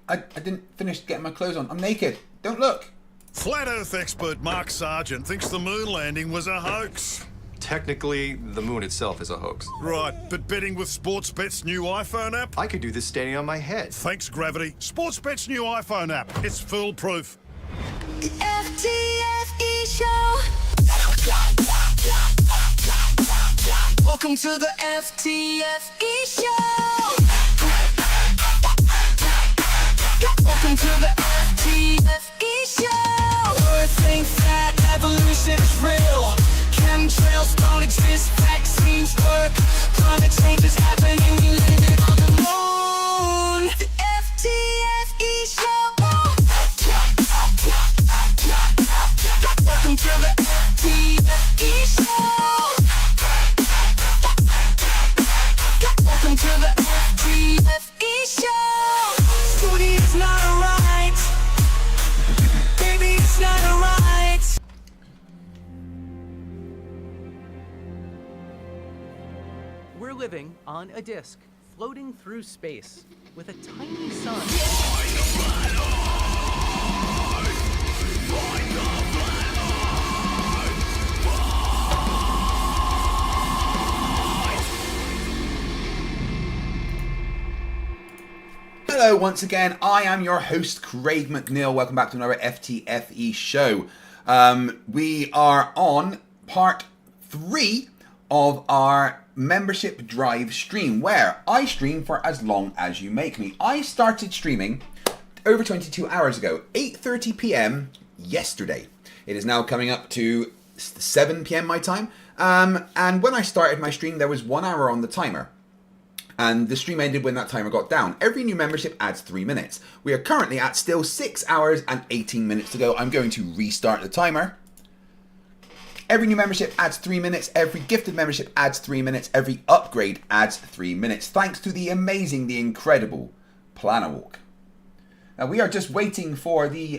I didn't finish getting my clothes on. I'm naked. Don't look. Flat Earth expert Mark Sargent thinks the moon landing was a hoax. Technically, the moon itself is a hoax. Right, but betting with Sportsbet's new iPhone app? I could do this standing on my head. Thanks, Gravity. Sportsbet's new iPhone app. It's foolproof. The FTFE show. Welcome to the FTFE show. Welcome to the FTFE show. Earth think that evolution is real. Chemtrails don't exist, vaccines work. Climate change is happening, we landed on the moon. The FTFE show. Welcome to the FTFE show. Welcome to the FTFE show. Scooty, it's not alright. Baby, it's not alright. We're living on a disk, floating through space, with a tiny sun. Hello once again, I am your host Craig McNeil. Welcome back to another FTFE show. We are on part 3 of our membership drive stream, where I stream for as long as you make me. I started streaming over 22 hours ago, 8:30 p.m. yesterday. It is now coming up to 7 p.m. my time, and when I started my stream there was 1 hour on the timer. And the stream ended when that timer got down. Every new membership adds 3 minutes. We are currently at still 6 hours and 18 minutes to go. I'm going to restart the timer. Every new membership adds 3 minutes. Every gifted membership adds 3 minutes. Every upgrade adds 3 minutes. Thanks to the amazing, the incredible Planner Walk. Now we are just waiting for the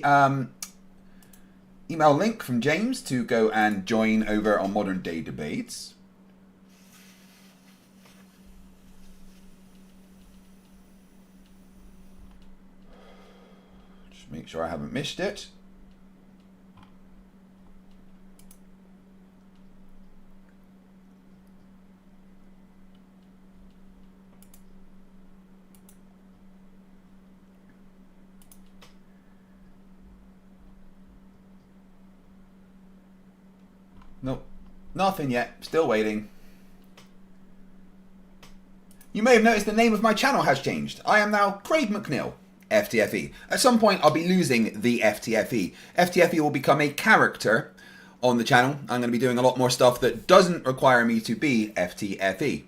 email link from James to go and join over on Modern Day Debates. Make sure I haven't missed it. Nope, nothing yet. Still waiting. You may have noticed the name of my channel has changed. I am now Craig McNeil. FTFE. At some point I'll be losing the FTFE. FTFE will become a character on the channel. I'm going to be doing a lot more stuff that doesn't require me to be FTFE.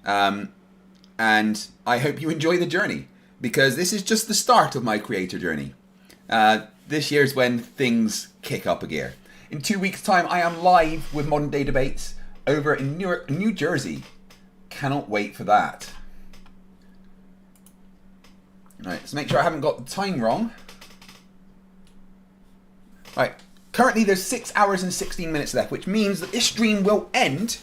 And I hope you enjoy the journey, because this is just the start of my creator journey. This year's when things kick up a gear. In 2 weeks' time I am live with Modern Day Debates over in Newark, New Jersey. Cannot wait for that. Right, let's make sure I haven't got the time wrong. Right, currently there's 6 hours and 16 minutes left, which means that this stream will end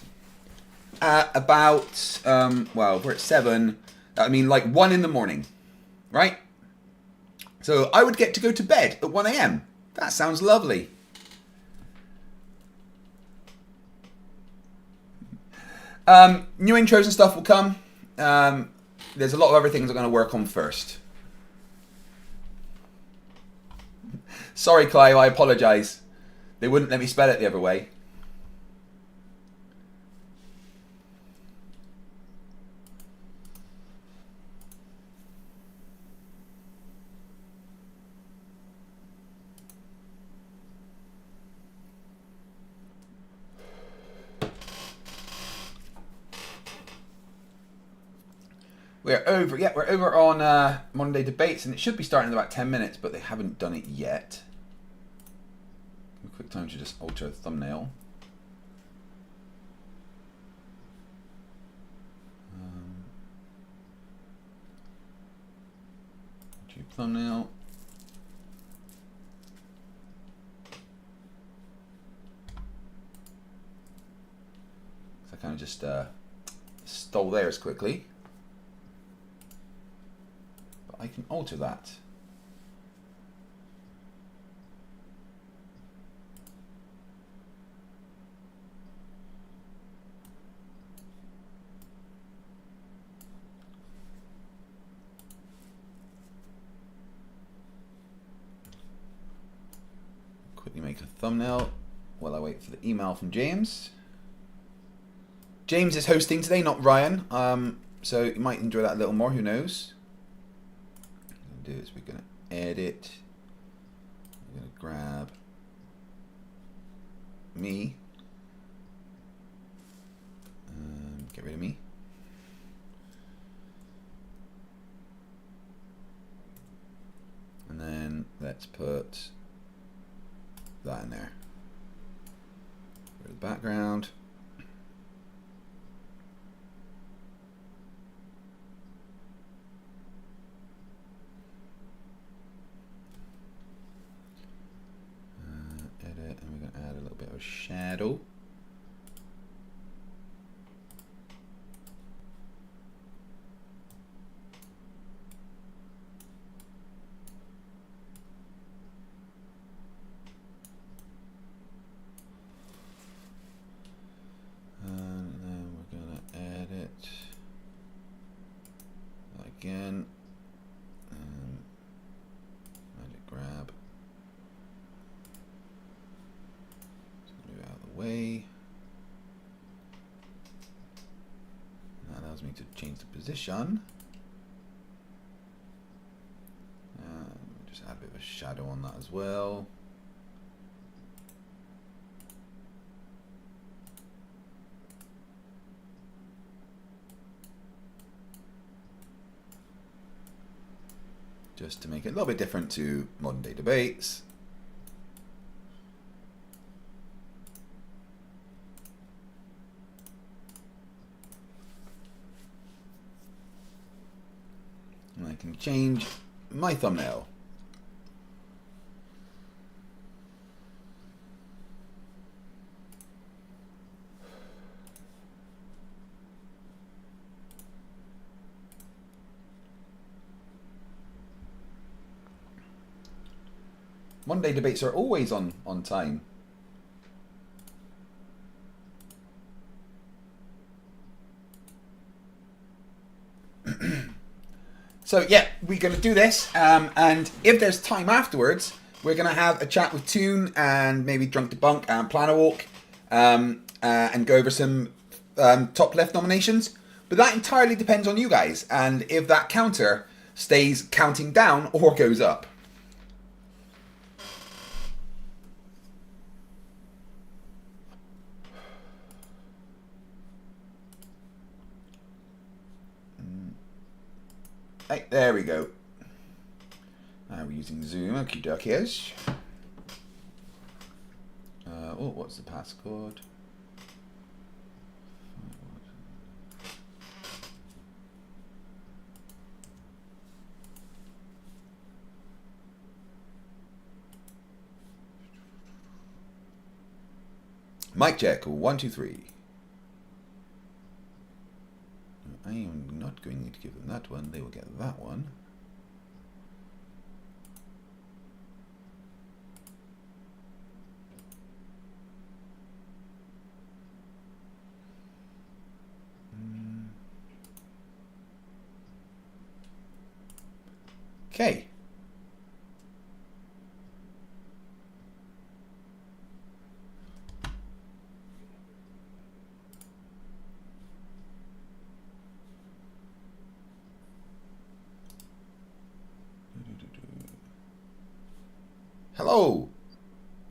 at about, well, we're at 7, I mean like 1 in the morning, right? So I would get to go to bed at 1 a.m. That sounds lovely. New intros and stuff will come. There's a lot of other things I'm going to work on first. Sorry, Clive, I apologise. They wouldn't let me spell it the other way. We're over on Modern Day Debates, and it should be starting in about 10 minutes, but they haven't done it yet. A quick time to just alter the thumbnail. YouTube thumbnail. So I kind of just stole theirs quickly. But I can alter that. quickly make a thumbnail while I wait for the email from James. James is hosting today, not Ryan. So you might enjoy that a little more. Who knows? What we're gonna do is we're gonna edit. We're gonna grab me. Get rid of me. And then let's put that in there. Go to the background. Edit, and we're going to add a little bit of shadow. Again, magic grab. Just move it out of the way. That allows me to change the position. Just add a bit of a shadow on that as well. Just to make it a little bit different to modern day debates. And I can change my thumbnail. Monday debates are always on time. So yeah, we're going to do this, and if there's time afterwards, we're going to have a chat with Toon and maybe Drunk Debunk and Planner Walk, and go over some top left nominations. But that entirely depends on you guys, and if that counter stays counting down or goes up. Hey, there we go. Now we're using Zoom. Okie dokies. Oh, what's the passcode? Mic check. 1, 2, 3. I am not going to give them that one. They will get that one. Okay. Hello.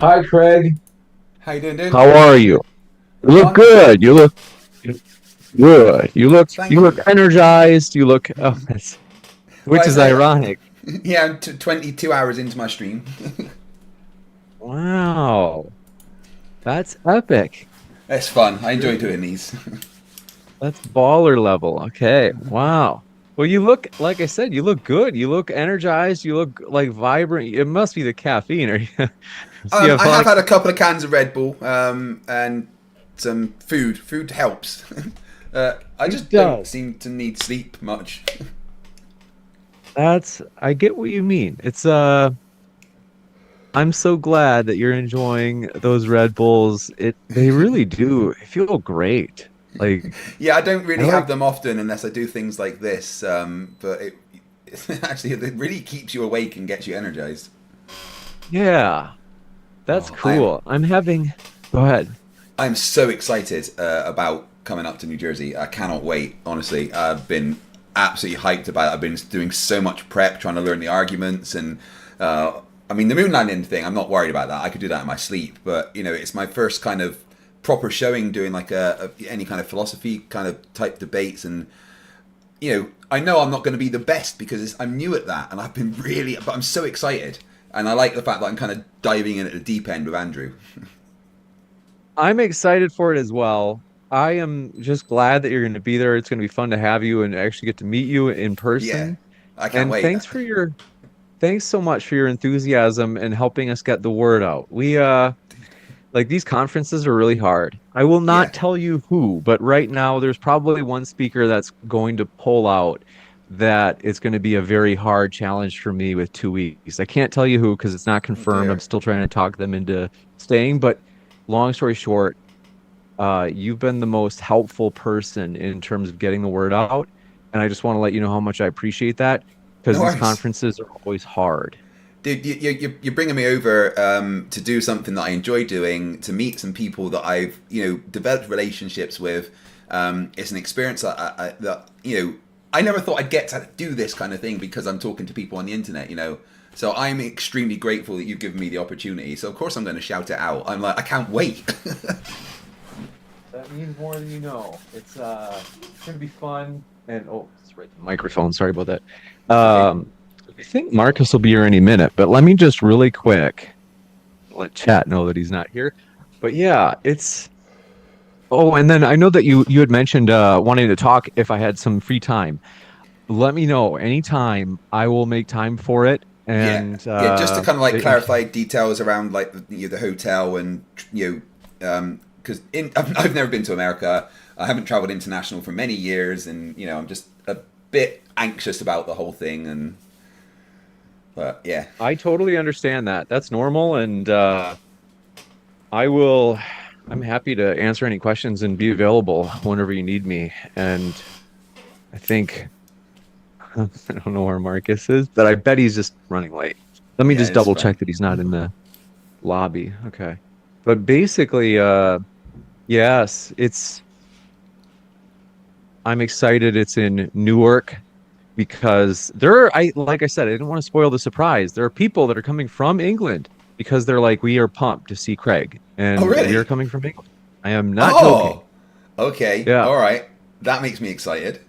Hi, Craig. How you doing, dude? How are you? You look good. You look good. You look energized. You look, which is ironic. Yeah, I'm 22 hours into my stream. Wow, that's epic. It's fun. I enjoy doing these. That's baller level. Okay. Wow. Well, you look, like I said, you look good. You look energized. You look like vibrant. It must be the caffeine. Or I have had a couple of cans of Red Bull and some food. Food helps. I just don't seem to need sleep much. I get what you mean. It's I'm so glad that you're enjoying those Red Bulls. They really do. They feel great. Like, yeah, I don't really have them often unless I do things like this. But it actually, it really keeps you awake and gets you energized. Yeah. That's Oh, cool. Go ahead. I'm so excited about coming up to New Jersey. I cannot wait, honestly. I've been absolutely hyped about it. I've been doing so much prep, trying to learn the arguments. And, I mean, the moon landing thing, I'm not worried about that. I could do that in my sleep. But, you know, it's my first kind of proper showing doing like any kind of philosophy kind of type debates. And, you know, I know I'm not going to be the best because I'm new at that. And but I'm so excited. And I like the fact that I'm kind of diving in at the deep end with Andrew. I'm excited for it as well. I am just glad that you're going to be there. It's going to be fun to have you and actually get to meet you in Yeah, person. I can't And wait. thanks so much for your enthusiasm and helping us get the word out. We like these conferences are really hard. I will not Yeah. tell you who, but right now there's probably one speaker that's going to pull out that it's going to be a very hard challenge for me with 2 weeks. I can't tell you who because it's not confirmed. dear. I'm still trying to talk them into staying, but long story short, you've been the most helpful person in terms of getting the word out. And I just want to let you know how much I appreciate that because No these worries. conferences are always hard. Dude, you're bringing me over to do something that I enjoy doing, to meet some people that I've, you know, developed relationships with. It's an experience that, you know, I never thought I'd get to do this kind of thing because I'm talking to people on the internet, you know. So I'm extremely grateful that you've given me the opportunity. So of course I'm going to shout it out. I'm like, I can't wait. That means more than you know. It's going to be fun. And it's right. The microphone. Sorry about that. I think Marcus will be here any minute, but let me just really quick let chat know that he's not here. But yeah, it's. Oh, and then I know that you had mentioned wanting to talk if I had some free time. Let me know anytime. I will make time for it. And yeah, just to kind of like it- clarify details around like the hotel and because I've never been to America. I haven't traveled international for many years, and you know I'm just a bit anxious about the whole thing. But yeah, I totally understand that. That's normal, and I'm happy to answer any questions and be available whenever you need me. And I think I don't know where Marcus is, but I bet he's just running late. Let me Yeah, just it's double fine. check that he's not in the lobby. Okay. But basically, yes, I'm excited it's in Newark because like I said, I didn't want to spoil the surprise. There are people that are coming from England because they're like, we are pumped to see Craig. And Oh, really? we are coming from England. I am not joking. Okay, Yeah. all right, that makes me excited.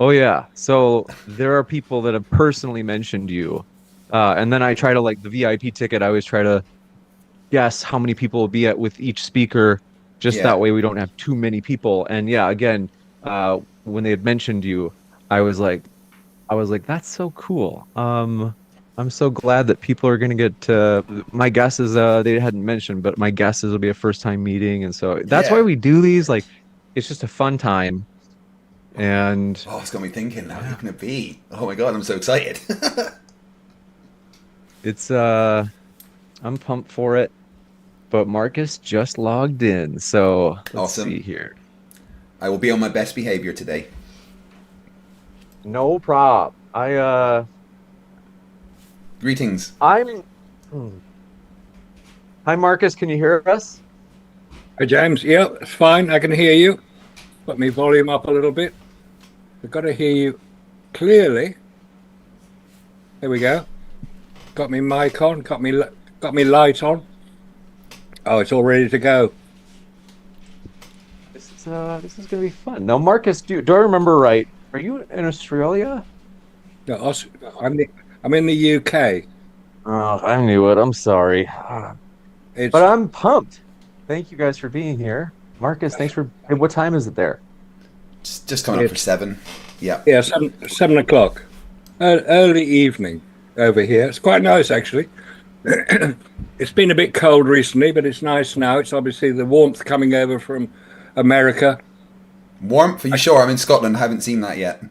Oh yeah. So there are people that have personally mentioned you. And then I try to like the VIP ticket, I always try to guess how many people will be at with each speaker. Just Yeah. that way we don't have too many people. And yeah, again, when they had mentioned you, I was like, that's so cool. I'm so glad that people are going to get my guess is they hadn't mentioned, but my guess is it'll be a first time meeting. And so that's why Yeah. we do these. Like, it's just a fun time. And Oh, it's got me thinking now. Who can it be? Oh my god, I'm so excited. it's I'm pumped for it. But Marcus just logged in, so let's Awesome. see here. I will be on my best behavior today. No prob. Greetings. I'm. Hi, Marcus. Can you hear us? Hi, James. Yeah, it's fine. I can hear you. Put my volume up a little bit. I've got to hear you clearly. There we go. Got me mic on. Got me light on. Oh, it's all ready to go. This is gonna be fun. Now, Marcus, do I remember right? Are you in Australia? No, I'm in the UK. Oh, I knew it. I'm sorry, It's but I'm pumped. Thank you guys for being here, Marcus. Thanks for. Hey, what time is it there? Just coming up for 7. Yeah. yeah, 7 o'clock. Early evening over here. It's quite nice actually. It's been a bit cold recently, but it's nice now. It's obviously the warmth coming over from America. Warmth? Are you sure? I'm in Scotland. I haven't seen that yet.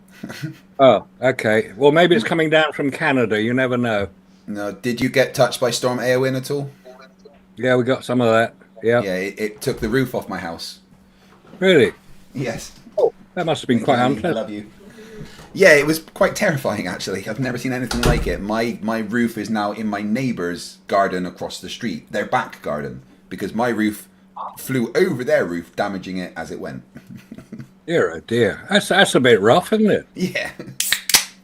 Oh, okay. Well, maybe it's coming down from Canada. You never know. No. Did you get touched by Storm Eowyn at all? Yeah, we got some of that. Yeah. Yeah, it took the roof off my house. Really? Yes. Oh, that must have been quite I unpleasant. love you. Yeah, it was quite terrifying actually. I've never seen anything like it. My roof is now in my neighbour's garden across the street, their back garden, because my roof flew over their roof, damaging it as it went. Dear, oh dear. That's a bit rough, isn't it? Yeah.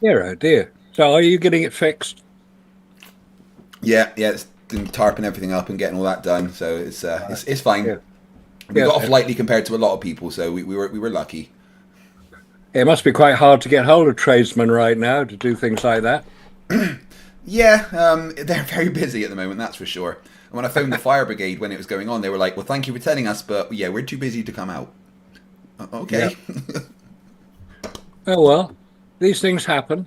Dear, oh dear. So are you getting it fixed? Yeah, it's been tarping everything up and getting all that done, so it's fine. Yeah. We Yeah. got off lightly compared to a lot of people, so we were lucky. It must be quite hard to get hold of tradesmen right now to do things like that. Yeah, they're very busy at the moment, that's for sure. And when I phoned the fire brigade when it was going on, they were like, "Well, thank you for telling us, but yeah, we're too busy to come out." Okay. Oh well, these things happen.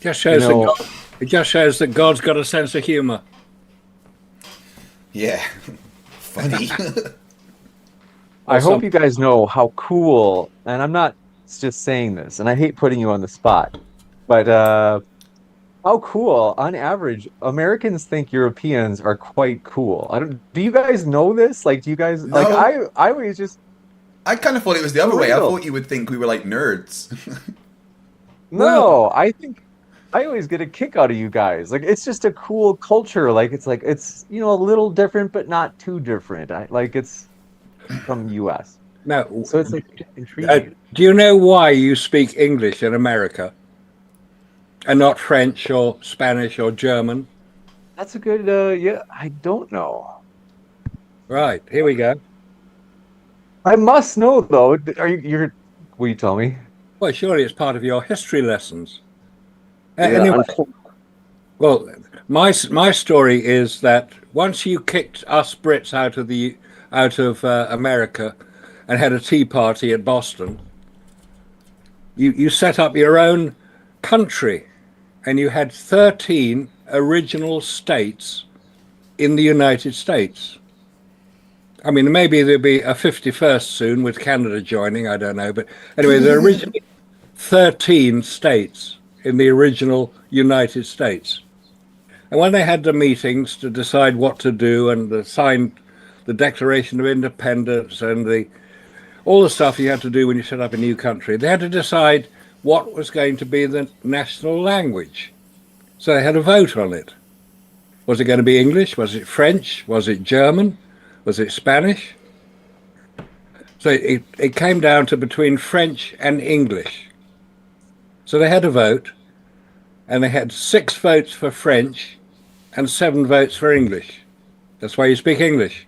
Just shows it just shows that God's got a sense of humour. Yeah. Funny. I hope you guys know how cool, and I'm not just saying this, and I hate putting you on the spot, but how cool, on average, Americans think Europeans are quite cool. Do you guys know this? Like, do you guys, No. like, I always just, I kind of thought it was the other way. I Real. thought you would think we were like nerds. no, I think, I always get a kick out of you guys. Like, it's just a cool culture. Like, it's, you know, a little different, but not too different. It's from US. Now, So it's like intriguing. do you know why you speak English in America and not French or Spanish or German? That's a good, yeah, I don't know. Right, here we go. I must know though. Will you tell me? Well, surely it's part of your history lessons. Yeah, Anyway, well, my story is that once you kicked us Brits out of America and had a tea party at Boston, you set up your own country, and you had 13 original states in the United States. I mean, maybe there'll be a 51st soon with Canada joining, I don't know. But anyway, there are originally 13 states in the original United States. And when they had the meetings to decide what to do and signed the Declaration of Independence and all the stuff you had to do when you set up a new country, they had to decide what was going to be the national language. So they had a vote on it. Was it going to be English? Was it French? Was it German? Was it Spanish? So it came down to between French and English. So they had a vote, and they had 6 votes for French and 7 votes for English. That's why you speak English.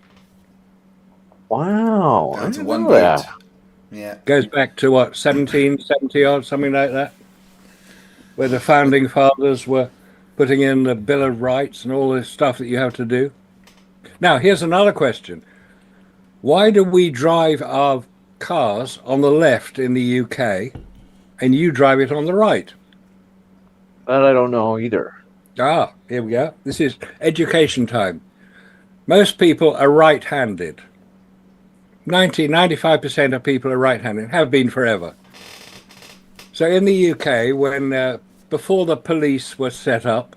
Wow. I That's didn't one know vote. that. Yeah. Goes back to what, 1770 odd, something like that, where the founding fathers were putting in the Bill of Rights and all this stuff that you have to do. Now, here's another question. Why do we drive our cars on the left in the UK and you drive it on the right? That I don't know either. Ah, here we go. This is education time. Most people are right-handed. 95% of people are right-handed, have been forever. So in the UK, when before the police were set up,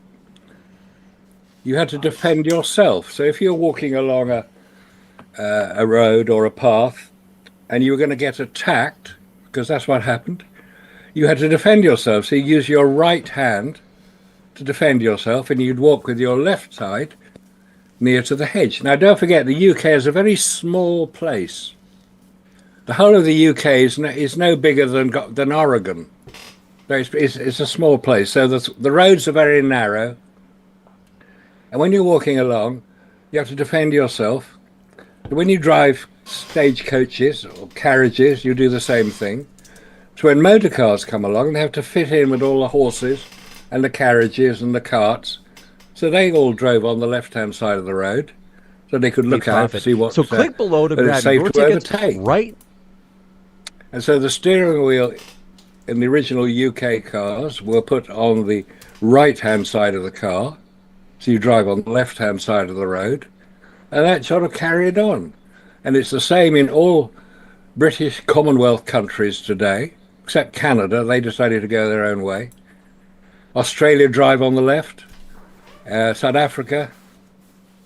you had to defend yourself. So if you're walking along a road or a path and you were going to get attacked, because that's what happened, you had to defend yourself. So you use your right hand to defend yourself, and you'd walk with your left side near to the hedge. Now, don't forget, the UK is a very small place. The whole of the UK is no bigger than Oregon. So it's a small place. So the roads are very narrow. And when you're walking along, you have to defend yourself. When you drive stagecoaches or carriages, you do the same thing. So when motor cars come along, they have to fit in with all the horses and the carriages and the carts. So they all drove on the left-hand side of the road, so they could look out to see what. So click below to that grab it's safe your to tickets overtake. right. And so the steering wheel in the original UK cars were put on the right-hand side of the car, so you drive on the left-hand side of the road, and that sort of carried on. And it's the same in all British Commonwealth countries today, except Canada. They decided to go their own way. Australia drive on the left. South Africa,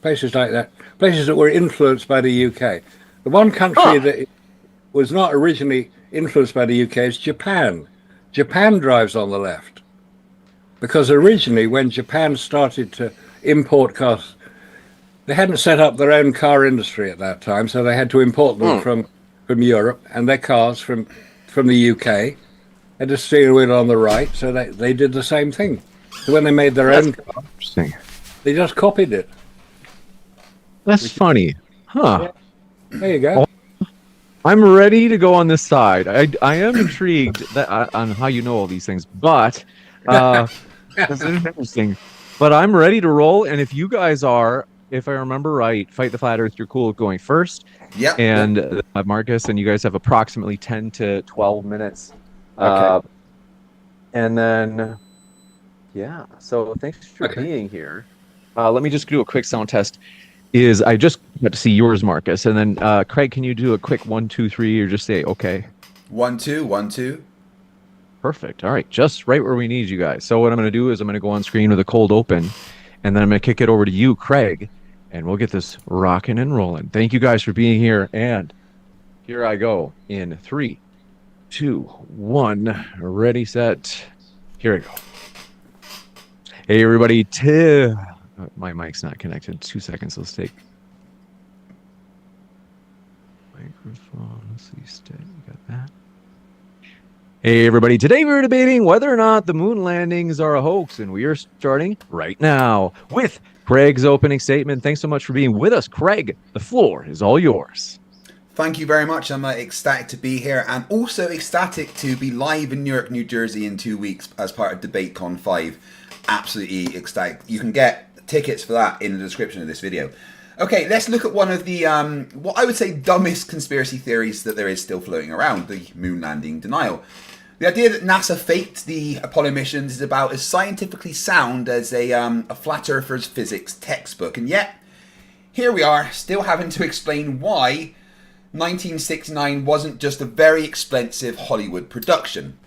places like that, places that were influenced by the UK. The one country was not originally influenced by the UK, it's Japan. Japan drives on the left. Because originally, when Japan started to import cars, they hadn't set up their own car industry at that time, so they had to import them from Europe, and their cars from the UK. Had a steering wheel on the right, so they did the same thing. So when they made their own car, Interesting. they just copied it. That's funny. Huh. There you go. I'm ready to go on this side. I am intrigued on how you know all these things, but that's interesting. But I'm ready to roll, and if you guys are, if I remember right, Fight the Flat Earth, you're cool with going first. Yeah. And Marcus, and you guys have approximately 10 to 12 minutes. Okay. And then, yeah. So thanks for being here. Let me just do a quick sound test. I just got to see yours, Marcus, and then Craig, can you do a quick 1, 2, 3, or just say okay? 1, 2, 1, 2. Perfect. All right, just right where we need you guys. So what I'm going to do is I'm going to go on screen with a cold open, and then I'm going to kick it over to you, Craig, and we'll get this rocking and rolling. Thank you guys for being here, and here I go in 3, 2, 1. Ready, set. Here we go. Hey, everybody. My mic's not connected. 2 seconds. Let's take microphone. Let's see. Steady. Got that. Hey, everybody. Today we're debating whether or not the moon landings are a hoax, and we are starting right now with Craig's opening statement. Thanks so much for being with us, Craig. The floor is all yours. Thank you very much. I'm ecstatic to be here, and also ecstatic to be live in Newark, New Jersey in 2 weeks as part of DebateCon 5. Absolutely ecstatic. You can get tickets for that in the description of this video. Okay, let's look at one of the, what I would say, dumbest conspiracy theories that there is still floating around, the moon landing denial. The idea that NASA faked the Apollo missions is about as scientifically sound as a flat earther's physics textbook, and yet, here we are, still having to explain why 1969 wasn't just a very expensive Hollywood production.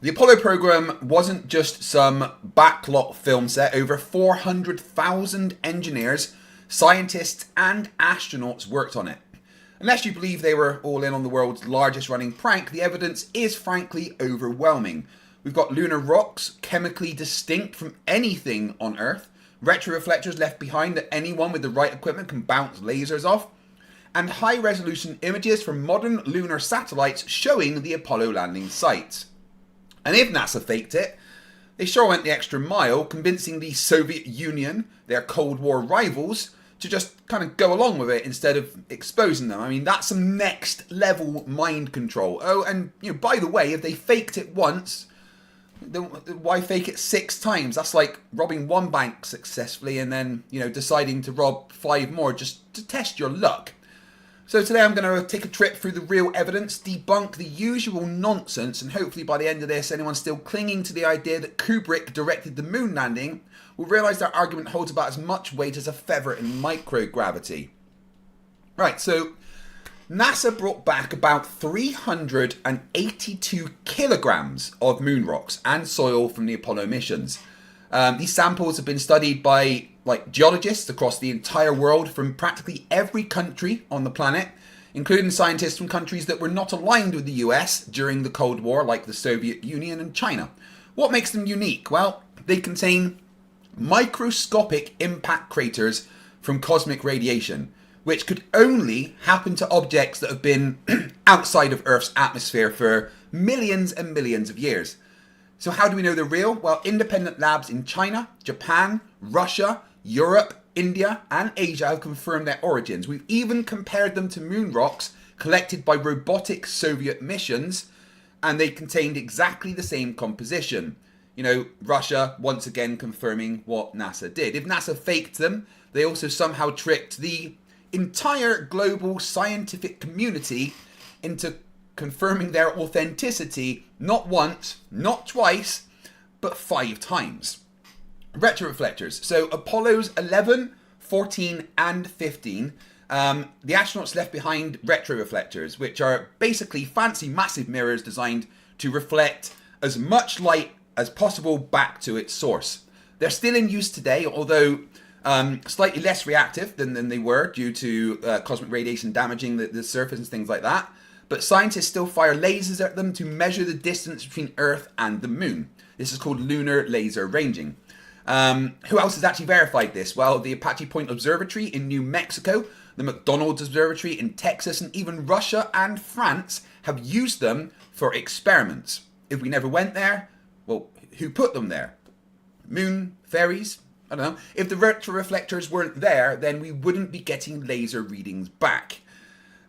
The Apollo program wasn't just some backlot film set. Over 400,000 engineers, scientists, and astronauts worked on it. Unless you believe they were all in on the world's largest running prank, the evidence is frankly overwhelming. We've got lunar rocks, chemically distinct from anything on Earth, retroreflectors left behind that anyone with the right equipment can bounce lasers off, and high-resolution images from modern lunar satellites showing the Apollo landing sites. And if NASA faked it, they sure went the extra mile, convincing the Soviet Union, their Cold War rivals, to just kind of go along with it instead of exposing them. I mean, that's some next level mind control. Oh, and by the way, if they faked it once, then why fake it 6 times? That's like robbing one bank successfully and then, deciding to rob 5 more just to test your luck. So today I'm going to take a trip through the real evidence, debunk the usual nonsense, and hopefully by the end of this, anyone still clinging to the idea that Kubrick directed the moon landing will realise their argument holds about as much weight as a feather in microgravity. Right, so NASA brought back about 382 kilograms of moon rocks and soil from the Apollo missions. These samples have been studied by geologists across the entire world from practically every country on the planet, including scientists from countries that were not aligned with the US during the Cold War, like the Soviet Union and China. What makes them unique? Well, they contain microscopic impact craters from cosmic radiation, which could only happen to objects that have been outside of Earth's atmosphere for millions and millions of years. So how do we know they're real? Well, independent labs in China, Japan, Russia, Europe, India, and Asia have confirmed their origins. We've even compared them to moon rocks collected by robotic Soviet missions, and they contained exactly the same composition. Russia once again confirming what NASA did. If NASA faked them, they also somehow tricked the entire global scientific community into confirming their authenticity not once, not twice, but 5 times. Retroreflectors. So Apollos 11, 14, and 15, the astronauts left behind retroreflectors, which are basically fancy massive mirrors designed to reflect as much light as possible back to its source. They're still in use today, although slightly less reactive than they were due to cosmic radiation damaging the surface and things like that. but scientists still fire lasers at them to measure the distance between Earth and the moon. This is called lunar laser ranging. Who else has actually verified this? Well, the Apache Point Observatory in New Mexico, the McDonald's Observatory in Texas, and even Russia and France have used them for experiments. If we never went there, well, who put them there? Moon fairies? I don't know. If the retroreflectors weren't there, then we wouldn't be getting laser readings back.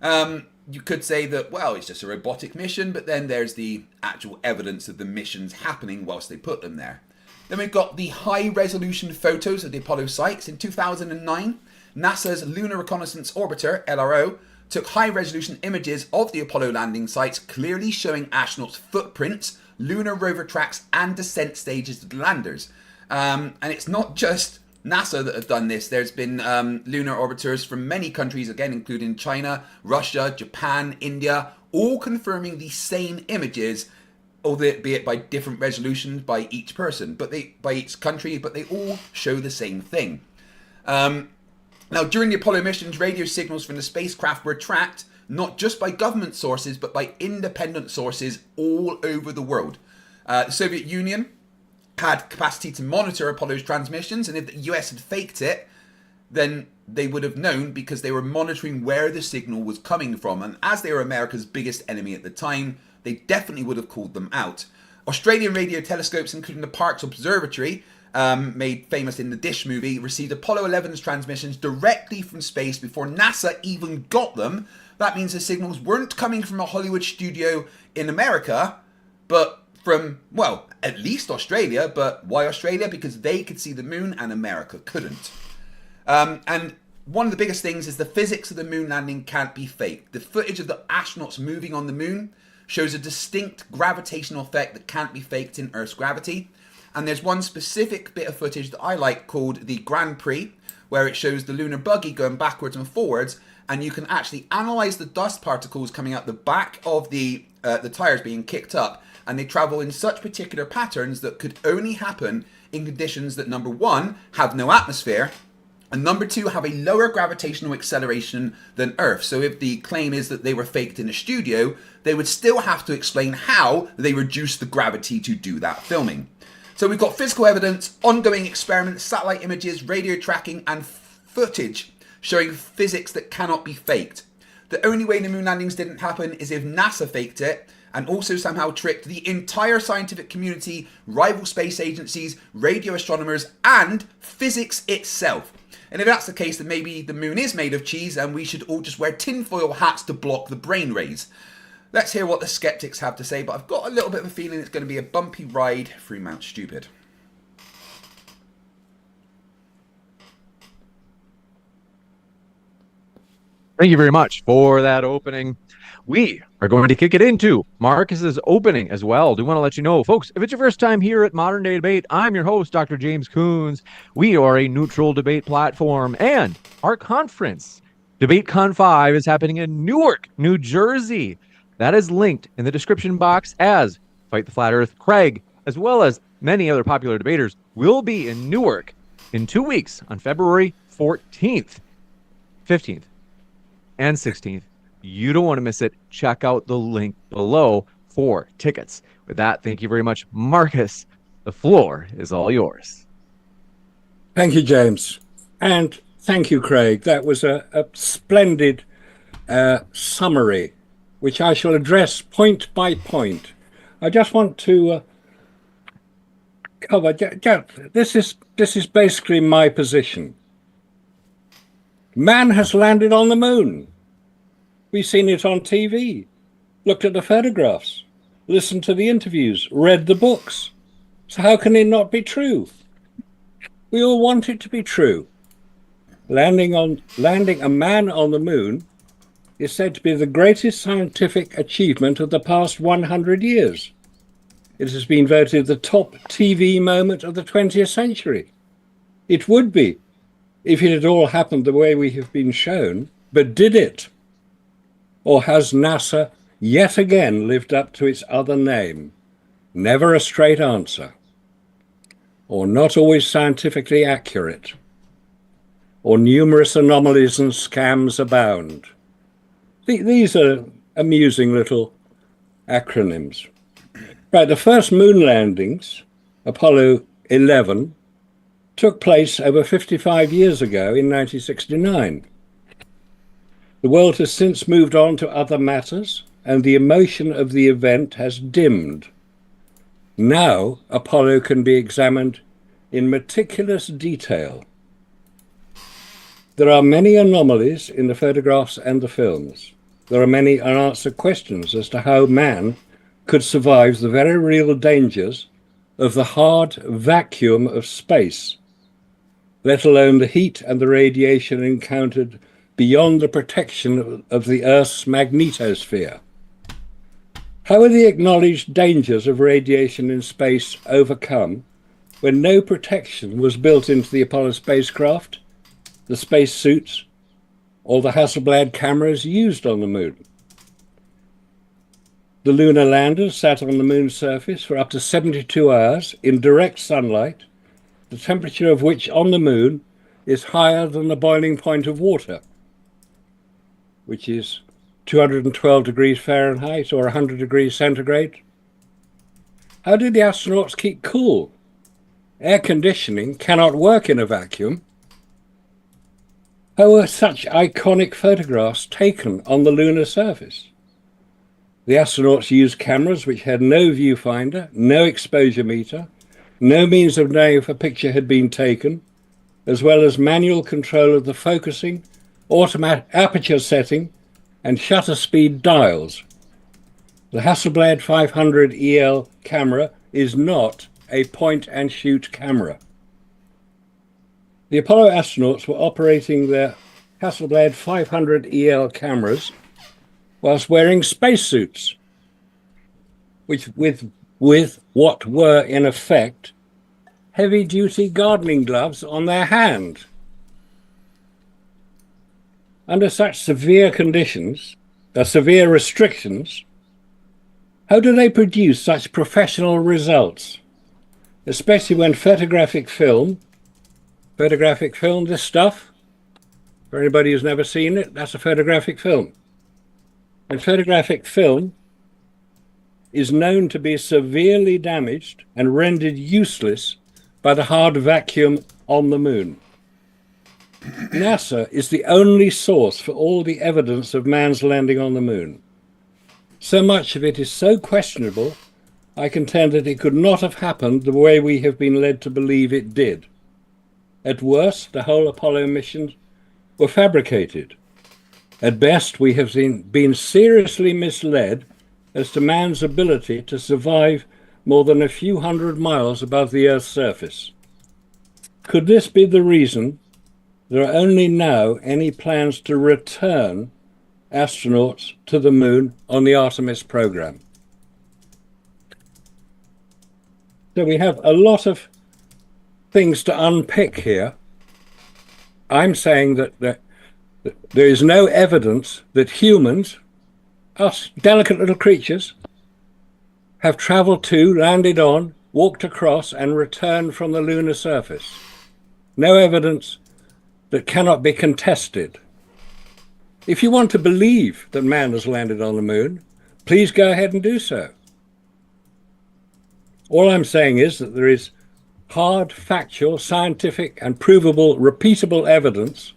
You could say that, well, it's just a robotic mission, but then there's the actual evidence of the missions happening whilst they put them there. Then we've got the high-resolution photos of the Apollo sites. In 2009, NASA's Lunar Reconnaissance Orbiter, LRO, took high-resolution images of the Apollo landing sites, clearly showing astronauts' footprints, lunar rover tracks, and descent stages of the landers. And it's not just NASA that have done this. There's been lunar orbiters from many countries, again, including China, Russia, Japan, India, all confirming the same images, albeit by different resolutions by each person, by each country, but they all show the same thing. Now, during the Apollo missions, radio signals from the spacecraft were tracked not just by government sources, but by independent sources all over the world. The Soviet Union had capacity to monitor Apollo's transmissions, and if the US had faked it, then they would have known because they were monitoring where the signal was coming from. And as they were America's biggest enemy at the time, they definitely would have called them out. Australian radio telescopes, including the Parkes Observatory, made famous in the Dish movie, received Apollo 11's transmissions directly from space before NASA even got them. That means the signals weren't coming from a Hollywood studio in America, but from, well, at least Australia. But why Australia? Because they could see the moon and America couldn't. And one of the biggest things is the physics of the moon landing can't be faked. The footage of the astronauts moving on the moon shows a distinct gravitational effect that can't be faked in Earth's gravity. And there's one specific bit of footage that I like called the Grand Prix, where it shows the lunar buggy going backwards and forwards, and you can actually analyze the dust particles coming out the back of the tires being kicked up, and they travel in such particular patterns that could only happen in conditions that, number one, have no atmosphere, and number two, have a lower gravitational acceleration than Earth. So if the claim is that they were faked in a studio, they would still have to explain how they reduced the gravity to do that filming. So we've got physical evidence, ongoing experiments, satellite images, radio tracking, and footage showing physics that cannot be faked. The only way the moon landings didn't happen is if NASA faked it and also somehow tricked the entire scientific community, rival space agencies, radio astronomers, and physics itself. And if that's the case, then maybe the moon is made of cheese and we should all just wear tinfoil hats to block the brain rays. Let's hear what the skeptics have to say, but I've got a little bit of a feeling it's going to be a bumpy ride through Mount Stupid. Thank you very much for that opening. We are going to kick it into Marcus's opening as well. Do want to let you know, folks, if it's your first time here at Modern Day Debate, I'm your host, Dr. James Coons. We are a neutral debate platform, and our conference, DebateCon 5, is happening in Newark, New Jersey. That is linked in the description box, as Fight the Flat Earth Craig, as well as many other popular debaters, will be in Newark in 2 weeks on February 14th, 15th, and 16th. You don't want to miss it. Check out the link below for tickets. With that, thank you very much, Marcus. The floor is all yours. Thank you, James. And thank you, Craig. That was a splendid summary, which I shall address point by point. I just want to cover, this is basically my position. Man has landed on the moon. We've seen it on TV, looked at the photographs, listened to the interviews, read the books. So how can it not be true? We all want it to be true. Landing a man on the moon is said to be the greatest scientific achievement of the past 100 years. It has been voted the top TV moment of the 20th century. It would be if it had all happened the way we have been shown, but did it? Or has NASA yet again lived up to its other name? Never a straight answer. Or not always scientifically accurate. Or numerous anomalies and scams abound. These are amusing little acronyms. Right, the first moon landings, Apollo 11, took place over 55 years ago in 1969. The world has since moved on to other matters, and the emotion of the event has dimmed. Now, Apollo can be examined in meticulous detail. There are many anomalies in the photographs and the films. There are many unanswered questions as to how man could survive the very real dangers of the hard vacuum of space, let alone the heat and the radiation encountered beyond the protection of the Earth's magnetosphere. How are the acknowledged dangers of radiation in space overcome when no protection was built into the Apollo spacecraft, the space suits, or the Hasselblad cameras used on the moon? The lunar landers sat on the moon's surface for up to 72 hours in direct sunlight, the temperature of which on the moon is higher than the boiling point of water, which is 212 degrees Fahrenheit or 100 degrees centigrade. How did the astronauts keep cool? Air conditioning cannot work in a vacuum. How were such iconic photographs taken on the lunar surface? The astronauts used cameras which had no viewfinder, no exposure meter, no means of knowing if a picture had been taken, as well as manual control of the focusing, automatic aperture setting, and shutter speed dials. The Hasselblad 500 EL camera is not a point-and-shoot camera. The Apollo astronauts were operating their Hasselblad 500 EL cameras whilst wearing spacesuits, which with what were in effect heavy-duty gardening gloves on their hand. Under such severe conditions, severe restrictions, how do they produce such professional results? Especially when photographic film, this stuff, for anybody who's never seen it, that's a photographic film. And photographic film is known to be severely damaged and rendered useless by the hard vacuum on the moon. NASA is the only source for all the evidence of man's landing on the moon. So much of it is so questionable, I contend that it could not have happened the way we have been led to believe it did. At worst, the whole Apollo missions were fabricated. At best, we have been seriously misled as to man's ability to survive more than a few hundred miles above the Earth's surface. Could this be the reason there are only now any plans to return astronauts to the moon on the Artemis program? So we have a lot of things to unpick here. I'm saying that there is no evidence that humans, us delicate little creatures, have traveled to, landed on, walked across, and returned from the lunar surface. No evidence that cannot be contested. If you want to believe that man has landed on the moon, please go ahead and do so. All I'm saying is that there is hard, factual, scientific, and provable, repeatable evidence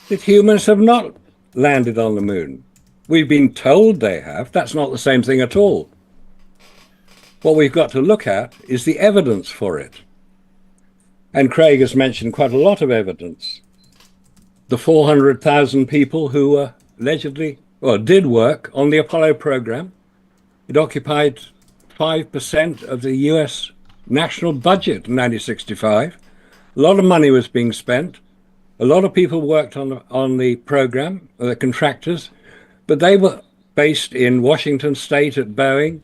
that humans have not landed on the moon. We've been told they have. That's not the same thing at all. What we've got to look at is the evidence for it. And Craig has mentioned quite a lot of evidence. The 400,000 people who allegedly, or did work on the Apollo program. It occupied 5% of the US national budget in 1965. A lot of money was being spent. A lot of people worked on the program, the contractors, but they were based in Washington State at Boeing,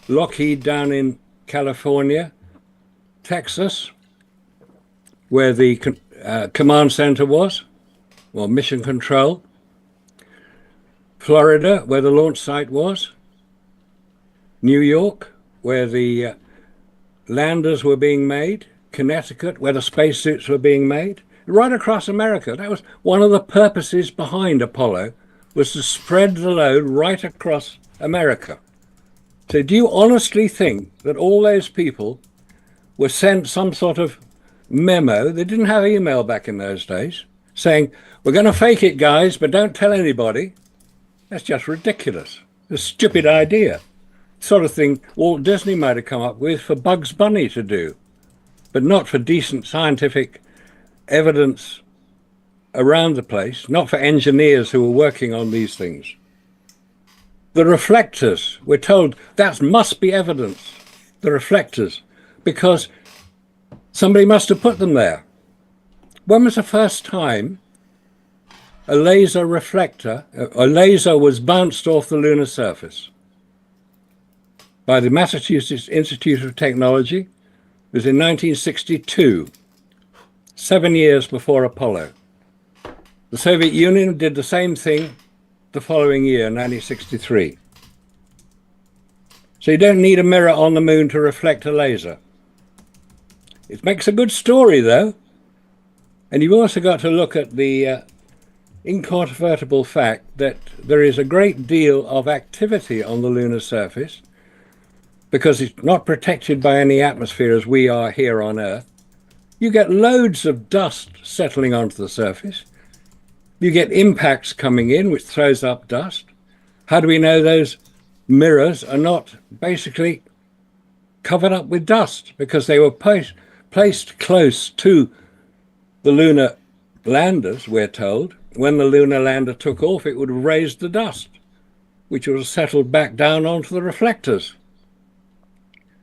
Lockheed down in California, Texas, where the command center was, or mission control, Florida, where the launch site was, New York, where the landers were being made, Connecticut, where the spacesuits were being made, right across America. That was one of the purposes behind Apollo, was to spread the load right across America. So do you honestly think that all those people were sent some sort of memo? They didn't have email back in those days, saying, we're going to fake it, guys, but don't tell anybody. That's just ridiculous. It's a stupid idea. Sort of thing Walt Disney might have come up with for Bugs Bunny to do, but not for decent scientific evidence around the place, not for engineers who were working on these things. The reflectors, we're told that must be evidence, the reflectors, because somebody must have put them there. When was the first time a laser reflector, a laser was bounced off the lunar surface? By the Massachusetts Institute of Technology. It was in 1962, 7 years before Apollo. The Soviet Union did the same thing the following year, 1963. So you don't need a mirror on the moon to reflect a laser. It makes a good story, though. And you've also got to look at the incontrovertible fact that there is a great deal of activity on the lunar surface because it's not protected by any atmosphere as we are here on Earth. You get loads of dust settling onto the surface. You get impacts coming in, which throws up dust. How do we know those mirrors are not basically covered up with dust? Because they were placed close to the lunar landers, we're told. When the lunar lander took off, it would have raised the dust, which would have settled back down onto the reflectors.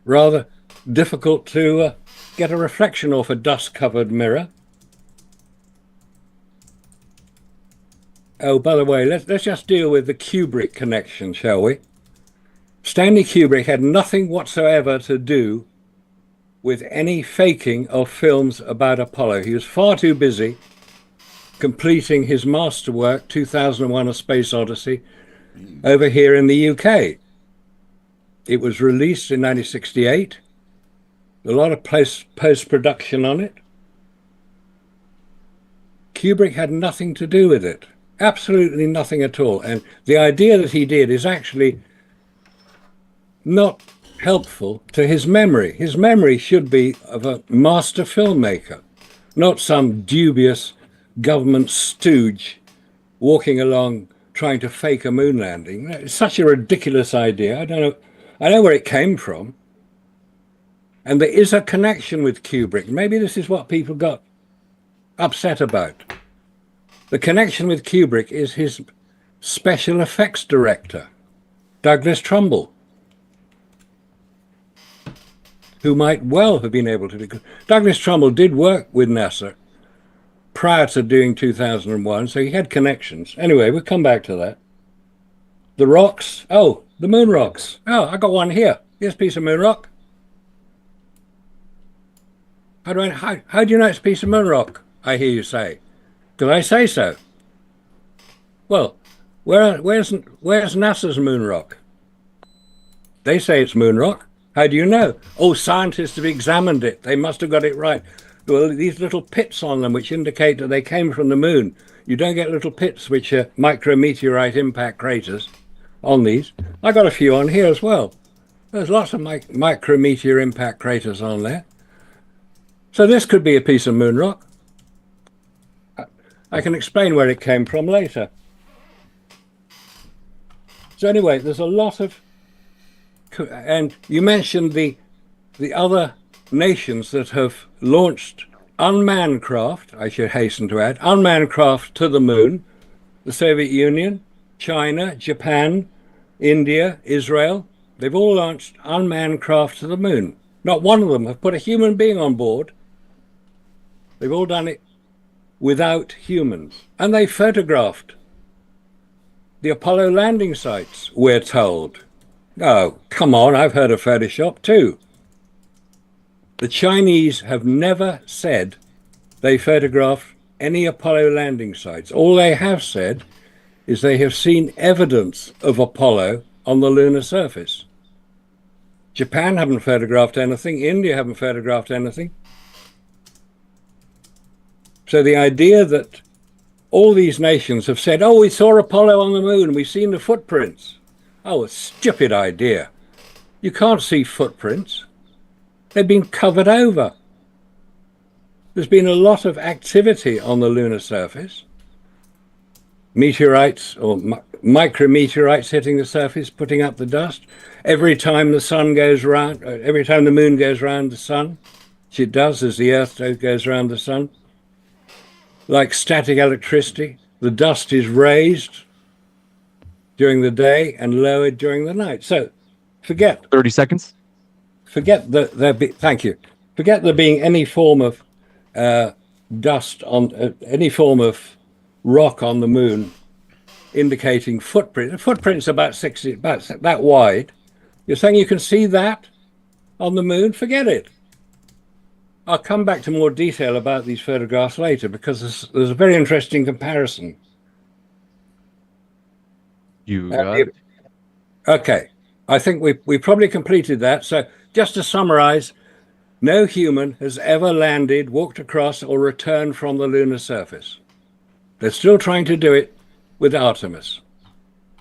Rather difficult to get a reflection off a dust-covered mirror. Oh, by the way, let's just deal with the Kubrick connection, shall we? Stanley Kubrick had nothing whatsoever to do with any faking of films about Apollo. He was far too busy completing his masterwork, 2001: A Space Odyssey, over here in the UK. It was released in 1968. A lot of post-production on it. Kubrick had nothing to do with it. Absolutely nothing at all. And the idea that he did is actually not helpful to his memory. His memory should be of a master filmmaker, not some dubious government stooge walking along trying to fake a moon landing. It's such a ridiculous idea. I know where it came from. And there is a connection with Kubrick. Maybe this is what people got upset about. The connection with Kubrick is his special effects director, Douglas Trumbull, who might well have been able to do. Douglas Trumbull did work with NASA prior to doing 2001, so he had connections. Anyway, we'll come back to that. The rocks. Oh, the moon rocks. Oh, I got one here. Here's a piece of moon rock. How do you know it's a piece of moon rock? I hear you say. Did I say so? Well, where's NASA's moon rock? They say it's moon rock. How do you know? Oh, scientists have examined it. They must have got it right. Well, these little pits on them which indicate that they came from the moon. You don't get little pits which are micrometeorite impact craters on these. I got a few on here as well. There's lots of micrometeor impact craters on there. So this could be a piece of moon rock. I can explain where it came from later. So anyway, there's a lot of, and you mentioned the other nations that have launched unmanned craft, I should hasten to add, unmanned craft to the moon. The Soviet Union, China, Japan, India, Israel, they've all launched unmanned craft to the moon. Not one of them have put a human being on board. They've all done it without humans. And they photographed the Apollo landing sites, we're told. Oh, come on, I've heard of Photoshop too. The Chinese have never said they photographed any Apollo landing sites. All they have said is they have seen evidence of Apollo on the lunar surface. Japan haven't photographed anything. India haven't photographed anything. So the idea that all these nations have said, oh, we saw Apollo on the moon, we've seen the footprints. Oh, a stupid idea. You can't see footprints. They've been covered over. There's been a lot of activity on the lunar surface. Meteorites or micrometeorites hitting the surface, putting up the dust. Every time the sun goes round, every time the moon goes round the sun, which it does as the Earth goes around the sun, like static electricity, the dust is raised during the day and lowered during the night. So forget 30 seconds. Forget thank you. Forget there being any form of dust on any form of rock on the moon indicating footprint. The footprint's about that wide. You're saying you can see that on the moon? Forget it. I'll come back to more detail about these photographs later because there's a very interesting comparison. You got it. Okay. I think we probably completed that. So just to summarize, no human has ever landed, walked across, or returned from the lunar surface. They're still trying to do it with Artemis.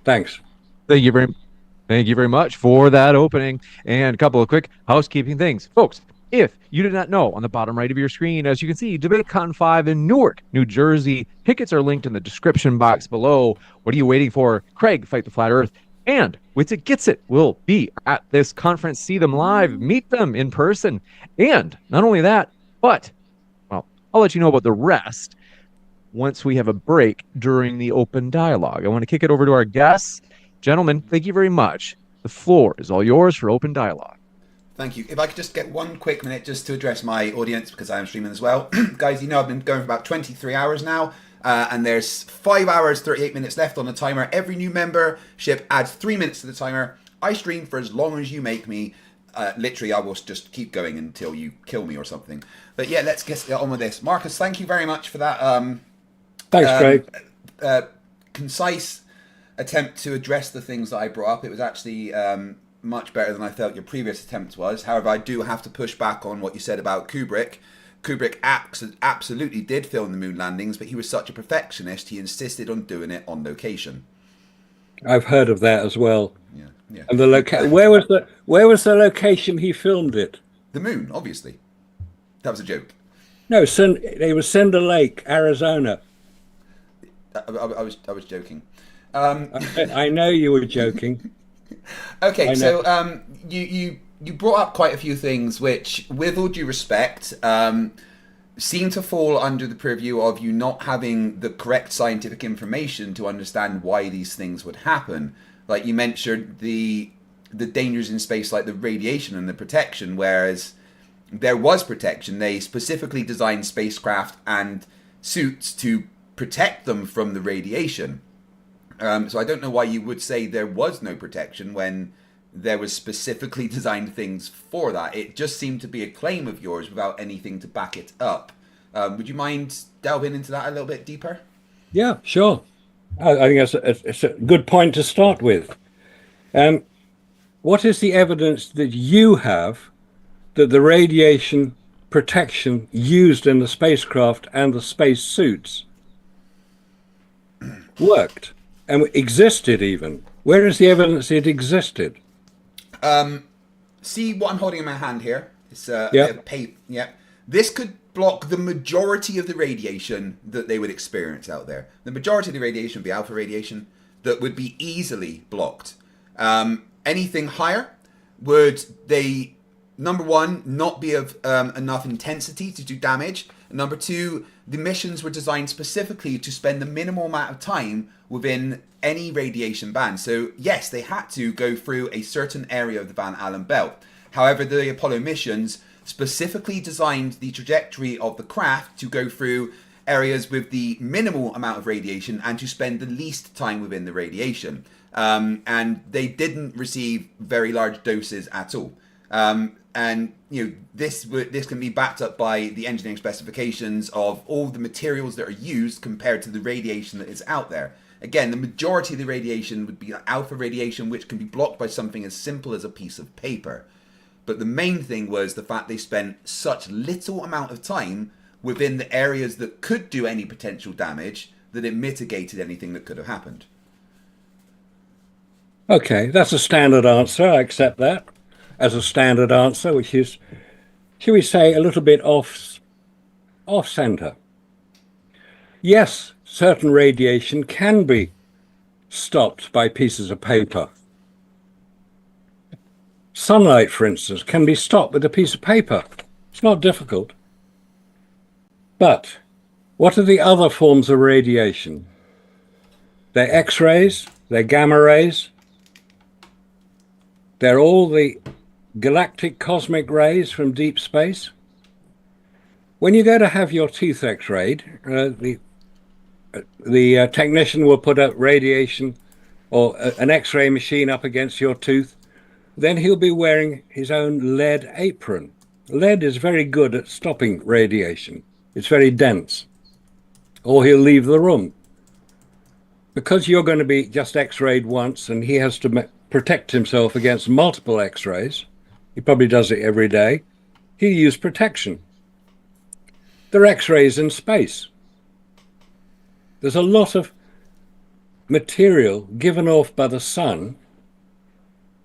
Thanks. Thank you very much for that opening. And a couple of quick housekeeping things. Folks, if you did not know, on the bottom right of your screen, as you can see, DebateCon 5 in Newark, New Jersey. Tickets are linked in the description box below. What are you waiting for? Craig, Fight the Flat Earth, and Witsit Gets It will be at this conference. See them live, meet them in person. And not only that, but, well, I'll let you know about the rest once we have a break during the open dialogue. I want to kick it over to our guests. Gentlemen, thank you very much. The floor is all yours for open dialogue. Thank you. If I could just get 1 quick minute just to address my audience, because I am streaming as well. Guys, you know I've been going for about 23 hours now, and there's 5 hours, 38 minutes left on the timer. Every new membership adds 3 minutes to the timer. I stream for as long as you make me. Literally, I will just keep going until you kill me or something. But yeah, let's get on with this. Marcus, thank you very much for that Thanks, Craig. concise attempt to address the things that I brought up. It was actually much better than I felt your previous attempt was. However, I do have to push back on what you said about Kubrick. Kubrick absolutely did film the moon landings, but he was such a perfectionist, he insisted on doing it on location. I've heard of that as well. Yeah. And the where was the location he filmed it? The moon, obviously. That was a joke. No, it was Cinder Lake, Arizona. I was joking. I know you were joking. Okay, so you brought up quite a few things which, with all due respect, seem to fall under the purview of you not having the correct scientific information to understand why these things would happen. Like you mentioned the dangers in space, like the radiation and the protection, whereas there was protection. They specifically designed spacecraft and suits to protect them from the radiation. So I don't know why you would say there was no protection when there was specifically designed things for that. It just seemed to be a claim of yours without anything to back it up. Would you mind delving into that a little bit deeper? Yeah, sure. I think it's a good point to start with. What is the evidence that you have that the radiation protection used in the spacecraft and the space suits worked and existed even? Where is the evidence it existed? See what I'm holding in my hand here? It's a bit of paper. Yeah. This could block the majority of the radiation that they would experience out there. The majority of the radiation would be alpha radiation that would be easily blocked. Anything higher would they, number one, not be of enough intensity to do damage. And number two, the missions were designed specifically to spend the minimal amount of time within any radiation band. So yes, they had to go through a certain area of the Van Allen belt. However, the Apollo missions specifically designed the trajectory of the craft to go through areas with the minimal amount of radiation and to spend the least time within the radiation. And they didn't receive very large doses at all. And you know, this can be backed up by the engineering specifications of all the materials that are used compared to the radiation that is out there. Again, the majority of the radiation would be alpha radiation, which can be blocked by something as simple as a piece of paper. But the main thing was the fact they spent such little amount of time within the areas that could do any potential damage that it mitigated anything that could have happened. Okay, that's a standard answer. I accept that as a standard answer, which is, shall we say, a little bit off center. Yes, certain radiation can be stopped by pieces of paper. Sunlight, for instance, can be stopped with a piece of paper. It's not difficult. But what are the other forms of radiation? They're X-rays, they're gamma rays, they're all the galactic cosmic rays from deep space. When you go to have your teeth X-rayed, the technician will put a radiation or an X-ray machine up against your tooth. Then he'll be wearing his own lead apron. Lead is very good at stopping radiation. It's very dense. Or he'll leave the room. Because you're going to be just X-rayed once and he has to protect himself against multiple X-rays, he probably does it every day, he'll use protection. There are X-rays in space. There's a lot of material given off by the sun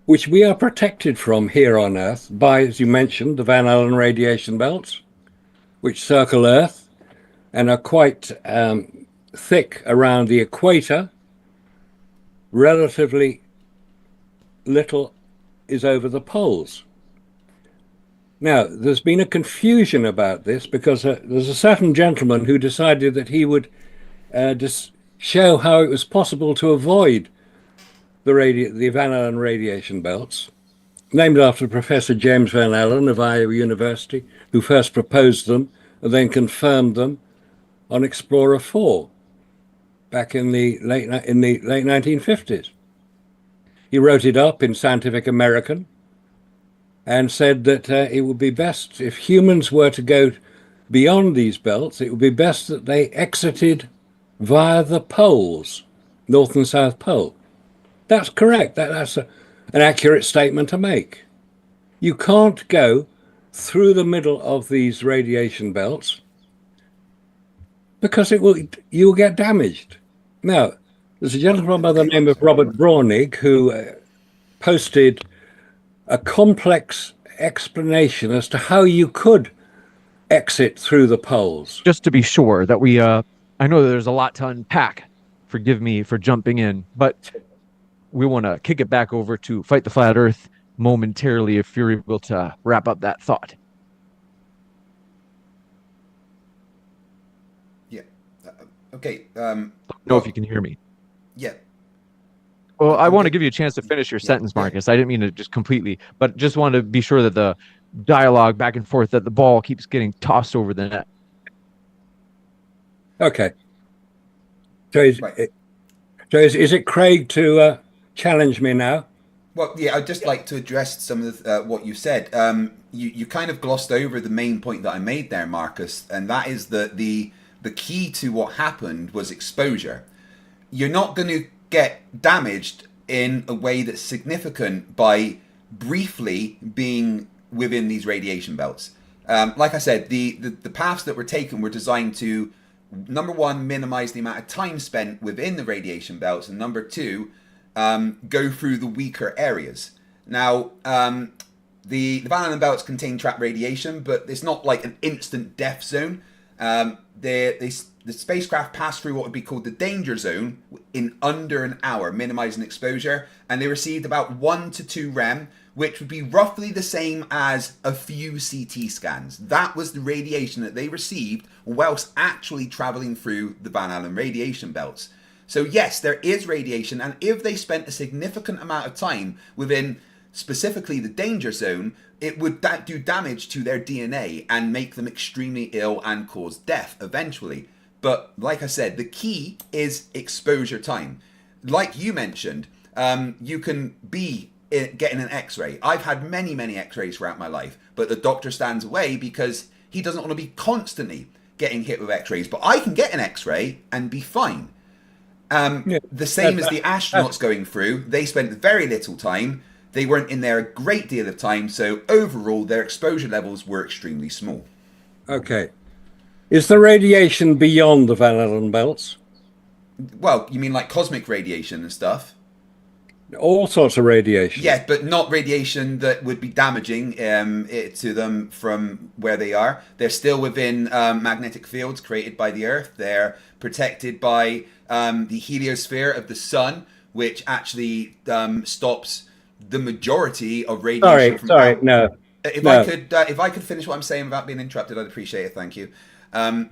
which we are protected from here on Earth by, as you mentioned, the Van Allen radiation belts, which circle Earth and are quite thick around the equator. Relatively little is over the poles. Now, there's been a confusion about this because there's a certain gentleman who decided that he would just show how it was possible to avoid the Van Allen radiation belts, named after Professor James Van Allen of Iowa University, who first proposed them and then confirmed them on Explorer 4 back in the late 1950s. He wrote it up in Scientific American and said that it would be best if humans were to go beyond these belts, it would be best that they exited via the poles, North and South Pole. That's correct. That's an accurate statement to make. You can't go through the middle of these radiation belts because you'll get damaged. Now, there's a gentleman by the name of Robert Braunig who posted a complex explanation as to how you could exit through the poles. Just to be sure that I know that there's a lot to unpack. Forgive me for jumping in, but we want to kick it back over to Fight the Flat Earth momentarily if you're able to wrap up that thought. Yeah. Okay. Know if you can hear me. Yeah. Well, I want to give you a chance to finish your sentence, Marcus. I didn't mean to just completely, but just want to be sure that the dialogue back and forth, that the ball keeps getting tossed over the net. Okay. So is it Craig to challenge me now? Well, yeah, I'd just like to address some of what you said. You kind of glossed over the main point that I made there, Marcus, and that is that the key to what happened was exposure. You're not going to get damaged in a way that's significant by briefly being within these radiation belts. Like I said, the paths that were taken were designed to, number one, minimize the amount of time spent within the radiation belts, and number two, go through the weaker areas. Now, the Van Allen belts contain trapped radiation, but it's not like an instant death zone. The spacecraft passed through what would be called the danger zone in under an hour, minimizing exposure, and they received about 1 to 2 rem, which would be roughly the same as a few CT scans. That was the radiation that they received whilst actually traveling through the Van Allen radiation belts. So yes, there is radiation, and if they spent a significant amount of time within specifically the danger zone, it would do damage to their DNA and make them extremely ill and cause death eventually. But like I said, the key is exposure time. Like you mentioned, you can be getting an x-ray. I've had many, many x-rays throughout my life, but the doctor stands away because he doesn't want to be constantly getting hit with x-rays. But I can get an x-ray and be fine. The same as the astronauts going through. They spent very little time. They weren't in there a great deal of time. So overall, their exposure levels were extremely small. Okay. Is the radiation beyond the Van Allen belts? Well, you mean like cosmic radiation and stuff? All sorts of radiation. Yeah, but not radiation that would be damaging to them from where they are. They're still within magnetic fields created by the Earth. They're protected by the heliosphere of the sun, which actually stops the majority of radiation. No. If I could finish what I'm saying without being interrupted, I'd appreciate it. Thank you. The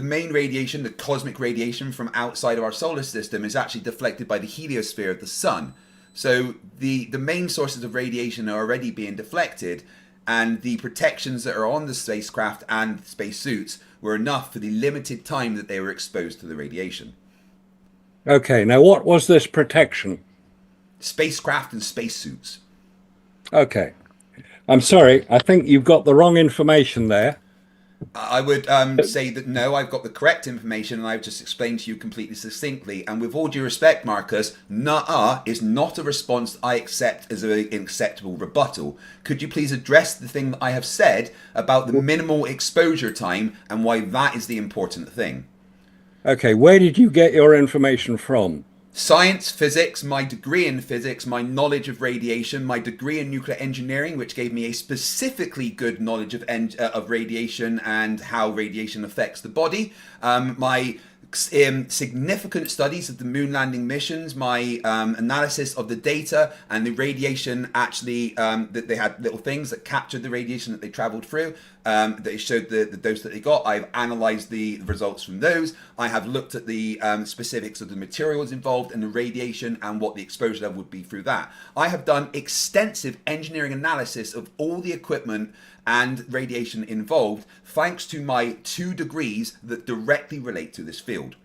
main radiation, the cosmic radiation from outside of our solar system, is actually deflected by the heliosphere of the sun. So the main sources of radiation are already being deflected, and the protections that are on the spacecraft and spacesuits were enough for the limited time that they were exposed to the radiation. Okay, now what was this protection? Spacecraft and spacesuits. Okay. I'm sorry, I think you've got the wrong information there. I would say that no, I've got the correct information, and I've just explained to you completely succinctly. And with all due respect, Marcus, "nah" is not a response I accept as an acceptable rebuttal. Could you please address the thing that I have said about the minimal exposure time and why that is the important thing? Okay, where did you get your information from? Science, physics, my degree in physics, my knowledge of radiation, my degree in nuclear engineering, which gave me a specifically good knowledge of radiation and how radiation affects the body. My significant studies of the moon landing missions, my analysis of the data and the radiation actually, that they had little things that captured the radiation that they traveled through, that it showed the dose that they got. I've analyzed the results from those. I have looked at the specifics of the materials involved and the radiation and what the exposure level would be through that. I have done extensive engineering analysis of all the equipment and radiation involved, thanks to my 2 degrees that directly relate to this field.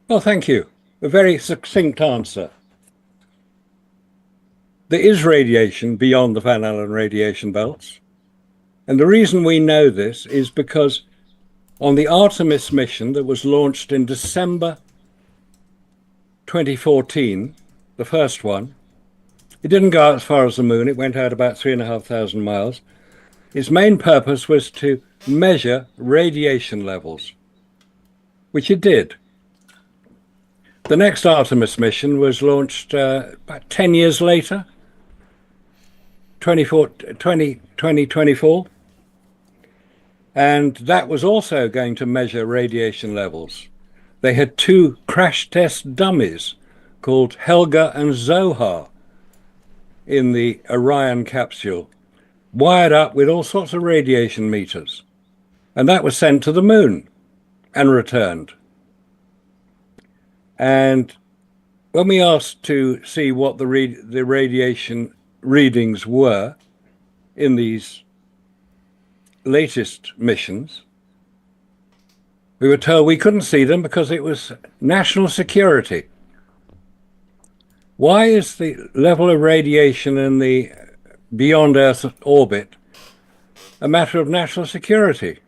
Well, thank you. A very succinct answer. There is radiation beyond the Van Allen radiation belts. And the reason we know this is because on the Artemis mission that was launched in December 2014, the first one, it didn't go out as far as the moon. It went out about 3,500 miles. Its main purpose was to measure radiation levels, which it did. The next Artemis mission was launched about 10 years later, 2024. And that was also going to measure radiation levels. They had 2 crash test dummies called Helga and Zohar in the Orion capsule, wired up with all sorts of radiation meters. And that was sent to the moon and returned. And when we asked to see what the radiation readings were in these latest missions, we were told we couldn't see them because it was national security. Why is the level of radiation in the beyond Earth orbit a matter of national security?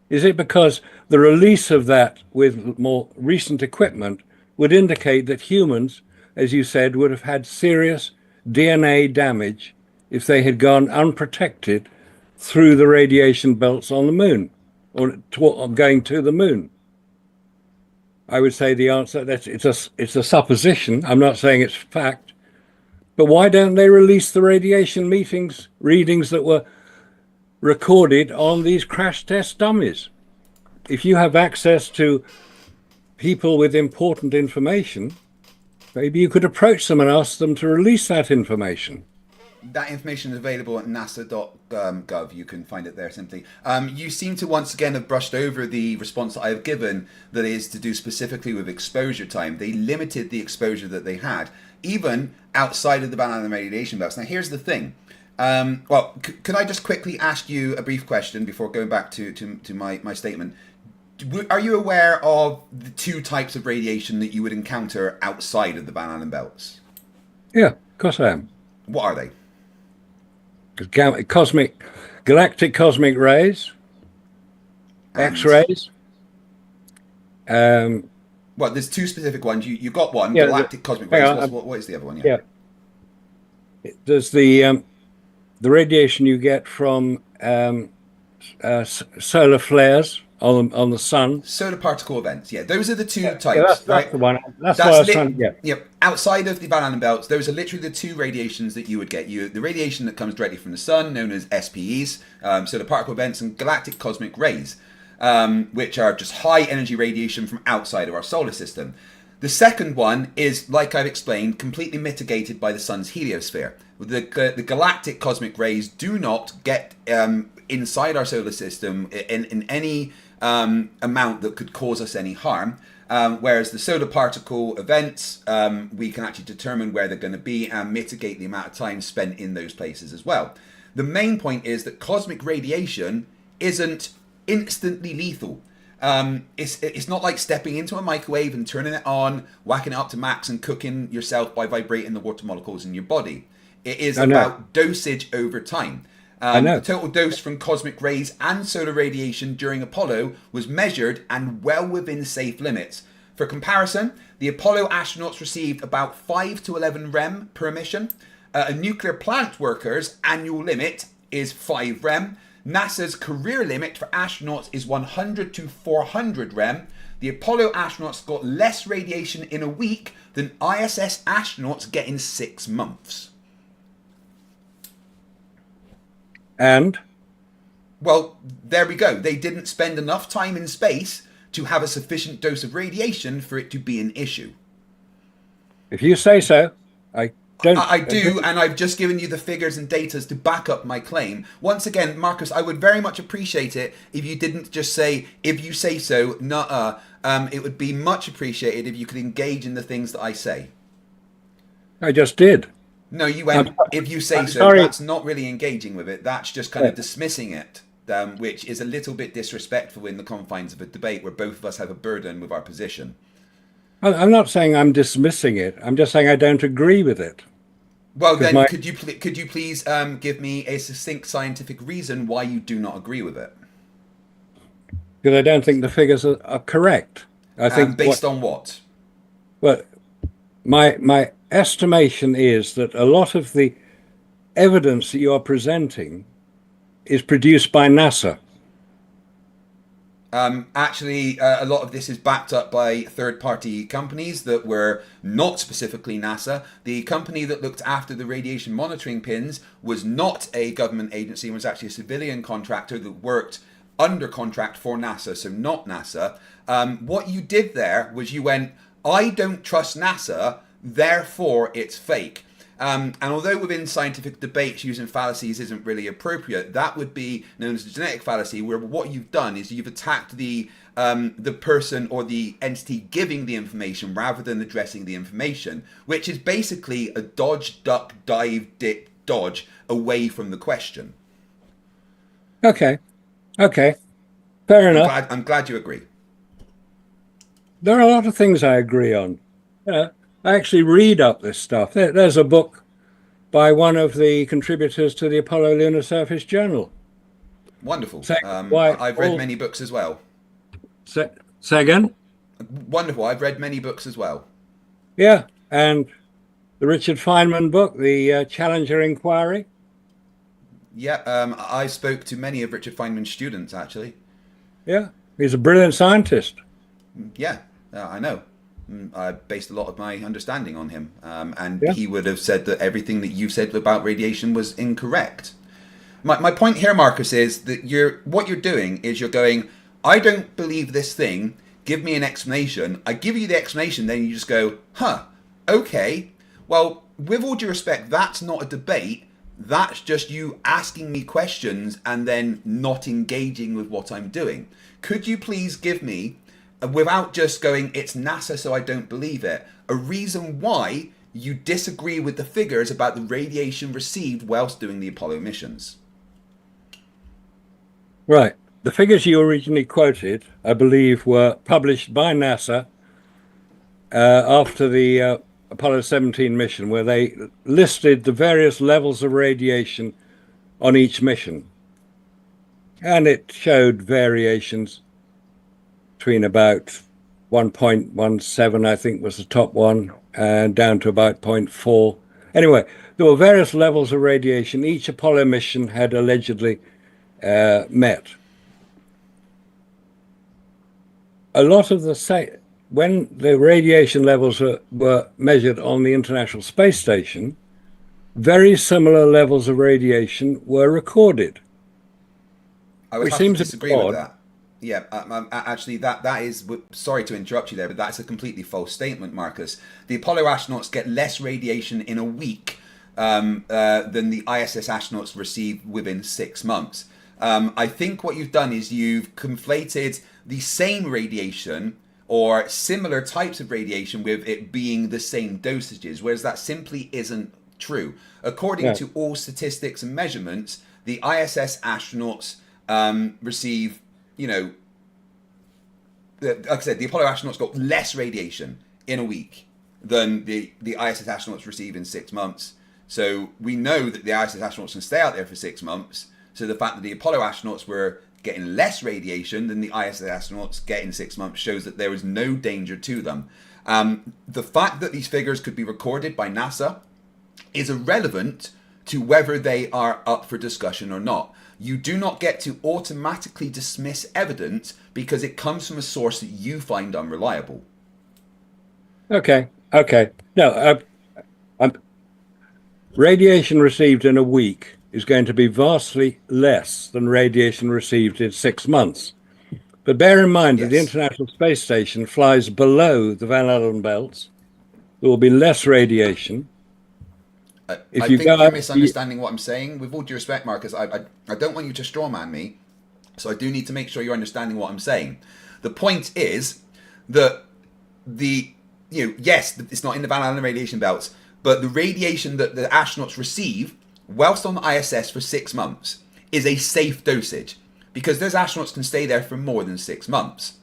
Is it because the release of that with more recent equipment would indicate that humans, as you said, would have had serious DNA damage if they had gone unprotected through the radiation belts on the moon or going to the moon? I would say the answer that it's a supposition. I'm not saying it's fact, but why don't they release the radiation readings that were recorded on these crash test dummies? If you have access to people with important information, maybe you could approach them and ask them to release that information. That information is available at nasa.gov. You can find it there simply. You seem to once again have brushed over the response that I have given, that is to do specifically with exposure time. They limited the exposure that they had, even outside of the Van Allen radiation belts. Now, here's the thing. Can I just quickly ask you a brief question before going back to my statement? Are you aware of the 2 types of radiation that you would encounter outside of the Van Allen belts? Yeah, of course I am. What are they? Galactic cosmic rays, X-rays. Well, there's 2 specific ones. You got one, yeah, galactic cosmic rays. What is the other one? Yeah. There's the radiation you get from solar flares on the sun. Solar particle events. Yeah, those are the two types. Yeah, that's right? the one. That's what I was trying to get. Yep. Outside of the Van Allen belts, those are literally the two radiations that you would get. The radiation that comes directly from the sun, known as SPEs, solar particle events, and galactic cosmic rays, which are just high energy radiation from outside of our solar system. The second one is, like I've explained, completely mitigated by the sun's heliosphere. The galactic cosmic rays do not get inside our solar system in any amount that could cause us any harm. Whereas the solar particle events, we can actually determine where they're going to be and mitigate the amount of time spent in those places as well. The main point is that cosmic radiation isn't instantly lethal. It's not like stepping into a microwave and turning it on, whacking it up to max and cooking yourself by vibrating the water molecules in your body. It is about dosage over time. The total dose from cosmic rays and solar radiation during Apollo was measured and well within safe limits. For comparison, the Apollo astronauts received about 5 to 11 rem per mission. A nuclear plant worker's annual limit is 5 rem. NASA's career limit for astronauts is 100 to 400 rem. The Apollo astronauts got less radiation in a week than ISS astronauts get in 6 months. And? Well, there we go. They didn't spend enough time in space to have a sufficient dose of radiation for it to be an issue. If you say so, I do, and I've just given you the figures and data to back up my claim. Once again, Marcus, I would very much appreciate it if you didn't just say, if you say so, nuh-uh. It would be much appreciated if you could engage in the things that I say. I just did. No, you went, if you say so. Sorry. That's not really engaging with it. That's just kind of dismissing it, which is a little bit disrespectful in the confines of a debate where both of us have a burden with our position. I'm not saying I'm dismissing it. I'm just saying I don't agree with it. Well, then, could you please give me a succinct scientific reason why you do not agree with it? Because I don't think the figures are correct. I think based on what? Well, my estimation is that a lot of the evidence that you are presenting is produced by NASA. Actually, a lot of this is backed up by third-party companies that were not specifically NASA. The company that looked after the radiation monitoring pins was not a government agency, it was actually a civilian contractor that worked under contract for NASA, so not NASA. What you did there was you went, I don't trust NASA, therefore it's fake. And although within scientific debates using fallacies isn't really appropriate, that would be known as a genetic fallacy, where what you've done is you've attacked the person or the entity giving the information rather than addressing the information, which is basically a dodge, duck, dive, dip, dodge away from the question. Okay. Fair enough. I'm glad you agree. There are a lot of things I agree on. I actually read up this stuff. There's a book by one of the contributors to the Apollo Lunar Surface Journal. Wonderful. So I've read many books as well. Say again? Wonderful. I've read many books as well. Yeah, and the Richard Feynman book, the Challenger Inquiry. Yeah, I spoke to many of Richard Feynman's students, actually. Yeah, he's a brilliant scientist. Yeah, I know. I based a lot of my understanding on him, and he would have said that everything that you said about radiation was incorrect. My point here, Marcus, is that what you're doing is you're going, I don't believe this thing, give me an explanation. I give you the explanation, then you just go, okay. Well, with all due respect, that's not a debate. That's just you asking me questions and then not engaging with what I'm doing. Could you please give me, without just going, it's NASA, so I don't believe it, a reason why you disagree with the figures about the radiation received whilst doing the Apollo missions? Right. The figures you originally quoted, I believe, were published by NASA after the Apollo 17 mission, where they listed the various levels of radiation on each mission. And it showed variations between about 1.17, I think was the top one, and down to about 0.4. Anyway, there were various levels of radiation each Apollo mission had allegedly met. a lot of the when the radiation levels were measured on the International Space Station, very similar levels of radiation were recorded. I would Which have to seems a bit disagree with odd. that. Yeah, actually, that is. Sorry to interrupt you there, but that's a completely false statement, Marcus. The Apollo astronauts get less radiation in a week than the ISS astronauts receive within 6 months. I think what you've done is you've conflated the same radiation or similar types of radiation with it being the same dosages, whereas that simply isn't true. According Yeah. to all statistics and measurements, the ISS astronauts receive, like I said, the Apollo astronauts got less radiation in a week than the ISS astronauts receive in 6 months. So we know that the ISS astronauts can stay out there for 6 months. So the fact that the Apollo astronauts were getting less radiation than the ISS astronauts get in 6 months shows that there was no danger to them. The fact that these figures could be recorded by NASA is irrelevant to whether they are up for discussion or not. You do not get to automatically dismiss evidence because it comes from a source that you find unreliable. Okay. No, radiation received in a week is going to be vastly less than radiation received in 6 months. But bear in mind that the Yes. International Space Station flies below the Van Allen belts. There will be less radiation. I If think you go you're out- misunderstanding what I'm saying. With all due respect, Marcus, I don't want you to strawman me, so I do need to make sure you're understanding what I'm saying. The point is that yes, it's not in the Van Allen radiation belts, but the radiation that the astronauts receive whilst on the ISS for 6 months is a safe dosage because those astronauts can stay there for more than 6 months.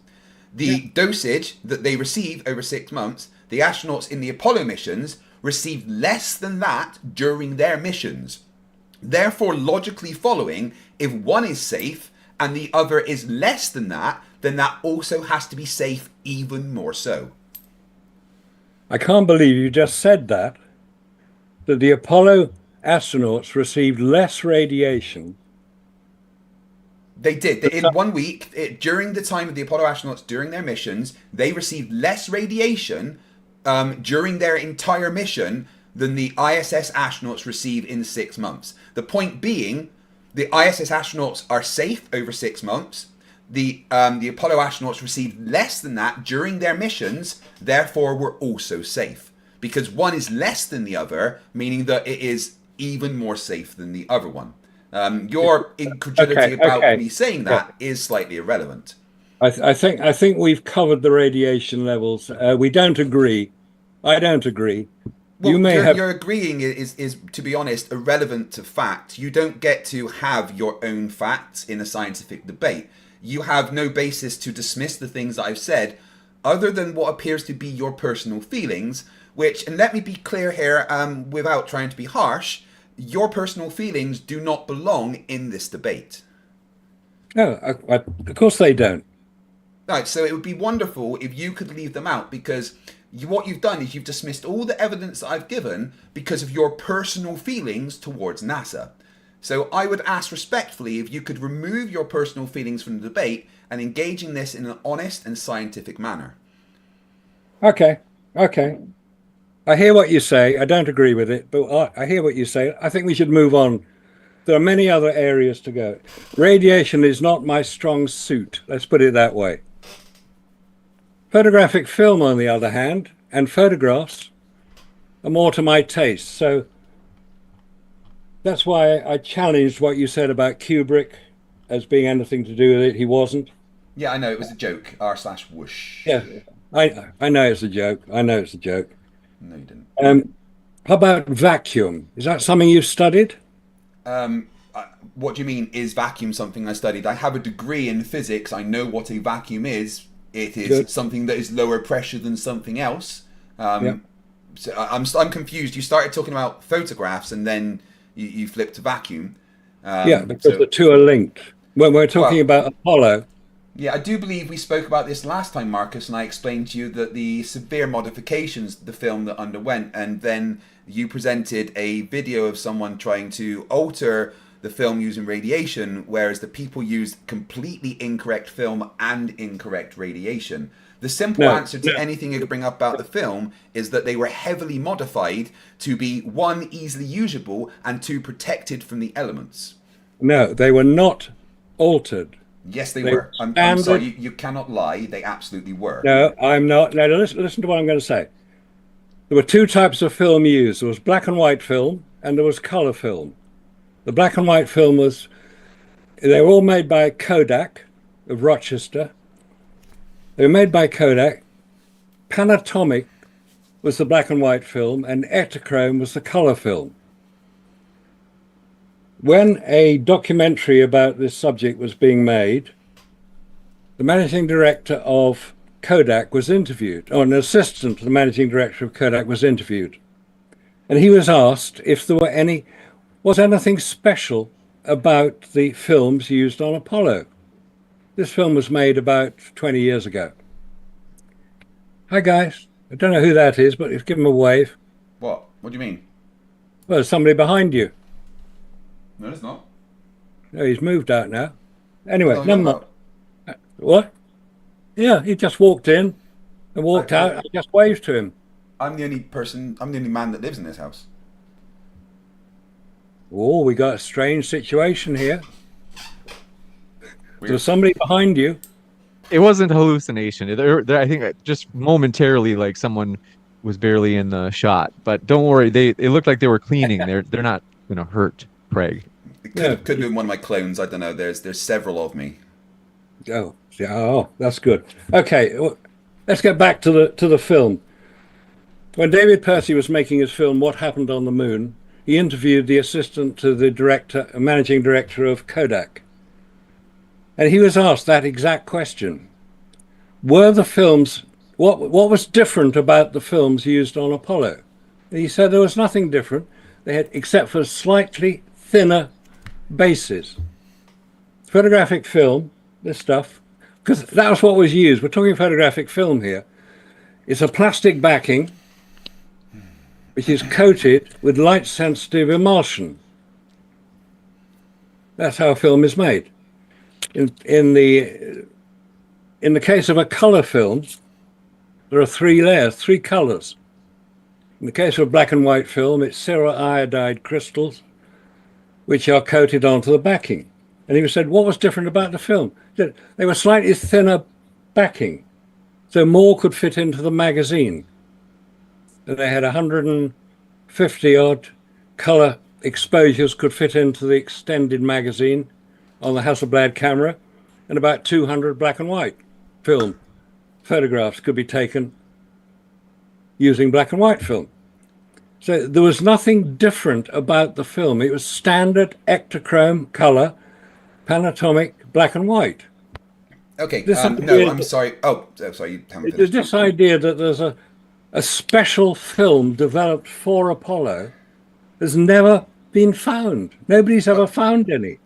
The dosage that they receive over 6 months, the astronauts in the Apollo missions received less than that during their missions. Therefore, logically following, if one is safe and the other is less than that, then that also has to be safe even more so. I can't believe you just said that the Apollo astronauts received less radiation. They did. In 1 week, during the time of the Apollo astronauts, during their missions, they received less radiation during their entire mission than the ISS astronauts receive in 6 months. The point being, the ISS astronauts are safe over 6 months. The Apollo astronauts received less than that during their missions, therefore were also safe. Because one is less than the other, meaning that it is even more safe than the other one. Your incredulity about me saying that is slightly irrelevant. I think we've covered the radiation levels. We don't agree. I don't agree. Well, you your agreeing is, to be honest, irrelevant to fact. You don't get to have your own facts in a scientific debate. You have no basis to dismiss the things that I've said other than what appears to be your personal feelings, which, and let me be clear here without trying to be harsh, your personal feelings do not belong in this debate. No, of course they don't. Right, so it would be wonderful if you could leave them out because what you've done is you've dismissed all the evidence that I've given because of your personal feelings towards NASA. So I would ask respectfully if you could remove your personal feelings from the debate and engage in this in an honest and scientific manner. Okay. I hear what you say. I don't agree with it, but I hear what you say. I think we should move on. There are many other areas to go. Radiation is not my strong suit. Let's put it that way. Photographic film, on the other hand, and photographs are more to my taste. So that's why I challenged what you said about Kubrick as being anything to do with it. He wasn't. Yeah, I know, it was a joke. r/whoosh. Yeah, I know it's a joke. I know it's a joke. No, you didn't. How about vacuum? Is that something you've studied? What do you mean, is vacuum something I studied? I have a degree in physics. I know what a vacuum is. It is Good. something that is lower pressure than something else. Yeah. So I'm confused. You started talking about photographs and then you flipped to vacuum. Yeah, because the two are linked. When we're talking about Apollo, yeah, I do believe we spoke about this last time, Marcus, and I explained to you that the severe modifications the film that underwent, and then you presented a video of someone trying to alter the film using radiation, whereas the people used completely incorrect film and incorrect radiation. The simple answer to anything you could bring up about the film is that they were heavily modified to be, one, easily usable, and two, protected from the elements. No, they were not altered. Yes, they were. I'm sorry, you cannot lie. They absolutely were. No, I'm not. No, listen to what I'm going to say. There were two types of film used. There was black and white film, and there was color film. The black and white film they were all made by Kodak of Rochester. They were made by Kodak. Panatomic was the black and white film, and Ektachrome was the color film. When a documentary about this subject was being made, the managing director of Kodak was interviewed, or an assistant to the managing director of Kodak was interviewed. And he was asked if there was anything special about the films used on Apollo. This film was made about 20 years ago. Hi guys, I don't know who that is, but give him a wave. What? What do you mean? Well, there's somebody behind you. No, it's not. No, he's moved out now. Anyway, No, never mind. What? Yeah, he just walked in and walked out. I just waved to him. I'm the only man that lives in this house. Oh, we got a strange situation here. There's somebody behind you. It wasn't a hallucination. I think just momentarily, like someone was barely in the shot. But don't worry, it looked like they were cleaning. They're not hurt, Craig. It could have been one of my clones. I don't know. There's several of me. Oh, yeah. Oh, that's good. Okay, let's get back to the film. When David Percy was making his film What Happened on the Moon, he interviewed the assistant to the managing director of Kodak. And he was asked that exact question. Were the films, what was different about the films used on Apollo? And he said there was nothing different. They had, except for slightly thinner bases. Photographic film, this stuff, because that was what was used. We're talking photographic film here. It's a plastic backing, which is coated with light-sensitive emulsion. That's how a film is made. In the case of a color film, there are three layers, three colors. In the case of a black and white film, it's ceruiodide crystals, which are coated onto the backing. And he said, what was different about the film? They were slightly thinner backing, so more could fit into the magazine. And they had 150 odd color exposures could fit into the extended magazine on the Hasselblad camera, and about 200 black and white film photographs could be taken using black and white film. So there was nothing different about the film. It was standard Ektachrome color, Panatomic black and white. Okay, I'm sorry. Oh, sorry, you haven't finished. This idea that there's a special film developed for Apollo has never been found. Nobody's ever found any.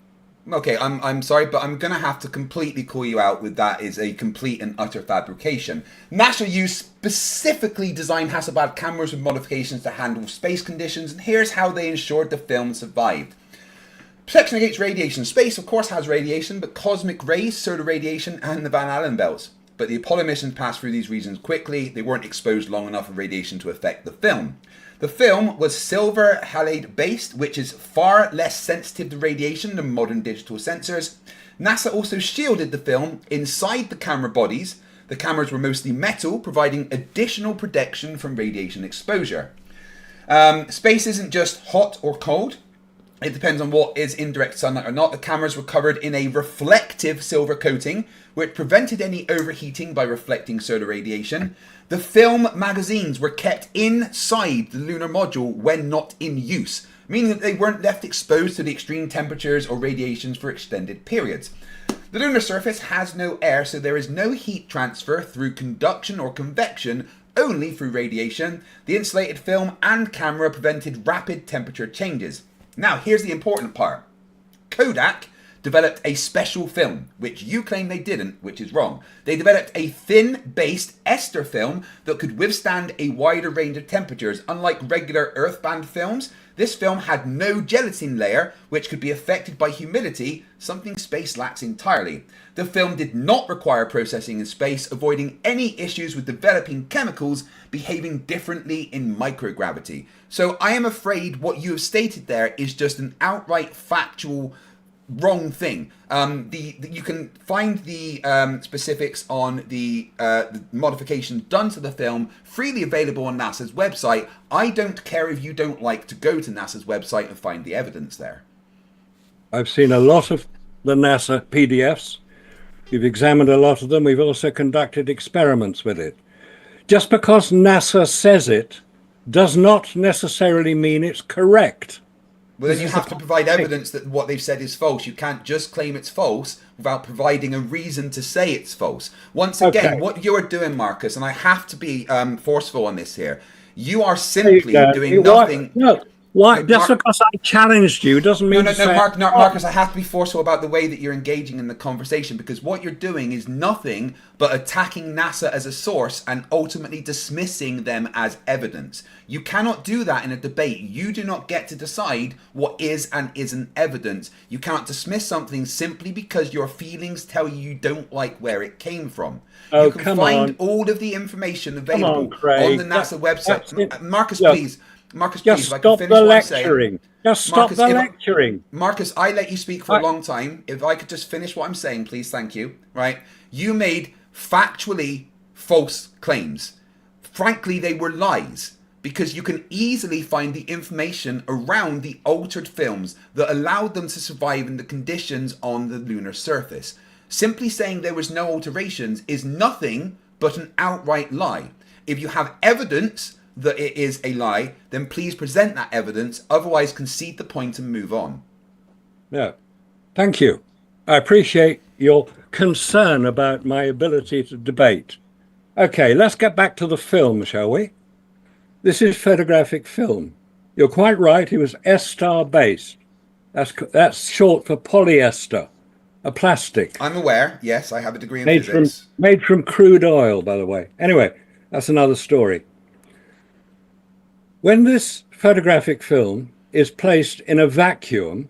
Okay, I'm sorry, but I'm going to have to completely call you out with that is a complete and utter fabrication. NASA used specifically designed Hasselblad cameras with modifications to handle space conditions, and here's how they ensured the film survived. Protection against radiation. Space, of course, has radiation, but cosmic rays, solar radiation, and the Van Allen belts. But the Apollo missions passed through these regions quickly. They weren't exposed long enough for radiation to affect the film. The film was silver halide based, which is far less sensitive to radiation than modern digital sensors. NASA also shielded the film inside the camera bodies. The cameras were mostly metal, providing additional protection from radiation exposure. Space isn't just hot or cold. It depends on what is indirect sunlight or not. The cameras were covered in a reflective silver coating, which prevented any overheating by reflecting solar radiation. The film magazines were kept inside the lunar module when not in use, meaning that they weren't left exposed to the extreme temperatures or radiations for extended periods. The lunar surface has no air, so there is no heat transfer through conduction or convection, only through radiation. The insulated film and camera prevented rapid temperature changes. Now, here's the important part. Kodak developed a special film, which you claim they didn't, which is wrong. They developed a thin-based ester film that could withstand a wider range of temperatures. Unlike regular earth-bound films, this film had no gelatin layer, which could be affected by humidity, something space lacks entirely. The film did not require processing in space, avoiding any issues with developing chemicals behaving differently in microgravity. So I am afraid what you have stated there is just an outright factual wrong thing. You can find the specifics on the modifications done to the film freely available on NASA's website. I don't care if you don't like to go to NASA's website and find the evidence there. I've seen a lot of the NASA PDFs. We've examined a lot of them. We've also conducted experiments with it. Just because NASA says it does not necessarily mean it's correct. Well, then you have to provide evidence that what they've said is false. You can't just claim it's false without providing a reason to say it's false. Once again, what you're doing, Marcus, and I have to be forceful on this here, you are simply doing nothing. Why? Just because I challenged you doesn't mean Marcus, I have to be forceful about the way that you're engaging in the conversation, because what you're doing is nothing but attacking NASA as a source and ultimately dismissing them as evidence. You cannot do that in a debate. You do not get to decide what is and isn't evidence. You cannot dismiss something simply because your feelings tell you don't like where it came from. You can find all of the information available on the NASA website. Marcus, please. Marcus, please, just stop the lecturing. Just stop the lecturing. Marcus, I let you speak for a long time. If I could just finish what I'm saying, please, thank you. Right? You made factually false claims. Frankly, they were lies, because you can easily find the information around the altered films that allowed them to survive in the conditions on the lunar surface. Simply saying there was no alterations is nothing but an outright lie. If you have evidence that it is a lie, then please present that evidence. Otherwise, concede the point and move on. No, thank you. I appreciate your concern about my ability to debate. Okay, let's get back to the film, shall we? This is photographic film. You're quite right, it was ester based. That's short for polyester, a plastic. I'm aware, yes, I have a degree in physics. Made from crude oil, by the way. Anyway, that's another story. When this photographic film is placed in a vacuum,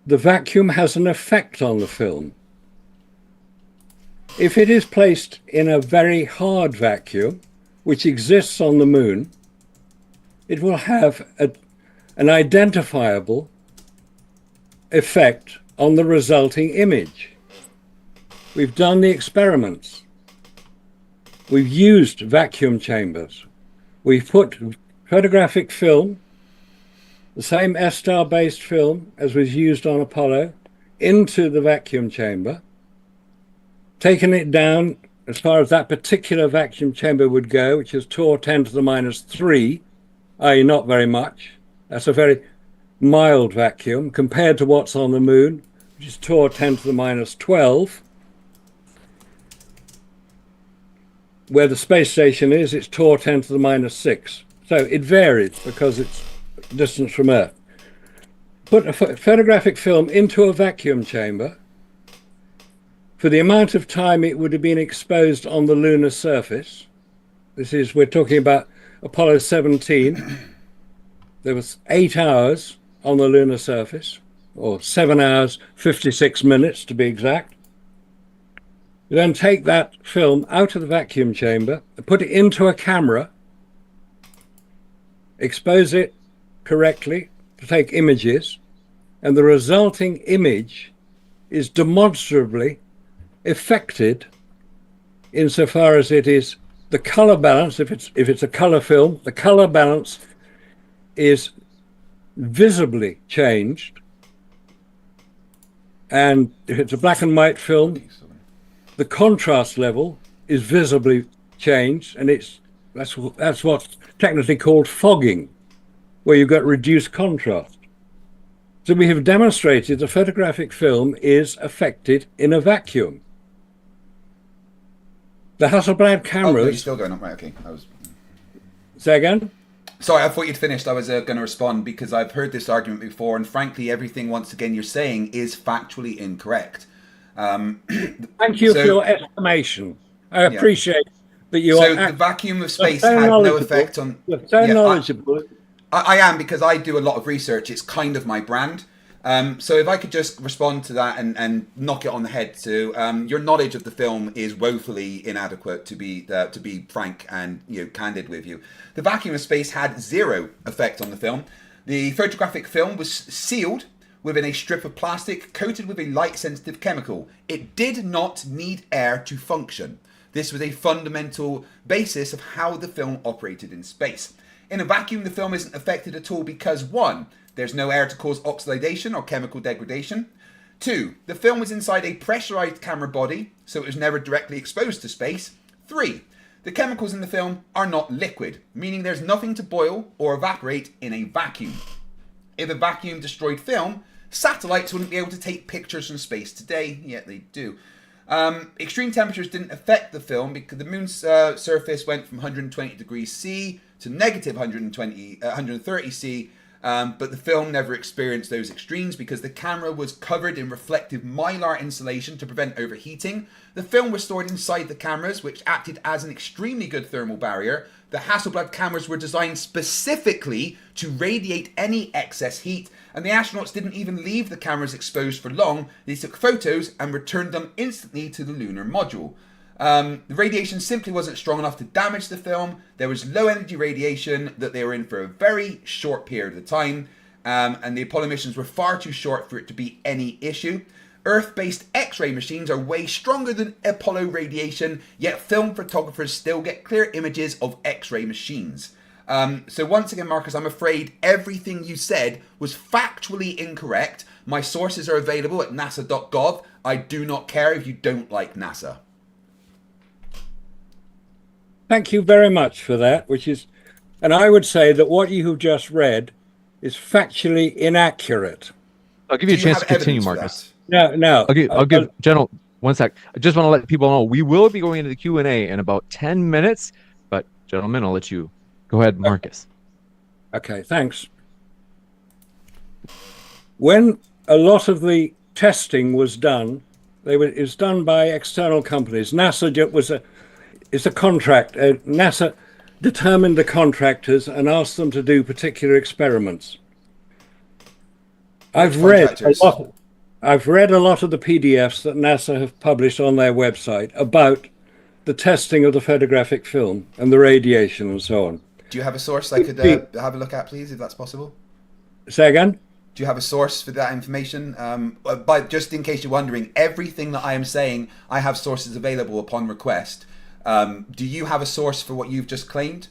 the vacuum has an effect on the film. If it is placed in a very hard vacuum, which exists on the moon, it will have an identifiable effect on the resulting image. We've done the experiments. We've used vacuum chambers. We've put photographic film, the same ester-based film as was used on Apollo, into the vacuum chamber, taken it down as far as that particular vacuum chamber would go, which is torr 10 to the minus 3, i.e. not very much. That's a very mild vacuum compared to what's on the moon, which is torr 10 to the minus 12. Where the space station is, it's torr 10 to the minus 6. So it varies because it's distance from Earth. Put a photographic film into a vacuum chamber. For the amount of time it would have been exposed on the lunar surface, we're talking about Apollo 17, there was 8 hours on the lunar surface, or 7 hours, 56 minutes to be exact. You then take that film out of the vacuum chamber, put it into a camera, expose it correctly to take images, and the resulting image is demonstrably affected insofar as it is the color balance. If it's a color film, the color balance is visibly changed, and if it's a black and white film, the contrast level is visibly changed, and that's what's technically called fogging, where you've got reduced contrast. So we have demonstrated the photographic film is affected in a vacuum. The Hasselblad cameras. Oh, you're still going on, right? Okay. Say again. Sorry, I thought you'd finished. I was going to respond because I've heard this argument before, and frankly, everything once again you're saying is factually incorrect. Thank you for your explanation. I appreciate that you So are. the vacuum of space so had no knowledgeable. effect on. You're so knowledgeable. I am, because I do a lot of research. It's kind of my brand. So if I could just respond to that and knock it on the head. So your knowledge of the film is woefully inadequate, to be frank and candid with you. The vacuum of space had zero effect on the film. The photographic film was sealed within a strip of plastic coated with a light-sensitive chemical. It did not need air to function. This was a fundamental basis of how the film operated in space. In a vacuum, the film isn't affected at all because 1, there's no air to cause oxidation or chemical degradation. 2, the film was inside a pressurized camera body, so it was never directly exposed to space. 3, the chemicals in the film are not liquid, meaning there's nothing to boil or evaporate in a vacuum. If a vacuum destroyed film, satellites wouldn't be able to take pictures from space today, yet they do. Extreme temperatures didn't affect the film because the moon's surface went from 120 degrees C to negative 130 C, but the film never experienced those extremes because the camera was covered in reflective mylar insulation to prevent overheating. The film was stored inside the cameras, which acted as an extremely good thermal barrier. The Hasselblad cameras were designed specifically to radiate any excess heat, and the astronauts didn't even leave the cameras exposed for long. They took photos and returned them instantly to the lunar module. The radiation simply wasn't strong enough to damage the film. There was low energy radiation that they were in for a very short period of time, and the Apollo missions were far too short for it to be any issue. Earth-based X-ray machines are way stronger than Apollo radiation, yet film photographers still get clear images of X-ray machines. So once again, Marcus, I'm afraid everything you said was factually incorrect. My sources are available at nasa.gov. I do not care if you don't like NASA. Thank you very much for that, and I would say that what you have just read is factually inaccurate. I'll give you a chance to continue, Marcus. No. I'll give General 1 sec. I just want to let people know we will be going into the Q&A in about 10 minutes, but gentlemen, I'll let you go ahead, Marcus. Okay, thanks. When a lot of the testing was done, it was done by external companies. NASA is a contract. NASA determined the contractors and asked them to do particular experiments. I've read a lot of the PDFs that NASA have published on their website about the testing of the photographic film and the radiation and so on. Do you have a source I could have a look at, please, if that's possible? Say again? Do you have a source for that information? But just in case you're wondering, everything that I am saying, I have sources available upon request. Do you have a source for what you've just claimed?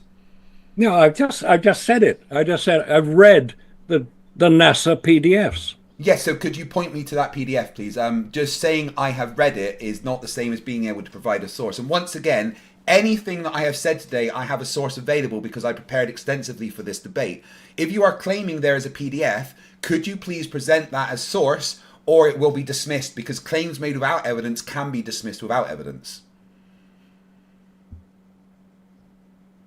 No, I've just said it. I've read the NASA PDFs. Yes, so could you point me to that PDF, please? Just saying I have read it is not the same as being able to provide a source. And once again, anything that I have said today, I have a source available because I prepared extensively for this debate. If you are claiming there is a PDF, could you please present that as source, or it will be dismissed, because claims made without evidence can be dismissed without evidence.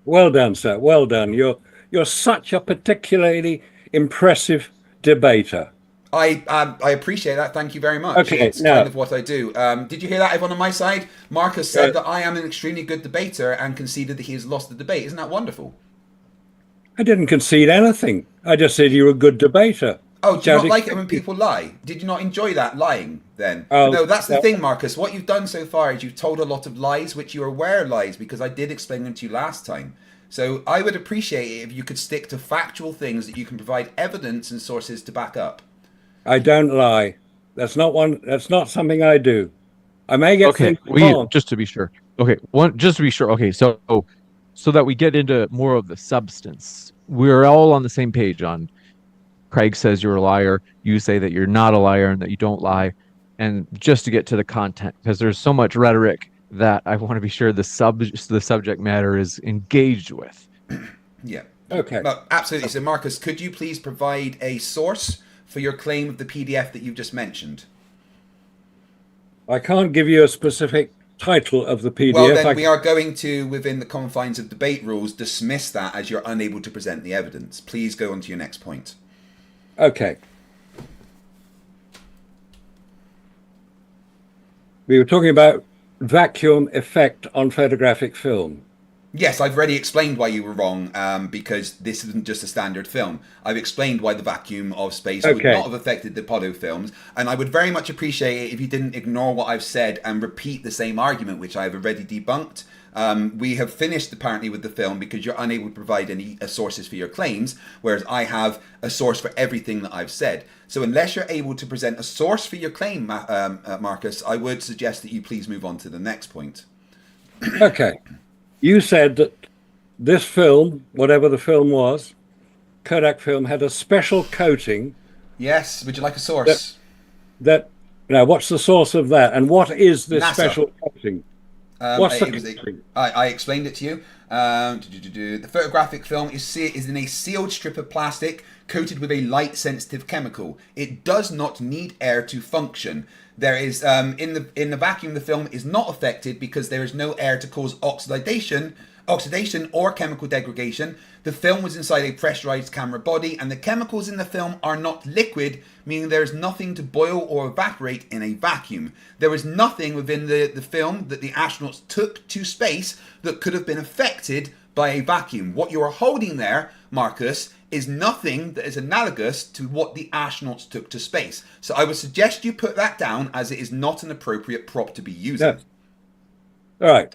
Well done, sir. Well done. You're such a particularly impressive debater. I appreciate that. Thank you very much. Okay, it's kind of what I do. Did you hear that, everyone on my side? Marcus said that I am an extremely good debater and conceded that he has lost the debate. Isn't that wonderful? I didn't concede anything. I just said you're a good debater. Oh, do you not like it when people lie? Did you not enjoy that lying then? No, that's the thing, Marcus. What you've done so far is you've told a lot of lies, which you are aware are lies, because I did explain them to you last time. So I would appreciate it if you could stick to factual things that you can provide evidence and sources to back up. I don't lie. That's not something I do. I may get things wrong. Just to be sure. Okay, just to be sure. Okay, so that we get into more of the substance. We're all on the same page on Craig says you're a liar, you say that you're not a liar and that you don't lie. And just to get to the content, because there's so much rhetoric that I want to be sure the subject matter is engaged with. Yeah. Okay. No, absolutely. So Marcus, could you please provide a source for your claim of the PDF that you've just mentioned? I can't give you a specific title of the PDF. Well, then we are going to, within the confines of debate rules, dismiss that as you're unable to present the evidence. Please go on to your next point. Okay. We were talking about vacuum effect on photographic film. Yes, I've already explained why you were wrong, because this isn't just a standard film. I've explained why the vacuum of space would not have affected the Apollo films, and I would very much appreciate it if you didn't ignore what I've said and repeat the same argument, which I've already debunked. We have finished, apparently, with the film because you're unable to provide any sources for your claims, whereas I have a source for everything that I've said. So unless you're able to present a source for your claim, Marcus, I would suggest that you please move on to the next point. Okay. You said that this film, whatever the film was, Kodak film, had a special coating. Yes. Would you like a source? Now, what's the source of that? And what is this NASA. Special coating? What's the coating? I explained it to you. The photographic film is in a sealed strip of plastic coated with a light-sensitive chemical. It does not need air to function. There is in the vacuum, the film is not affected because there is no air to cause oxidation or chemical degradation. The film was inside a pressurized camera body, and the chemicals in the film are not liquid, meaning there is nothing to boil or evaporate in a vacuum. There was nothing within the film that the astronauts took to space that could have been affected by a vacuum. What you are holding there, Marcus, is nothing that is analogous to what the astronauts took to space. So I would suggest you put that down, as it is not an appropriate prop to be using. No. All right.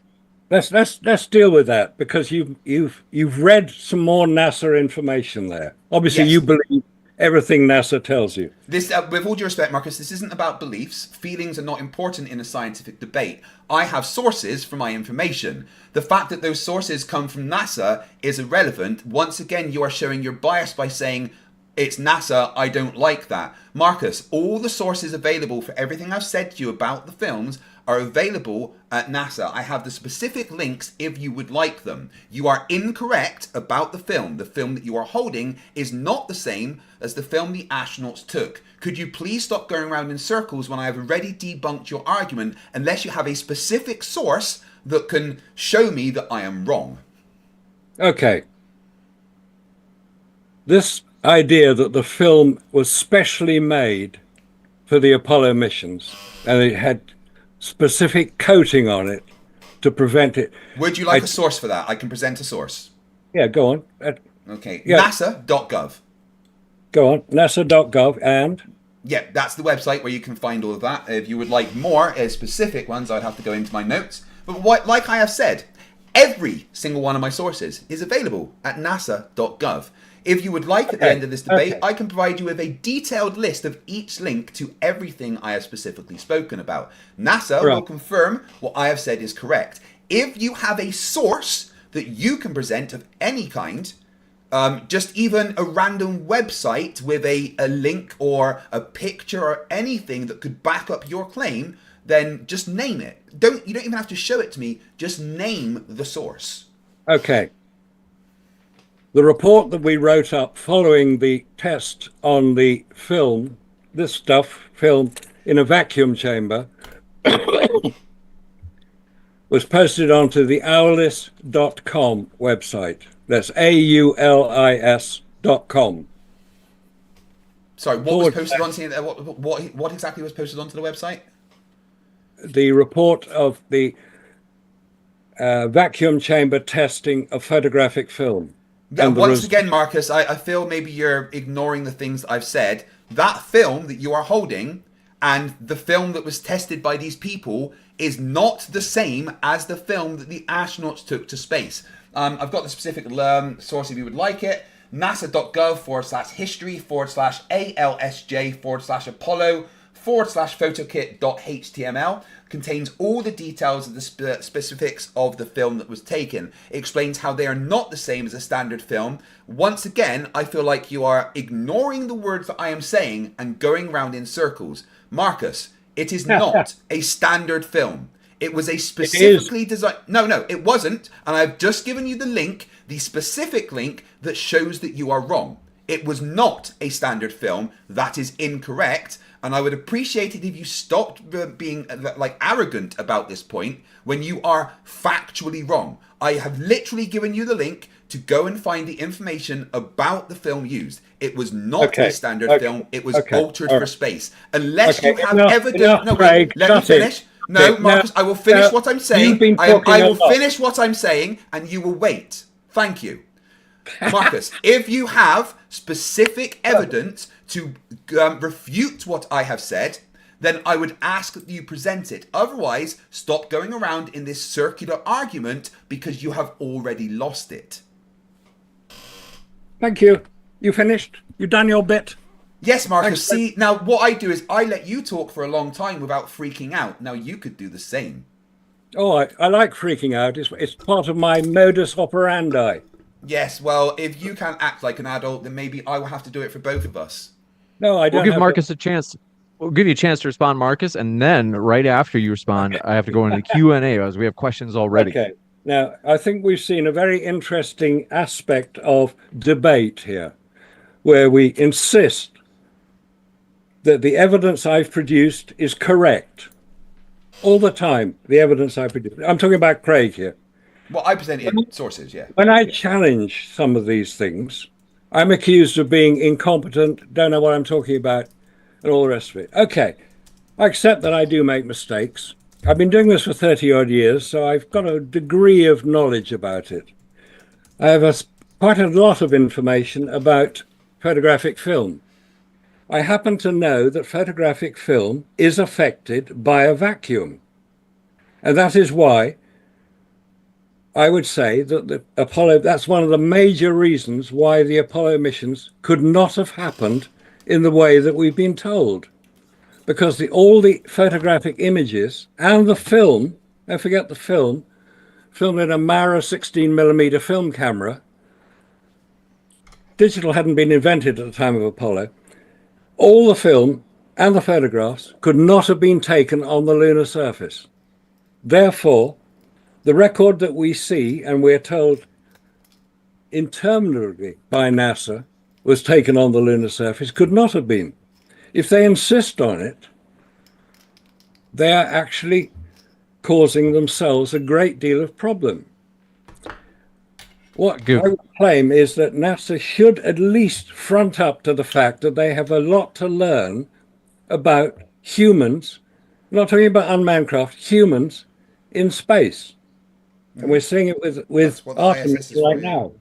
Let's deal with that, because you've read some more NASA information there. Obviously, Yes. you believe everything NASA tells you. This, with all due respect, Marcus, this isn't about beliefs. Feelings are not important in a scientific debate. I have sources for my information. The fact that those sources come from NASA is irrelevant. Once again, you are showing your bias by saying, it's NASA, I don't like that. Marcus, all the sources available for everything I've said to you about the films are available at NASA. I have the specific links if you would like them. You are incorrect about the film. The film that you are holding is not the same as the film the astronauts took. Could you please stop going around in circles when I have already debunked your argument, unless you have a specific source that can show me that I am wrong? Okay. This idea that the film was specially made for the Apollo missions, and it had specific coating on it to prevent it. Would you like a source for that? I can present a source. Yeah, go on. Okay, yeah. NASA.gov. Go on, nasa.gov, and? Yeah, that's the website where you can find all of that. If you would like more specific ones, I'd have to go into my notes. But like I have said, every single one of my sources is available at nasa.gov. If you would like, at the end of this debate, I can provide you with a detailed list of each link to everything I have specifically spoken about. NASA will confirm what I have said is correct. If you have a source that you can present of any kind, just even a random website with a link or a picture or anything that could back up your claim, then just name it. You don't even have to show it to me. Just name the source. Okay. The report that we wrote up following the test on the film, this stuff, film in a vacuum chamber, was posted onto the aulis.com website. That's AULIS.com. Sorry, what was posted onto what exactly was posted onto the website? The report of the vacuum chamber testing of photographic film. Yeah, once again, Marcus, I feel maybe you're ignoring the things that I've said. That film that you are holding and the film that was tested by these people is not the same as the film that the astronauts took to space. I've got the specific source if you would like it. nasa.gov/ALSJ/Apollo/photokit.html contains all the details of the specifics of the film that was taken. It explains how they are not the same as a standard film. Once again, I feel like you are ignoring the words that I am saying and going around in circles. Marcus, it is not a standard film. It was a specifically designed... No, it wasn't. And I've just given you the link, the specific link that shows that you are wrong. It was not a standard film. That is incorrect. And I would appreciate it if you stopped being like arrogant about this point when you are factually wrong. I have literally given you the link to go and find the information about the film used. It was not a standard film. It was altered for space. Unless you have evidence. No, wait, let me finish. No, Marcus, I will finish what I'm saying. I will finish what I'm saying, and you will wait. Thank you. Marcus, if you have specific evidence to refute what I have said, then I would ask that you present it. Otherwise, stop going around in this circular argument because you have already lost it. Thank you. You finished? You done your bit? Yes, Marcus. See, now what I do is I let you talk for a long time without freaking out. Now you could do the same. Oh, I like freaking out. It's part of my modus operandi. Yes, well, if you can't act like an adult, then maybe I will have to do it for both of us. No, I don't. We'll give Marcus a chance. We'll give you a chance to respond, Marcus, and then right after you respond, I have to go into the Q&A as we have questions already. Okay. Now, I think we've seen a very interesting aspect of debate here, where we insist that the evidence I've produced is correct. All the time, the evidence I produce. I'm talking about Craig here. Well, I presented sources, yeah. When I challenge some of these things, I'm accused of being incompetent, don't know what I'm talking about, and all the rest of it. Okay, I accept that I do make mistakes. I've been doing this for 30-odd years, so I've got a degree of knowledge about it. I have quite a lot of information about photographic film. I happen to know that photographic film is affected by a vacuum. And that is why I would say that the Apollo, that's one of the major reasons why the Apollo missions could not have happened in the way that we've been told. Because all the photographic images and the film, don't forget the film, filmed in a Mara 16mm film camera. Digital hadn't been invented at the time of Apollo. All the film and the photographs could not have been taken on the lunar surface. Therefore, the record that we see, and we're told interminably by NASA, was taken on the lunar surface, could not have been. If they insist on it, they are actually causing themselves a great deal of problem. What I would claim is that NASA should at least front up to the fact that they have a lot to learn about humans, I'm not talking about unmanned craft, humans in space. And we're seeing it with Artemis right now.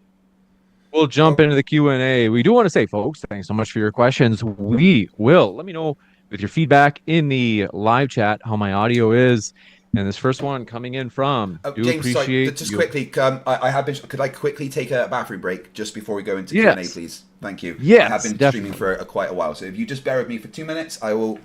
We'll jump into the Q&A. We do want to say, folks, thanks so much for your questions. We will. Let me know with your feedback in the live chat how my audio is. And this first one coming in from... James, sorry, just quickly, I have been... Could I quickly take a bathroom break just before we go into Q&A, please? Thank you. Yes, I have been streaming for quite a while. So if you just bear with me for 2 minutes, I will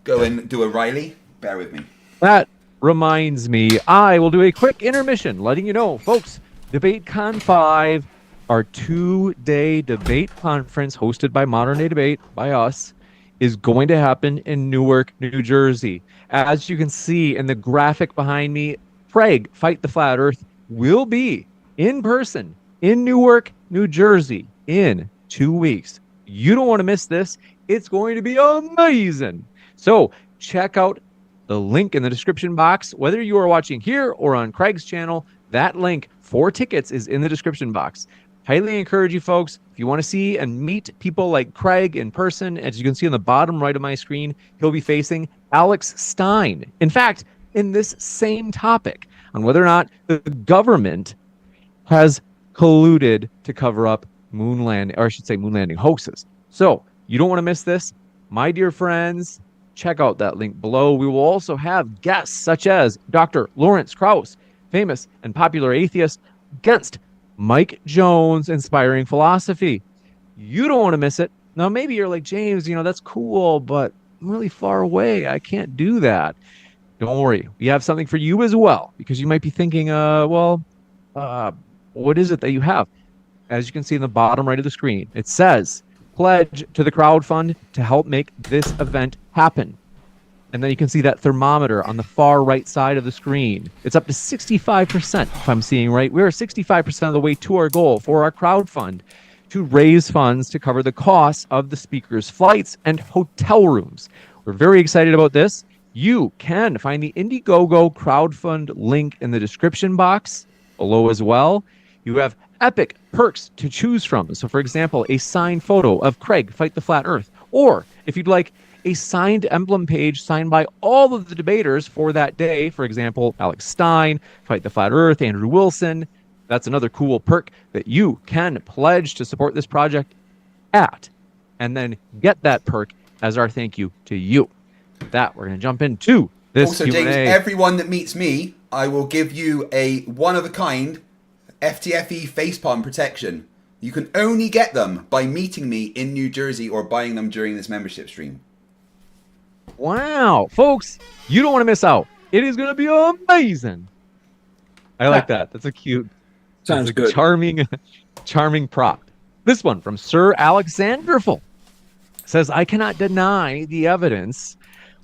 go and do a Riley. Bear with me. That reminds me, I will do a quick intermission, letting you know, folks, DebateCon 5, our 2-day debate conference hosted by Modern Day Debate, by us, is going to happen in Newark, New Jersey. As you can see in the graphic behind me, Craig, Fight the Flat Earth, will be in person in Newark, New Jersey in 2 weeks. You don't want to miss this. It's going to be amazing. So check out the link in the description box. Whether you are watching here or on Craig's channel, that link for tickets is in the description box. Highly encourage you folks, if you want to see and meet people like Craig in person, as you can see on the bottom right of my screen, he'll be facing Alex Stein. In fact, in this same topic on whether or not the government has colluded to cover up moon landing hoaxes. So you don't want to miss this. My dear friends, check out that link below. We will also have guests such as Dr. Lawrence Krauss, famous and popular atheist, against Mike Jones, inspiring philosophy. You don't want to miss it. Now, maybe you're like, James, that's cool, but I'm really far away. I can't do that. Don't worry. We have something for you as well, because you might be thinking, what is it that you have? As you can see in the bottom right of the screen, it says, pledge to the crowdfund to help make this event happen. And then you can see that thermometer on the far right side of the screen. It's up to 65%, if I'm seeing right. We're 65% of the way to our goal for our crowdfund to raise funds to cover the costs of the speakers' flights and hotel rooms. We're very excited about this. You can find the Indiegogo crowdfund link in the description box below as well. You have epic perks to choose from. So, for example, a signed photo of Craig Fight the Flat Earth, or if you'd like a signed emblem page signed by all of the debaters for that day, for example, Alex Stein, Fight the Flat Earth, Andrew Wilson. That's another cool perk that you can pledge to support this project at, and then get that perk as our thank you to you. With that, we're going to jump into this Also, Q&A. James, everyone that meets me, I will give you a one-of-a-kind FTFE facepalm protection. You can only get them by meeting me in New Jersey or buying them during this membership stream. Wow, folks, you don't want to miss out. It is going to be amazing. I like that. That's a cute, Sounds that's a good. charming prop. This one from Sir Alexanderful says, I cannot deny the evidence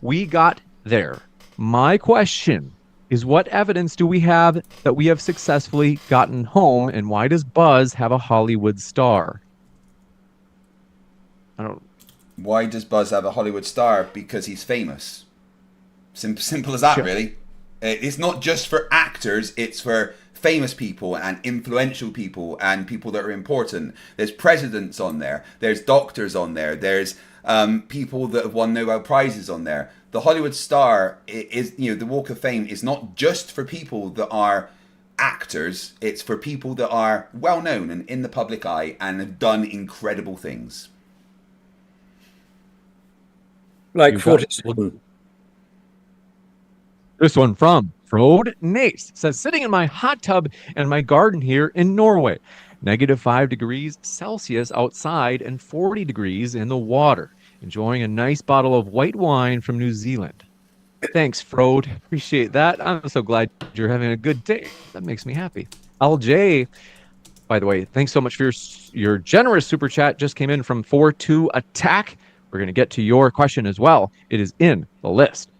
we got there. My question is, what evidence do we have that we have successfully gotten home, and why does Buzz have a Hollywood star? I don't. Why does Buzz have a Hollywood star? Because he's famous. Simple as that, Sure. really. It's not just for actors, it's for famous people and influential people and people that are important. There's presidents on there. There's doctors on there. There's people that have won Nobel Prizes on there. The Hollywood star is, the Walk of Fame is not just for people that are actors. It's for people that are well known and in the public eye and have done incredible things. Like You've got- 47. This one from Frode Nace says, sitting in my hot tub in my garden here in Norway, -5 degrees Celsius outside and 40 degrees in the water, enjoying a nice bottle of white wine from New Zealand. Thanks, Frode. Appreciate that. I'm so glad you're having a good day. That makes me happy. LJ, by the way, thanks so much for your generous super chat. Just came in from 4-2 Attack. We're going to get to your question as well. It is in the list.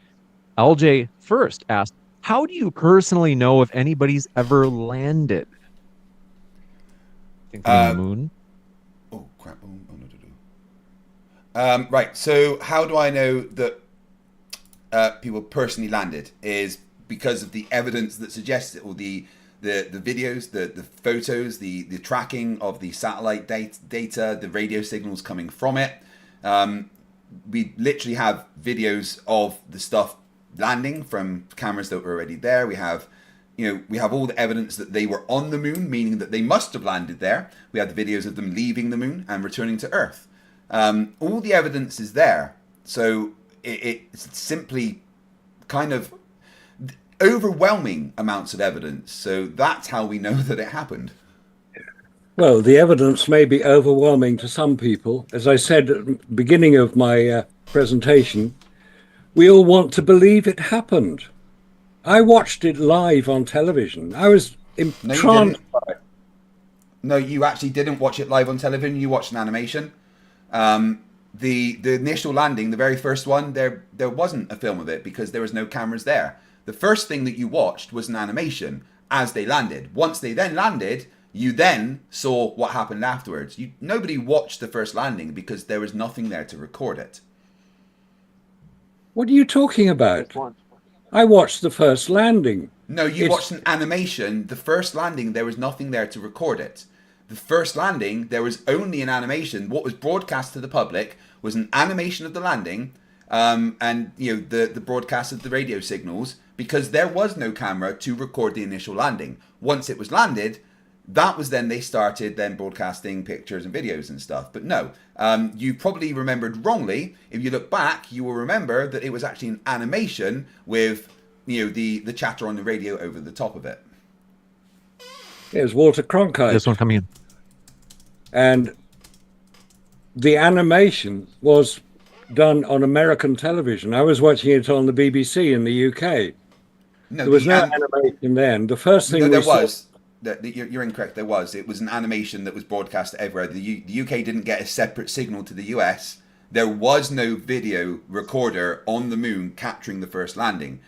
LJ first asked, how do you personally know if anybody's ever landed? Think on the moon? Oh, crap. Oh, no. Right, so how do I know that people personally landed? Is because of the evidence that suggests it, or the videos, the photos, the tracking of the satellite data, the radio signals coming from it. We literally have videos of the stuff landing from cameras that were already there. We have all the evidence that they were on the moon, meaning that they must have landed there. We have the videos of them leaving the moon and returning to Earth. All the evidence is there. So it's simply kind of overwhelming amounts of evidence. So that's how we know that it happened. Well, the evidence may be overwhelming to some people. As I said at the beginning of my presentation, we all want to believe it happened. I watched it live on television. I was entranced by it. No, you actually didn't watch it live on television. You watched an animation. The initial landing, the very first one, there wasn't a film of it because there was no cameras there. The first thing that you watched was an animation as they landed. Once they then landed, you then saw what happened afterwards. Nobody watched the first landing because there was nothing there to record it. What are you talking about? I watched the first landing. No, you watched an animation. The first landing, there was nothing there to record it. The first landing, there was only an animation. What was broadcast to the public was an animation of the landing, and the broadcast of the radio signals, because there was no camera to record the initial landing. Once it was landed, that was then they started then broadcasting pictures and videos and stuff. But no, you probably remembered wrongly. If you look back, you will remember that it was actually an animation with the chatter on the radio over the top of it. It was Walter Cronkite. This one coming in. And the animation was done on American television. I was watching it on the BBC in the UK. No, There was no animation then. The first thing there we saw- was. You're incorrect. There was. It was an animation that was broadcast everywhere. The UK didn't get a separate signal to the US. There was no video recorder on the moon capturing the first landing.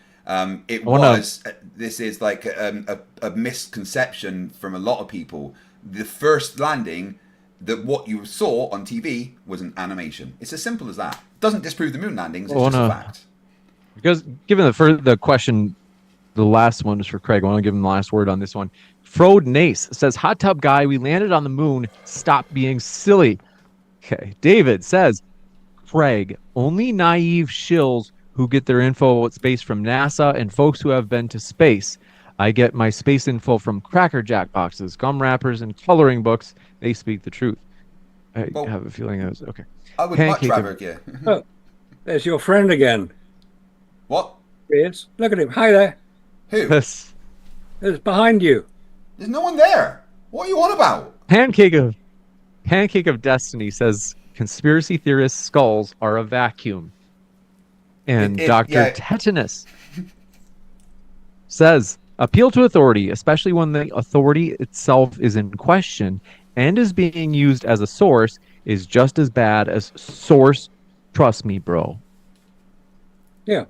This is like a misconception from a lot of people. The first landing that what you saw on TV was an animation. It's as simple as that. Doesn't disprove the moon landings. It's Well, just no. a fact. Because given the question, the last one is for Craig. I want to give him the last word on this one. Frode Nace says, "Hot tub guy, we landed on the moon. Stop being silly." Okay. David says, "Craig, only naive shills who get their info about space from NASA and folks who have been to space. I get my space info from Cracker Jack boxes, gum wrappers, and coloring books. They speak the truth." I Well, have a feeling that was okay. I would Pancake much of- rather, yeah. Oh, there's your friend again. What? There he is. Look at him. Hi there. Who? This There's behind you. There's no one there. What are you on about? Pancake of Destiny says conspiracy theorists' skulls are a vacuum. And Dr. yeah. Tetanus says appeal to authority, especially when the authority itself is in question and is being used as a source, is just as bad as source. Trust me, bro. Yeah,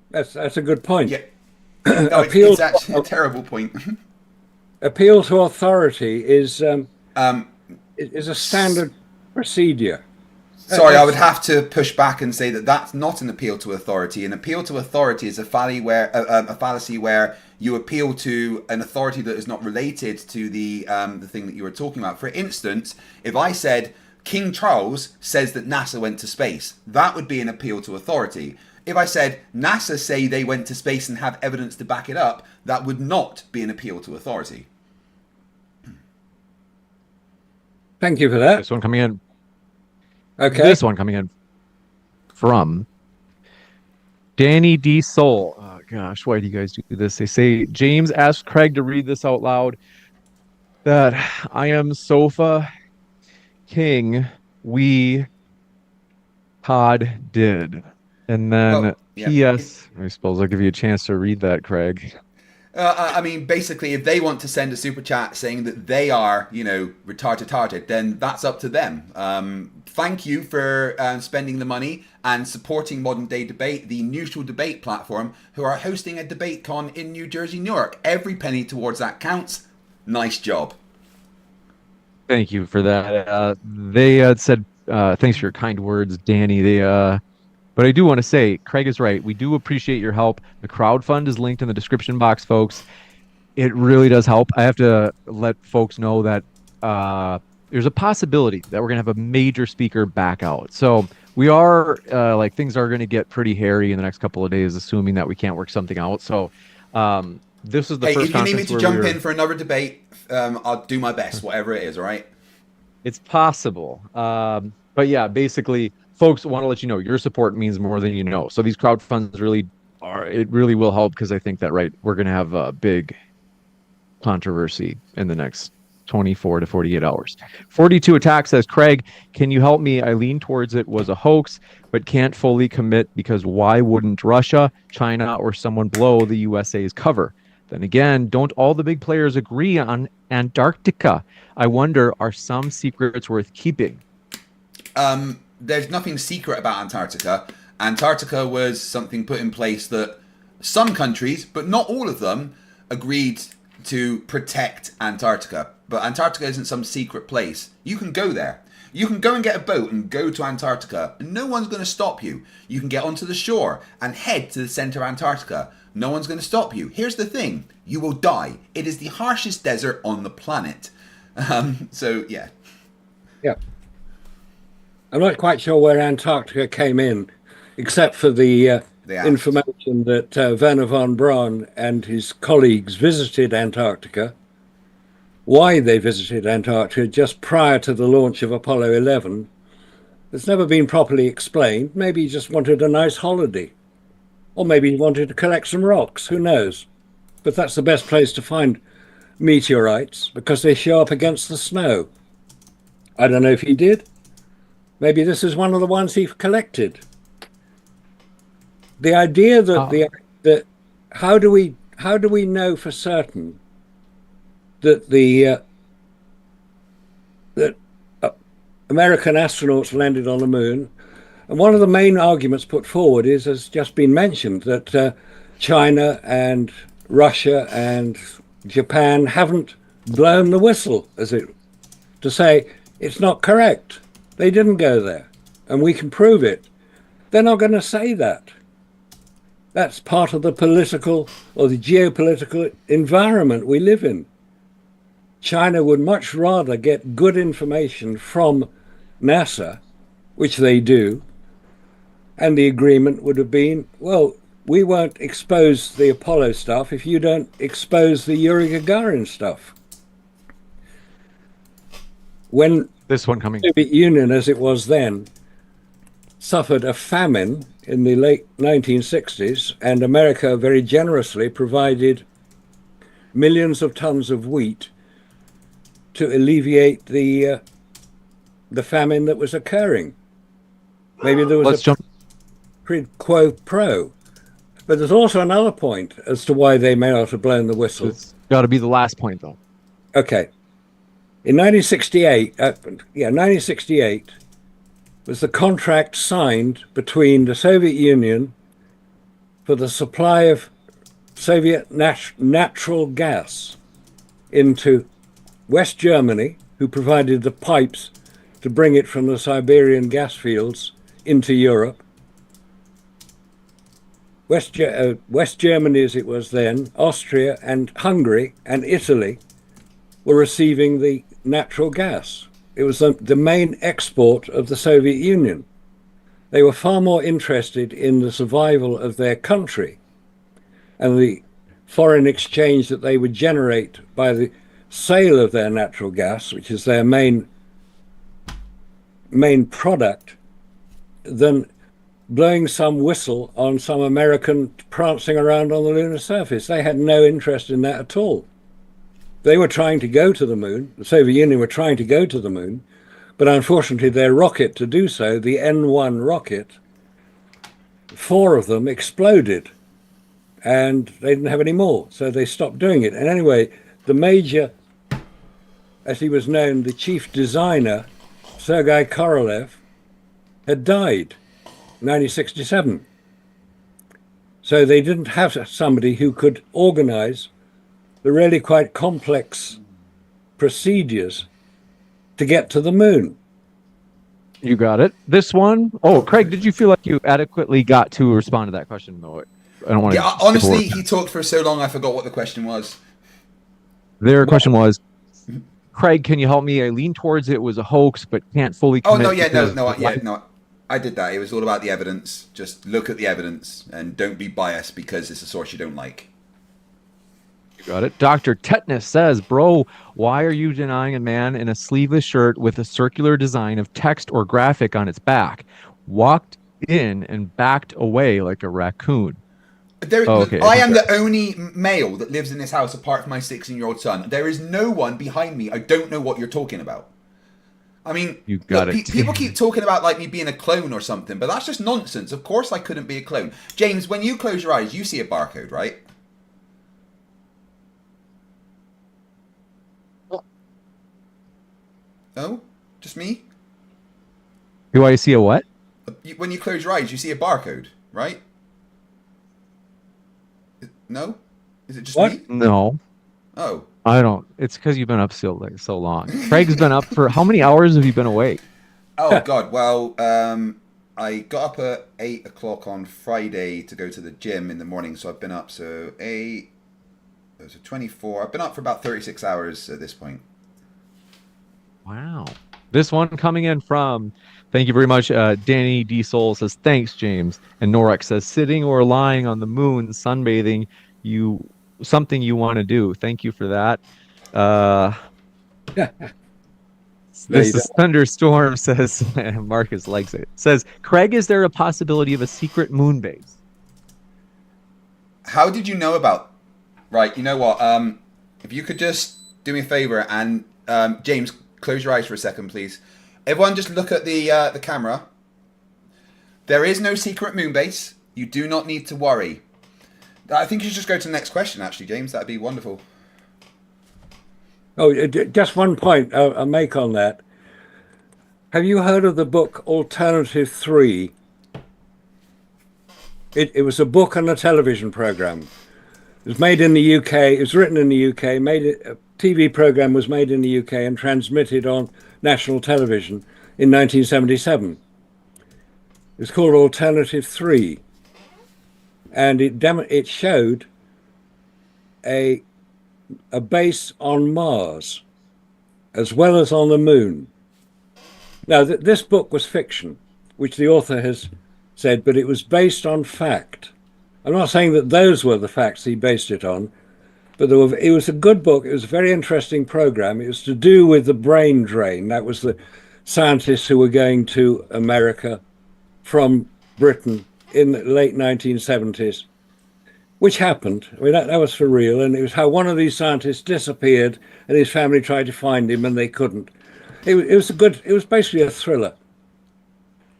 that's a good point. Yeah. No, Appeal- it's actually a terrible point. Appeal to authority is a standard procedure. Sorry, I would have to push back and say that that's not an appeal to authority. An appeal to authority is a fallacy where you appeal to an authority that is not related to the thing that you were talking about. For instance, if I said King Charles says that NASA went to space, that would be an appeal to authority. If I said NASA say they went to space and have evidence to back it up, that would not be an appeal to authority. Thank you for that. This one coming in. Okay. This one coming in from Danny D. Soul. Oh, gosh, why do you guys do this? They say, James asked Craig to read this out loud. That I am Sofa King. We Pod did. And then Well, yeah. P.S. I suppose I'll give you a chance to read that, Craig. I mean, basically, if they want to send a super chat saying that they are, retarded, then that's up to them. Thank you for spending the money and supporting Modern Day Debate, the neutral debate platform, who are hosting a debate con in New Jersey, New York. Every penny towards that counts. Nice job. Thank you for that. They said, thanks for your kind words, Danny. But I do want to say, Craig is right. We do appreciate your help. The crowdfund is linked in the description box, folks. It really does help. I have to let folks know that there's a possibility that we're going to have a major speaker back out. So we are, things are going to get pretty hairy in the next couple of days, assuming that we can't work something out. So this is the Hey, first if you need me conference to where jump we were- in for another debate, I'll do my best, whatever it is, all right? It's possible. But yeah, basically, folks want to let you know your support means more than you know. So these crowdfunds it really will help, because I think that, we're going to have a big controversy in the next 24 to 48 hours. 42 Attack says, Craig, can you help me? I lean towards it was a hoax, but can't fully commit because why wouldn't Russia, China, or someone blow the USA's cover? Then again, don't all the big players agree on Antarctica? I wonder, are some secrets worth keeping? There's nothing secret about Antarctica. Antarctica was something put in place that some countries, but not all of them, agreed to protect Antarctica. But Antarctica isn't some secret place. You can go there. You can go and get a boat and go to Antarctica, and no one's going to stop you. You can get onto the shore and head to the center of Antarctica. No one's going to stop you. Here's the thing. You will die. It is the harshest desert on the planet. So, yeah. Yeah. I'm not quite sure where Antarctica came in, except for the information that Werner von Braun and his colleagues visited Antarctica. Why they visited Antarctica just prior to the launch of Apollo 11, it's never been properly explained. Maybe he just wanted a nice holiday. Or maybe he wanted to collect some rocks, who knows? But that's the best place to find meteorites, because they show up against the snow. I don't know if he did. Maybe this is one of the ones he collected. The idea that how do we know for certain that American astronauts landed on the moon? And one of the main arguments put forward is, as just been mentioned, that China and Russia and Japan haven't blown the whistle, to say, It's not correct. They didn't go there, and we can prove it. They're not going to say that. That's part of the political or the geopolitical environment we live in. China would much rather get good information from NASA, which they do, and the agreement would have been, well, we won't expose the Apollo stuff if you don't expose the Yuri Gagarin stuff. When This one coming. the Soviet Union, as it was then, suffered a famine in the late 1960s, and America very generously provided millions of tons of wheat to alleviate the famine that was occurring. Maybe there was Let's jump. quid quo pro. But there's also another point as to why they may not have blown the whistle. It's got to be the last point, though. Okay. In 1968 was the contract signed between the Soviet Union for the supply of Soviet natural gas into West Germany, who provided the pipes to bring it from the Siberian gas fields into Europe. West Germany, as it was then, Austria and Hungary and Italy were receiving the natural gas. It was the main export of the Soviet Union. They were far more interested in the survival of their country and the foreign exchange that they would generate by the sale of their natural gas, which is their main product, than blowing some whistle on some American prancing around on the lunar surface. They had no interest in that at all. They were trying to go to the moon. The Soviet Union were trying to go to the moon, but unfortunately their rocket to do so, the N-1 rocket, 4 of them exploded and they didn't have any more, so they stopped doing it. And anyway, the major, as he was known, the chief designer, Sergei Korolev, had died in 1967. So they didn't have somebody who could organize the really quite complex procedures to get to the moon. You got it. This one. Oh, Craig, did you feel like you adequately got to respond to that question? No, I don't want to. Yeah, honestly, he talked for so long, I forgot what the question was. Their question was, Craig, can you help me? I lean towards it was a hoax, but can't fully commit. Oh, no, yeah, because no. I did that. It was all about the evidence. Just look at the evidence and don't be biased because it's a source you don't like. You got it. Dr. Tetanus says, bro, why are you denying a man in a sleeveless shirt with a circular design of text or graphic on its back? Walked in and backed away like a raccoon. I am the only male that lives in this house apart from my 16-year-old son. There is no one behind me. I don't know what you're talking about. I mean, you got it. People keep talking about like me being a clone or something, but that's just nonsense. Of course I couldn't be a clone. James, when you close your eyes, you see a barcode, right? Oh? Just me? Do I see a what? When you close your eyes, you see a barcode, right? No? Is it just me? No. Oh. I don't. It's because you've been up so long. Craig's been up for how many hours have you been awake? Oh, God. Well, I got up at 8 o'clock on Friday to go to the gym in the morning, so I've been up, 24. I've been up for about 36 hours at this point. Wow. This one coming in from, thank you very much, Danny D. Soul says, thanks, James. And Norek says, sitting or lying on the moon, sunbathing, something you want to do. Thank you for that. This is Thunderstorm says, Marcus likes it. Says, Craig, is there a possibility of a secret moon base? How did you know about? Right, you know what? If you could just do me a favor and James, close your eyes for a second, please. Everyone, just look at the camera. There is no secret moon base. You do not need to worry. I think you should just go to the next question, actually, James. That'd be wonderful. Oh, just one point I'll make on that. Have you heard of the book Alternative 3? It was a book and a television program. It was made in the UK. It was written in the UK, TV program was made in the UK and transmitted on national television in 1977. It was called Alternative 3, and it showed a base on Mars as well as on the moon. Now, this book was fiction, which the author has said, but it was based on fact. I'm not saying that those were the facts he based it on, but it was a good book. It was a very interesting program. It was to do with the brain drain. That was the scientists who were going to America from Britain in the late 1970s, which happened. I mean, that was for real. And it was how one of these scientists disappeared and his family tried to find him and they couldn't. It was basically a thriller.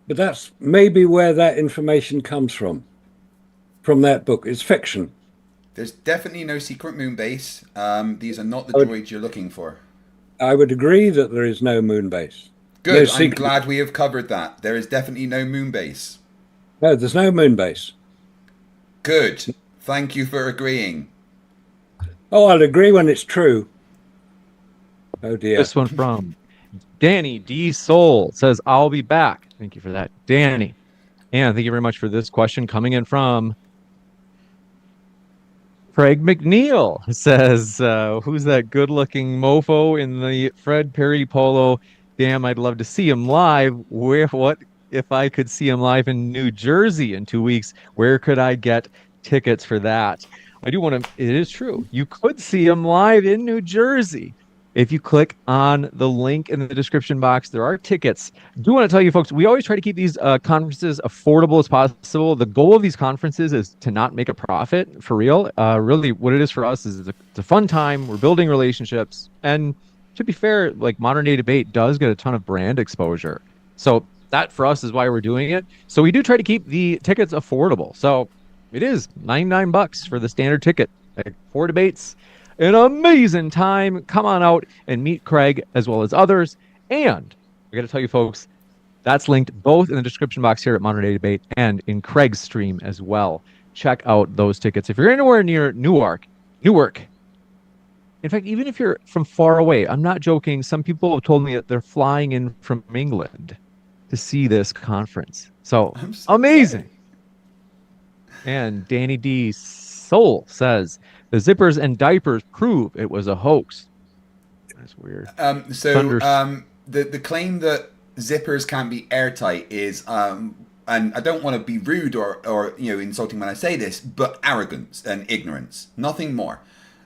But that's maybe where that information comes from that book. It's fiction. There's definitely no secret moon base. These are not the droids you're looking for. I would agree that there is no moon base. Good. No I'm glad we have covered that. There is definitely no moon base. No, there's no moon base. Good. Thank you for agreeing. Oh, I'll agree when it's true. Oh dear. This one from Danny D. Soul says, I'll be back. Thank you for that, Danny. And thank you very much for this question coming in from Craig McNeil. Says, who's that good-looking mofo in the Fred Perry polo? Damn, I'd love to see him live. What if I could see him live in New Jersey in 2 weeks? Where could I get tickets for that? I do want to, it is true. You could see him live in New Jersey. If you click on the link in the description box, there are tickets. I do want to tell you folks, we always try to keep these conferences affordable as possible. The goal of these conferences is to not make a profit, for real. Really, what it is for us is it's a fun time. We're building relationships. And to be fair, like Modern Day Debate does get a ton of brand exposure. So that for us is why we're doing it. So we do try to keep the tickets affordable. So it is $99 for the standard ticket. Like 4 debates. An amazing time. Come on out and meet Craig as well as others. And I got to tell you, folks, that's linked both in the description box here at Modern Day Debate and in Craig's stream as well. Check out those tickets. If you're anywhere near Newark, in fact, even if you're from far away, I'm not joking. Some people have told me that they're flying in from England to see this conference. So amazing. And Danny D. Soul says, the zippers and diapers prove it was a hoax. That's weird. The claim that zippers can't be airtight is, and I don't want to be rude or insulting when I say this, but arrogance and ignorance, nothing more.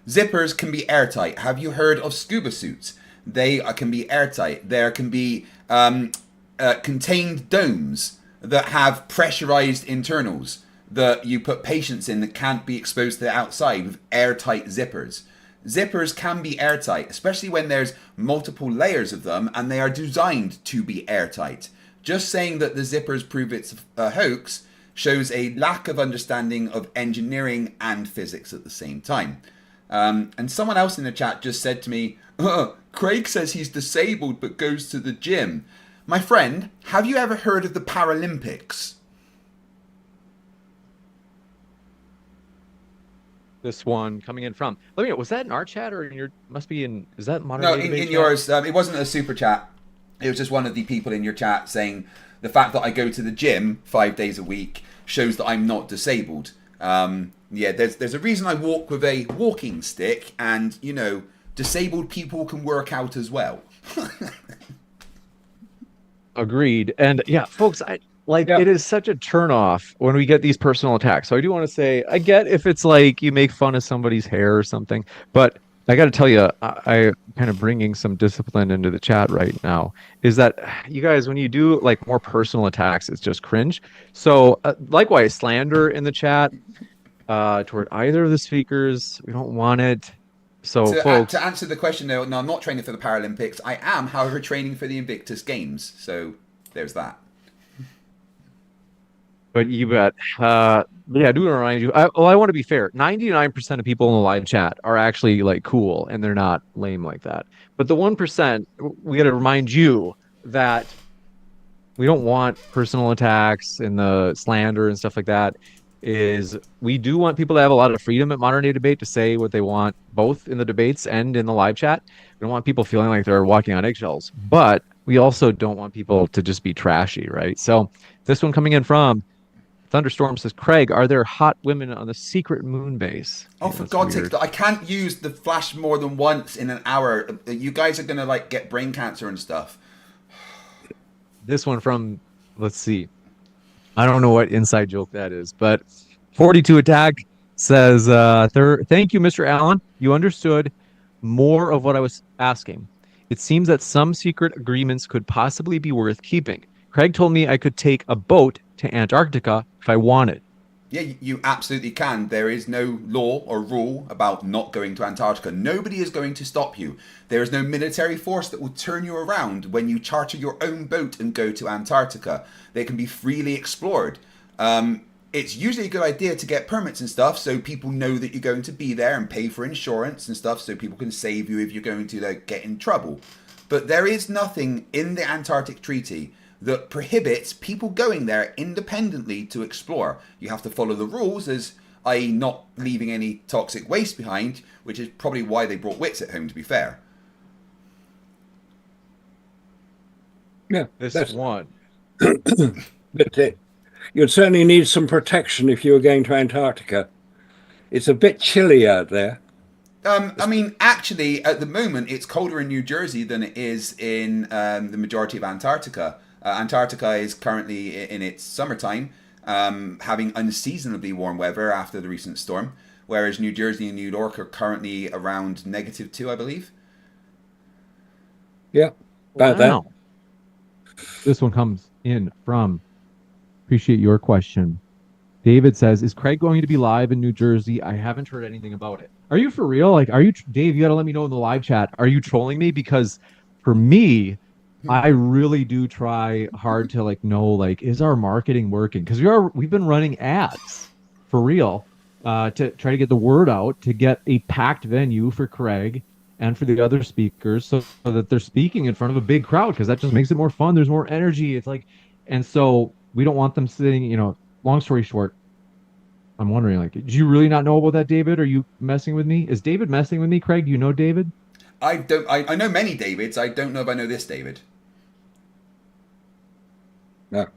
Zippers can be airtight. Have you heard of scuba suits? They can be airtight. There can be contained domes that have pressurized internals that you put patients in that can't be exposed to the outside with airtight zippers. Zippers can be airtight, especially when there's multiple layers of them and they are designed to be airtight. Just saying that the zippers prove it's a hoax shows a lack of understanding of engineering and physics at the same time. And someone else in the chat just said to me, Craig says he's disabled but goes to the gym. My friend, have you ever heard of the Paralympics? This one coming in from, let me know, was that in our chat or in your, must be in, is that Modern No, Day Debate in chat? yours. It wasn't a super chat. It was just one of the people in your chat saying the fact that I go to the gym 5 days a week shows that I'm not disabled. Yeah, there's a reason I walk with a walking stick, and disabled people can work out as well. Agreed. And yeah, folks, it is such a turnoff when we get these personal attacks. So I do want to say, I get if it's like you make fun of somebody's hair or something, but I got to tell you, I kind of bringing some discipline into the chat right now is that you guys, when you do like more personal attacks, it's just cringe. So likewise, slander in the chat toward either of the speakers, we don't want it. So folks, to answer the question, though, no, I'm not training for the Paralympics. I am, however, training for the Invictus Games. So there's that. But you bet. Yeah, I do want to remind you. I want to be fair. 99% of people in the live chat are actually like cool, and they're not lame like that. But the 1%, we got to remind you that we don't want personal attacks and the slander and stuff like that. is we do want people to have a lot of freedom at modern day debate to say what they want, both in the debates and in the live chat. We don't want people feeling like they're walking on eggshells, but we also don't want people to just be trashy, right? So this one coming in from Thunderstorm says, Craig, are there hot women on the secret moon base? Oh, for God's sake, I can't use the flash more than once in an hour. You guys are going to like get brain cancer and stuff. This one from, let's see. I don't know what inside joke that is, but 42 Attack says, thank you, Mr. Allen. You understood more of what I was asking. It seems that some secret agreements could possibly be worth keeping. Craig told me I could take a boat to Antarctica if I wanted. Yeah, you absolutely can. There is no law or rule about not going to Antarctica. Nobody is going to stop you. There is no military force that will turn you around when you charter your own boat and go to Antarctica. They can be freely explored. It's usually a good idea to get permits and stuff so people know that you're going to be there and pay for insurance and stuff so people can save you if you're going to get in trouble. But there is nothing in the Antarctic Treaty that prohibits people going there independently to explore. You have to follow the rules, as i.e. not leaving any toxic waste behind, which is probably why they brought Wits at home, to be fair. Yeah, This one. But you'd certainly need some protection if you were going to Antarctica. It's a bit chilly out there. I mean, actually, at the moment, it's colder in New Jersey than it is in the majority of Antarctica. Antarctica is currently in its summertime, having unseasonably warm weather after the recent storm, whereas New Jersey and New York are currently around -2, I believe. Yeah, about that. This one comes in from, appreciate your question. David says, is Craig going to be live in New Jersey? I haven't heard anything about it. Are you for real? Like, are you, Dave, you got to let me know in the live chat. Are you trolling me? Because for me, I really do try hard to know, is our marketing working? Because we've been running ads for real to try to get the word out, to get a packed venue for Craig and for the other speakers so that they're speaking in front of a big crowd, because that just makes it more fun. There's more energy. It's and so we don't want them sitting, long story short, I'm wondering, do you really not know about that, David? Are you messing with me? Is David messing with me, Craig? Do you know David? I don't. I know many Davids. I don't know if I know this David. No.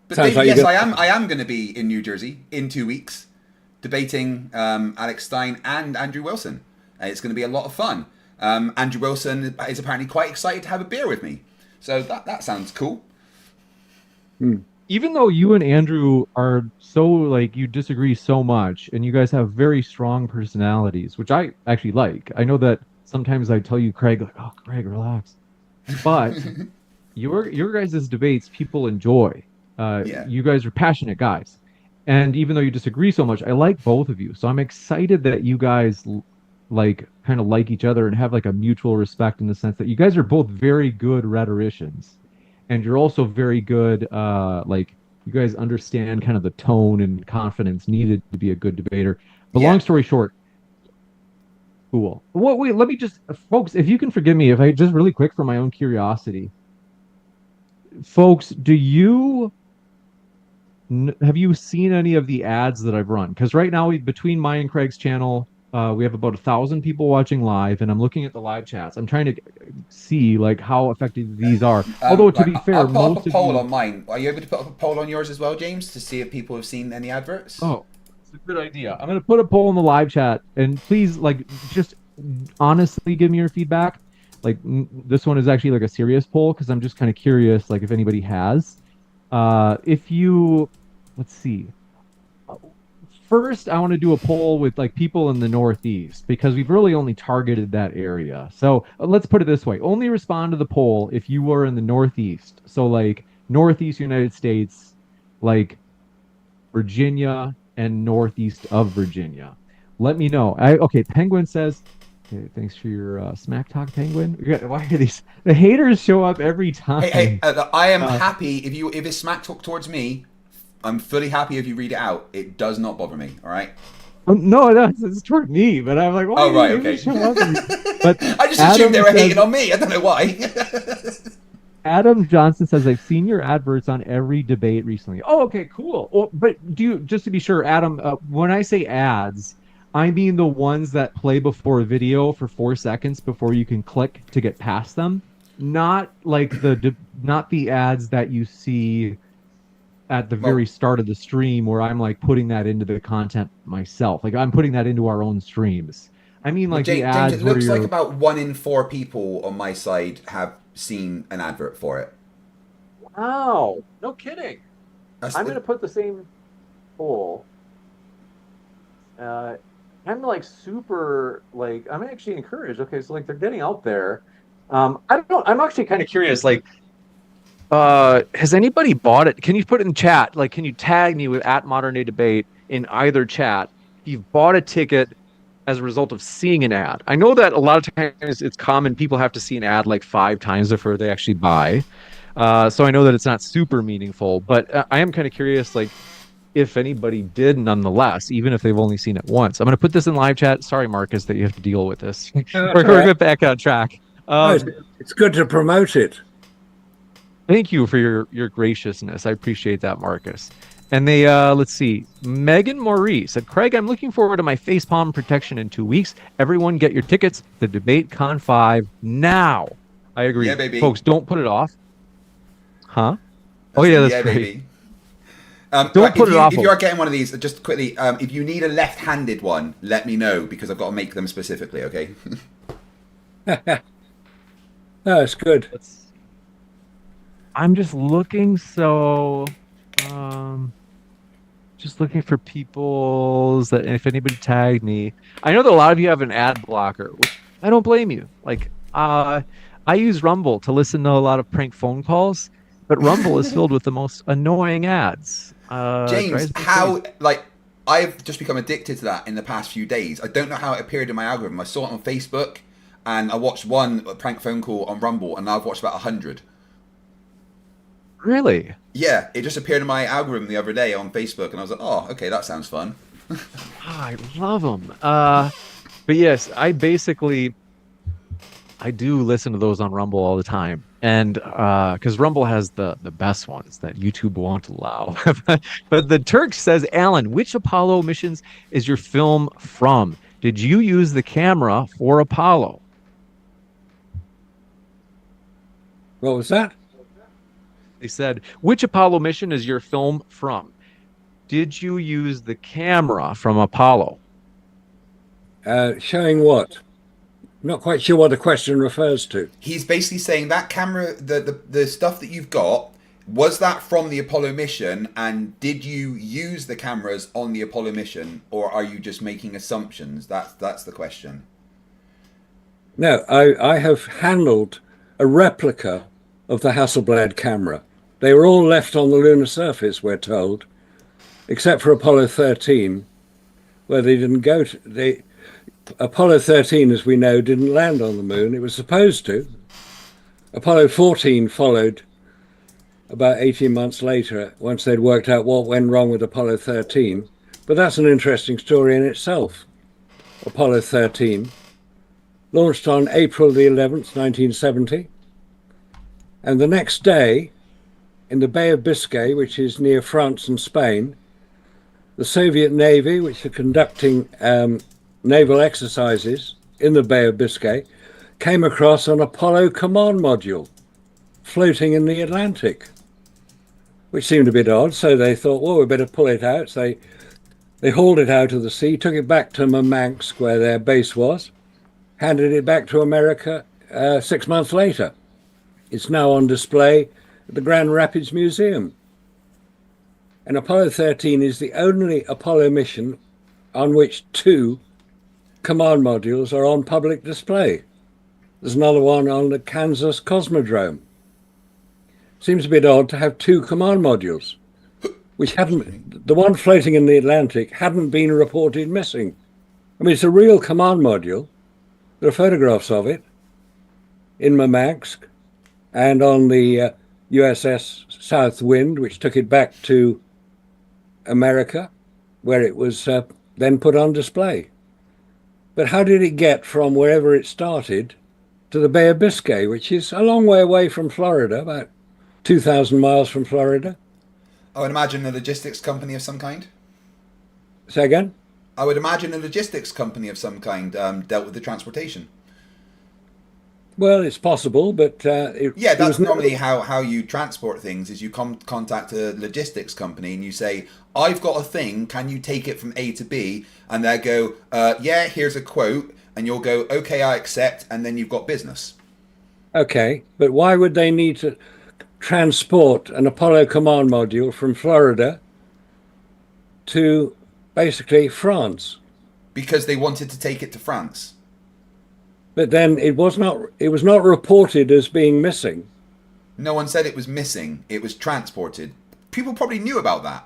But Sounds Dave, like yes, I am going to be in New Jersey in 2 weeks, debating Alex Stein and Andrew Wilson. It's going to be a lot of fun. Andrew Wilson is apparently quite excited to have a beer with me, so that sounds cool. Even though you and Andrew are so you disagree so much, and you guys have very strong personalities, which I actually like. I know that sometimes I tell you, Craig, oh, Craig, relax. But your guys' debates, people enjoy. Yeah. You guys are passionate guys. And even though you disagree so much, I like both of you. So I'm excited that you guys kind of like each other and have a mutual respect, in the sense that you guys are both very good rhetoricians. And you're also very good, you guys understand kind of the tone and confidence needed to be a good debater. But long story short, cool. Wait, let me just, folks, if you can forgive me, if I just really quick for my own curiosity. Folks, have you seen any of the ads that I've run? Because right now, between my and Craig's channel, we have about 1,000 people watching live, and I'm looking at the live chats. I'm trying to see how effective these are. Although to be fair, I'll put most up a poll on mine. Are you able to put up a poll on yours as well, James, to see if people have seen any adverts? Oh, it's a good idea. I'm gonna put a poll in the live chat, and please, just honestly give me your feedback. This one is actually a serious poll, because I'm just kind of curious, if anybody has. If you, let's see. First, I want to do a poll with people in the Northeast, because we've really only targeted that area. So let's put it this way: only respond to the poll if you are in the Northeast. So Northeast United States, Virginia and northeast of Virginia. Let me know. Okay, Penguin says, okay, thanks for your smack talk, Penguin. Why are the haters show up every time? Hey, I am happy if it's smack talk towards me. I'm fully happy if you read it out. It does not bother me. All right. No, it's toward me, but I'm why right, okay. But I just assumed they were hating on me. I don't know why. Adam Johnson says, I've seen your adverts on every debate recently. Oh, okay, cool. Well, but do you, just to be sure, Adam, when I say ads, I mean the ones that play before a video for 4 seconds before you can click to get past them. Not like not the ads that you see at the very start of the stream where I'm like putting that into the content myself. Like I'm putting that into our own streams. I mean, like the ads James, it where looks like you're... about 1 in 4 people on my side have seen an advert for it. Wow, no kidding. That's I'm gonna put the same poll. I'm like super like I'm actually encouraged. Okay, so like they're getting out there. I don't know. I'm actually kind of curious. Like, has anybody bought it? Can you put it in chat? Like, can you tag me with @ModernDayDebate in either chat if you've bought a ticket as a result of seeing an ad? I know that a lot of times it's common people have to see an ad like 5 times before they actually buy. So I know that it's not super meaningful, but I am kind of curious, like, if anybody did nonetheless, even if they've only seen it once. I'm going to put this in live chat. Sorry, Marcus, that you have to deal with this. We're back on track. It's good to promote it. Thank you for your graciousness. I appreciate that, Marcus. And they, let's see, Megan Maurice said, Craig, I'm looking forward to my facepalm protection in 2 weeks. Everyone get your tickets to Debate Con 5 now. I agree. Yeah, baby. Folks, don't put it off. Huh? Oh, yeah, that's great. Baby. Don't put it off. If you are getting one of these, just quickly, if you need a left-handed one, let me know because I've got to make them specifically, okay? It's good. I'm just looking, so just looking for people's that if anybody tagged me. I know that a lot of you have an ad blocker, which I don't blame you. Like I use Rumble to listen to a lot of prank phone calls, but Rumble is filled with the most annoying ads. James, how, like, I've just become addicted to that in the past few days. I don't know how it appeared in my algorithm. I saw it on Facebook, and I watched one prank phone call on Rumble, and now I've watched about 100. Really? Yeah, it just appeared in my algorithm the other day on Facebook, and I was like, oh, okay, that sounds fun. I love them. But yes, I do listen to those on Rumble all the time. And because Rumble has the best ones that YouTube won't allow. But the Turk says, Alan, which Apollo missions is your film from? Did you use the camera for Apollo? What was that? They said, which Apollo mission is your film from? Did you use the camera from Apollo? Showing what? Not quite sure what the question refers to. He's basically saying that camera, the stuff that you've got, was that from the Apollo mission, and did you use the cameras on the Apollo mission, or are you just making assumptions? That's the question. No, I have handled a replica of the Hasselblad camera. They were all left on the lunar surface, we're told, except for Apollo 13, where they didn't go to... Apollo 13, as we know, didn't land on the moon. It was supposed to. Apollo 14 followed about 18 months later, once they'd worked out what went wrong with Apollo 13. But that's an interesting story in itself. Apollo 13 launched on April the 11th, 1970. And the next day, in the Bay of Biscay, which is near France and Spain, the Soviet Navy, which are conducting naval exercises in the Bay of Biscay, came across an Apollo command module floating in the Atlantic, which seemed a bit odd. So they thought, well, we better pull it out. So they hauled it out of the sea, took it back to Murmansk, where their base was, handed it back to America 6 months later. It's now on display at the Grand Rapids Museum. And Apollo 13 is the only Apollo mission on which 2 command modules are on public display. There's another one on the Kansas Cosmodrome. Seems a bit odd to have 2 command modules, which hadn't, the one floating in the Atlantic hadn't been reported missing. I mean, it's a real command module. There are photographs of it in Murmansk and on the USS Southwind, which took it back to America, where it was then put on display. But how did it get from wherever it started to the Bay of Biscay, which is a long way away from Florida, about 2,000 miles from Florida. I would imagine a logistics company of some kind. Say again? I would imagine a logistics company of some kind dealt with the transportation. Well, it's possible, but Yeah, that's normally how you transport things. Is you contact a logistics company and you say, "I've got a thing. Can you take it from A to B?" And they go, "Yeah, here's a quote." And you'll go, "Okay, I accept." And then you've got business. Okay, but why would they need to transport an Apollo command module from Florida to basically France? Because they wanted to take it to France. But then it was not reported as being missing. No one said it was missing. It was transported. People probably knew about that.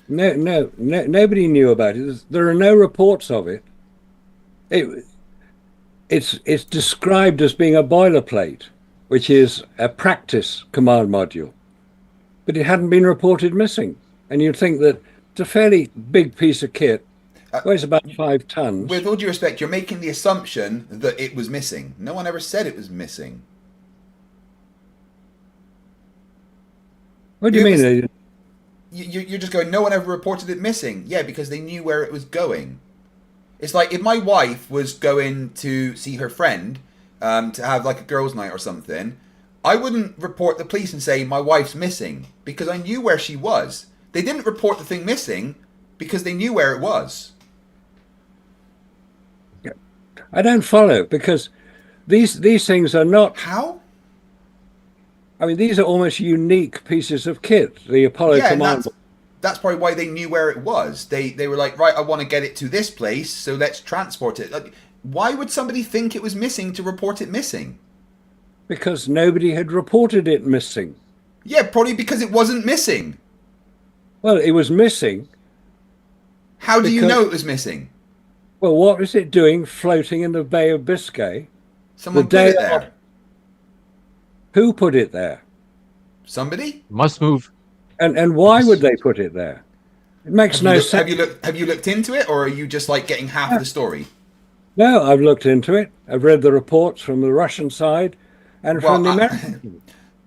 No, nobody knew about it. There are no reports of it. It's described as being a boilerplate, which is a practice command module, but it hadn't been reported missing. And you'd think that it's a fairly big piece of kit, weighs about 5 tons. With all due respect, you're making the assumption that it was missing. No one ever said it was missing. What do you mean? You're just going, no one ever reported it missing. Yeah, because they knew where it was going. It's like if my wife was going to see her friend to have like a girls' night or something, I wouldn't report the police and say my wife's missing because I knew where she was. They didn't report the thing missing because they knew where it was. I don't follow, because these things are not. How? I mean, these are almost unique pieces of kit. The Apollo command. That's probably why they knew where it was. They were like, right, I want to get it to this place, so let's transport it. Like, why would somebody think it was missing to report it missing? Because nobody had reported it missing. Yeah, probably because it wasn't missing. Well, it was missing. How do you know it was missing? Well, what was it doing floating in the Bay of Biscay? Someone put it there. Who put it there? Somebody? Must move. And why would they put it there? It makes no sense. Have you looked into it, or are you just like getting half the story? No, I've looked into it. I've read the reports from the Russian side and from the American.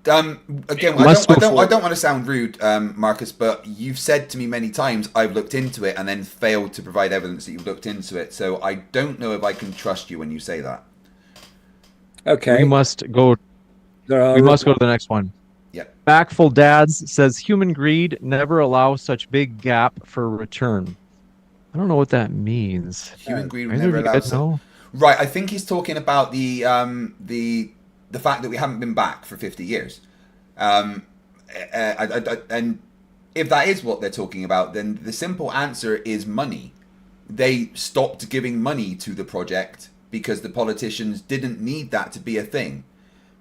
Again, I don't want to sound rude, Marcus, but you've said to me many times I've looked into it and then failed to provide evidence that you've looked into it. So I don't know if I can trust you when you say that. Okay. We must go. We must go to the next one. Yep. Backful Dads says human greed never allows such big gap for return. I don't know what that means. Human greed would never allow. Right, I think he's talking about the fact that we haven't been back for 50 years. And if that is what they're talking about, then the simple answer is money. They stopped giving money to the project because the politicians didn't need that to be a thing.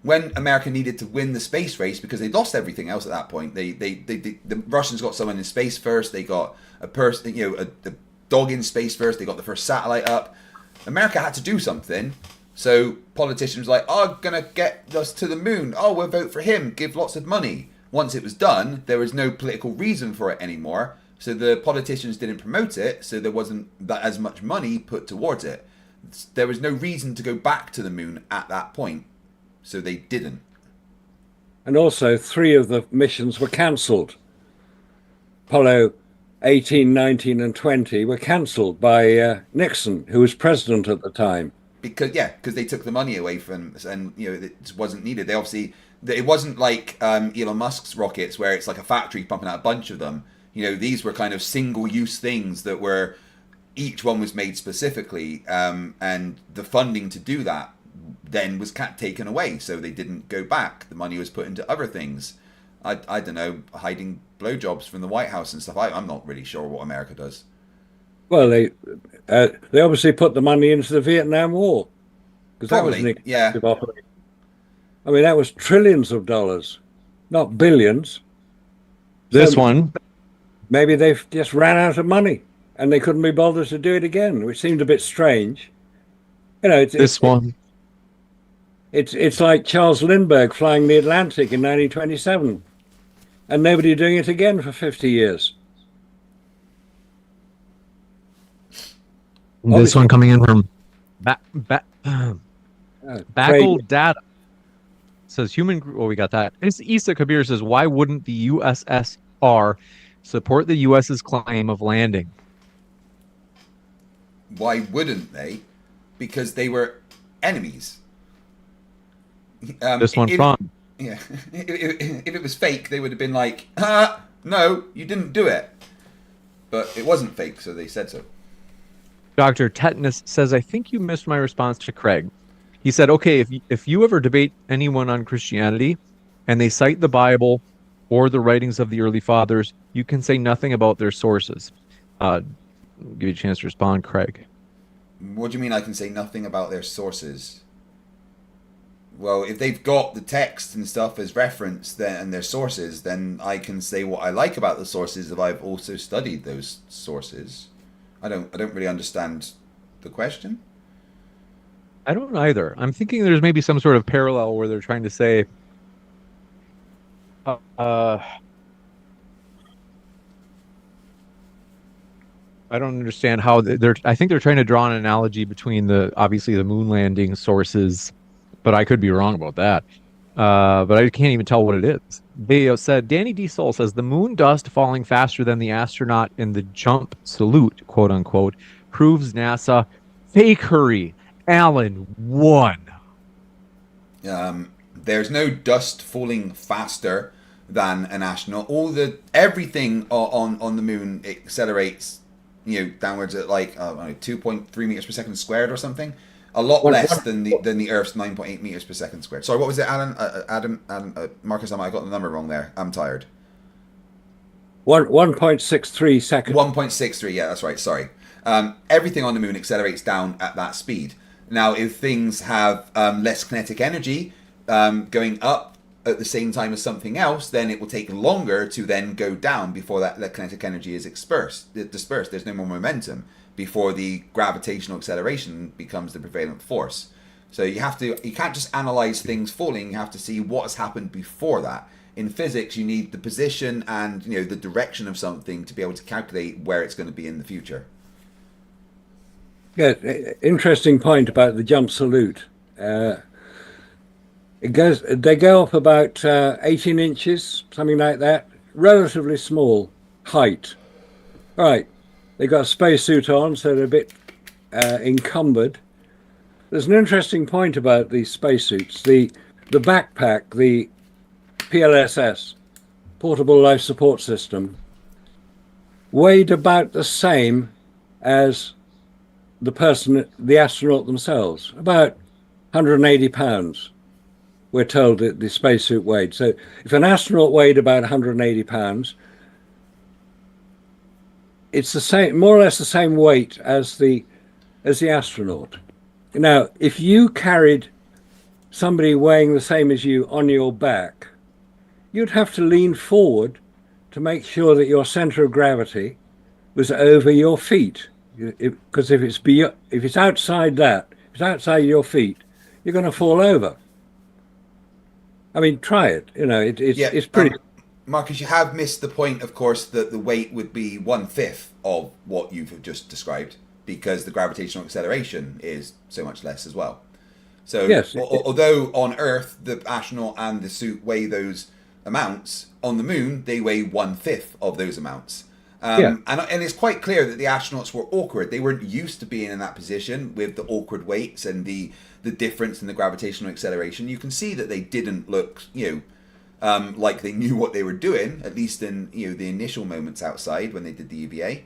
When America needed to win the space race, because they lost everything else at that point, the Russians got someone in space first. They got a person, a dog in space first. They got the first satellite up. America had to do something. So politicians were like, "Oh, gonna get us to the moon. Oh, we'll vote for him. Give lots of money." Once it was done, there was no political reason for it anymore. So the politicians didn't promote it. So there wasn't that as much money put towards it. There was no reason to go back to the moon at that point. So they didn't. And also 3 of the missions were cancelled. Apollo 18, 19 and 20 were cancelled by Nixon, who was president at the time. Because they took the money away from, and it just wasn't needed. They obviously, it wasn't like Elon Musk's rockets where it's like a factory pumping out a bunch of them. These were kind of single-use things that were, each one was made specifically, and the funding to do that then was taken away, so they didn't go back. The money was put into other things. I don't know, hiding blowjobs from the White House and stuff. I'm not really sure what America does. Well, they obviously put the money into the Vietnam War, because that was an expensive operation. I mean, that was trillions of dollars, not billions. This one, maybe they've just ran out of money and they couldn't be bothered to do it again, which seemed a bit strange. It's like Charles Lindbergh flying the Atlantic in 1927, and nobody doing it again for 50 years. This one coming in from Bagel Data says human. Oh, we got that. Issa Kabir says, why wouldn't the USSR support the US's claim of landing? Why wouldn't they? Because they were enemies. This one from. Yeah. If it was fake, they would have been like, no, you didn't do it. But it wasn't fake, so they said so. Dr. Tetanus says, I think you missed my response to Craig. He said, okay, if you ever debate anyone on Christianity and they cite the Bible or the writings of the early fathers, you can say nothing about their sources. Give you a chance to respond, Craig. What do you mean I can say nothing about their sources? Well, if they've got the text and stuff as reference then, and their sources, then I can say what I like about the sources if I've also studied those sources. I don't really understand the question. I don't either. I'm thinking there's maybe some sort of parallel where they're trying to say, I don't understand how I think they're trying to draw an analogy between obviously the moon landing sources, but I could be wrong about that. But I can't even tell what it is. They said, Danny D. Soul says, the moon dust falling faster than the astronaut in the jump salute, quote unquote, proves NASA fakery. Alan won. There's no dust falling faster than an astronaut. Everything on the moon accelerates, downwards at like 2.3 meters per second squared or something. A lot less than the Earth's 9.8 meters per second squared. Sorry, what was it, Alan? Adam, Marcus, I got the number wrong there. I'm tired. 1.63 seconds. 1.63, yeah, that's right. Sorry. Everything on the moon accelerates down at that speed. Now, if things have less kinetic energy going up at the same time as something else, then it will take longer to then go down before that kinetic energy is dispersed. There's no more momentum before the gravitational acceleration becomes the prevalent force. So you can't just analyze things falling, you have to see what has happened before that. In physics, you need the position and the direction of something to be able to calculate where it's going to be in the future. Yeah, interesting point about the jump salute. They go up about 18 inches, something like that. Relatively small height. Right. They got a spacesuit on, so they're a bit encumbered. There's an interesting point about these spacesuits. The backpack, the PLSS, Portable Life Support System, weighed about the same as the astronaut themselves, about 180 pounds. We're told that the spacesuit weighed. So if an astronaut weighed about 180 pounds, it's the same, more or less the same weight as the astronaut. Now, if you carried somebody weighing the same as you on your back, you'd have to lean forward to make sure that your center of gravity was over your feet. Because if it's outside your feet, you're going to fall over. I mean, try it. It's pretty. Marcus, you have missed the point, of course, that the weight would be 1/5 of what you've just described, because the gravitational acceleration is so much less as well. So, yes, although on Earth the astronaut and the suit weigh those amounts, on the moon they weigh 1/5 of those amounts. And it's quite clear that the astronauts were awkward. They weren't used to being in that position with the awkward weights and the difference in the gravitational acceleration. You can see that they didn't look, like they knew what they were doing, at least in the initial moments outside when they did the UVA.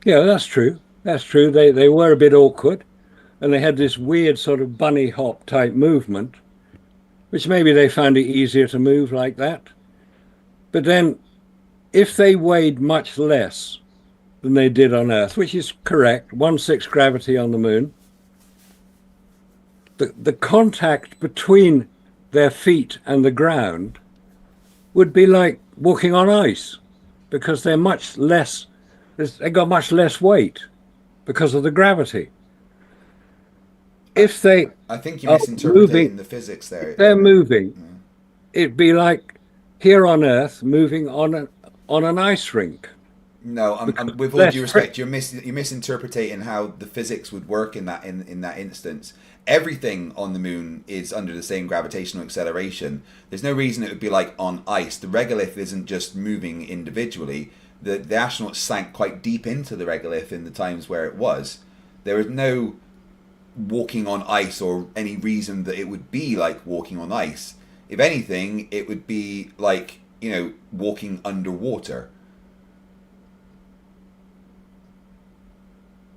Yeah, that's true. That's true. They were a bit awkward, and they had this weird sort of bunny hop type movement, which maybe they found it easier to move like that. But then, if they weighed much less than they did on Earth, which is correct, 1/6 gravity on the moon, the contact between their feet and the ground would be like walking on ice, because they're much less, they got much less weight because of the gravity. If they I think you're misinterpreting the physics there. They're moving. It'd be like here on Earth moving on an ice rink. No, with all due respect, you're misinterpreting how the physics would work in that instance. Everything on the moon is under the same gravitational acceleration. There's no reason it would be like on ice. The regolith isn't just moving individually. The astronauts sank quite deep into the regolith in the times where it was. There is no walking on ice or any reason that it would be like walking on ice. If anything, it would be like, walking underwater.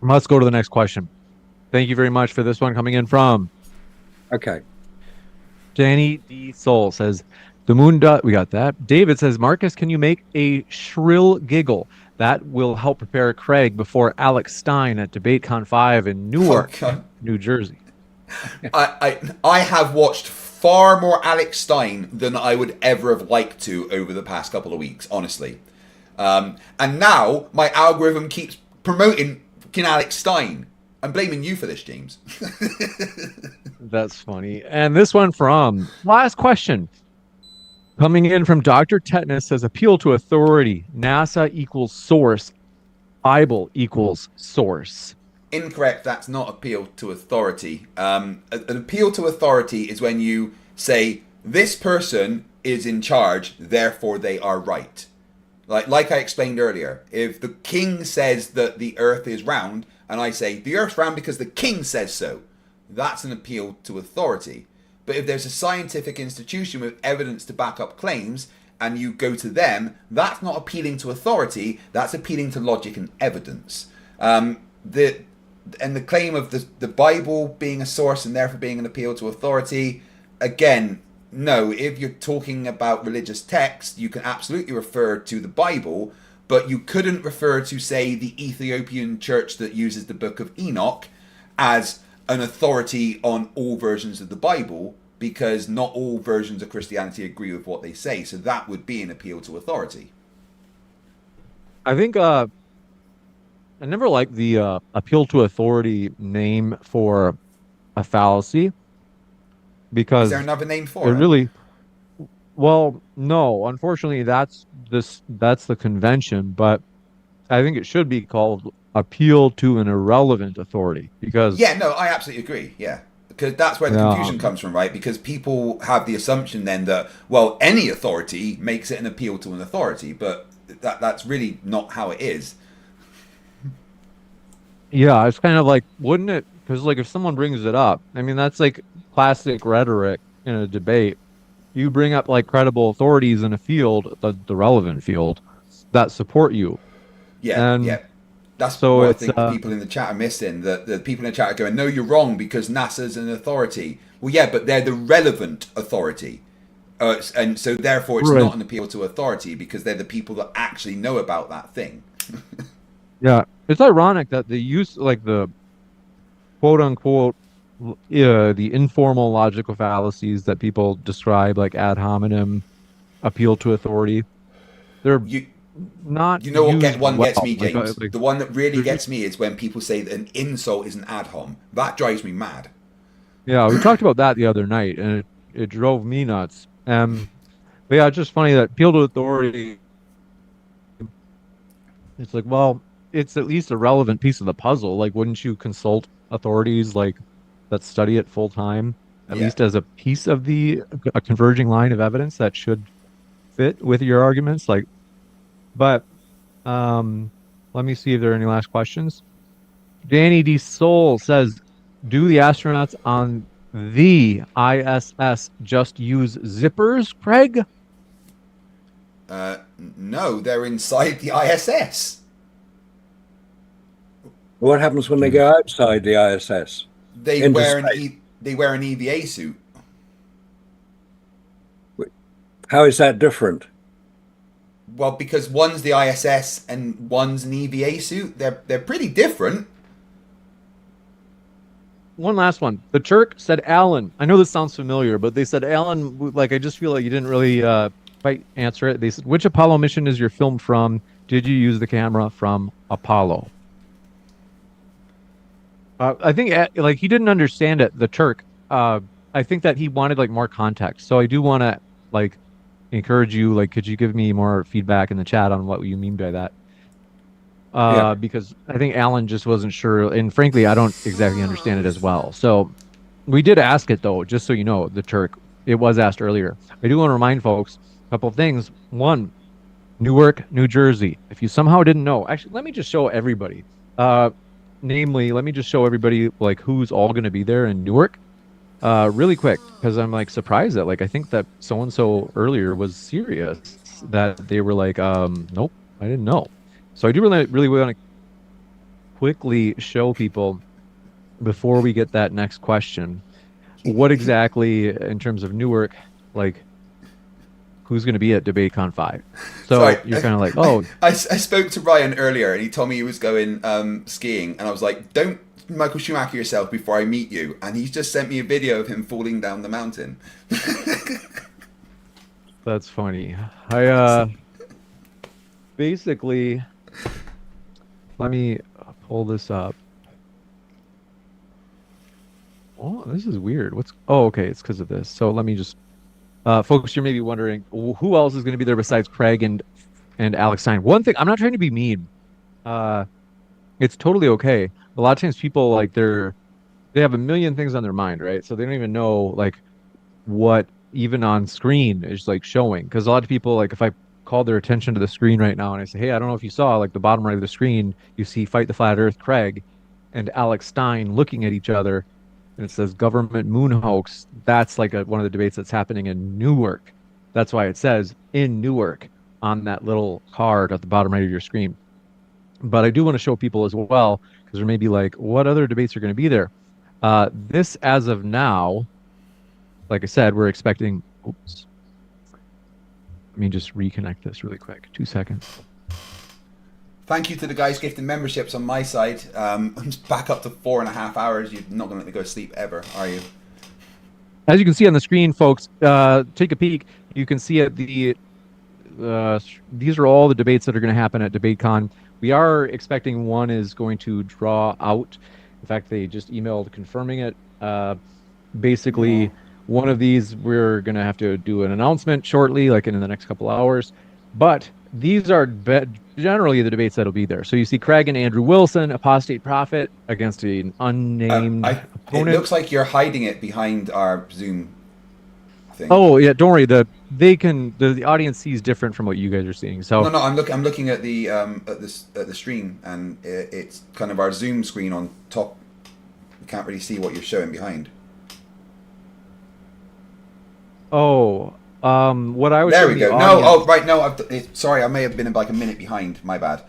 Let's go to the next question. Thank you very much for this one coming in from Okay. Danny D. Soul says, the moon we got that. David says, Marcus, can you make a shrill giggle? That will help prepare Craig before Alex Stein at DebateCon 5 in Newark, New Jersey. I have watched far more Alex Stein than I would ever have liked to over the past couple of weeks, honestly. And now my algorithm keeps promoting Alex Stein. I'm blaming you for this, James. That's funny. And this one from last question. Coming in from Dr. Tetanus says, appeal to authority. NASA equals source. Bible equals source. Incorrect. That's not appeal to authority. An appeal to authority is when you say, this person is in charge, therefore they are right. Like I explained earlier, if the king says that the earth is round, and I say, the earth's round because the king says so, that's an appeal to authority. But if there's a scientific institution with evidence to back up claims, and you go to them, that's not appealing to authority, that's appealing to logic and evidence. The claim of the Bible being a source and therefore being an appeal to authority, again, no, if you're talking about religious text, you can absolutely refer to the Bible, but you couldn't refer to, say, the Ethiopian church that uses the Book of Enoch as an authority on all versions of the Bible, because not all versions of Christianity agree with what they say. So that would be an appeal to authority. I think I never liked the appeal to authority name for a fallacy, because is there another name for it? Really, well, no, unfortunately, that's the convention, but I think it should be called appeal to an irrelevant authority, because yeah, no, I absolutely agree. Yeah, because that's where the confusion comes from, right? Because people have the assumption then that, well, any authority makes it an appeal to an authority, but that's really not how it is. Yeah, it's kind of like, wouldn't it? Because like if someone brings it up, I mean, that's like classic rhetoric in a debate. You bring up like credible authorities in a field, the relevant field, that support you. Yeah, and yeah. That's so what I think people in the chat are missing. The people in the chat are going, no, you're wrong because NASA's an authority. Well, yeah, but they're the relevant authority. And so therefore it's not an appeal to authority because they're the people that actually know about that thing. Yeah, it's ironic that the use, like the quote unquote, the informal logical fallacies that people describe, like ad hominem, appeal to authority, they're not. You know what one well. gets me, James? The one that really gets me is when people say that an insult is an ad hom. That drives me mad. Yeah, we talked about that the other night, and it drove me nuts. But yeah, it's just funny that appeal to authority. It's like, well, it's at least a relevant piece of the puzzle. Like, wouldn't you consult authorities like that study it full time, at least as a piece of a converging line of evidence that should fit with your arguments? Like, but let me see if there are any last questions. Danny D. Soul says, do the astronauts on the ISS just use zippers, Craig? No, they're inside the ISS. What happens when they go outside the ISS? They wear an EVA suit. How is that different? Well, because one's the ISS and one's an EVA suit. They're pretty different. One last one. The Turk said, Alan. I know this sounds familiar, but they said, Alan, like, I just feel like you didn't really quite answer it. They said, which Apollo mission is your film from? Did you use the camera from Apollo? I think like he didn't understand it, the Turk. I think that he wanted like more context. So I do want to like encourage you, like, could you give me more feedback in the chat on what you mean by that? because I think Alan just wasn't sure, and frankly, I don't exactly understand it as well. So we did ask it though, just so you know, the Turk. It was asked earlier. I do want to remind folks a couple of things. One, Newark, New Jersey. If you somehow didn't know, actually, let me just show everybody. Namely, let me just show everybody like who's all going to be there in Newark, really quick, because I'm like surprised that like I think that so and so earlier was serious that they were like, nope, I didn't know. So I do really want to quickly show people before we get that next question, what exactly in terms of Newark, like who's going to be at DebateCon 5. So Sorry, you're kind of like, oh. I spoke to Ryan earlier and he told me he was going skiing, and I was like, don't Michael Schumacher yourself before I meet you. And he's just sent me a video of him falling down the mountain. That's funny. I basically, let me pull this up. Oh, this is weird. Oh, okay, it's because of this. So let me just folks, you're maybe wondering who else is going to be there besides Craig and Alex Stein. One thing, I'm not trying to be mean. It's totally okay. A lot of times people like they have a million things on their mind, right? So they don't even know like what even on screen is like showing. Because a lot of people, like if I call their attention to the screen right now and I say, hey, I don't know if you saw like the bottom right of the screen, you see Fight the Flat Earth Craig and Alex Stein looking at each other. And it says government moon hoax. That's like one of the debates that's happening in Newark. That's why it says in Newark on that little card at the bottom right of your screen. But I do want to show people as well, because there may be like, what other debates are going to be there? This, as of now, like I said, we're expecting, oops. Let me just reconnect this really quick. 2 seconds. Thank you to the guys gifting memberships on my side. I'm back up to 4.5 hours. You're not going to let me go to sleep ever, are you? As you can see on the screen, folks, take a peek. You can see at these are all the debates that are going to happen at DebateCon. We are expecting one is going to draw out. In fact, they just emailed confirming it. Basically, one of these we're going to have to do an announcement shortly, like in the next couple hours. But these are generally the debates that'll be there. So you see Craig and Andrew Wilson, apostate prophet, against an unnamed opponent. It looks like you're hiding it behind our Zoom thing. Oh yeah, don't worry. The audience sees different from what you guys are seeing. So no, I'm looking at the stream, and it's kind of our Zoom screen on top. We can't really see what you're showing behind. Oh. What I was there we go. Sorry, I may have been like a minute behind. My bad.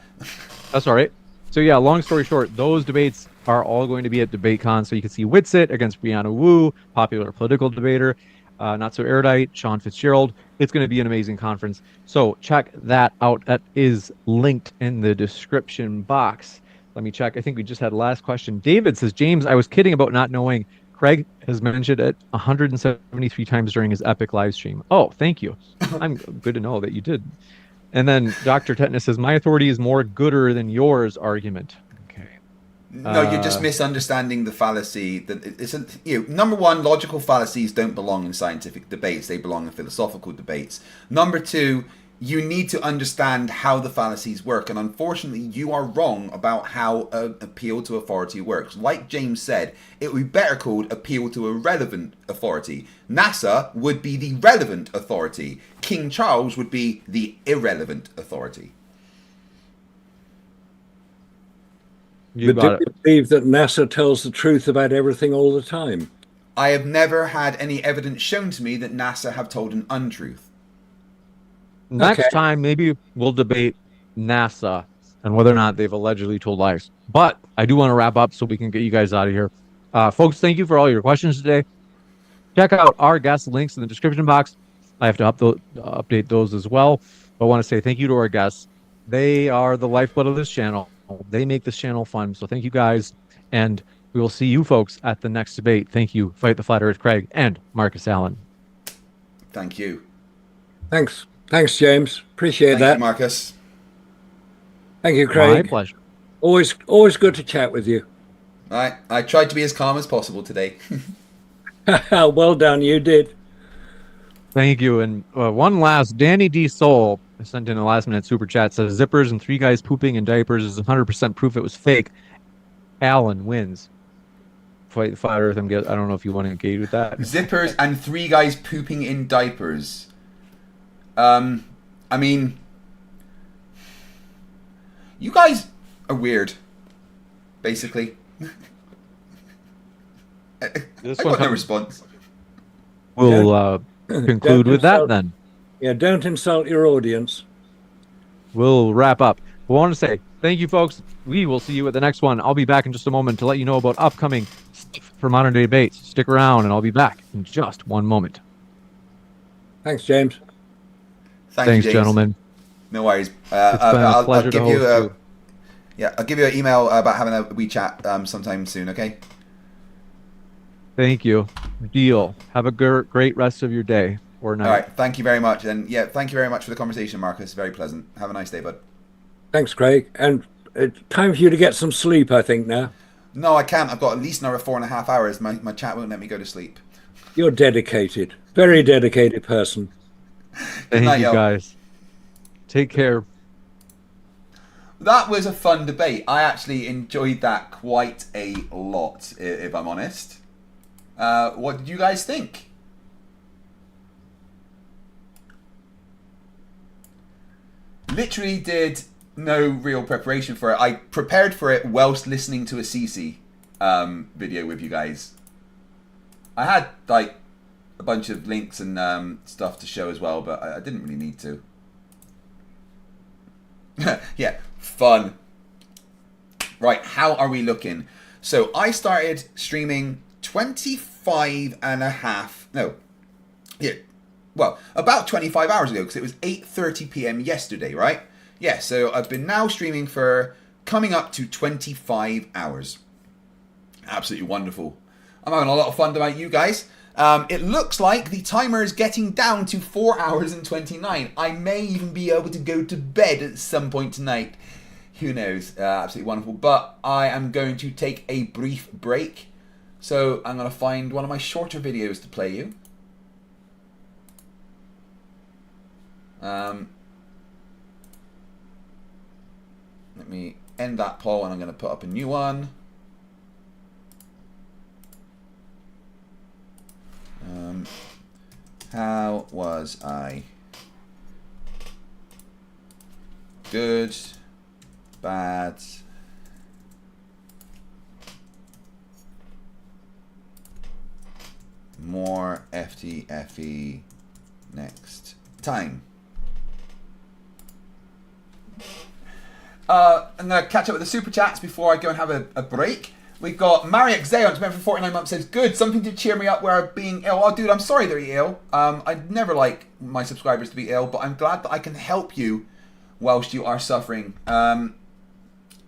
That's all right. So yeah, long story short, those debates are all going to be at DebateCon. So you can see Witsit against Brianna Wu, popular political debater, not so erudite, Sean Fitzgerald. It's going to be an amazing conference. So check that out. That is linked in the description box. Let me check. I think we just had the last question. David says, James, I was kidding about not knowing. Craig has mentioned it 173 times during his epic live stream. Oh, thank you. I'm good to know that you did. And then Dr. Tetanus says, my authority is more gooder than yours argument. Okay. No, you're just misunderstanding the fallacy. That it isn't. Number one, logical fallacies don't belong in scientific debates. They belong in philosophical debates. Number two, you need to understand how the fallacies work. And unfortunately, you are wrong about how appeal to authority works. Like James said, it would be better called appeal to a relevant authority. NASA would be the relevant authority. King Charles would be the irrelevant authority. But do you believe that NASA tells the truth about everything all the time? I have never had any evidence shown to me that NASA have told an untruth. Next time, maybe we'll debate NASA and whether or not they've allegedly told lies. But I do want to wrap up so we can get you guys out of here. Folks, thank you for all your questions today. Check out our guest links in the description box. I have to update those as well. But I want to say thank you to our guests. They are the lifeblood of this channel. They make this channel fun. So thank you guys. And we will see you folks at the next debate. Thank you, Fight the Flat Earth Craig and Marcus Allen. Thank you. Thanks. Thanks, James. Appreciate that. Thank you, Marcus. Thank you, Craig. My pleasure. Always good to chat with you. I tried to be as calm as possible today. Well done, you did. Thank you. And one last, Danny D. Soul sent in a last-minute super chat. Says zippers and 3 guys pooping in diapers is 100% proof it was fake. Alan wins. Fight Flat Earth. I don't know if you want to engage with that. Zippers and 3 guys pooping in diapers. I mean, you guys are weird, basically. I got no response. We'll conclude with that then. Yeah, don't insult your audience. We'll wrap up. We want to say thank you, folks. We will see you at the next one. I'll be back in just a moment to let you know about upcoming stuff for Modern Day Debates. Stick around, and I'll be back in just one moment. Thanks, James. Thanks, James. Gentlemen. No worries. It's been a pleasure to host you. Yeah, I'll give you an email about having a wee chat sometime soon, okay? Thank you. Deal. Have a great rest of your day or night. All right, thank you very much. And yeah, thank you very much for the conversation, Marcus. Very pleasant. Have a nice day, bud. Thanks, Craig. And it's time for you to get some sleep, I think, now. No, I can't. I've got at least another 4.5 hours. My chat won't let me go to sleep. You're dedicated. Very dedicated person. Thank you, guys. Take care. That was a fun debate. I actually enjoyed that quite a lot, if I'm honest. What did you guys think? Literally did no real preparation for it. I prepared for it whilst listening to a CC video with you guys. I had like a bunch of links and stuff to show as well, but I didn't really need to. Yeah, fun. Right, how are we looking? So I started streaming 25 and a half, no, yeah, well, about 25 hours ago, because it was 8:30 p.m. yesterday, right? Yeah, so I've been now streaming for coming up to 25 hours. Absolutely wonderful. I'm having a lot of fun about you guys. It looks like the timer is getting down to 4 hours and 29. I may even be able to go to bed at some point tonight. Who knows? Absolutely wonderful. But I am going to take a brief break. So I'm going to find one of my shorter videos to play you. Let me end that poll and I'm going to put up a new one. How was I? Good, bad, more FTFE next time. I'm going to catch up with the super chats before I go and have a break. We've got Mariak Zeon, member for 49 months, says, good, something to cheer me up where I'm being ill. Oh, dude, I'm sorry that you're ill. I'd never like my subscribers to be ill, but I'm glad that I can help you whilst you are suffering.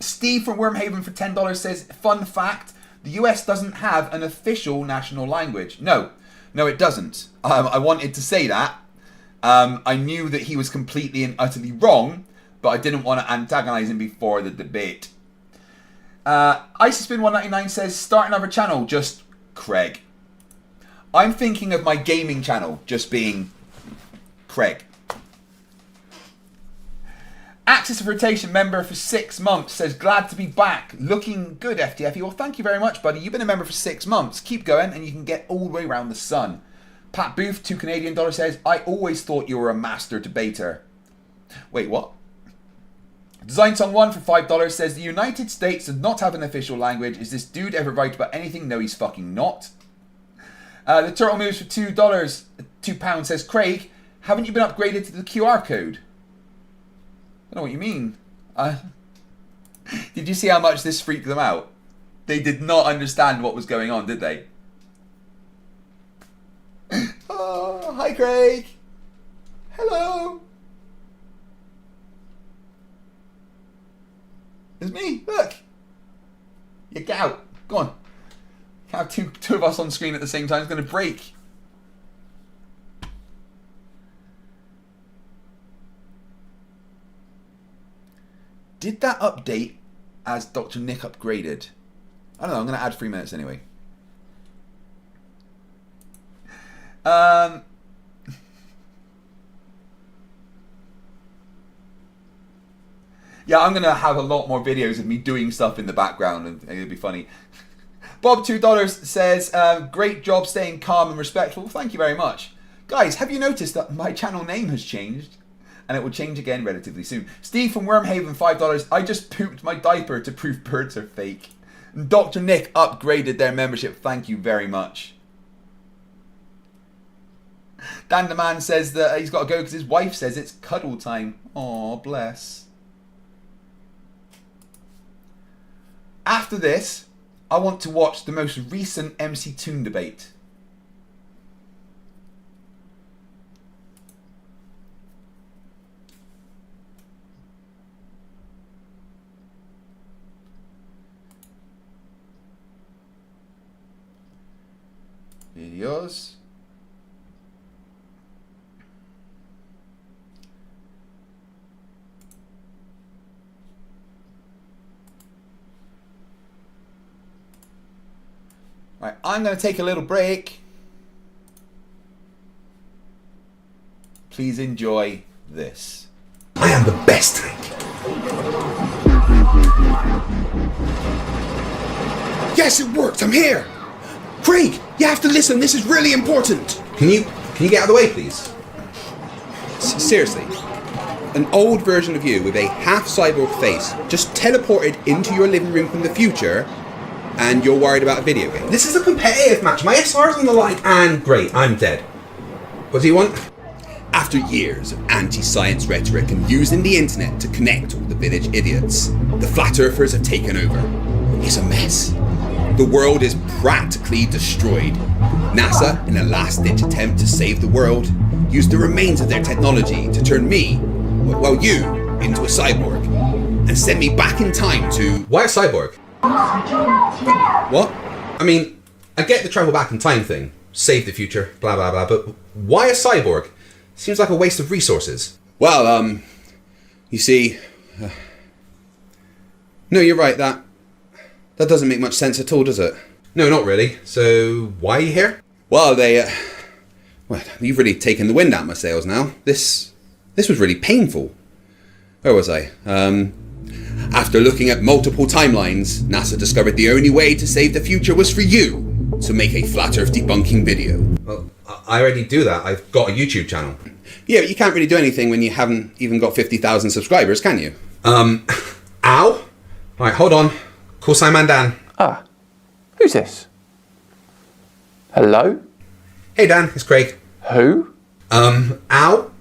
Steve from Wormhaven for $10 says, fun fact, the US doesn't have an official national language. No, it doesn't. I wanted to say that. I knew that he was completely and utterly wrong, but I didn't want to antagonize him before the debate. IceSpin199 says, start another channel, just Craig. I'm thinking of my gaming channel just being Craig. Axis of Rotation member for 6 months says, glad to be back. Looking good, FTFE. Well, thank you very much, buddy. You've been a member for 6 months. Keep going and you can get all the way around the sun. Pat Booth, $2 Canadian says, I always thought you were a master debater. Wait, what? Design Song 1 for $5 says, the United States does not have an official language. Is this dude ever right about anything? No, he's fucking not. The Turtle Moves for $2, £2 says, Craig, haven't you been upgraded to the QR code? I don't know what you mean. Did you see how much this freaked them out? They did not understand what was going on, did they? Oh, hi Craig. Hello. It's me. Look. Yeah, get out. Go on. Can't have two of us on screen at the same time. It's going to break. Did that update as Dr. Nick upgraded? I don't know. I'm going to add 3 minutes anyway. Yeah, I'm going to have a lot more videos of me doing stuff in the background, and it'll be funny. Bob, $2 says, great job staying calm and respectful. Thank you very much. Guys, have you noticed that my channel name has changed? And it will change again relatively soon. Steve from Wormhaven, $5. I just pooped my diaper to prove birds are fake. And Dr. Nick upgraded their membership. Thank you very much. Dan the Man says that he's got to go because his wife says it's cuddle time. Aw, bless. After this, I want to watch the most recent MC Toon debate. Videos. Right, I'm going to take a little break. Please enjoy this. I am the best drink. Yes, it worked. I'm here. Craig, you have to listen. This is really important. Can you get out of the way, please? Seriously. An old version of you with a half cyborg face just teleported into your living room from the future, and you're worried about a video game. This is a competitive match. My SR's on the line, and great, I'm dead. What do you want? After years of anti-science rhetoric and using the internet to connect all the village idiots, the flat earthers have taken over. It's a mess. The world is practically destroyed. NASA, in a last-ditch attempt to save the world, used the remains of their technology to turn me, well, you, into a cyborg, and send me back in time to... Why a cyborg? What? I mean, I get the travel back in time thing, save the future, blah blah blah, but why a cyborg? Seems like a waste of resources. Well, you see... no, you're right, that doesn't make much sense at all, does it? No, not really. So, why are you here? Well, well, you've really taken the wind out of my sails now. This was really painful. Where was I? After looking at multiple timelines, NASA discovered the only way to save the future was for you to make a flat earth debunking video. Well, I already do that. I've got a YouTube channel. Yeah, but you can't really do anything when you haven't even got 50,000 subscribers, can you? Ow? Alright, hold on. Call Simon Dan. Ah, who's this? Hello? Hey Dan, it's Craig. Who? Ow?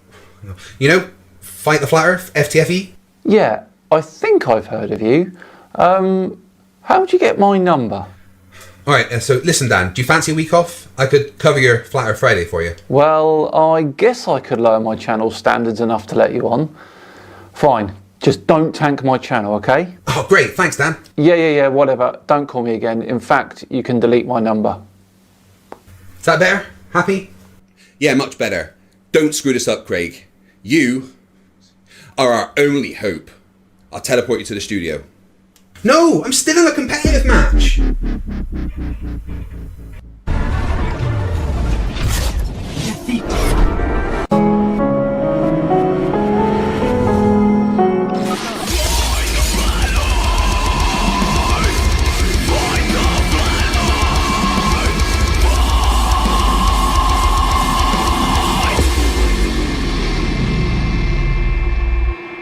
You know, Fight the Flat Earth, FTFE? Yeah, I think I've heard of you. How'd you get my number? Alright, so listen Dan, do you fancy a week off? I could cover your Flat Earth Friday for you. Well, I guess I could lower my channel standards enough to let you on. Fine, just don't tank my channel, okay? Oh great, thanks Dan. Yeah, whatever. Don't call me again. In fact, you can delete my number. Is that better? Happy? Yeah, much better. Don't screw this up, Craig. You are our only hope. I'll teleport you to the studio. No, I'm still in a competitive match.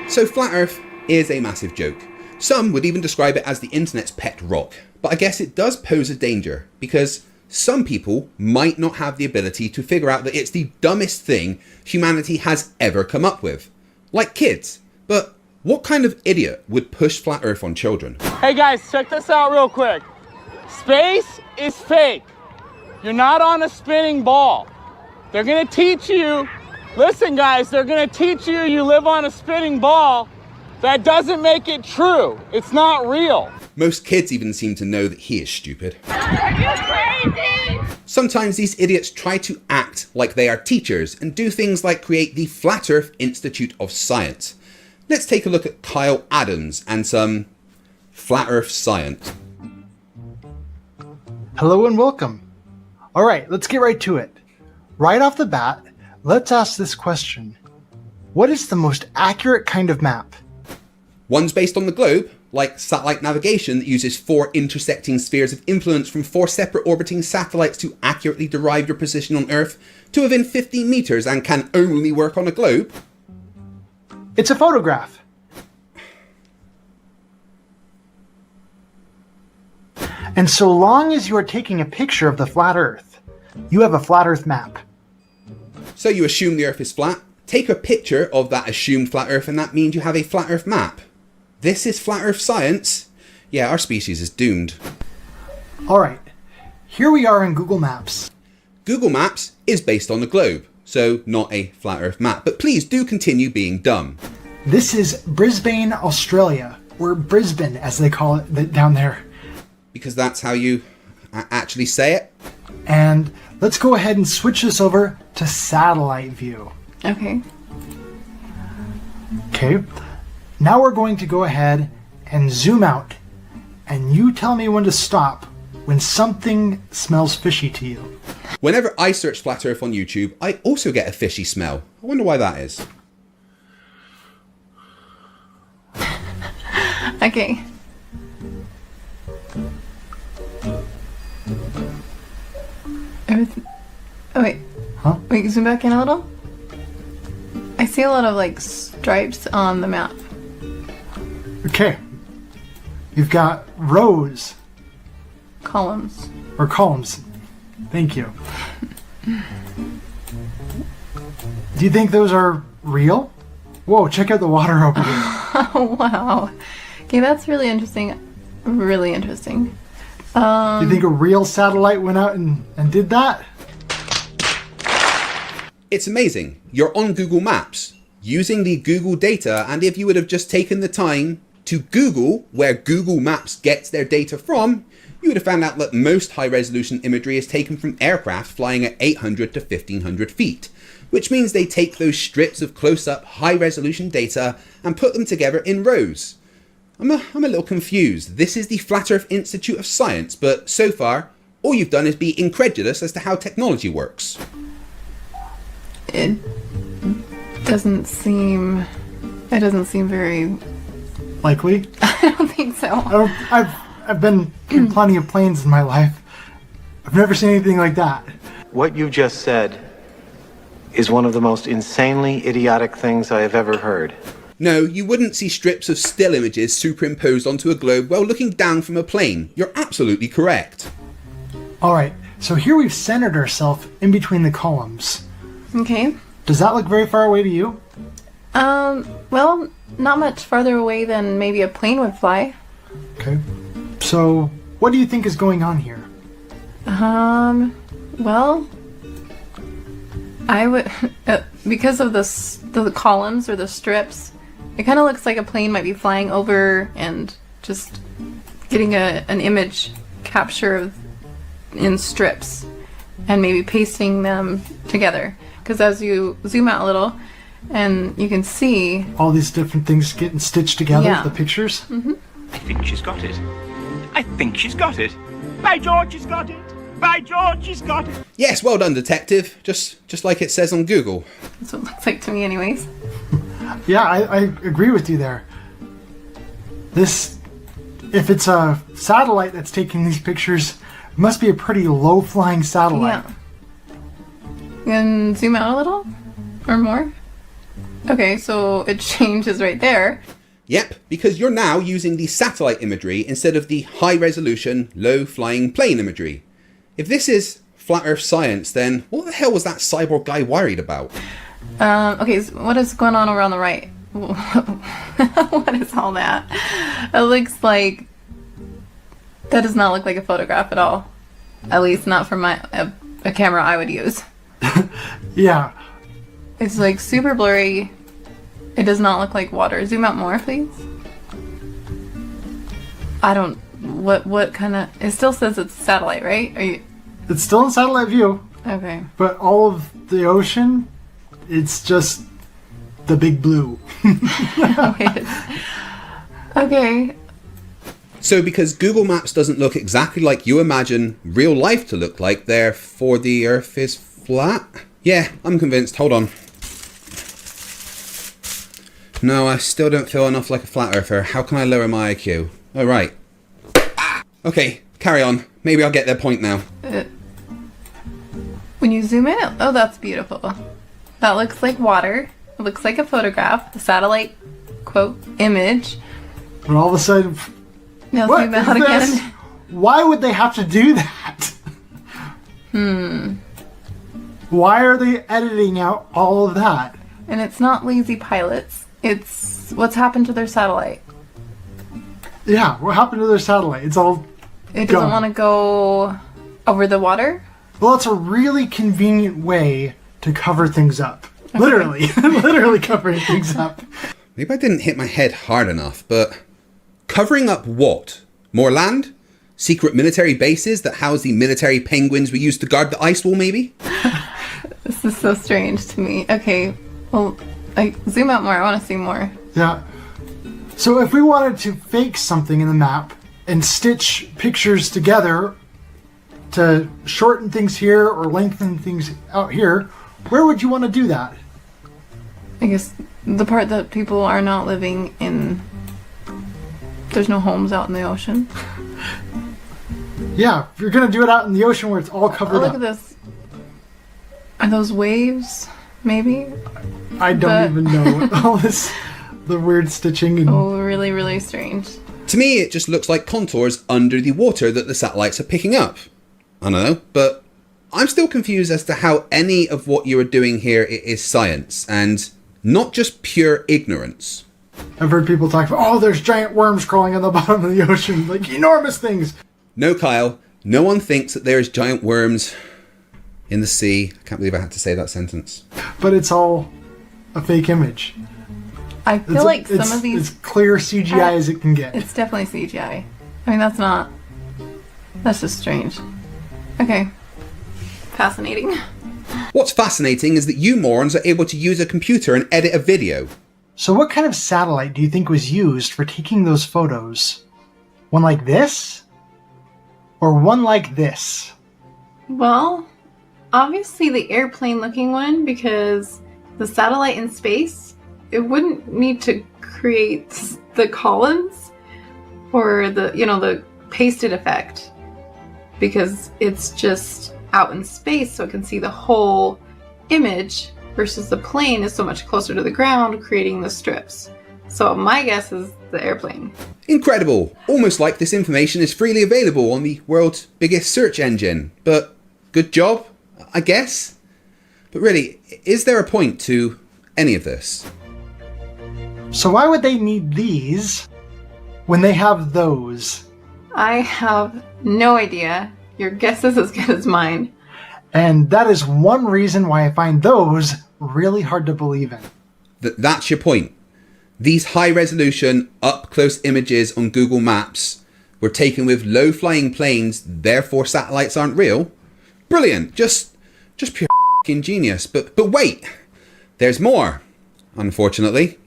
So Flat Earth is a massive joke. Some would even describe it as the internet's pet rock. But I guess it does pose a danger, because some people might not have the ability to figure out that it's the dumbest thing humanity has ever come up with. Like kids. But what kind of idiot would push Flat Earth on children? Hey guys, check this out real quick. Space is fake. You're not on a spinning ball. They're gonna teach you, listen guys, they're gonna teach you you live on a spinning ball. That doesn't make it true. It's not real. Most kids even seem to know that he is stupid. Are you crazy? Sometimes these idiots try to act like they are teachers and do things like create the Flat Earth Institute of Science. Let's take a look at Kyle Adams and some Flat Earth science. Hello and welcome. All right, let's get right to it. Right off the bat, let's ask this question. What is the most accurate kind of map? One's based on the globe, like satellite navigation that uses 4 intersecting spheres of influence from 4 separate orbiting satellites to accurately derive your position on Earth to within 15 meters and can only work on a globe. It's a photograph. And so long as you are taking a picture of the flat Earth, you have a flat Earth map. So you assume the Earth is flat, take a picture of that assumed flat Earth, and that means you have a flat Earth map. This is flat Earth science. Yeah, our species is doomed. Alright, here we are in Google Maps. Google Maps is based on the globe, so not a flat Earth map. But please do continue being dumb. This is Brisbane, Australia, or Brisbane as they call it down there. Because that's how you actually say it. And let's go ahead and switch this over to satellite view. Okay. Okay. Now we're going to go ahead and zoom out. And you tell me when to stop when something smells fishy to you. Whenever I search flat Earth on YouTube, I also get a fishy smell. I wonder why that is. Okay. Everything. Oh wait. Huh? Wait, zoom back in a little. I see a lot of like stripes on the map. Okay. You've got rows. Columns. Or columns. Thank you. Do you think those are real? Whoa, check out the water over here. Oh, wow. Okay, that's really interesting. Really interesting. Do you think a real satellite went out and did that? It's amazing. You're on Google Maps, using the Google data, and if you would have just taken the time to Google where Google Maps gets their data from, you would have found out that most high-resolution imagery is taken from aircraft flying at 800 to 1500 feet, which means they take those strips of close-up, high-resolution data and put them together in rows. I'm a little confused. This is the Flat Earth Institute of Science, but so far, all you've done is be incredulous as to how technology works. It doesn't seem very likely. I don't think so. I've been in plenty of planes in my life. I've never seen anything like that. What you just said is one of the most insanely idiotic things I have ever heard. No, you wouldn't see strips of still images superimposed onto a globe while looking down from a plane. You're absolutely correct. Alright, so here we've centered ourselves in between the columns. Okay. Does that look very far away to you? Well, not much farther away than maybe a plane would fly. Okay. So, what do you think is going on here? Well, I would, because of the columns or the strips, it kind of looks like a plane might be flying over and just getting an image capture in strips and maybe pasting them together. Because as you zoom out a little, and you can see all these different things getting stitched together, yeah. The pictures. Mm-hmm. I think she's got it. I think she's got it. By George, she's got it. By George, she's got it. Yes, well done, detective. Just like it says on Google. That's what it looks like to me, anyways. Yeah, I agree with you there. This, if it's a satellite that's taking these pictures, it must be a pretty low-flying satellite. Yeah. And zoom out a little? Or more? Okay, so it changes right there. Yep, because you're now using the satellite imagery instead of the high-resolution, low-flying plane imagery. If this is flat Earth science, then what the hell was that cyborg guy worried about? Okay, so what is going on over on the right? What is all that? It looks like... That does not look like a photograph at all. At least not from a camera I would use. Yeah. It's like super blurry. It does not look like water. Zoom out more, please. I don't... What kind of... It still says it's satellite, right? Are you... It's still in satellite view. Okay. But all of the ocean, it's just the big blue. Okay. So because Google Maps doesn't look exactly like you imagine real life to look like, therefore the Earth is flat? Yeah, I'm convinced. Hold on. No, I still don't feel enough like a flat earther. How can I lower my IQ? Oh, right. Okay, carry on. Maybe I'll get their point now. When you zoom in, oh, that's beautiful. That looks like water. It looks like a photograph. The satellite, quote, image. But all of a sudden... Now what zoom is out this? again. Why would they have to do that? Why are they editing out all of that? And it's not lazy pilots. It's what's happened to their satellite. Yeah, what happened to their satellite? It's all It doesn't want to go over the water? Well, it's a really convenient way to cover things up. Literally. Literally covering things up. Maybe I didn't hit my head hard enough, but covering up what? More land? Secret military bases that house the military penguins we used to guard the ice wall, maybe? This is so strange to me. Okay, well, zoom out more. I want to see more. Yeah. So if we wanted to fake something in the map and stitch pictures together to shorten things here or lengthen things out here, where would you want to do that? I guess the part that people are not living in... There's no homes out in the ocean. Yeah, if you're going to do it out in the ocean where it's all covered Look up. at this. Are those waves? Maybe? I don't even know what all this... The weird stitching and... Oh, really, really strange. To me, it just looks like contours under the water that the satellites are picking up. I don't know, but I'm still confused as to how any of what you are doing here is science, and not just pure ignorance. I've heard people talk about, oh, there's giant worms crawling on the bottom of the ocean, like enormous things. No, Kyle, no one thinks that there's giant worms in the sea. I can't believe I had to say that sentence. But it's all a fake image. I feel like some of these... It's clear CGI as it can get. It's definitely CGI. I mean, that's not... That's just strange. Okay. Fascinating. What's fascinating is that you morons are able to use a computer and edit a video. So what kind of satellite do you think was used for taking those photos? One like this? Or one like this? Well, obviously the airplane-looking one, because the satellite in space... It wouldn't need to create the columns or the pasted effect because it's just out in space so it can see the whole image versus the plane is so much closer to the ground creating the strips. So my guess is the airplane. Incredible! Almost like this information is freely available on the world's biggest search engine. But good job, I guess? But really, is there a point to any of this? So why would they need these when they have those? I have no idea. Your guess is as good as mine. And that is one reason why I find those really hard to believe in. That's your point. These high-resolution, up-close images on Google Maps were taken with low-flying planes, therefore satellites aren't real? Brilliant! Just pure f***ing genius. But wait! There's more, unfortunately.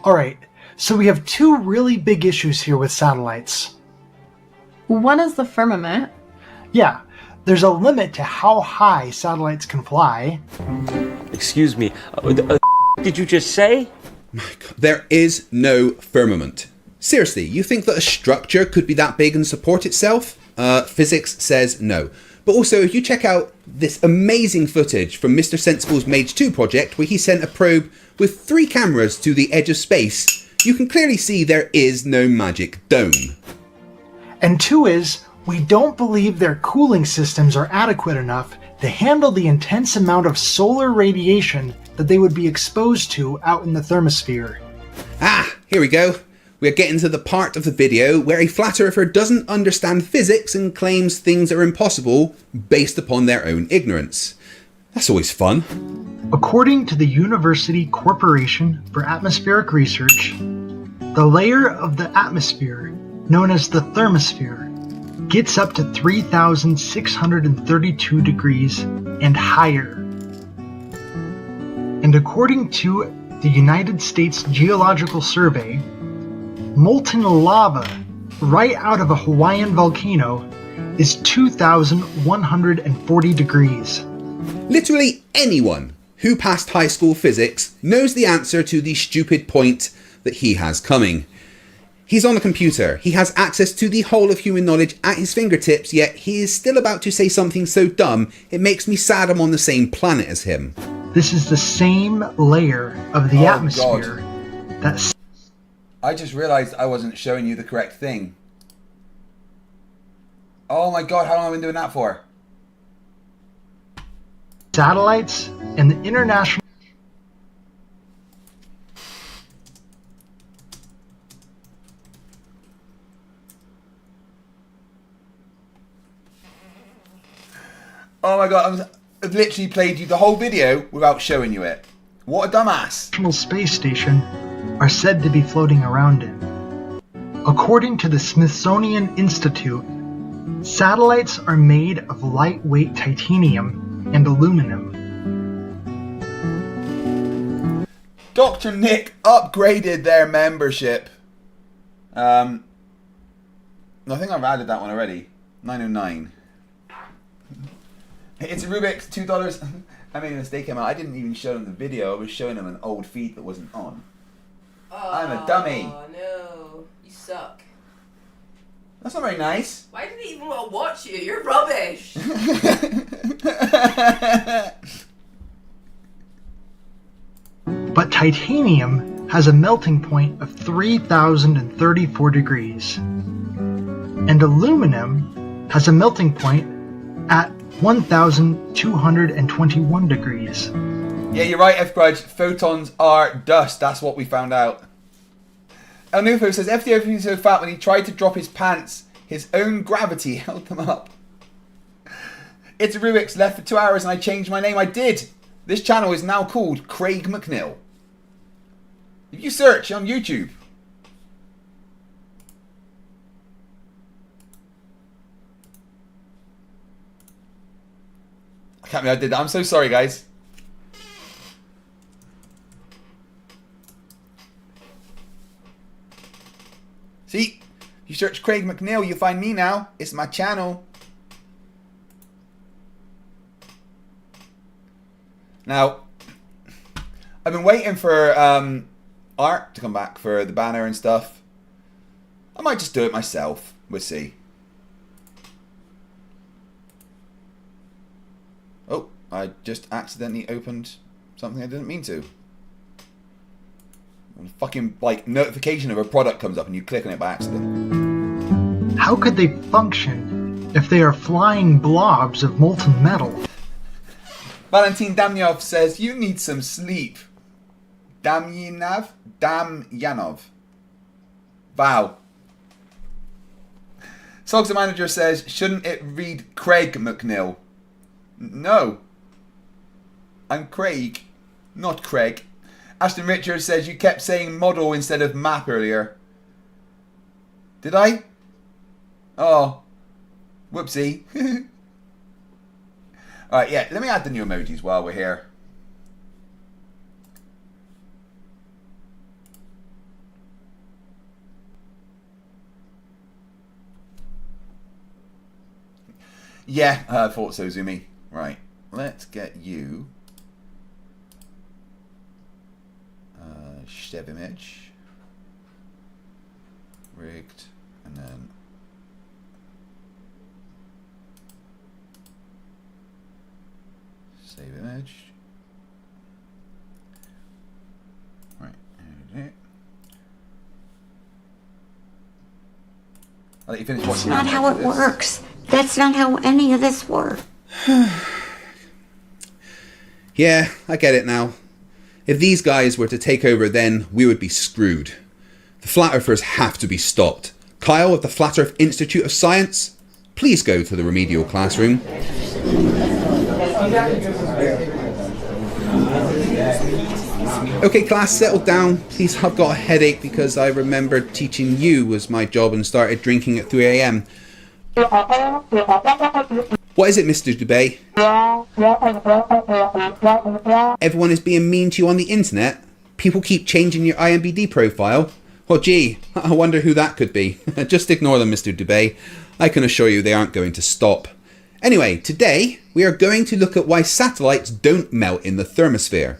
Alright, so we have two really big issues here with satellites. One is the firmament. Yeah, there's a limit to how high satellites can fly. Excuse me, did you just say? My God, there is no firmament. Seriously, you think that a structure could be that big and support itself? Physics says no. But also, if you check out this amazing footage from Mr. Sensible's Mage 2 project, where he sent a probe with 3 cameras to the edge of space, you can clearly see there is no magic dome. And 2 is, we don't believe their cooling systems are adequate enough to handle the intense amount of solar radiation that they would be exposed to out in the thermosphere. Ah, here we go. We're getting to the part of the video where a flat earther doesn't understand physics and claims things are impossible based upon their own ignorance. That's always fun. According to the University Corporation for Atmospheric Research, the layer of the atmosphere, known as the thermosphere, gets up to 3,632 degrees and higher. And according to the United States Geological Survey, molten lava right out of a Hawaiian volcano is 2,140 degrees. Literally anyone who passed high school physics, knows the answer to the stupid point that he has coming. He's on a computer, he has access to the whole of human knowledge at his fingertips, yet he is still about to say something so dumb it makes me sad I'm on the same planet as him. This is the same layer of the atmosphere that... I just realised I wasn't showing you the correct thing. Oh my god, how long have I been doing that for? Satellites and the international... Oh my god, I've literally played you the whole video without showing you it. What a dumbass. International Space Station are said to be floating around in. According to the Smithsonian Institute, satellites are made of lightweight titanium and aluminum. Dr. Nick upgraded their membership. I think I've added that one already. 909. It's a Rubik's $2. I made a mistake, Emma. I didn't even show them the video. I was showing them an old feed that wasn't on. Oh, I'm a dummy. Oh no, you suck. That's not very nice. Why did he even want to watch you? You're rubbish. But titanium has a melting point of 3,034 degrees. And aluminum has a melting point at 1,221 degrees. Yeah, you're right, F-Grudge. Photons are dust. That's what we found out. El Nufo says, FTFE is so fat when he tried to drop his pants, his own gravity held them up. It's a Rubik's left for 2 hours and I changed my name. I did. This channel is now called Craig McNeil. If you search on YouTube. I can't believe I did that. I'm so sorry, guys. See? You search Craig McNeil, you find me now. It's my channel. Now, I've been waiting for Art to come back for the banner and stuff. I might just do it myself. We'll see. Oh, I just accidentally opened something I didn't mean to. A fucking, like, notification of a product comes up and you click on it by accident. How could they function if they are flying blobs of molten metal? Valentin Damyanov says, you need some sleep. Damyanov? Damyanov. Wow. Sogs the Manager says, shouldn't it read Craig McNeil? No. I'm Craig, not Craig. Ashton Richards says, you kept saying model instead of map earlier. Did I? Oh. Whoopsie. Alright, yeah, let me add the new emojis while we're here. Yeah, I thought so, Zumi. Right, let's get you. Step image. Rigged. And then. Save image. Right, there. I'll let you finish watching. That's not how it works. That's not how any of this works. Yeah, I get it now. If these guys were to take over, then we would be screwed. The Flat Earthers have to be stopped. Kyle of the Flat Earth Institute of Science, please go to the remedial classroom. Okay, class, settle down. Please, I've got a headache because I remembered teaching you was my job and started drinking at 3 a.m. What is it, Mr. Dubay? Everyone is being mean to you on the internet? People keep changing your IMBD profile? Well, gee, I wonder who that could be. Just ignore them, Mr. Dubay. I can assure you they aren't going to stop. Anyway, today we are going to look at why satellites don't melt in the thermosphere.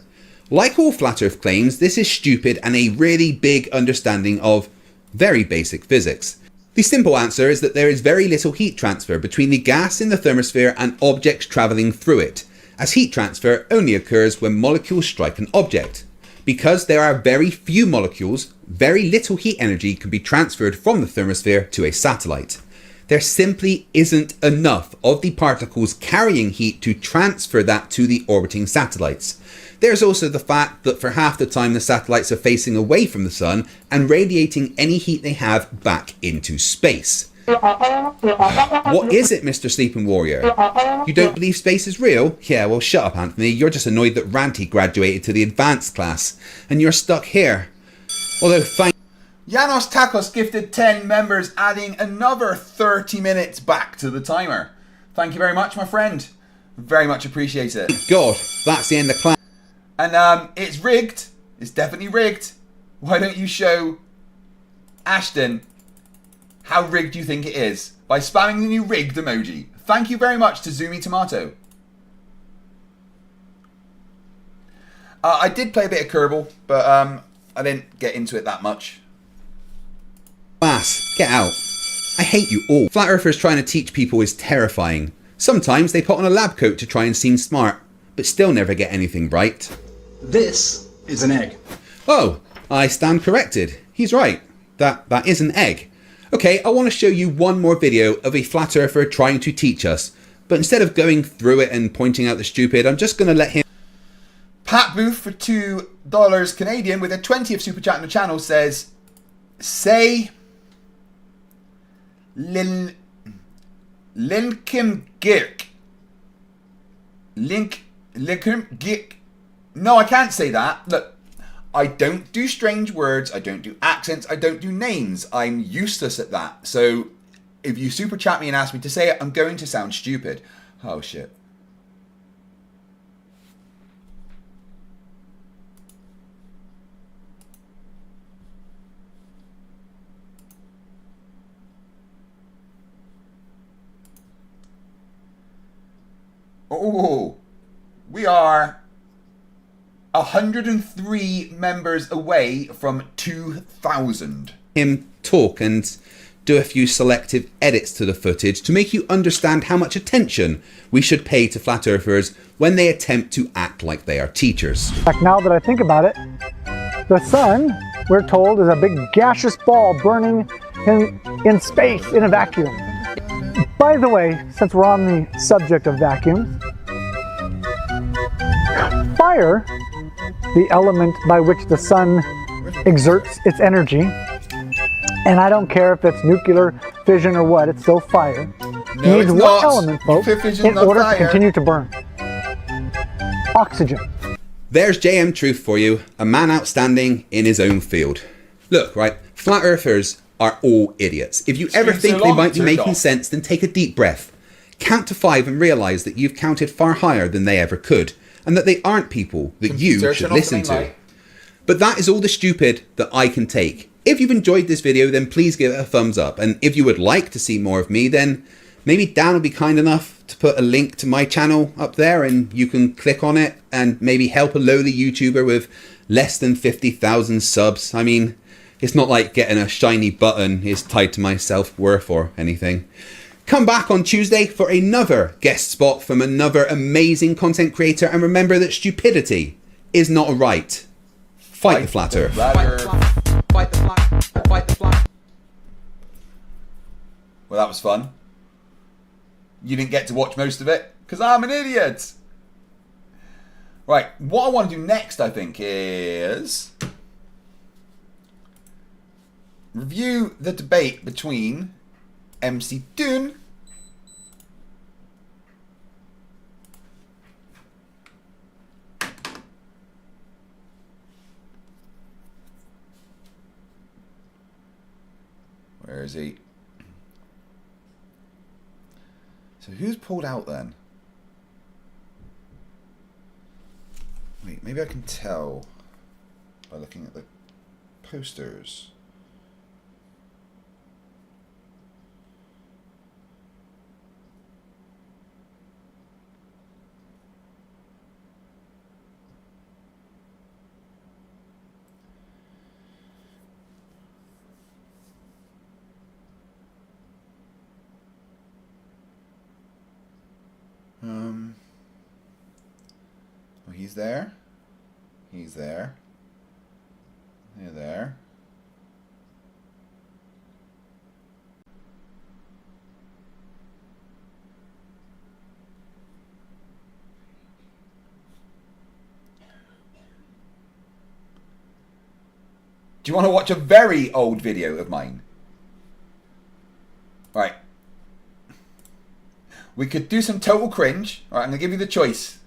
Like all flat earth claims, this is stupid and a really big understanding of very basic physics. The simple answer is that there is very little heat transfer between the gas in the thermosphere and objects travelling through it, as heat transfer only occurs when molecules strike an object. Because there are very few molecules, very little heat energy can be transferred from the thermosphere to a satellite. There simply isn't enough of the particles carrying heat to transfer that to the orbiting satellites. There's also the fact that for half the time the satellites are facing away from the sun and radiating any heat they have back into space. What is it, Mr. Sleeping Warrior? You don't believe space is real? Yeah, well shut up, Anthony. You're just annoyed that Ranty graduated to the advanced class and you're stuck here. Although thank Janos Takos gifted 10 members, adding another 30 minutes back to the timer. Thank you very much, my friend. Very much appreciate it. God, that's the end of class. And it's rigged. It's definitely rigged. Why don't you show Ashton how rigged you think it is by spamming the new rigged emoji. Thank you very much to Zoomy Tomato. I did play a bit of Kerbal, but I didn't get into it that much. Class, get out. I hate you all. Flat earthers trying to teach people is terrifying. Sometimes they put on a lab coat to try and seem smart, but still never get anything right. This is an egg. Oh, I stand corrected. He's right. That is an egg. Okay, I want to show you one more video of a flat earther trying to teach us, but instead of going through it and pointing out the stupid, I'm just going to let him... Pat Booth for $2 Canadian with a 20th super chat on the channel says, say Lincoln Girk. Lincoln Girk. No, I can't say that. Look, I don't do strange words. I don't do accents. I don't do names. I'm useless at that. So if you super chat me and ask me to say it, I'm going to sound stupid. Oh, shit. Oh, we are 103 members away from 2,000. Him talk and do a few selective edits to the footage to make you understand how much attention we should pay to flat earthers when they attempt to act like they are teachers. Now that I think about it, the sun, we're told, is a big gaseous ball burning in space in a vacuum. By the way, since we're on the subject of vacuums, fire, the element by which the sun exerts its energy, and I don't care if it's nuclear fission or what, it's still fire, needs one element, folks, in order to continue to burn. Oxygen. There's JM Truth for you, a man outstanding in his own field. Look, right, flat earthers are all idiots. If you ever think they might be making sense, then take a deep breath. Count to 5 and realise that you've counted far higher than they ever could, and that they aren't people that you should listen to. But that is all the stupid that I can take. If you've enjoyed this video, then please give it a thumbs up, and if you would like to see more of me, then maybe Dan will be kind enough to put a link to my channel up there and you can click on it and maybe help a lowly YouTuber with less than 50,000 subs. I mean, it's not like getting a shiny button is tied to my self-worth or anything. Come back on Tuesday for another guest spot from another amazing content creator, and remember that stupidity is not a right. Fight the flat earth. Fight the flat. Fight the flat. Well, that was fun. You didn't get to watch most of it because I'm an idiot. Right, what I want to do next, I think, is review the debate between MC Dune where is he? So who's pulled out then? Wait, maybe I can tell by looking at the posters. He's there. He's there. You're there. Do you want to watch a very old video of mine? Right. We could do some total cringe. Alright, I'm going to give you the choice.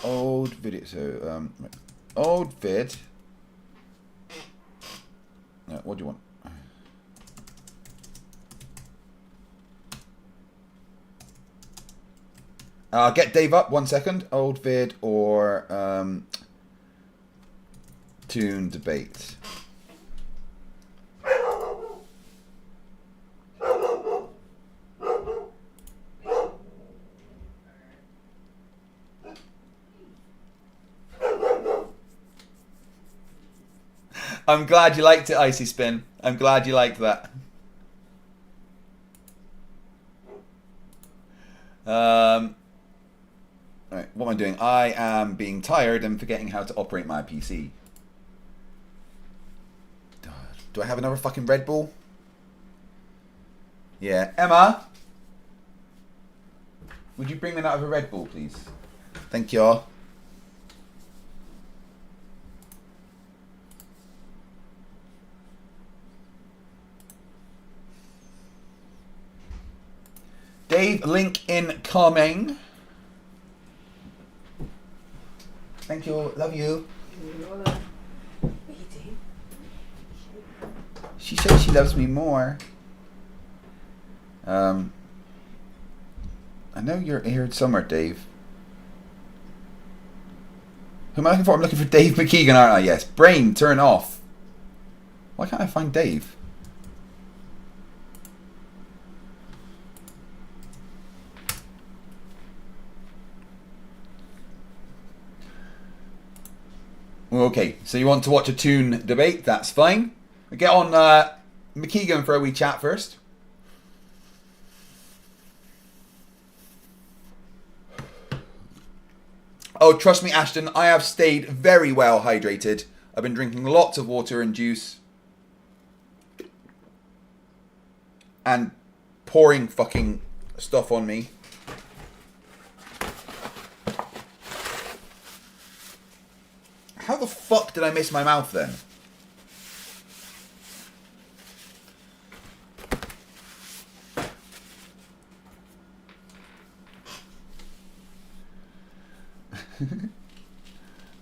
Old video. So, old vid. What do you want? Get Dave up 1 second. Old vid or tune debate. I'm glad you liked it, Icy Spin. I'm glad you liked that. Right, what am I doing? I am being tired and forgetting how to operate my PC. Do I have another fucking Red Bull? Yeah. Emma? Would you bring me another Red Bull, please? Thank you. Dave, link incoming. Thank you. Love you. She says she loves me more. I know you're here somewhere, Dave. Who am I looking for? I'm looking for Dave McKeegan, aren't I? Yes. Brain, turn off. Why can't I find Dave? Okay, so you want to watch a tune debate? That's fine. We get on McKeegan for a wee chat first. Oh, trust me, Ashton, I have stayed very well hydrated. I've been drinking lots of water and juice. And pouring fucking stuff on me. How the fuck did I miss my mouth then?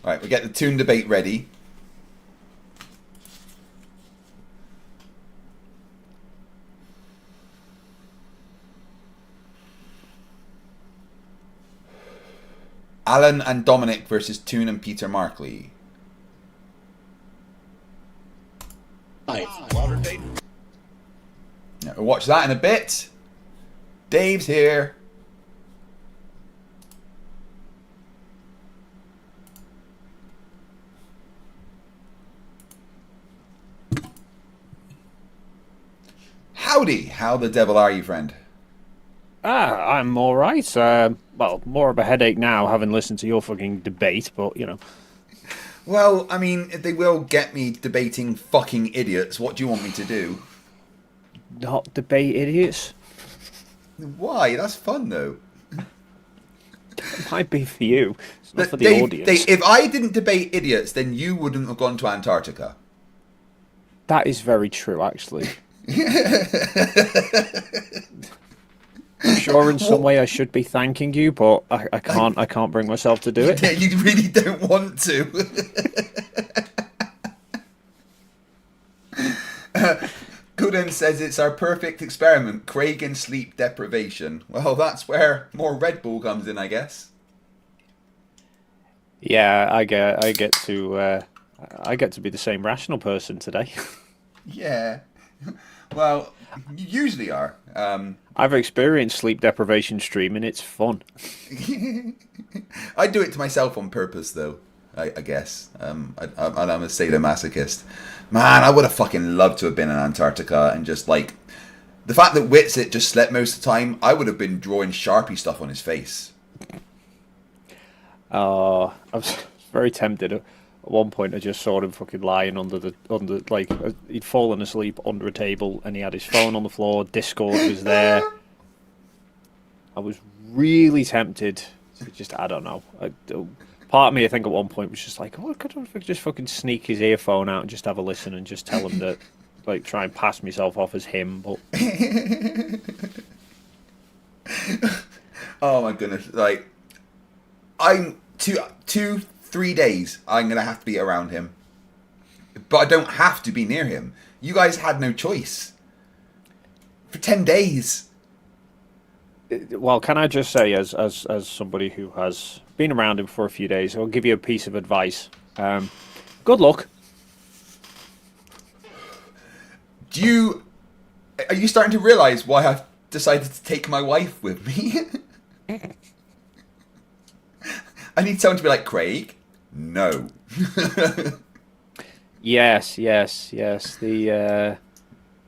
Alright, we get the tune debate ready. Alan and Dominic versus Toon and Peter Markley. Yeah, we'll watch that in a bit. Dave's here. Howdy! How the devil are you, friend? I'm alright. Well, more of a headache now having listened to your fucking debate, but, you know. Well, I mean, if they will get me debating fucking idiots, what do you want me to do? Not debate idiots? Why? That's fun, though. It might be for you. It's not for the Dave, audience. If I didn't debate idiots, then you wouldn't have gone to Antarctica. That is very true, actually. I'm sure in some way I should be thanking you, but I can't bring myself to do it. Yeah, you really don't want to. Gooden says it's our perfect experiment, Craig and sleep deprivation. Well, that's where more Red Bull comes in, I guess. Yeah, I get to be the same rational person today. Yeah. Well, you usually are. I've experienced sleep deprivation streaming. It's fun. I do it to myself on purpose, though. I guess. I'm a sadomasochist. Man, I would have fucking loved to have been in Antarctica and just like the fact that Witsit just slept most of the time. I would have been drawing Sharpie stuff on his face. I was very tempted. At one point, I just saw him fucking lying under like he'd fallen asleep under a table, and he had his phone on the floor. Discord was there. I was really tempted to just, I don't know. Part of me, I think, at one point was just like, oh, I could just fucking sneak his earphone out and just have a listen and just tell him that, like, try and pass myself off as him, but. Oh my goodness! Like, I'm 3 days. I'm gonna have to be around him, but I don't have to be near him. You guys had no choice. For 10 days. Well, can I just say, as somebody who has been around him for a few days, I'll give you a piece of advice. Good luck. Are you starting to realise why I've decided to take my wife with me? I need someone to be like, Craig, no. Yes.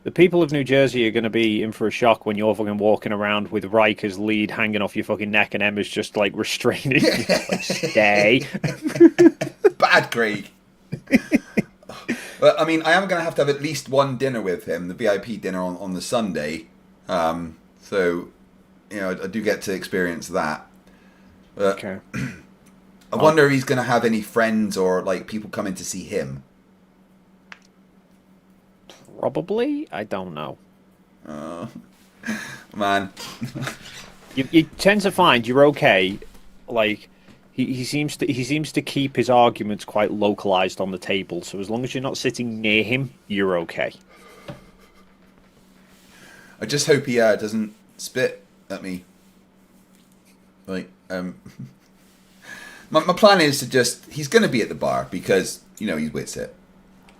The people of New Jersey are going to be in for a shock when you're fucking walking around with Riker's lead hanging off your fucking neck and Emma's just like restraining you. Like, stay. Bad Craig. Well, I mean, I am going to have at least one dinner with him, the VIP dinner on the Sunday. So, you know, I do get to experience that. Okay. I wonder if he's going to have any friends or like people coming to see him. Probably, I don't know. Man. you tend to find you're okay. Like he seems to keep his arguments quite localized on the table. So as long as you're not sitting near him, you're okay. I just hope he doesn't spit at me. Like my plan is to he's going to be at the bar because you know he's Witsit.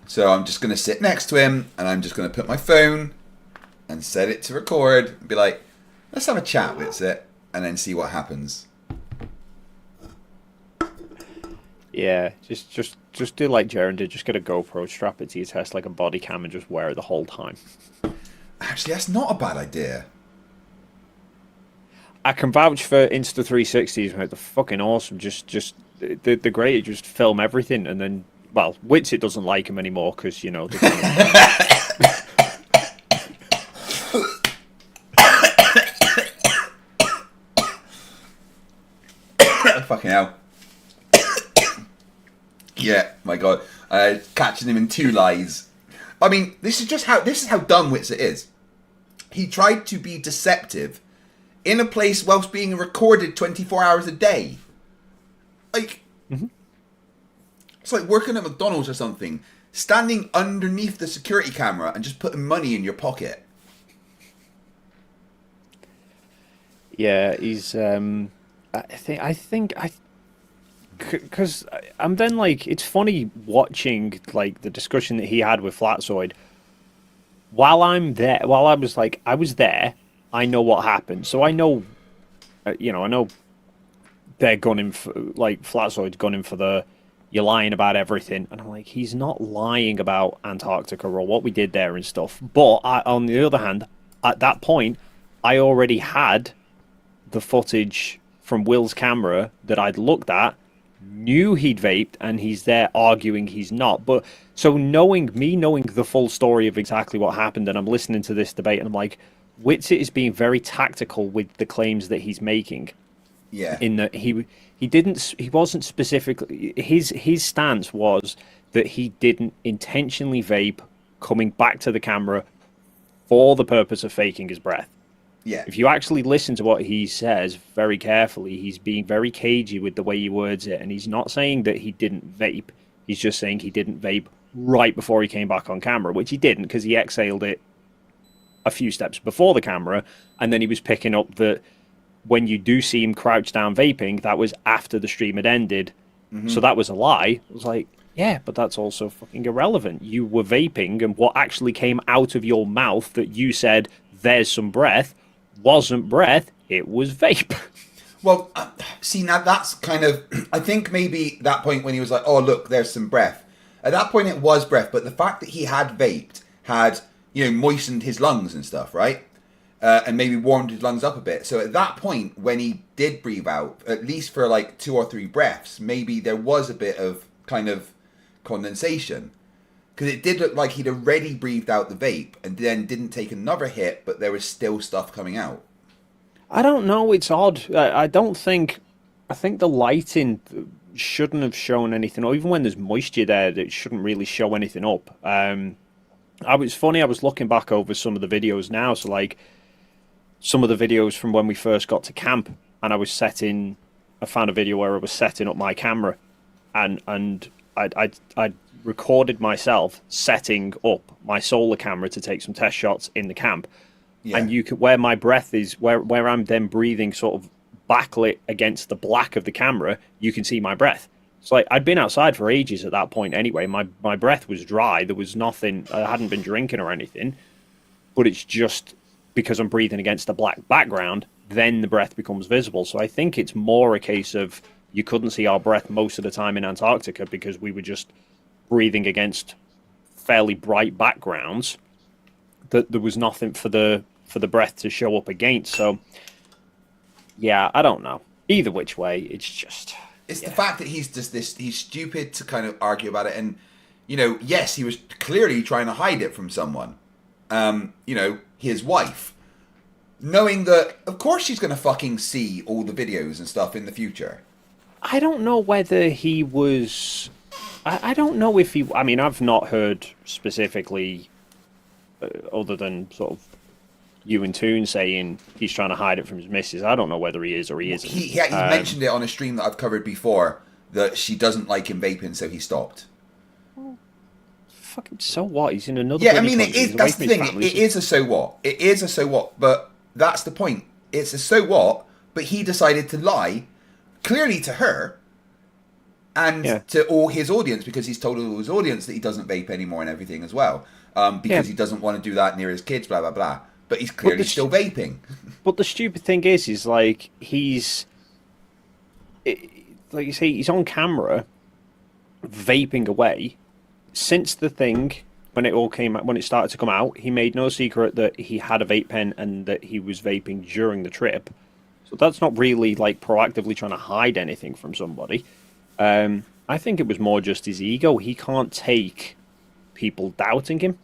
So I'm just going to sit next to him and I'm just going to put my phone and set it to record and be like, let's have a chat, Witsit, and then see what happens. Yeah, just do like Jaren did. Just get a GoPro, strap it to your chest like a body cam, and just wear it the whole time. Actually, that's not a bad idea. I can vouch for Insta 360s, mate. They're fucking awesome. They're great. Just film everything, and then, well, Witsit doesn't like them anymore because you know. Fucking hell. Yeah, my God. Catching him in two lies. I mean, this is how dumb Witsit is. He tried to be deceptive in a place whilst being recorded 24 hours a day. Like, It's like working at McDonald's or something, standing underneath the security camera and just putting money in your pocket. Yeah, he's. I think because I'm then like, it's funny watching like the discussion that he had with Flatzoid. While I'm there, while I was there, I know what happened, so I know, I know they're gunning for, like, Flatzoid's gunning for the, you're lying about everything, and I'm like, he's not lying about Antarctica or what we did there and stuff. But on the other hand, at that point, I already had the footage from Will's camera that I'd looked at, knew he'd vaped, and he's there arguing he's not. But so knowing the full story of exactly what happened, and I'm listening to this debate, and I'm like, Witsit is being very tactical with the claims that he's making. Yeah. In that he wasn't specifically, his stance was that he didn't intentionally vape coming back to the camera for the purpose of faking his breath. Yeah. If you actually listen to what he says very carefully, he's being very cagey with the way he words it, and he's not saying that he didn't vape. He's just saying he didn't vape right before he came back on camera, which he didn't, because he exhaled it a few steps before the camera, and then he was picking up that when you do see him crouch down vaping, that was after the stream had ended. Mm-hmm. So that was a lie. I was like, yeah, but that's also fucking irrelevant. You were vaping, and what actually came out of your mouth that you said, there's some breath, wasn't breath, it was vape. Well, see, now that's kind of, I think maybe that point when he was like, oh, look, there's some breath. At that point it was breath, but the fact that he had vaped had, moistened his lungs and stuff, right? And maybe warmed his lungs up a bit. So at that point, when he did breathe out, at least for like 2 or 3 breaths, maybe there was a bit of kind of condensation. Because it did look like he'd already breathed out the vape and then didn't take another hit, but there was still stuff coming out. I don't know. It's odd. I think the lighting shouldn't have shown anything, or even when there's moisture there, it shouldn't really show anything up. I was looking back over some of the videos now, so like some of the videos from when we first got to camp, and I found a video where I was setting up my camera, and I recorded myself setting up my solar camera to take some test shots in the camp. Yeah. And you could, where my breath is, where I'm then breathing sort of backlit against the black of the camera, you can see my breath. So like, I'd been outside for ages at that point anyway. My breath was dry. There was nothing, I hadn't been drinking or anything, but it's just because I'm breathing against a black background, then the breath becomes visible. So I think it's more a case of you couldn't see our breath most of the time in Antarctica because we were just breathing against fairly bright backgrounds, that there was nothing for the breath to show up against. So yeah, I don't know. Either which way, it's just... It's the fact that he's just he's stupid to kind of argue about it. And, yes, he was clearly trying to hide it from someone. His wife. Knowing that, of course, she's going to fucking see all the videos and stuff in the future. I don't know whether he was... I don't know if he... I mean, I've not heard specifically, other than sort of you and Toon saying he's trying to hide it from his missus. I don't know whether he is or he isn't. He mentioned it on a stream that I've covered before, that she doesn't like him vaping, so he stopped. Fucking so what? He's in another... Yeah, I mean, that's the thing. It is a so what. It is a so what, but that's the point. It's a so what, but he decided to lie, clearly to her, and to all his audience, because he's told all his audience that he doesn't vape anymore and everything as well, because he doesn't want to do that near his kids, blah, blah, blah. But he's clearly still vaping. But the stupid thing is like, like you say, he's on camera vaping away. Since the thing, when it started to come out, he made no secret that he had a vape pen and that he was vaping during the trip. So that's not really like proactively trying to hide anything from somebody. I think it was more just his ego. He can't take people doubting him.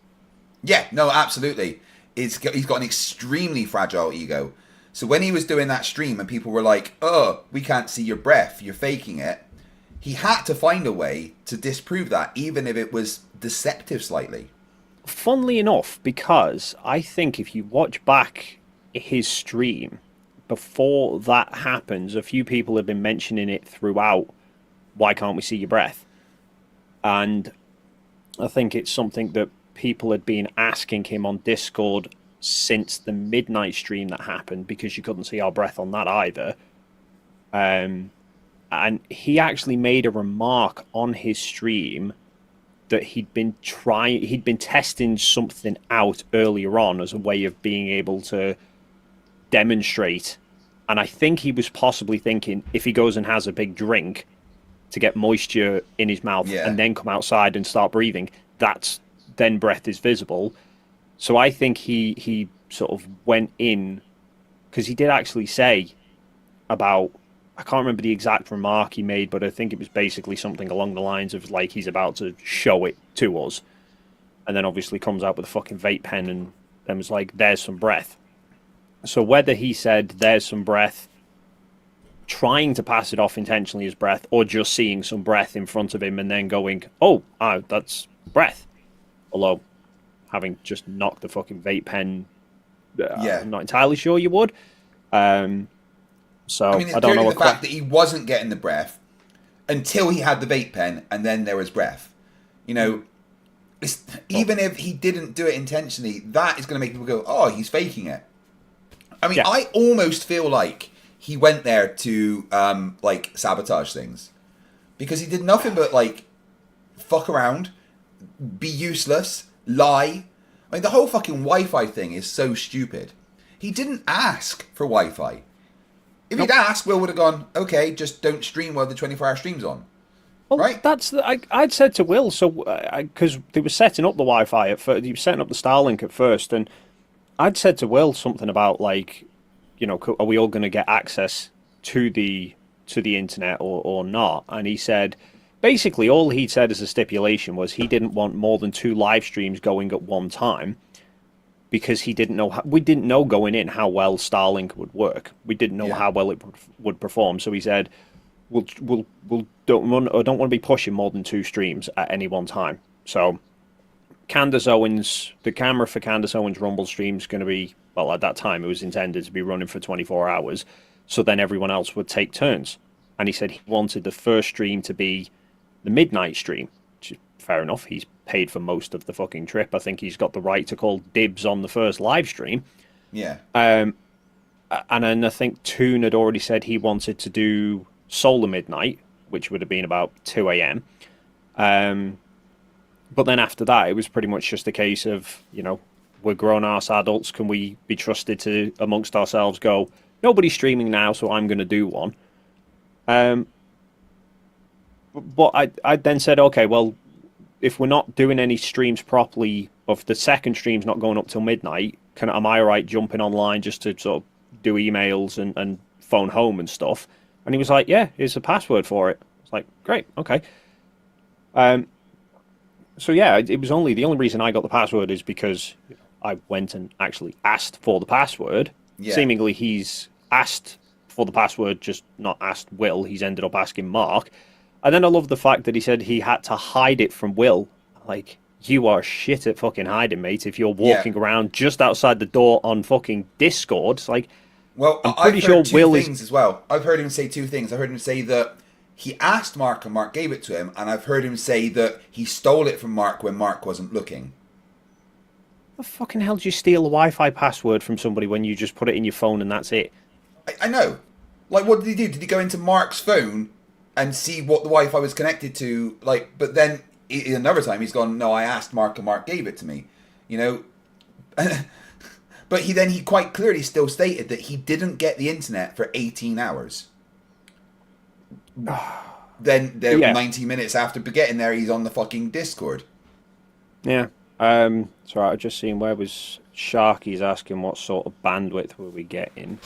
Yeah, no, absolutely. He's got an extremely fragile ego. So when he was doing that stream and people were like, oh, we can't see your breath, you're faking it, he had to find a way to disprove that, even if it was deceptive slightly. Funnily enough, because I think if you watch back his stream, before that happens, a few people have been mentioning it throughout, why can't we see your breath? And I think it's something that people had been asking him on Discord since the midnight stream that happened, because you couldn't see our breath on that either. And he actually made a remark on his stream that he'd been testing something out earlier on as a way of being able to demonstrate. And I think he was possibly thinking, if he goes and has a big drink to get moisture in his mouth and then come outside and start breathing, then breath is visible. So I think he sort of went in, because he did actually say about, I can't remember the exact remark he made, but I think it was basically something along the lines of like he's about to show it to us, and then obviously comes out with a fucking vape pen and then was like, there's some breath. So whether he said there's some breath, trying to pass it off intentionally as breath, or just seeing some breath in front of him and then going, oh, that's breath. Although, having just knocked the fucking vape pen, I'm not entirely sure you would. So I mean, it's I don't know the fact that he wasn't getting the breath until he had the vape pen, and then there was breath. Even if he didn't do it intentionally, that is going to make people go, "Oh, he's faking it." I mean, I almost feel like he went there to sabotage things, because he did nothing but fuck around, be useless, lie. I mean, the whole fucking Wi-Fi thing is so stupid. He didn't ask for Wi-Fi. If he'd asked, Will would have gone, okay, just don't stream while the 24-hour stream's on. Well, right? I'd said to Will, so because they were setting up the Wi-Fi at first, they were setting up the Starlink at first, and I'd said to Will something about like, you know, are we all going to get access to the internet or not? And he said, basically, all he said as a stipulation was he didn't want more than 2 live streams going at one time, because he didn't know. We didn't know going in how well Starlink would work. We didn't know how well it would perform. So he said, "We'll don't want to be pushing more than 2 streams at any one time." So Candace Owens, the camera for Candace Owens' Rumble stream is going to be, well, at that time it was intended to be running for 24 hours. So then everyone else would take turns. And he said he wanted the first stream to be the midnight stream, which is fair enough. He's paid for most of the fucking trip. I think he's got the right to call dibs on the first live stream. Yeah. And then I think Toon had already said he wanted to do Solar Midnight, which would have been about 2 a.m. But then after that, it was pretty much just a case of, you know, we're grown-ass adults. Can we be trusted to, amongst ourselves, go, nobody's streaming now, so I'm going to do one. But I then said, okay, well, if we're not doing any streams properly, if the second stream's not going up till midnight, am I all right jumping online just to sort of do emails and phone home and stuff? And he was like, yeah, here's the password for it. It's like, great, okay. So yeah, it was the only reason I got the password is because I went and actually asked for the password. Yeah. Seemingly he's asked for the password, just not asked Will. He's ended up asking Mark. And then I love the fact that he said he had to hide it from Will. Like, you are shit at fucking hiding, mate, if you're walking around just outside the door on fucking Discord. It's like, well, I'm pretty sure Will is... as well. I've heard him say 2 things. I heard him say that he asked Mark and Mark gave it to him, and I've heard him say that he stole it from Mark when Mark wasn't looking. How the fucking hell do you steal a Wi-Fi password from somebody when you just put it in your phone and that's it? I know. Like, what did he do? Did he go into Mark's phone and see what the Wi-Fi was connected to? Like, but then another time he's gone, no, I asked Mark and Mark gave it to me. You know? But he quite clearly still stated that he didn't get the internet for 18 hours. Then 90 minutes after getting there, he's on the fucking Discord. Yeah. Sorry, I've just seen where was Sharky's asking what sort of bandwidth were we getting.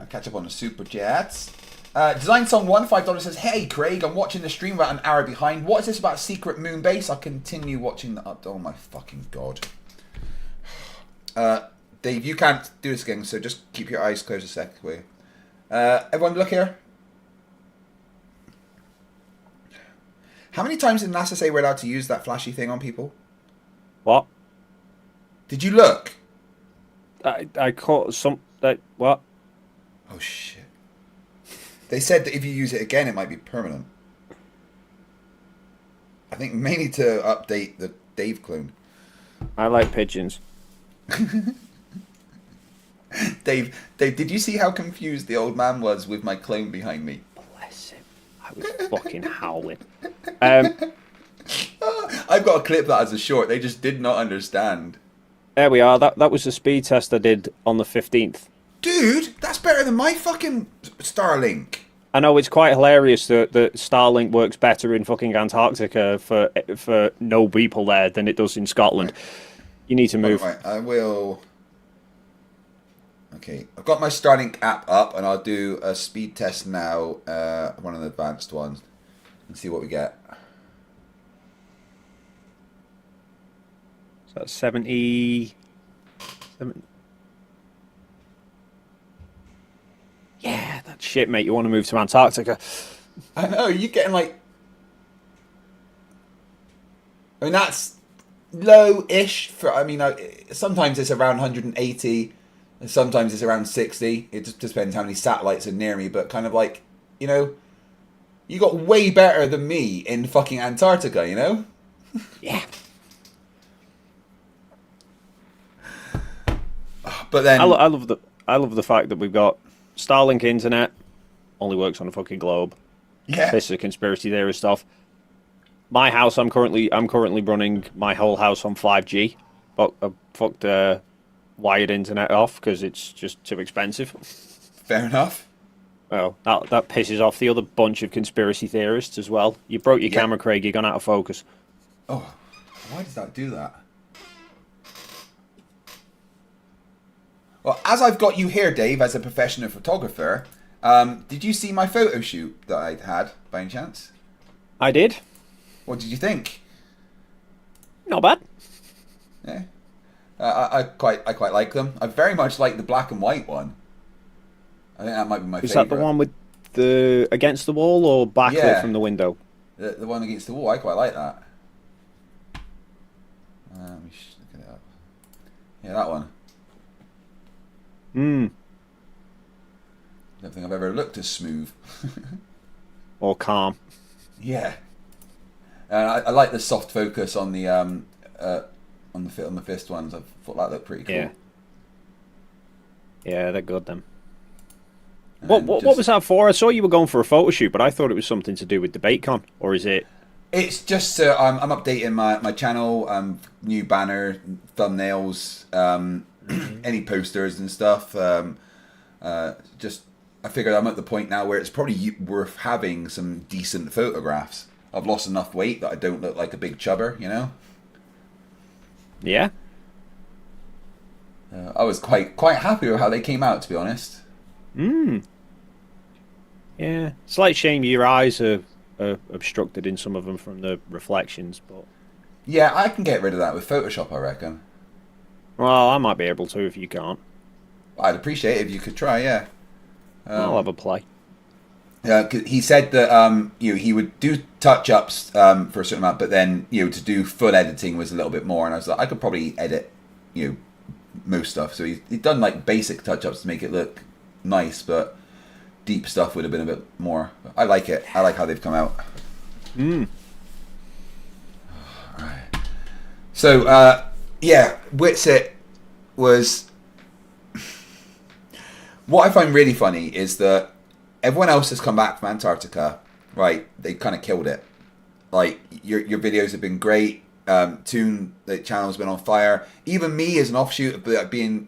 Catch up on the super chats. Design Song 1, $5 says, hey Craig, I'm watching the stream about an hour behind. What is this about secret moon base? I'll continue watching the up. Oh my fucking god. Dave, you can't do this again, so just keep your eyes closed a sec, will you? Everyone look here. How many times did NASA say we're allowed to use that flashy thing on people? What? Did you look? I caught some... what? Oh shit. They said that if you use it again, it might be permanent. I think mainly to update the Dave clone. I like pigeons. Dave, did you see how confused the old man was with my clone behind me? Bless him. I was fucking howling. I've got a clip that has a short. They just did not understand. There we are. That was the speed test I did on the 15th. Dude, that's better than my fucking Starlink. I know it's quite hilarious that Starlink works better in fucking Antarctica for no people there than it does in Scotland. Right. You need to move. Right, I will. Okay, I've got my Starlink app up, and I'll do a speed test now, one of the advanced ones, and see what we get. So that's 70... Yeah, that's shit, mate. You want to move to Antarctica. I know, you're getting like... I mean, that's low-ish. Sometimes it's around 180, and sometimes it's around 60. It just depends how many satellites are near me, but kind of like, you know, you got way better than me in fucking Antarctica, you know? Yeah. But then... I love the fact that we've got Starlink internet, only works on a fucking globe. Yeah. This is a conspiracy theory stuff. My house, I'm currently running my whole house on 5G, but I fucked wired internet off because it's just too expensive. Fair enough. Well, that pisses off the other bunch of conspiracy theorists as well. You broke your camera, Craig. You've gone out of focus. Oh, why does that do that? Well, as I've got you here, Dave, as a professional photographer, did you see my photo shoot that I had, by any chance? I did. What did you think? Not bad. Yeah. I quite like them. I very much like the black and white one. I think that might be my Is favourite. that the one with the against the wall or backlit from the window? The one against the wall. I quite like that. Let me look it up. Yeah, that one. Don't think I've ever looked as smooth. Or calm. Yeah. I like the soft focus on the fist ones. I thought that looked pretty cool. Yeah. Yeah, they're good then. What was that for? I saw you were going for a photo shoot, but I thought it was something to do with DebateCon, or is it? It's just I'm updating my channel, new banner, thumbnails, any posters and stuff. Just I figured I'm at the point now where it's probably worth having some decent photographs. I've lost enough weight that I don't look like a big chubber, you know. Yeah. I was quite happy with how they came out, to be honest. Yeah, slight shame your eyes are obstructed in some of them from the reflections, but yeah, I can get rid of that with Photoshop, I reckon. Well, I might be able to if you can't. I'd appreciate it if you could try. Yeah, I'll have a play. Yeah, he said that he would do touch-ups for a certain amount, but then to do full editing was a little bit more. And I was like, I could probably edit most stuff. So he's done like basic touch-ups to make it look nice, but deep stuff would have been a bit more. I like it. I like how they've come out. Alright. So Witsit was. What I find really funny is that everyone else has come back from Antarctica, right? They kind of killed it. Like your videos have been great. Toon, the channel's been on fire. Even me as an offshoot of being,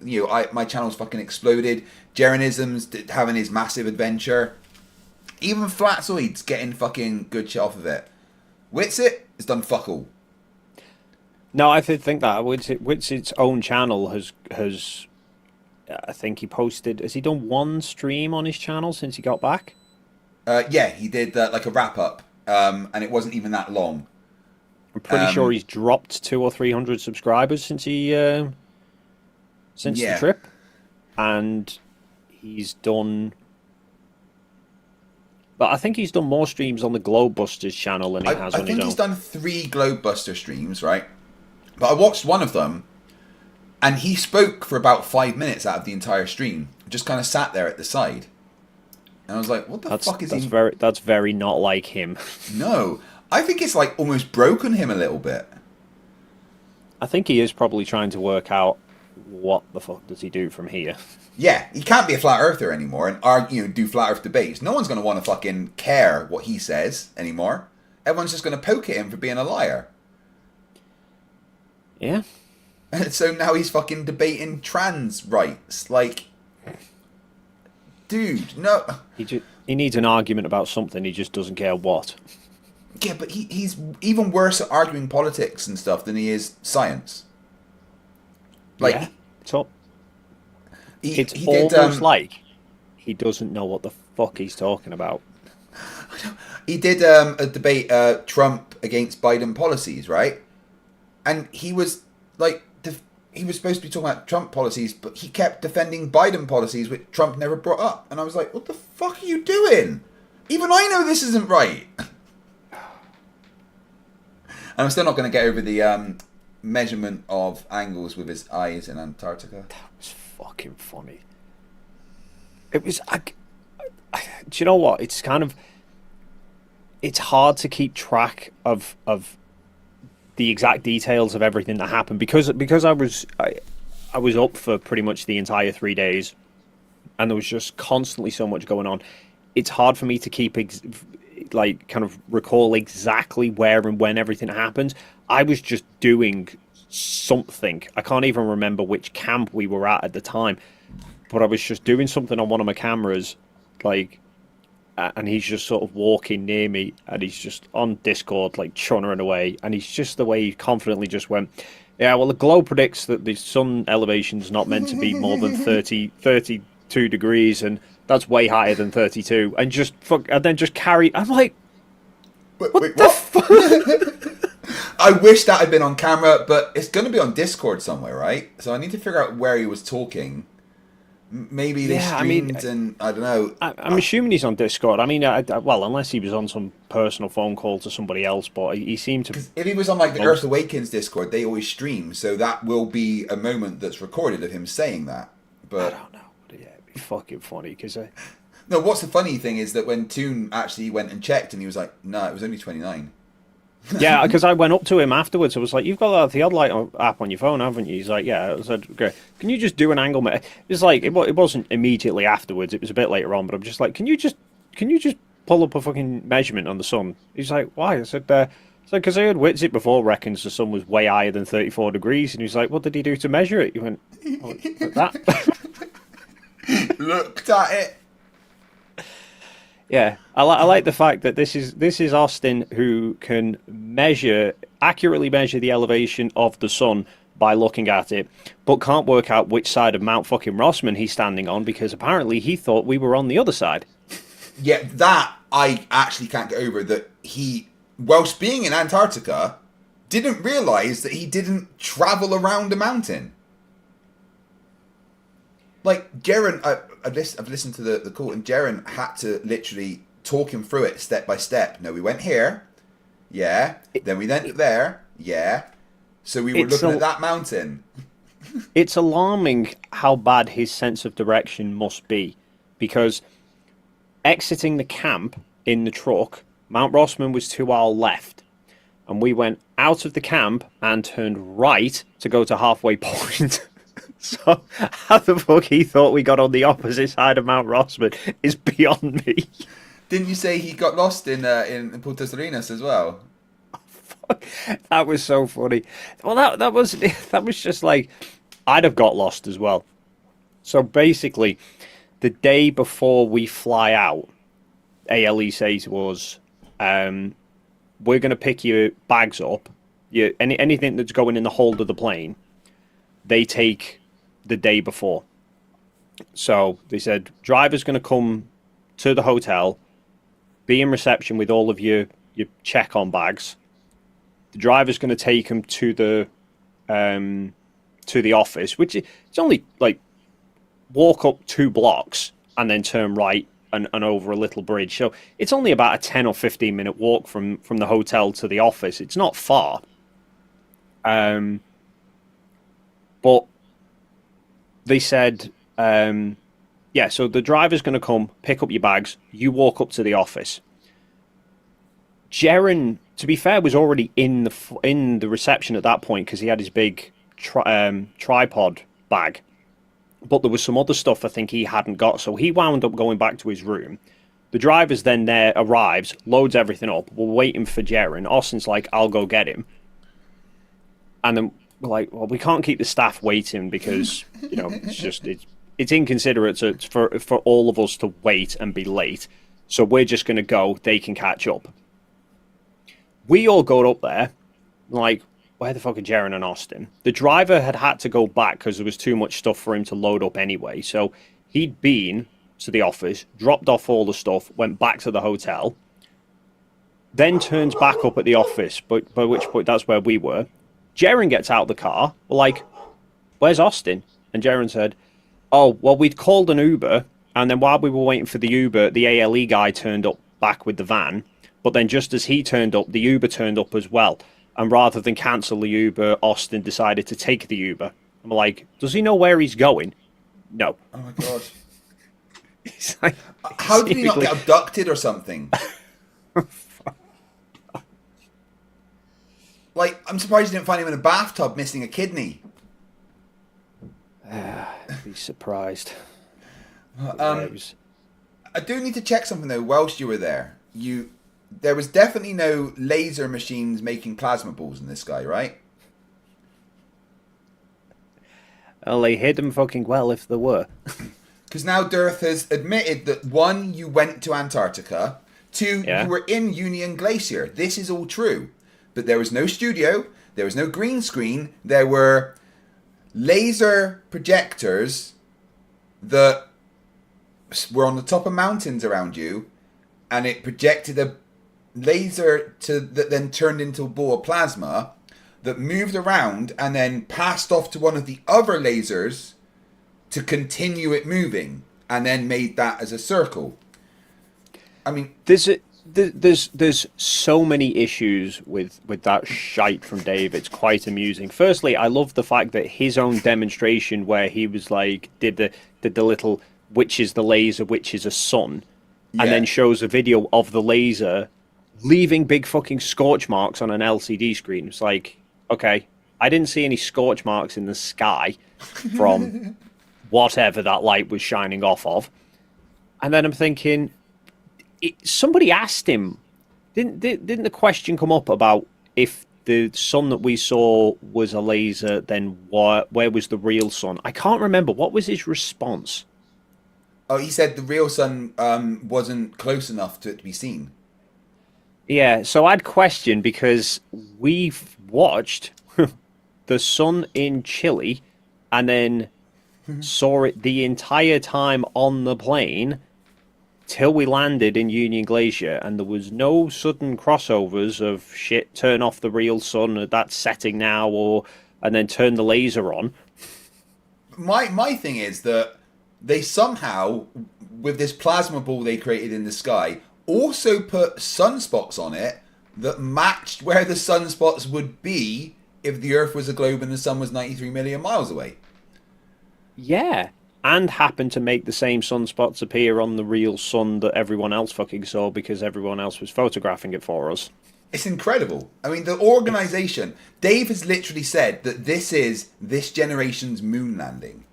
my channel's fucking exploded. Jeranism's having his massive adventure. Even Flatzoid's getting fucking good shit off of it. Witsit has done fuck all. No, I think that Witsit's own channel has. I think he posted. Has he done one stream on his channel since he got back? Yeah, he did like a wrap up, and it wasn't even that long. I'm pretty sure he's dropped 200 or 300 subscribers since the trip, and he's done. But I think he's done more streams on the Globebusters channel than he has on his own. I think he's done 3 Globebuster streams, right? But I watched one of them, and he spoke for about 5 minutes out of the entire stream. Just kind of sat there at the side. And I was like, what the fuck is he... That's very not like him. No. I think it's like almost broken him a little bit. I think he is probably trying to work out what the fuck does he do from here. Yeah, he can't be a flat earther anymore and argue, do flat earth debates. No one's going to want to fucking care what he says anymore. Everyone's just going to poke at him for being a liar. Yeah. And so now he's fucking debating trans rights. Like, dude, no. He needs an argument about something. He just doesn't care what. Yeah, but he's even worse at arguing politics and stuff than he is science. Like, yeah. It's almost like he doesn't know what the fuck he's talking about. He did a debate, Trump against Biden policies, right? And he was like, he was supposed to be talking about Trump policies, but he kept defending Biden policies, which Trump never brought up. And I was like, what the fuck are you doing? Even I know this isn't right. And I'm still not going to get over the measurement of angles with his eyes in Antarctica. That was fucking funny. It was... do you know what? It's kind of... It's hard to keep track of the exact details of everything that happened because I was up for pretty much the entire 3 days, and there was just constantly so much going on. It's hard for me to keep kind of recall exactly where and when everything happened. I was just doing something. I can't even remember which camp we were at the time, but I was just doing something on one of my cameras, like, and he's just sort of walking near me, and he's just on Discord, like, chunnering away, and he's just the way he confidently just went, yeah, well, the globe predicts that the sun elevation's not meant to be more than 32 degrees, and that's way higher than 32, and then just carry. I'm like, wait, what? I wish that had been on camera, but it's going to be on Discord somewhere, right? So I need to figure out where he was talking. Maybe they streamed, and I don't know. I'm assuming he's on Discord. I mean, well, unless he was on some personal phone call to somebody else, but he seemed to. If he was on like the Earth Awakens Discord, they always stream, so that will be a moment that's recorded of him saying that. But I don't know. Yeah, it'd be fucking funny because. No, what's the funny thing is that when Toon actually went and checked, and he was like, "No, it was only 29." Yeah, because I went up to him afterwards. I was like, "You've got the Theodolite app on your phone, haven't you?" He's like, "Yeah." I said, "Okay, can you just do an angle?" It was like it wasn't immediately afterwards. It was a bit later on, but I'm just like, "Can you just pull up a fucking measurement on the sun?" He's like, "Why?" I said, "Because I heard Witsit before reckons the sun was way higher than 34 degrees," and he's like, "What did he do to measure it?" He went, "Oh, like that." Looked at it. Yeah, I like the fact that this is Austin who can accurately measure the elevation of the sun by looking at it, but can't work out which side of Mount fucking Rossman he's standing on because apparently he thought we were on the other side. Yeah, that I actually can't get over, that he, whilst being in Antarctica, didn't realise that he didn't travel around a mountain. Like, Jaren, I've listened to the call, and Jaren had to literally talk him through it step by step. No, we went here, yeah. Then we went there, yeah. So we were looking at that mountain. It's alarming how bad his sense of direction must be, because exiting the camp in the truck, Mount Rossman was to our left, and we went out of the camp and turned right to go to halfway point. So how the fuck he thought we got on the opposite side of Mount Rossman is beyond me. Didn't you say he got lost in Punta Serenas as well? Oh, fuck. That was so funny. Well, that was just like, I'd have got lost as well. So basically, the day before we fly out, ALE says to us, we're going to pick your bags up. Anything that's going in the hold of the plane, they take the day before. So they said, driver's going to come to the hotel, be in reception with all of your check-on bags. The driver's going to take him to the office, which it's only like walk up 2 blocks and then turn right and over a little bridge. So it's only about a 10 or 15 minute walk from the hotel to the office. It's not far. But they said, yeah, so the driver's going to come, pick up your bags, you walk up to the office. Jaren, to be fair, was already in the reception at that point because he had his big tripod bag. But there was some other stuff I think he hadn't got, so he wound up going back to his room. The driver's then there, arrives, loads everything up. We're waiting for Jaren. Austin's like, I'll go get him. And then we're like, well, we can't keep the staff waiting because, it's inconsiderate for all of us to wait and be late. So we're just going to go. They can catch up. We all got up there, like, where the fuck are Jaren and Austin? The driver had to go back because there was too much stuff for him to load up anyway. So he'd been to the office, dropped off all the stuff, went back to the hotel, then turns back up at the office, but by which point that's where we were. Jaren gets out of the car. We're like, where's Austin? And Jaren said, oh, well, we'd called an Uber, and then while we were waiting for the Uber, the ALE guy turned up back with the van, but then just as he turned up, the Uber turned up as well. And rather than cancel the Uber, Austin decided to take the Uber. I'm like, does he know where he's going? No. Oh my god. He's like, how did he not get abducted or something? Like, I'm surprised you didn't find him in a bathtub missing a kidney. Be surprised. I do need to check something though. Whilst you were there, there was definitely no laser machines making plasma balls in this guy, right? Well, they hid them fucking well if there were. Because now Dirth has admitted that 1, you went to Antarctica, 2, you were in Union Glacier. This is all true. But there was no studio, there was no green screen, there were laser projectors that were on the top of mountains around you, and it projected a laser that then turned into a ball of plasma that moved around and then passed off to one of the other lasers to continue it moving, and then made that as a circle. I mean, there's so many issues with that shite from Dave. It's quite amusing. Firstly, I love the fact that his own demonstration where he was like did the little which is the laser, which is a sun, and then shows a video of the laser leaving big fucking scorch marks on an LCD screen. It's like, okay, I didn't see any scorch marks in the sky from whatever that light was shining off of. And then I'm thinking, somebody asked him, didn't the question come up about if the sun that we saw was a laser, then where was the real sun? I can't remember. What was his response? Oh, he said the real sun wasn't close enough to it to be seen. Yeah, so I'd question, because we've watched the sun in Chile and then saw it the entire time on the plane till we landed in Union Glacier, and there was no sudden crossovers of shit, turn off the real sun at that setting now, and then turn the laser on. My thing is that they somehow, with this plasma ball they created in the sky, also put sunspots on it that matched where the sunspots would be if the Earth was a globe and the sun was 93 million miles away. Yeah, and happened to make the same sunspots appear on the real sun that everyone else fucking saw because everyone else was photographing it for us. It's incredible. I mean, the organization, Dave has literally said that this is this generation's moon landing.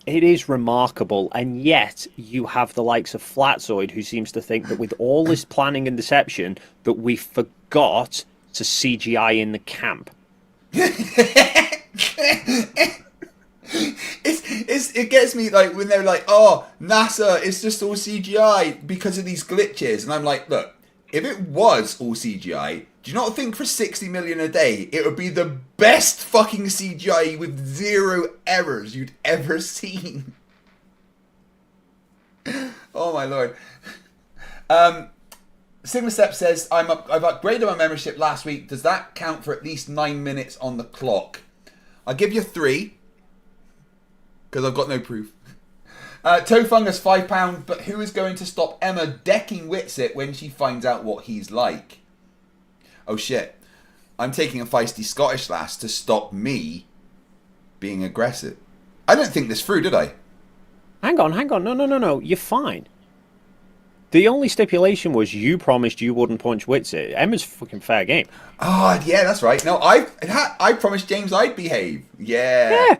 It is remarkable, and yet you have the likes of Flatzoid, who seems to think that with all this planning and deception that we forgot to CGI in the camp. It gets me, like, when they're like, oh, NASA, it's just all CGI because of these glitches. And I'm like, look, if it was all CGI, do you not think for 60 million a day, it would be the best fucking CGI with 0 errors you'd ever seen? Oh my lord. Sigma Step says, I've upgraded my membership last week. Does that count for at least 9 minutes on the clock? I'll give you 3. Because I've got no proof. Toe Fungus, £5. But who is going to stop Emma decking Witsit when she finds out what he's like? Oh shit. I'm taking a feisty Scottish lass to stop me being aggressive. I didn't think this through, did I? Hang on. No. You're fine. The only stipulation was you promised you wouldn't punch Witsit. Emma's fucking fair game. Oh, yeah, that's right. No, I promised James I'd behave. Yeah.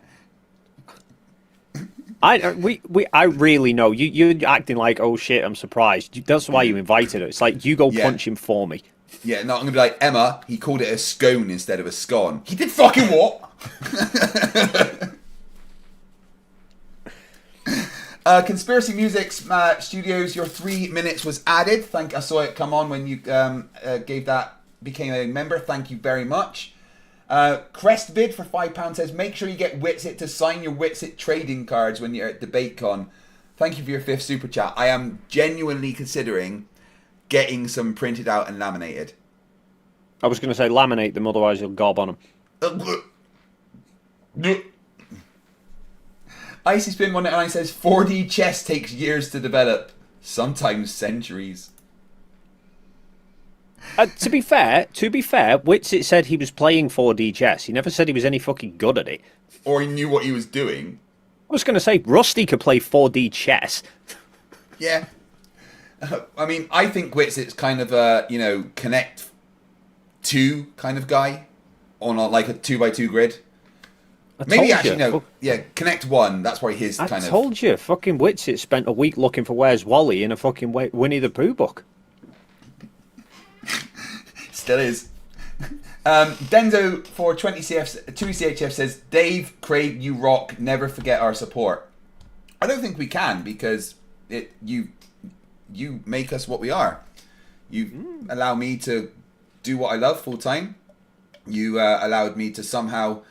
I really know. You're acting like, oh shit, I'm surprised. That's why you invited her. It's like, you go punch him for me. Yeah, no, I'm going to be like, Emma, he called it a scone instead of a scone. He did fucking what? Conspiracy Music Studios, your 3 minutes was added. I saw it come on when you became a member. Thank you very much. Crestvid for £5 says, make sure you get Witsit to sign your Witsit trading cards when you're at DebateCon. Thank you for your 5th super chat. I am genuinely considering getting some printed out and laminated. I was going to say laminate them, otherwise you'll gob on them. Icy Spin 199 says 4D chess takes years to develop, sometimes centuries. To be fair, Witsit said he was playing 4D chess. He never said he was any fucking good at it. Or he knew what he was doing. I was going to say, Rusty could play 4D chess. Yeah. I mean, I think Witsit's kind of a, Connect 2 kind of guy on like a 2x2 grid. Maybe actually, no. Yeah, Connect 1, that's probably his kind of... I told you, fucking Witsit spent a week looking for Where's Wally in a fucking Winnie the Pooh book. Still is. Denzo for 2 CHF says, Dave, Craig, you rock. Never forget our support. I don't think we can, because you make us what we are. You allow me to do what I love full time. You allowed me to somehow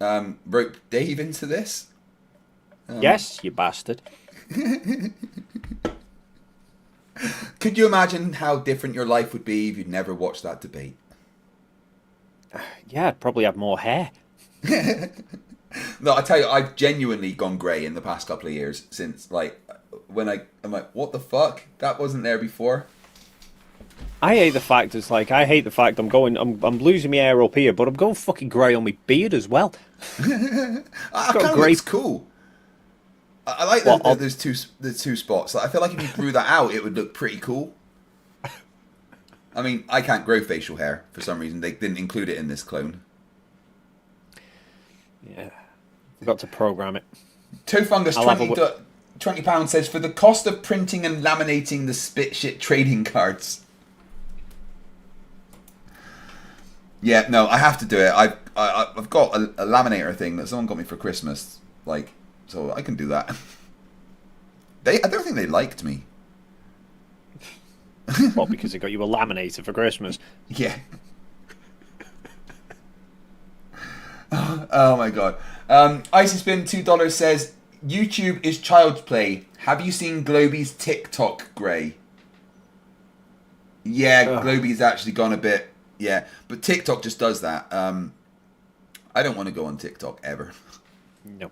rope Dave into this. Yes, you bastard. Could you imagine how different your life would be if you'd never watched that debate? Yeah, I'd probably have more hair. No, I tell you, I've genuinely gone grey in the past couple of years since, like, when I'm like, what the fuck? That wasn't there before. I hate the fact I'm losing my hair up here, but I'm going fucking grey on my beard as well. I kind of looks cool. I like those two spots. Like, I feel like if you grew that out, it would look pretty cool. I mean, I can't grow facial hair for some reason. They didn't include it in this clone. Yeah, forgot to program it. Toefungus £20 says, for the cost of printing and laminating the spit shit trading cards. Yeah, no, I have to do it. I've got a laminator thing that someone got me for Christmas, like, so I can do that. I don't think they liked me. What, because they got you a laminator for Christmas? Yeah. Oh my god. Icy Spin $2 says, YouTube is child's play. Have you seen Globey's TikTok, Gray? Yeah, Globey's actually gone a bit. Yeah, but TikTok just does that. I don't want to go on TikTok ever. No.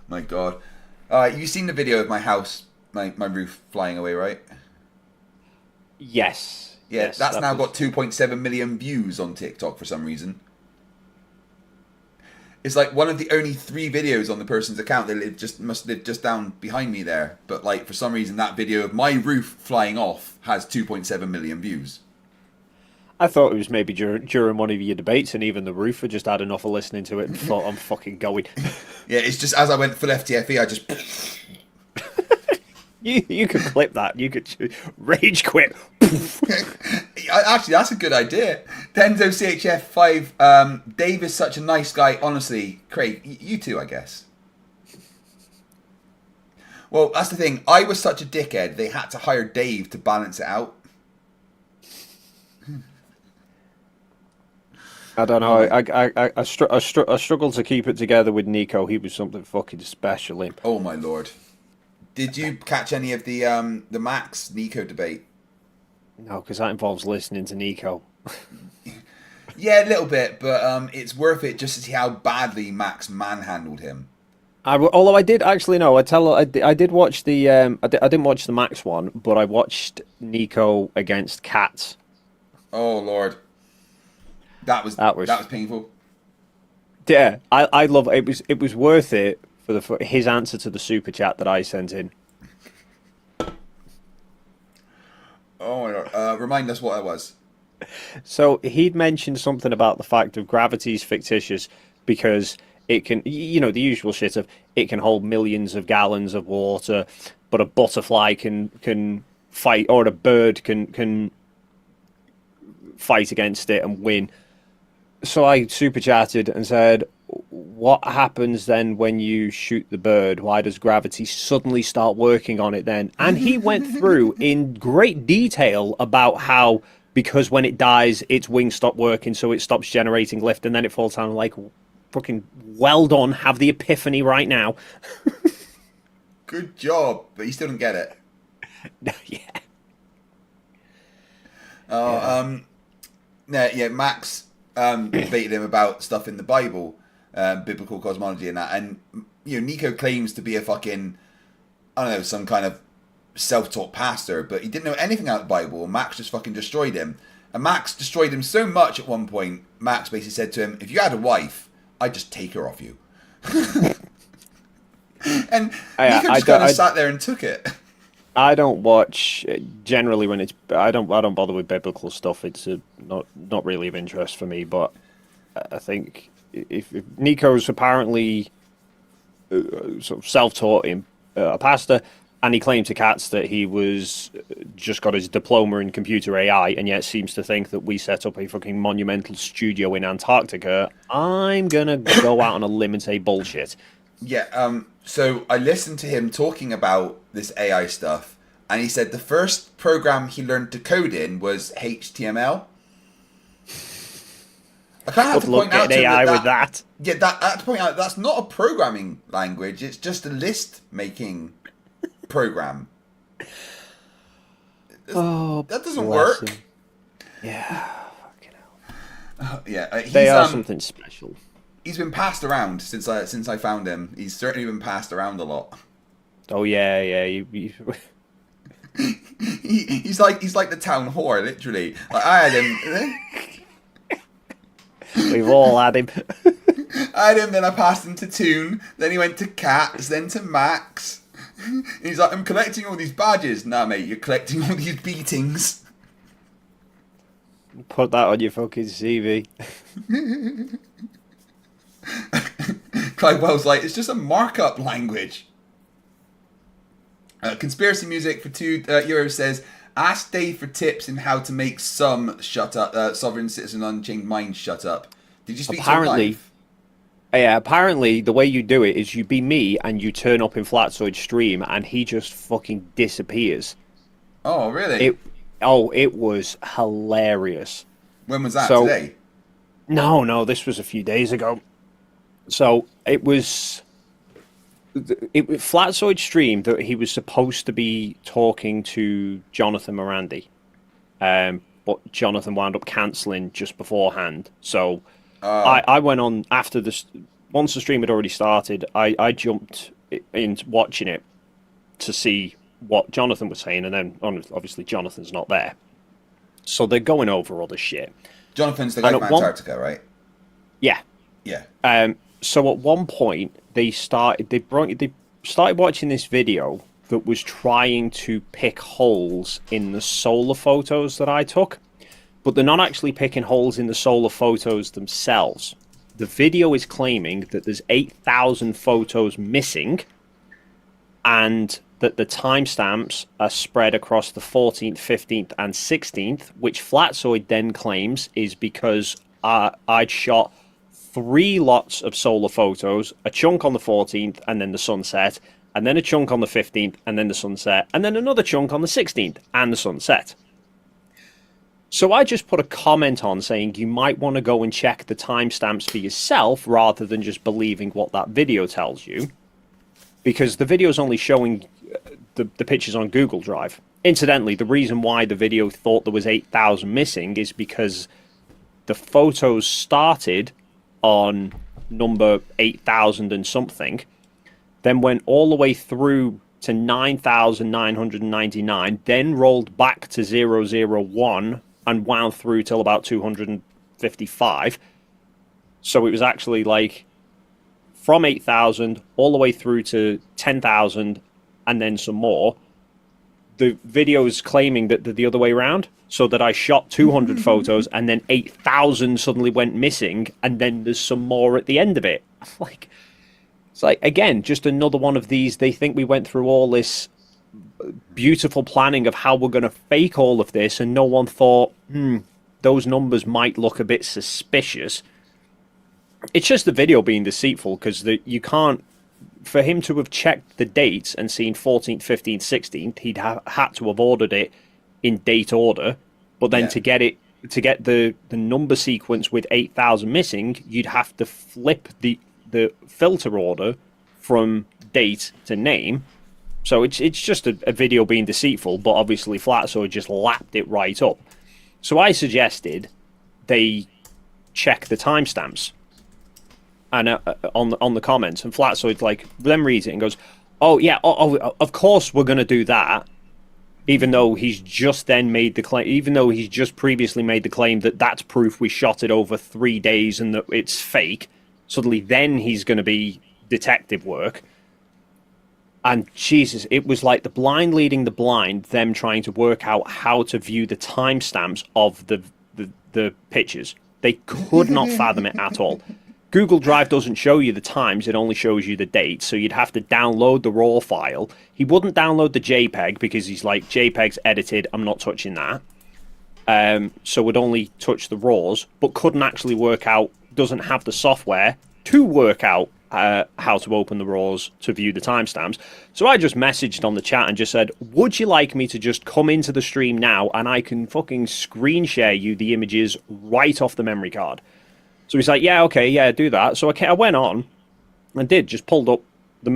My god. You've seen the video of my house, my roof flying away, right? Yes. Yeah, yes, that's now got 2.7 million views on TikTok for some reason. It's like one of the only 3 videos on the person's account that must live just down behind me there. But like for some reason that video of my roof flying off has 2.7 million views. I thought it was maybe during one of your debates, and even the roofer just had enough of listening to it and thought, I'm fucking going. Yeah, it's just as I went full FTFE, I just... You could clip that. You could rage quit. Actually, that's a good idea. Denzo CHF5. Dave is such a nice guy. Honestly, Craig, you too, I guess. Well, that's the thing. I was such a dickhead. They had to hire Dave to balance it out. I don't know. I struggled to keep it together with Nico. He was something fucking special. Oh my lord! Did you catch any of the Max Nico debate? No, because that involves listening to Nico. Yeah, a little bit, but it's worth it just to see how badly Max manhandled him. Although I did actually know, I did watch the I didn't watch the Max one, but I watched Nico against Cats. Oh lord, that was painful. Yeah, I love it. It was worth it for his answer to the super chat that I sent in. Oh my god! Remind us what it was. So he'd mentioned something about the fact of gravity's fictitious because it can, you know, the usual shit of it can hold millions of gallons of water, but a butterfly can fight, or a bird can fight against it and win. So I super chatted and said, what happens then when you shoot the bird? Why does gravity suddenly start working on it then? And he went through in great detail about how, because when it dies, its wings stop working, so it stops generating lift, and then it falls down. Like, fucking well done, have the epiphany right now. Good job, but you still didn't get it. Yeah. Oh, yeah, Max debated him about stuff in the Bible, biblical cosmology and that, and you know, Nico claims to be a fucking, I don't know, some kind of self-taught pastor, but he didn't know anything about the Bible, and Max just fucking destroyed him. And Max destroyed him so much at one point, Max basically said to him, if you had a wife, I'd just take her off you. And Nico just kind of sat there and took it. I don't watch generally when it's. I don't bother with biblical stuff. It's not really of interest for me. But I think if Nico's apparently sort of self-taught a pastor, And he claimed to Cats that he was just got his diploma in computer AI, and yet seems to think that we set up a fucking monumental studio in Antarctica. I'm gonna go out on a limb and say bullshit. Yeah. So I listened to him talking about this AI stuff, and he said the first program he learned to code in was HTML. I kind of have to point out to him AI with that. Yeah, I have to point out that's not a programming language. It's just a list making program. That doesn't work. Him. Yeah. Yeah, they are something special. He's been passed around since I found him. He's certainly been passed around a lot. Oh yeah. He's like the town whore, literally. Like, I had him. We've all had him. I had him, then I passed him to Toon, then he went to Cats, then to Max. And he's like, I'm collecting all these badges. Nah, mate, you're collecting all these beatings. Put that on your fucking CV. Clive Wells like, it's just a markup language. Conspiracy Music for €2 says, ask Dave for tips in how to make some Sovereign Citizen Unchained Mind shut up. Did you speak to him live? Yeah, apparently the way you do it is you be me and you turn up in Flatsoid's stream and he just fucking disappears. Oh, really? It was hilarious. When was that? Today? No, this was a few days ago. So it was Flatsoid streamed that he was supposed to be talking to Jonathan Morandi, but Jonathan wound up cancelling just beforehand. So I went on after this. Once the stream had already started, I jumped in watching it to see what Jonathan was saying, and then obviously Jonathan's not there. So they're going over other shit. Jonathan's the guy from Antarctica, right? Yeah. Yeah. So at one point they started watching this video that was trying to pick holes in the solar photos that I took, but they're not actually picking holes in the solar photos themselves. The video is claiming that there's 8,000 photos missing, and that the timestamps are spread across the 14th, 15th, and 16th, which Flatsoid then claims is because I'd shot 3 lots of solar photos, a chunk on the 14th, and then the sunset, and then a chunk on the 15th, and then the sunset, and then another chunk on the 16th, and the sunset. So I just put a comment on saying you might want to go and check the timestamps for yourself rather than just believing what that video tells you, because the video is only showing the pictures on Google Drive. Incidentally, the reason why the video thought there was 8,000 missing is because the photos started on number 8,000 and something, then went all the way through to 9,999, then rolled back to 001 and wound through till about 255. So it was actually like from 8,000 all the way through to 10,000 and then some more. The video is claiming that the other way around, so that I shot 200 photos and then 8,000 suddenly went missing, and then there's some more at the end of it. It's like, again, just another one of these. They think we went through all this beautiful planning of how we're going to fake all of this, and no one thought, those numbers might look a bit suspicious. It's just the video being deceitful, because you can't, for him to have checked the dates and seen 14th, 15th, 16th, he'd had to have ordered it in date order, but then to get the number sequence with 8,000 missing, you'd have to flip the filter order from date to name. So it's just a video being deceitful, but obviously Flatsoid just lapped it right up. So I suggested they check the timestamps and on the comments, and Flatsoid then reads it and goes, "Oh yeah, of course we're going to do that." Even though he's just then made the claim, even though he's just previously made the claim that that's proof we shot it over 3 days and that it's fake, suddenly then he's going to be detective work. And Jesus, it was like the blind leading the blind, them trying to work out how to view the timestamps of the pictures. They could not fathom it at all. Google Drive doesn't show you the times, it only shows you the dates, so you'd have to download the raw file. He wouldn't download the JPEG because he's like, JPEG's edited, I'm not touching that. So would only touch the raws, but couldn't actually work out, doesn't have the software to work out how to open the raws to view the timestamps. So I just messaged on the chat and just said, would you like me to just come into the stream now and I can fucking screen share you the images right off the memory card? So he's like, yeah, okay, yeah, do that. So I went on and just pulled up,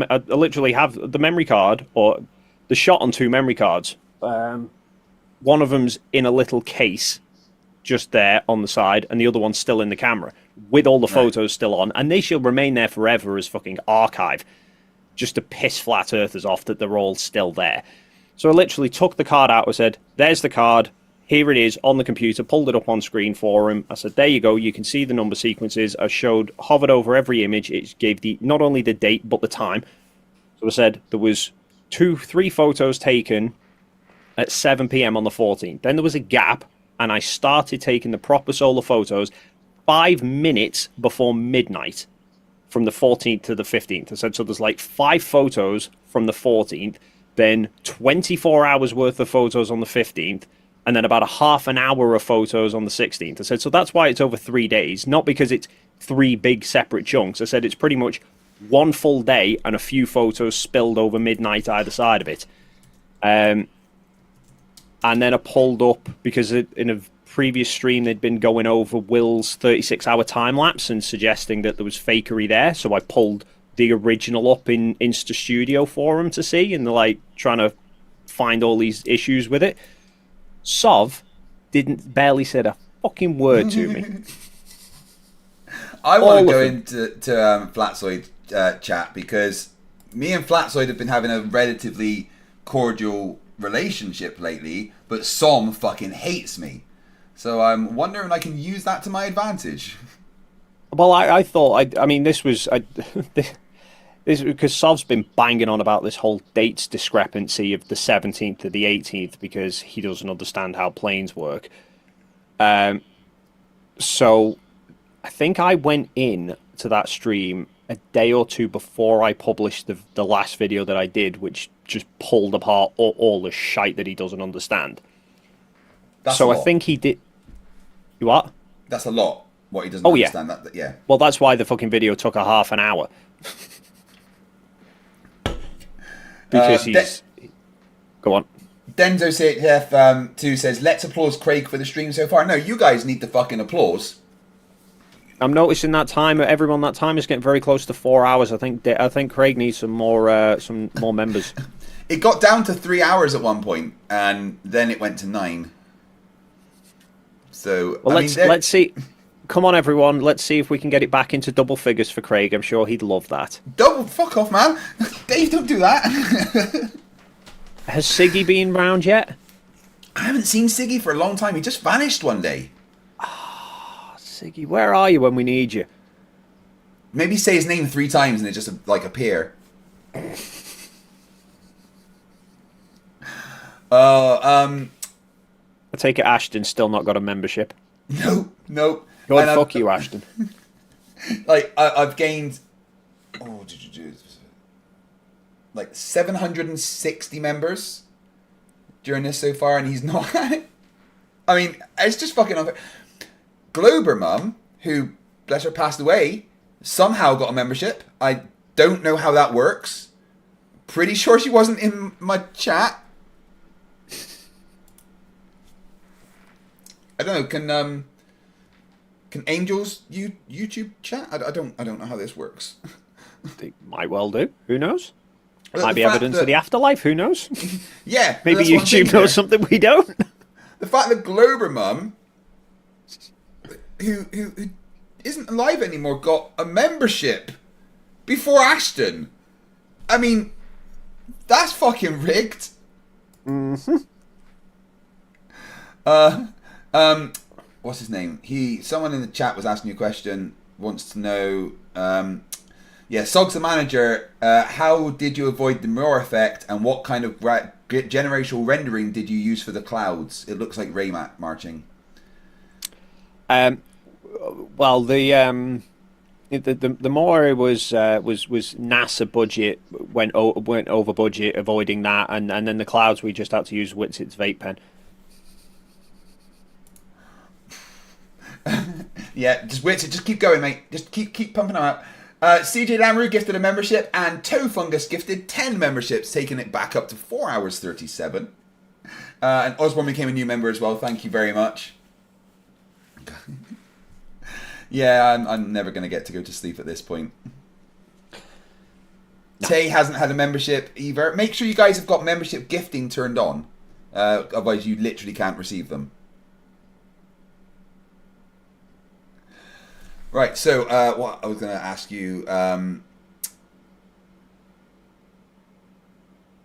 I literally have the memory card, or the shot on 2 memory cards. One of them's in a little case just there on the side, and the other one's still in the camera with all the photos still on, and they shall remain there forever as fucking archive, just to piss flat earthers off that they're all still there. So I literally took the card out and said, there's the card. Here it is on the computer, pulled it up on screen for him. I said, there you go, you can see the number sequences. I hovered over every image. It gave not only the date, but the time. So I said there was 3 photos taken at 7 p.m. on the 14th. Then there was a gap, and I started taking the proper solar photos 5 minutes before midnight from the 14th to the 15th. I said, so there's like 5 photos from the 14th, then 24 hours worth of photos on the 15th, and then about a half an hour of photos on the 16th. I said, so that's why it's over 3 days, not because it's 3 big separate chunks. I said, it's pretty much 1 full day and a few photos spilled over midnight either side of it. And then I pulled up, because in a previous stream they'd been going over Will's 36-hour time-lapse and suggesting that there was fakery there, so I pulled the original up in Insta Studio for him to see, and they're like trying to find all these issues with it. Sov barely said a fucking word to me. I want to go into Flatsoid chat, because me and Flatsoid have been having a relatively cordial relationship lately, but Som fucking hates me. So I'm wondering if I can use that to my advantage. Well, I thought, I mean, this was because Sov's been banging on about this whole dates discrepancy of the 17th to the 18th because he doesn't understand how planes work. So I think I went in to that stream a day or 2 before I published the last video that I did, which just pulled apart all the shite that he doesn't understand. So I think he did. You what? That's a lot. What he doesn't understand. That, yeah. Well, that's why the fucking video took a half an hour. Because he's... Go on. Denzo CHF2 says, let's applaud Craig for the stream so far. No, you guys need the fucking applause. I'm noticing that time, everyone that time is getting very close to 4 hours. I think Craig needs some more members. It got down to 3 hours at one point, and then it went to 9. So, well, let's see. Come on, everyone. Let's see if we can get it back into double figures for Craig. I'm sure he'd love that. Fuck off, man. Dave, don't do that. Has Siggy been round yet? I haven't seen Siggy for a long time. He just vanished one day. Siggy, where are you when we need you? Maybe say his name 3 times and it just like appear. I take it Ashton's still not got a membership. No. God, fuck you, Ashton. Like I've gained like 760 members during this so far, and he's not had it. I mean, it's just fucking unfair. Glober Mum, who, bless her, passed away, somehow got a membership. I don't know how that works. Pretty sure she wasn't in my chat. I don't know. Can angels YouTube chat? I don't know how this works. They might well do. Who knows? Might be evidence of the afterlife. Who knows? Yeah. Maybe YouTube knows something we don't. The fact that Glober Mum, who isn't alive anymore, got a membership before Ashton. I mean, that's fucking rigged. Mm-hmm. What's his name? Someone in the chat was asking you a question, wants to know, Sog's the manager, how did you avoid the mirror effect, and what kind of generational rendering did you use for the clouds? It looks like Raymat marching. Well, the more it was NASA budget went over budget, avoiding that, and then the clouds we just had to use Witsit's vape pen. Yeah, just Witsit, just keep going, mate. Just keep pumping them out. CJ Lamru gifted a membership, and Toe Fungus gifted 10 memberships, taking it back up to 4 hours 37. And Osborne became a new member as well. Thank you very much. Yeah, I'm never going to get to go to sleep at this point. No. Tay hasn't had a membership either. Make sure you guys have got membership gifting turned on. Otherwise, you literally can't receive them. Right, so what I was going to ask you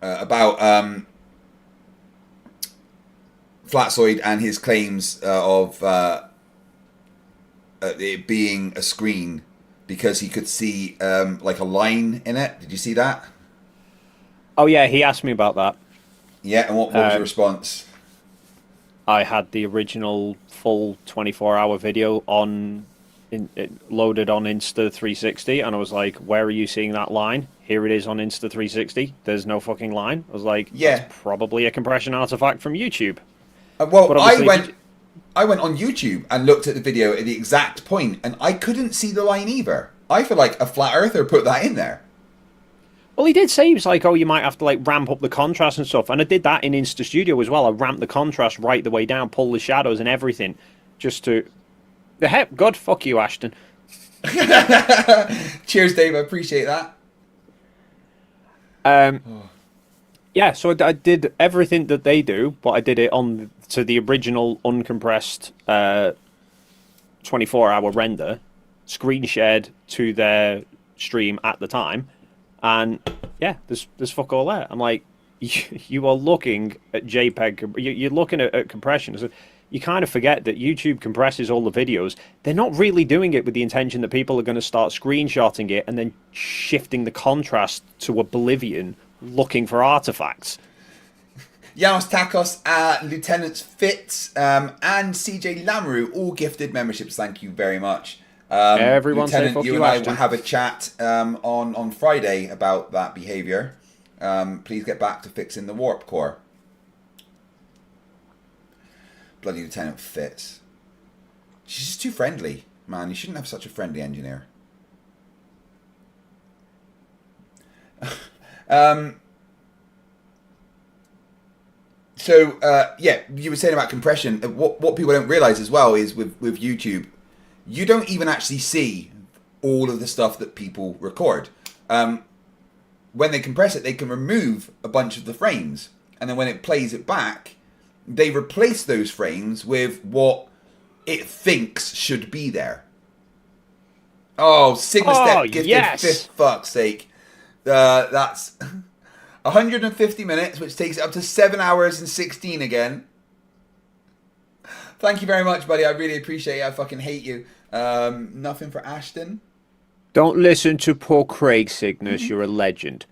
about Flatsoid and his claims of it being a screen because he could see like a line in it. Did you see that? Oh yeah, he asked me about that. Yeah, and what was your response? I had the original full 24-hour video loaded on Insta360, and I was like, where are you seeing that line? Here it is on Insta360. There's no fucking line. I was like, yeah, that's probably a compression artifact from YouTube. Well, I went on YouTube and looked at the video at the exact point, and I couldn't see the line either. I feel like a flat earther put that in there. Well, he did say, he was like, oh, you might have to like ramp up the contrast and stuff. And I did that in Insta Studio as well. I ramped the contrast right the way down, pull the shadows and everything, just to... The heck, God, fuck you, Ashton. Cheers, Dave. I appreciate that. Yeah, so I did everything that they do, but I did it to the original uncompressed 24-hour render, screen shared to their stream at the time, and yeah, there's fuck all there. I'm like, you are looking at JPEG, you're looking at compression. So you kind of forget that YouTube compresses all the videos. They're not really doing it with the intention that people are going to start screenshotting it and then shifting the contrast to oblivion, looking for artifacts. Janos Takos, Lieutenants Fitz, and CJ Lamru all gifted memberships. Thank you very much. Everyone say Lieutenant, fuck you you, and I Ashton. will have a chat on Friday about that behaviour. Please get back to fixing the warp core. Bloody Lieutenant Fitz. She's just too friendly, man. You shouldn't have such a friendly engineer. So yeah, you were saying about compression. What people don't realize as well is with YouTube, you don't even actually see all of the stuff that people record. When they compress it, they can remove a bunch of the frames, and then when it plays it back, they replace those frames with what it thinks should be there. Oh, Sigma Step gifted yes. fifth, fuck's sake. That's 150 minutes, which takes it up to 7 hours and 16 again. Thank you very much, buddy. I really appreciate it. I fucking hate you. Nothing for Ashton. Don't listen to poor Craig Cygnus. You're a legend.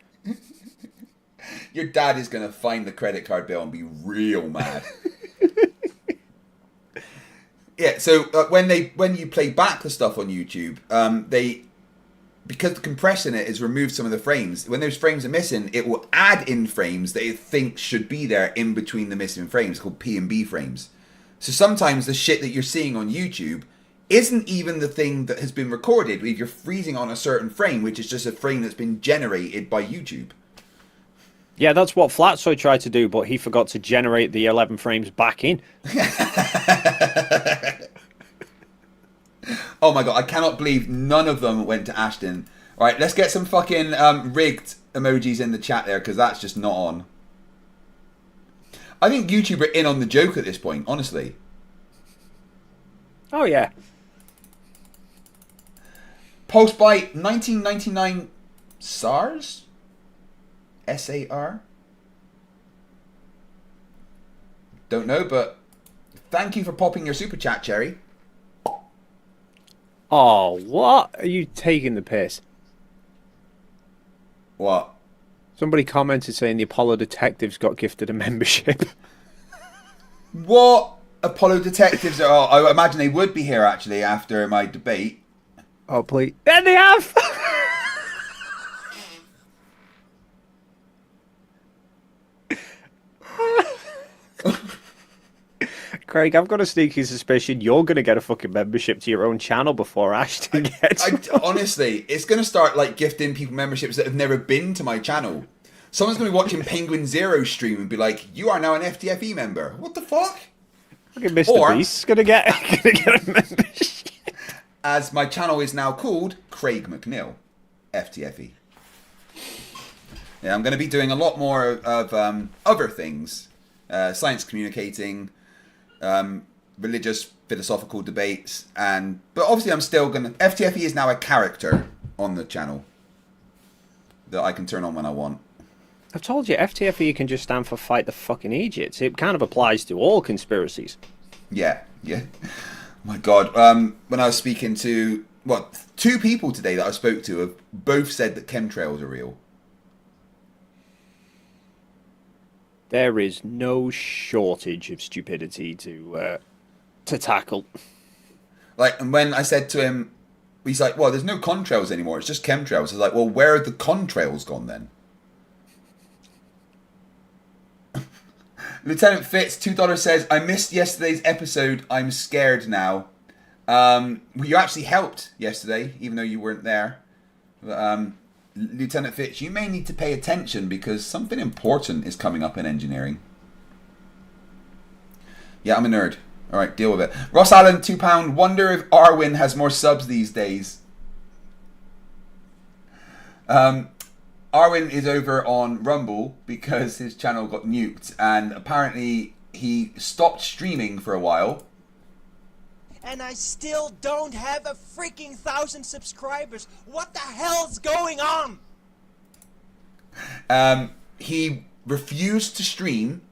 Your dad is going to find the credit card bill and be real mad. Yeah, so when you play back the stuff on YouTube, because the compression in it has removed some of the frames, when those frames are missing, it will add in frames that it thinks should be there in between the missing frames, called P and B frames. So sometimes the shit that you're seeing on YouTube isn't even the thing that has been recorded. If you're freezing on a certain frame, which is just a frame that's been generated by YouTube. Yeah, that's what Flatsoy tried to do, but he forgot to generate the 11 frames back in. Oh my god, I cannot believe none of them went to Ashton. Alright, let's get some fucking rigged emojis in the chat there, because that's just not on. I think YouTube are in on the joke at this point, honestly. Oh yeah. Pulse by 1999 SARS? SAR? Don't know, but thank you for popping your super chat, Cherry. Oh, what? Are you taking the piss? What? Somebody commented saying the Apollo Detectives got gifted a membership. What? Apollo Detectives are... I imagine they would be here, actually, after my debate. Oh, please. And they have! Craig, I've got a sneaky suspicion you're going to get a fucking membership to your own channel before Ashton gets one. Honestly, it's going to start like gifting people memberships that have never been to my channel. Someone's going to be watching Penguin Zero stream and be like, "You are now an FTFE member." What the fuck? Fucking Mr. Beast's going to get a membership. As my channel is now called Craig McNeil, FTFE. Yeah, I'm going to be doing a lot more of other things. Science communicating, religious philosophical debates, but obviously I'm still going to... FTFE is now a character on the channel that I can turn on when I want. I've told you, FTFE can just stand for Fight the Fucking Idiots. It kind of applies to all conspiracies. Yeah. My God. When I was speaking to, two people today that I spoke to have both said that chemtrails are real. There is no shortage of stupidity to tackle. Like, and when I said to him, he's like, "Well, there's no contrails anymore. It's just chemtrails." I was like, "Well, where are the contrails gone then?" Lieutenant Fitz, $2 says, "I missed yesterday's episode. I'm scared now." Well, you actually helped yesterday, even though you weren't there. But, Lieutenant Fitz, you may need to pay attention because something important is coming up in engineering. Yeah, I'm a nerd. All right, deal with it. Ross Allen, £2. Wonder if Arwin has more subs these days. Arwin is over on Rumble because his channel got nuked, and apparently he stopped streaming for a while. And I still don't have a freaking 1,000 subscribers. What the hell's going on? He refused to stream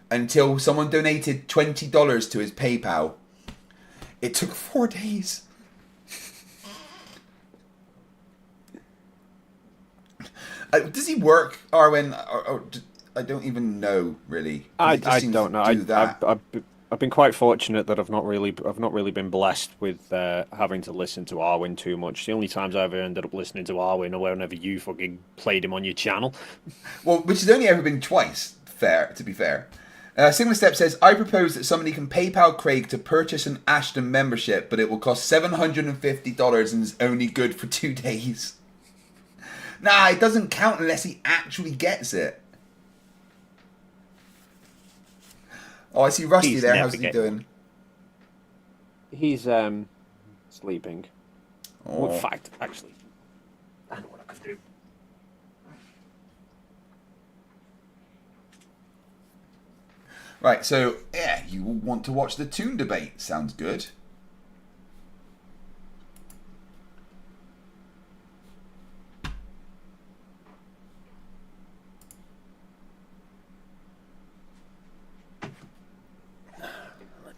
until someone donated $20 to his PayPal. It took 4 days. Does he work, Arwen? Or I don't even know, really. I don't know. I've been quite fortunate that I've not really been blessed with having to listen to Arwen too much. The only times I've ever ended up listening to Arwen are whenever you fucking played him on your channel. Well, which has only ever been twice. To be fair. Similar Step says, "I propose that somebody can PayPal Craig to purchase an Ashton membership, but it will cost $750 and is only good for 2 days." Nah, it doesn't count unless he actually gets it. Oh, I see Rusty there. How's he doing? He's sleeping. Oh. In fact, actually, I know what I could do. Right, so yeah, you will want to watch the Toon debate. Sounds good.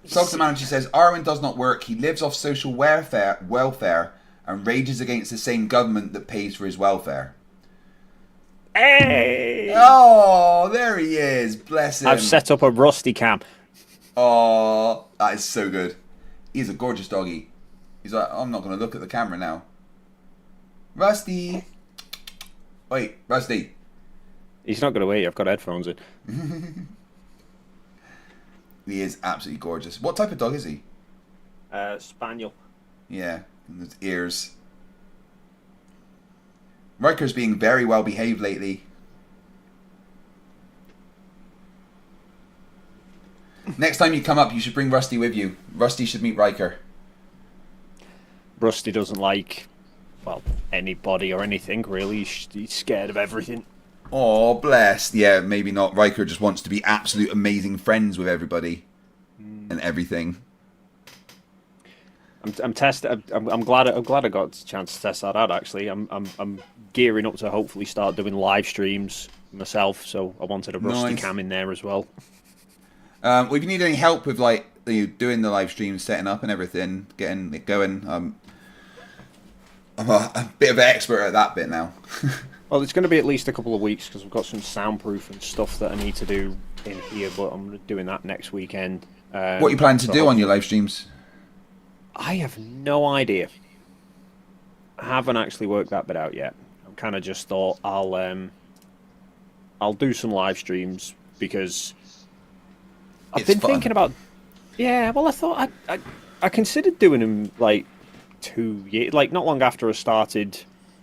Sultan Manager says, "Arwen does not work. He lives off social welfare and rages against the same government that pays for his welfare." Hey! Oh, there he is. Bless him. I've set up a Rusty cam. Oh, that is so good. He's a gorgeous doggy. He's like, "I'm not going to look at the camera now." Rusty. Wait, Rusty. He's not going to wait. I've got headphones in. He is absolutely gorgeous. What type of dog is he? Spaniel. Yeah, and his ears. Riker's being very well behaved lately. Next time you come up, you should bring Rusty with you. Rusty should meet Riker. Rusty doesn't like, well, anybody or anything, really. He's scared of everything. Oh, bless. Yeah, maybe not. Riker just wants to be absolute amazing friends with everybody and everything. I'm glad I got a chance to test that out. Actually, I'm gearing up to hopefully start doing live streams myself. So I wanted a Rusty cam in there as well. Well, if you need any help with like doing the live stream, setting up and everything, getting it going, I'm a bit of an expert at that bit now. Well, it's going to be at least a couple of weeks because I've got some soundproof and stuff that I need to do in here, but I'm doing that next weekend. What are you planning to do on your live streams? I have no idea. haven't actually worked that bit out yet. I kind of just thought I'll do some live streams because I've been thinking about. Yeah, well, I thought I considered doing them like 2 years, like not long after I started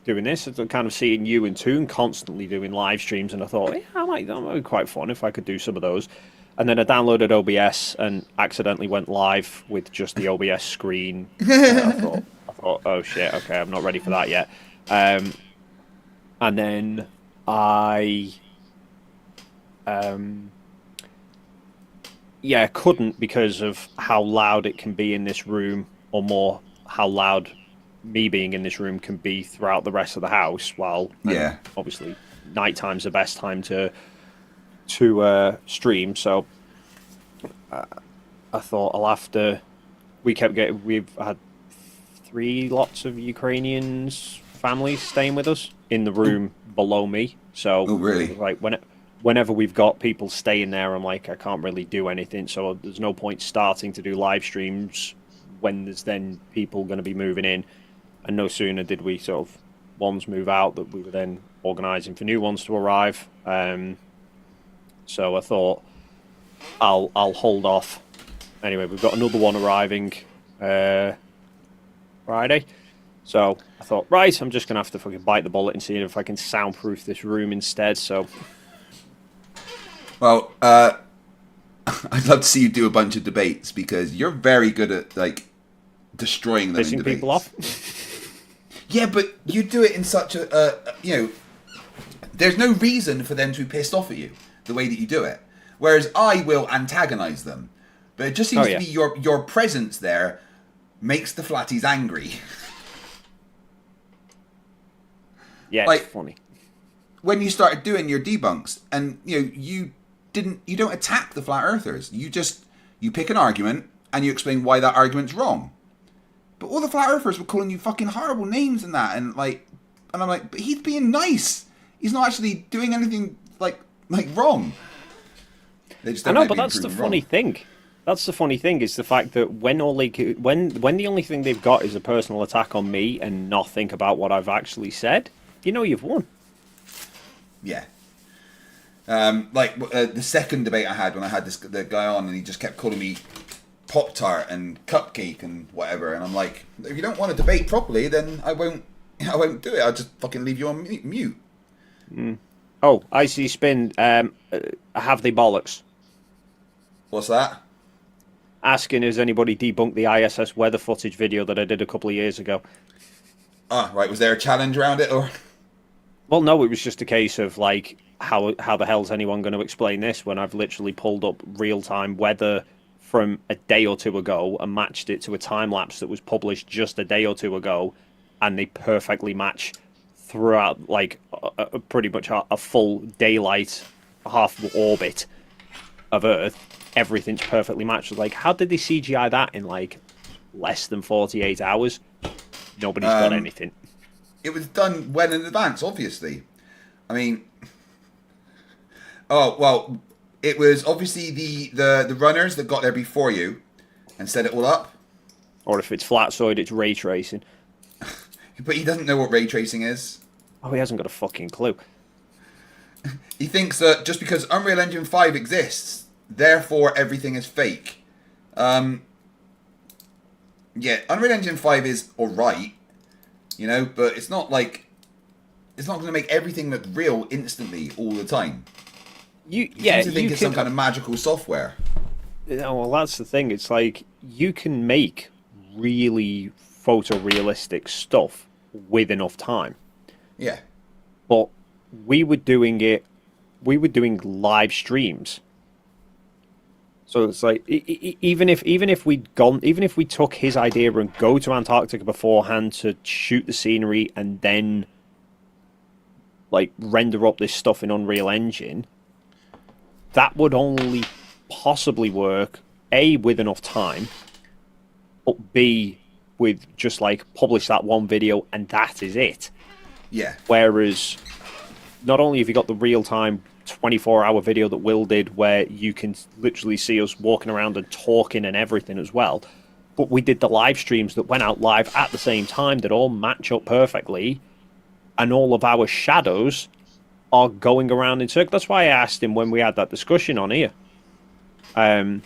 doing this. I kind of seeing you and Toon constantly doing live streams, and I thought, yeah, that might be quite fun if I could do some of those. And then I downloaded OBS and accidentally went live with just the OBS screen. I thought, oh shit, okay, I'm not ready for that yet. And then I couldn't because of how loud it can be in this room, or more, how loud me being in this room can be throughout the rest of the house. While obviously nighttime's the best time to stream. So I thought I'll have to. We've had 3 lots of Ukrainians families staying with us in the room below me. So really? Like whenever we've got people staying there, I'm like, I can't really do anything. So there's no point starting to do live streams when there's then people going to be moving in. And no sooner did we sort of ones move out that we were then organising for new ones to arrive. So I thought I'll hold off. Anyway, we've got another one arriving Friday. So I thought, right, I'm just going to have to fucking bite the bullet and see if I can soundproof this room instead. So, well, I'd love to see you do a bunch of debates because you're very good at like destroying them. Pissing in debates. people off. Yeah, but you do it in such a there's no reason for them to be pissed off at you the way that you do it. Whereas I will antagonize them, but it just seems to be your presence there makes the flatties angry. Yeah, like, it's funny. When you started doing your debunks, and you don't attack the flat earthers. You pick an argument and you explain why that argument's wrong. But all the flat earthers were calling you fucking horrible names and that, and I'm like, but he's being nice. He's not actually doing anything like wrong. I know, but that's the funny thing. That's the funny thing is the fact that when the only thing they've got is a personal attack on me and not think about what I've actually said, you've won. Yeah. The second debate I had when I had the guy on, and he just kept calling me Pop-Tart and Cupcake and whatever, and I'm like, if you don't want to debate properly, then I won't do it. I'll just fucking leave you on mute. Mm. Oh, I see spin. Have they bollocks? What's that? Asking has anybody debunked the ISS weather footage video that I did a couple of years ago. Ah, right. Was there a challenge around it, or? Well, no, it was just a case of like, how the hell's anyone going to explain this when I've literally pulled up real-time weather from a day or two ago and matched it to a time lapse that was published just a day or two ago, and they perfectly match throughout like pretty much a full daylight half orbit of Earth. Everything's perfectly matched. Like, how did they CGI that in like less than 48 hours? Nobody's got anything. It was done well in advance, obviously. I mean, oh well, it was obviously the runners that got there before you and set it all up. Or if it's flat-side, it's ray tracing. But he doesn't know what ray tracing is. Oh, he hasn't got a fucking clue. He thinks that just because Unreal Engine 5 exists, therefore everything is fake. Yeah, Unreal Engine 5 is alright, but it's not going to make everything look real instantly all the time. You seem to think it's some kind of magical software. Well, that's the thing. It's like you can make really photorealistic stuff with enough time. Yeah. But we were doing live streams. So it's like even if we took his idea and go to Antarctica beforehand to shoot the scenery and then like render up this stuff in Unreal Engine, that would only possibly work A, with enough time, but B, with just like publish that one video and that is it. Yeah. Whereas not only have you got the real-time 24-hour video that Will did where you can literally see us walking around and talking and everything as well, but we did the live streams that went out live at the same time that all match up perfectly, and all of our shadows are going around in circles. That's why I asked him when we had that discussion on here. And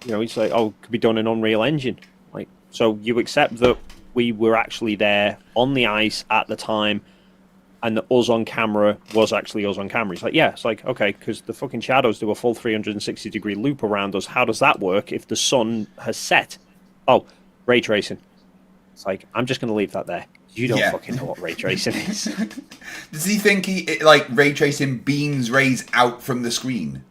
you know, he's like, oh, it could be done in Unreal Engine. Like, so you accept that we were actually there on the ice at the time, and the us on camera was actually us on camera. He's like, yeah. It's like, okay, because the fucking shadows do a full 360-degree loop around us. How does that work if the sun has set? Oh, ray tracing. It's like, I'm just going to leave that there. You don't fucking know what ray tracing is. Does he think ray tracing beams rays out from the screen?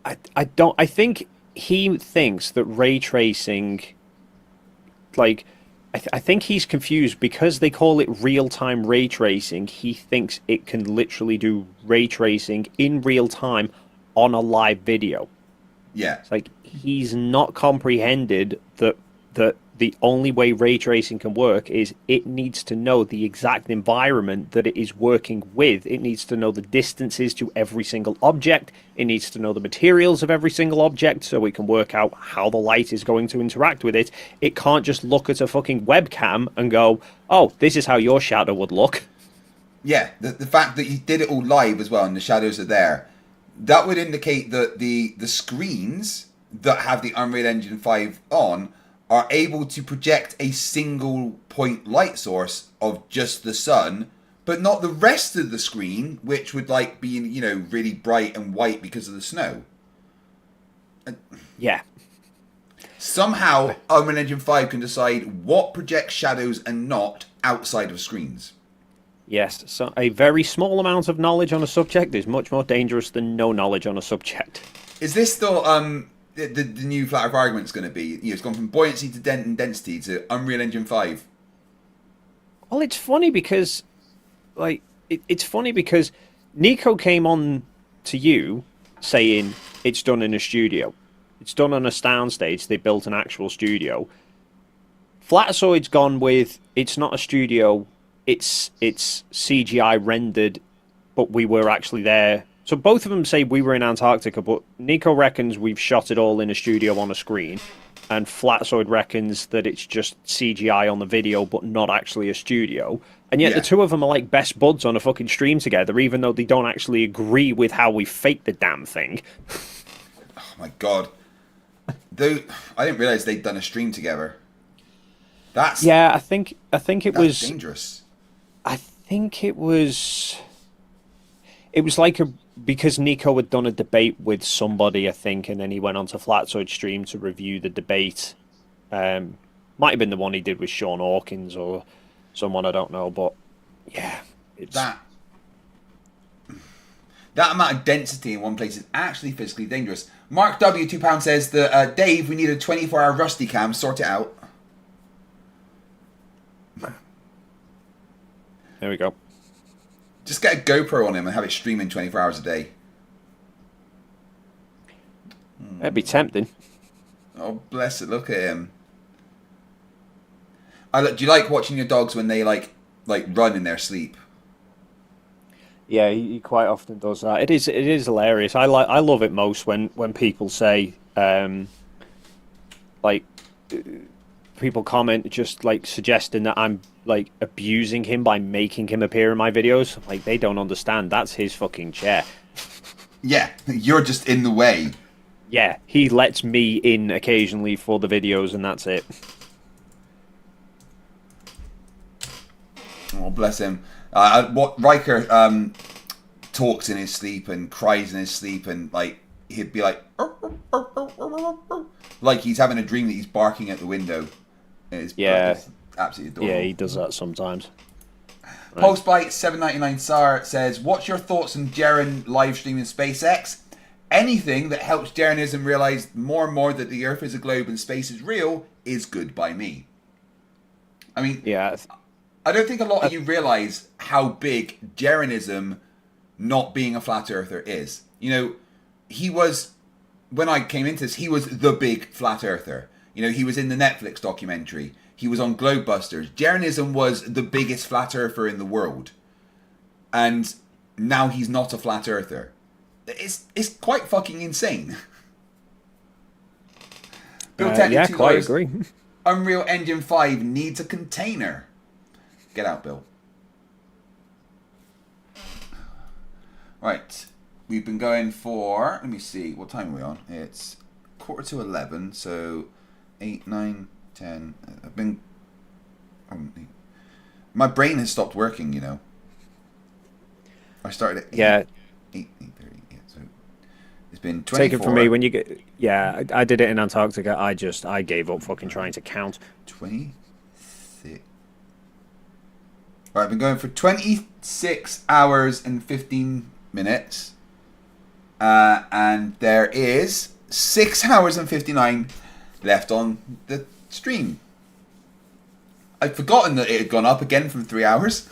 I don't. I think he thinks that ray tracing, like, I think he's confused because they call it real-time ray tracing. He thinks it can literally do ray tracing in real time on a live video. Yeah. It's like he's not comprehended that the only way ray tracing can work is it needs to know the exact environment that it is working with. It needs to know the distances to every single object. It needs to know the materials of every single object so it can work out how the light is going to interact with it. It can't just look at a fucking webcam and go, oh, this is how your shadow would look. Yeah, the fact that you did it all live as well and the shadows are there, that would indicate that the screens that have the Unreal Engine 5 on are able to project a single point light source of just the sun, but not the rest of the screen, which would be, you know, really bright and white because of the snow. Yeah. Somehow, Unreal Engine 5 can decide what projects shadows and not outside of screens. Yes, so a very small amount of knowledge on a subject is much more dangerous than no knowledge on a subject. Is this still the new flat Earth argument's going to be? You know, it's gone from buoyancy to density to Unreal Engine 5. Well, it's funny because, it's funny because Nico came on to you saying it's done in a studio. It's done on a soundstage. They built an actual studio. Flatasoid's gone with it's not a studio. It's CGI rendered, but we were actually there. So both of them say we were in Antarctica, but Nico reckons we've shot it all in a studio on a screen, and Flatsoid reckons that it's just CGI on the video, but not actually a studio. And yet the two of them are like best buds on a fucking stream together, even though they don't actually agree with how we faked the damn thing. Oh my god. Though I didn't realize they'd done a stream together. That's I think it was dangerous. I think it was like because Nico had done a debate with somebody, I think, and then he went onto Flatsoid stream to review the debate. Might have been the one he did with Sean Hawkins or someone, I don't know, but yeah, it's that amount of density in one place is actually physically dangerous. Mark W, £2 says that Dave, we need a 24-hour Rusty cam. Sort it out. There we go. Just get a GoPro on him and have it streaming 24 hours a day. That'd be tempting. Oh, bless it. Look at him. Do you like watching your dogs when they like run in their sleep? Yeah, he quite often does that. It is hilarious. I love it most when people say people comment just suggesting that I'm abusing him by making him appear in my videos. Like, they don't understand. That's his fucking chair. Yeah, you're just in the way. Yeah, he lets me in occasionally for the videos, and that's it. Oh, bless him. What Riker talks in his sleep and cries in his sleep, and he'd be like he's having a dream that he's barking at the window. It's absolutely adorable. Yeah, he does that sometimes. Right. Postbite 799 SAR says, "What's your thoughts on Jaren live streaming SpaceX? Anything that helps Jarenism realize more and more that the Earth is a globe and space is real is good by me." I mean, yeah, I don't think a lot of you realize how big Jarenism, not being a flat earther, is. You know, he was, when I came into this, he was the big flat earther. You know, he was in the Netflix documentary. He was on Globebusters. Jarenism was the biggest flat earther in the world. And now he's not a flat earther. It's quite fucking insane. Bill Tetley, yeah, $2. quite agree. Unreal Engine 5 needs a container. Get out, Bill. Right. We've been going for, let me see, what time are we on? It's 11:15, so 8, 9, 10. I've been... my brain has stopped working, you know. I started at 8, yeah. 8:30. Yeah, so it's been 24. Take it from me, when you get... Yeah, I did it in Antarctica. I gave up fucking trying to count. 26. Right, I've been going for 26 hours and 15 minutes. And there is 6 hours and 59 left on the stream. I'd forgotten that it had gone up again from 3 hours.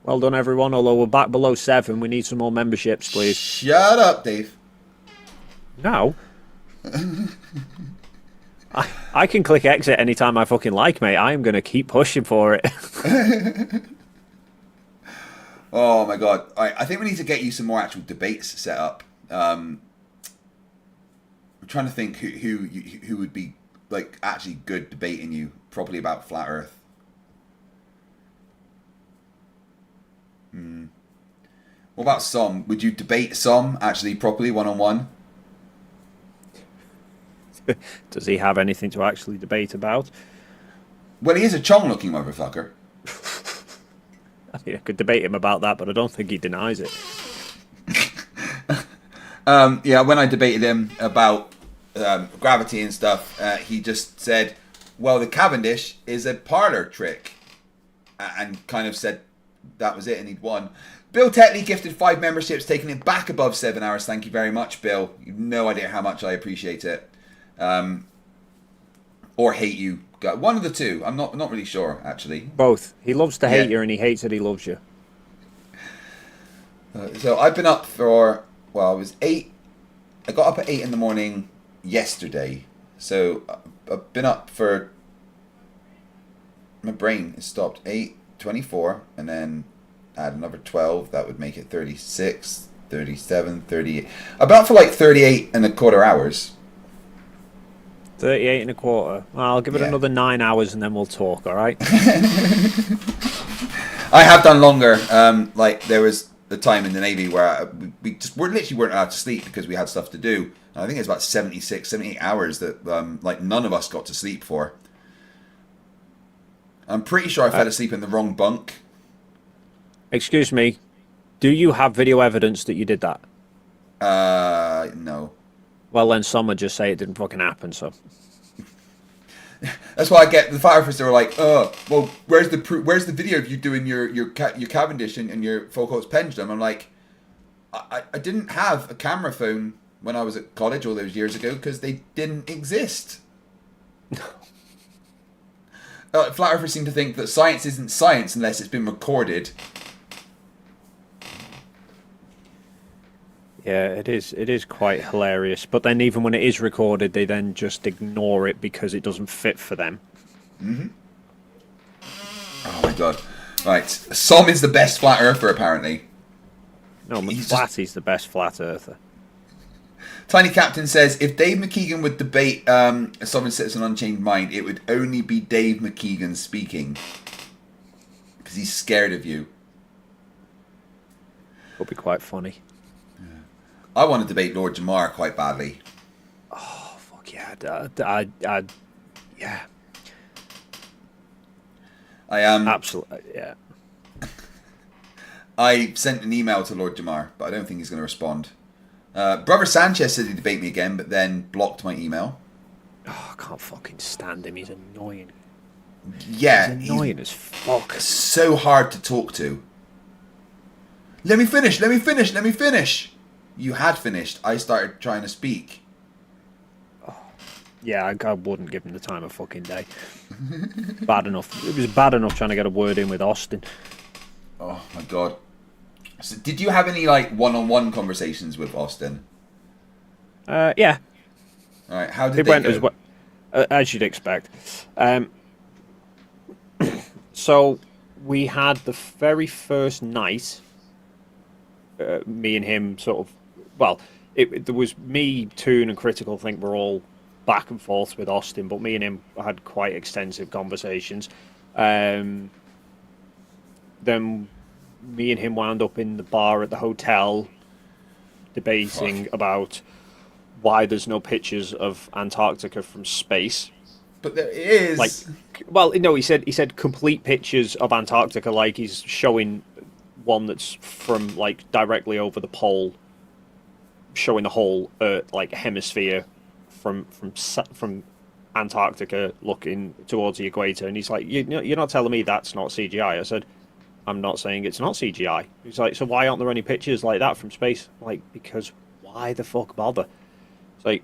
Well done, everyone. Although we're back below 7, we need some more memberships, please. Shut up, Dave. No. I can click exit anytime I fucking like, mate. I am going to keep pushing for it. Oh my god! I think we need to get you some more actual debates set up. I'm trying to think who would be like actually good debating you properly about flat Earth. What about Som? Would you debate Som actually properly one-on-one? Does he have anything to actually debate about? Well, he is a Chong-looking motherfucker. I mean, I could debate him about that, but I don't think he denies it. Yeah, when I debated him about gravity and stuff, he just said, well, the Cavendish is a parlor trick. And kind of said that was it and he'd won. Bill Tetley gifted 5 memberships, taking it back above 7 hours. Thank you very much, Bill. You've no idea how much I appreciate it. Or hate you. One of the two. I'm not really sure, actually. Both. He loves to hate you and he hates that he loves you. So I've been up for, well, I was 8. I got up at 8 in the morning yesterday. So I've been up for, my brain has stopped. 8:24 and then add another 12. That would make it 36, 37, 38. About for like 38 and a quarter hours. 38 and a quarter. Well, I'll give it another 9 hours and then we'll talk, alright? I have done longer. Like there was a time in the Navy where we literally weren't allowed to sleep because we had stuff to do. And I think it's about 76, 78 hours that like none of us got to sleep for. I'm pretty sure I fell asleep in the wrong bunk. Excuse me. Do you have video evidence that you did that? No. Well, then someone just say it didn't fucking happen, so... That's why I get the firefighters. They were like, "Oh, well, where's the video of you doing your Cavendish and your Foucault's pendulum?" I'm like, I didn't have a camera phone when I was at college all those years ago because they didn't exist. Flat Earthers seem to think that science isn't science unless it's been recorded. Yeah, it is. It is quite hilarious. But then even when it is recorded, they then just ignore it because it doesn't fit for them. Mm-hmm. Oh my god. Right. Som is the best flat earther, apparently. No, Flatty's the best flat earther. Tiny Captain says, if Dave McKeegan would debate a sovereign citizen unchained mind, it would only be Dave McKeegan speaking. Because he's scared of you. It'll be quite funny. I want to debate Lord Jamar quite badly. Oh, fuck yeah. Yeah. I am... Absolutely, yeah. I sent an email to Lord Jamar, but I don't think he's going to respond. Brother Sanchez said he'd debate me again, but then blocked my email. Oh, I can't fucking stand him. He's annoying. Yeah. He's annoying as fuck. So hard to talk to. Let me finish, let me finish, let me finish. You had finished. I started trying to speak. Oh, yeah, I wouldn't give him the time of fucking day. Bad enough. It was bad enough trying to get a word in with Austin. Oh my god. So did you have any like one-on-one conversations with Austin? Yeah. All right. How did it they went go? as well, as you'd expect. So we had the very first night. Me and him sort of, well, there was me, Toon, and Critical think we're all back and forth with Austin, but me and him had quite extensive conversations. Then me and him wound up in the bar at the hotel debating about why there's no pictures of Antarctica from space. But there is. Like, well, no, he said complete pictures of Antarctica, like he's showing one that's from like directly over the pole, showing the whole like hemisphere from Antarctica looking towards the equator, and he's like, you're not telling me that's not CGI. I said, I'm not saying it's not CGI. He's like, so why aren't there any pictures like that from space? I'm like, because why the fuck bother? It's like,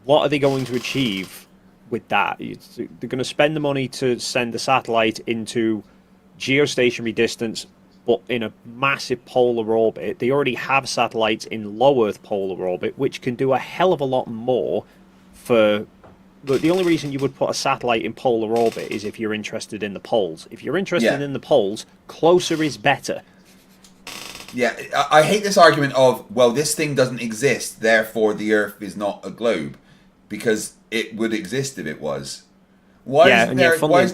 what are they going to achieve with that? They're going to spend the money to send the satellite into geostationary distance, but in a massive polar orbit. They already have satellites in low Earth polar orbit, which can do a hell of a lot more for... But the only reason you would put a satellite in polar orbit is if you're interested in the poles. If you're interested in the poles, closer is better. Yeah, I hate this argument of, well, this thing doesn't exist, therefore the Earth is not a globe. Because it would exist if it was. Why isn't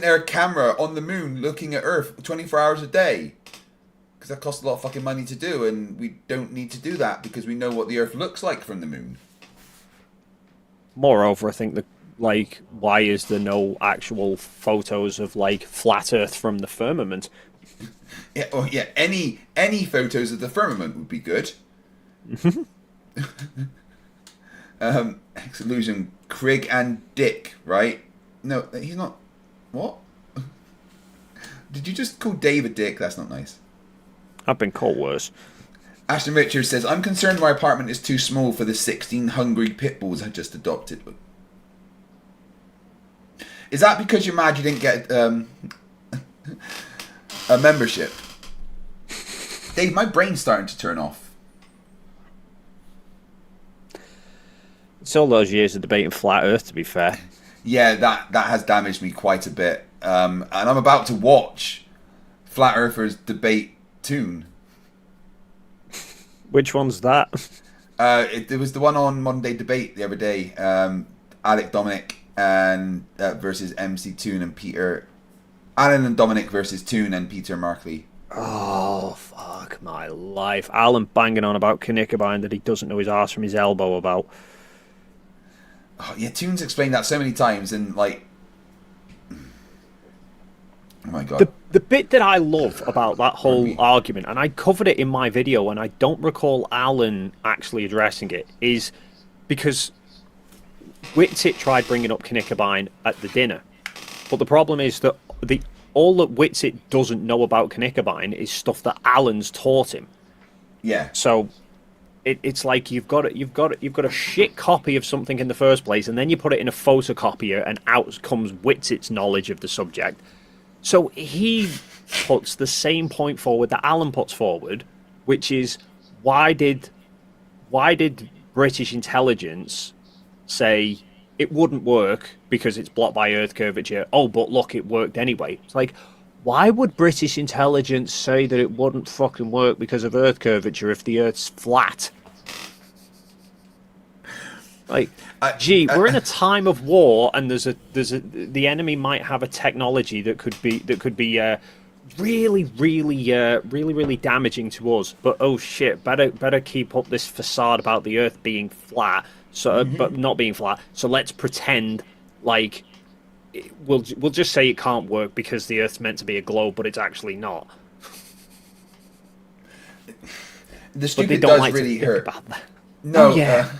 there a camera on the moon looking at Earth 24 hours a day? Because that costs a lot of fucking money to do, and we don't need to do that because we know what the Earth looks like from the moon. Moreover, I think that, like, why is there no actual photos of, like, flat Earth from the firmament? Yeah, any photos of the firmament would be good. Illusion, Craig and Dick, right? No, he's not. What? Did you just call Dave a dick? That's not nice. I've been called worse. Ashton Richards says, I'm concerned my apartment is too small for the 16 hungry pit bulls I just adopted. Is that because you're mad you didn't get a membership? Dave, my brain's starting to turn off. It's all those years of debating flat Earth, to be fair. Yeah, that has damaged me quite a bit. And I'm about to watch Flat Earthers debate Toon. Which one's that? It was the one on Modern Day Debate the other day. Alec Dominic and versus MC Toon and Peter. Alan and Dominic versus Toon and Peter Markley. Oh, fuck my life. Alan banging on about Knickerbein that he doesn't know his arse from his elbow about. Oh, yeah, Toon's explained that so many times, and like, oh my god. The bit that I love about that whole argument, and I covered it in my video, and I don't recall Alan actually addressing it, is because Whitsitt tried bringing up Knickerbein at the dinner, but the problem is that all that Whitsitt doesn't know about Knickerbein is stuff that Alan's taught him. Yeah. So it's like you've got a shit copy of something in the first place, and then you put it in a photocopier, and out comes Whitsitt's knowledge of the subject. So he puts the same point forward that Alan puts forward, which is why did British intelligence say it wouldn't work because it's blocked by Earth curvature? Oh, but look, it worked anyway. It's like, why would British intelligence say that it wouldn't fucking work because of Earth curvature if the Earth's flat? Like, we're in a time of war, and the enemy might have a technology that could be really damaging to us. But oh shit, better keep up this facade about the Earth being flat, but not being flat. So let's pretend like we'll just say it can't work because the Earth's meant to be a globe, but it's actually not. The stupid does really hurt. No. Oh, yeah.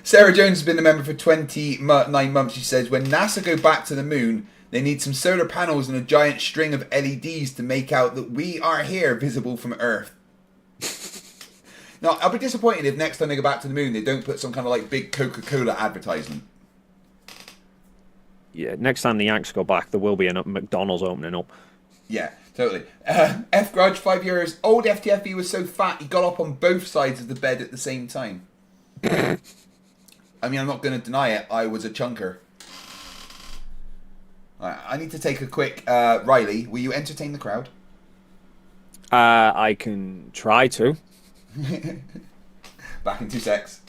Sarah Jones has been a member for 29 months. She says, when NASA go back to the moon, they need some solar panels and a giant string of LEDs to make out that we are here, visible from Earth. Now, I'll be disappointed if next time they go back to the moon, they don't put some kind of like big Coca-Cola advertisement. Yeah, next time the Yanks go back, there will be a McDonald's opening up. Yeah, totally. F Grudge, 5 years. Old FTFE was so fat, he got up on both sides of the bed at the same time. I mean, I'm not going to deny it. I was a chunker. Right, I need to take a quick... Riley, will you entertain the crowd? I can try to. Back in 2 secs.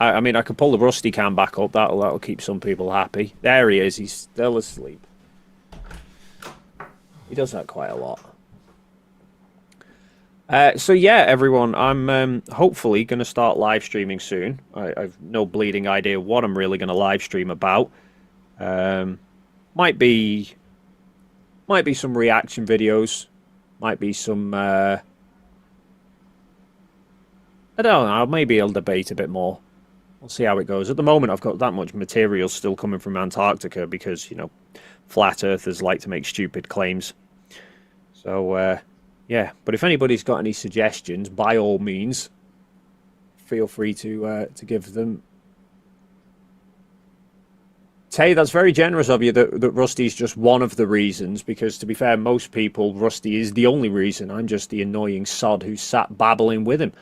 I mean, I could pull the Rusty cam back up. That'll keep some people happy. There he is. He's still asleep. He does that quite a lot. So yeah, everyone, I'm hopefully going to start live streaming soon. I've no bleeding idea what I'm really going to live stream about. Might be some reaction videos. Might be some. I don't know. Maybe I'll debate a bit more. We'll see how it goes. At the moment, I've got that much material still coming from Antarctica because, you know, flat earthers like to make stupid claims. So, yeah. But if anybody's got any suggestions, by all means, feel free to give them. Tay, that's very generous of you that Rusty's just one of the reasons, because to be fair, most people, Rusty is the only reason. I'm just the annoying sod who sat babbling with him.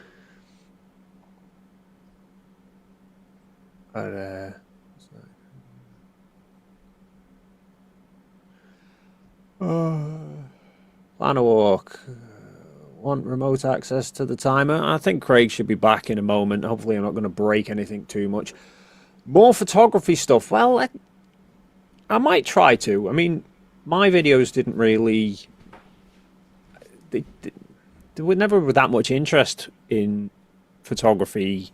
But, plan a walk. Want remote access to the timer? I think Craig should be back in a moment. Hopefully I'm not going to break anything too much. More photography stuff. Well, I might try to. I mean, my videos didn't really... There were never that much interest in photography.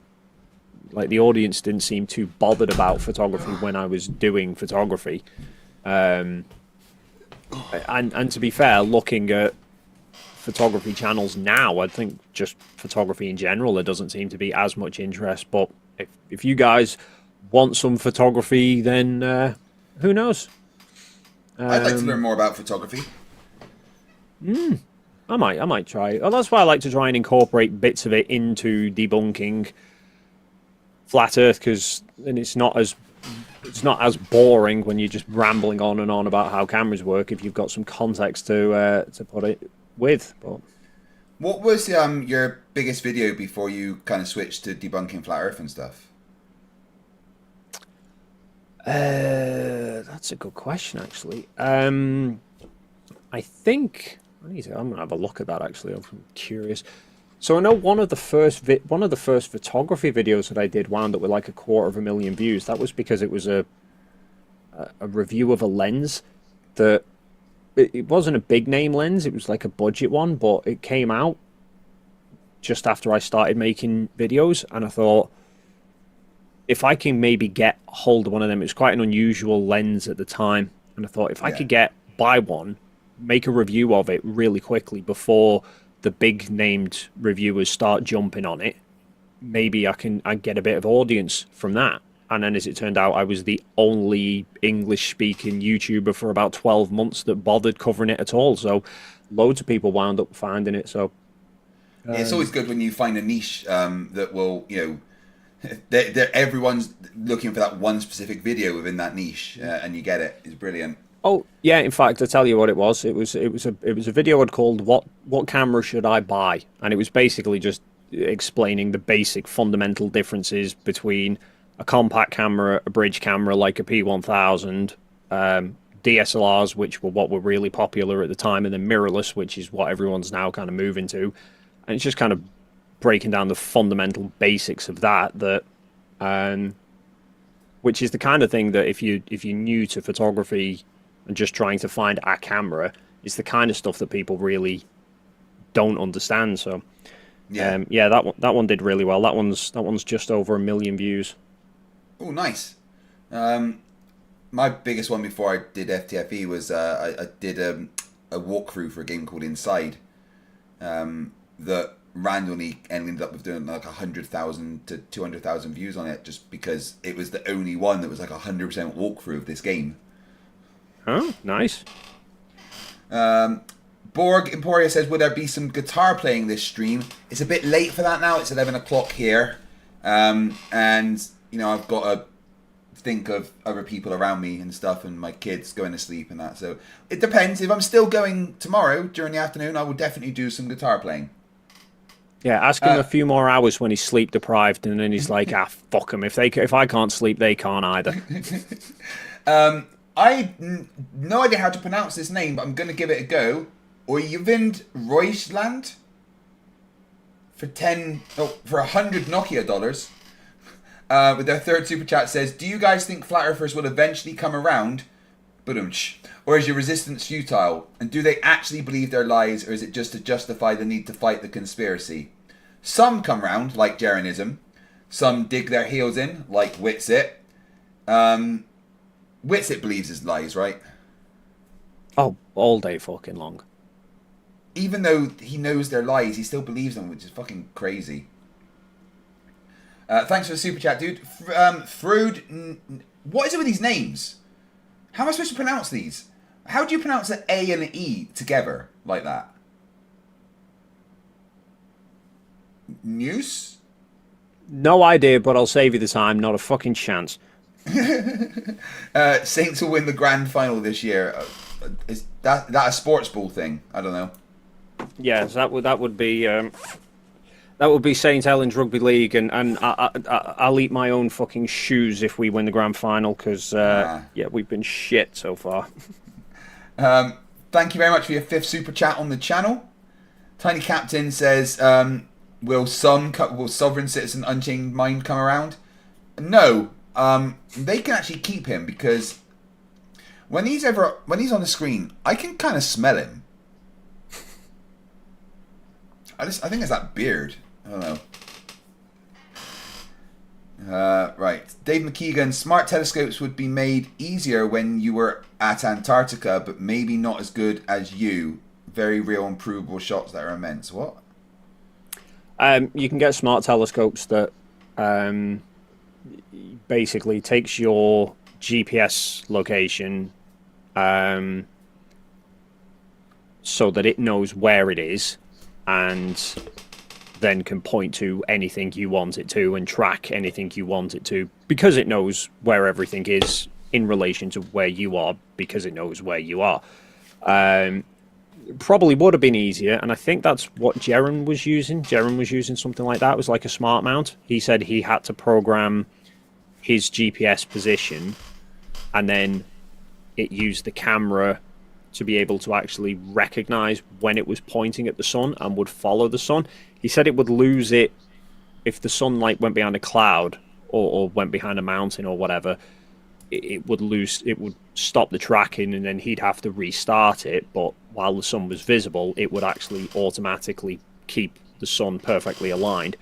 Like, the audience didn't seem too bothered about photography when I was doing photography. And to be fair, looking at photography channels now, I think just photography in general, there doesn't seem to be as much interest. But if you guys want some photography, then who knows? I'd like to learn more about photography. I might try. Well, that's why I like to try and incorporate bits of it into debunking flat Earth, because then it's not as boring when you're just rambling on and on about how cameras work if you've got some context to put it with. But what was your biggest video before you kind of switched to debunking flat Earth and stuff? That's a good question, actually. I think I'm gonna have a look at that, actually. I'm curious. So I know one of the first photography videos that I did wound up with like 250,000 views. That was because it was a review of a lens that it wasn't a big name lens. It was like a budget one, but it came out just after I started making videos, and I thought, if I can maybe get hold of one of them, it was quite an unusual lens at the time, and I thought if I could buy one, make a review of it really quickly before the big named reviewers start jumping on it, maybe I get a bit of audience from that. And then, as it turned out, I was the only English-speaking YouTuber for about 12 months that bothered covering it at all. So loads of people wound up finding it. So it's always good when you find a niche that will, you know, everyone's looking for that one specific video within that niche, and you get it. It's brilliant. Oh yeah, in fact, I'll tell you what it was. It was a video I'd called "What Camera Should I Buy?" and it was basically just explaining the basic fundamental differences between a compact camera, a bridge camera like a P1000, DSLRs, which were what were really popular at the time, and then mirrorless, which is what everyone's now kind of moving to. And it's just kind of breaking down the fundamental basics of that, which is the kind of thing that if you're new to photography and just trying to find a camera, it's the kind of stuff that people really don't understand. So yeah, that one did really well. That one's just over 1 million views. Oh, nice. My biggest one before I did FTFE was I did a walkthrough for a game called Inside that randomly ended up with doing like 100,000 to 200,000 views on it, just because it was the only one that was like 100% walkthrough of this game. Oh, nice. Borg Emporia says, will there be some guitar playing this stream? It's a bit late for that now. It's 11 o'clock here. And, you know, I've got to think of other people around me and stuff, and my kids going to sleep and that. So it depends. If I'm still going tomorrow during the afternoon, I will definitely do some guitar playing. Yeah, ask him a few more hours when he's sleep deprived, and then he's like, fuck him. If I can't sleep, they can't either. I no idea how to pronounce this name, but I'm going to give it a go. Oyvind Roisland for 100 Nokia dollars. With their third super chat says, do you guys think flat earthers will eventually come around? Or is your resistance futile? And do they actually believe their lies, or is it just to justify the need to fight the conspiracy? Some come round, like Jeranism. Some dig their heels in, like Witsit. Witsit believes his lies, right? Oh, all day fucking long. Even though he knows their lies, he still believes them, which is fucking crazy. Thanks for the super chat, dude. Frood, what is it with these names? How am I supposed to pronounce these? How do you pronounce an A and an E together like that? News? No idea, but I'll save you the time. Not a fucking chance. Saints will win the grand final this year. Is that a sports ball thing? I don't know. Yes, that would be St. Helens Rugby League, and I'll eat my own fucking shoes if we win the grand final, because yeah, we've been shit so far. Thank you very much for your 5th super chat on the channel. Tiny Captain says, will Sovereign Citizen Unchained Mind come around? No, they can actually keep him, because when he's on the screen, I can kind of smell him. I think it's that beard. I don't know. Right. Dave McKeegan, smart telescopes would be made easier when you were at Antarctica, but maybe not as good as you. Very real and provable shots that are immense. What? You can get smart telescopes that basically takes your GPS location so that it knows where it is, and then can point to anything you want it to and track anything you want it to, because it knows where everything is in relation to where you are, because it knows where you are. Probably would have been easier, and I think that's what Jeren was using. Jeren was using something like that. It was like a smart mount. He said he had to program his GPS position, and then it used the camera to be able to actually recognize when it was pointing at the sun and would follow the sun. He said it would lose it if the sunlight went behind a cloud or went behind a mountain or whatever. It would stop the tracking, and then he'd have to restart it. But while the sun was visible, it would actually automatically keep the sun perfectly aligned.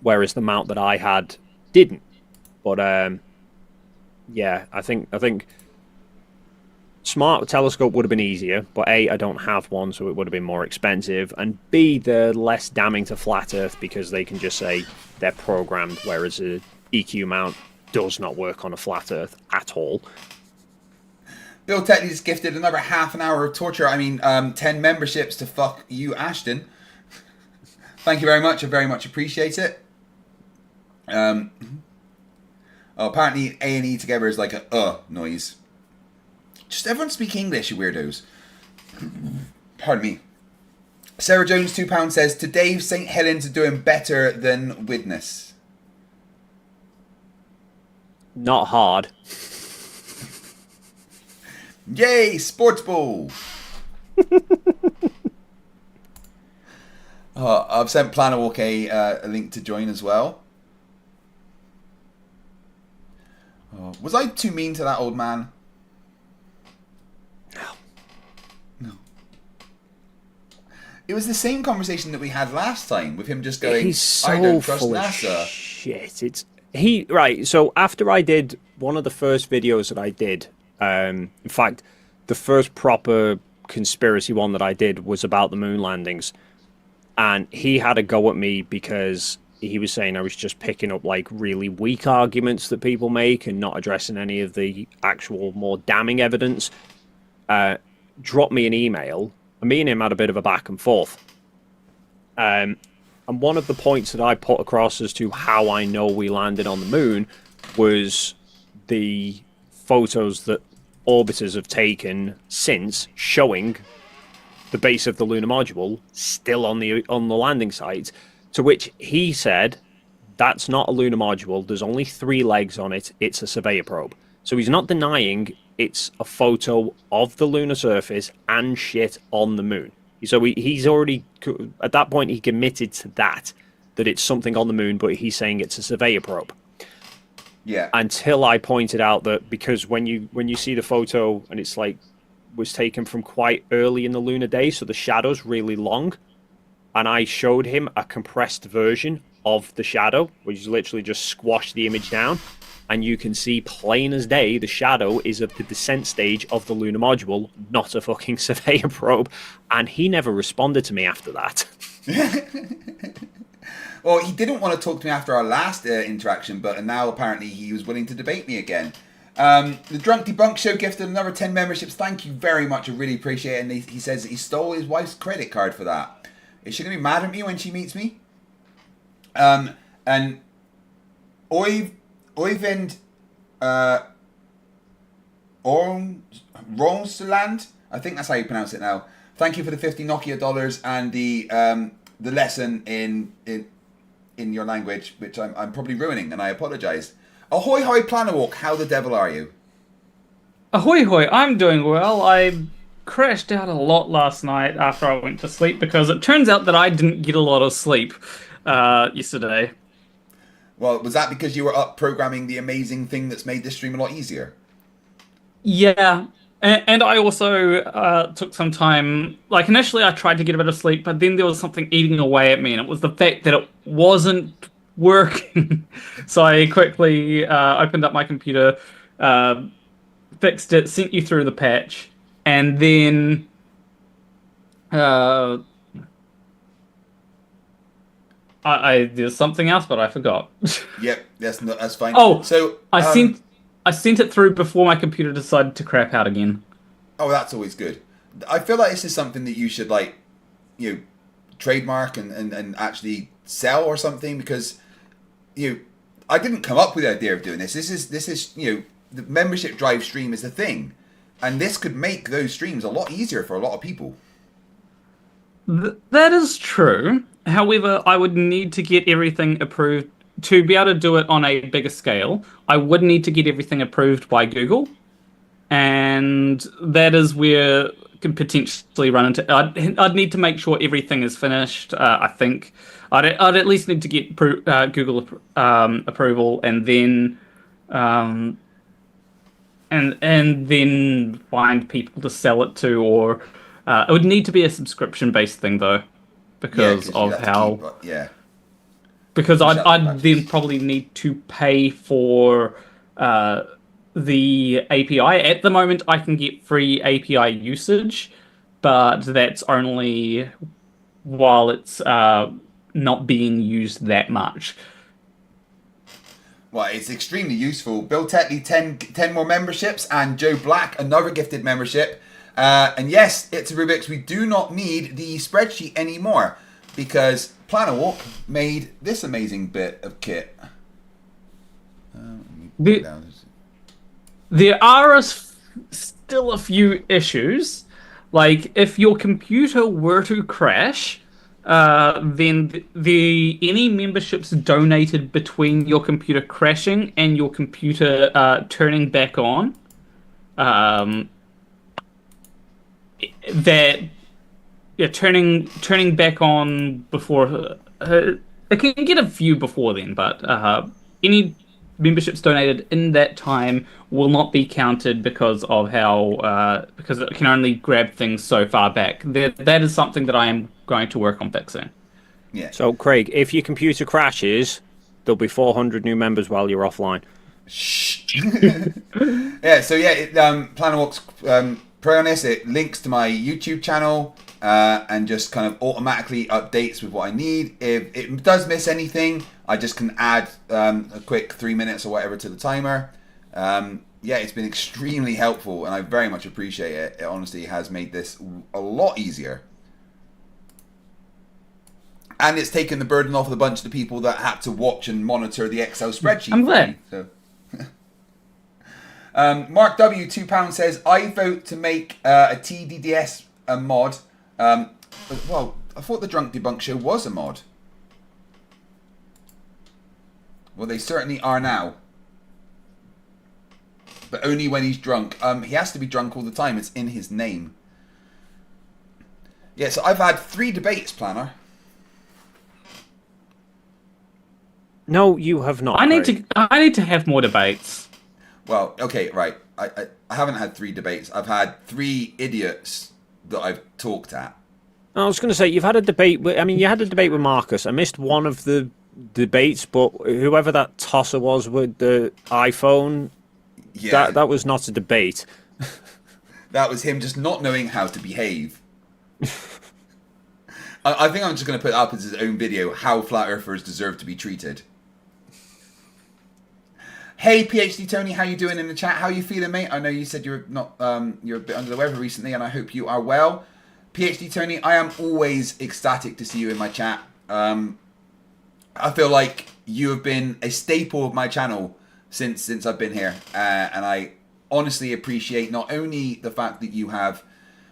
Whereas the mount that I had didn't. But yeah, I think smart telescope would have been easier, but A, I don't have one, so it would have been more expensive, and B, they're less damning to flat Earth because they can just say they're programmed, whereas a EQ mount does not work on a flat Earth at all. Bill Tetley's gifted another half an hour of torture. 10 memberships to fuck you, Ashton. Thank you very much. I very much appreciate it. Apparently A&E together is like a noise. Just everyone speak English, you weirdos. Pardon me. Sarah Jones, £2 says, to Dave, St. Helens are doing better than Widnes. Not hard. Yay, sports ball. I've sent Planawalk a link to join as well. Was I too mean to that old man? No. It was the same conversation that we had last time with him just going, He's so I don't trust full of NASA. Shit. Right, so after I did one of the first videos that I did, in fact, the first proper conspiracy one that I did was about the moon landings, and he had a go at me because he was saying I was just picking up like really weak arguments that people make and not addressing any of the actual more damning evidence. Dropped me an email, and me and him had a bit of a back and forth. And one of the points that I put across as to how I know we landed on the moon was the photos that orbiters have taken since, showing the base of the lunar module still on the landing site, to which he said, that's not a lunar module, there's only 3 legs on it, it's a surveyor probe. So he's not denying it's a photo of the lunar surface and shit on the moon. So he's already, at that point, he committed to that it's something on the moon, but he's saying it's a surveyor probe. Yeah. Until I pointed out that because when you see the photo and it's like was taken from quite early in the lunar day, so the shadow's really long, and I showed him a compressed version of the shadow, which is literally just squash the image down, and you can see plain as day the shadow is of the descent stage of the lunar module, not a fucking surveyor probe, and he never responded to me after that. Well, he didn't want to talk to me after our last interaction, but now apparently he was willing to debate me again. The Drunk Debunk Show gifted another 10 memberships. Thank you very much. I really appreciate it. And he says he stole his wife's credit card for that. Is she going to be mad at me when she meets me? And Oyvind Ronsland, I think that's how you pronounce it now. Thank you for the 50 Nokia dollars and the lesson in your language, which I'm probably ruining, and I apologise. Ahoy hoy Planawalk, how the devil are you? Ahoy hoy, I'm doing well. I crashed out a lot last night after I went to sleep because it turns out that I didn't get a lot of sleep yesterday. Well, was that because you were up programming the amazing thing that's made this stream a lot easier? Yeah, and I also took some time, like initially I tried to get a bit of sleep, but then there was something eating away at me, and it was the fact that it wasn't working. So I quickly opened up my computer, fixed it, sent you through the patch, and then there's something else, but I forgot. Yep, that's fine. Oh, so I sent it through before my computer decided to crap out again. Oh, that's always good. I feel like this is something that you should trademark and actually sell or something, because I didn't come up with the idea of doing this. This is the membership drive stream is the thing, and this could make those streams a lot easier for a lot of people. That is true. However, I would need to get everything approved to be able to do it on a bigger scale. I would need to get everything approved by Google, and that is where it could potentially run into. I'd need to make sure everything is finished. I think I'd at least need to get Google approval, and then and then find people to sell it to, or it would need to be a subscription-based thing though, because of how. Because I'd then probably need to pay for the API. At the moment, I can get free API usage, but that's only while it's not being used that much. Well, it's extremely useful. Bill Tetley, 10 more memberships, and Joe Black, another gifted membership. And yes, it's a Rubik's. We do not need the spreadsheet anymore, because Planawalk made this amazing bit of kit. There are still a few issues. Like, if your computer were to crash, then any memberships donated between your computer crashing and your computer turning back on, turning back on before it can get a few before then, but any memberships donated in that time will not be counted because of how because it can only grab things so far back. That is something that I am going to work on fixing. Yeah. So Craig, if your computer crashes, there'll be 400 new members while you're offline. Yeah. So yeah, Planawalk's pray on this. It links to my YouTube channel. And just kind of automatically updates with what I need. If it does miss anything, I just can add a quick 3 minutes or whatever to the timer. Yeah, it's been extremely helpful, and I very much appreciate it. It honestly has made this a lot easier. And it's taken the burden off of a bunch of the people that had to watch and monitor the Excel spreadsheet. I'm glad. So. Mark W, £2 says, I vote to make a TDDS a mod. Well, I thought the Drunk Debunk Show was a mod. Well, they certainly are now. but only when he's drunk. He has to be drunk all the time. It's in his name. Yeah, so I've had 3 debates, Planner. No, you have not. I need to have more debates. Well, okay, right. I haven't had 3 debates. I've had 3 idiots that I've talked at. I was going to say, you've had a debate. You had a debate with Marcus. I missed one of the debates, but whoever that tosser was with the iPhone, that was not a debate. That was him just not knowing how to behave. I think I'm just going to put it up as his own video, how flat earthers deserve to be treated. Hey, PhD Tony, how you doing in the chat? How you feeling, mate? I know you said you're not, you're a bit under the weather recently, and I hope you are well. PhD Tony, I am always ecstatic to see you in my chat. I feel like you have been a staple of my channel since I've been here, and I honestly appreciate not only the fact that you have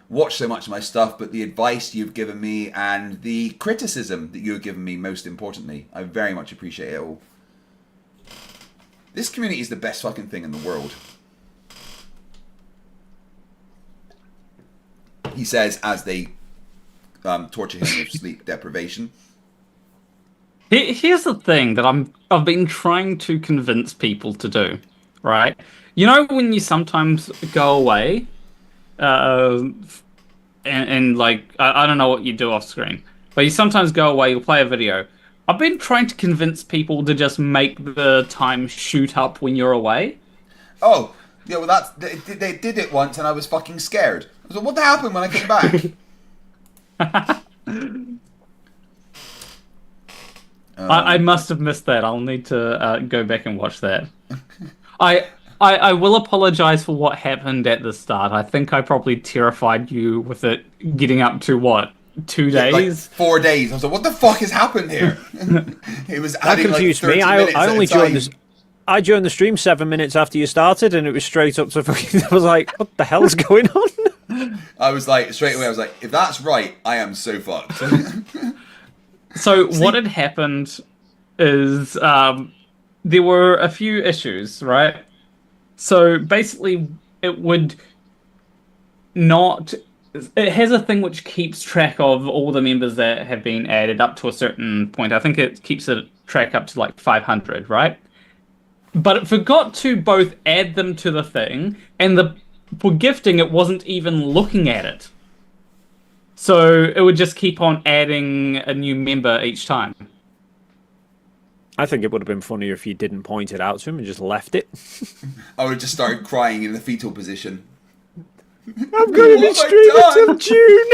watched so much of my stuff, but the advice you've given me and the criticism that you have given me, most importantly. I very much appreciate it all. This community is the best fucking thing in the world. He says as they torture him with sleep deprivation. Here's the thing that I've been trying to convince people to do, right? You know when you sometimes go away, and like I don't know what you do off screen, but you sometimes go away, you'll play a video. I've been trying to convince people to just make the time shoot up when you're away. Oh, yeah, well they did it once and I was fucking scared. I was like, what happened when I came back? I must have missed that. I'll need to go back and watch that. I will apologize for what happened at the start. I think I probably terrified you with it getting up to, what, 2 days? Like 4 days. I was like, what the fuck has happened here? It was adding that confused like 30 me. minutes I only at a time. joined this. I joined the stream 7 minutes after you started, and it was straight up to fucking. I was like, "What the hell's going on?" I was like, straight away. I was like, if that's right, I am so fucked. So what had happened is there were a few issues, right? So basically, it would not. It has a thing which keeps track of all the members that have been added up to a certain point. I think it keeps a track up to like 500, right? But it forgot to both add them to the thing, and for gifting, it wasn't even looking at it. So it would just keep on adding a new member each time. I think it would have been funnier if you didn't point it out to him and just left it. I would have just started crying in the fetal position. I'm going to be streaming till June.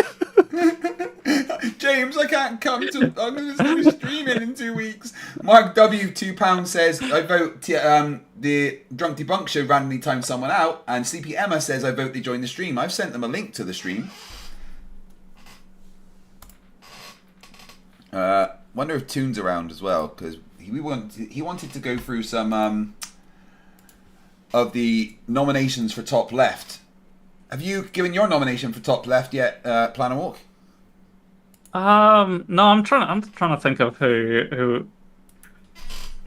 James, I can't come to. I'm going to be streaming in 2 weeks. Mark W, £2 says I vote the Drunk Debunk Show randomly timed someone out, and Sleepy Emma says I vote they join the stream. I've sent them a link to the stream. Wonder if Toon's around as well, because he wanted to go through some of the nominations for top left. Have you given your nomination for top left yet, Plan and Walk? No, I'm trying to think of who.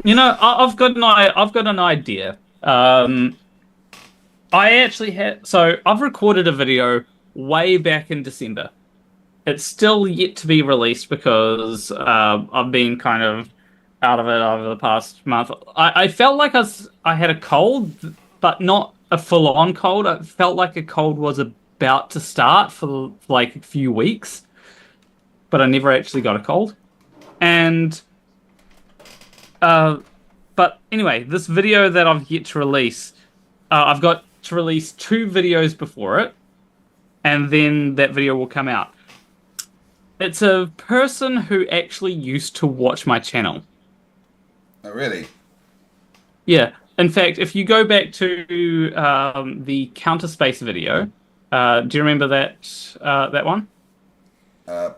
You know, I've got an idea. I actually had. So I've recorded a video way back in December. It's still yet to be released because I've been kind of out of it over the past month. I felt like I had a cold, but not a full-on cold. I felt like a cold was about to start for like a few weeks, but I never actually got a cold. And but anyway, this video that I've yet to release, I've got to release 2 videos before it, and then that video will come out. It's a person who actually used to watch my channel. Oh, really? Yeah. In fact, if you go back to the Counterspace video, do you remember that one?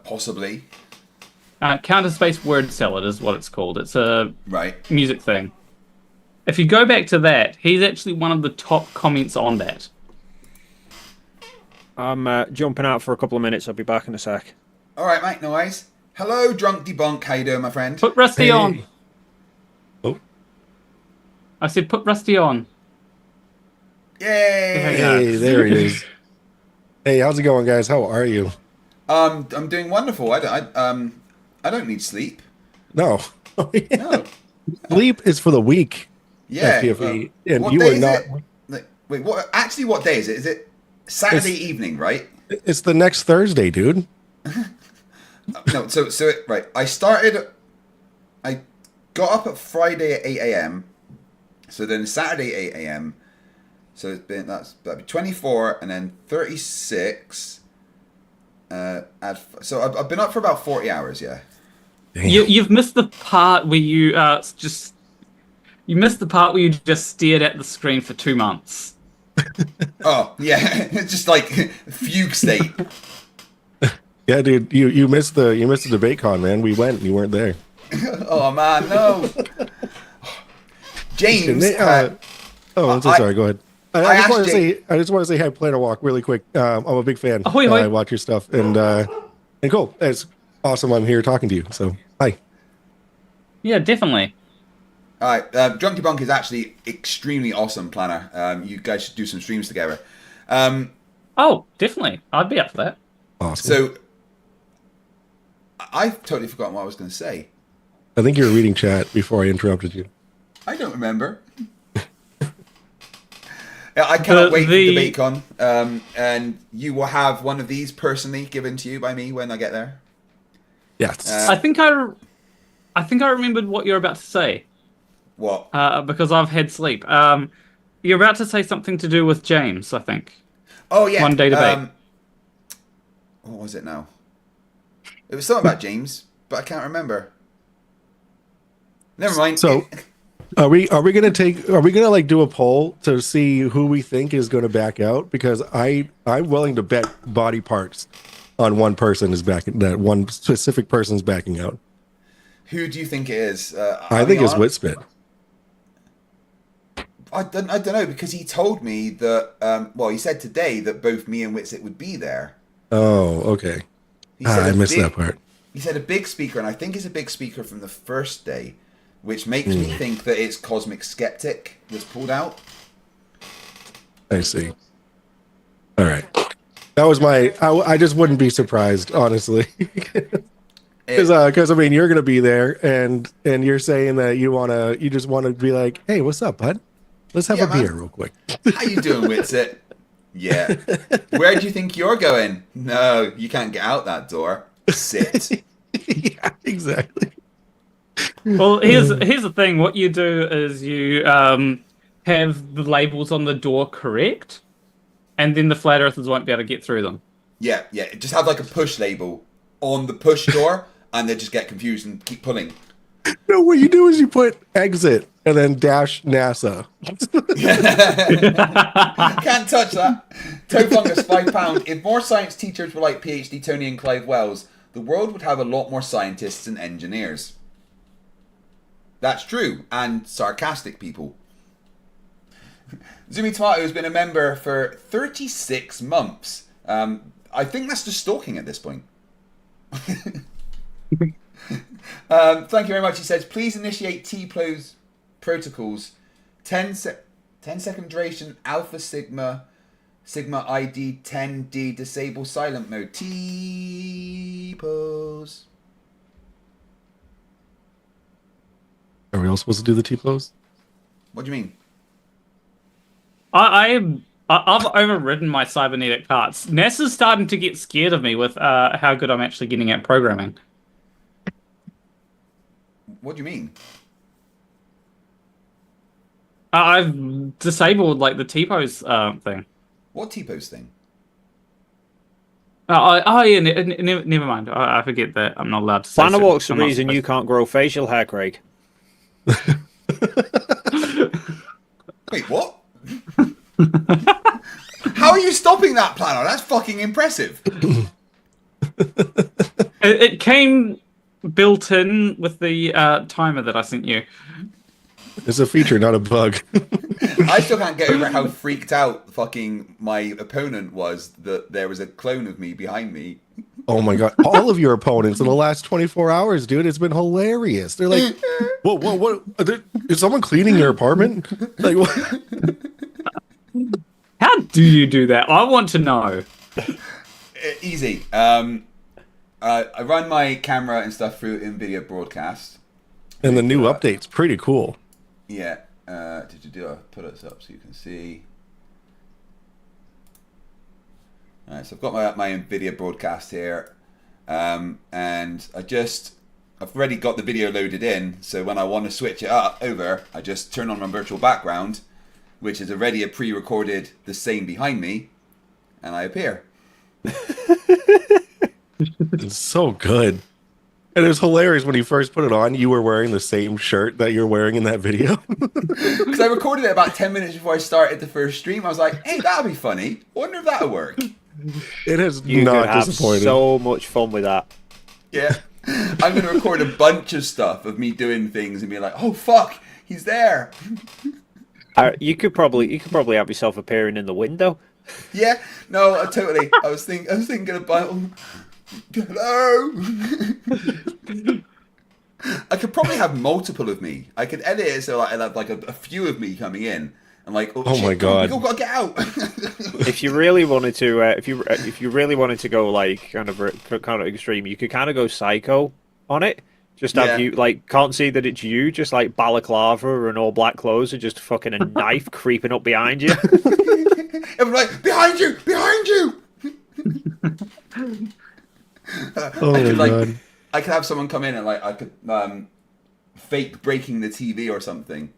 Possibly. Counterspace Word Salad is what it's called. It's a music thing. If you go back to that, he's actually one of the top comments on that. I'm jumping out for a couple of minutes. I'll be back in a sec. All right, mate. No worries. Hello, Drunk Debunk. How you doing, my friend? Put Rusty on. I said put Rusty on. Yay! Hey, there he is. Hey, how's it going, guys? How are you? I'm doing wonderful. I don't need sleep. No. No. Sleep is for the weak. Yeah. FTFE, and what you day are is not. it? Wait, what? Actually, what day is it? Is it Saturday evening? Right. It's the next Thursday, dude. No. Right. I got up at Friday at 8 a.m. So then Saturday 8 a.m. So it's been that'd be 24 and then 36. So I've been up for about 40 hours. Yeah. You've missed the part where you missed the part where you just stared at the screen for 2 months. Oh yeah, it's just like fugue state. Yeah, dude, you missed the debate con, man. We went, and you weren't there. Oh man, no. James. I'm so sorry. Go ahead. I just want to say hi, Planet Walk, really quick. I'm a big fan. Ahoy. I watch your stuff, and cool. It's awesome. I'm here talking to you. So hi. Yeah, definitely. All right, Drunk Debunk is actually extremely awesome, Planner. You guys should do some streams together. Oh, definitely. I'd be up for that. Awesome. So I've totally forgotten what I was going to say. I think you were reading chat before I interrupted you. I don't remember. I cannot wait for the DebateCon, and you will have one of these personally given to you by me when I get there. Yes. I think I remembered what you're about to say. What? Because I've had sleep. You're about to say something to do with James, I think. Oh yeah. One day debate. What was it now? It was something about James, but I can't remember. Never mind. So, are we gonna do a poll to see who we think is gonna back out? Because I'm willing to bet body parts on one person is backing, that one specific person's backing out. Who do you think it is? I think it's Whitspit. I don't know, because he told me that. He said today that both me and Whitsit would be there. Oh, okay. I missed that part. He said a big speaker, and I think it's a big speaker from the first day, which makes me think that it's Cosmic Skeptic that's pulled out. I see. All right. That was I just wouldn't be surprised, honestly. Because I mean, you're gonna be there, and you're saying that you just want to be like, hey, what's up, bud? Let's have a beer real quick. How you doing, Whitsit? Yeah. Where do you think you're going? No, you can't get out that door. Sit. Yeah, exactly. Well, here's the thing. What you do is you have the labels on the door correct, and then the flat earthers won't be able to get through them. Yeah. Just have like a push label on the push door, and they just get confused and keep pulling. No, what you do is you put exit and then dash NASA. Can't touch that. Toe fungus, £5. If more science teachers were like PhD Tony and Clive Wells, the world would have a lot more scientists and engineers. That's true, and sarcastic people. Zoomy Tomato has been a member for 36 months. I think that's just stalking at this point. Thank you very much. He says, please initiate T-Pose protocols. 10-second duration, Alpha Sigma ID 10D, disable silent mode. T-Pose. Are we all supposed to do the T-pose? What do you mean? I've overridden my cybernetic parts. NASA's starting to get scared of me with how good I'm actually getting at programming. What do you mean? I've disabled like the T-pose thing. What T-pose thing? Never mind. I forget that I'm not allowed to say. Planawalk's the reason you can't grow facial hair, Craig. Wait, what? How are you stopping that, Planner? That's fucking impressive. It came built in with the timer that I sent you. It's a feature, not a bug. I still can't get over how freaked out fucking my opponent was that there was a clone of me behind me. Oh my god. All of your opponents in the last 24 hours, dude, it's been hilarious. They're like, what? Is someone cleaning your apartment? Like, what? do you do that? I want to know. Easy. I run my camera and stuff through NVIDIA Broadcast. And the new update's pretty cool. Yeah. I'll put it up so you can see. Alright, so I've got my NVIDIA Broadcast here. And I've already got the video loaded in, so when I want to switch it over, I just turn on my virtual background, which is already a pre-recorded the same behind me, and I appear. It's so good. And it was hilarious when you first put it on, you were wearing the same shirt that you're wearing in that video. Because I recorded it about 10 minutes before I started the first stream. I was like, hey, that'll be funny. Wonder if that'll work. It has You not could have disappointed. so much fun with that. Yeah. I'm going to record a bunch of stuff of me doing things and be like, oh, fuck, he's there. You could probably have yourself appearing in the window. Yeah, no, totally. I was thinking about, hello. I could probably have multiple of me. I could edit it so I'd have like a few of me coming in. And like, oh shit, my god, we all gotta get out. If you really wanted to, if you really wanted to go like kind of extreme, you could kind of go psycho on it. Just have you like can't see that it's you, just like balaclava and all black clothes, and just fucking a knife creeping up behind you. I'm like, behind you. Oh my god. I could have someone come in and like I could fake breaking the TV or something.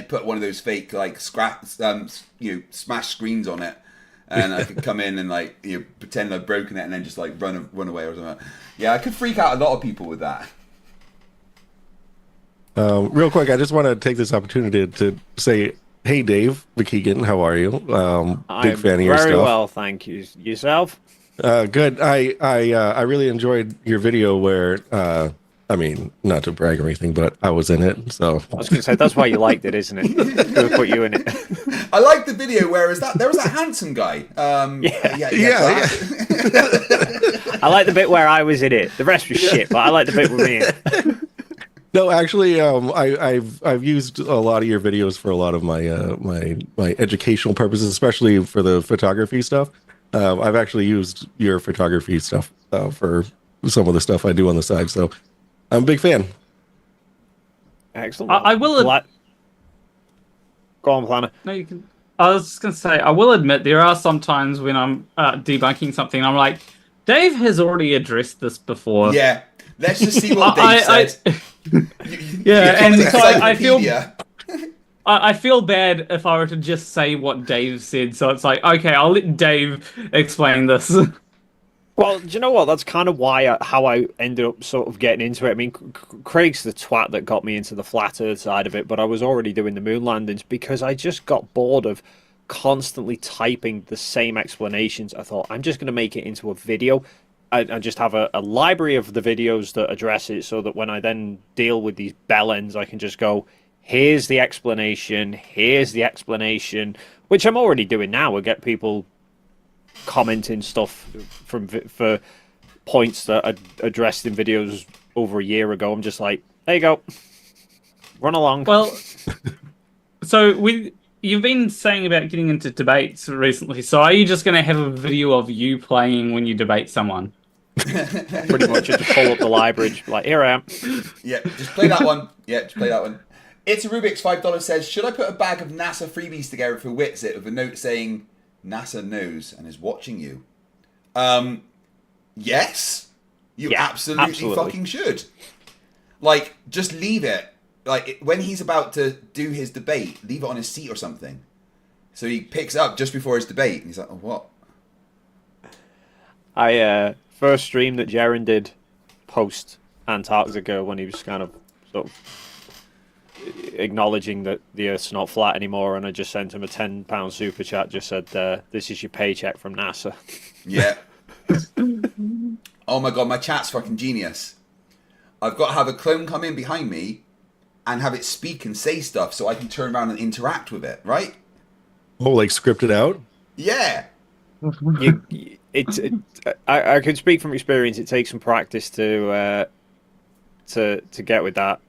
Put one of those fake like smash screens on it, and I could come in and like pretend I've broken it and then just like run away or something. Yeah, I could freak out a lot of people with that. Real quick, I just want to take this opportunity to say, hey Dave McKeegan, how are you? Big fan of your stuff. Very well, thank you. Yourself? Good. I really enjoyed your video where I mean, not to brag or anything, but I was in it. So I was going to say that's why you liked it, isn't it? We'll put you in it. I liked the video where there was that handsome guy. Yeah. I like the bit where I was in it. The rest was shit, but I like the bit with me in it. No, actually, I've used a lot of your videos for a lot of my my educational purposes, especially for the photography stuff. I've actually used your photography stuff for some of the stuff I do on the side, so I'm a big fan. Excellent. I will. Go on, Planner. No, you can. I was just gonna say, I will admit there are some times when I'm debunking something, and I'm like, Dave has already addressed this before. Yeah, let's just see what Dave said. And so I feel bad if I were to just say what Dave said. So it's like, okay, I'll let Dave explain this. Well, do you know what? That's kind of how I ended up sort of getting into it. I mean, Craig's the twat that got me into the flat Earth side of it, but I was already doing the moon landings because I just got bored of constantly typing the same explanations. I thought, I'm just going to make it into a video. I just have a library of the videos that address it so that when I then deal with these bellends, I can just go, here's the explanation, which I'm already doing now. I get people commenting stuff for points that are addressed in videos over a year ago. I'm just like, there you go, run along. Well, so you've been saying about getting into debates recently. So are you just going to have a video of you playing when you debate someone? Pretty much, just pull up the library, like, here I am. Yeah, just play that one. It's a Rubik's $5 says, should I put a bag of NASA freebies together for Witsit with a note saying NASA knows and is watching you? Yes, you absolutely fucking should. Like, just leave it. Like, when he's about to do his debate, leave it on his seat or something. So he picks it up just before his debate, and he's like, oh, what? First stream that Jaren did post Antarctica when he was kind of sort of acknowledging that the Earth's not flat anymore, and I just sent him a £10 super chat, just said, this is your paycheck from NASA. Yeah. Oh my god, my chat's fucking genius. I've got to have a clone come in behind me and have it speak and say stuff so I can turn around and interact with it, right? Oh, like scripted out? Yeah. I can speak from experience. It takes some practice to get with that.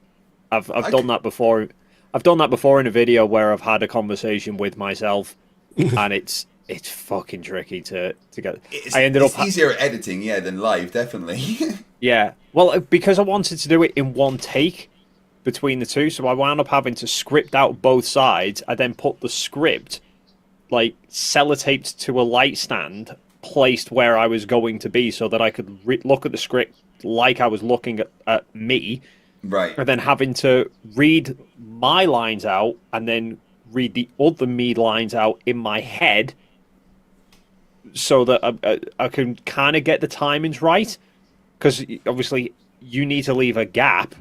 I've done that before. I've done that before in a video where I've had a conversation with myself, and it's fucking tricky to get. It's easier editing, than live, definitely. Yeah, well, because I wanted to do it in one take between the two, so I wound up having to script out both sides. I then put the script, like, sellotaped to a light stand, placed where I was going to be, so that I could look at the script like I was looking at me. Right. And then having to read my lines out, and then read the other me lines out in my head, so that I can kind of get the timings right. Because obviously you need to leave a gap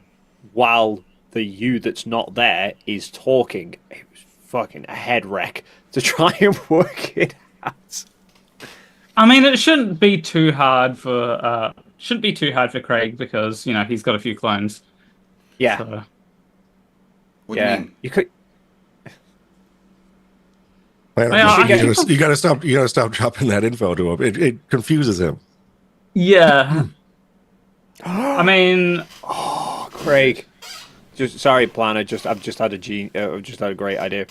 while the you that's not there is talking. It was fucking a head wreck to try and work it out. I mean, it shouldn't be too hard for Craig because he's got a few clones. Yeah. So. What do you mean? You could. You gotta stop dropping that info to him. It confuses him. Yeah. I mean, Craig. Sorry, Plan. I've just had a great idea.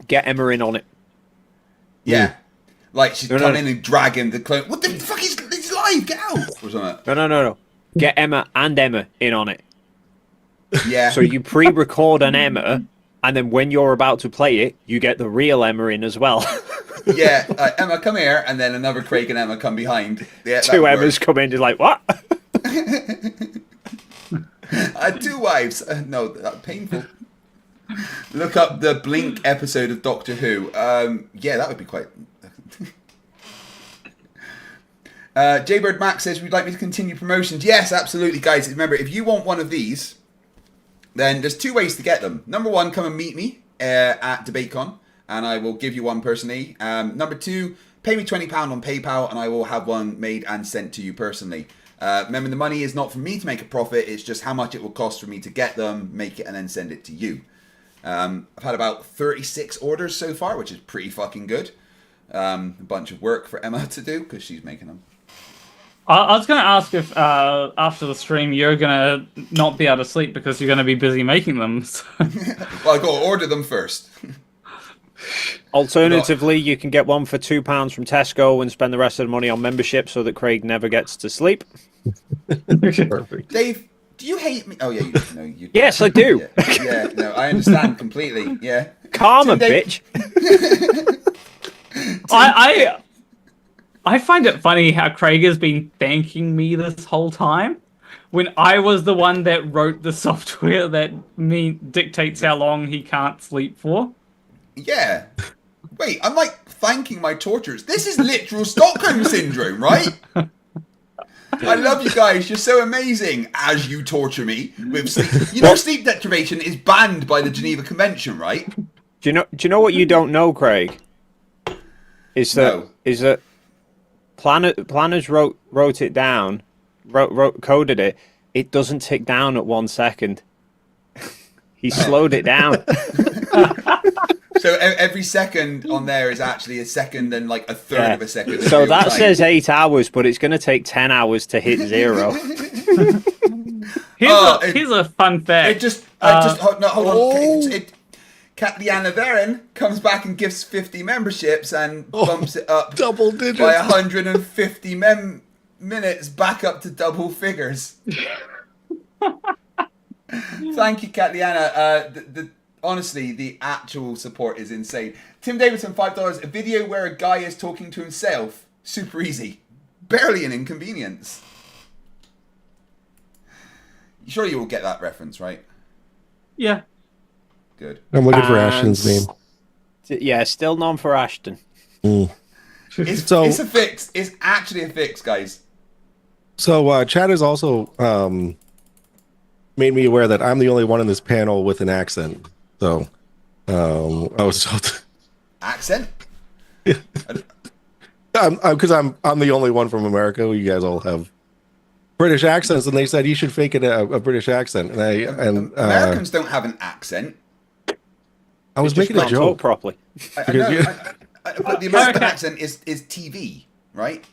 Get Emma in on it. Yeah. Like she's come in and dragging the clone. What the fuck is live? Get out! Or something. No. Get Emma and Emma in on it. Yeah. So you pre-record an Emma, and then when you're about to play it, you get the real Emma in as well. Yeah, Emma, come here, and then another Craig and Emma come behind. Yeah, two Emmas come in, just like, what? Two wives. No, painful. Look up the Blink episode of Doctor Who. Yeah, that would be quite... Jaybird Max says, would you like me to continue promotions? Yes, absolutely, guys. Remember, if you want one of these, then there's two ways to get them. Number one, come and meet me at DebateCon, and I will give you one personally. Number two, pay me £20 on PayPal, and I will have one made and sent to you personally. Remember, the money is not for me to make a profit. It's just how much it will cost for me to get them, make it, and then send it to you. I've had about 36 orders so far, which is pretty fucking good. A bunch of work for Emma to do, because she's making them. I was going to ask if after the stream you're going to not be able to sleep because you're going to be busy making them. So. Well, I've got to order them first. Alternatively, you can get one for £2 from Tesco and spend the rest of the money on membership so that Craig never gets to sleep. Perfect. Dave, do you hate me? Oh, yeah, you Yes, I do. Yeah, no, I understand completely. Yeah. Karma, bitch. I find it funny how Craig has been thanking me this whole time when I was the one that wrote the software that dictates how long he can't sleep for. Yeah. Wait, I'm like thanking my torturers. This is literal Stockholm syndrome, right? I love you guys. You're so amazing as you torture me with sleep. You know, sleep deprivation is banned by the Geneva Convention, right? Do you know what you don't know, Craig? Is that planners wrote it down, coded it. It doesn't tick down at 1 second. He slowed it down. So every second on there is actually a second and like a third of a second. So that says 8 hours, but it's going to take 10 hours to hit 0. Here's a fun fact. Hold on. Katliana Varen comes back and gives 50 memberships and bumps it up double digits by 150 minutes back up to double figures. Thank you, Katliana. Honestly, the actual support is insane. Tim Davidson, $5. A video where a guy is talking to himself. Super easy. Barely an inconvenience. Sure you will get that reference, right? Yeah. Good. I'm looking for Ashton's name. Yeah, still none for Ashton. It's a fix. It's actually a fix, guys. So Chad has also made me aware that I'm the only one in this panel with an accent. So I was told accent. Because I'm the only one from America. You guys all have British accents, and they said you should fake it a British accent. And Americans don't have an accent. I was making a joke properly. I know, but the American accent is TV, right?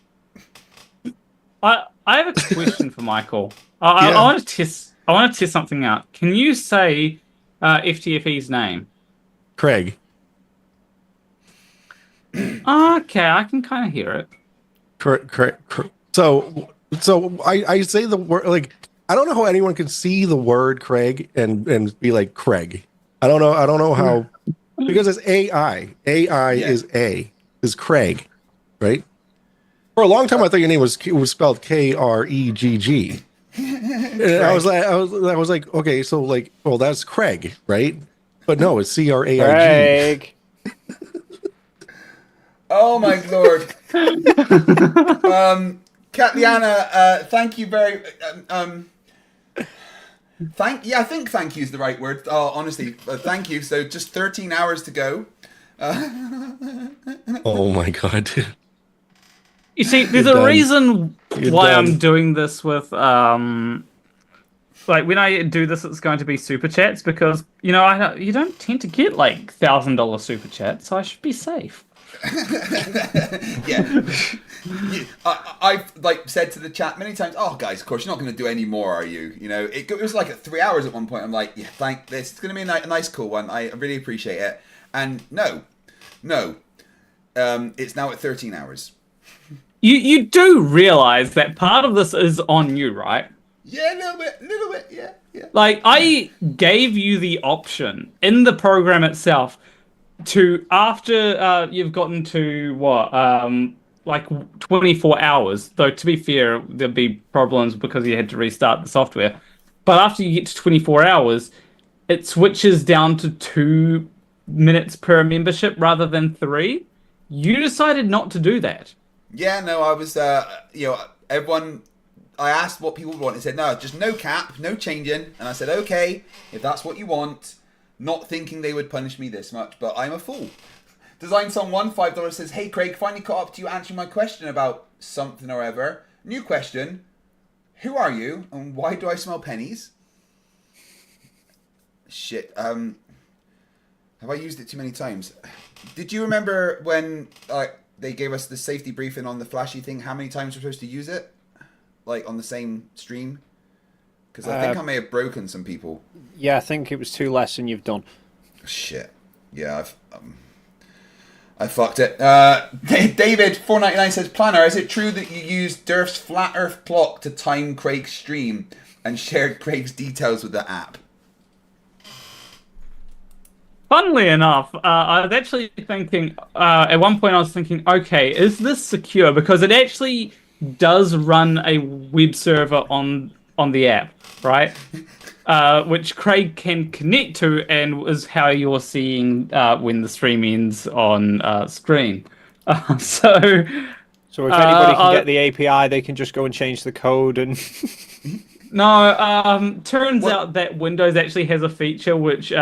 I have a question for Michael. I want to test something out. Can you say FTFE's name? Craig. Okay, I can kind of hear it. So I say the word, like, I don't know how anyone can see the word Craig and be like Craig. I don't know how, because it's AI. AI is Craig, right? For a long time, I thought your name was spelled Kregg. And I was like, okay, so like, well, that's Craig, right? But no, it's Craig. Craig. Oh my lord. Katliana, thank you very I think thank you is the right word. Oh, honestly, thank you. So just 13 hours to go. Oh my god. You see, there's a reason why I'm doing this with like when I do this, it's going to be super chats because you don't tend to get like $1,000 super chats, so I should be safe. Yeah. I've like said to the chat many times, oh guys, of course you're not going to do any more, are you? You know, it was like at 3 hours at one point. I'm like, yeah, thank this. It's going to be a nice cool one. I really appreciate it. And no, it's now at 13 hours. You do realize that part of this is on you, right? Yeah, a little bit, yeah. Like, I gave you the option in the program itself to, after you've gotten to, like 24 hours, though to be fair, there'd be problems because you had to restart the software. But after you get to 24 hours, it switches down to 2 minutes per membership rather than 3. You decided not to do that. Yeah, no, I was, everyone, I asked what people want. They said, no, just no cap, no changing. And I said, okay, if that's what you want, not thinking they would punish me this much, but I'm a fool. Design Song 1, $5 says, hey Craig, finally caught up to you answering my question about something or ever. New question, who are you and why do I smell pennies? Shit, have I used it too many times? Did you remember when they gave us the safety briefing on the flashy thing, how many times we're supposed to use it? Like on the same stream? Because I think I may have broken some people. Yeah, I think it was 2 less than you've done. Shit. Yeah, I fucked it. David 499 says, Planner, is it true that you used Durf's flat Earth clock to time Craig's stream and shared Craig's details with the app? Funnily enough, I was actually thinking, at one point I was thinking, okay, is this secure? Because it actually does run a web server on the app, right? Which Craig can connect to and is how you're seeing when the stream ends on screen. So if anybody can get the API, they can just go and change the code and... No, turns out that Windows actually has a feature which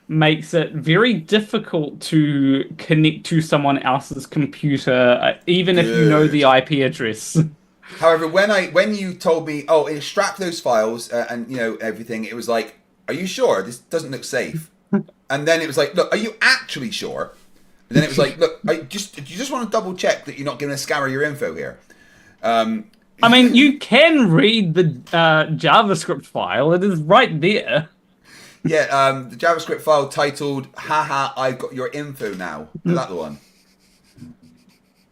makes it very difficult to connect to someone else's computer, even if you know the IP address. However, when you told me, extract those files and everything, it was like, are you sure? This doesn't look safe. And then it was like, look, are you actually sure? And then it was like, look, you just want to double check that you're not giving a scammer your info here. I mean, you can read the JavaScript file. It is right there. Yeah, the JavaScript file titled, haha, I've got your info now. Is that the one?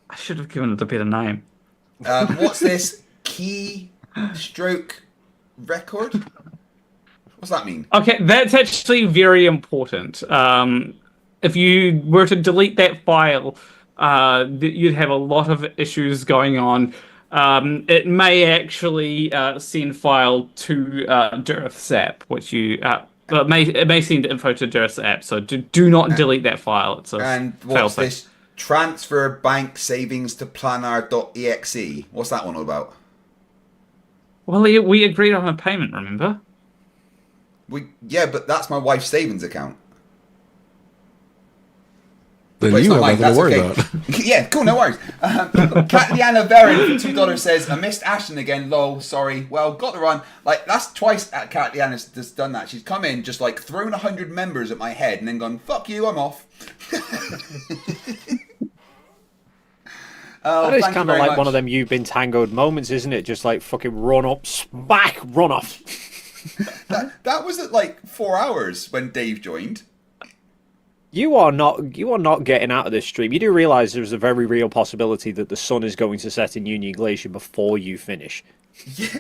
I should have given it a better name. What's this? Keystroke record? What's that mean? Okay, that's actually very important. If you were to delete that file, you'd have a lot of issues going on. It may actually send file to Durf's app, which you... it may send info to Durf's app, so do not delete that file. It's and what's this? Transfer bank savings to planar.exe. What's that one all about? Well, we agreed on a payment, remember? Yeah, but that's my wife's savings account. Then you have nothing to worry about. Yeah, cool, no worries. Katliana Verin for $2 says, I missed Ashton again, lol, sorry. Well, got to run. Like, that's twice Katliana's just done that. She's come in, just like thrown 100 members at my head and then gone, fuck you, I'm off. That is kind of like one of them you've been tangled moments, isn't it? Just like fucking run up, smack, run off. that was at like 4 hours when Dave joined. You are not getting out of this stream. You do realise there's a very real possibility that the sun is going to set in Union Glacier before you finish. Yeah.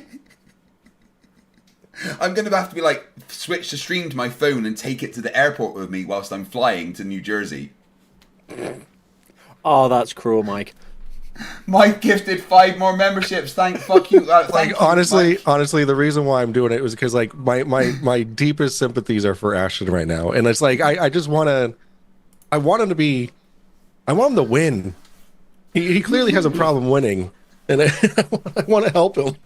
I'm going to have to be like, switch the stream to my phone and take it to the airport with me whilst I'm flying to New Jersey. Oh, that's cruel, Mike. Mike gifted 5 more memberships. Fuck you. Thank you, honestly, Mike. the reason why I'm doing it was because like my deepest sympathies are for Ashton right now, and it's like I just want him to win. He clearly has a problem winning, and I want to help him.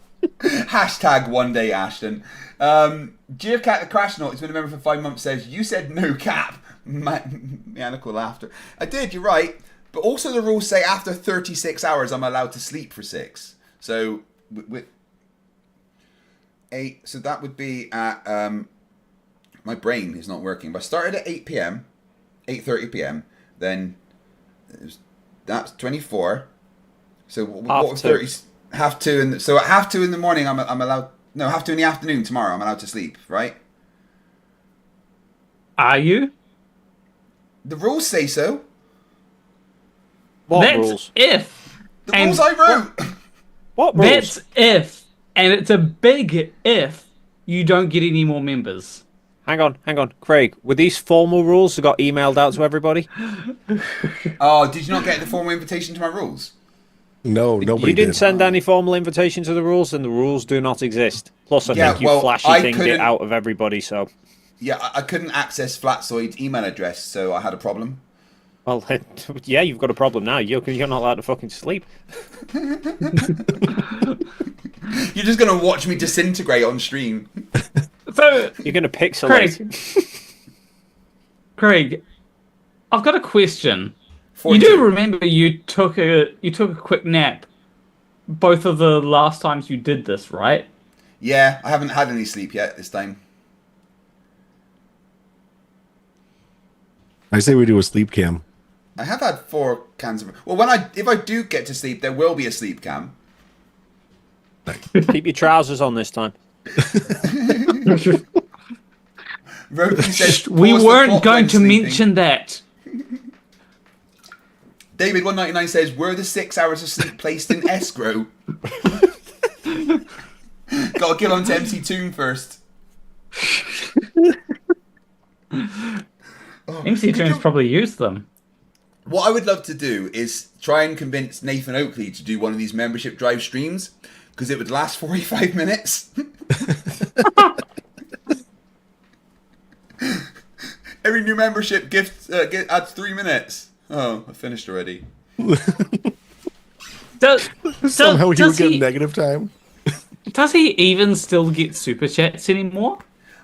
Hashtag one day Ashton. Geocat the Crashnaut has been a member for 5 months. Says you said no cap. Mechanical laughter. I did. You're right. But also the rules say after 36 hours I'm allowed to sleep for 6. So with 8, so that would be at my brain is not working. But I started at 8 p.m., 8:30 p.m. Then that's 24. So what was 30? Half 2, so at half 2 in the morning I'm allowed. No, half 2 in the afternoon tomorrow I'm allowed to sleep. Right? Are you? The rules say so. What That's rules? If. The rules I wrote. What rules? That's if. And it's a big if you don't get any more members. Hang on. Craig, were these formal rules that got emailed out to everybody? Oh, did you not get the formal invitation to my rules? No, nobody You didn't did. send any formal invitation to the rules, and the rules do not exist. Plus, I think you flashy-thinged it out of everybody, so... Yeah, I couldn't access Flatsoid's email address, so I had a problem. Well, yeah, you've got a problem now. You're not allowed to fucking sleep. You're just going to watch me disintegrate on stream. So you're going to pixelate. Craig, I've got a question. 42. You do remember you took a quick nap both of the last times you did this, right? Yeah, I haven't had any sleep yet this time. I say we do a sleep cam. I have had 4 cans of... Well, if I do get to sleep, there will be a sleep cam. Keep your trousers on this time. Roby says, we "Pause the weren't plot going when to sleeping." mention that. David199 says, were the 6 hours of sleep placed in escrow? Gotta get on to MC Toon first. MC Toon's probably used them. What I would love to do is try and convince Nathan Oakley to do one of these membership drive streams, because it would last 45 minutes. Every new membership gift adds 3 minutes. Oh, I finished already. Somehow he would get negative time. Does he even still get super chats anymore?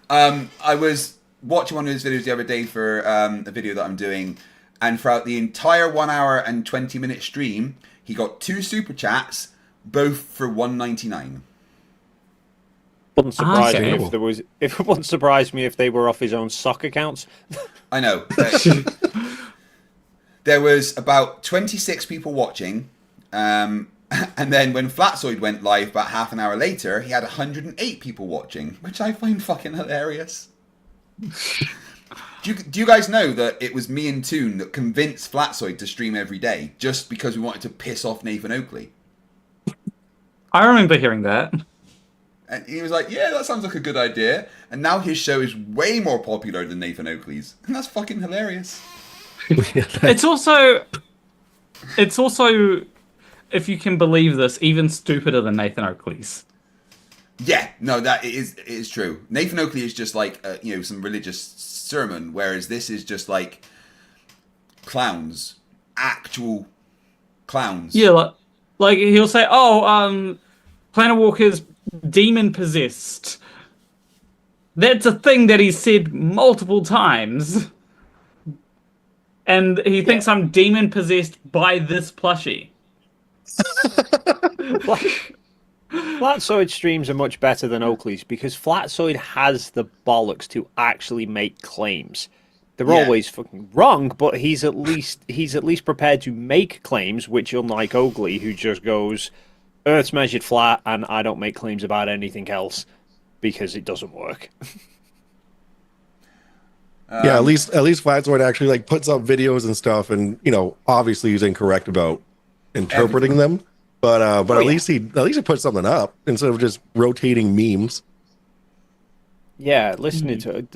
I was watching one of his videos the other day for a video that I'm doing, and throughout the entire 1 hour and 20-minute stream, he got 2 super chats, both for $1.99. Wouldn't surprise me if there was. It wouldn't surprise me if they were off his own sock accounts. I know. There was about 26 people watching, and then when Flatsoid went live about half an hour later, he had 108 people watching, which I find fucking hilarious. Do you guys know that it was me and Toon that convinced Flatsoid to stream every day just because we wanted to piss off Nathan Oakley? I remember hearing that. And he was like, yeah, that sounds like a good idea. And now his show is way more popular than Nathan Oakley's. And that's fucking hilarious. It's also, if you can believe this, even stupider than Nathan Oakley's. Yeah, no, it is true. Nathan Oakley is just like, some religious sermon, whereas this is just like clowns. Actual clowns. Yeah, like he'll say, Planet Walker's demon possessed. That's a thing that he said multiple times. And he thinks I'm demon possessed by this plushie. Flatsoid streams are much better than Oakley's because Flatsoid has the bollocks to actually make claims. They're always fucking wrong, but he's at least prepared to make claims, which unlike Oakley, who just goes, Earth's measured flat, and I don't make claims about anything else because it doesn't work. Yeah, at least Flatsword actually like puts up videos and stuff, and obviously he's incorrect about interpreting them, but at least he put something up instead of just rotating memes. Yeah, listening to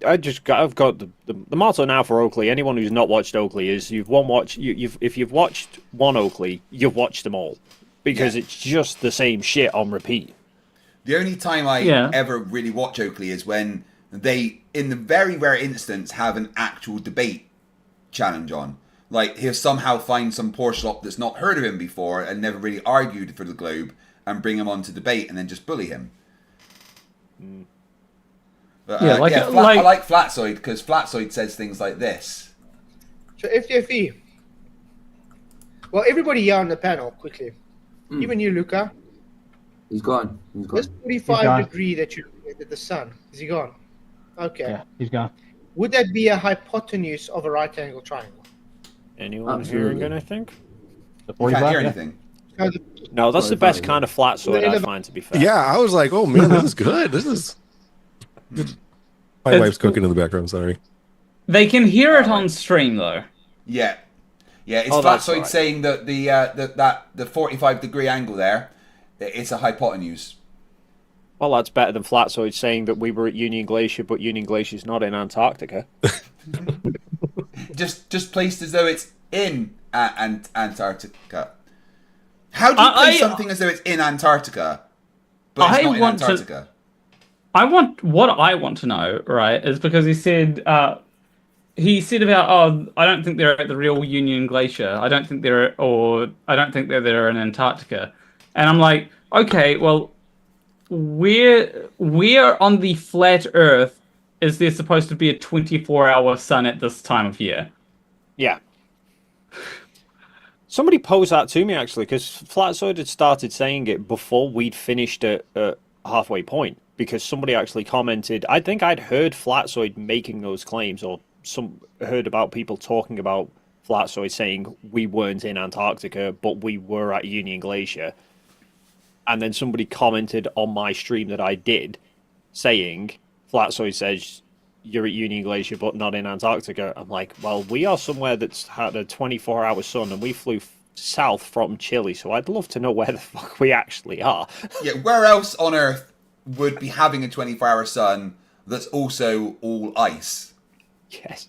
I've got the motto now for Oakley. Anyone who's not watched Oakley is if you've watched one Oakley, you've watched them all, because it's just the same shit on repeat. The only time I ever really watch Oakley is when they, in the very rare instance, have an actual debate challenge on. Like, he'll somehow find some poor slop that's not heard of him before and never really argued for the Globe and bring him on to debate and then just bully him. But, I like Flatsoid because Flatsoid says things like this. So FTFE. Well, everybody here on the panel, quickly. Even you, Luca. He's gone. This 45 degree that you look at the sun, is he gone? Okay. Yeah, he's gone. Would that be a hypotenuse of a right angle triangle? Anyone hearing anything? You can't hear anything. No, that's the best kind of Flatsoid I find, to be fair. Yeah, I was like, oh man, this is good. This is. My wife's cooking in the background. Sorry. They can hear it on stream though. Yeah, it's Flatsoid saying that the 45-degree angle there, it's a hypotenuse. Well, that's better than Flatsoid saying that we were at Union Glacier, but Union Glacier's not in Antarctica. just placed as though it's in Antarctica. How do you place something as though it's in Antarctica, but it's not in Antarctica? What I want to know, right, is because he said about, I don't think they're at the real Union Glacier. I don't think they're there in Antarctica. And I'm like, okay, well, where on the flat Earth is there supposed to be a 24-hour sun at this time of year? Yeah. Somebody posed that to me, actually, because Flatsoid had started saying it before we'd finished at halfway point, because somebody actually commented, I think I'd heard Flatsoid making those claims, or heard about people talking about Flatsoid saying we weren't in Antarctica, but we were at Union Glacier. And then somebody commented on my stream that I did, saying, Flatsoid says, you're at Union Glacier, but not in Antarctica. I'm like, well, we are somewhere that's had a 24-hour sun, and we flew south from Chile, so I'd love to know where the fuck we actually are. Yeah, where else on Earth would be having a 24-hour sun that's also all ice? Yes.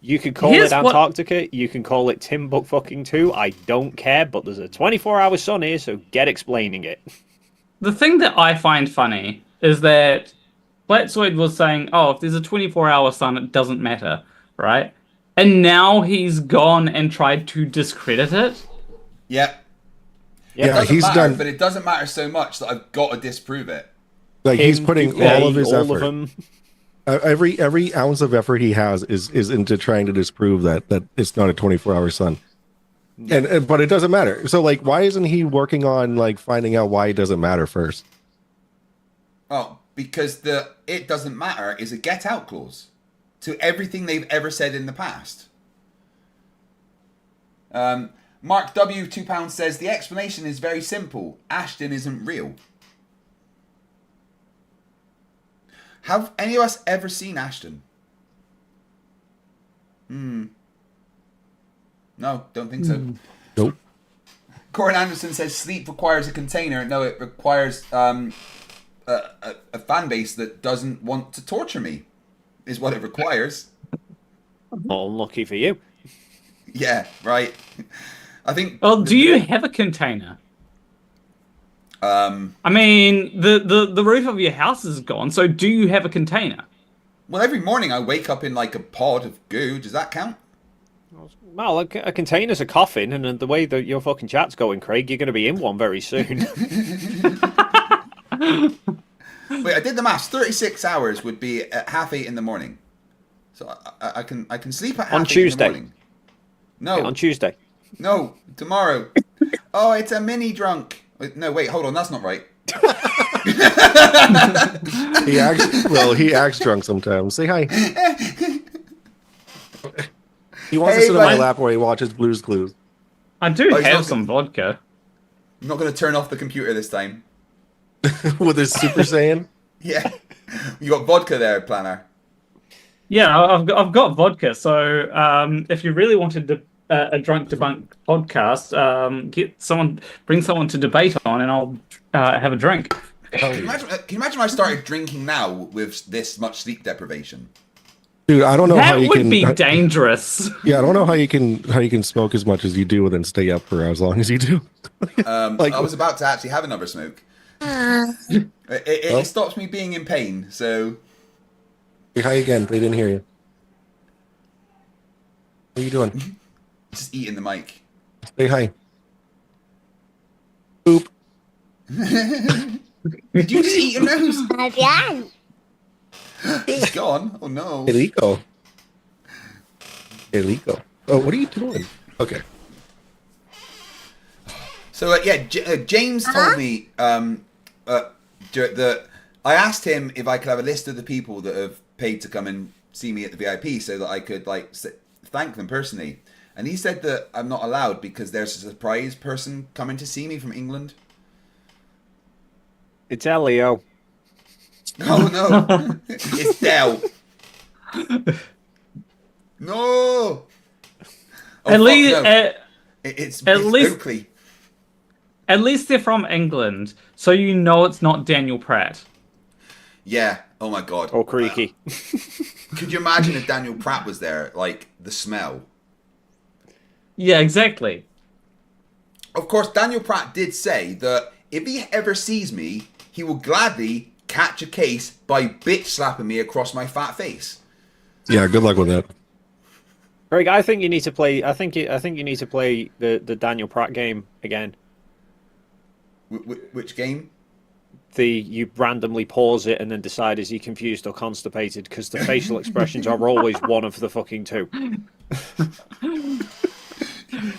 You could call it Antarctica, you can call it Timbuktu, I don't care, but there's a 24-hour sun here, so get explaining it. The thing that I find funny is that Flatsoid was saying, oh, if there's a 24-hour sun, it doesn't matter, right? And now he's gone and tried to discredit it. Yeah. Yeah, he's done. But it doesn't matter so much that I've got to disprove it. Like, he's putting all of his effort. Every ounce of effort he has is into trying to disprove that it's not a 24-hour sun. And but it doesn't matter. So, like, why isn't he working on, like, finding out why it doesn't matter first? Oh, because the "it doesn't matter" is a get out clause to everything they've ever said in the past. Mark W. £2 says the explanation is very simple. Ashton isn't real. Have any of us ever seen Ashton? No, don't think so. Nope. Corin Anderson says sleep requires a container. No, it requires a fan base that doesn't want to torture me, is what it requires. Oh, lucky for you. Yeah, right. I think. Well, do you have a container? I mean, the roof of your house is gone, so do you have a container? Well, every morning I wake up in like a pod of goo. Does that count? Well, a container's a coffin, and the way that your fucking chat's going, Craig, you're going to be in one very soon. Wait, I did the maths. 36 hours would be at 8:30 in the morning. So I can sleep at 8:30 on Tuesday. in the morning. No. Yeah, on Tuesday. No, tomorrow. Oh, it's a mini drunk. No, wait, hold on. That's not right. He acts drunk sometimes. Say hi. He wants to sit on my lap where he watches Blue's Clues. I do have some vodka. I'm not going to turn off the computer this time. With his Super Saiyan? Yeah. You got vodka there, Planner. Yeah, I've got vodka. So if you really wanted a drunk debunk podcast, bring someone to debate on, and I'll have a drink. Can you imagine if I started drinking now with this much sleep deprivation? Dude, I don't know how you That can. would be dangerous. Yeah, I don't know how you can smoke as much as you do and then stay up for as long as you do. I was about to actually have another smoke. It stops me being in pain. So. Say hi again. They didn't hear you. What are you doing? Just eating the mic. Say hi. Boop. Did you just eat your nose? He's gone. Oh no. Elico. Oh, what are you doing? Okay. So James told me that I asked him if I could have a list of the people that have paid to come and see me at the VIP, so that I could thank them personally. And he said that I'm not allowed because there's a surprise person coming to see me from England. It's Elio. Oh no, it's Dell. No. Oh, At least, no. It's Oakley. At least they're from England, so you know it's not Daniel Pratt. Yeah. Oh my god. Oh, creaky. Could you imagine if Daniel Pratt was there? Like the smell. Yeah, exactly. Of course, Daniel Pratt did say that if he ever sees me, he will gladly catch a case by bitch slapping me across my fat face. Yeah, good luck with that. Greg, I think you need to play. I think you need to play the Daniel Pratt game again. Which game? You randomly pause it and then decide is he confused or constipated, because the facial expressions are always one of the fucking two.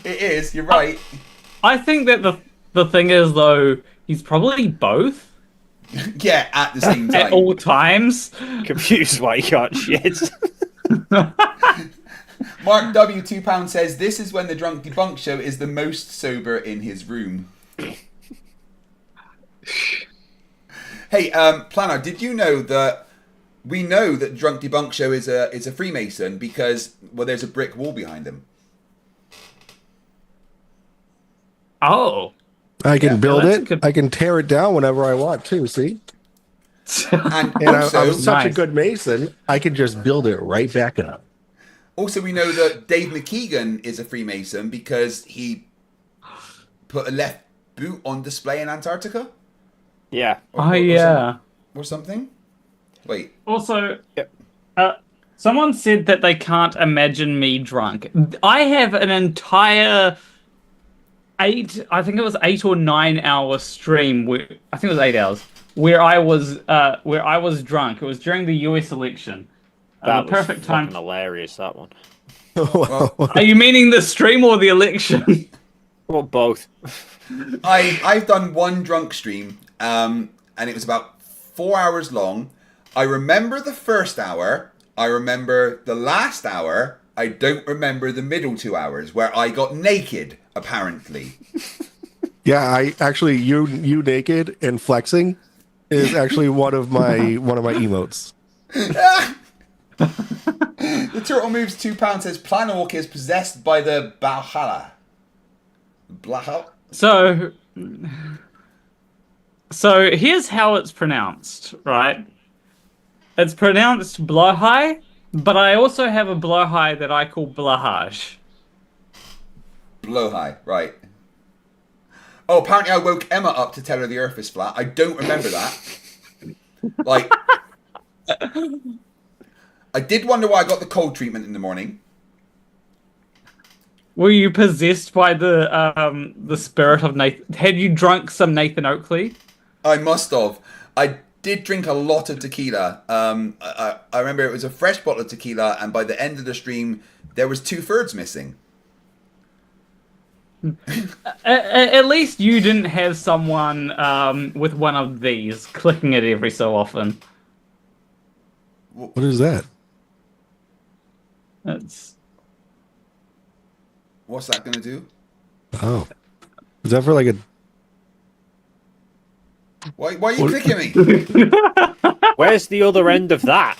It is. You're right. I think that the thing is though, he's probably both. Yeah, at the same time. At all times. Confused why he got shit. Mark W. £2 says, this is when the Drunk Debunk show is the most sober in his room. Hey, Planner, did you know that we know that Drunk Debunk show is a Freemason because, well, there's a brick wall behind him. Oh. I can build it. I can tear it down whenever I want too, see? And also, I'm such a good mason, I can just build it right back up. Also, we know that Dave McKeegan is a Freemason because he put a left boot on display in Antarctica. Yeah. Or something. Wait. Also, someone said that they can't imagine me drunk. I have an entire 8 or 9 hour stream. I think it was 8 hours. Where I was drunk. It was during the US election. That the perfect was time. Hilarious, that one. Are you meaning the stream or the election? Well, both. I've done one drunk stream, and it was about 4 hours long. I remember the first hour. I remember the last hour. I don't remember the middle 2 hours where I got naked, apparently. Yeah, I actually you naked and flexing is actually one of my emotes. The Turtle Moves £2 says Planawalk is possessed by the Valhalla. So here's how it's pronounced, right? It's pronounced Blahai, but I also have a Blahai that I call Blahaj. Blowhigh, right. Oh, apparently I woke Emma up to tell her the earth is flat. I don't remember that. Like, I did wonder why I got the cold treatment in the morning. Were you possessed by the spirit of Nathan? Had you drunk some Nathan Oakley? I must have. I did drink a lot of tequila. I remember it was a fresh bottle of tequila, and by the end of the stream, there was 2/3 missing. At least you didn't have someone with one of these clicking it every so often. What is that? What's that going to do? Oh. Is that for like a... Why are you clicking me? Where's the other end of that?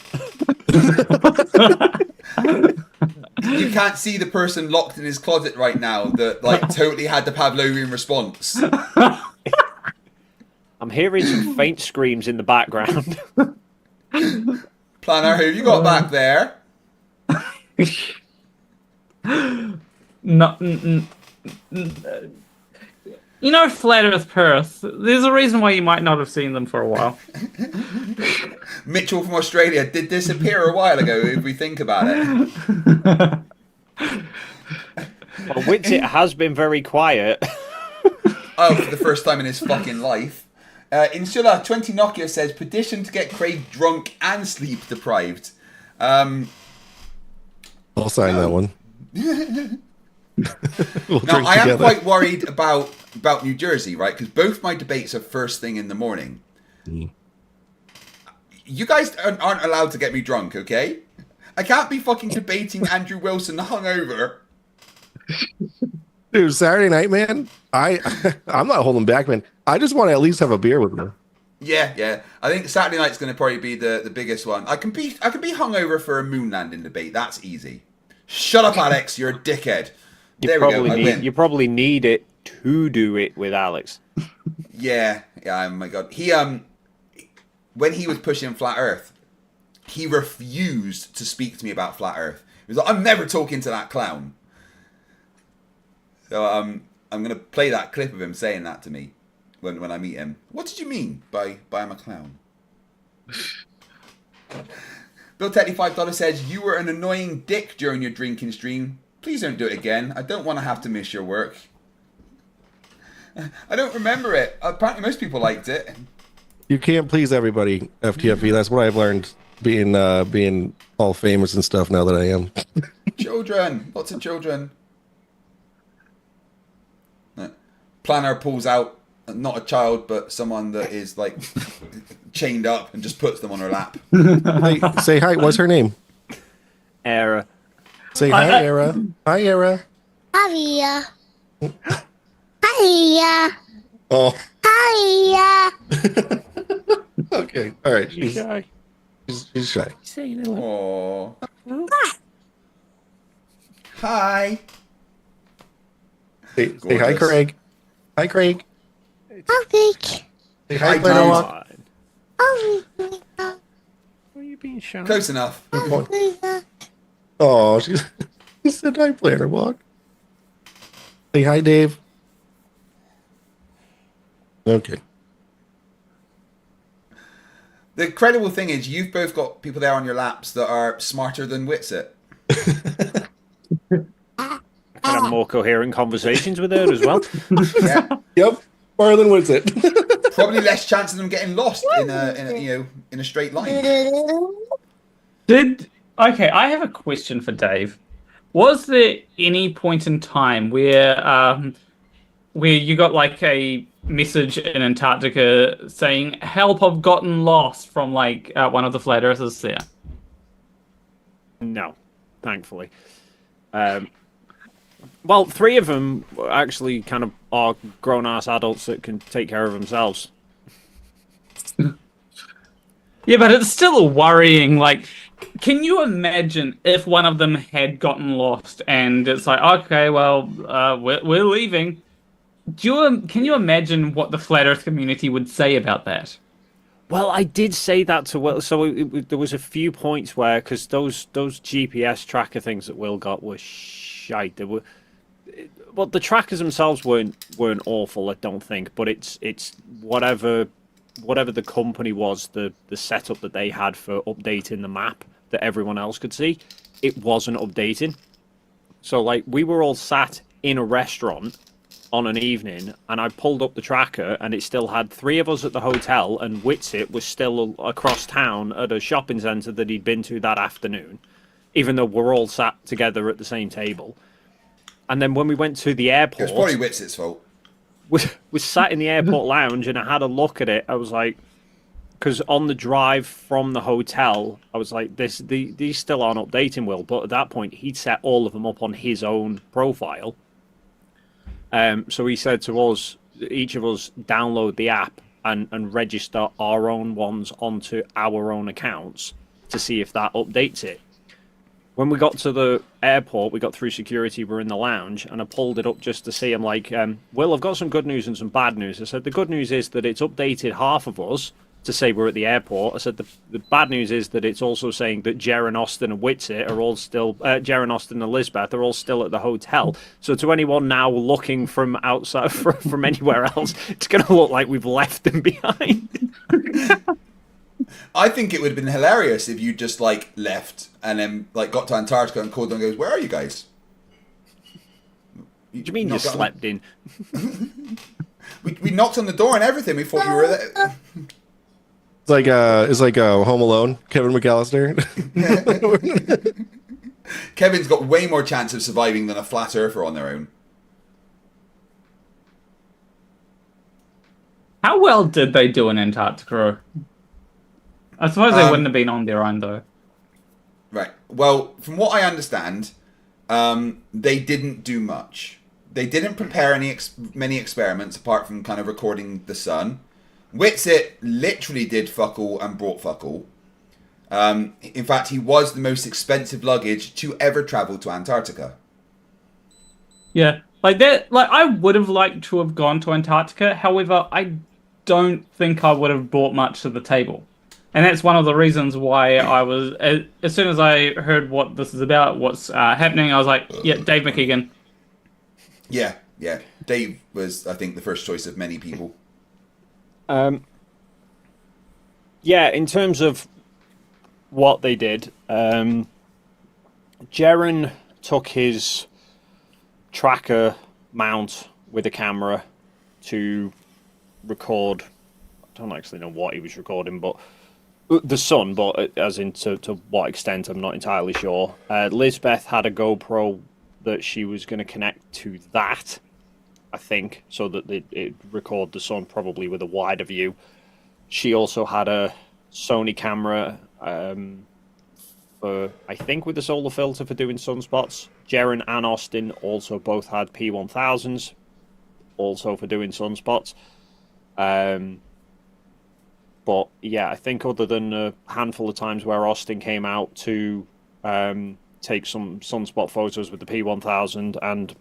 You can't see the person locked in his closet right now that like totally had the Pavlovian response. I'm hearing some faint screams in the background. Planner, who have you got back there? No, you know, Flat Earth Perth. There's a reason why you might not have seen them for a while. Mitchell from Australia did disappear a while ago, if we think about it. Well, Witsit has been very quiet. Oh, for the first time in his fucking life. Insula 20 Nokia says, petition to get Craig drunk and sleep deprived. I'll sign that one. We'll now, drink I am together. quite worried about New Jersey, right? Because both my debates are first thing in the morning. You guys aren't allowed to get me drunk, okay? I can't be fucking debating Andrew Wilson hungover. Dude, Saturday night, man. I'm not holding back, man. I just want to at least have a beer with me. Yeah. I think Saturday night's going to probably be the biggest one. I can be hungover for a moon landing debate. That's easy. Shut up, Alex. You're a dickhead. There we go. I win. You probably need it to do it with Alex. Yeah. Oh my god. He when he was pushing Flat Earth, he refused to speak to me about Flat Earth. He was like, "I'm never talking to that clown." So I'm gonna play that clip of him saying that to me when I meet him. What did you mean by I'm a clown? Bill $5 says, you were an annoying dick during your drinking stream. Please don't do it again. I don't want to have to miss your work. I don't remember it. Apparently most people liked it. You can't please everybody, FTFE. That's what I've learned being all famous and stuff now that I am. Children. Lots of children. Planner pulls out, not a child, but someone that is like chained up and just puts them on her lap. Hey, say hi. What's her name? Era. Say hi, Era. Hi, Era. Hiya. Hiya. Oh. Hiya. Okay. All right. She's shy. She's shy. Aww. Hi. Say hi, Craig. Hi, Craig. Okay. Say hi, Dude. Walk. Are you being shy? Close enough. Oh, she said hi, Planner Walk. Say hi, Dave. Okay. The incredible thing is you've both got people there on your laps that are smarter than Witsit. Can have more coherent conversations with her as well. Yeah. Yep. More than what's it? Probably less chance of them getting lost in a straight line. Okay, I have a question for Dave. Was there any point in time where you got like a message in Antarctica saying "Help! I've gotten lost" from like one of the flat earthers there? No, thankfully. Well, 3 of them actually kind of are grown-ass adults that can take care of themselves. Yeah, but it's still worrying. Like, can you imagine if one of them had gotten lost and it's like, okay, well, we're leaving? Can you imagine what the flat Earth community would say about that? Well, I did say that to Will. So there was a few points where, because those GPS tracker things that Will got were shite. They were, well, the trackers themselves weren't awful, I don't think. But it's whatever the company was, the setup that they had for updating the map that everyone else could see, it wasn't updating. So like we were all sat in a restaurant on an evening, and I pulled up the tracker, and it still had 3 of us at the hotel, and Witsit was still across town at a shopping centre that he'd been to that afternoon, even though we're all sat together at the same table. And then when we went to the airport, It was probably Witsit's fault. was sat in the airport lounge, and I had a look at it. I was like, because on the drive from the hotel, I was like, these still aren't updating, Will. But at that point, he'd set all of them up on his own profile. So he said to us, each of us download the app and register our own ones onto our own accounts to see if that updates it. When we got to the airport, we got through security, we're in the lounge, and I pulled it up just to see. I'm like, Will, I've got some good news and some bad news. I said, the good news is that it's updated half of us to say we're at the airport. I said, the bad news is that it's also saying that Jaren, Austin, and Whitsit are all still, Jaren, Austin, and Elizabeth are all still at the hotel. So to anyone now looking from outside, from anywhere else, it's going to look like we've left them behind. I think it would have been hilarious if you just like left and then like got to Antarctica and called them and goes, "Where are you guys?" What do you mean you slept in? we knocked on the door and everything. We thought you were there. It's like Home Alone, Kevin McAllister. Kevin's got way more chance of surviving than a flat earther on their own. How well did they do in Antarctica? I suppose they wouldn't have been on their own, though. Right. Well, from what I understand, they didn't do much. They didn't prepare many experiments apart from kind of recording the sun. Whitsit literally did fuck all and brought fuck all. In fact, he was the most expensive luggage to ever travel to Antarctica. Yeah, like that. Like I would have liked to have gone to Antarctica. However, I don't think I would have brought much to the table. And that's one of the reasons why I was, as soon as I heard what this is about, what's happening, I was like, yeah, Dave McKeegan. Yeah. Dave was, I think, the first choice of many people. Yeah, in terms of what they did, Jaren took his tracker mount with a camera to record. I don't actually know what he was recording, but the sun, but as in to what extent, I'm not entirely sure. Lisbeth had a GoPro that she was going to connect to that, I think, so that it record the sun probably with a wider view. She also had a Sony camera for, I think, with the solar filter for doing sunspots. Jaren and Austin also both had P1000s, also for doing sunspots. But yeah, I think other than a handful of times where Austin came out to take some sunspot photos with the P1000 and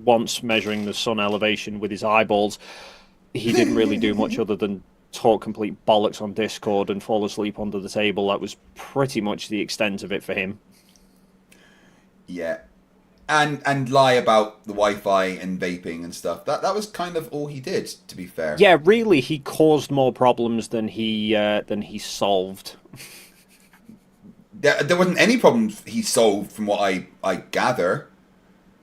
once measuring the sun elevation with his eyeballs, he didn't really do much other than talk complete bollocks on Discord and fall asleep under the table. That was pretty much the extent of it for him. Yeah. And lie about the Wi-Fi and vaping and stuff. That was kind of all he did, to be fair. Yeah, really, he caused more problems than he solved. There wasn't any problems he solved, from what I gather.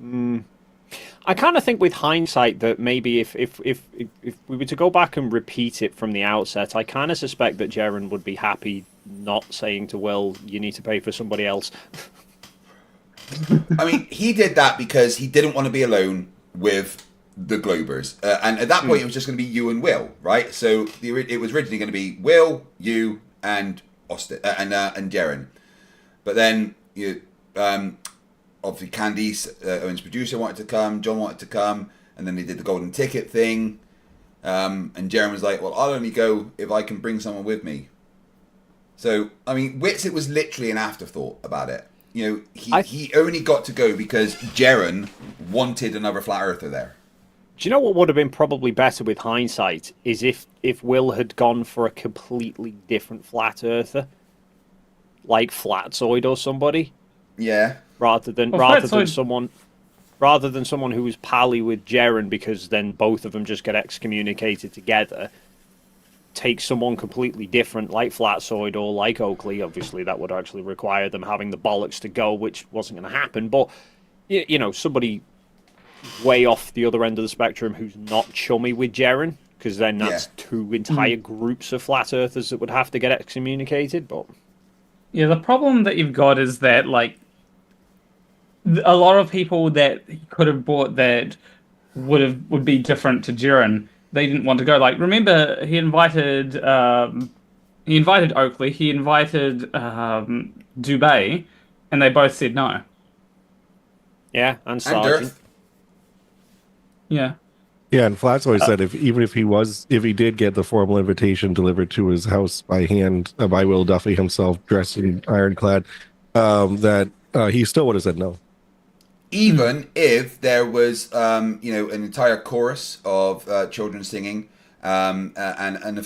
I kind of think, with hindsight, that maybe if we were to go back and repeat it from the outset, I kind of suspect that Jaren would be happy not saying to Will, "You need to pay for somebody else." I mean, he did that because he didn't want to be alone with the Globers. And at that point, it was just going to be you and Will, right? So it was originally going to be Will, you, and Austin, and Jaren. But then, obviously, Candice, Owen's producer, wanted to come. John wanted to come. And then they did the golden ticket thing. And Jaren was like, well, I'll only go if I can bring someone with me. So, I mean, Whitsit was literally an afterthought about it. You know, he only got to go because Jaren wanted another flat earther there. Do you know what would have been probably better with hindsight is if Will had gone for a completely different flat earther, like Flatzoid or somebody. Yeah. Rather than someone who was pally with Jaren, because then both of them just get excommunicated together. Take someone completely different, like Flatzoid or like Oakley. Obviously, that would actually require them having the bollocks to go, which wasn't going to happen. But, you know, somebody way off the other end of the spectrum who's not chummy with Jaren, because then that's two entire groups of flat earthers that would have to get excommunicated. But yeah, the problem that you've got is that, like, a lot of people that he could have brought that would be different to Jaren, they didn't want to go. Like, remember, he invited Oakley, he invited Dubé, and they both said no. Yeah, and Sargent. Yeah. Yeah, and Flatsoy said if he did get the formal invitation delivered to his house by hand by Will Duffy himself, dressed in ironclad, that he still would have said no. Even if there was, an entire chorus of children singing, and an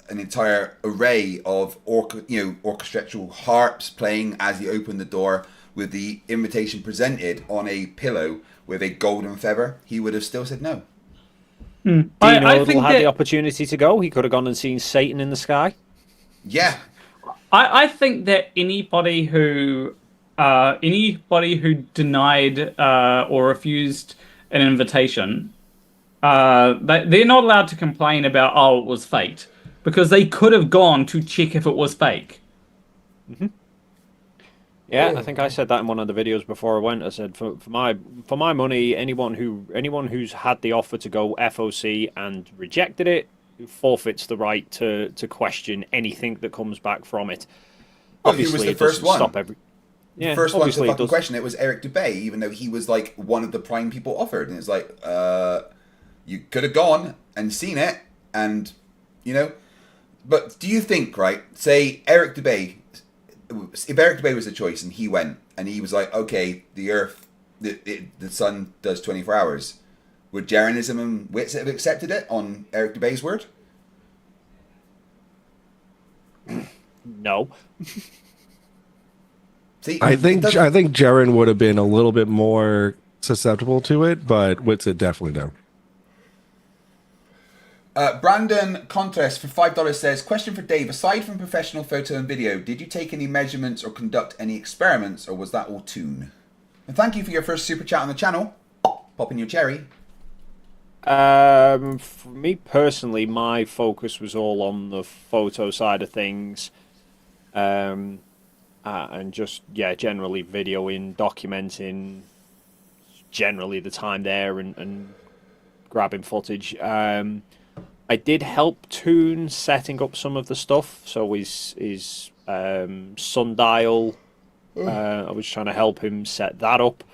entire array of orchestral harps playing as he opened the door with the invitation presented on a pillow with a golden feather, he would have still said no. Dean Odell had the opportunity to go. He could have gone and seen Satan in the sky. Yeah. I think that anybody who denied or refused an invitation, they're not allowed to complain about, it was faked, because they could have gone to check if it was fake. Mm-hmm. Yeah, I think I said that in one of the videos before I went. I said, for my money, anyone who's had the offer to go FOC and rejected it forfeits the right to question anything that comes back from it. Obviously, he was the first one. Yeah, the first one to fucking question it was Eric Dubay, even though he was like one of the prime people offered, and it's like, you could have gone and seen it, and But do you think, right? Say Eric Dubay. If Eric Dubay was a choice and he went and he was like, okay, the Earth, the sun does 24 hours, would Jeranism and Wits have accepted it on Eric Dubay's word? No. See, I think Jaren would have been a little bit more susceptible to it, but Witsit definitely no. Brandon Contest for $5 says, question for Dave, aside from professional photo and video, did you take any measurements or conduct any experiments, or was that all tune? And thank you for your first super chat on the channel. Pop in your cherry. For me personally, my focus was all on the photo side of things, and just generally videoing, documenting, generally the time there and grabbing footage. I did help Toon setting up some of the stuff, so his sundial. I was trying to help him set that up,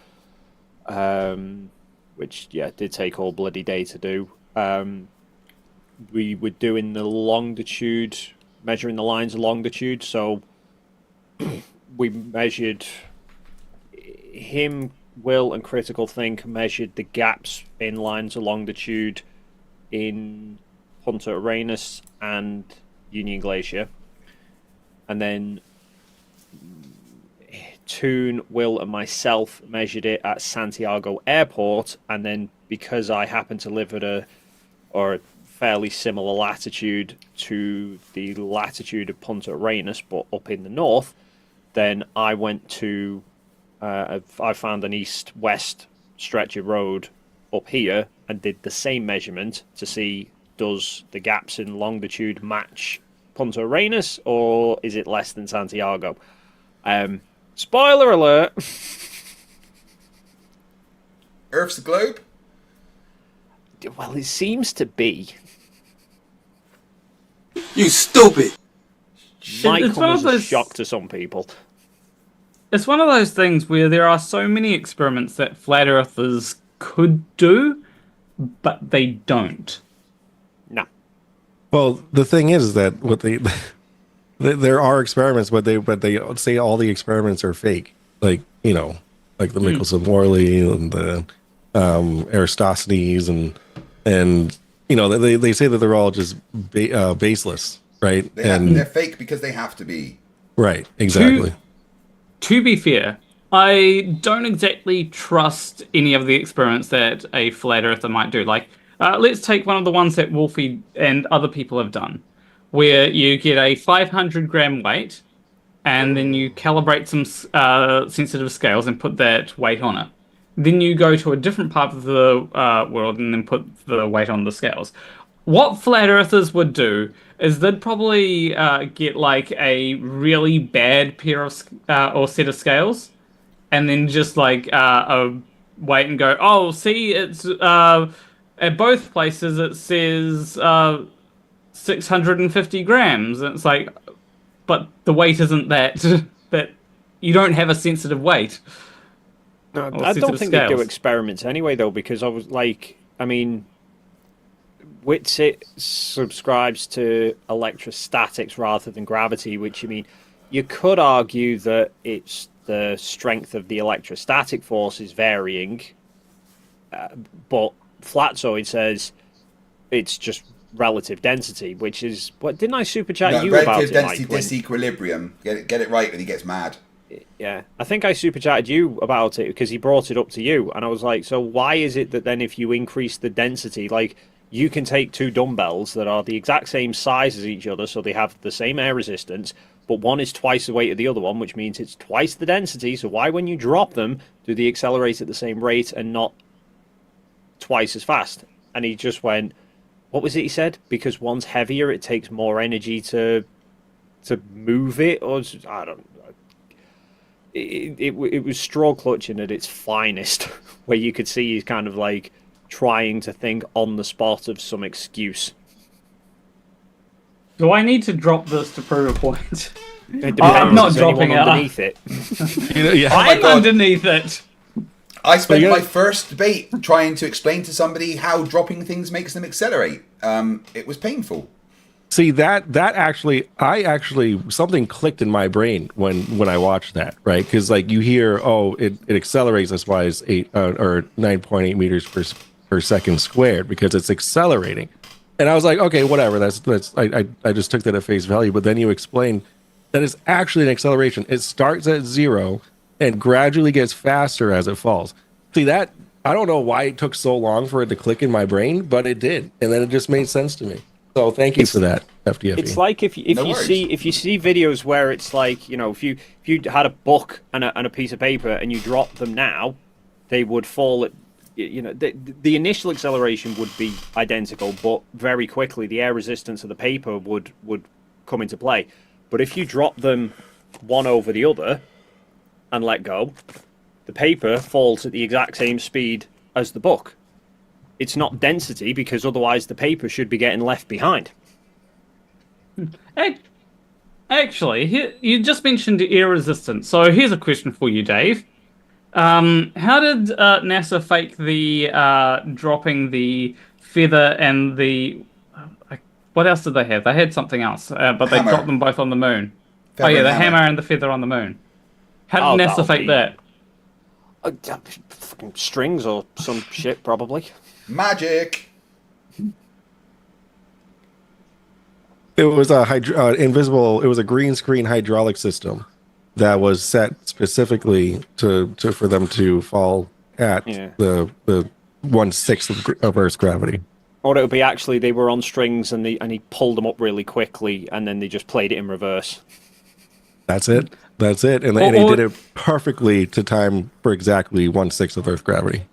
which did take all bloody day to do. We were doing the longitude, measuring the lines of longitude, so we measured him, Will, and Critical Think measured the gaps in lines of longitude in Punta Arenas and Union Glacier, and then Toon, Will, and myself measured it at Santiago Airport, and then because I happen to live at a fairly similar latitude to the latitude of Punta Arenas, but up in the north, then I went to I found an east-west stretch of road up here and did the same measurement to see, does the gaps in longitude match Punta Arenas, or is it less than Santiago? Spoiler alert. Earth's the globe? Well, it seems to be. You stupid! Might come as a shock to some people. It's one of those things where there are so many experiments that flat earthers could do, but they don't. No. Well, the thing is that what there are experiments, but they say all the experiments are fake. Like the Michelson-Morley and the Aristosthenes and they say that they're all just baseless, right? They're fake because they have to be. Right, exactly. To be fair, I don't exactly trust any of the experiments that a flat earther might do. Like, let's take one of the ones that Wolfie and other people have done, where you get a 500-gram weight, and then you calibrate some sensitive scales and put that weight on it. Then you go to a different part of the world and then put the weight on the scales. What flat earthers would do is they'd probably get like a really bad pair of or set of scales, and then just like wait and go, oh, see, it's at both places it says 650 grams. And it's like, but the weight isn't that that you don't have a sensitive weight. No, I don't think they do experiments anyway, though, because I was like, I mean, Witsit subscribes to electrostatics rather than gravity, which, I mean, you could argue that it's the strength of the electrostatic force is varying, but Flatzoid says it's just relative density, which is what didn't I super chat you about relative it, density Mike, disequilibrium. Get it right, and he gets mad. Yeah, I think I super chatted you about it because he brought it up to you, and I was like, so why is it that then if you increase the density, like you can take two dumbbells that are the exact same size as each other, so they have the same air resistance, but one is twice the weight of the other one, which means it's twice the density, so why when you drop them do they accelerate at the same rate and not twice as fast? And he just went, what was it he said? Because one's heavier, it takes more energy to move it, or I don't know. It was straw clutching at its finest, where you could see he's kind of like trying to think on the spot of some excuse. Do I need to drop this to prove a point? It I'm not Is dropping it. underneath it. I'm underneath it. I spent my first debate trying to explain to somebody how dropping things makes them accelerate. It was painful. See that actually, something clicked in my brain when I watched that, right? Because like you hear, oh, it accelerates as why it's 9.8 meters per second squared because it's accelerating, and I was like, okay, whatever. That's I just took that at face value. But then you explained that it's actually an acceleration. It starts at 0 and gradually gets faster as it falls. See that? I don't know why it took so long for it to click in my brain, but it did, and then it just made sense to me. So thank you for that, FTFE. It's like if you see videos where it's like, you know, if you had a book and a piece of paper and you drop them now, they would fall at, you know, the initial acceleration would be identical, but very quickly the air resistance of the paper would come into play. But if you drop them one over the other and let go, the paper falls at the exact same speed as the book. It's not density because otherwise the paper should be getting left behind. Actually, you just mentioned air resistance. So here's a question for you, Dave. How did NASA fake the dropping the feather and the... what else did they have? They had something else, but they dropped them both on the moon. Feather the and hammer and the feather on the moon. How did NASA fake that? Fucking strings or some shit, probably. Magic. It was a invisible. It was a green screen hydraulic system that was set specifically for them to fall at the 1/6 of Earth's gravity. Or it would be actually they were on strings and he pulled them up really quickly and then they just played it in reverse. That's it. And they did it perfectly to time for exactly 1/6 of Earth's gravity.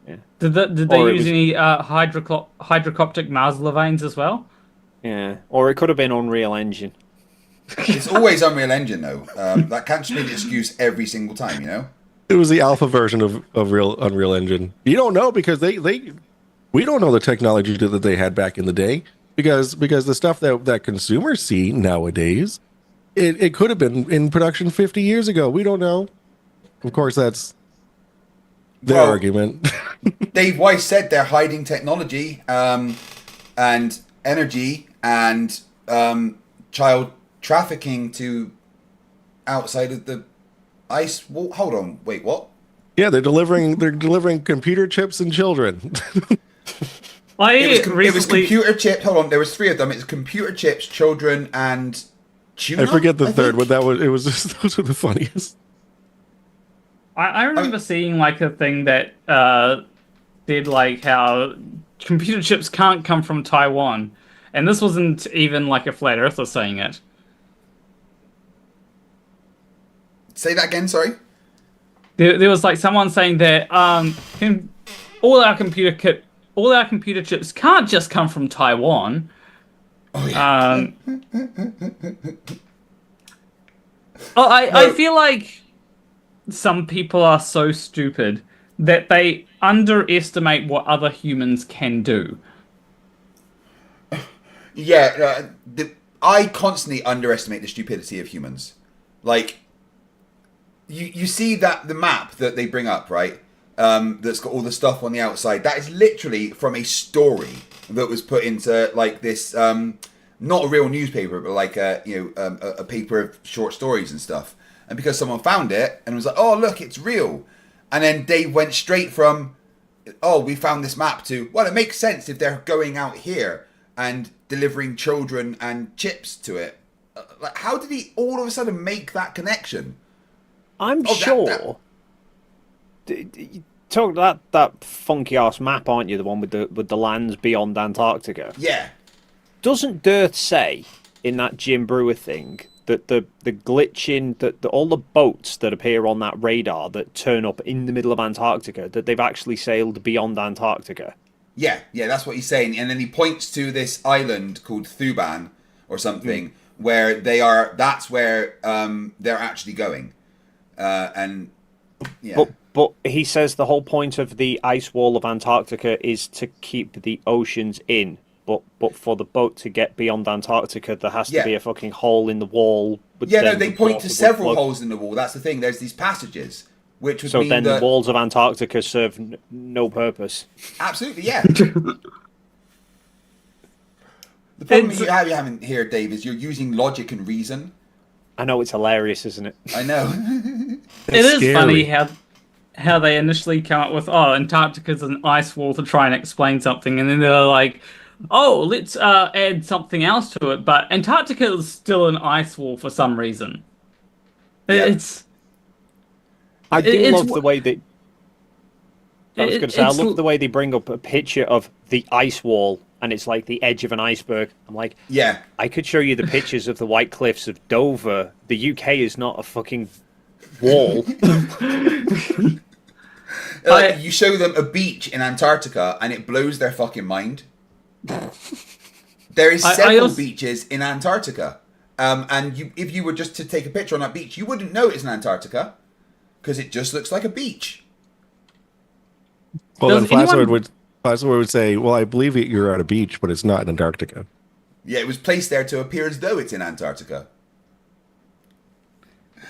Yeah. Did they use any hydrocoptic Mars Levains as well? Yeah. Or it could have been Unreal Engine. It's always Unreal Engine though. That can't just be the excuse every single time, you know. It was the alpha version of Unreal Engine. You don't know because we don't know the technology that they had back in the day because the stuff that consumers see nowadays, it could have been in production 50 years ago. We don't know. Of course, that's their argument. Dave Weiss said they're hiding technology and energy and child trafficking to outside of the ice. Well, hold on, wait, what? Yeah, they're delivering computer chips and children. It was computer chips. Hold on, there was 3 of them. It was computer chips, children, and tuna. I forget the third, but that was it. Was just those were the funniest. I remember seeing like a thing that did like how computer chips can't come from Taiwan, and this wasn't even like a flat earther saying it. Say that again. Sorry. There was like someone saying that all our computer chips can't just come from Taiwan. Oh, yeah. I feel like some people are so stupid that they underestimate what other humans can do. Yeah, I constantly underestimate the stupidity of humans. Like, you see that the map that they bring up, right? That's got all the stuff on the outside. That is literally from a story that was put into like this, not a real newspaper, but like a paper of short stories and stuff. And because someone found it and was like, oh, look, it's real. And then Dave went straight from, oh, we found this map to, well, it makes sense if they're going out here and delivering children and chips to it. Like, how did he all of a sudden make that connection? I'm sure. Talk that funky ass map, aren't you? The one with the lands beyond Antarctica. Yeah. Doesn't Dirth say in that Jim Brewer thing that the glitching, that all the boats that appear on that radar that turn up in the middle of Antarctica, that they've actually sailed beyond Antarctica? Yeah, that's what he's saying. And then he points to this island called Thuban or something where they are. That's where they're actually going. And yeah. But he says the whole point of the ice wall of Antarctica is to keep the oceans in. But for the boat to get beyond Antarctica, there has to be a fucking hole in the wall. They point to several holes in the wall. That's the thing. There's these passages, which would mean then that the walls of Antarctica serve no purpose. Absolutely, yeah. The problem you haven't here, Dave, is you're using logic and reason. I know, it's hilarious, isn't it? I know. It is funny how they initially come up with, oh, Antarctica's an ice wall to try and explain something, and then they're like, oh, let's add something else to it, but Antarctica is still an ice wall for some reason. I love the way they... I was going to say, I love the way they bring up a picture of the ice wall, and it's like the edge of an iceberg. I'm like, yeah, I could show you the pictures of the White Cliffs of Dover. The UK is not a fucking wall. You show them a beach in Antarctica, and it blows their fucking mind. There is several beaches in Antarctica, and if you were just to take a picture on that beach, you wouldn't know it's in Antarctica because it just looks like a beach. Well, then Flassoid would say, "Well, I believe you're at a beach, but it's not in Antarctica." Yeah, it was placed there to appear as though it's in Antarctica.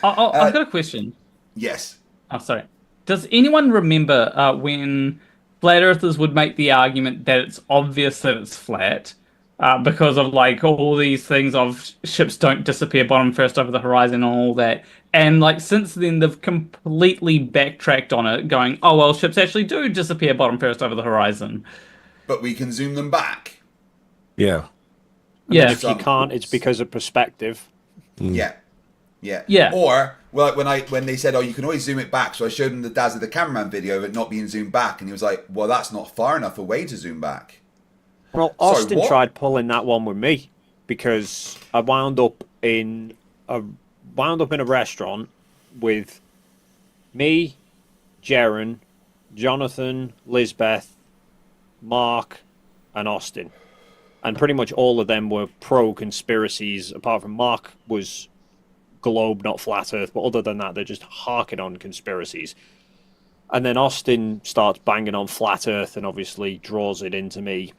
I've got a question. Yes. Oh, sorry. Does anyone remember when flat earthers would make the argument that it's obvious that it's flat because of like all these things of ships don't disappear bottom first over the horizon and all that, and like since then they've completely backtracked on it, going, oh well, ships actually do disappear bottom first over the horizon, but we can zoom them back. Yeah. And if you can't, it's because of perspective. Yeah. Or when they said, oh, you can always zoom it back, so I showed him the Daz of the Cameraman video of it not being zoomed back, and he was like, well, that's not far enough away to zoom back. Well, Austin tried pulling that one with me because I wound up in a restaurant with me, Jaren, Jonathan, Lisbeth, Mark, and Austin, and pretty much all of them were pro conspiracies. Apart from Mark was globe, not flat Earth, but other than that, they're just harking on conspiracies. And then Austin starts banging on flat Earth and obviously draws it into me.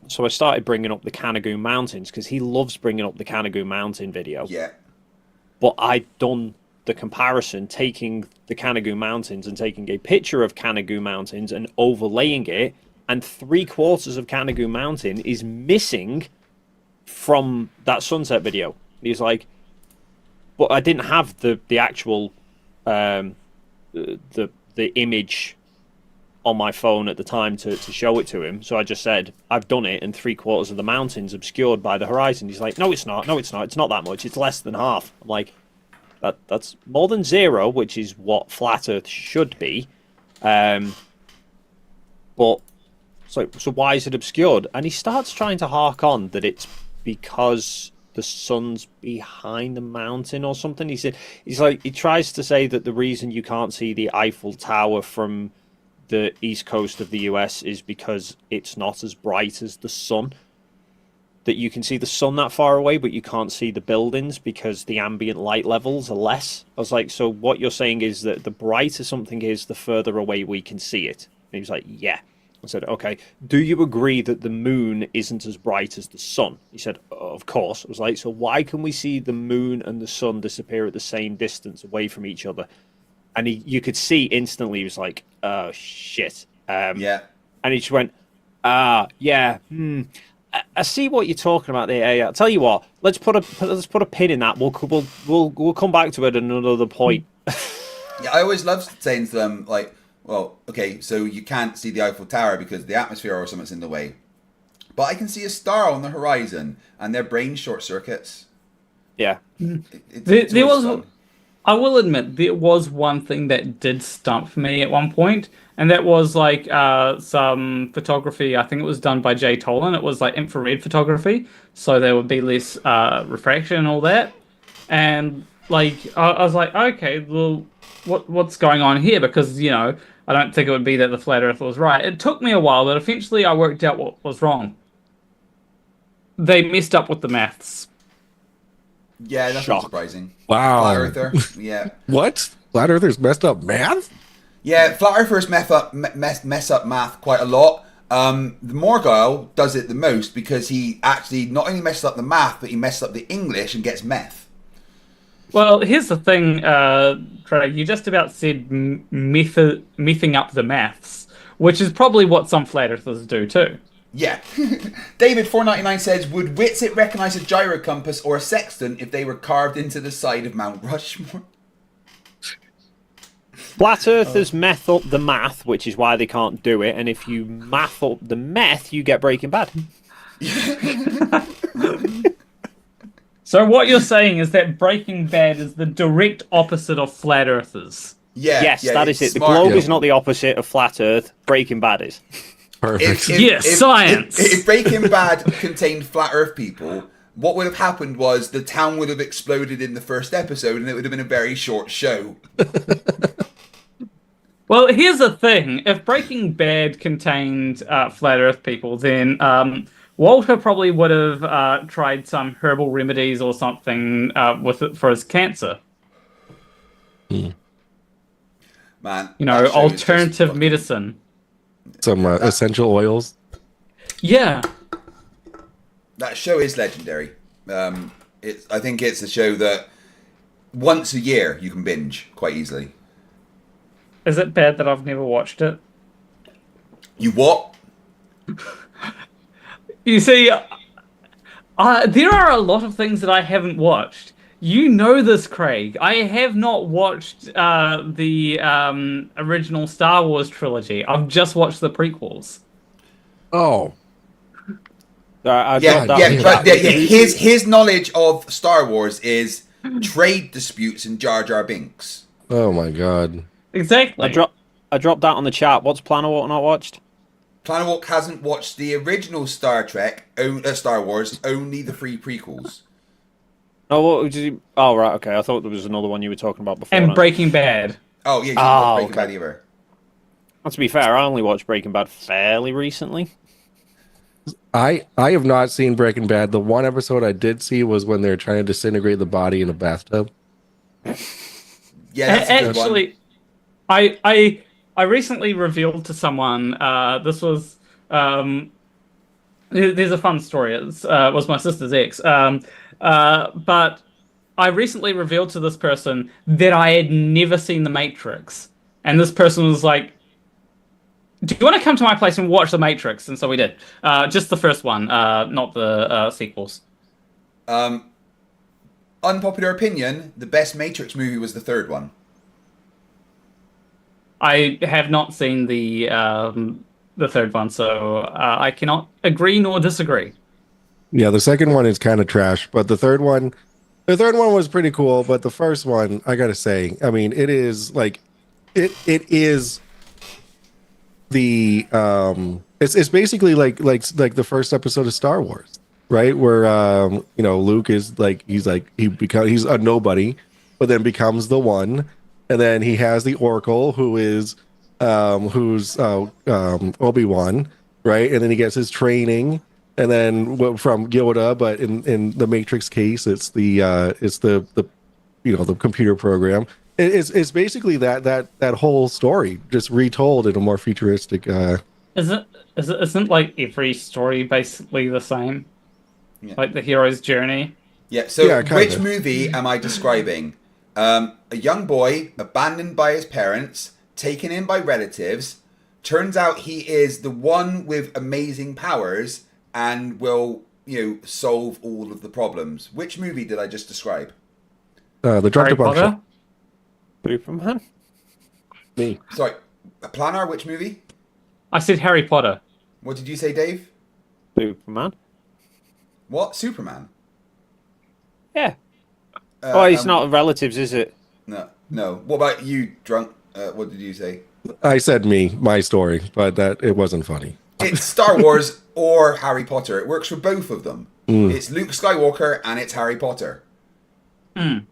So I started bringing up the Canigou Mountains because he loves bringing up the Canigou Mountain video. Yeah. But I'd done the comparison, taking the Canigou Mountains and taking a picture of Canigou Mountains and overlaying it, and 3/4 of Canigou Mountain is missing from that sunset video. He's like, but I didn't have the actual the image on my phone at the time to show it to him. So I just said, I've done it, and 3/4 of the mountain's obscured by the horizon. He's like, no, it's not. It's not that much. It's less than half. I'm like, that's more than zero, which is what flat Earth should be. But so why is it obscured? And he starts trying to hark on that it's because the sun's behind the mountain or something. He tries to say that the reason you can't see the Eiffel Tower from the east coast of the US is because it's not as bright as the sun. That you can see the sun that far away, but you can't see the buildings because the ambient light levels are less. I was like, so what you're saying is that the brighter something is, the further away we can see it. And he was like, yeah. I said, okay, do you agree that the moon isn't as bright as the sun? He said, of course. I was like, so why can we see the moon and the sun disappear at the same distance away from each other? And you could see instantly, he was like, oh, shit. Yeah. And he just went, Yeah. I see what you're talking about there. I'll tell you what. Let's put a pin in that. We'll come back to it at another point. Yeah, I always love saying to them, like, well, okay, so you can't see the Eiffel Tower because the atmosphere or something's in the way. But I can see a star on the horizon, and their brain short circuits. Yeah. There was, I will admit, there was one thing that did stump me at one point, and that was like some photography. I think it was done by Jay Tolan. It was like infrared photography, so there would be less refraction and all that. And like I was like, okay, well, what's going on here? Because I don't think it would be that the flat Earth was right. It took me a while, but eventually I worked out what was wrong. They messed up with the maths. Yeah, that's not surprising. Wow. Flat Earther. Yeah. What? Flat Earthers messed up math? Yeah, Flat Earthers mess up math quite a lot. The Morgile does it the most because he actually not only messes up the math, but he messes up the English and gets meth. Well, here's the thing, Craig. You just about said mething up the maths, which is probably what some flat earthers do too. Yeah. David499 says, would Witsit recognize a gyro compass or a sextant if they were carved into the side of Mount Rushmore? Flat Earthers meth up the math, which is why they can't do it. And if you math up the meth, you get Breaking Bad. So what you're saying is that Breaking Bad is the direct opposite of Flat Earthers. Yeah. Yes, yeah, that is it. The smart. globe is not the opposite of Flat Earth. Breaking Bad is. Perfect. Science. If Breaking Bad contained flat Earth people, what would have happened was the town would have exploded in the first episode, and it would have been a very short show. Well, here's the thing. If Breaking Bad contained flat Earth people, then Walter probably would have tried some herbal remedies or something with it for his cancer. Man, alternative medicine. Some essential oils. Yeah. That show is legendary. I think it's a show that once a year you can binge quite easily. Is it bad that I've never watched it? You what? You see, there are a lot of things that I haven't watched. You know this, Craig. I have not watched the original Star Wars trilogy. I've just watched the prequels. Oh. His knowledge of Star Wars is trade disputes and Jar Jar Binks. Oh my god. Exactly. I dropped that on the chat. What's Planawalk not watched? Planawalk hasn't watched the original Star Wars, only the 3 prequels. Oh, what did you? Oh, right, okay. I thought there was another one you were talking about before. And Breaking Bad. Oh, yeah, you didn't watch Breaking Bad either. Well, to be fair, I only watched Breaking Bad fairly recently. I have not seen Breaking Bad. The one episode I did see was when they're trying to disintegrate the body in a bathtub. Yeah, that's a good actually, I recently revealed to someone. This was there's a fun story. It was my sister's ex. But I recently revealed to this person that I had never seen The Matrix, and this person was like, "Do you want to come to my place and watch The Matrix?" And so we did. Just the first one, not the sequels. Unpopular opinion: the best Matrix movie was the 3rd one. I have not seen the 3rd one, so I cannot agree nor disagree. Yeah, the second one is kind of trash, but the third one was pretty cool. But the first one, I gotta say, I mean, it is like, it is the it's basically like the first episode of Star Wars, right? Where Luke is he's he's a nobody, but then becomes the one, and then he has the Oracle who's Obi-Wan, right? And then he gets his training. And then from Yoda, but in the Matrix case, it's the computer program. It's basically that whole story just retold in a more futuristic. Isn't like every story basically the same? Yeah. Like the hero's journey. Yeah. So which movie am I describing? A young boy abandoned by his parents, taken in by relatives, Turns out he is the one with amazing powers and will, solve all of the problems. Which movie did I just describe? The Drug Harry Debunk Potter? Show. Superman? Me. Sorry, Planar, which movie? I said Harry Potter. What did you say, Dave? Superman? What? Superman? Yeah. It's not relatives, is it? No. What about you, Drunk? What did you say? I said me, my story, but that it wasn't funny. It's Star Wars or Harry Potter. It works for both of them. Mm. It's Luke Skywalker and it's Harry Potter. Mm.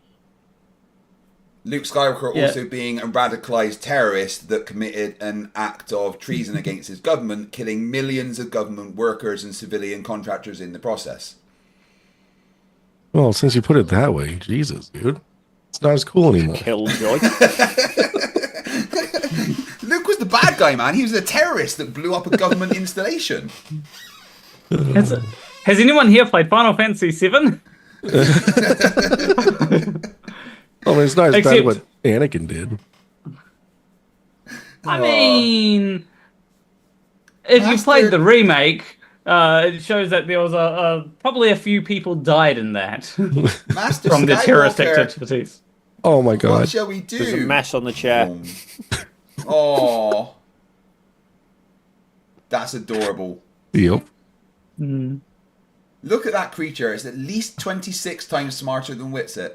Luke Skywalker also being a radicalized terrorist that committed an act of treason against his government, killing millions of government workers and civilian contractors in the process. Well, since you put it that way, Jesus, dude. It's not as cool anymore. Killjoy. Luke was the bad guy, man. He was a terrorist that blew up a government installation. Has anyone here played Final Fantasy VII? Well, it's not as bad Except- what Anakin did. I mean, if you played the remake, it shows that there was probably a few people died in that Master from the terrorist Skywalker. activities. Oh my god. What shall we do? There's a mess on the chair. Oh, that's adorable. Yep. Mm. Look at that creature. It's at least 26 times smarter than Witsit.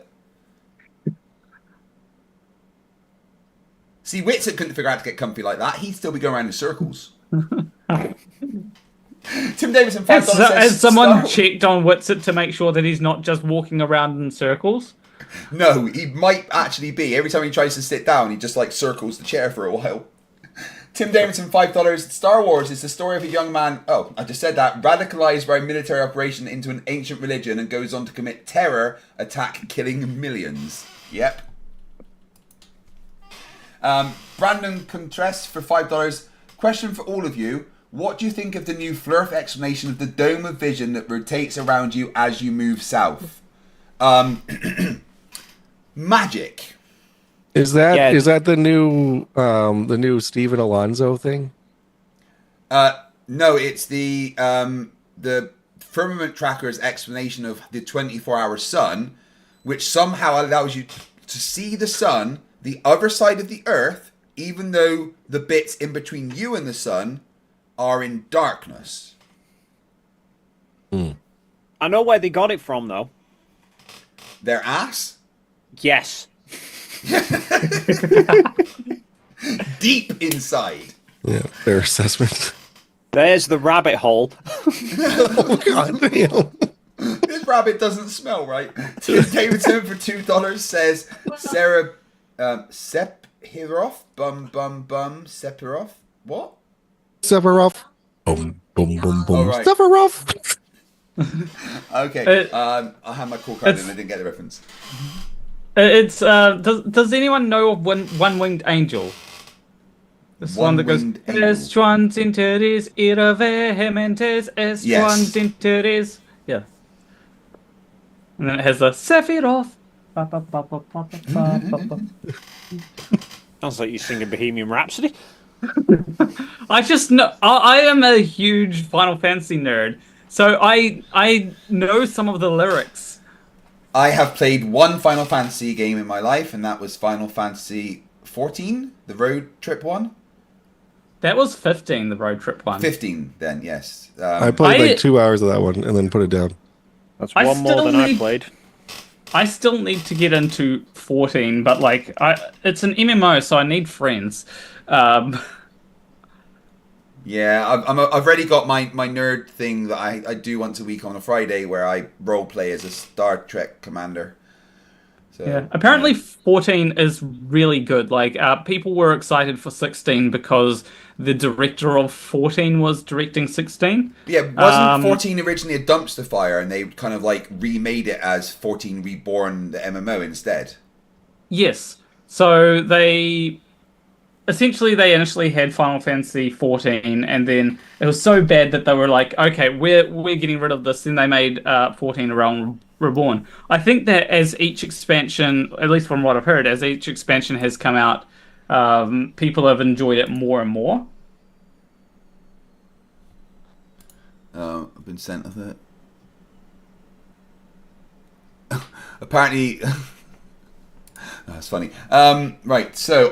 See, Witsit couldn't figure out to get comfy like that. He'd still be going around in circles. Tim Davidson, $5 says, Has someone Star- checked on Witsit to make sure that he's not just walking around in circles? No, he might actually be. Every time he tries to sit down, he just circles the chair for a while. Tim Davidson, $5. Star Wars is the story of a young man, I just said that, radicalized by a military operation into an ancient religion and goes on to commit terror attack, killing millions. Yep. Brandon Contress for $5. Question for all of you. What do you think of the new Flerf explanation of the dome of vision that rotates around you as you move south? Magic. Is that the new Steven Alonso thing? No, it's the firmament tracker's explanation of the 24-hour sun, which somehow allows you to see the sun, the other side of the Earth, even though the bits in between you and the sun are in darkness. I know where they got it from, though. Their ass? Yes. Deep inside. Yeah, fair assessment. There's the rabbit hole. Oh god damn. This rabbit doesn't smell right. Tim Davidson for $2 says Sarah Sephiroth Sephiroth. What? Sephiroth. Boom, boom, boom, boom. All right. Sephiroth. Okay. I had my call card and I didn't get the reference. It's does anyone know of One-Winged Angel? This one that goes Es Juan's interés ira vehementes Es Juan's interés. Yeah. And then it has the Sephiroth. Ba, ba, ba, ba, ba, ba, ba, ba. Sounds like you singing Bohemian Rhapsody. I just know I am a huge Final Fantasy nerd, so I know some of the lyrics. I have played one Final Fantasy game in my life, and that was Final Fantasy 14, the road trip one. That was 15, the road trip one. 15, then, yes. I played 2 hours of that one and then put it down. That's one more than I played. I still need to get into 14, but it's an MMO, so I need friends. Yeah, I've already got my nerd thing that I do once a week on a Friday where I role play as a Star Trek commander. So, yeah, apparently 14 is really good. People were excited for 16 because the director of 14 was directing 16. Yeah, wasn't 14 originally a dumpster fire and they kind of remade it as 14 Reborn, the MMO instead? Yes. So they initially had Final Fantasy 14, and then it was so bad that they were like, okay, we're getting rid of this. Then they made 14 A Realm Reborn. I think that as each expansion, at least from what I've heard, as each expansion has come out, people have enjoyed it more and more. I've been sent with it. Apparently, that's funny. Right, so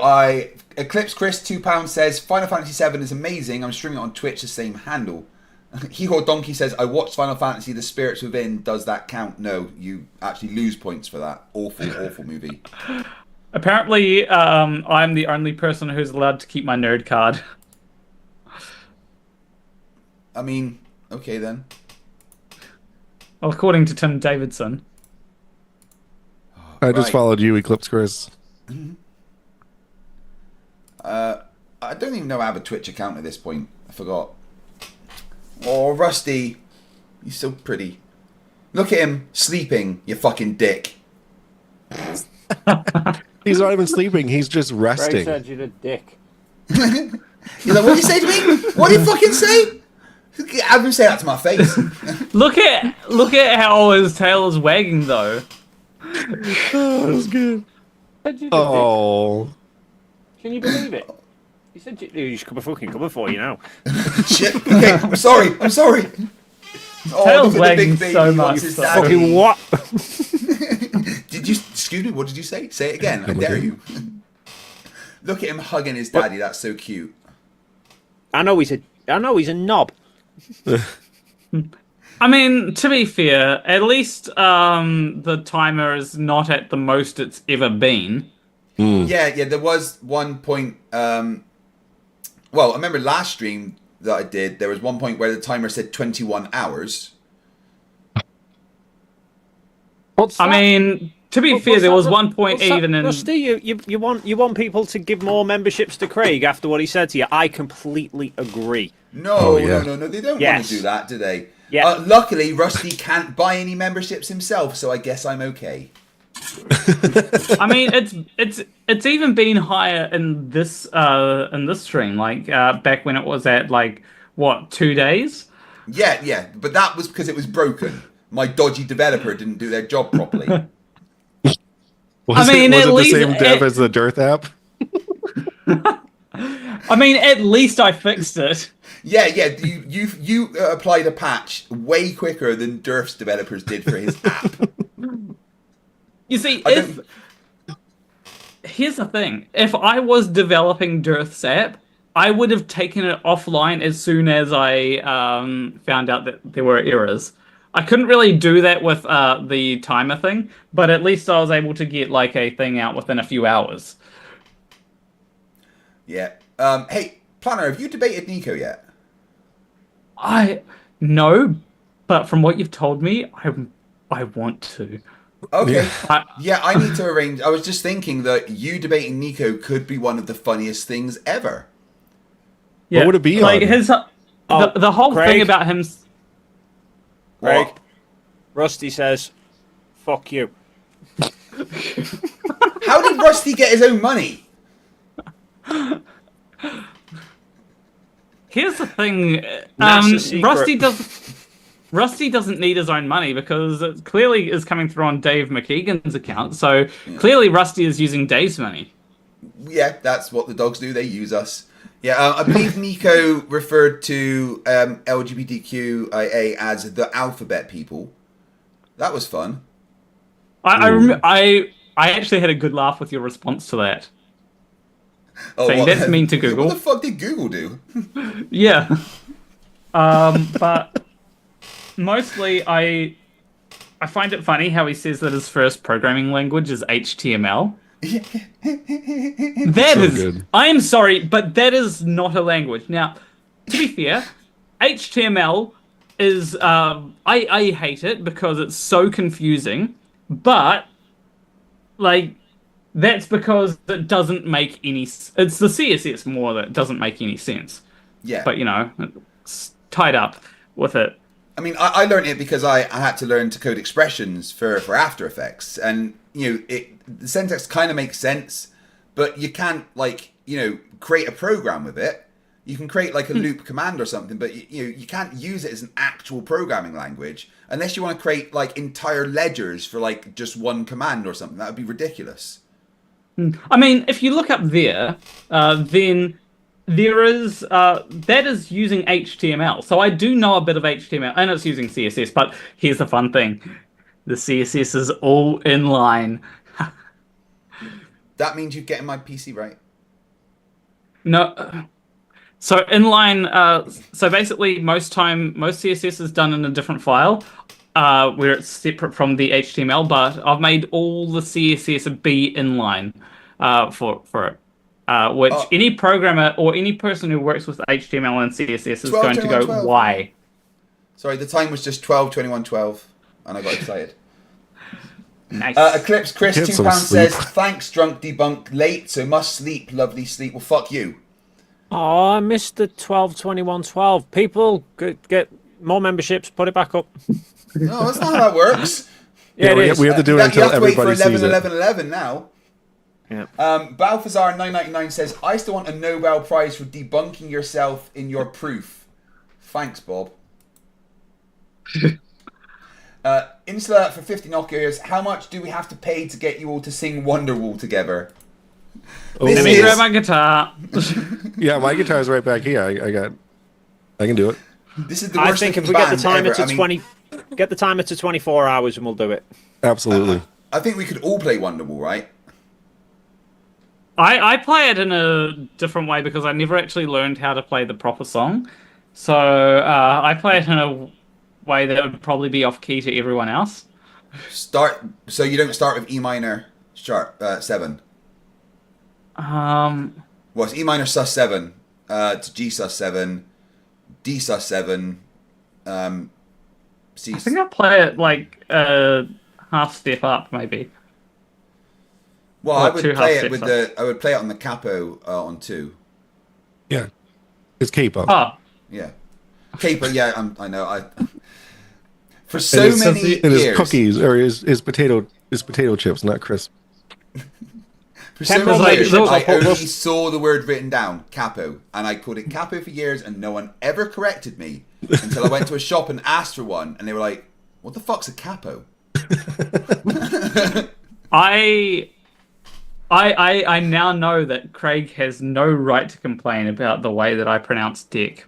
Eclipse Chris £2 says Final Fantasy VII is amazing. I'm streaming it on Twitch, the same handle. Hee-Haw Donkey says I watched Final Fantasy: The Spirits Within. Does that count? No, you actually lose points for that. Awful movie. Apparently, I'm the only person who's allowed to keep my nerd card. I mean, okay then. Well, according to Tim Davidson. I just followed you, Eclipse Chris. I don't even know I have a Twitch account at this point. I forgot. Oh, Rusty. He's so pretty. Look at him sleeping, you fucking dick. He's not even sleeping. He's just resting. Ray said you're a dick. He's like, what did you say to me? What did you fucking say? Have him say that to my face. Look at how his tail is wagging though. Oh, that's good. Oh. Can you believe it? He said you should come for you now. Shit. Okay, I'm sorry. Oh, Tail's look at the wagging big baby so wants much. his So. daddy. Fucking what? Excuse me, what did you say? Say it again. I dare you. Look at him hugging his daddy. That's so cute. I know he's a knob. I mean, to be fair, at least the timer is not at the most it's ever been. Yeah, there was one point. Well, I remember last stream that I did. There was one point where the timer said 21 hours. I mean, to be fair, there was one point even in. Rusty, you want people to give more memberships to Craig after what he said to you. I completely agree. No, no, they don't want to do that, do they? Yeah. Luckily, Rusty can't buy any memberships himself, so I guess I'm okay. I mean, it's even been higher in this stream, like back when it was at like what 2 days. Yeah, but that was because it was broken. My dodgy developer didn't do their job properly. Was it the same dev as the Dearth app? I mean, at least I fixed it. Yeah. You applied a patch way quicker than Durf's developers did for his app. You see, here's the thing: if I was developing Dearth's app, I would have taken it offline as soon as I found out that there were errors. I couldn't really do that with the timer thing, but at least I was able to get like a thing out within a few hours. Yeah. Hey, Planner, have you debated Nico yet? No, but from what you've told me, I want to. Okay. I need to arrange. I was just thinking that you debating Nico could be one of the funniest things ever. Yeah, what would it be like on? the whole Craig? thing about him. Craig, Rusty says, "Fuck you." How did Rusty get his own money? Here's the thing, Rusty doesn't need his own money because it clearly is coming through on Dave McKeegan's account. So clearly Rusty is using Dave's money. Yeah, that's what the dogs do. They use us. Yeah, I believe Nico referred to LGBTQIA as the alphabet people. That was fun. I actually had a good laugh with your response to that. Saying that's mean to Google. What the fuck did Google do? Yeah. But mostly I find it funny how he says that his first programming language is HTML. That so is good. I am sorry, but that is not a language. Now, to be fair, HTML is I hate it because it's so confusing, but like that's because it doesn't make any it's the CSS more that doesn't make any sense. Yeah. But you know, it's tied up with it. I mean, I learned it because I had to learn to code expressions for After Effects, and you know, the syntax kind of makes sense, but you can't like create a program with it. You can create like a loop command or something, but you can't use it as an actual programming language unless you want to create like entire ledgers for like just one command or something. That would be ridiculous. I mean, if you look up there, then There is that is using HTML, so I do know a bit of HTML, and it's using CSS. But here's the fun thing: the CSS is all inline. That means you're getting my PC right. No, so inline. So basically, most CSS is done in a different file, where it's separate from the HTML. But I've made all the CSS be inline, for it. Which any programmer or any person who works with HTML and CSS is going to go, 12. why? Sorry, the time was just 12:21:12, and I got excited. Nice. Eclipse Chris, Get some £2 sleep. says, thanks, drunk debunk. Late, so must sleep. Lovely sleep. Well, fuck you. Oh, I missed the 12:21:12. People, get more memberships. Put it back up. No, that's not how that works. Yeah, it is. we have to do it until you have to wait for everybody sees it. 11 now. Yeah. Balthazar 999 says, I still want a Nobel Prize for debunking yourself in your proof. Thanks, Bob. Insula for 50 knockers. How much do we have to pay to get you all to sing Wonderwall together? Let me grab my guitar. Yeah, my guitar's right back here. I can do it. This is the I worst think if looking we get the band timer ever. to I mean, 20, get the timer to 24 hours, and we'll do it. Absolutely. I think we could all play Wonderwall, right? I play it in a different way because I never actually learned how to play the proper song. So I play it in a way that would probably be off key to everyone else. So you don't start with E minor sharp 7. Well, it's E minor sus7 to G sus7, D sus7, C. I think I play it like half step up, maybe. Well, Or I would two play half it with steps I would play it on the capo on 2. Yeah. It's capo. Oh. Yeah. Capo, yeah, I know. For so and many and years. his cookies or his potato chips, not crisp. For so many years, I only saw the word written down, capo, and I called it capo for years, and no one ever corrected me until I went to a shop and asked for one, and they were like, "What the fuck's a capo?" I now know that Craig has no right to complain about the way that I pronounce dick.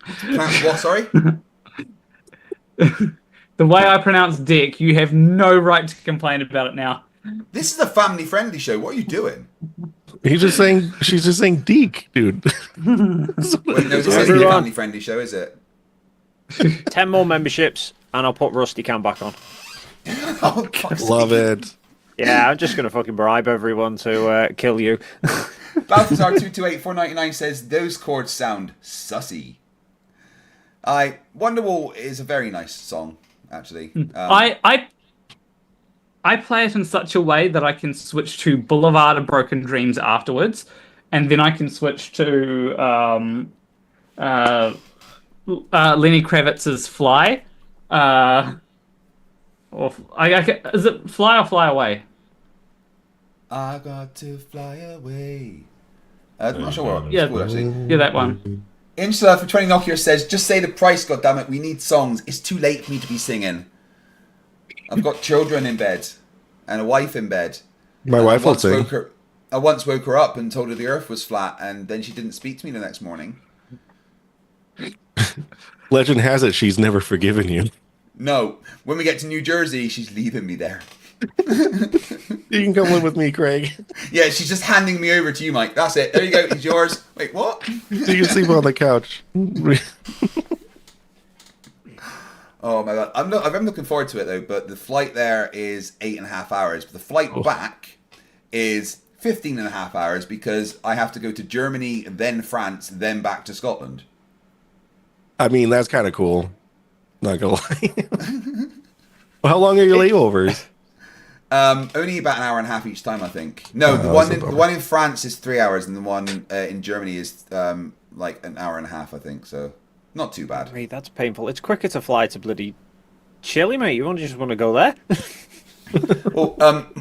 Pronounce what? Sorry. The way I pronounce dick, you have no right to complain about it now. This is a family-friendly show. What are you doing? She's just saying deek, dude. Wait, no, this isn't a family-friendly show, is it? 10 more memberships, and I'll put Rusty Cam back on. Oh, love it. Yeah, I'm just gonna fucking bribe everyone to kill you. Balthazar 228499 says those chords sound sussy. Wonderwall is a very nice song, actually. I play it in such a way that I can switch to Boulevard of Broken Dreams afterwards, and then I can switch to Lenny Kravitz's Fly. Is it Fly or Fly Away? I got to fly away. I'm not sure what Yeah, it's called, actually. Yeah, that one. Insula for 20 Nokia says, just say the price, goddammit, we need songs. It's too late for me to be singing. I've got children in bed and a wife in bed. My wife will sing. I once woke her up and told her the earth was flat, and then she didn't speak to me the next morning. Legend has it she's never forgiven you. No. When we get to New Jersey, she's leaving me there. You can come live with me, Craig. Yeah, she's just handing me over to you, Mike. That's it. There you go. It's yours. Wait, what? You can sleep on the couch. Oh my god, I'm looking forward to it though. But the flight there is 8.5 hours. But the flight back is 15.5 hours because I have to go to Germany, then France, then back to Scotland. I mean, that's kind of cool. Not gonna lie. Well, how long are your layovers? Only about an hour and a half each time, I think. No, the one in France is 3 hours, and the one in Germany is like an hour and a half, I think. So not too bad. Mate, that's painful. It's quicker to fly to bloody Chile, mate. You just want to go there? Well,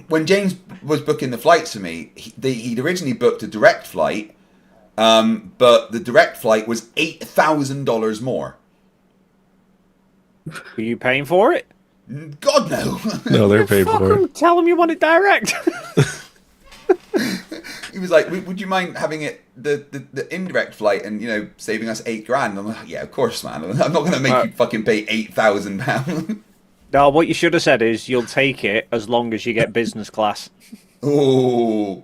when James was booking the flights for me, he'd originally booked a direct flight, but the direct flight was $8,000 more. Were you paying for it? God, no. No, they're paid for it. Tell them you want it direct. He was like, "Would you mind having it the indirect flight and saving us $8,000?" I'm like, "Yeah, of course, man. I'm not going to make you fucking pay £8,000." No, what you should have said is you'll take it as long as you get business class. Oh.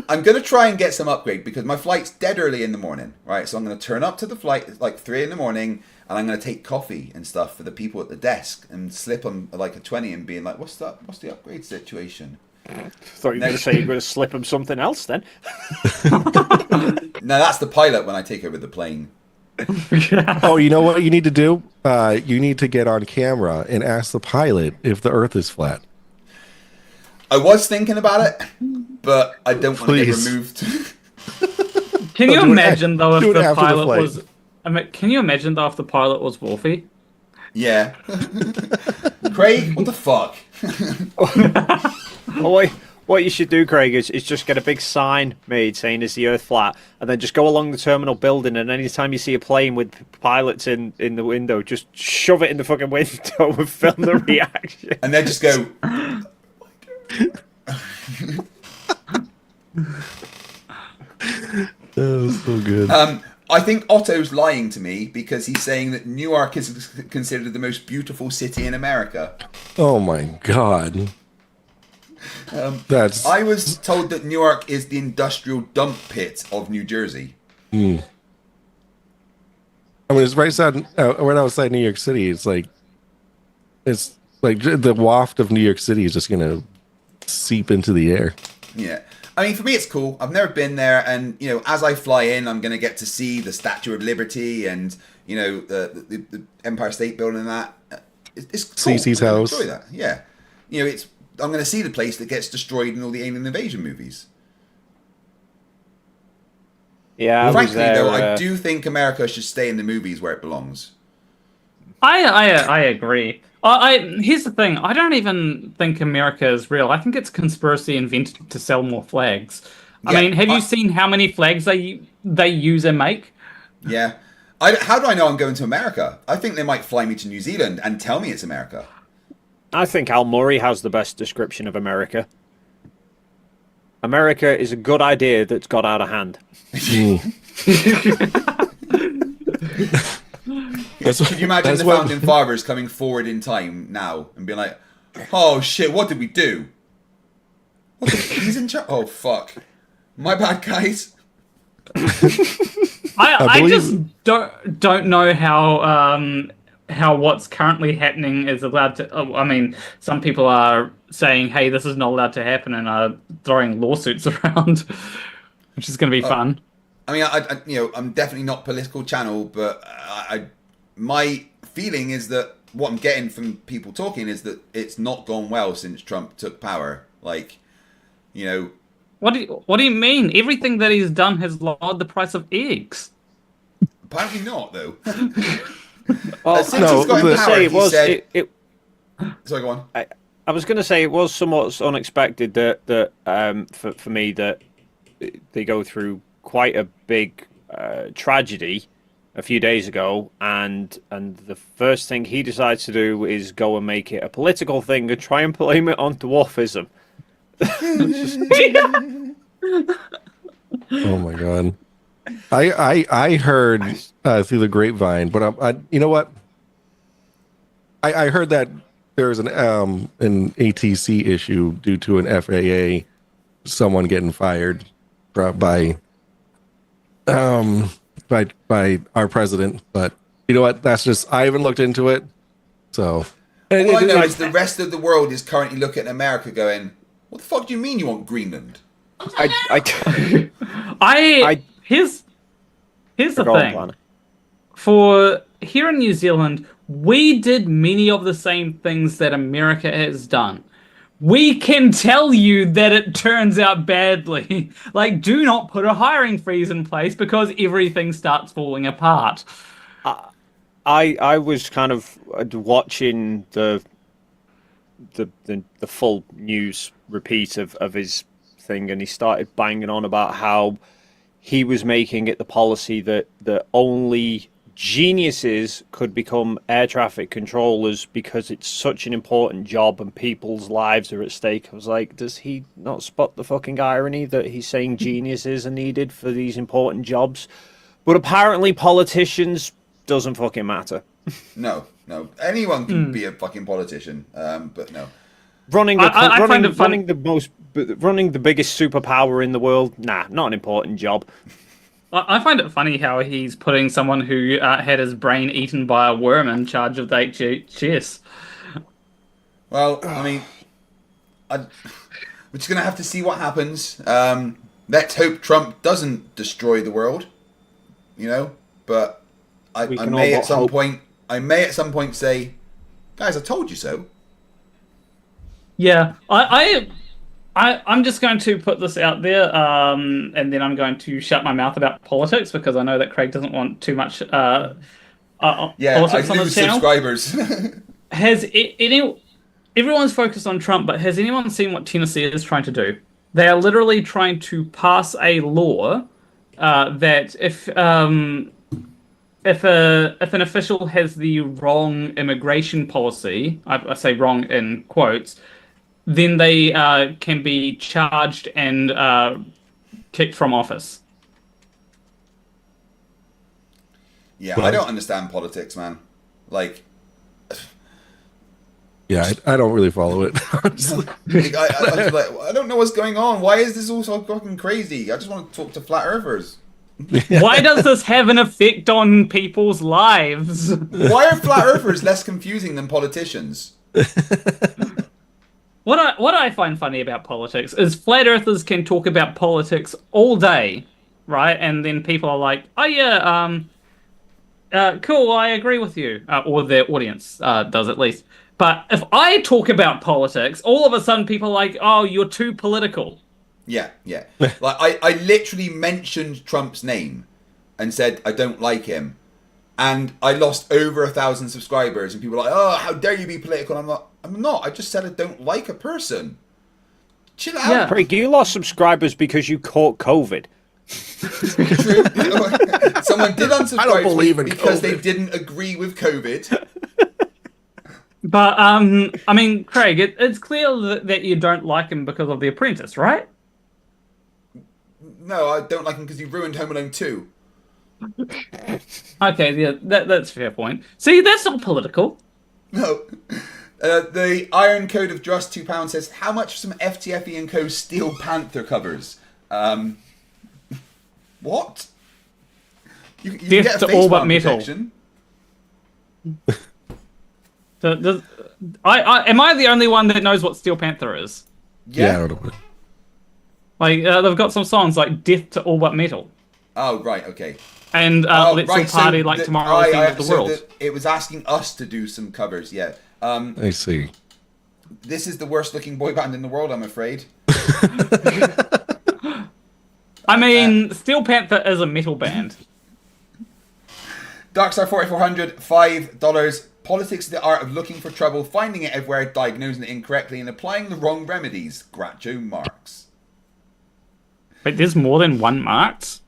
I'm going to try and get some upgrade because my flight's dead early in the morning, right? So I'm going to turn up to the flight at like 3 in the morning and I'm going to take coffee and stuff for the people at the desk and slip them like a 20 and being like, what's the upgrade situation? Thought you were going to say you're going to slip them something else then. No, that's the pilot when I take over the plane. Oh, you know what you need to do? You need to get on camera and ask the pilot if the Earth is flat. I was thinking about it, but I don't want to get removed. Can you imagine though if the pilot flight. was? Can you imagine though if the pilot was Wolfie? Yeah. Craig, what the fuck? Oh, what you should do, Craig, is just get a big sign made saying "Is the Earth flat?" and then just go along the terminal building, and anytime you see a plane with pilots in the window, just shove it in the fucking window and film the reaction. And then just go. That was so good. I think Otto's lying to me because he's saying that Newark is considered the most beautiful city in America. Oh my god. I was told that Newark is the industrial dump pit of New Jersey. I mean, it's right outside New York City. It's like the waft of New York City is just gonna seep into the air. Yeah. I mean, for me, it's cool. I've never been there, and as I fly in, I'm going to get to see the Statue of Liberty and the Empire State Building and that. It's cool. CC's house. Enjoy that. Yeah. I'm going to see the place that gets destroyed in all the alien invasion movies. Yeah. Frankly, though, I do think America should stay in the movies where it belongs. I agree. Here's the thing. I don't even think America is real. I think it's conspiracy invented to sell more flags. I mean, have you seen how many flags they use and make? Yeah. How do I know I'm going to America? I think they might fly me to New Zealand and tell me it's America. I think Al Murray has the best description of America. America is a good idea that's got out of hand. Can you imagine the founding fathers coming forward in time now and being like, "Oh shit, what did we do? He's in charge. Oh fuck, my bad, guys." I just don't know how what's currently happening is allowed to. I mean, some people are saying, "Hey, this is not allowed to happen," and are throwing lawsuits around, which is going to be fun. I mean, I'm definitely not political channel, but my feeling is that what I'm getting from people talking is that it's not gone well since Trump took power. Like, What do you mean? Everything that he's done has lowered the price of eggs. Apparently not, though. Sorry, go on. I was going to say it was somewhat unexpected that for me that they go through quite a big tragedy a few days ago, and the first thing he decides to do is go and make it a political thing and try and blame it on dwarfism. Oh my god! I heard through the grapevine, but you know what? I heard that there was an ATC issue due to an FAA, someone getting fired by our president. But you know what? That's just, I haven't looked into it. So all I know is the rest of the world is currently looking at America going, "What the fuck do you mean you want Greenland?" Here's the thing. For here in New Zealand, we did many of the same things that America has done. We can tell you that it turns out badly. Like, do not put a hiring freeze in place because everything starts falling apart. I was kind of watching the full news repeat of his thing, and he started banging on about how he was making it the policy that only geniuses could become air traffic controllers because it's such an important job and people's lives are at stake. I was like, does he not spot the fucking irony that he's saying geniuses are needed for these important jobs? But apparently politicians doesn't fucking matter. No. Anyone can be a fucking politician, but no. Running the biggest superpower in the world, nah, not an important job. I find it funny how he's putting someone who had his brain eaten by a worm in charge of the HHS. Well, I mean, we're just going to have to see what happens. Let's hope Trump doesn't destroy the world, but I may at some point say, guys, I told you so. Yeah, I'm just going to put this out there, and then I'm going to shut my mouth about politics because I know that Craig doesn't want too much politics on the channel. Subscribers. Everyone's focused on Trump, but has anyone seen what Tennessee is trying to do? They are literally trying to pass a law that if an official has the wrong immigration policy, I say wrong in quotes, then they can be charged and kicked from office. Yeah, I don't understand politics, man. Like, yeah, I don't really follow it. Honestly. I don't know what's going on. Why is this all so fucking crazy? I just want to talk to flat earthers. Why does this have an effect on people's lives? Why are flat earthers less confusing than politicians? What I find funny about politics is flat earthers can talk about politics all day, right? And then people are like, oh yeah, cool, I agree with you. Or their audience does at least. But if I talk about politics, all of a sudden people are like, oh, you're too political. Yeah. Like I literally mentioned Trump's name and said I don't like him. And I lost over 1,000 subscribers, and people are like, "Oh, how dare you be political?" And I'm not. I just said I don't like a person. Chill out. Yeah. Craig, you lost subscribers because you caught COVID. True. Someone did unsubscribe I don't believe in because COVID. they didn't agree with COVID. But I mean, Craig, it's clear that you don't like him because of The Apprentice, right? No, I don't like him because he ruined Home Alone 2. Okay, yeah, that's a fair point. See, that's not political. No. The Iron Code of Just £2 says, how much for some FTFE and Co. Steel Panther covers? What? You Death get a to all but facepalm metal. protection. Am I the only one that knows what Steel Panther is? Yeah, I don't know. Like, they've got some songs like Death to All But Metal. Oh, right, okay. And Let's All Party Like Tomorrow is the End of the World. It was asking us to do some covers, yeah. I see. This is the worst looking boy band in the world, I'm afraid. I mean, Steel Panther is a metal band. Darkstar 4400, $5. Politics is the art of looking for trouble, finding it everywhere, diagnosing it incorrectly, and applying the wrong remedies. Groucho Marx. Wait, there's more than one Marx?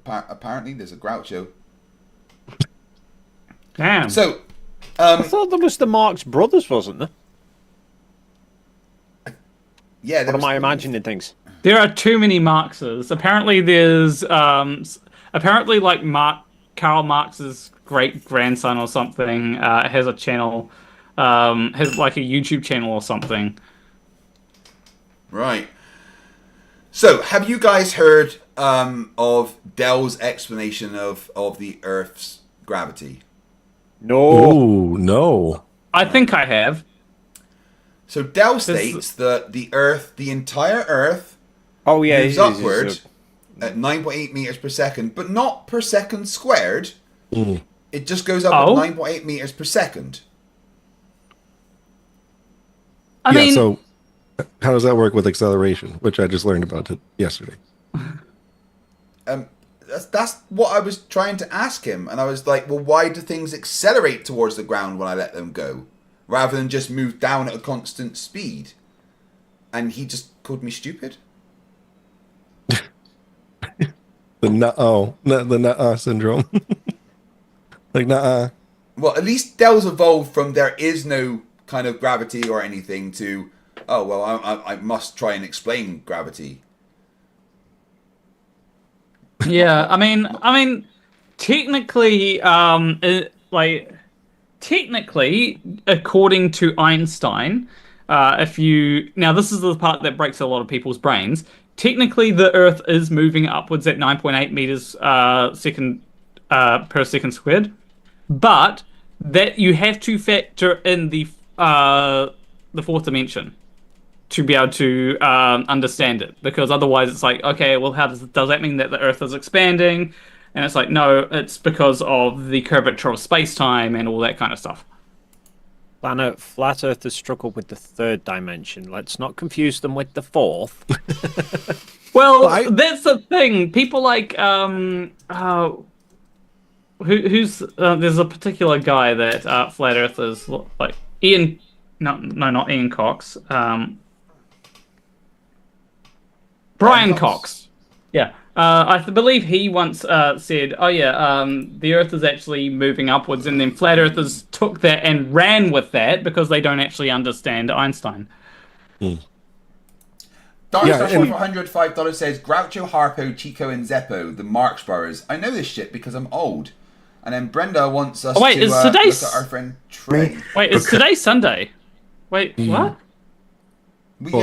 Apparently, there's a Groucho. Damn. So, I thought there was the Marx Brothers, wasn't there? Yeah. Or am I imagining things? There are too many Marxes. Apparently, there's like Karl Marx's great grandson or something has a channel, has like a YouTube channel or something. Right. So, have you guys heard of Dell's explanation of the Earth's gravity? No. Ooh, no. I think I have. So Dell states that the Earth, the entire Earth, moves moves upward at 9.8 meters per second, but not per second squared. It just goes up at 9.8 meters per second. I mean, so how does that work with acceleration, which I just learned about yesterday? That's what I was trying to ask him, and I was like, well, why do things accelerate towards the ground when I let them go, rather than just move down at a constant speed? And he just called me stupid. The nut-oh syndrome. Like, nah. Well, at least Dell's evolved from there is no kind of gravity or anything to, oh, well, I must try and explain gravity. Yeah, I mean, technically, technically, according to Einstein, this is the part that breaks a lot of people's brains. Technically, the Earth is moving upwards at 9.8 meters per second squared, but that you have to factor in the fourth dimension to be able to understand it, because otherwise it's like, okay, well, how does that mean that the Earth is expanding? And it's like, no, it's because of the curvature of space-time and all that kind of stuff. Flat Earthers struggle with the third dimension. Let's not confuse them with the fourth. Well, that's the thing. People like there's a particular guy that Flat Earthers like Ian. No, not Ian Cox. Brian Cox. Yeah. I believe he once said, oh yeah, the Earth is actually moving upwards, and then Flat Earthers took that and ran with that because they don't actually understand Einstein. $405 says, Groucho, Harpo, Chico, and Zeppo, the Marx Brothers. I know this shit because I'm old. And then Brenda wants us to look at our friend Trey. Wait, is today Sunday? Wait, what?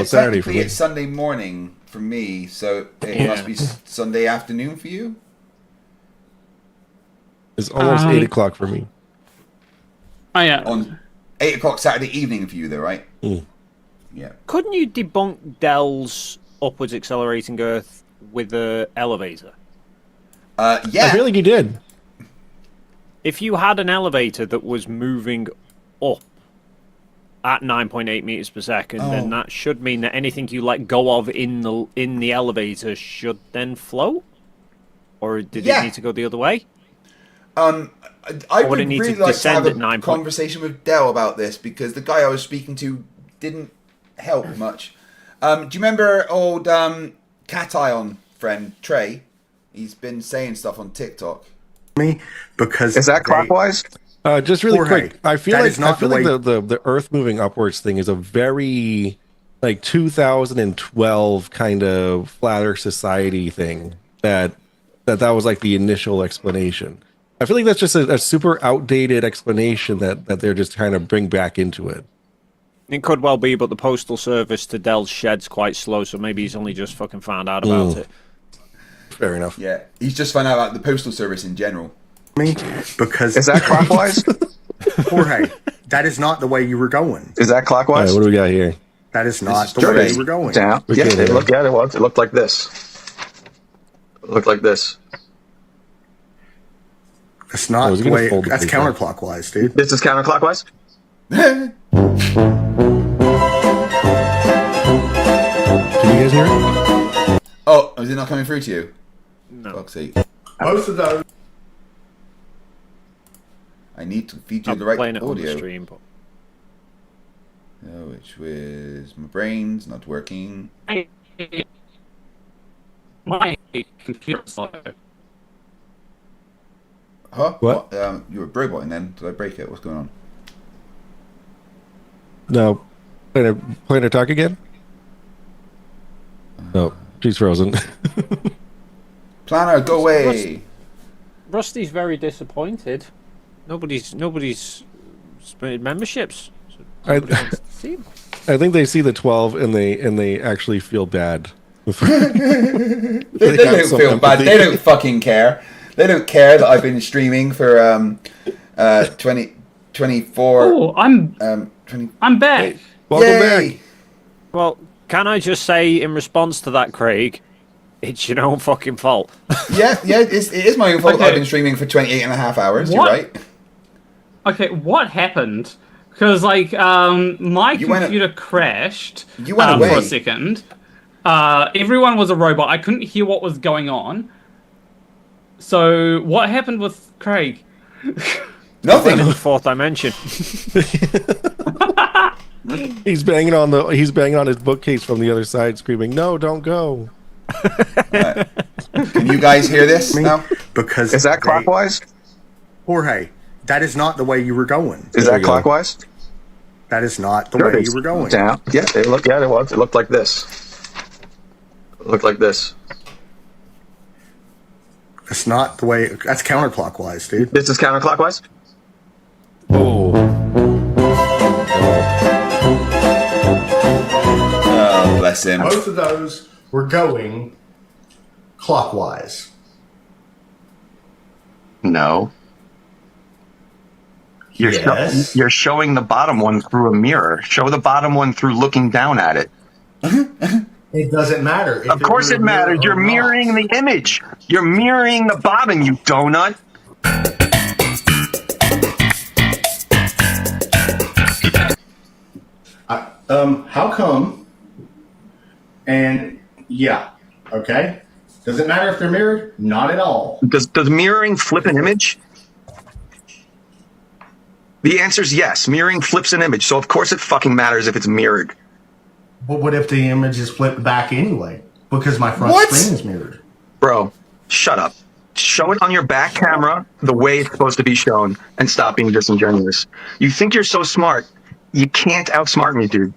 Technically, it's Sunday morning for me, so it must be Sunday afternoon for you? It's almost 8 o'clock for me. Oh, yeah. On 8 o'clock Saturday evening for you, though, right? Yeah. Couldn't you debunk Dell's upwards accelerating Earth with the elevator? Yeah. I feel like you did. If you had an elevator that was moving up at 9.8 meters per second, then that should mean that anything you let go of in the elevator should then float? Or did it need to go the other way? I would really like to have a conversation with Dell about this, because the guy I was speaking to didn't help much. Do you remember old Cat Ion friend Trey? He's been saying stuff on TikTok. Because is that clockwise? Just really quick, I feel like the Earth moving upwards thing is a very like 2012 kind of flat Earth society thing that was like the initial explanation. I feel like that's just a super outdated explanation that they're just trying to bring back into it. It could well be, but the postal service to Dell's shed's quite slow, so maybe he's only just fucking found out about it. Fair enough. Yeah, he's just found out about the postal service in general. Because is that clockwise? Jorge, that is not the way you were going. Is that clockwise? All right, what do we got here? That is not the way you were going. Down. Yeah, it looked like this. It looked like this. It's not the way. That's counterclockwise, dude. This is counterclockwise? Can you guys hear it? Oh, is it not coming through to you? No. Fuck's sake. Most of those. I need to feed you the right playing it audio. on the stream, but... which was my brain's not working. My computer's slow. Huh? What? You were robotting then? Did I break it? What's going on? No. Playing to talk again? No, she's frozen. Planner, go away! Rusty's very disappointed. Nobody's spent memberships. I think they see the 12 and they actually feel bad. they don't feel bad. They don't fucking care. They don't care that I've been streaming for 24. Oh, I'm back. Welcome back. Well, can I just say in response to that, Craig, it's your own fucking fault. yeah, it is my own fault. Okay. I've been streaming for 28 and a half hours. What? You're right. Okay, what happened? Because like my computer crashed for a second. Everyone was a robot. I couldn't hear what was going on. So what happened with Craig? Nothing. In the fourth dimension. He's banging on his bookcase from the other side, screaming, "No, don't go!" Can you guys hear this now? Because is that clockwise? Jorge, That is not the way you were going. Is that clockwise? That is not the Sure way it is. you were going. Down. Yeah, it looked. Yeah, it was. It looked like this. It looked like this. It's not the way. That's counterclockwise, dude. This is counterclockwise. Oh. Oh, bless him. Both of those were going clockwise. No. Yes. You're showing the bottom one through a mirror. Show the bottom one through looking down at it. It doesn't matter. Of course it matters. You're mirroring the image. You're mirroring the bottom, you donut. How come? And yeah, okay. Does it matter if they're mirrored? Not at all. Does mirroring flip an image? The answer is yes. Mirroring flips an image, so of course it fucking matters if it's mirrored. But what if the image is flipped back anyway? Because my front screen is mirrored. Bro, shut up. Show it on your back camera the way it's supposed to be shown and stop being disingenuous. You think you're so smart. You can't outsmart me, dude.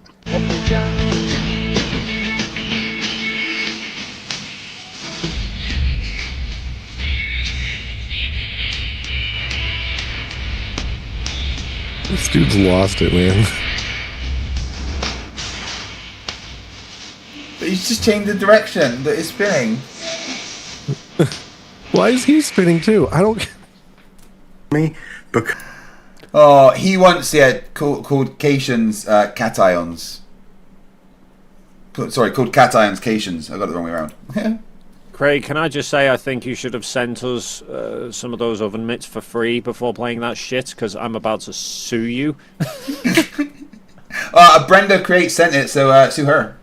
This dude's lost it, man. But he's just changed the direction that it's spinning. Why is he spinning too? I don't. Me, because Oh, he once called cations cations. Sorry, called cations cations. I got it the wrong way around. Craig, can I just say I think you should have sent us some of those oven mitts for free before playing that shit, because I'm about to sue you. Brenda Create sent it, so sue her.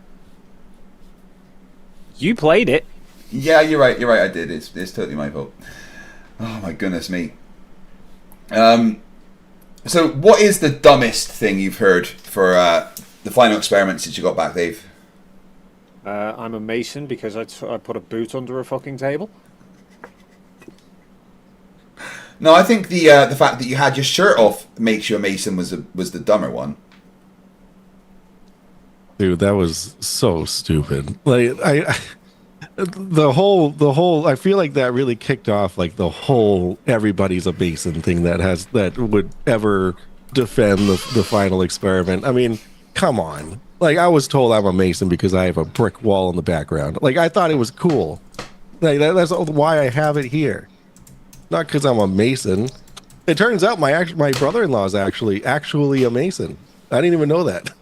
You played it. Yeah, you're right. You're right. I did. It's totally my fault. Oh my goodness me. So what is the dumbest thing you've heard for the final experiment since you got back, Dave? I'm a mason because I put a boot under a fucking table. No, I think the fact that you had your shirt off makes you a mason was the dumber one. Dude, that was so stupid. Like the whole I feel like that really kicked off like the whole everybody's a mason thing that would ever defend the final experiment. I mean, come on. Like, I was told I'm a mason because I have a brick wall in the background. Like, I thought it was cool. Like, that's why I have it here. Not because I'm a mason. It turns out my brother-in-law is actually a mason. I didn't even know that.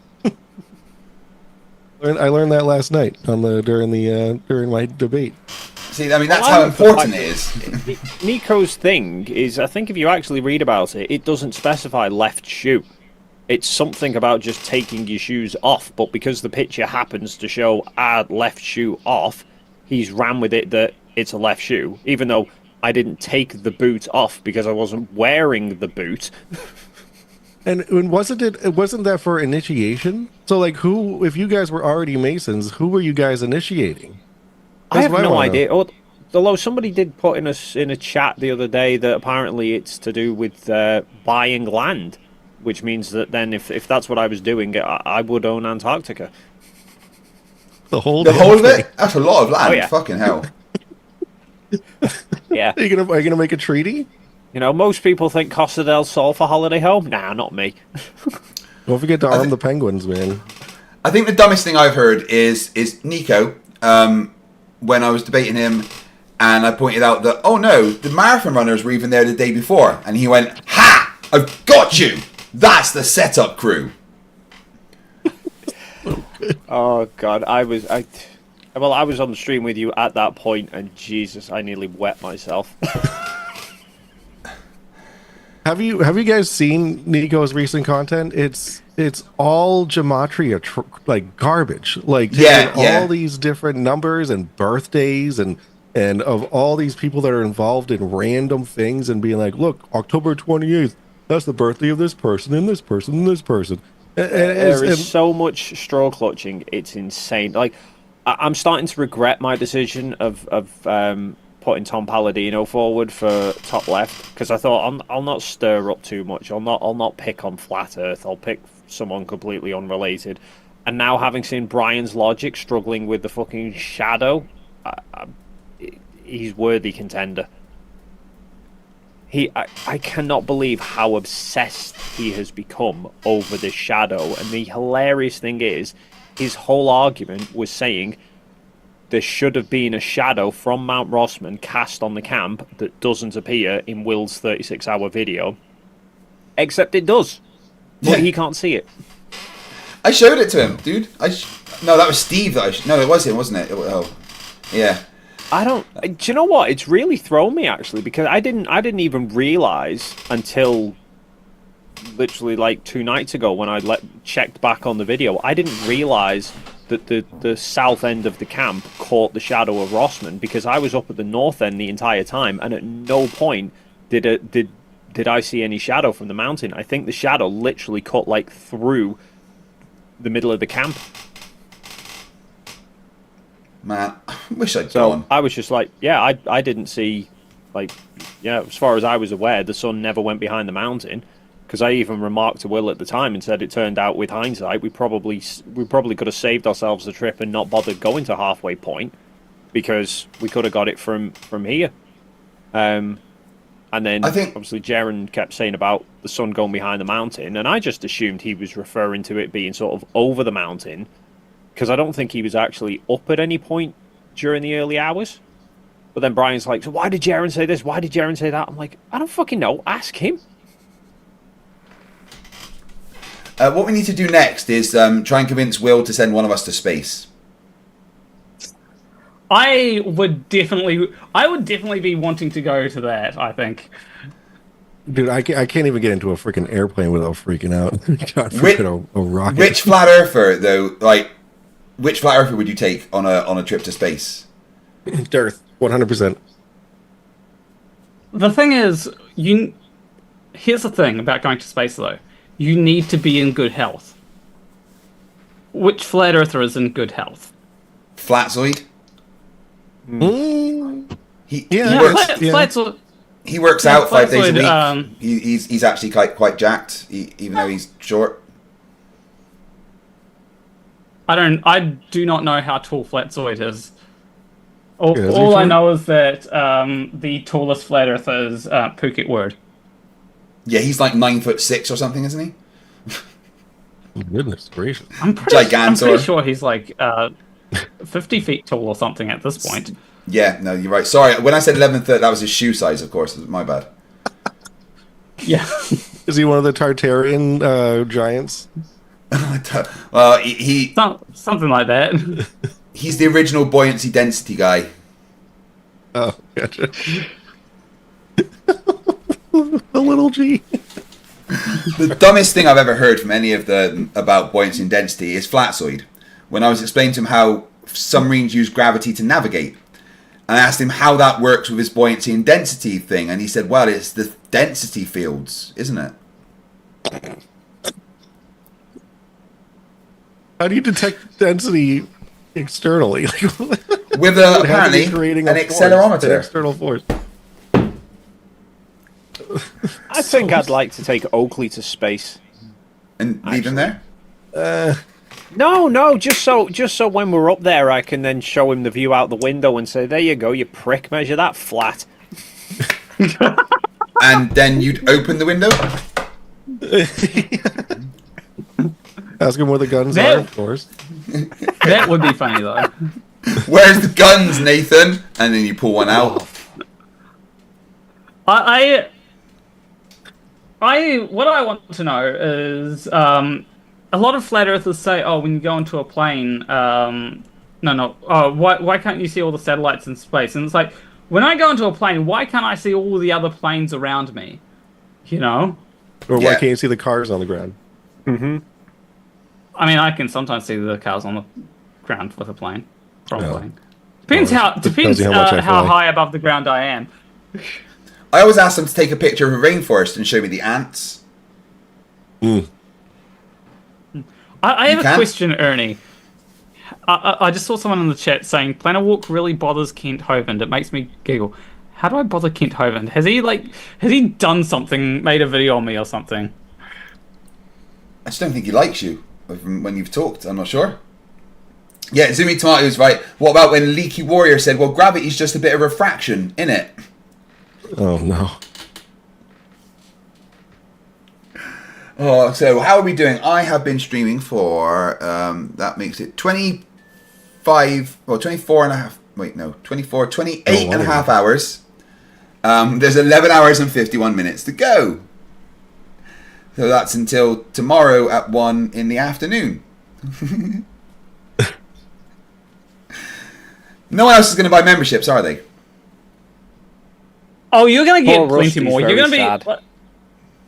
I learned that last night during my debate. See, I mean, that's how important it is. Nico's thing is, I think if you actually read about it, it doesn't specify left shoe. It's something about just taking your shoes off, but because the picture happens to show left shoe off, he's ran with it that it's a left shoe, even though I didn't take the boot off because I wasn't wearing the boot. And wasn't that for initiation? So, like, if you guys were already masons, who were you guys initiating? I have no idea. Although somebody did put in a chat the other day that apparently it's to do with buying land, which means that then if that's what I was doing, I would own Antarctica. The whole of it? That's a lot of land. Oh, yeah. Fucking hell. Yeah. Are you gonna make a treaty? You know, most people think Costa del Sol for holiday home. Nah, not me. Don't forget to arm the penguins, man. I think the dumbest thing I've heard is Nico, when I was debating him, and I pointed out that, oh no, the marathon runners were even there the day before. And he went, ha! I've got you! That's the setup crew. Oh God, I was on the stream with you at that point, and Jesus, I nearly wet myself. Have you guys seen Nico's recent content? It's all gematria, like garbage. Like all these different numbers and birthdays and of all these people that are involved in random things and being like, look, October 28th, that's the birthday of this person and this person and this person. There is so much straw clutching. It's insane. Like, I'm starting to regret my decision of putting Tom Palladino forward for top left because I thought I'll not stir up too much. I'll not pick on Flat Earth. I'll pick someone completely unrelated. And now having seen Brian's logic struggling with the fucking shadow, he's worthy contender. I cannot believe how obsessed he has become over this shadow. And the hilarious thing is, his whole argument was saying there should have been a shadow from Mount Rossman cast on the camp that doesn't appear in Will's 36-hour video. Except it does. But he can't see it. I showed it to him, dude. No, that was Steve. No, it was him, wasn't it? Oh, yeah. Do you know what? It's really thrown me actually because I didn't even realize until literally like 2 nights ago when I checked back on the video. I didn't realize that the south end of the camp caught the shadow of Rossman because I was up at the north end the entire time, and at no point did I see any shadow from the mountain. I think the shadow literally cut like through the middle of the camp. Man, I wish I'd gone. I was just like, yeah, I didn't see, like, yeah, as far as I was aware, the sun never went behind the mountain. Because I even remarked to Will at the time and said it turned out with hindsight we probably could have saved ourselves the trip and not bothered going to Halfway Point because we could have got it from here. And then obviously Jaren kept saying about the sun going behind the mountain, and I just assumed he was referring to it being sort of over the mountain because I don't think he was actually up at any point during the early hours. But then Brian's like, so why did Jaren say this? Why did Jaren say that? I'm like, I don't fucking know. Ask him. What we need to do next is try and convince Will to send one of us to space. I would definitely be wanting to go to that, I think. Dude, I can't even get into a freaking airplane without freaking out. God forbid a rocket. Which flat earther, though, which flat earther would you take on a trip to space? Earth, 100%. The thing is, here's the thing about going to space, though. You need to be in good health. Which flat earther is in good health? Flatzoid. Flatzoid. He works out 5 days a week. He's actually quite jacked, even though he's short. I do not know how tall Flatzoid is. All I know is that the tallest flat earther is Phuket Word. Yeah, he's like 9'6" or something, isn't he? Goodness gracious! I'm pretty sure he's like 50 feet tall or something at this point. Yeah, no, you're right. Sorry, when I said 11'30", that was his shoe size, of course. My bad. Yeah. Is he one of the Tartarian giants? Well, he something like that. He's the original buoyancy density guy. Oh, gotcha. The little G. The dumbest thing I've ever heard from any of about buoyancy and density is Flatzoid. When I was explaining to him how submarines use gravity to navigate, and I asked him how that works with his buoyancy and density thing, and he said, well, it's the density fields, isn't it? How do you detect density externally? With apparently an accelerometer. An external force. I think I'd like to take Oakley to space and leave him there. No, just so when we're up there, I can then show him the view out the window and say, "There you go, you prick. Measure that flat." And then you'd open the window. Ask him where the guns are, of course. That would be funny though. Where's the guns, Nathan? And then you pull one out. What I want to know is, a lot of flat earthers say, oh, when you go into a plane, why can't you see all the satellites in space? And it's like, when I go into a plane, why can't I see all the other planes around me? You know? Or why can't you see the cars on the ground? Mm-hmm. I mean, I can sometimes see the cars on the ground with a plane. From a plane. Depends how high above the ground I am. I always ask them to take a picture of a rainforest and show me the ants. I have a question, Ernie. I just saw someone in the chat saying Planet Walk really bothers Kent Hovind. It makes me giggle. How do I bother Kent Hovind? Has he done something, made a video on me or something? I just don't think he likes you when you've talked. I'm not sure. Yeah, Zoomy Tomatoes, right. What about when Leaky Warrior said, well, gravity's just a bit of refraction, innit? Oh, no. Oh, so how are we doing? I have been streaming for, that makes it 25, well, 24 and a half, wait, no, 24, 28 and a half hours. There's 11 hours and 51 minutes to go. So that's until tomorrow at 1 in the afternoon. No one else is going to buy memberships, are they? Oh, you're going to get plenty Rusty's more. You're very going to be... sad.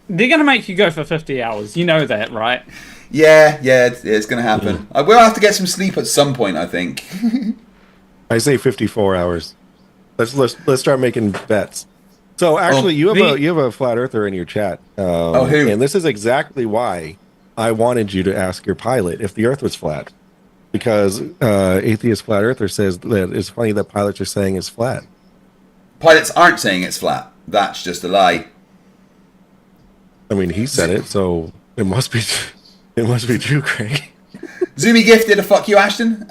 They're going to make you go for 50 hours. You know that, right? Yeah, it's going to happen. I will have to get some sleep at some point, I think. I say 54 hours. Let's start making bets. So actually, you have a flat earther in your chat. Who? And this is exactly why I wanted you to ask your pilot if the Earth was flat, because atheist flat earther says that it's funny that pilots are saying it's flat. Pilots aren't saying it's flat. That's just a lie. I mean, he said it, so it must be true, Craig. Zoomy gifted a fuck you, Ashton.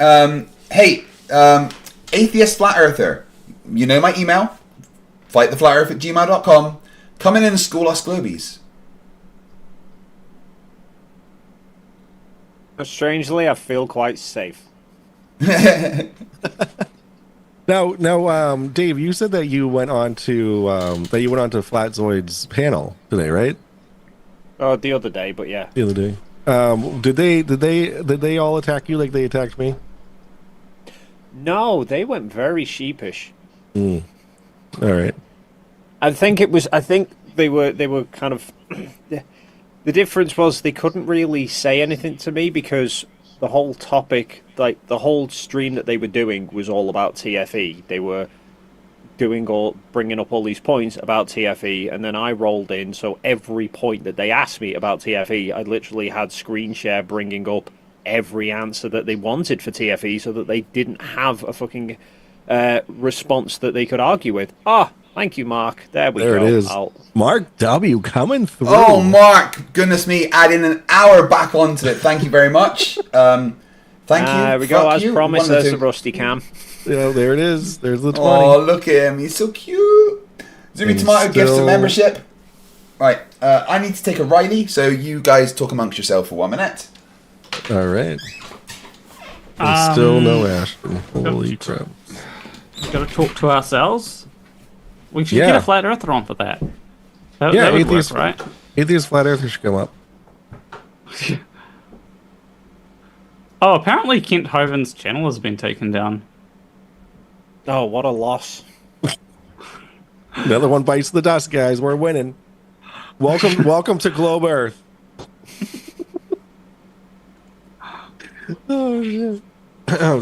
Hey, atheist flat earther. You know my email. fighttheflatearth@gmail.com. Come in and school us globies. Strangely, I feel quite safe. Now, Dave, you said that you went on to Flatzoid's panel today, right? Oh, the other day, but yeah. The other day. Did they all attack you like they attacked me? No, they went very sheepish. All right. I think they were kind of the difference was they couldn't really say anything to me because the whole topic, like the whole stream that they were doing was all about TFE. They were bringing up all these points about TFE, and then I rolled in, so every point that they asked me about TFE, I literally had screen share bringing up every answer that they wanted for TFE so that they didn't have a fucking response that they could argue with. Thank you, Mark. There we go. There it is. Mark W. coming through. Oh, Mark. Goodness me. Adding an hour back onto it. Thank you very much. Thank you. There we go. As promised, there's the Rusty Cam. There it is. There's the 20. Oh, look at him. He's so cute. Zoomy Tomato gifts a membership. Right. I need to take a Riley, so you guys talk amongst yourself for 1 minute. All right. And still no Ashton. Holy crap. We've got to talk to ourselves. We should get a flat earther on for that. That would atheist, work, right? Atheist flat earther should come up. Oh, apparently Kent Hovind's channel has been taken down. Oh, what a loss. Another one bites the dust, guys. We're winning. Welcome to Globe Earth. Oh shit.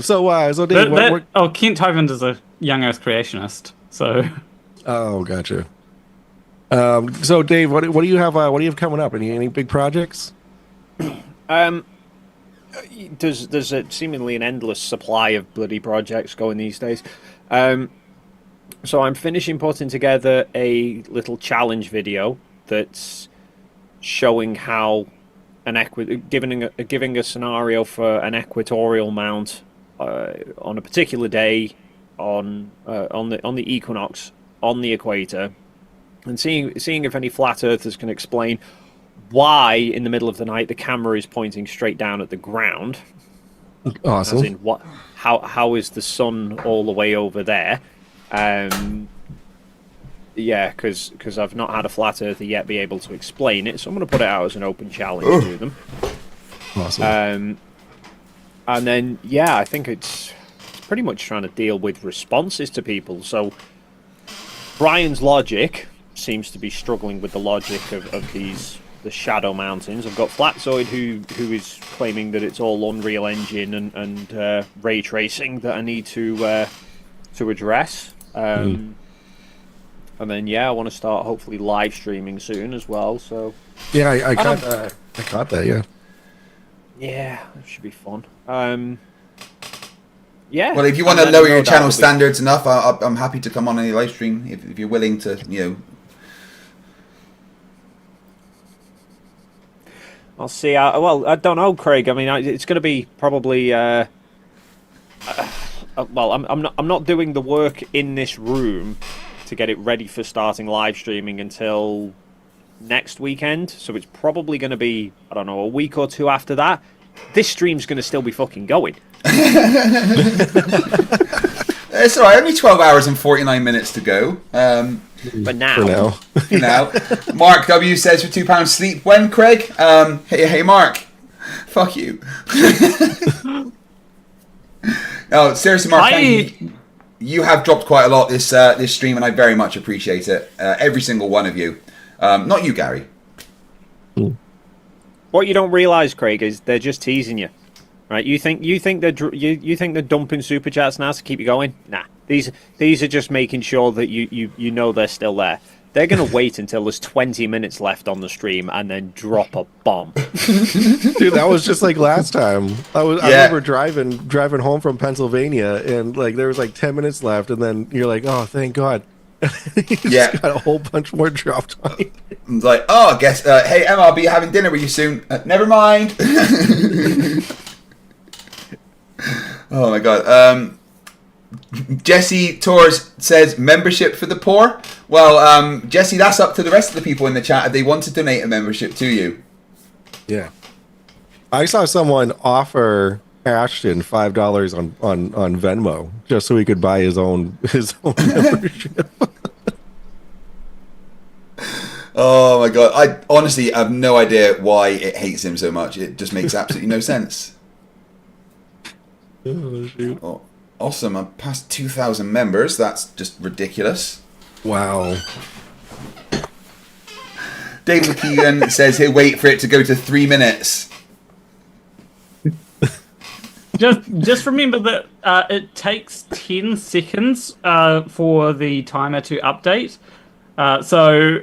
So Dave, Kent Hovind is a young Earth creationist. So. Oh, gotcha. So Dave, what do you have? What do you have coming up? Any big projects? There's seemingly an endless supply of bloody projects going these days. So I'm finishing putting together a little challenge video that's showing how giving a scenario for an equatorial mount on a particular day on the equinox on the equator, and seeing if any flat earthers can explain why in the middle of the night the camera is pointing straight down at the ground. Awesome. As in, how is the sun all the way over there? Because I've not had a flat earther yet be able to explain it, so I'm going to put it out as an open challenge to them. Awesome. And then I think it's pretty much trying to deal with responses to people. So Brian's logic seems to be struggling with the logic of the Shadow Mountains. I've got Flatzoid who is claiming that it's all Unreal Engine and ray tracing that I need to address. And then I want to start hopefully live streaming soon as well. So I caught that. Yeah. Yeah, that should be fun. Yeah. Well, if you want to lower your channel standards enough, I'm happy to come on any live stream if you're willing to, I'll see. Well, I don't know, Craig. I mean, it's going to be probably. Well, I'm not doing the work in this room to get it ready for starting live streaming until next weekend. So it's probably going to be, I don't know, a week or two after that. This stream's going to still be fucking going. It's all right. Only 12 hours and 49 minutes to go. But now. For now. Mark W says for £2 sleep when, Craig? Hey, Mark. Fuck you. No, seriously, Mark. Thank you. You have dropped quite a lot this stream, and I very much appreciate it. Every single one of you. Not you, Gary. What you don't realise, Craig, is they're just teasing you, right? You think they're dumping super chats now to keep you going? Nah, these are just making sure that you know they're still there. They're gonna wait until there's 20 minutes left on the stream and then drop a bomb. Dude, that was just like last time. I remember driving home from Pennsylvania, and like there was like 10 minutes left, and then you're like, oh, thank God. Yeah, got a whole bunch more dropped on you. It's like, oh, I guess, hey, Emma, I'll be having dinner with you soon. Never mind. Oh my God. Jesse Torres says membership for the poor. Well, Jesse, that's up to the rest of the people in the chat if they want to donate a membership to you. Yeah, I saw someone offer Ashton $5 on Venmo just so he could buy his own membership. Oh my God, I honestly have no idea why it hates him so much. It just makes absolutely no sense. Oh, awesome, I'm past 2,000 members. That's just ridiculous. Wow. Dave McKeegan says he'll wait for it to go to 3 minutes. Just remember that it takes 10 seconds for the timer to update. So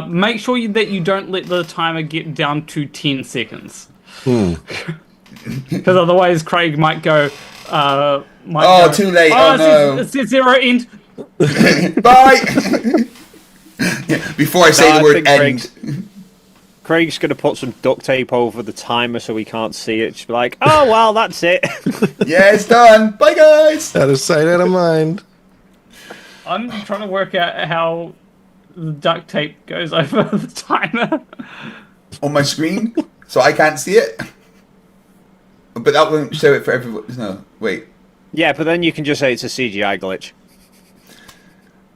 make sure that you don't let the timer get down to 10 seconds. Because otherwise Craig might go... too late. Oh no. It says 0 end. Bye. Before I say the word end. Craig's going to put some duct tape over the timer so we can't see it. Just be like, oh, well, that's it. Yeah, it's done. Bye, guys. Out of sight, out of mind. I'm trying to work out how the duct tape goes over the timer. On my screen, so I can't see it. But that won't show it for everyone. No, wait. Yeah, but then you can just say it's a CGI glitch.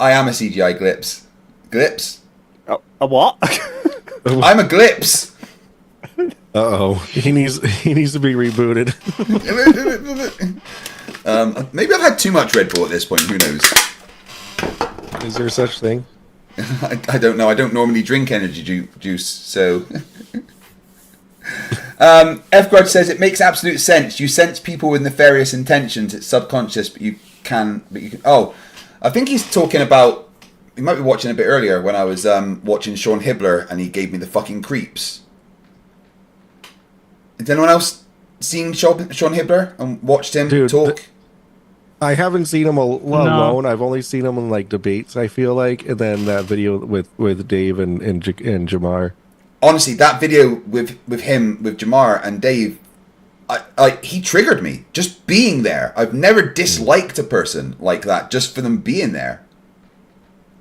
I am a CGI glips. Glips? A what? I'm a glips. Uh-oh. He needs to be rebooted. Maybe I've had too much Red Bull at this point. Who knows? Is there such thing? I don't know. I don't normally drink energy juice, so... F-Grudge says it makes absolute sense. You sense people with nefarious intentions. It's subconscious, but you can... Oh, I think he's talking about... You might be watching a bit earlier when I was watching Sean Hibbler and he gave me the fucking creeps. Has anyone else seen Sean Hibbler and watched him talk? I haven't seen him alone. I've only seen him in like debates, I feel like, and then that video with Dave and Jamar. Honestly, that video with him, with Jamar and Dave, he triggered me. Just being there. I've never disliked a person like that just for them being there.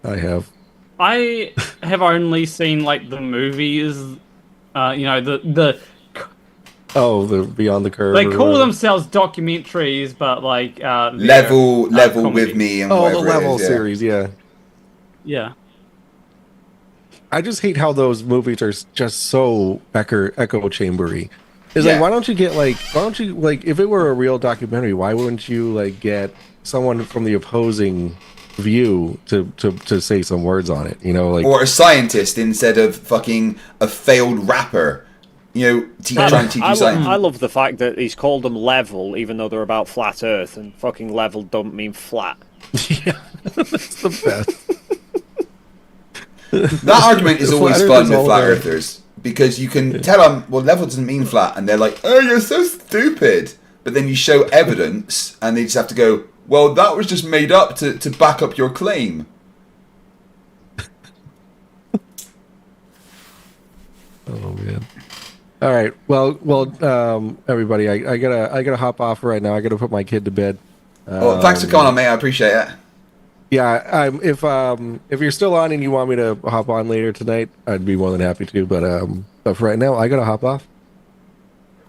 I have only seen like the movies, the Beyond the Curve. They call themselves documentaries, but like level with me and the Level series, yeah. Yeah. I just hate how those movies are just so echo chambery. It's like, why don't you if it were a real documentary, why wouldn't you like get someone from the opposing view to say some words on it, or a scientist instead of fucking a failed rapper, trying to teach you science. I love the fact that he's called them level even though they're about flat earth, and fucking level don't mean flat. Yeah, that's the best. That argument is always fun with flat earthers because you can tell them, well, level doesn't mean flat, and they're like, oh, you're so stupid. but then you show evidence, and they just have to go, well, that was just made up to back up your claim. Oh man. All right. Well, everybody, I gotta hop off right now. I gotta put my kid to bed. Well, thanks for calling on, mate. I appreciate it. Yeah, if you're still on and you want me to hop on later tonight, I'd be more than happy to. But for right now, I gotta hop off.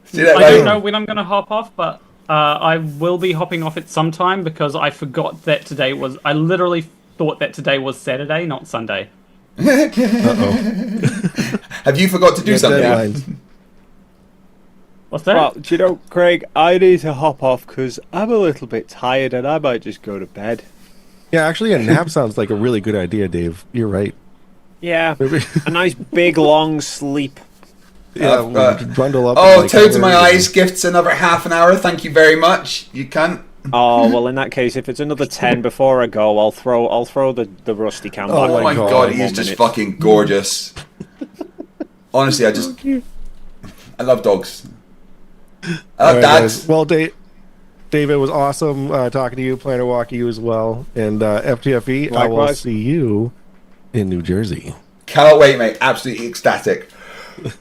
See that, I don't know when I'm gonna hop off, but I will be hopping off at some time because I forgot that today was. I literally thought that today was Saturday, not Sunday. Have you forgot to do something? What's that? Well, do you know, Craig, I need to hop off because I'm a little bit tired and I might just go to bed. Yeah, actually, a nap sounds like a really good idea, Dave. You're right. Yeah, a nice big long sleep. Yeah, bundle up. Oh, Toad to my eyes gifts another half an hour. Thank you very much. You can't. Oh well, in that case, if it's another 10 before I go, I'll throw the rusty can back. Oh my god, he's just fucking gorgeous. Honestly, I love dogs. I love dads. Well, Dave, it was awesome talking to you, playing walk you as well, and FTFE. Likewise. I will see you in New Jersey. Cannot wait, mate. Absolutely ecstatic. All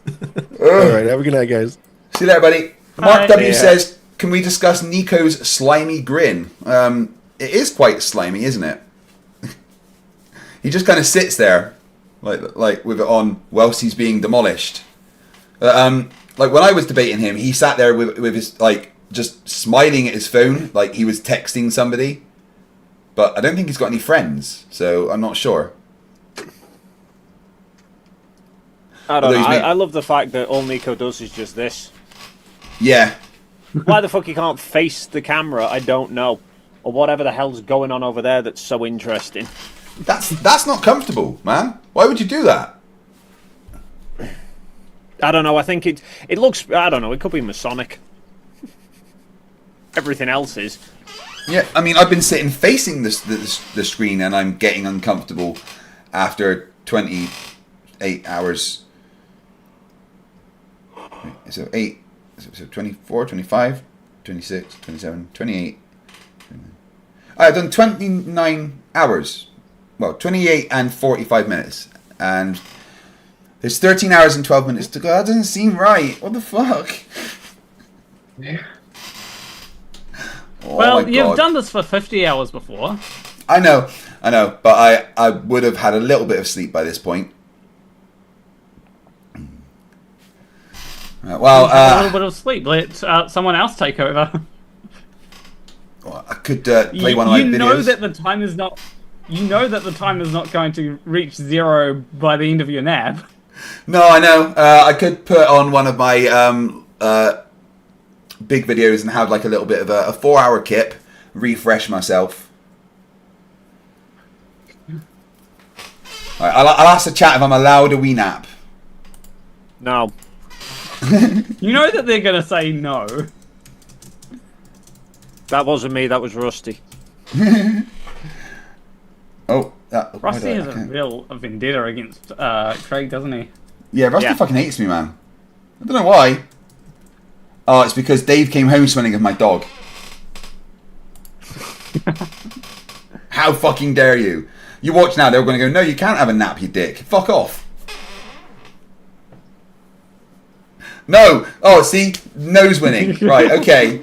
right, have a good night, guys. See you later, buddy. Mark W says, can we discuss Nico's slimy grin? It is quite slimy, isn't it? He just kind of sits there, like with it on whilst he's being demolished. Like when I was debating him, he sat there with his just smiling at his phone, like he was texting somebody. But I don't think he's got any friends, so I'm not sure. I don't know. I love the fact that all Nico does is just this. Yeah. Why the fuck he can't face the camera, I don't know. Or whatever the hell's going on over there that's so interesting. That's not comfortable, man. Why would you do that? I don't know. I think it looks... I don't know. It could be Masonic. Everything else is. Yeah, I mean, I've been sitting facing the screen and I'm getting uncomfortable after 28 hours. So 24, 25, 26, 27, 28. I've done 29 hours. Well, 28 and 45 minutes. And there's 13 hours and 12 minutes to go. That doesn't seem right. What the fuck? Yeah. Oh well, my you've God. done this for 50 hours before. I know. But I would have had a little bit of sleep by this point. Well, a little bit of sleep. Let someone else take over. Well, I could play one of my videos. You know that the time is not. You know that the time is not going to reach 0 by the end of your nap. No, I know. I could put on one of my big videos and have like a little bit of a 4-hour kip, refresh myself. All right, I'll ask the chat if I'm allowed a wee nap. No. You know that they're going to say no. That wasn't me, that was Rusty. Rusty has a real vendetta against Craig, doesn't he? Yeah, Rusty fucking hates me, man. I don't know why. Oh, it's because Dave came home smelling of my dog. How fucking dare you? You watch now, they're going to go, no, you can't have a nap, you dick. Fuck off. No! Oh, see? No's winning. Right, okay.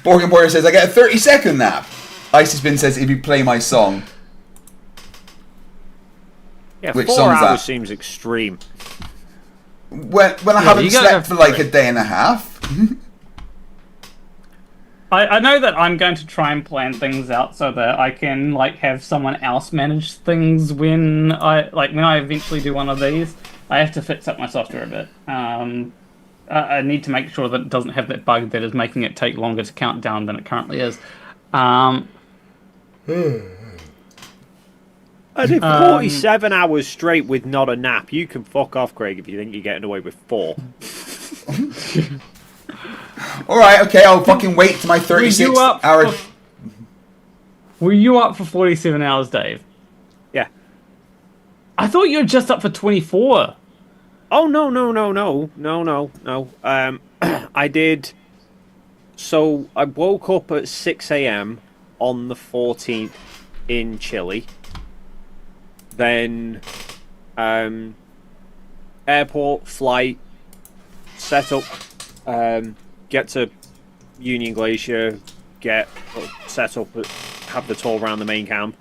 Borgen Borger says, I get a 30-second nap. IceSpin says, if you play my song. Yeah, Which 4 song's hours that? seems extreme. When I haven't slept for like a day and a half. I know that I'm going to try and plan things out so that I can like have someone else manage things when I eventually do one of these. I have to fix up my software a bit. I need to make sure that it doesn't have that bug that is making it take longer to count down than it currently is. I did 47 hours straight with not a nap. You can fuck off, Craig, if you think you're getting away with 4. Alright, okay, I'll fucking wait to my 36 hour... Were you up for 47 hours, Dave? Yeah. I thought you were just up for 24. Oh no. I did. So I woke up at 6 a.m. on the 14th in Chile. Then, airport flight, set up, get to Union Glacier, set up, have the tour around the main camp,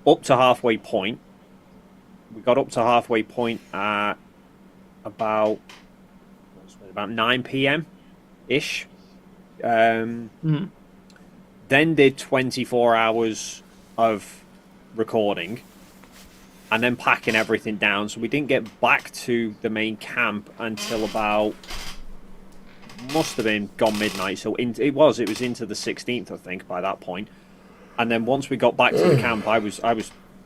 up to halfway point. We got up to halfway point at about 9 p.m. ish. Then did 24 hours of recording and then packing everything down. So we didn't get back to the main camp until about, must have been gone midnight. So it was into the 16th, I think, by that point. And then once we got back to the camp, I was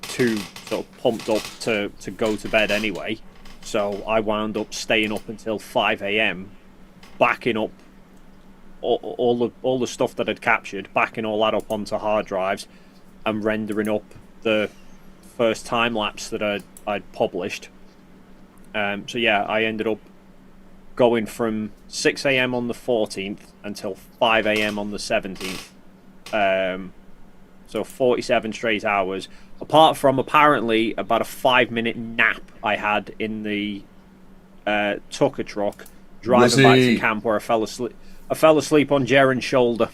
too sort of pumped up to go to bed anyway. So I wound up staying up until 5 a.m. backing up all the stuff that I'd captured, backing all that up onto hard drives and rendering up the first time lapse that I'd published. So yeah, I ended up going from 6 a.m. on the 14th until 5 a.m. on the 17th. So 47 straight hours, apart from apparently about a 5-minute nap I had in the Tucker truck driving back to camp, where I fell asleep on Jaren's shoulder.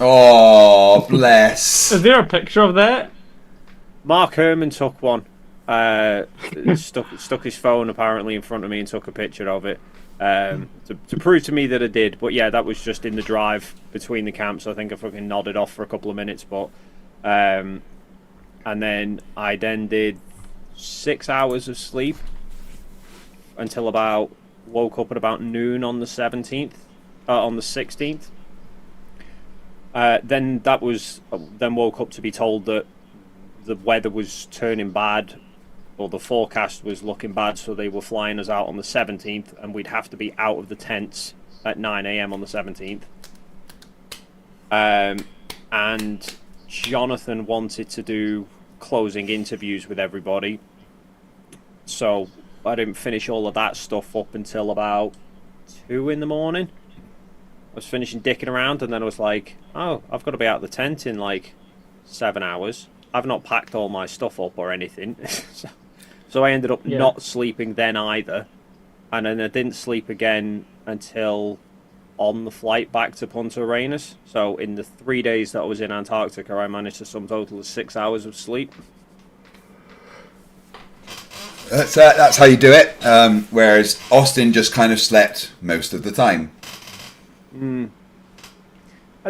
Oh, bless. Is there a picture of that? Mark Herman took one. Stuck his phone apparently in front of me and took a picture of it to prove to me that I did. But yeah, that was just in the drive between the camps. I think I fucking nodded off for a couple of minutes, but and then I did 6 hours of sleep until woke up at about noon on the 17th, on the 16th. Then woke up to be told that the weather was turning bad, or the forecast was looking bad, so they were flying us out on the 17th, and we'd have to be out of the tents at 9 a.m. on the 17th. And Jonathan wanted to do closing interviews with everybody, so I didn't finish all of that stuff up until about 2 in the morning. I was finishing dicking around, and then I was like, oh, I've got to be out of the tent in like 7 hours. I've not packed all my stuff up or anything. So I ended up not sleeping then either. And then I didn't sleep again until on the flight back to Punta Arenas. So in the 3 days that I was in Antarctica, I managed a sum total of 6 hours of sleep. That's how you do it. Whereas Austin just kind of slept most of the time. I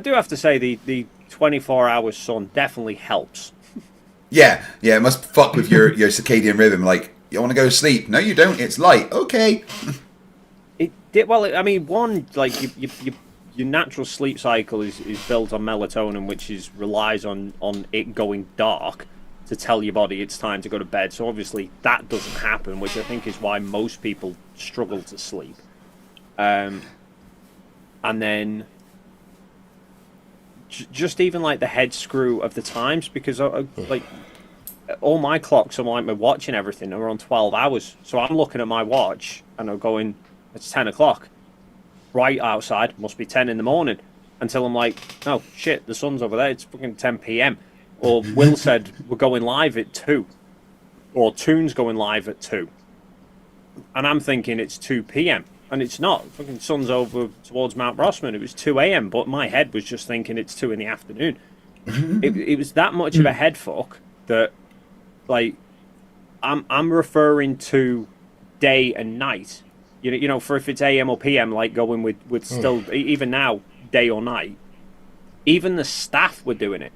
do have to say the 24-hour sun definitely helps. Yeah, it must fuck with your circadian rhythm. Like, you want to go to sleep? No, you don't. It's light. Okay. It did well. I mean, one, like your natural sleep cycle is built on melatonin, which relies on it going dark to tell your body it's time to go to bed. So obviously that doesn't happen, which I think is why most people struggle to sleep. And then just even like the head screw of the times, because like all my clocks on like my watch and everything are on 12 hours. So I'm looking at my watch and I'm going, it's 10 o'clock. Right outside, must be 10 in the morning. Until I'm like, oh shit, the sun's over there, it's fucking 10 p.m. Or Will said we're going live at 2. Or Toon's going live at 2. And I'm thinking it's 2 p.m. And it's not. Fucking sun's over towards Mount Rossman. It was 2 a.m. But my head was just thinking it's 2 in the afternoon. It was that much of a head fuck that, like, I'm referring to day and night. You know, for if it's AM or PM, like going with still even now day or night. Even the staff were doing it.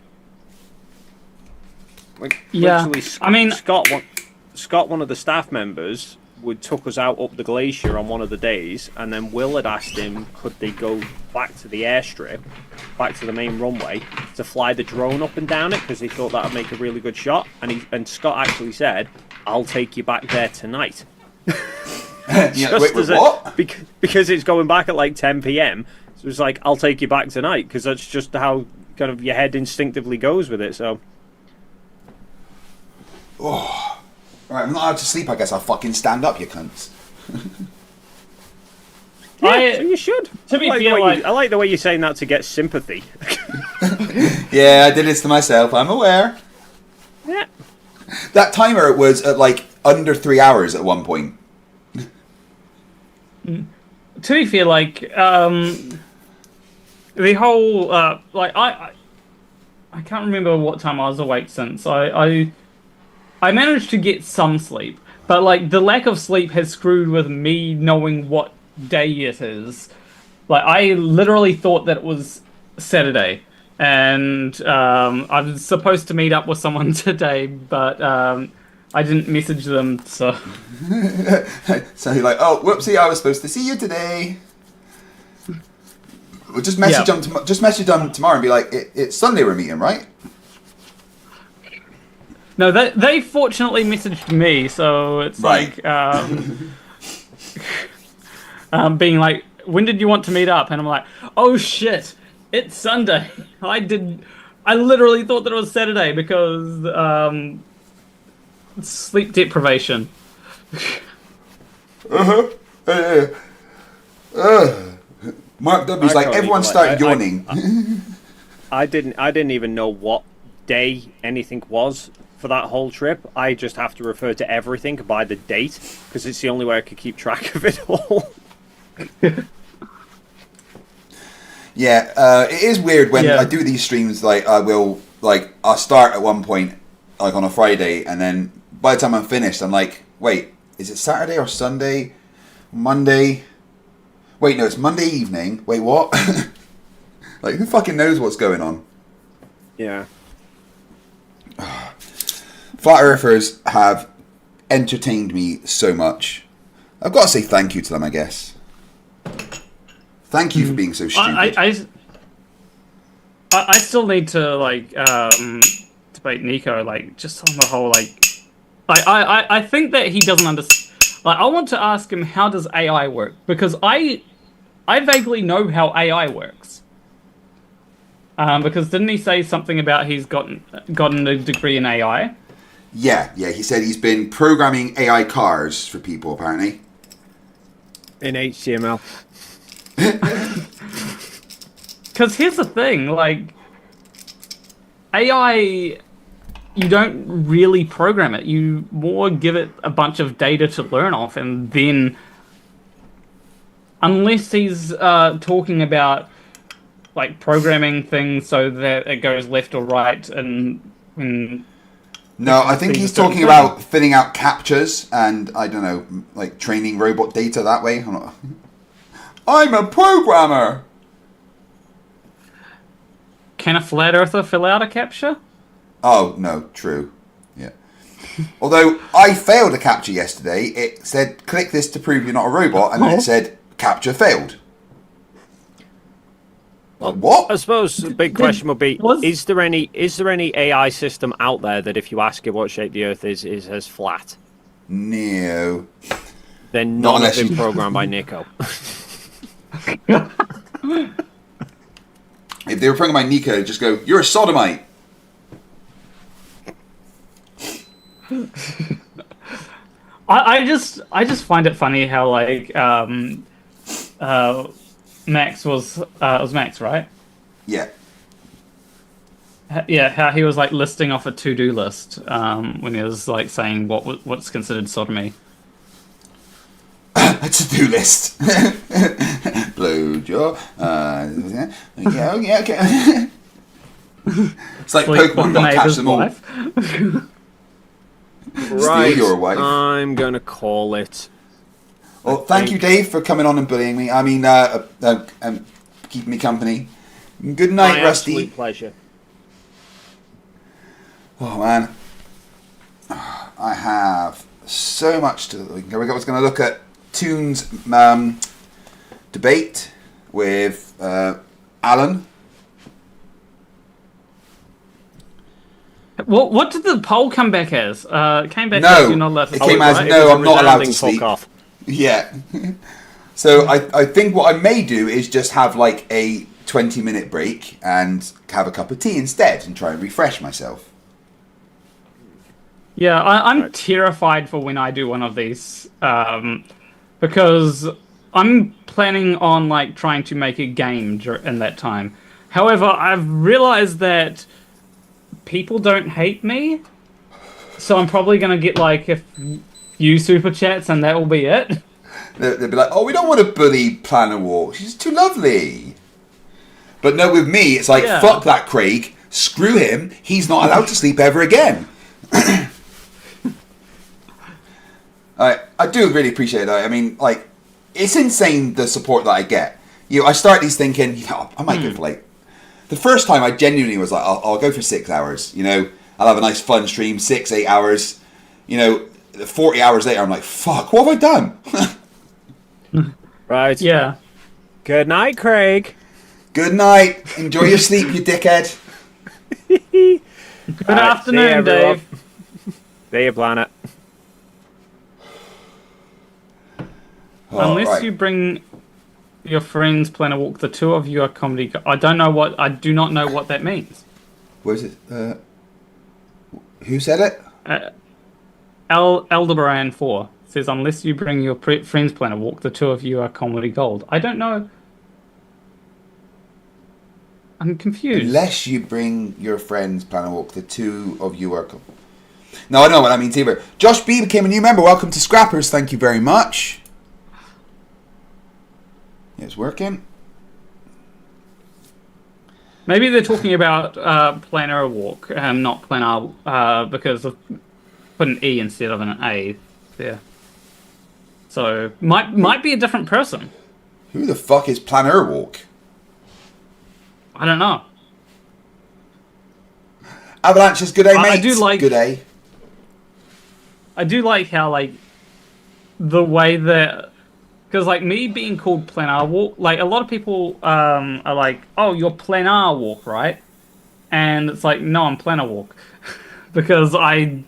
Like, literally, Scott, one of the staff members, took us out up the glacier on one of the days, and then Will had asked him could they go back to the airstrip, back to the main runway, to fly the drone up and down it, because he thought that would make a really good shot. And Scott actually said, I'll take you back there tonight. What? Because it's going back at like 10 p.m. So it's like, I'll take you back tonight, because that's just how kind of your head instinctively goes with it. So, oh, right, I'm not allowed to sleep. I guess I'll fucking stand up, you cunts. Yeah, so you should. To be I fair, like the way you're saying that to get sympathy. Yeah, I did this to myself. I'm aware. Yeah. That timer was at like under 3 hours at one point. To be fair, like the whole like I can't remember what time I was awake since. I managed to get some sleep, but like the lack of sleep has screwed with me knowing what day it is. Like I literally thought that it was Saturday, and I was supposed to meet up with someone today, but I didn't message them, so. So you're like, oh, whoopsie! I was supposed to see you today. Well, just message them. Just message them tomorrow and be like, it's Sunday we're meeting, right? No, they fortunately messaged me, so it's right. Like, being like, when did you want to meet up? And I'm like, oh shit, it's Sunday. I literally thought that it was Saturday because sleep deprivation. Mark W's like, everyone started yawning. I didn't even know what day anything was for that whole trip. I just have to refer to everything by the date because it's the only way I could keep track of it all. Yeah, it is weird when I do these streams. Like, I'll start at one point, like on a Friday, and then by the time I'm finished, I'm like, wait, is it Saturday or Sunday? Monday? Wait, no, it's Monday evening. Wait, what? Like, who fucking knows what's going on? Yeah. Flat Earthers have entertained me so much. I've got to say thank you to them, I guess. Thank you for being so stupid. I still need to like debate Nico, like just on the whole I think that he doesn't understand. Like, I want to ask him, how does AI work? Because I vaguely know how AI works. Because didn't he say something about he's gotten a degree in AI? Yeah, he said he's been programming AI cars for people, apparently. In HTML. Because here's the thing, like, AI, you don't really program it. You more give it a bunch of data to learn off, and then, unless he's talking about, like, programming things so that it goes left or right, and no, I think he's talking about filling out captures and, I don't know, like training robot data that way. I'm a programmer! Can a flat earther fill out a captcha? Oh, no, true. Yeah. Although, I failed a captcha yesterday. It said, click this to prove you're not a robot, and then it said, captcha failed. What? I suppose the big question would be: is there any AI system out there that if you ask it what shape the Earth is as flat? No. Then none have been programmed by Nico. If they were programmed by Nico, just go, you're a sodomite. I just find it funny how like Max was it was Max, right? Yeah. Yeah, how he was like listing off a to-do list when he was like saying what's considered sodomy. A to-do list. Blowjob. Okay. It's like Pokemon, got to catch them all. Right. Steal your wife. I'm gonna call it. Well, thank you, Dave, for coming on and bullying me. I mean, keeping me company. Good night, Rusty. Absolute pleasure. Oh man, I have so much to. I was going to look at Toon's debate with Alan. What did the poll come back as? It came back No, as you're not allowed to it came sleep, as right? no, I'm not allowed to sleep. Off. Yeah. So I think what I may do is just have like a 20-minute break and have a cup of tea instead and try and refresh myself. Yeah, I'm terrified for when I do one of these because I'm planning on like trying to make a game in that time. However, I've realized that people don't hate me, so I'm probably gonna get like a few super chats, and that will be it. They'll be like, "Oh, we don't want to bully Planner Walk. She's too lovely." But no, with me, it's like, fuck that Craig. Screw him. He's not allowed to sleep ever again. I do really appreciate that. I mean, like, it's insane the support that I get. I start these thinking, I might go for like... The first time I genuinely was like, I'll go for 6 hours. I'll have a nice fun stream, 6-8 hours. 40 hours later, I'm like, fuck, what have I done? Right. Yeah. Good night, Craig. Good night. Enjoy your sleep, you dickhead. Good afternoon, Dave. See you, Planet. Unless you bring your friends plan a walk, the two of you are comedy. I do not know what that means. Where's it? Who said it? Elderbrand 4 says, unless you bring your friends plan a walk, the two of you are comedy gold. I don't know. I'm confused. Unless you bring your friends plan a walk, the two of you are... No, I know what that means either. Josh B became a new member. Welcome to Scrappers. Thank you very much. It's working. Maybe they're talking about Planner Walk, not Planar, because of put an E instead of an A there. So might be a different person. Who the fuck is Planner Walk? I don't know. Avalanche's good, eh, mate? I do like good, eh? I do like how like the way that, because like me being called Planar Walk, like a lot of people are like, oh, you're Planar Walk, right? And it's like, no, I'm Planar Walk, because I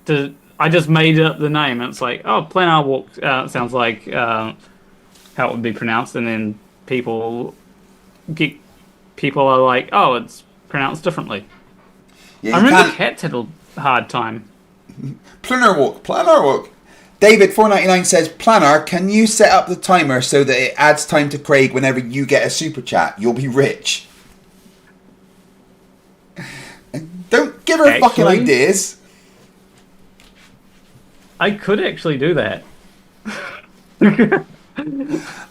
just made up the name, and it's like, oh, Planar Walk sounds like how it would be pronounced, and then people are like, oh, it's pronounced differently. Yeah, I remember Cats had a hard time. Planar Walk. David 499 says, Planner, can you set up the timer so that it adds time to Craig whenever you get a super chat? You'll be rich. And don't give her fucking ideas. I could actually do that.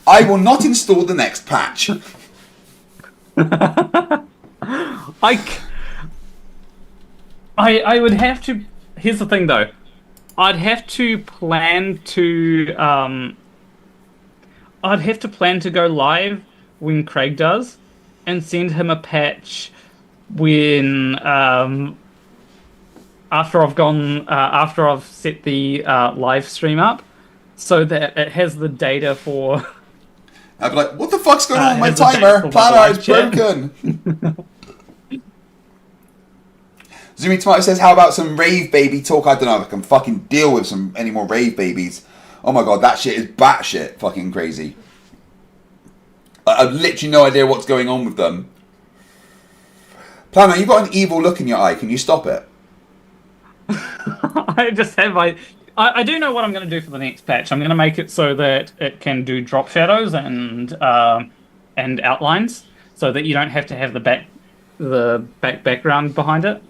I will not install the next patch. I would have to. Here's the thing, though. I'd have to plan to. I'd have to plan to go live when Craig does, and send him a patch when after I've set the live stream up, so that it has the data for. I'd be like, what the fuck's going on with my timer? Planner is broken. Zoomy Tomato says, how about some rave baby talk? I don't know if I can fucking deal with any more rave babies. Oh my god, that shit is batshit fucking crazy. I've literally no idea what's going on with them. Planner, you've got an evil look in your eye. Can you stop it? I just have I do know what I'm going to do for the next patch. I'm going to make it so that it can do drop shadows and outlines, so that you don't have to have the background behind it.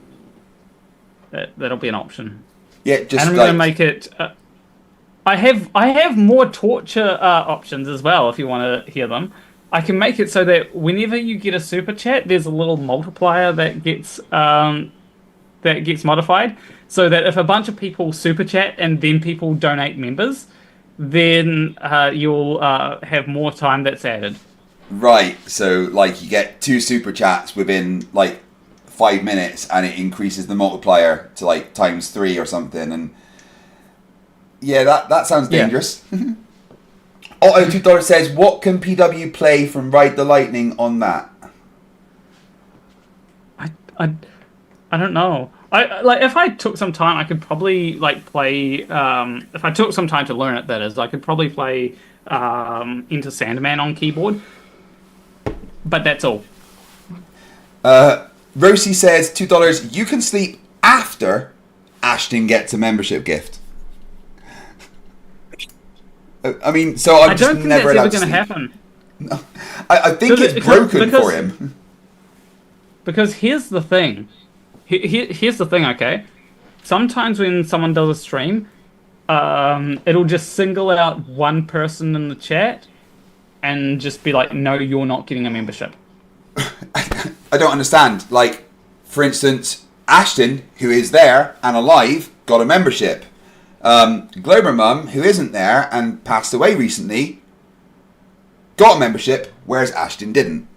That'll be an option. Yeah, just. And I'm going to make it. I have more torture options as well. If you want to hear them, I can make it so that whenever you get a super chat, there's a little multiplier that gets modified, so that if a bunch of people super chat and then people donate members, then you'll have more time that's added. Right. So like you get 2 super chats within like 5 minutes, and it increases the multiplier to like ×3 or something. And yeah, that sounds dangerous. Yeah. Otto $2 says, what can PW play from Ride the Lightning on that? I don't know. I like, if I took some time, I could probably like play. If I took some time to learn it, that is, I could probably play Enter Sandman on keyboard. But that's all. Rosie says, $2, you can sleep after Ashton gets a membership gift. I mean, so I'm I just don't think never that's ever allowed to going to sleep. happen. I think it's broken for him. Because here's the thing. Here's the thing, okay? Sometimes when someone does a stream, it'll just single out one person in the chat and just be like, no, you're not getting a membership. I don't understand. Like, for instance, Ashton, who is there and alive, got a membership. Glober Mum, who isn't there and passed away recently, got a membership, whereas Ashton didn't.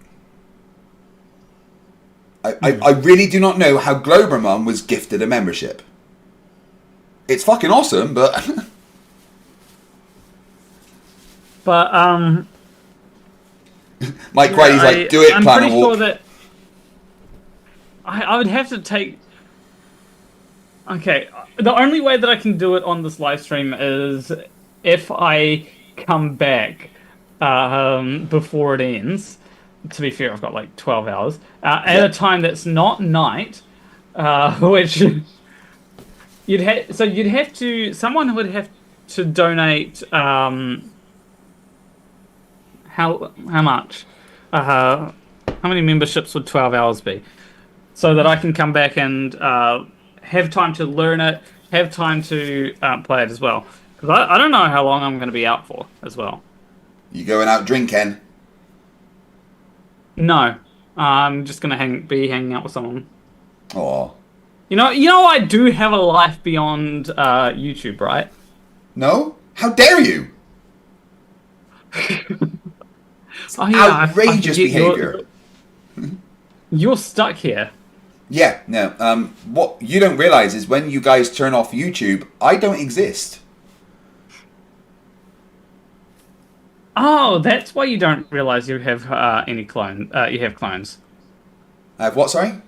I really do not know how Glober Mum was gifted a membership. It's fucking awesome, but... But, Mike Riley's like, do it, I'm plan pretty a walk. sure that I would have to take... Okay, the only way that I can do it on this live stream is if I come back before it ends. To be fair, I've got like 12 hours. At a time that's not night, which... someone would have to donate, how much? How many memberships would 12 hours be? So that I can come back and have time to learn it, have time to play it as well. Because I don't know how long I'm going to be out for as well. You going out drinking? No, I'm just going to be hanging out with someone. Aw. You know, I do have a life beyond YouTube, right? No? How dare you? Outrageous behaviour. You're stuck here. Yeah, no. What you don't realise is when you guys turn off YouTube, I don't exist. Oh, that's why you don't realise you have any clone. You have clones. I have what? Sorry.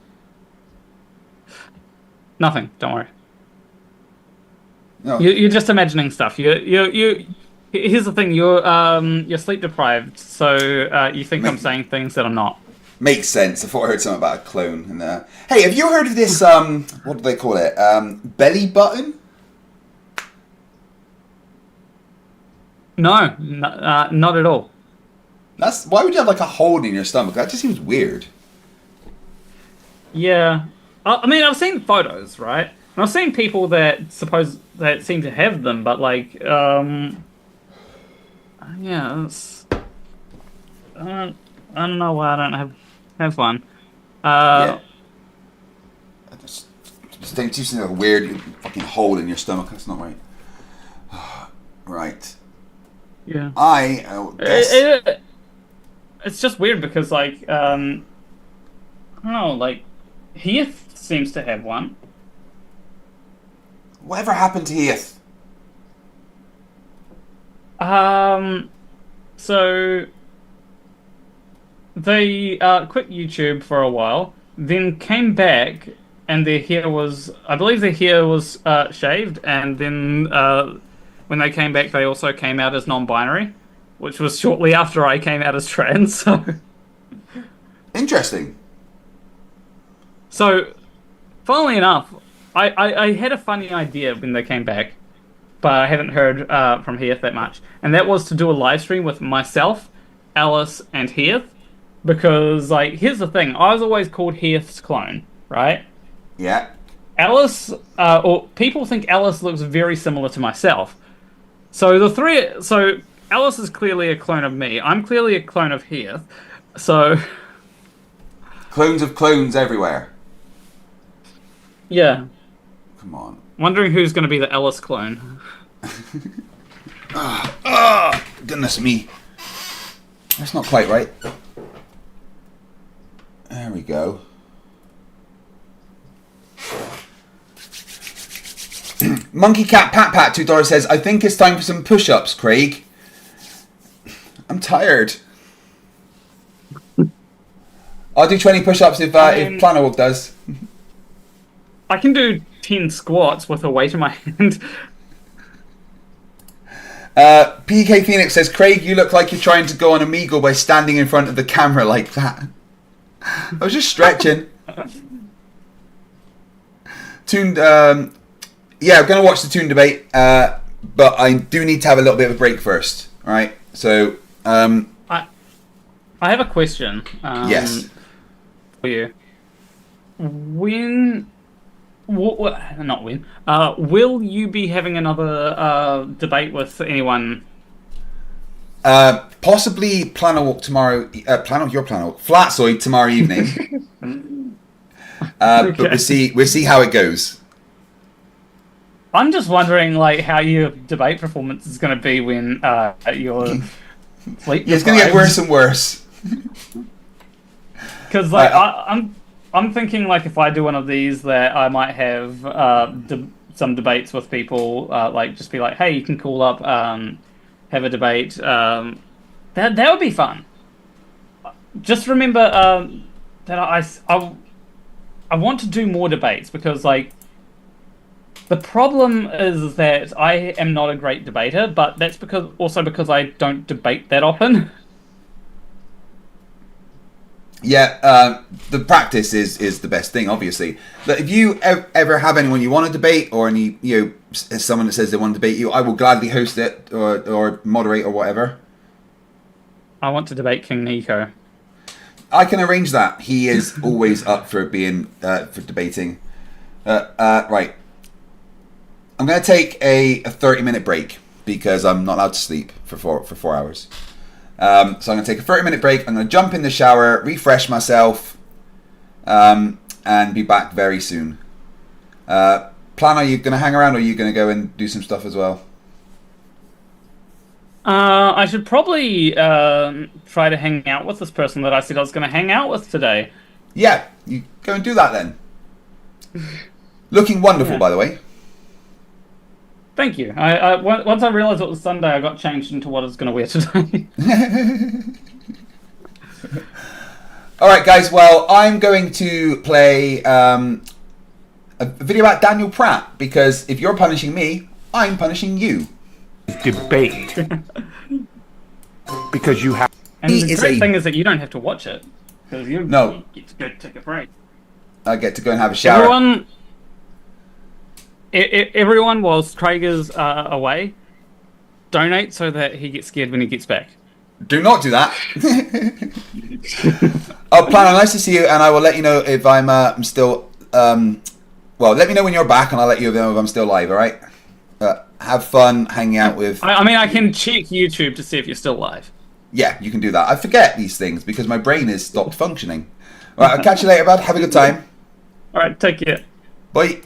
Nothing. Don't worry. No. You're just imagining stuff. You. Here's the thing. You're sleep deprived, so you think I'm saying things that I'm not. Makes sense. I thought I heard something about a clone. And, hey, have you heard of this? What do they call it? Belly button? No, not at all. Why would you have like a hole in your stomach? That just seems weird. Yeah, I mean, I've seen photos, right? And I've seen people that seem to have them, but like, yeah, I don't know why I don't have one. Yeah. Just seems like a weird fucking hole in your stomach. That's not right. Right. Yeah. It's just weird because like I don't know, like Heath seems to have one. Whatever happened to Heath? So they quit YouTube for a while, then came back, and their hair was, I believe their hair was shaved, and then when they came back, they also came out as non-binary, which was shortly after I came out as trans. So interesting. So, funnily enough, I had a funny idea when they came back, but I haven't heard from Heath that much, and that was to do a live stream with myself, Alice, and Heath, because, like, here's the thing, I was always called Heath's clone, right? Yeah. Alice, or people think Alice looks very similar to myself. So Alice is clearly a clone of me. I'm clearly a clone of Heath. So clones of clones everywhere. Yeah. Come on. Wondering who's going to be the Alice clone. Goodness me. That's not quite right. There we go. Monkey Cat Pat Pat $2 says, I think it's time for some push-ups, Craig. I'm tired. I'll do 20 push-ups if Planowalk does. I can do 10 squats with a weight in my hand. PK Phoenix says, Craig, you look like you're trying to go on Omegle by standing in front of the camera like that. I was just stretching. Tuned, yeah, I'm going to watch the Toon debate. but I do need to have a little bit of a break first. All right. So I have a question. Yes. For you. When? Not when. Will you be having another debate with anyone? Possibly Plano Walk tomorrow. Flatsoid tomorrow evening. But we'll see how it goes. I'm just wondering, like, how your debate performance is going to be when you're sleep. Yeah, it's going to get worse and worse. Because, like, I'm thinking, like, if I do one of these, that I might have some debates with people, like, just be like, hey, you can call up, have a debate. That would be fun. Just remember that I want to do more debates because, like, the problem is that I am not a great debater, but that's because I don't debate that often. Yeah, the practice is the best thing, obviously. But if you ever have anyone you want to debate, or any someone that says they want to debate you, I will gladly host it or moderate or whatever. I want to debate King Nico. I can arrange that. He is always up for being for debating. Right. I'm going to take a 30-minute break because I'm not allowed to sleep for 4 hours. So I'm going to take a 30-minute break. I'm going to jump in the shower, refresh myself, and be back very soon. Plan, are you going to hang around, or are you going to go and do some stuff as well? I should probably try to hang out with this person that I said I was going to hang out with today. Yeah, you go and do that then. Looking wonderful, by the way. Thank you. Once I realised it was Sunday, I got changed into what I was going to wear today. All right, guys. Well, I'm going to play a video about Daniel Pratt, because if you're punishing me, I'm punishing you. Debate. Because you have... And the great thing is that you don't have to watch it. Because you get to go take a break. I get to go and have a shower. Everyone, whilst Traeger's away, donate so that he gets scared when he gets back. Do not do that. Planner, nice to see you, and I will let you know if I'm still... well, let me know when you're back, and I'll let you know if I'm still live, alright? Have fun hanging out with... I mean, I can check YouTube to see if you're still live. Yeah, you can do that. I forget these things because my brain has stopped functioning. Alright, I'll catch you later, bud. Have a good time. Alright, take care. Bye.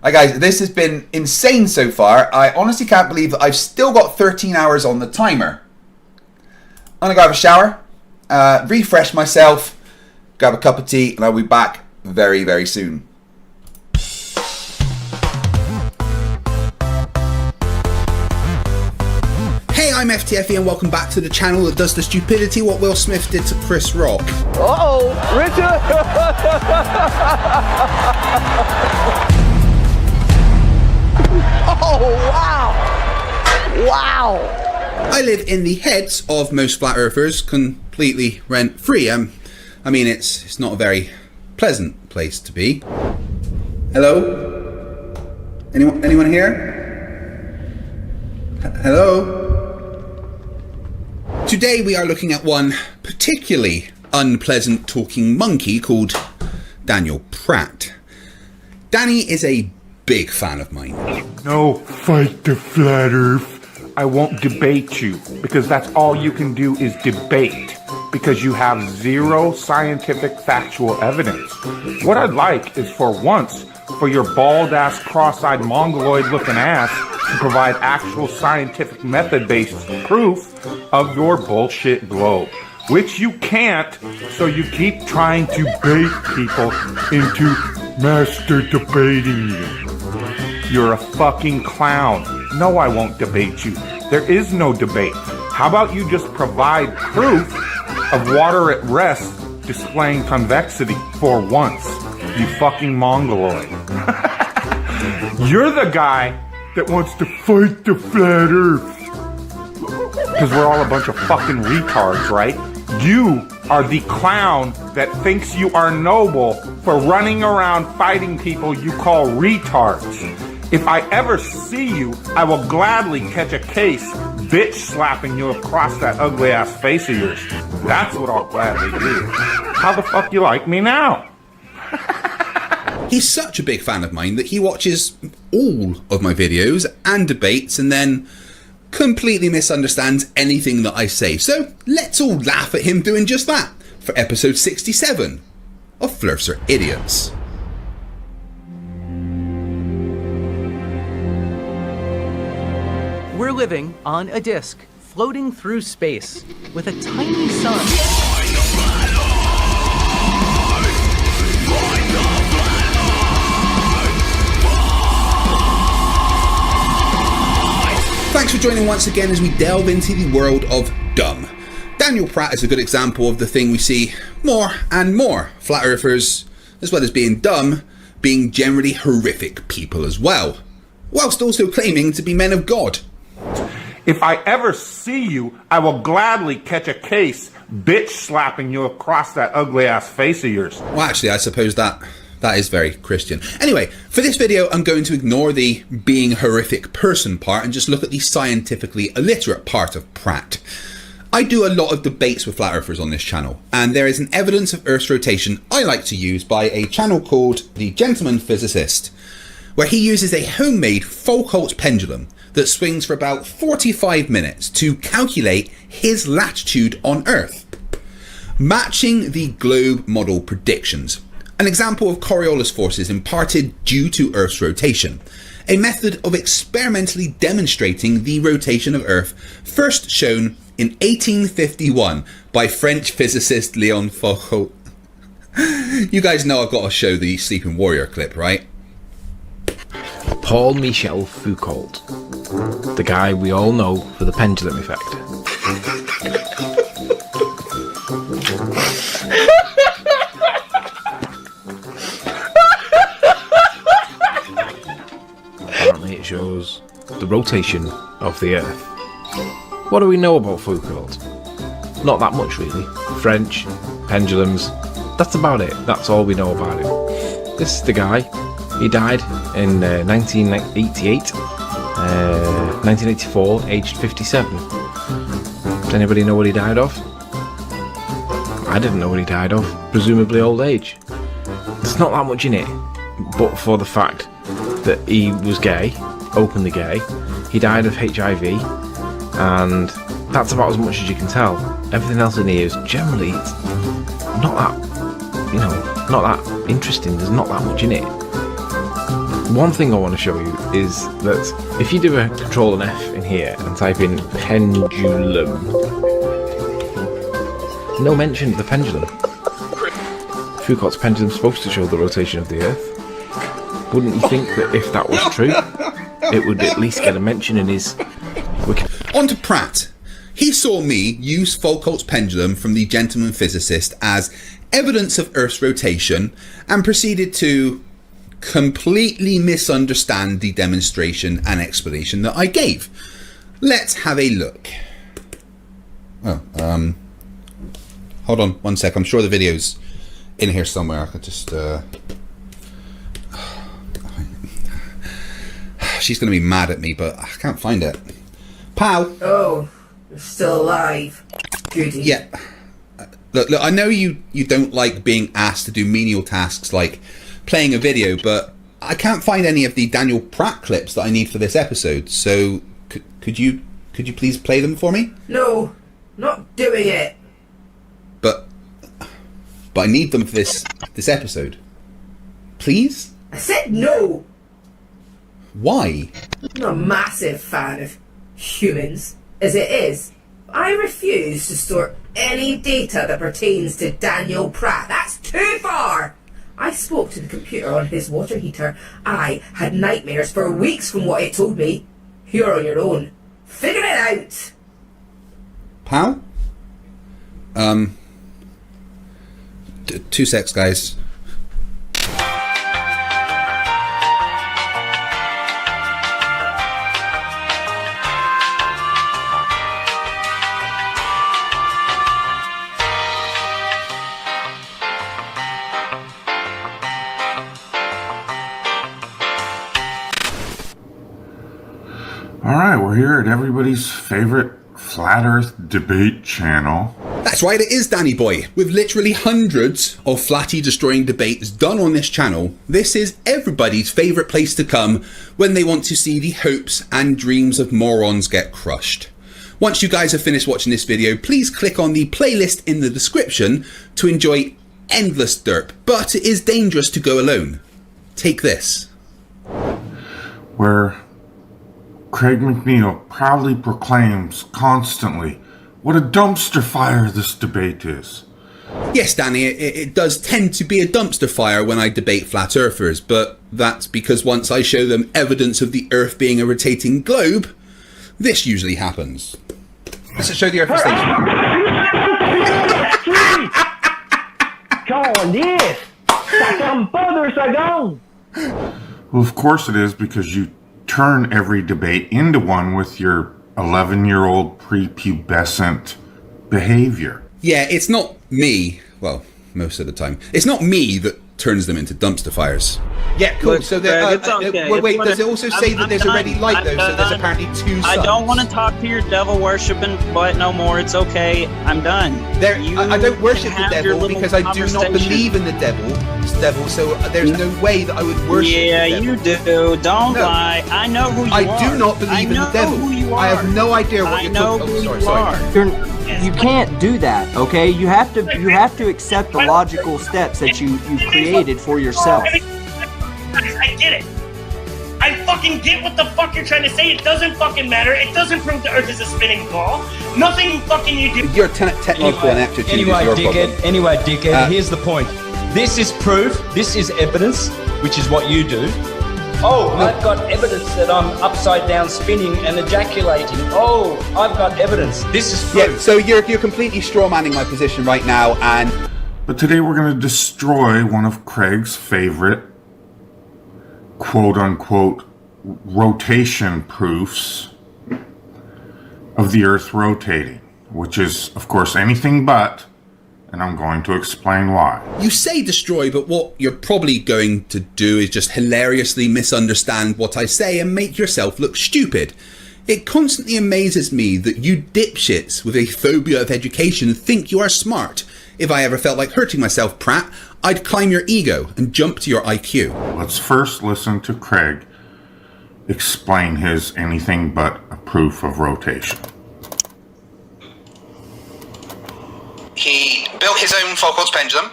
Hi guys, this has been insane so far. I honestly can't believe that I've still got 13 hours on the timer. I'm gonna go have a shower, refresh myself, grab a cup of tea, and I'll be back very, very soon. Hey, I'm FTFE and welcome back to the channel that does the stupidity what Will Smith did to Chris Rock. Uh-oh, Richard! Oh, wow! Wow! I live in the heads of most flat earthers, completely rent-free. I mean, it's not a very pleasant place to be. Hello? Anyone here? Hello? Today we are looking at one particularly unpleasant talking monkey called Daniel Pratt. Danny is a big fan of mine. No, fight the flat earth. I won't debate you, because that's all you can do is debate, because you have zero scientific factual evidence. What I'd like is for once, for your bald-ass, cross-eyed, mongoloid-looking ass to provide actual scientific method-based proof of your bullshit globe, which you can't, so you keep trying to bait people into master debating you. You're a fucking clown. No, I won't debate you. There is no debate. How about you just provide proof of water at rest displaying convexity for once, you fucking mongoloid. You're the guy that wants to fight the flat earth. Because we're all a bunch of fucking retards, right? You are the clown that thinks you are noble for running around fighting people you call retards. If I ever see you, I will gladly catch a case bitch slapping you across that ugly ass face of yours. That's what I'll gladly do. How the fuck you like me now? He's such a big fan of mine that he watches all of my videos and debates and then completely misunderstands anything that I say. So let's all laugh at him doing just that for episode 67 of Flerfs Are Idiots. We're living on a disk, floating through space, with a tiny sun. Thanks for joining once again as we delve into the world of dumb. Daniel Pratt is a good example of the thing we see more and more. Flat earthers, as well as being dumb, being generally horrific people as well, whilst also claiming to be men of God. If I ever see you, I will gladly catch a case bitch slapping you across that ugly ass face of yours. Well, actually, I suppose that is very Christian. Anyway, for this video, I'm going to ignore the being horrific person part and just look at the scientifically illiterate part of Pratt. I do a lot of debates with flat earthers on this channel, and there is an evidence of Earth's rotation I like to use by a channel called The Gentleman Physicist, where he uses a homemade Foucault pendulum that swings for about 45 minutes to calculate his latitude on Earth, matching the globe model predictions. An example of Coriolis forces imparted due to Earth's rotation, a method of experimentally demonstrating the rotation of Earth first shown in 1851 by French physicist Léon Foucault. You guys know I've got to show the Sleeping Warrior clip, right? Paul Michel Foucault, the guy we all know for the pendulum effect. Apparently it shows the rotation of the Earth. What do we know about Foucault? Not that much really. French, pendulums, that's about it. That's all we know about him. This is the guy. He died in 1988, 1984, aged 57. Does anybody know what he died of? I didn't know what he died of. Presumably old age. There's not that much in it, but for the fact that he was gay, openly gay, he died of HIV, and that's about as much as you can tell. Everything else in here is generally not that, not that interesting. There's not that much in it. One thing I want to show you is that if you do a Control and F in here and type in pendulum, no mention of the pendulum. Foucault's pendulum is supposed to show the rotation of the Earth. Wouldn't you think that if that was true, it would at least get a mention in his wiki? On to Pratt. He saw me use Foucault's pendulum from The Gentleman Physicist as evidence of Earth's rotation and proceeded to completely misunderstand the demonstration and explanation that I gave. Let's have a look. Oh, hold on one sec. I'm sure the video's in here somewhere. I could just she's gonna be mad at me, but I can't find it. Pal. Oh, you're still alive. Goody. Yeah. Look, I know you don't like being asked to do menial tasks like playing a video, but I can't find any of the Daniel Pratt clips that I need for this episode. So could you please play them for me? No, not doing it. But I need them for this episode. Please? I said no. Why? I'm not a massive fan of humans, as it is. I refuse to store any data that pertains to Daniel Pratt. That's too far. I spoke to the computer on his water heater. I had nightmares for weeks from what it told me. You're on your own. Figure it out. Pal? 2 secs, guys. All right, we're here at everybody's favorite Flat Earth debate channel. That's right, it is Danny Boy. With literally hundreds of flatty destroying debates done on this channel, this is everybody's favourite place to come when they want to see the hopes and dreams of morons get crushed. Once you guys have finished watching this video, please click on the playlist in the description to enjoy endless derp, but it is dangerous to go alone. Take this. Where Craig McNeil proudly proclaims constantly what a dumpster fire this debate is. Yes, Danny, it does tend to be a dumpster fire when I debate flat earthers, but that's because once I show them evidence of the earth being a rotating globe, this usually happens. Let's show the earth station. Come on, yes! Well, of course it is, because you turn every debate into one with your 11-year-old prepubescent behavior. Yeah, it's not me, well, most of the time, it's not me that turns them into dumpster fires. Yeah, cool. Look, So Greg, it's okay. wait, If does it also say that there's a ready light though? So there's apparently two suns. I don't want to talk to your devil worshipping butt no more. It's okay. I'm done. I don't worship the devil because I do not believe in the devil. So there's no way that I would worship the devil. Yeah, you do. Don't lie. I know who you are. I do not believe in the devil. Who you are. I have no idea what you're talking about. Sorry. You can't do that, okay? You have to accept the logical steps that you've created for yourself. I get it. I fucking get what the fuck you're trying to say. It doesn't fucking matter. It doesn't prove the Earth is a spinning ball. Nothing fucking you do. Your technical ineptitude is your problem. Anyway, dickhead, here's the point. This is proof. This is evidence, which is what you do. Oh, I've got evidence that I'm upside down spinning and ejaculating. Oh, I've got evidence. This is proof. Yeah, so you're completely strawmanning my position right now, and... But today we're going to destroy one of Craig's favorite quote-unquote rotation proofs of the Earth rotating, which is, of course, anything but, and I'm going to explain why. You say destroy, but what you're probably going to do is just hilariously misunderstand what I say and make yourself look stupid. It constantly amazes me that you dipshits with a phobia of education think you are smart. If I ever felt like hurting myself, Pratt, I'd climb your ego and jump to your IQ. Let's first listen to Craig explain his anything but a proof of rotation. He built his own Foucault's pendulum.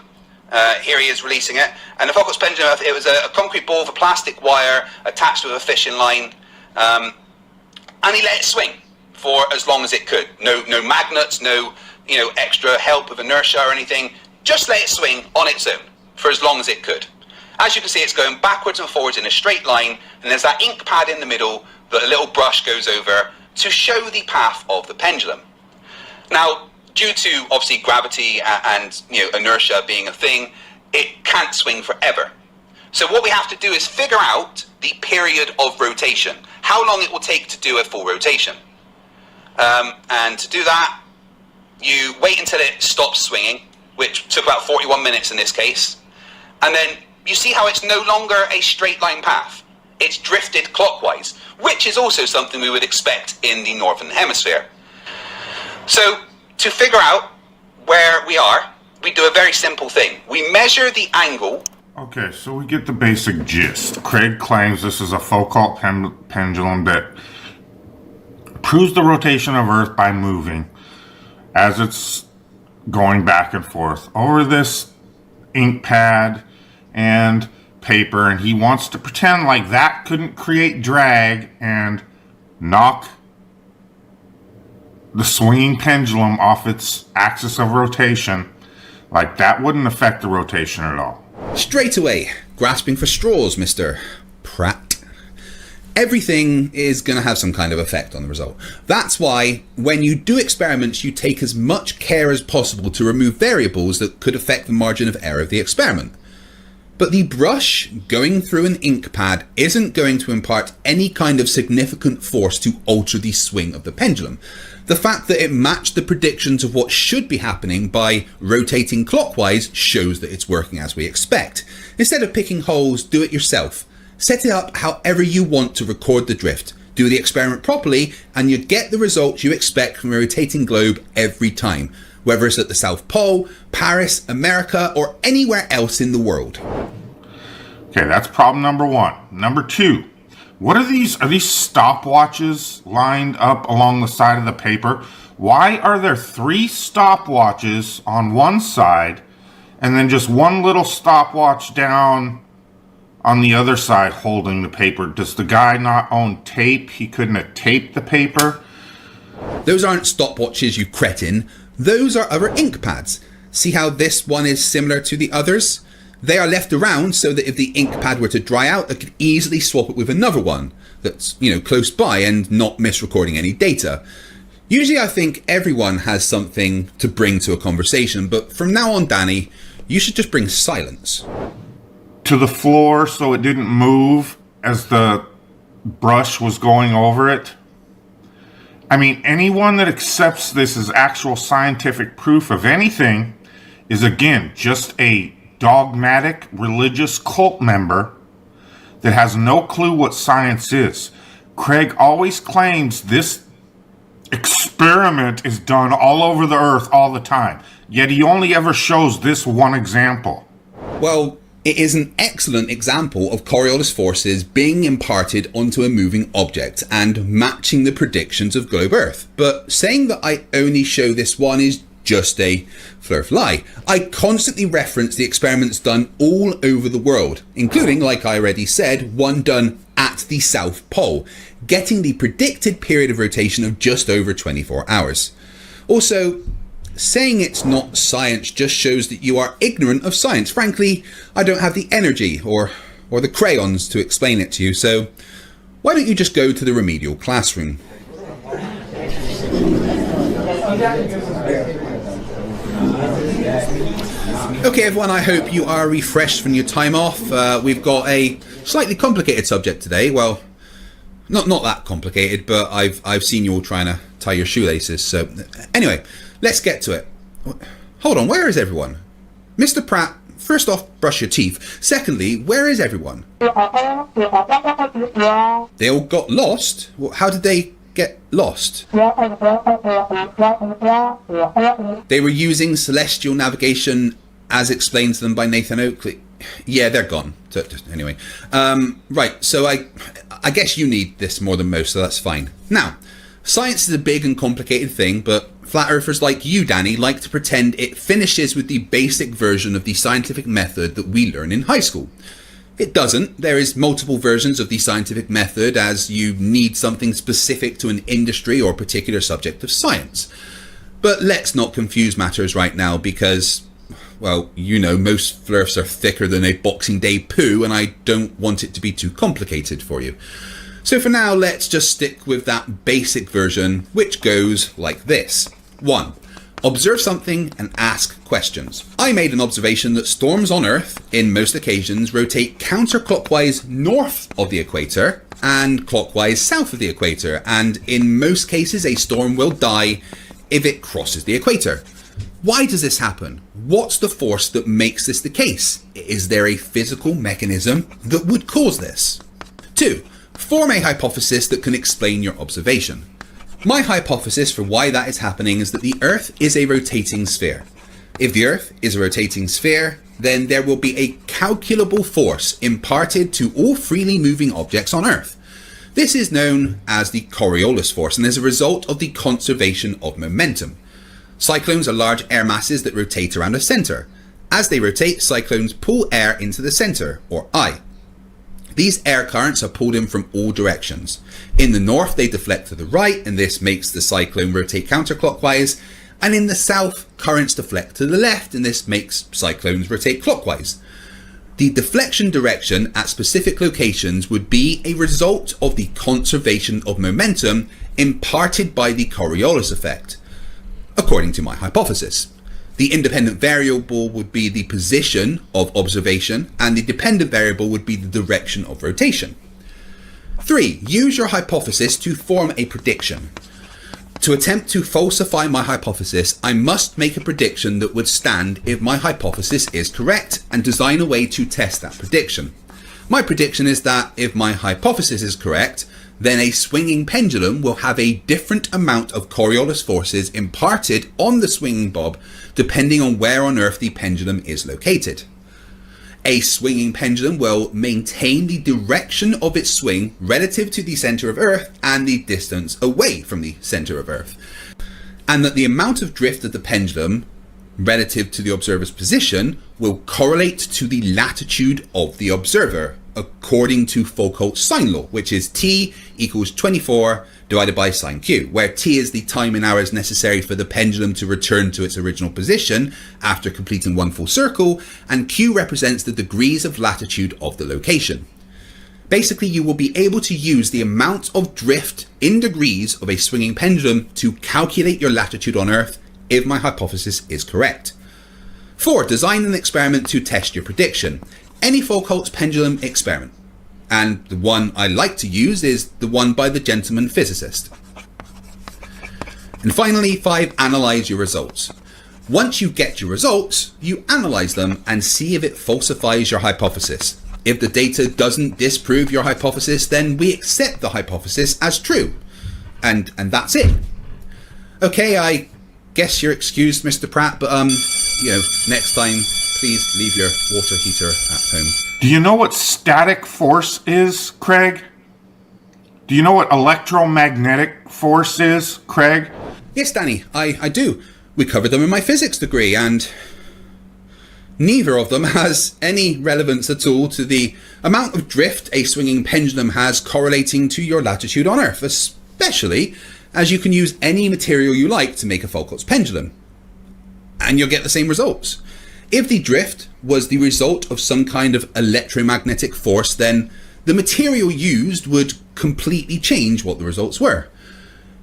Here he is releasing it. And the Foucault's pendulum, it was a concrete ball with a plastic wire attached with a fishing line. And he let it swing for as long as it could. No magnets, no extra help of inertia or anything. Just let it swing on its own for as long as it could. As you can see, it's going backwards and forwards in a straight line, and there's that ink pad in the middle that a little brush goes over to show the path of the pendulum. Now, due to obviously gravity and inertia being a thing, it can't swing forever. So what we have to do is figure out the period of rotation, how long it will take to do a full rotation. And to do that, you wait until it stops swinging, which took about 41 minutes in this case, and then you see how it's no longer a straight line path. It's drifted clockwise, which is also something we would expect in the northern hemisphere. So to figure out where we are, we do a very simple thing. We measure the angle. Okay, so we get the basic gist. Craig claims this is a Foucault pendulum that proves the rotation of Earth by moving as it's going back and forth over this ink pad and paper, and he wants to pretend like that couldn't create drag and knock the swinging pendulum off its axis of rotation. Like that wouldn't affect the rotation at all. Straight away, grasping for straws, Mr. Pratt. Everything is going to have some kind of effect on the result. That's why when you do experiments, you take as much care as possible to remove variables that could affect the margin of error of the experiment. But the brush going through an ink pad isn't going to impart any kind of significant force to alter the swing of the pendulum. The fact that it matched the predictions of what should be happening by rotating clockwise shows that it's working as we expect. Instead of picking holes, do it yourself. Set it up however you want to record the drift. Do the experiment properly, and you get the results you expect from a rotating globe every time, whether it's at the South Pole, Paris, America, or anywhere else in the world. Okay, that's problem number one. Number two, what are these? Are these stopwatches lined up along the side of the paper? Why are there 3 stopwatches on one side and then just one little stopwatch down on the other side holding the paper? Does the guy not own tape? He couldn't have taped the paper? Those aren't stopwatches, you cretin. Those are other ink pads. See how this one is similar to the others? They are left around so that if the ink pad were to dry out, I could easily swap it with another one that's, close by and not misrecording any data. Usually I think everyone has something to bring to a conversation, but from now on, Danny, you should just bring silence. To the floor so it didn't move as the brush was going over it? I mean, anyone that accepts this as actual scientific proof of anything is, again, just a dogmatic religious cult member that has no clue what science is. Craig always claims this experiment is done all over the earth all the time, yet he only ever shows this one example. Well, it is an excellent example of Coriolis forces being imparted onto a moving object and matching the predictions of globe Earth. But saying that I only show this one is just a Flerf lie. I constantly reference the experiments done all over the world, including, like I already said, one done at the South Pole, getting the predicted period of rotation of just over 24 hours. Also, saying it's not science just shows that you are ignorant of science. Frankly, I don't have the energy or the crayons to explain it to you, so why don't you just go to the remedial classroom? Okay everyone, I hope you are refreshed from your time off. We've got a slightly complicated subject today. Well, not that complicated, but I've seen you all trying to tie your shoelaces. So anyway, let's get to it. Hold on, where is everyone? Mr. Pratt, first off, brush your teeth. Secondly, where is everyone? They all got lost? How did they get lost? They were using celestial navigation as explained to them by Nathan Oakley. Yeah, they're gone. Anyway, right, so I guess you need this more than most, so that's fine. Now, science is a big and complicated thing, but flat earthers like you, Danny, like to pretend it finishes with the basic version of the scientific method that we learn in high school. It doesn't. There is multiple versions of the scientific method, as you need something specific to an industry or particular subject of science. But let's not confuse matters right now because, well, most Flerfs are thicker than a Boxing Day poo, and I don't want it to be too complicated for you. So for now, let's just stick with that basic version, which goes like this. 1. Observe something and ask questions. I made an observation that storms on Earth, in most occasions, rotate counterclockwise north of the equator and clockwise south of the equator, and in most cases a storm will die if it crosses the equator. Why does this happen? What's the force that makes this the case? Is there a physical mechanism that would cause this? 2. Form a hypothesis that can explain your observation. My hypothesis for why that is happening is that the Earth is a rotating sphere. If the Earth is a rotating sphere, then there will be a calculable force imparted to all freely moving objects on Earth. This is known as the Coriolis force and is a result of the conservation of momentum. Cyclones are large air masses that rotate around a center. As they rotate, cyclones pull air into the center, or I. These air currents are pulled in from all directions. In the north, they deflect to the right, and this makes the cyclone rotate counterclockwise. And in the south, currents deflect to the left, and this makes cyclones rotate clockwise. The deflection direction at specific locations would be a result of the conservation of momentum imparted by the Coriolis effect, according to my hypothesis. The independent variable would be the position of observation, and the dependent variable would be the direction of rotation. 3. Use your hypothesis to form a prediction. To attempt to falsify my hypothesis, I must make a prediction that would stand if my hypothesis is correct, and design a way to test that prediction. My prediction is that if my hypothesis is correct, then a swinging pendulum will have a different amount of Coriolis forces imparted on the swinging bob depending on where on Earth the pendulum is located. A swinging pendulum will maintain the direction of its swing relative to the centre of Earth and the distance away from the centre of Earth, and that the amount of drift of the pendulum relative to the observer's position will correlate to the latitude of the observer, according to Foucault's sine law, which is T equals 24 divided by sine Q, where T is the time in hours necessary for the pendulum to return to its original position after completing one full circle, and Q represents the degrees of latitude of the location. Basically, you will be able to use the amount of drift in degrees of a swinging pendulum to calculate your latitude on Earth if my hypothesis is correct. 4. Design an experiment to test your prediction. Any Foucault's pendulum experiment. And the one I like to use is the one by the gentleman physicist. And finally, 5. Analyze your results. Once you get your results, you analyze them and see if it falsifies your hypothesis. If the data doesn't disprove your hypothesis, then we accept the hypothesis as true. And that's it. Okay, I guess you're excused, Mr. Pratt, but next time, please leave your water heater at home. Do you know what static force is, Craig? Do you know what electromagnetic force is, Craig? Yes, Danny, I do. We covered them in my physics degree, and neither of them has any relevance at all to the amount of drift a swinging pendulum has correlating to your latitude on Earth, especially as you can use any material you like to make a Foucault's pendulum, and you'll get the same results. If the drift was the result of some kind of electromagnetic force, then the material used would completely change what the results were.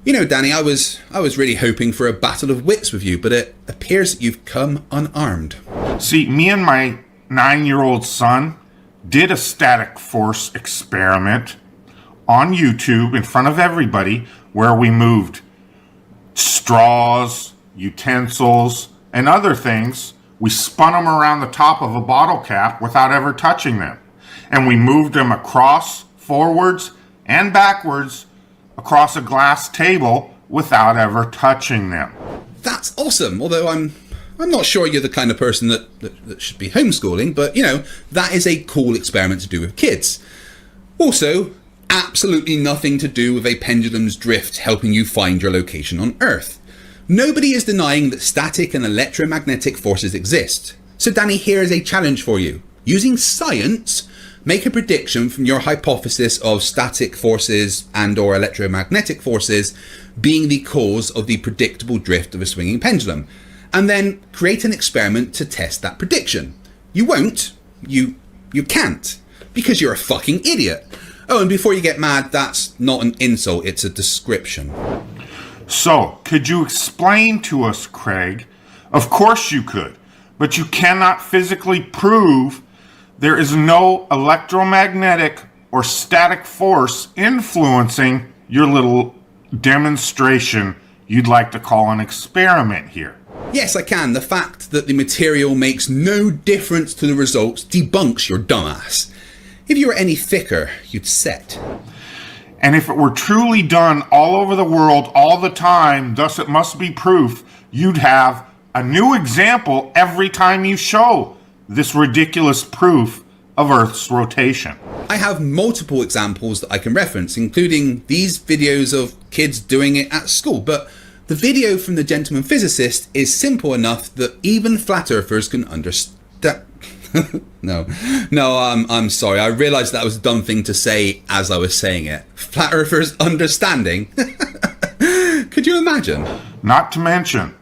You know, Danny, I was really hoping for a battle of wits with you, but it appears that you've come unarmed. See, me and my 9-year-old son did a static force experiment on YouTube in front of everybody where we moved straws, utensils, and other things. We spun them around the top of a bottle cap without ever touching them. And we moved them across, forwards, and backwards across a glass table without ever touching them. That's awesome, although I'm not sure you're the kind of person that should be homeschooling, but that is a cool experiment to do with kids. Also, absolutely nothing to do with a pendulum's drift helping you find your location on Earth. Nobody is denying that static and electromagnetic forces exist. So Danny, here is a challenge for you. Using science, make a prediction from your hypothesis of static forces and or electromagnetic forces being the cause of the predictable drift of a swinging pendulum, and then create an experiment to test that prediction. You won't. You can't. Because you're a fucking idiot. Oh, and before you get mad, that's not an insult, it's a description. So, could you explain to us, Craig? Of course you could, but you cannot physically prove there is no electromagnetic or static force influencing your little demonstration you'd like to call an experiment here. Yes, I can. The fact that the material makes no difference to the results debunks your dumbass. If you were any thicker, you'd set. And if it were truly done all over the world all the time, thus it must be proof, you'd have a new example every time you show this ridiculous proof of Earth's rotation. I have multiple examples that I can reference, including these videos of kids doing it at school, but the video from the gentleman physicist is simple enough that even flat earthers can understand. No, I'm sorry. I realized that was a dumb thing to say as I was saying it. Flat earthers understanding. Could you imagine? Not to mention,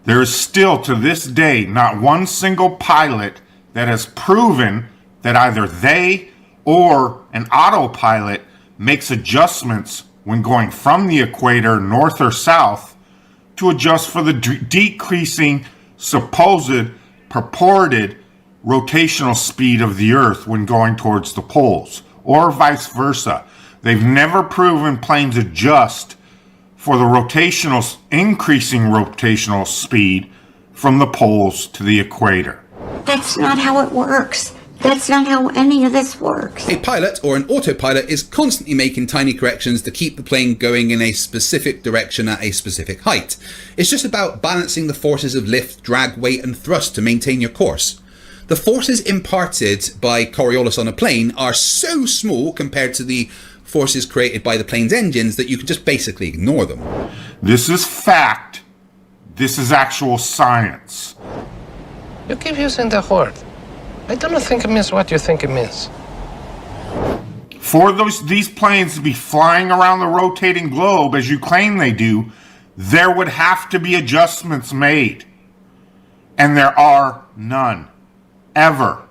there is still to this day not one single pilot that has proven that either they or an autopilot makes adjustments when going from the equator north or south to adjust for the decreasing supposed purported rotational speed of the Earth when going towards the poles, or vice versa. They've never proven planes adjust for the increasing rotational speed from the poles to the equator. That's not how it works. That's not how any of this works. A pilot, or an autopilot, is constantly making tiny corrections to keep the plane going in a specific direction at a specific height. It's just about balancing the forces of lift, drag, weight and thrust to maintain your course. The forces imparted by Coriolis on a plane are so small compared to the forces created by the plane's engines that you can just basically ignore them. This is fact. This is actual science. You keep using the word. I don't think it means what you think it means. For these planes to be flying around the rotating globe as you claim they do, there would have to be adjustments made. And there are none. Ever.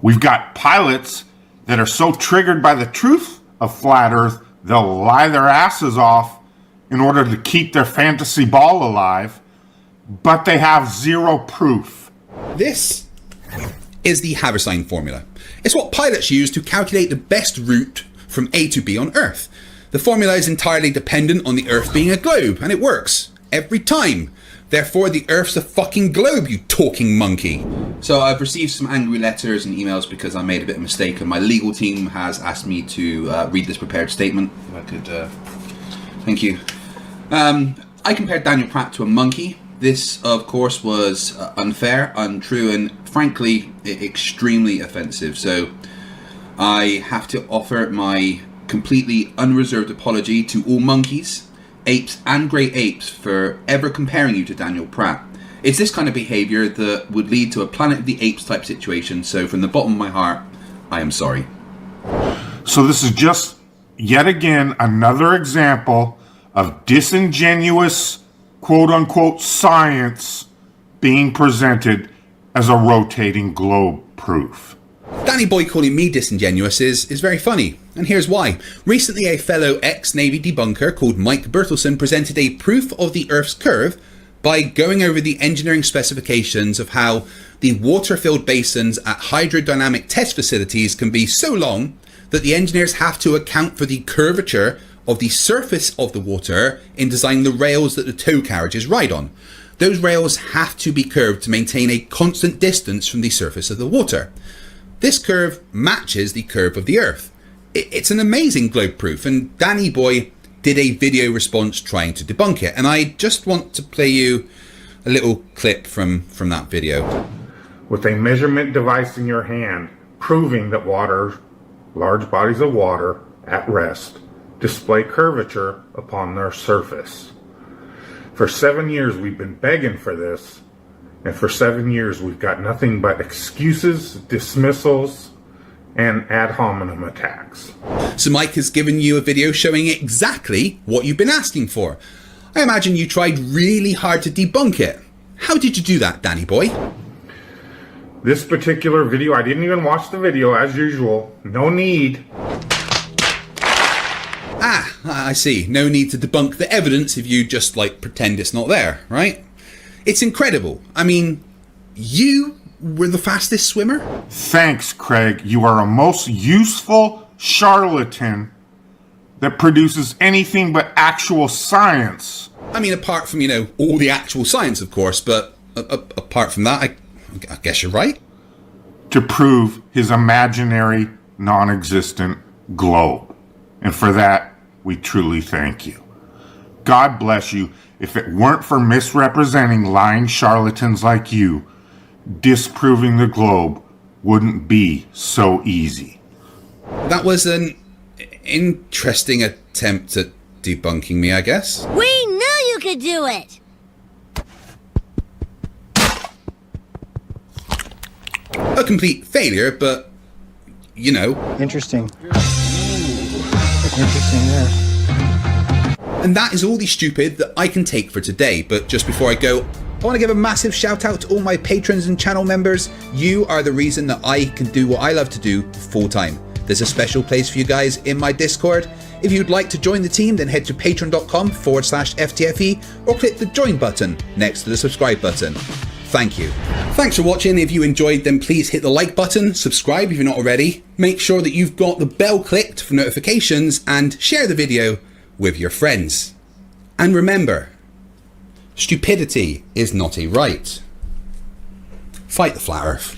We've got pilots that are so triggered by the truth of flat Earth, they'll lie their asses off in order to keep their fantasy ball alive, but they have zero proof. This is the Haversine formula. It's what pilots use to calculate the best route from A to B on Earth. The formula is entirely dependent on the Earth being a globe, and it works every time. Therefore, the Earth's a fucking globe, you talking monkey. So I've received some angry letters and emails because I made a bit of a mistake, and my legal team has asked me to read this prepared statement. If I could, thank you. I compared Daniel Pratt to a monkey. This, of course, was unfair, untrue, and frankly, extremely offensive. So I have to offer my completely unreserved apology to all monkeys, apes, and great apes for ever comparing you to Daniel Pratt. It's this kind of behaviour that would lead to a Planet of the Apes type situation, so from the bottom of my heart, I am sorry. So this is just, yet again, another example of disingenuous, quote-unquote, science being presented as a rotating globe proof. Danny Boy calling me disingenuous is very funny, and here's why. Recently, a fellow ex-Navy debunker called Mike Bertelson presented a proof of the Earth's curve by going over the engineering specifications of how the water-filled basins at hydrodynamic test facilities can be so long that the engineers have to account for the curvature of the surface of the water in designing the rails that the tow carriages ride on. Those rails have to be curved to maintain a constant distance from the surface of the water. This curve matches the curve of the Earth. It's an amazing globe proof, and Danny Boy did a video response trying to debunk it, and I just want to play you a little clip from that video. With a measurement device in your hand, proving that large bodies of water at rest, display curvature upon their surface. For 7 years we've been begging for this, and for 7 years we've got nothing but excuses, dismissals, and ad hominem attacks. So Mike has given you a video showing exactly what you've been asking for. I imagine you tried really hard to debunk it. How did you do that, Danny Boy? This particular video, I didn't even watch the video as usual. No need. Ah, I see. No need to debunk the evidence if you just, pretend it's not there, right? It's incredible. I mean, you were the fastest swimmer? Thanks, Craig. You are a most useful charlatan that produces anything but actual science. I mean, apart from, all the actual science, of course, but apart from that, I guess you're right. To prove his imaginary, non-existent globe. And for that, we truly thank you. God bless you. If it weren't for misrepresenting lying charlatans like you, disproving the globe wouldn't be so easy. That was an interesting attempt at debunking me, I guess. We knew you could do it! A complete failure, but, Interesting. Interesting there. And that is all the stupid that I can take for today. But just before I go, I want to give a massive shout out to all my patrons and channel members. You are the reason that I can do what I love to do full time. There's a special place for you guys in my Discord. If you'd like to join the team, then head to patreon.com/FTFE or click the join button next to the subscribe button. Thank you. Thanks for watching. If you enjoyed, then please hit the like button, subscribe if you're not already, make sure that you've got the bell clicked for notifications, and share the video with your friends. And remember, stupidity is not a right. Fight the flat Earth.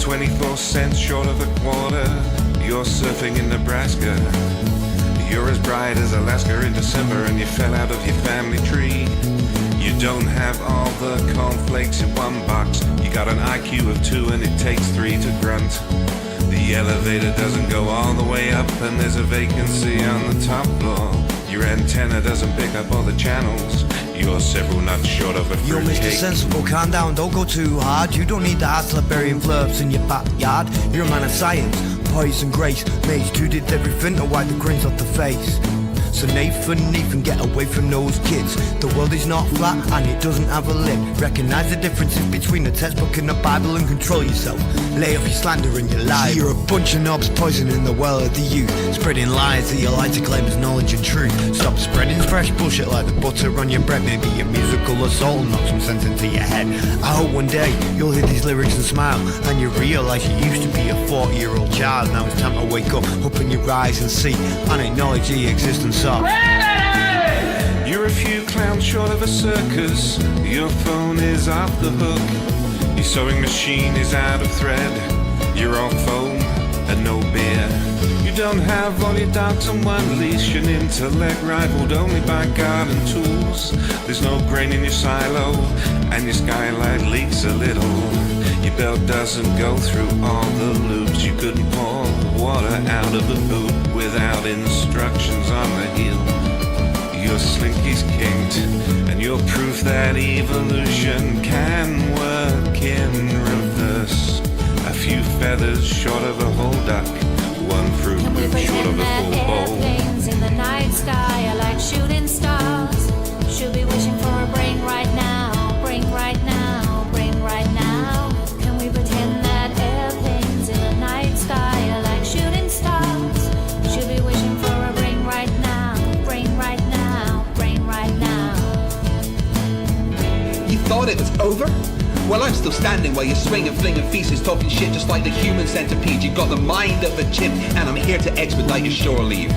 24 cents short of a quarter. You're surfing in Nebraska. You're as bright as Alaska in December, and you fell out of your family tree. You don't have all the cornflakes in one box. You got an IQ of 2 and it takes 3 to grunt. The elevator doesn't go all the way up, and there's a vacancy on the top floor. Your antenna doesn't pick up all the channels. You're several nuts short of a You're Mr. fruitcake. Sensible, calm down, don't go too hard. You don't need the hassle of burying Flerfs in your backyard. You're a man of science, poise and grace. Mage 2 did everything to wipe the grins off the face. So Nathan, get away from those kids. The world is not flat and it doesn't have a lid. Recognize the differences between the textbook and the Bible and control yourself. Lay off your slander and your lies. You're a bunch of knobs poisoning the well of the youth, spreading lies that you like to claim as knowledge and truth. Stop spreading fresh bullshit like the butter on your bread. Maybe your musical assault will knock some sense into your head. I hope one day you'll hear these lyrics and smile, and you realise you used to be a 40-year-old child. Now it's time to wake up, open your eyes and see, and acknowledge the existence of. You're a few clowns short of a circus. Your phone is off the hook. Your sewing machine is out of thread. You're all foam and no beer. You don't have all your dogs on one leash. An intellect rivaled only by garden tools. There's no grain in your silo, and your skylight leaks a little. Your belt doesn't go through all the loops. You couldn't pour water out of a boot without instructions on the heel. Your slinky's kinked, and you're proof that evolution can work in reverse. A few feathers short of a whole duck, one fruit loop short of a full bowl. Airplanes in the night sky are like shooting stars. Should be wishing for a brain right now, brain right now, brain right now. Can we pretend that airplanes in the night sky are like shooting stars? Should be wishing for a brain right now, brain right now, brain right now. You thought it was over? Well, I'm still standing while you're swinging, flinging feces, talking shit just like the human centipede. You got the mind of a chimp, and I'm here to expedite your shore leave.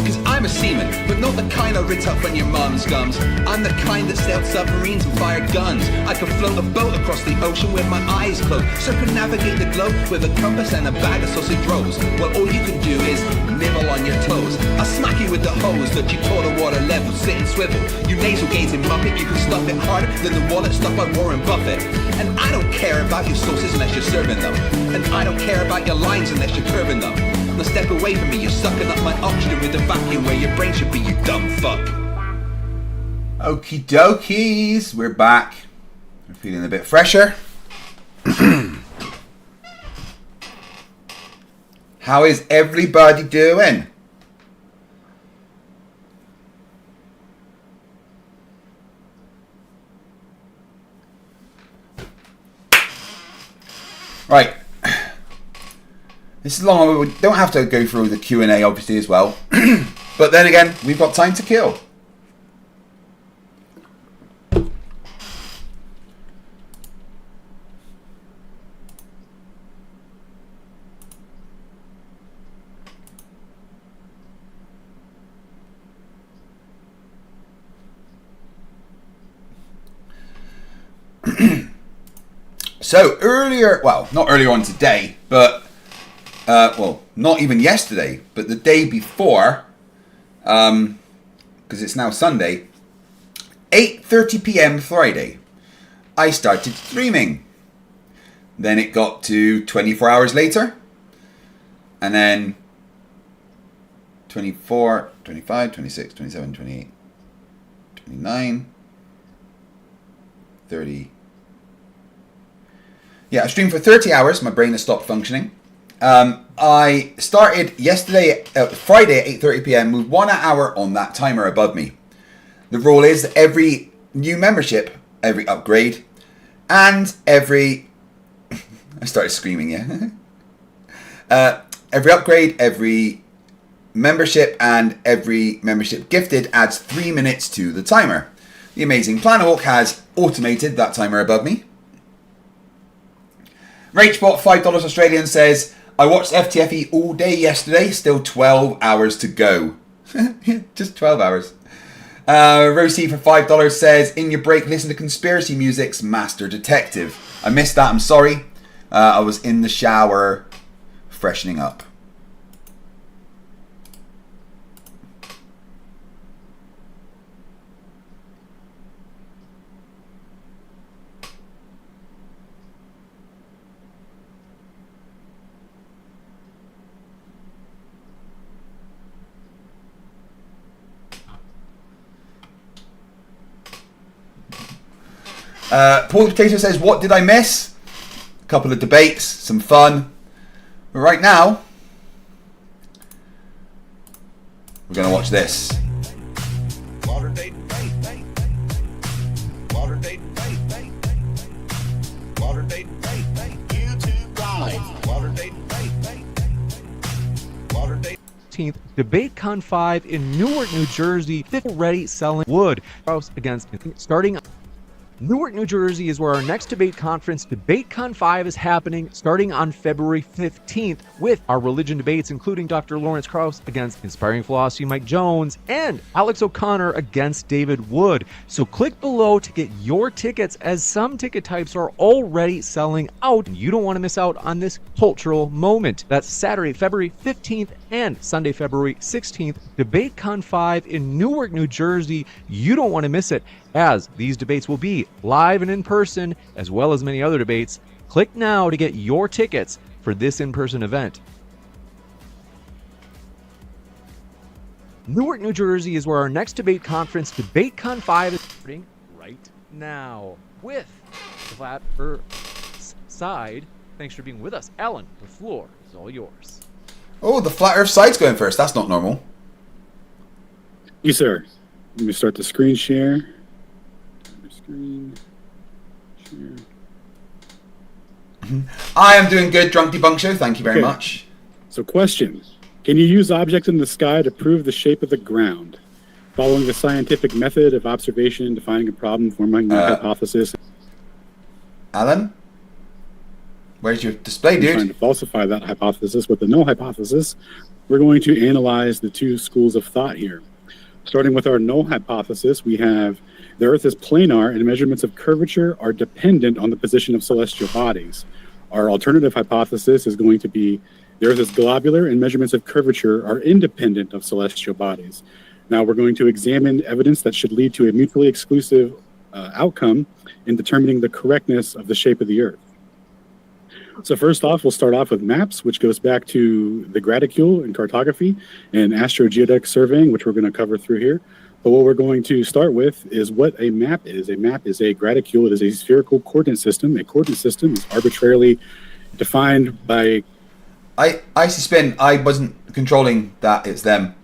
Cause I'm a seaman, but not the kind I rit up on your mum's gums. I'm the kind that sailed submarines and fired guns. I could float a boat across the ocean with my eyes closed, circumnavigate the globe with a compass and a bag of sausage rolls. Well, all you can do is nibble on your toes. I'll smack you with the hose that you taught a water level, sit and swivel. You nasal gazing muppet, you can stuff it harder than the wallet stuffed by Warren Buffett. And I don't care about your sauces unless you're serving them. And I don't care about your lines unless you're curving them. Now step away from me, you're sucking up my oxygen with the vacuum where your brain should be, you dumb fuck. Okie dokies, we're back. We're feeling a bit fresher. How is everybody doing? Right. This is long. We don't have to go through the Q&A obviously as well. But then again, we've got time to kill. So earlier, well, not earlier on today, but well, not even yesterday, but the day before, because it's now Sunday, 8:30 p.m. Friday, I started streaming. Then it got to 24 hours later, and then 24, 25, 26, 27, 28, 29, 30. Yeah, I streamed for 30 hours. My brain has stopped functioning. I started yesterday, Friday at 8:30 p.m. with 1 hour on that timer above me. The rule is that every new membership, every upgrade, and every... I started screaming, yeah. Every upgrade, every membership, and every membership gifted adds 3 minutes to the timer. The amazing Planahawk has automated that timer above me. Rachbot, $5 Australian, says, I watched FTFE all day yesterday, still 12 hours to go. Just 12 hours. Rosie for $5 says, in your break, listen to Conspiracy Music's Master Detective. I missed that, I'm sorry. I was in the shower freshening up. Paul the Potato says, what did I miss? A couple of debates, some fun. But right now, we're going to watch this. DebateCon 5 in Newark, New Jersey. Already selling wood. Against starting. Newark, New Jersey is where our next debate conference, DebateCon 5, is happening starting on February 15th with our religion debates, including Dr. Lawrence Krauss against Inspiring Philosophy Mike Jones and Alex O'Connor against David Wood. So click below to get your tickets, as some ticket types are already selling out. You don't want to miss out on this cultural moment. That's Saturday, February 15th and Sunday, February 16th, DebateCon 5 in Newark, New Jersey. You don't want to miss it, as these debates will be live and in person, as well as many other debates. Click now to get your tickets for this in-person event. Newark, New Jersey is where our next debate conference, DebateCon 5, is starting right now with the Flat side. Thanks for being with us. Alan, the floor is all yours. Oh, the Flat Earth side's going first. That's not normal. Yes, sir. Let me start the screen share. Screen share. I am doing good, Drunk Debunk Show. Thank you very much. So, question. Can you use objects in the sky to prove the shape of the ground? Following the scientific method of observation, defining a problem, forming a hypothesis. Alan? Where's your display, dude? Trying to falsify that hypothesis with the null hypothesis. We're going to analyze the two schools of thought here. Starting with our null hypothesis, we have the Earth is planar and measurements of curvature are dependent on the position of celestial bodies. Our alternative hypothesis is going to be the Earth is globular and measurements of curvature are independent of celestial bodies. Now we're going to examine evidence that should lead to a mutually exclusive outcome in determining the correctness of the shape of the Earth. So first off, we'll start off with maps, which goes back to the graticule in cartography and astrogeodetic surveying, which we're going to cover through here. But what we're going to start with is what a map is. A map is a graticule. It is a spherical coordinate system. A coordinate system is arbitrarily defined by... Icy Spin, I wasn't controlling that. It's them.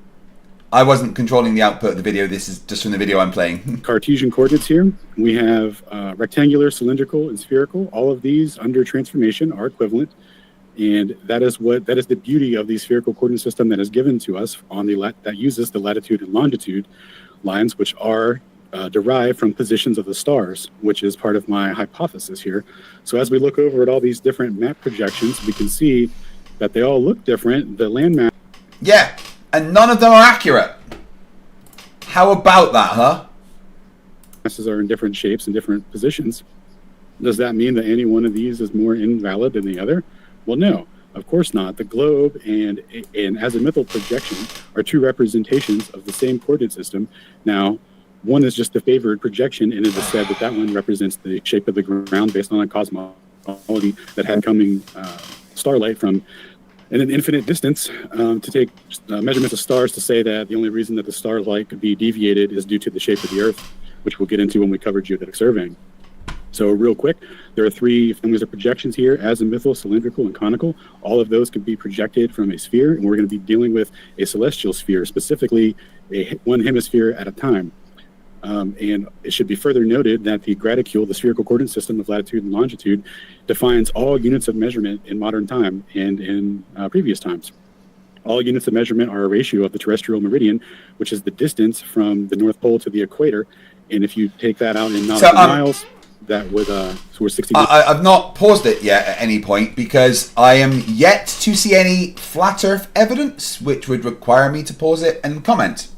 I wasn't controlling the output of the video. This is just from the video I'm playing. Cartesian coordinates here. We have rectangular, cylindrical, and spherical. All of these under transformation are equivalent. And that is the beauty of the spherical coordinate system that is given to us on that uses the latitude and longitude lines, which are derived from positions of the stars, which is part of my hypothesis here. So as we look over at all these different map projections, we can see that they all look different. The land map... Yeah, and none of them are accurate. How about that, huh? Masses are in different shapes and different positions. Does that mean that any one of these is more invalid than the other? Well, no, of course not. The globe and an azimuthal projection are two representations of the same coordinate system. Now, one is just the favored projection, and it is said that that one represents the shape of the ground based on a cosmology that had coming starlight from an infinite distance to take measurements of stars to say that the only reason that the starlight could be deviated is due to the shape of the Earth, which we'll get into when we cover geodetic surveying. So real quick, there are three families of projections here: azimuthal, cylindrical, and conical. All of those can be projected from a sphere, and we're going to be dealing with a celestial sphere, specifically one hemisphere at a time. And it should be further noted that the graticule, the spherical coordinate system of latitude and longitude, defines all units of measurement in modern time and in previous times. All units of measurement are a ratio of the terrestrial meridian, which is the distance from the North Pole to the equator. And if you take that out in nautical miles, that would, so we're 60 meters. I've not paused it yet at any point because I am yet to see any flat Earth evidence, which would require me to pause it and comment.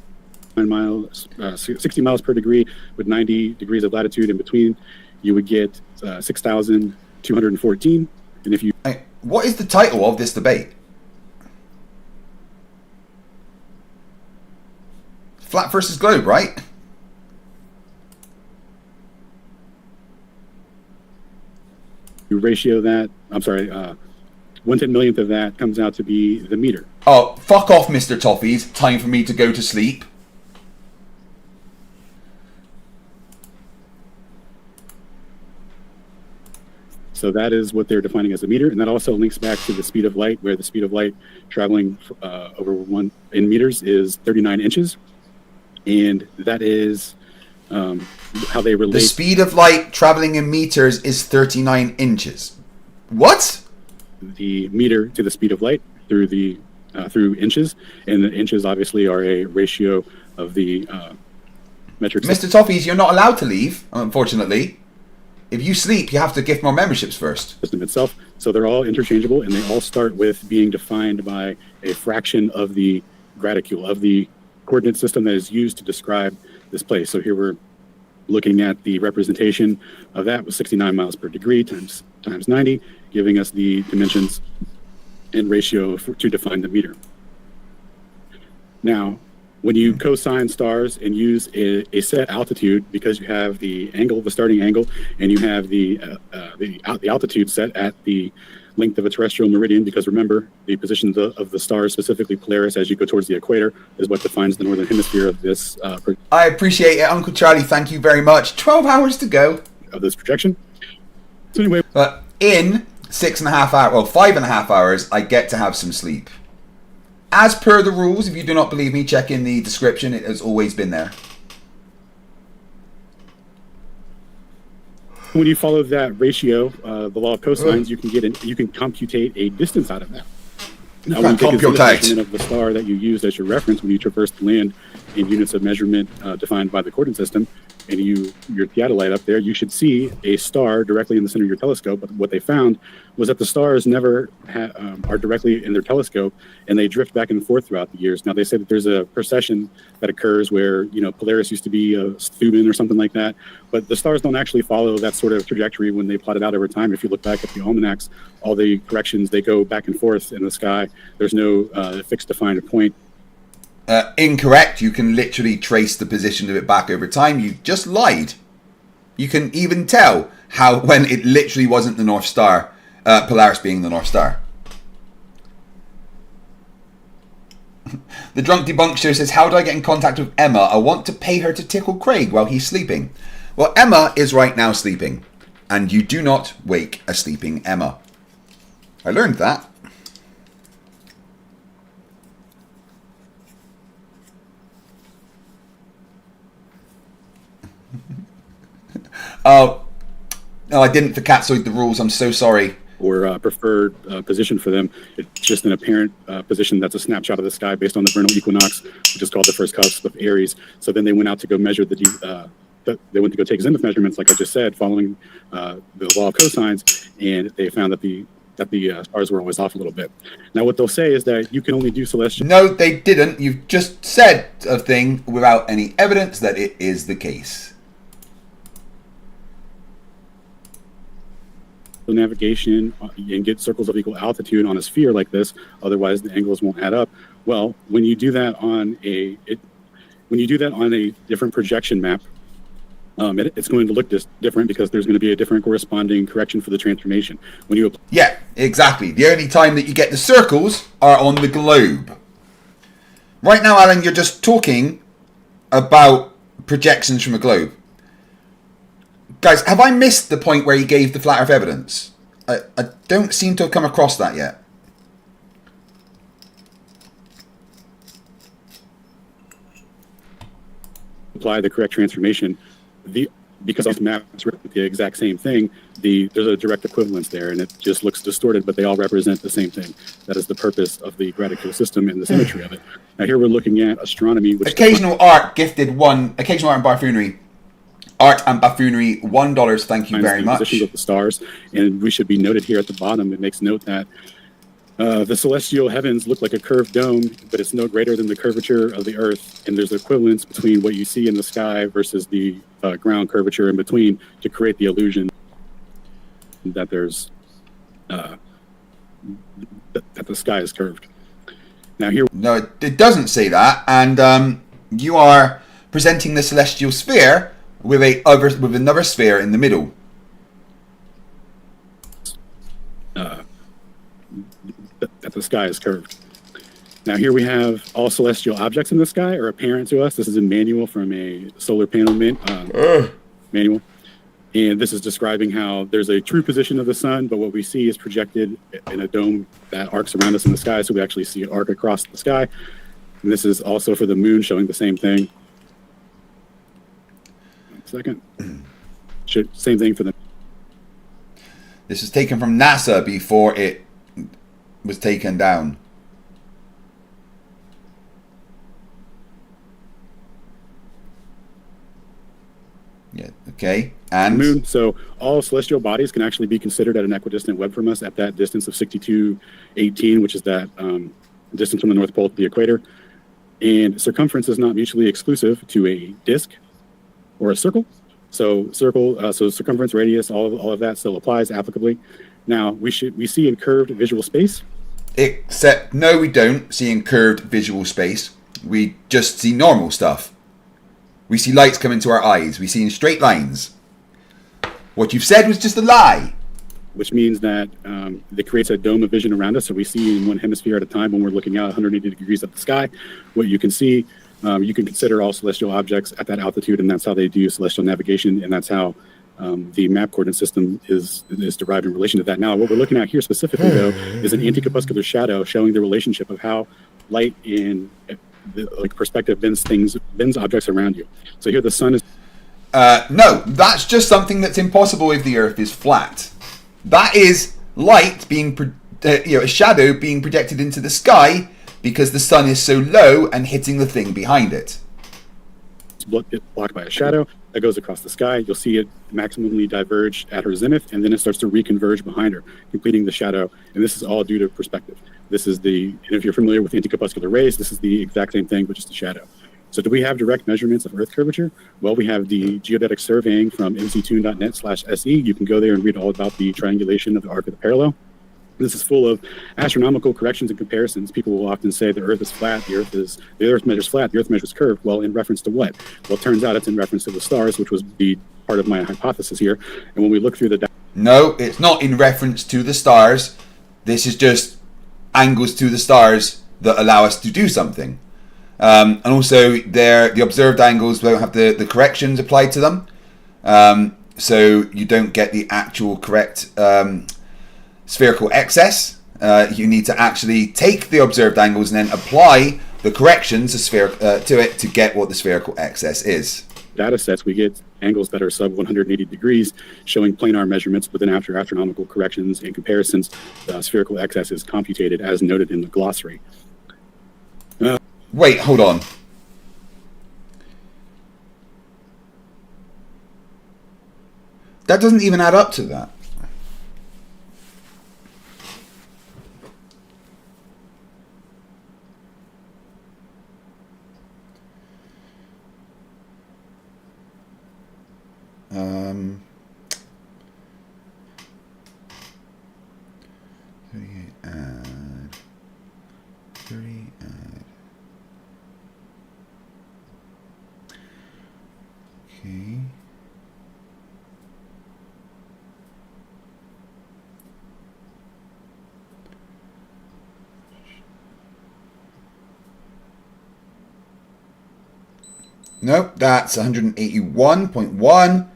60 miles per degree with 90 degrees of latitude in between, you would get 6,214. And if you... What is the title of this debate? Flat versus globe, right? You ratio that, I'm sorry, 1/10 millionth of that comes out to be the meter. Oh, fuck off, Mr. Toffees. Time for me to go to sleep. So that is what they're defining as a meter, and that also links back to the speed of light, where the speed of light traveling over 1 in meters is 39 inches, and that is how they relate. The speed of light traveling in meters is 39 inches. What? The meter to the speed of light through the through inches, and the inches obviously are a ratio of the metric Mr. Toffees, you're not allowed to leave, unfortunately. If you sleep, you have to gift more memberships first. System itself. So they're all interchangeable, and they all start with being defined by a fraction of the graticule, of the coordinate system that is used to describe this place. So here we're looking at the representation of that with 69 miles per degree times 90, giving us the dimensions and ratio to define the meter. Now, when you cosine stars and use a set altitude, because you have the angle, the starting angle, and you have the altitude set at the length of a terrestrial meridian, because remember, the position of the stars, specifically Polaris, as you go towards the equator, is what defines the northern hemisphere of this. I appreciate it, Uncle Charlie. Thank you very much. 12 hours to go. Of this projection. So anyway. But in 6.5 hours, well, 5.5 hours, I get to have some sleep. As per the rules, if you do not believe me, check in the description. It has always been there. When you follow that ratio, the law of cosines, you can computate a distance out of that. Now, when you take the measurement of the star that you use as your reference when you traverse the land in units of measurement defined by the coordinate system, and your theodolite up there, you should see a star directly in the center of your telescope. But what they found was that the stars never are directly in their telescope, and they drift back and forth throughout the years. Now, they say that there's a precession that occurs where, Polaris used to be a Thuban or something like that, but the stars don't actually follow that sort of trajectory when they plot it out over time. If you look back at the almanacs, all the corrections, they go back and forth in the sky. There's no fixed defined point. Incorrect. You can literally trace the position of it back over time. You just lied. You can even tell when it literally wasn't the North Star, Polaris being the North Star. The Drunk Debunkster says, how do I get in contact with Emma? I want to pay her to tickle Craig while he's sleeping. Well, Emma is right now sleeping, and you do not wake a sleeping Emma. I learned that. Oh, no, I didn't for Catsoid the rules. I'm so sorry. Or preferred position for them. It's just an apparent position that's a snapshot of the sky based on the vernal equinox, which is called the first cusp of Aries. So then they went out to go measure they went to go take zenith measurements, like I just said, following the law of cosines, and they found that the stars were always off a little bit. Now, what they'll say is that you can only do celestial... No, they didn't. You've just said a thing without any evidence that it is the case. Navigation and get circles of equal altitude on a sphere like this, otherwise the angles won't add up. Well, when you do that on a different projection map, it's going to look different because there's going to be a different corresponding correction for the transformation. When you yeah, exactly. The only time that you get the circles are on the globe. Right now, Alan, you're just talking about projections from a globe. Guys, have I missed the point where he gave the flat earth evidence? I don't seem to have come across that yet. Apply the correct transformation. Because these maps are the exact same thing, there's a direct equivalence there, and it just looks distorted, but they all represent the same thing. That is the purpose of the graticule system and the symmetry of it. Now here we're looking at astronomy. Which Occasional Art gifted Occasional Art and Buffoonery. Art and Buffoonery, $1. Thank you very much. Positions of the stars, and we should be noted here at the bottom. It makes note that the celestial heavens look like a curved dome, but it's no greater than the curvature of the Earth. And there's equivalence between what you see in the sky versus the ground curvature in between to create the illusion that there's that the sky is curved. Now here, no, it doesn't say that, and you are presenting the celestial sphere with another sphere in the middle. That the sky is curved. Now here we have all celestial objects in the sky are apparent to us. This is a manual from a solar panel manual. And this is describing how there's a true position of the sun, but what we see is projected in a dome that arcs around us in the sky. So we actually see it arc across the sky. And this is also for the moon, showing the same thing. 1 second. Same thing for the... This is taken from NASA before it was taken down. Yeah, okay. And moon. So all celestial bodies can actually be considered at an equidistant web from us at that distance of 6218, which is that distance from the North Pole to the equator. And circumference is not mutually exclusive to a disk or a circle. So so circumference, radius, all of that still applies applicably. Now we see in curved visual space. Except no, we don't see in curved visual space. We just see normal stuff. We see lights come into our eyes. We see in straight lines. What you've said was just a lie. Which means that it creates a dome of vision around us. So we see in one hemisphere at a time when we're looking out 180 degrees at the sky. What you can see, you can consider all celestial objects at that altitude, and that's how they do celestial navigation, and that's how the map coordinate system is derived in relation to that. Now, what we're looking at here specifically, though, is an anticorpuscular shadow showing the relationship of how light in perspective bends objects around you. So here the sun is... no, that's just something that's impossible if the Earth is flat. That is light being, a shadow being projected into the sky because the sun is so low and hitting the thing behind it. It's blocked by a shadow that goes across the sky. You'll see it maximally diverge at her zenith, and then it starts to reconverge behind her, completing the shadow. And this is all due to perspective. This is and if you're familiar with anticorpuscular rays, this is the exact same thing, but just a shadow. So do we have direct measurements of Earth curvature? Well, we have the geodetic surveying from mctune.net/se. You can go there and read all about the triangulation of the arc of the parallel. This is full of astronomical corrections and comparisons. People will often say the Earth is flat, the Earth measures flat, the Earth measures curved. Well, in reference to what? Well, it turns out it's in reference to the stars, which was the part of my hypothesis here. And when we look through the... No, it's not in reference to the stars. This is just angles to the stars that allow us to do something. And also, the observed angles don't have the corrections applied to them. So you don't get the actual correct spherical excess. You need to actually take the observed angles and then apply the corrections to it to get what the spherical excess is. Data sets, we get angles that are sub 180 degrees, showing planar measurements, but then after astronomical corrections and comparisons, the spherical excess is computed as noted in the glossary. Wait, hold on. That doesn't even add up to that. Add 30 add. Okay. Nope, that's 181.1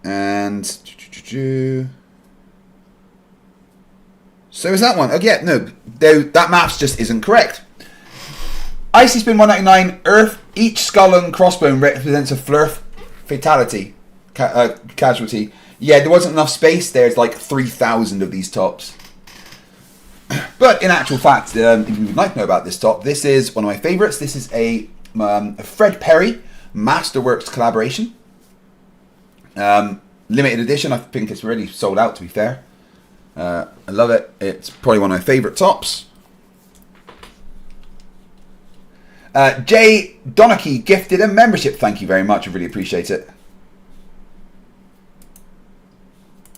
and so is that one. Oh yeah, no, that maths just isn't correct. Icy Spin 199, Earth, each skull and crossbone represents a Flerf fatality, casualty. Yeah, there wasn't enough space. There's like 3,000 of these tops. But in actual fact, if you would like to know about this top, this is one of my favorites. This is a Fred Perry Masterworks collaboration. Limited edition. I think it's already sold out, to be fair. I love it. It's probably one of my favorite tops. Jay Donachie gifted a membership. Thank you very much. I really appreciate it.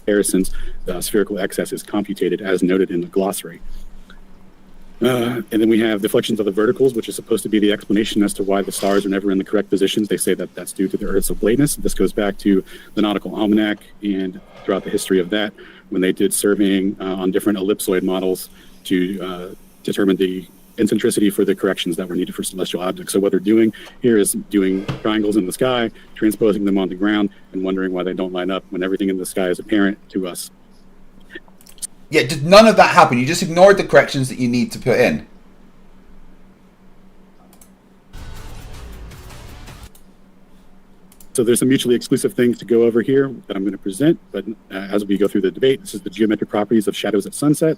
comparisons, spherical excess is computed as noted in the glossary. And then we have deflections of the verticals, which is supposed to be the explanation as to why the stars are never in the correct positions. They say that that's due to the Earth's oblateness. This goes back to the Nautical Almanac and throughout the history of that, when they did surveying on different ellipsoid models to determine the eccentricity for the corrections that were needed for celestial objects. So what they're doing here is doing triangles in the sky, transposing them on the ground, and wondering why they don't line up when everything in the sky is apparent to us. Yeah, did none of that happen? You just ignored the corrections that you need to put in. So there's some mutually exclusive things to go over here that I'm going to present, but as we go through the debate, this is the geometric properties of shadows at sunset,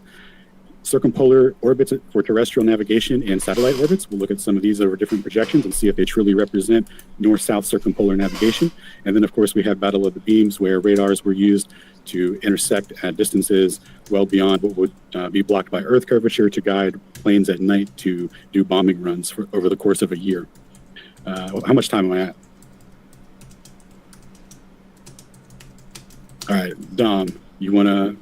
circumpolar orbits for terrestrial navigation, and satellite orbits. We'll look at some of these over different projections and see if they truly represent north-south circumpolar navigation. And then, of course, we have Battle of the Beams, where radars were used to intersect at distances well beyond what would be blocked by Earth curvature to guide planes at night to do bombing runs over the course of a year. How much time am I at? All right, Dom, you want to...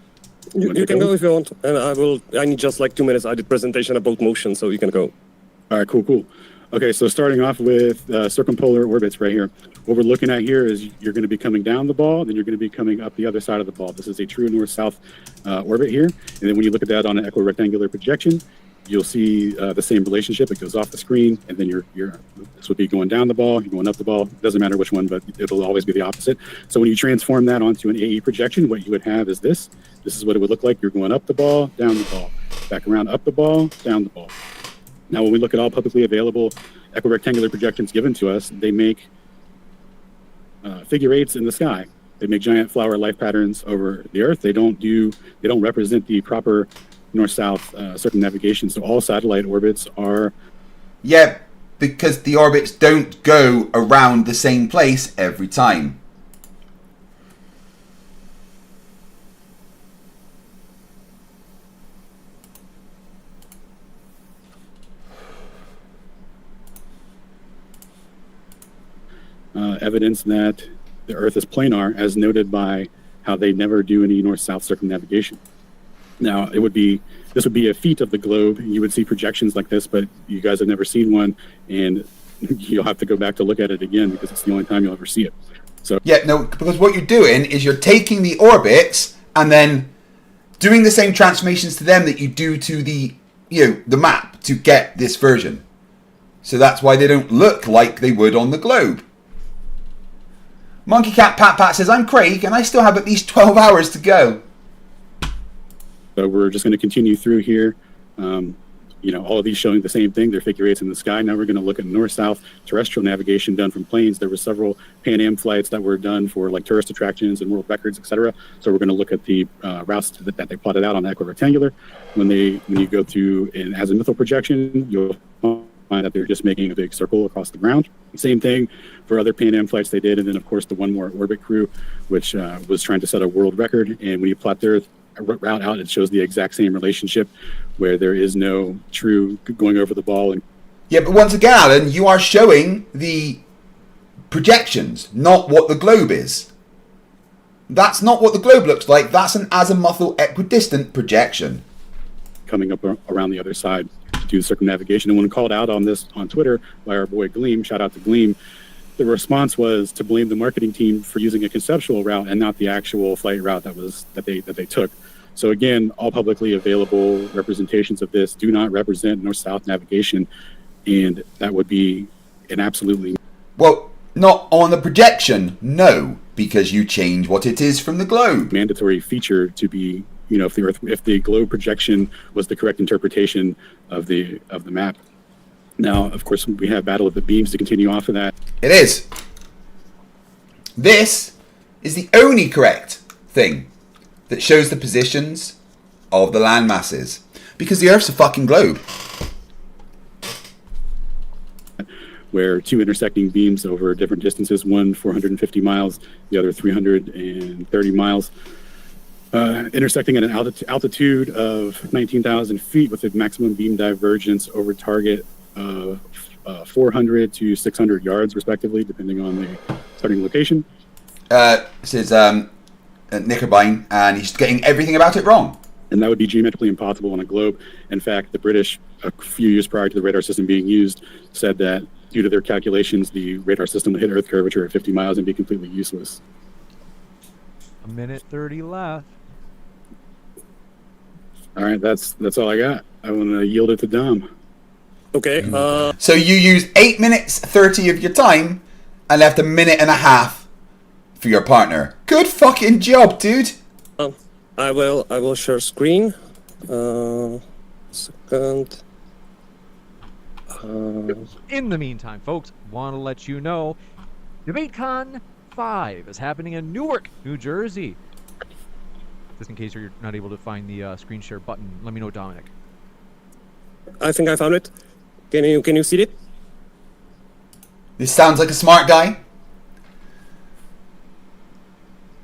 You can go if you want, and I need just like 2 minutes. I did presentation about motion, so you can go. All right, cool. Okay, so starting off with circumpolar orbits right here. What we're looking at here is you're going to be coming down the ball, then you're going to be coming up the other side of the ball. This is a true north-south orbit here. And then when you look at that on an equirectangular projection, you'll see the same relationship. It goes off the screen, and then this would be going down the ball, you're going up the ball. It doesn't matter which one, but it'll always be the opposite. So when you transform that onto an AE projection, what you would have is this. This is what it would look like. You're going up the ball, down the ball, back around, up the ball, down the ball. Now, when we look at all publicly available equirectangular projections given to us, they make figure eights in the sky. They make giant flower life patterns over the Earth. They don't represent the proper north-south circumnavigation. So all satellite orbits are... Yeah, because the orbits don't go around the same place every time. Evidence that the Earth is planar, as noted by how they never do any north-south circumnavigation. Now, this would be a feat of the globe. You would see projections like this, but you guys have never seen one, and you'll have to go back to look at it again because it's the only time you'll ever see it. So yeah, no, because what you're doing is you're taking the orbits and then doing the same transformations to them that you do to the map to get this version. So that's why they don't look like they would on the globe. Monkey Cat Pat Pat says, I'm Craig, and I still have at least 12 hours to go. So we're just going to continue through here. All of these showing the same thing. They're figure eights in the sky. Now we're going to look at north-south terrestrial navigation done from planes. There were several Pan Am flights that were done for like tourist attractions and world records, etc. So we're going to look at the routes that they plotted out on equirectangular. When you go through an azimuthal projection, you'll find that they're just making a big circle across the ground. Same thing for other Pan Am flights they did, and then of course the One More Orbit crew, which was trying to set a world record. And when you plot their route out, it shows the exact same relationship, where there is no true going over the ball. And yeah, but once again, Alan, you are showing the projections, not what the globe is. That's not what the globe looks like. That's an azimuthal equidistant projection. Coming up around the other side to do circumnavigation. And when called out on this on Twitter by our boy Gleam, shout out to Gleam, the response was to blame the marketing team for using a conceptual route and not the actual flight route that they took. So again, all publicly available representations of this do not represent north-south navigation, and that would be an absolutely... Well, not on the projection, no, because you change what it is from the globe. Mandatory feature to be, if the globe projection was the correct interpretation of the map. Now, of course, we have Battle of the Beams to continue off of that. It is. This is the only correct thing that shows the positions of the land masses, because the Earth's a fucking globe. Where two intersecting beams over different distances, one 450 miles, the other 330 miles, intersecting at an altitude of 19,000 feet with a maximum beam divergence over target of 400 to 600 yards, respectively, depending on the starting location. This is Knickerbein, and he's getting everything about it wrong. And that would be geometrically impossible on a globe. In fact, the British, a few years prior to the radar system being used, said that due to their calculations, the radar system would hit Earth curvature at 50 miles and be completely useless. 1:30 left. All right, that's all I got. I want to yield it to Dom. Okay. So you used 8 minutes 30 of your time and left 1.5 minutes for your partner. Good fucking job, dude. I will share screen. Second. In the meantime, folks, want to let you know, DebateCon 5 is happening in Newark, New Jersey. Just in case you're not able to find the screen share button, let me know, Dominic. I think I found it. Can you see it? This sounds like a smart guy.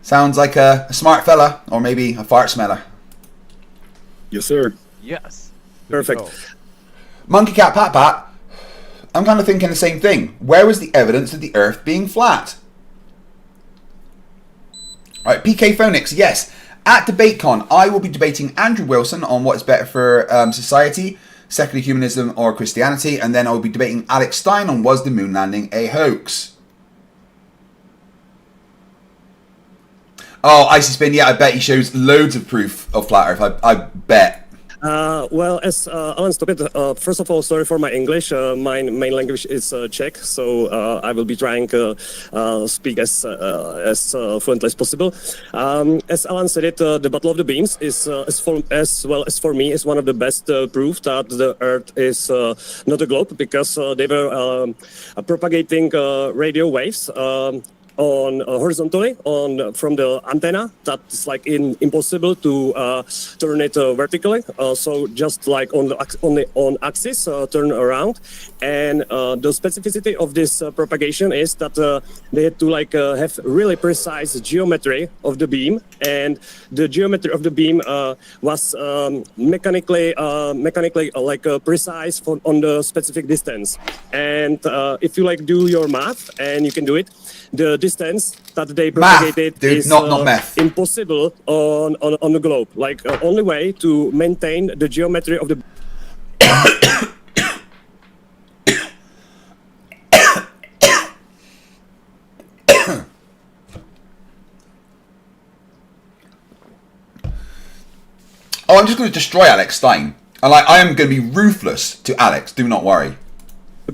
Sounds like a smart fella, or maybe a fart smeller. Yes, sir. Yes. Perfect. Monkey Cat Pat Pat, I'm kind of thinking the same thing. Where was the evidence of the Earth being flat? Alright, PK Phonics, yes. At DebateCon, I will be debating Andrew Wilson on what is better for society, secular humanism or Christianity, and then I will be debating Alex Stein on was the moon landing a hoax. Oh, Icy Spin, yeah, I bet he shows loads of proof of flat Earth. I bet. Well, as Alan stopped it, first of all, sorry for my English. My main language is Czech, so I will be trying to speak as fluently as possible. As Alan said it, the Battle of the Beams is, as well as for me, is one of the best proof that the Earth is not a globe, because they were propagating radio waves on horizontally from the antenna. That's like impossible to turn it vertically. So just like on axis, turn around. And the specificity of this propagation is that they had to like have really precise geometry of the beam, and the geometry of the beam was mechanically like precise on the specific distance. And if you like do your math, and you can do it, the distance that they propagated dude, is not math. Impossible on the globe. Like only way to maintain the geometry of the Oh, I'm just going to destroy Alex Stein. And I am going to be ruthless to Alex. Do not worry.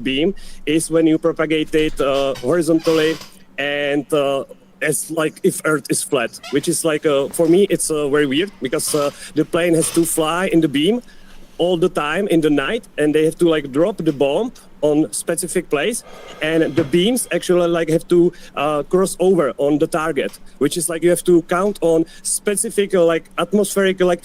Beam is when you propagate it horizontally, and as like if Earth is flat, which is like for me it's very weird, because the plane has to fly in the beam all the time in the night, and they have to like drop the bomb on specific place, and the beams actually like have to cross over on the target, which is like you have to count on specific like atmospheric like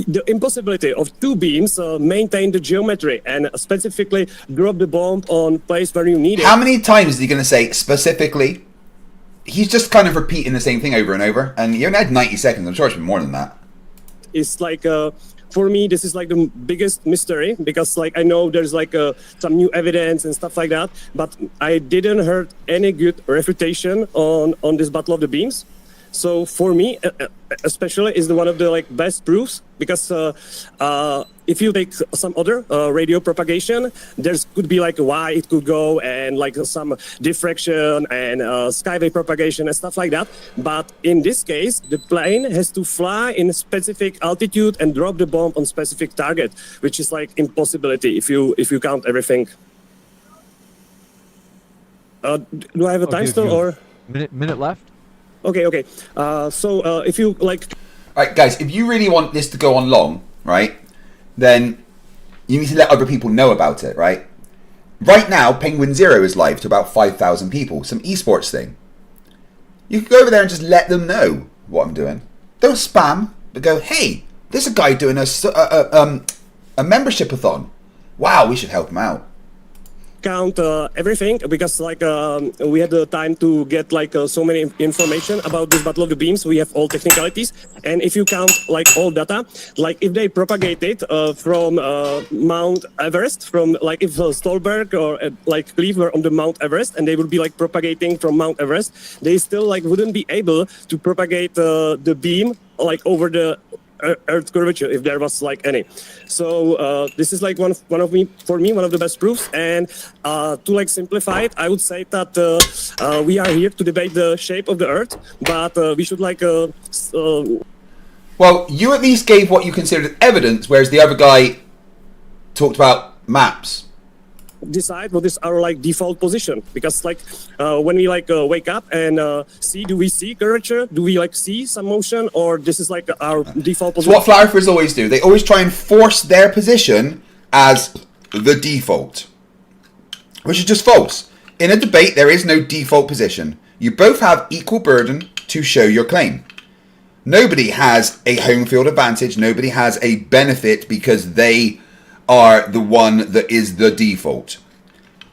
the impossibility of two beams maintain the geometry and specifically drop the bomb on place where you need it. How many times is he going to say specifically? He's just kind of repeating the same thing over and over, and you only had 90 seconds. I'm sure it's been more than that. It's like for me, this is like the biggest mystery, because like I know there's like some new evidence and stuff like that, but I didn't heard any good refutation on this Battle of the Beams. So for me, especially, is one of the like best proofs, because if you take some other radio propagation, there's could be like why it could go, and like some diffraction and skyway propagation and stuff like that. But in this case, the plane has to fly in a specific altitude and drop the bomb on specific target, which is like impossibility if you count everything. Do I have a time still, or minute left? Okay. So if you like... Alright guys, if you really want this to go on long, right, then you need to let other people know about it, right? Right now, Penguin Zero is live to about 5,000 people, some esports thing. You can go over there and just let them know what I'm doing. Don't spam, but go, hey, there's a guy doing a membership-a-thon. Wow, we should help him out. count everything, because like we had the time to get like so many information about this Battle of the Beams, we have all technicalities, and if you count like all data, like if they propagate it from Mount Everest, from like if Stolberg or like Cleve were on the Mount Everest and they would be like propagating from Mount Everest, they still like wouldn't be able to propagate the beam like over the Earth curvature if there was like any. So this is like one of the best proofs. And to like simplify it, I would say that we are here to debate the shape of the Earth, but we should like. Well, you at least gave what you considered evidence, whereas the other guy talked about maps. Decide what is our like default position, because like when we like wake up and do we see curvature, do we like see some motion, or this is like our default position? So what Flerfs always do, they always try and force their position as the default, which is just false. In a debate, there is no default position. You both have equal burden to show your claim. Nobody has a home field advantage. Nobody has a benefit because they are the one that is the default.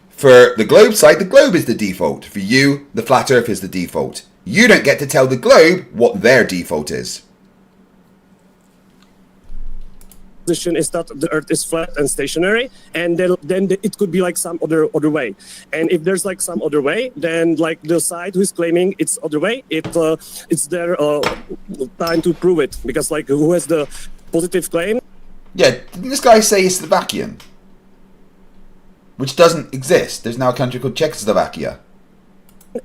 For the globe side, the globe is the default. For you, the flat earth is the default. You don't get to tell the globe what their default is. Position is that the Earth is flat and stationary, and then it could be like some other way. And if there's like some other way, then like the side who is claiming it's other way, it's their time to prove it, because like who has the positive claim. Yeah, didn't this guy say Slovakian? Which doesn't exist. There's now a country called Czechoslovakia.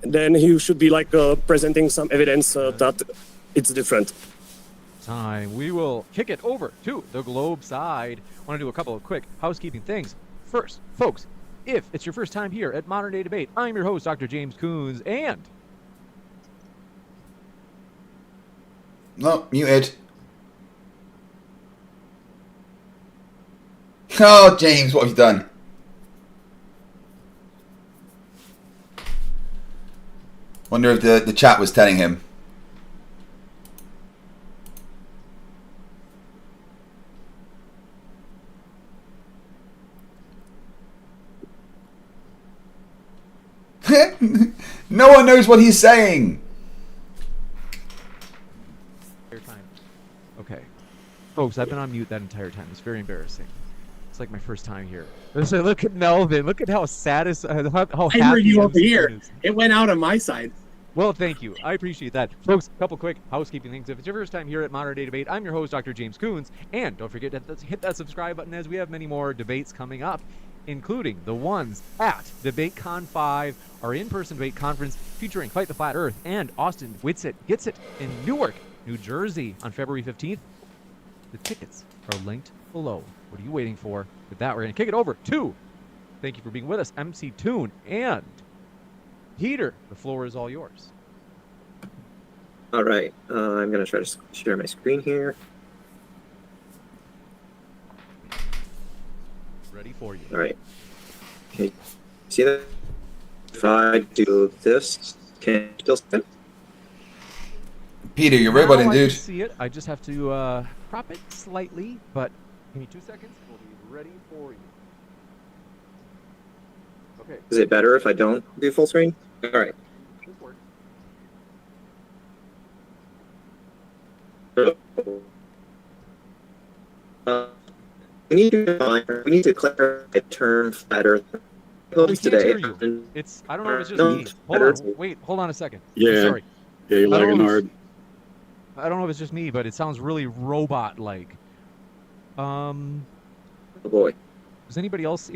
Then he should be like presenting some evidence that it's different. Time. We will kick it over to the globe side. I want to do a couple of quick housekeeping things. First, folks, if it's your first time here at Modern Day Debate, I'm your host, Dr. James Coons, and... No, muted. Oh, James, what have you done? Wonder if the chat was telling him. No one knows what he's saying. Okay. Folks, I've been on mute that entire time. It's very embarrassing. It's like my first time here. So look at Melvin. Look at how how happy I heard you over MC here. is. It went out on my side. Well, thank you. I appreciate that. Folks, a couple quick housekeeping things. If it's your first time here at Modern Day Debate, I'm your host, Dr. James Coons. And don't forget to hit that subscribe button, as we have many more debates coming up, including the ones at DebateCon 5, our in-person debate conference featuring Fight the Flat Earth and Austin Whitsitt Gets It in Newark, New Jersey on February 15th. The tickets are linked below. What are you waiting for? With that, we're going to kick it over to, thank you for being with us, MC Toon and Peter. The floor is all yours. All right. I'm going to try to share my screen here. Ready for you. All right. Can you see that? If I do this, can you still see it? Peter, you're roboting, I dude. can see it. I just have to crop it slightly, but give me 2 seconds. We'll be ready for you. Okay. Is it better if I don't do full screen? All right. We need to declare a term flat Earth today. It's, I don't know if it's just me. Hold on. Wait, hold on a second. Yeah. Sorry. Yeah, you're lagging hard. I don't know if it's just me, but it sounds really robot-like. Oh boy. Is anybody else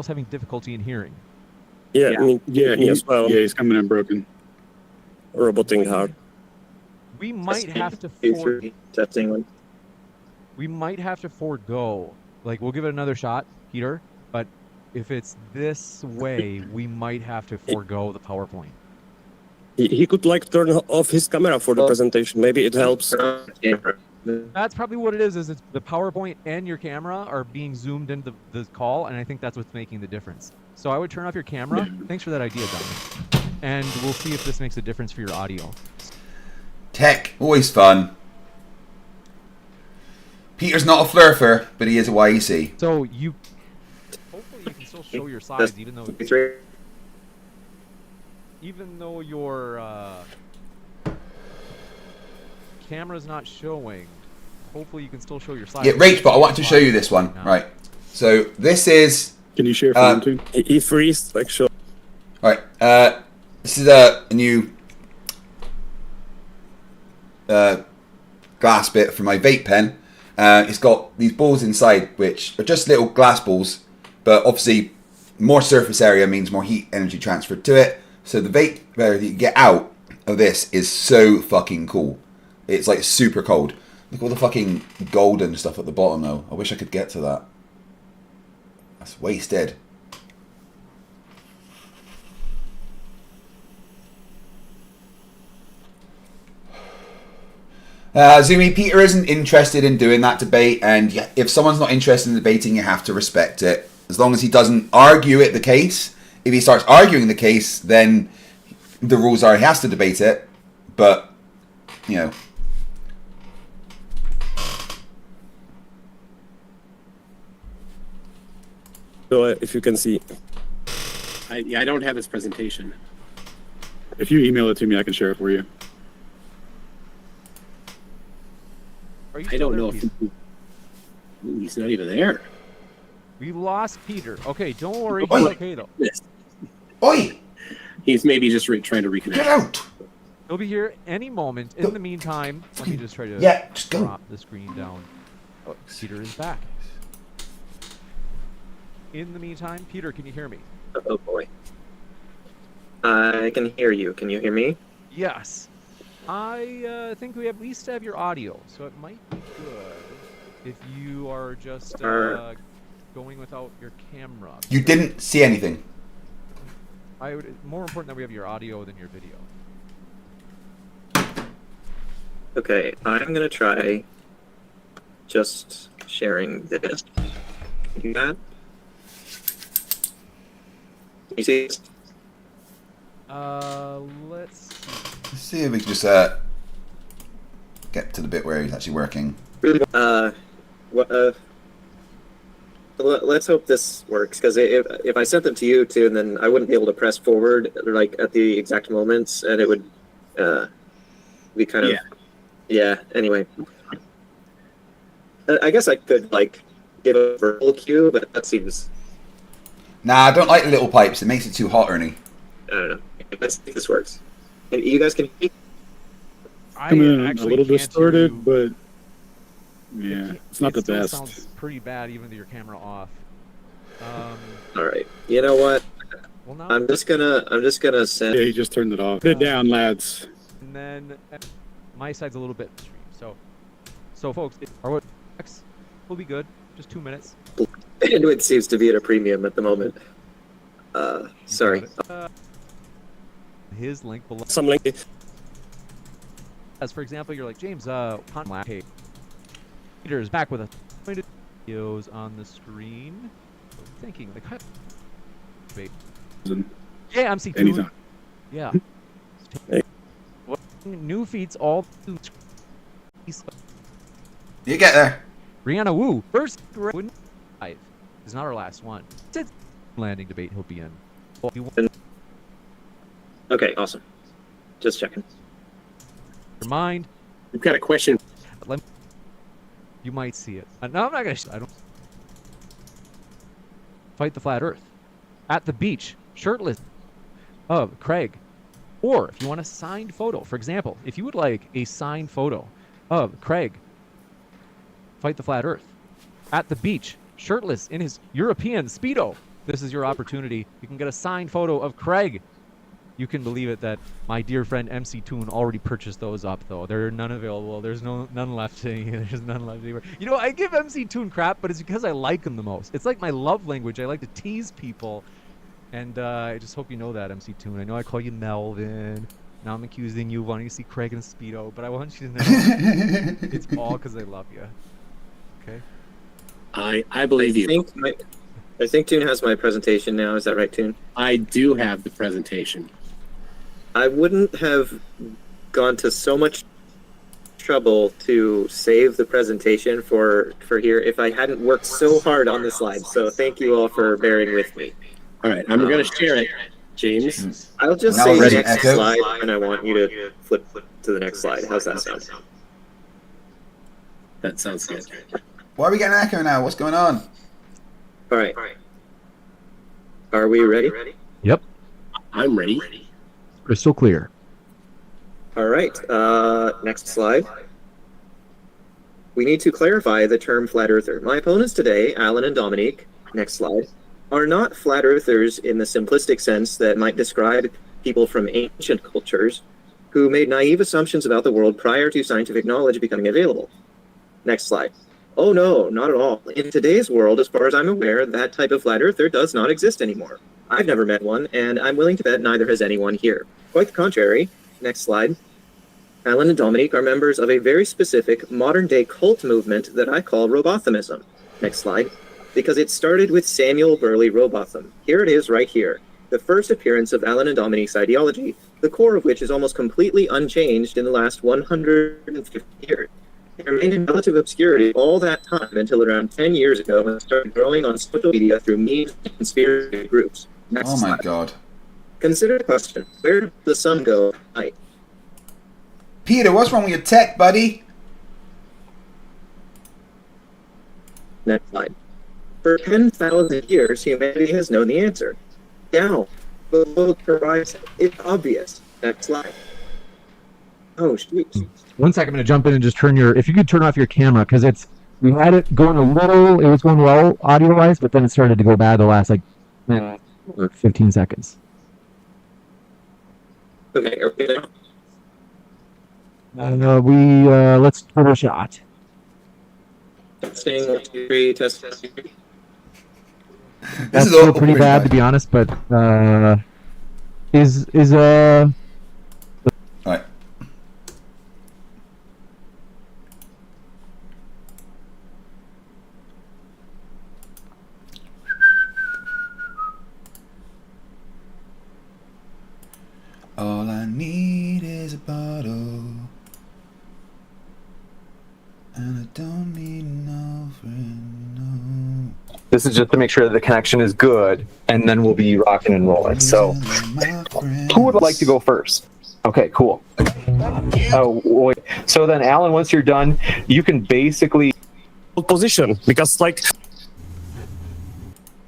having difficulty in hearing? Yeah, as well. Yeah, he's coming in broken. Roboting hard. We might have to We might have to forego. Like, we'll give it another shot, Peter. But if it's this way, we might have to forego the PowerPoint. He could like turn off his camera for the presentation. Maybe it helps. That's probably what it is it's the PowerPoint and your camera are being zoomed into the call, and I think that's what's making the difference. So I would turn off your camera. Thanks for that idea, Don. And we'll see if this makes a difference for your audio. Tech, always fun. Peter's not a Flerfer, but he is a YEC. So hopefully you can still still show your sides, even though your camera's not showing. Hopefully, you can still show your sides. Yeah, Rach, but I wanted to show you this one. Right. So this is. Can you share for too? He freeze like sure. All right. This is a new glass bit for my vape pen. It's got these balls inside, which are just little glass balls, but obviously more surface area means more heat energy transferred to it. So the vape that you get out of this is so fucking cool. It's like super cold. Look at all the fucking golden stuff at the bottom though. I wish I could get to that. That's wasted. Zumi, Peter isn't interested in doing that debate, and if someone's not interested in debating, you have to respect it. As long as he doesn't argue it the case. If he starts arguing the case, then the rules are he has to debate it. But, you know. So if you can see. I don't have his presentation. If you email it to me, I can share it for you. I don't know if he's not even there. We lost Peter. Okay, don't worry. He's okay though. Oi! He's maybe just trying to reconnect. Get out! He'll be here any moment. In the meantime, let me just try to just go. drop the screen down. Oh, Peter is back. In the meantime, Peter, can you hear me? Oh boy. I can hear you. Can you hear me? Yes. I think we at least have your audio, so it might be good if you are just going without your camera. You didn't see anything. More important that we have your audio than your video. Okay, I'm gonna try just sharing this. You that? You see this? Let's see if we can just get to the bit where he's actually working. Let's hope this works, because if I sent them to you too, then I wouldn't be able to press forward like at the exact moments, and it would be kind of Anyway, I guess I could like give a verbal cue, but that seems. Nah, I don't like the little pipes. It makes it too hot, Ernie. I don't know. Let's see if this works. And you guys can hear. Coming in a little distorted, but yeah, it's not the best. Sounds pretty bad, even with your camera off. All right. You know what? Well, now I'm just gonna send. Yeah, he just turned it off. Put it down, lads. And then my side's a little bit stream. So folks, our will be good. Just 2 minutes. Bandwidth seems to be at a premium at the moment. Sorry. His link below. Some link. As for example, you're like, James, Peter is back with a videos on the screen. So I'm thinking, like, wait. Yeah, I'm seeing. Yeah. New feeds all. You get there. Brianna Wu, first live is not our last one. It's landing debate he'll be in. Okay, awesome. Just checking. Your mind. We've got a question. You might see it. No, I'm not gonna. I don't. Fight the flat Earth at the beach, shirtless, of Craig. Or if you want a signed photo, for example, if you would like a signed photo of Craig, fight the flat Earth at the beach, shirtless in his European Speedo, this is your opportunity. You can get a signed photo of Craig. You can believe it that my dear friend MC Toon already purchased those up, though. There are none available. There's none left. There's none left anywhere. You know, I give MC Toon crap, but it's because I like him the most. It's like my love language. I like to tease people. And I just hope you know that, MC Toon. I know I call you Melvin. Now I'm accusing you of wanting to see Craig in a Speedo, but I want you to know it's all because I love you. Okay? I believe you. I think Toon has my presentation now. Is that right, Toon? I do have the presentation. I wouldn't have gone to so much trouble to save the presentation for here if I hadn't worked so hard on the slide. So thank you all for bearing with me. All right, I'm going to share it, James. I'll just Now say ready, next Echo? slide, and I want you to flip to the next slide. How's that sound? That sounds good. Why are we getting an echo now? What's going on? All right. Are we ready? Yep. I'm ready. Crystal clear. All right. Next slide. We need to clarify the term flat earther. My opponents today, Alan and Dominique, next slide, are not flat earthers in the simplistic sense that might describe people from ancient cultures who made naive assumptions about the world prior to scientific knowledge becoming available. Next slide. Oh no, not at all. In today's world, as far as I'm aware, that type of flat earther does not exist anymore. I've never met one, and I'm willing to bet neither has anyone here. Quite the contrary. Next slide. Alan and Dominique are members of a very specific modern-day cult movement that I call Robothemism. Next slide. Because it started with Samuel Burley Robotham. Here it is right here. The first appearance of Alan and Dominique's ideology, the core of which is almost completely unchanged in the last 150 years. It remained in relative obscurity all that time until around 10 years ago when it started growing on social media through memes and conspiracy groups. Next Oh my slide. god. Consider the question, where did the sun go at night? Peter, what's wrong with your tech, buddy? Next slide. For 10,000 years, humanity has known the answer. Now, below the horizon, it's obvious. Next slide. Oh, shoot. 1 second, I'm going to jump in and just turn if you could turn off your camera, because we had it going it was going well audio-wise, but then it started to go bad the last, 15 seconds. Okay, are we there? Let's give it a shot. Testing, 1, 2, 3, test, 2, 3. That's still pretty bad, to be honest, but, Alright. All I need is a bottle, and I don't need no friend, no. This is just to make sure the connection is good, and then we'll be rocking and rolling. So, who would like to go first? Okay, cool. Oh, wait. So then, Alan, once you're done, you can basically position because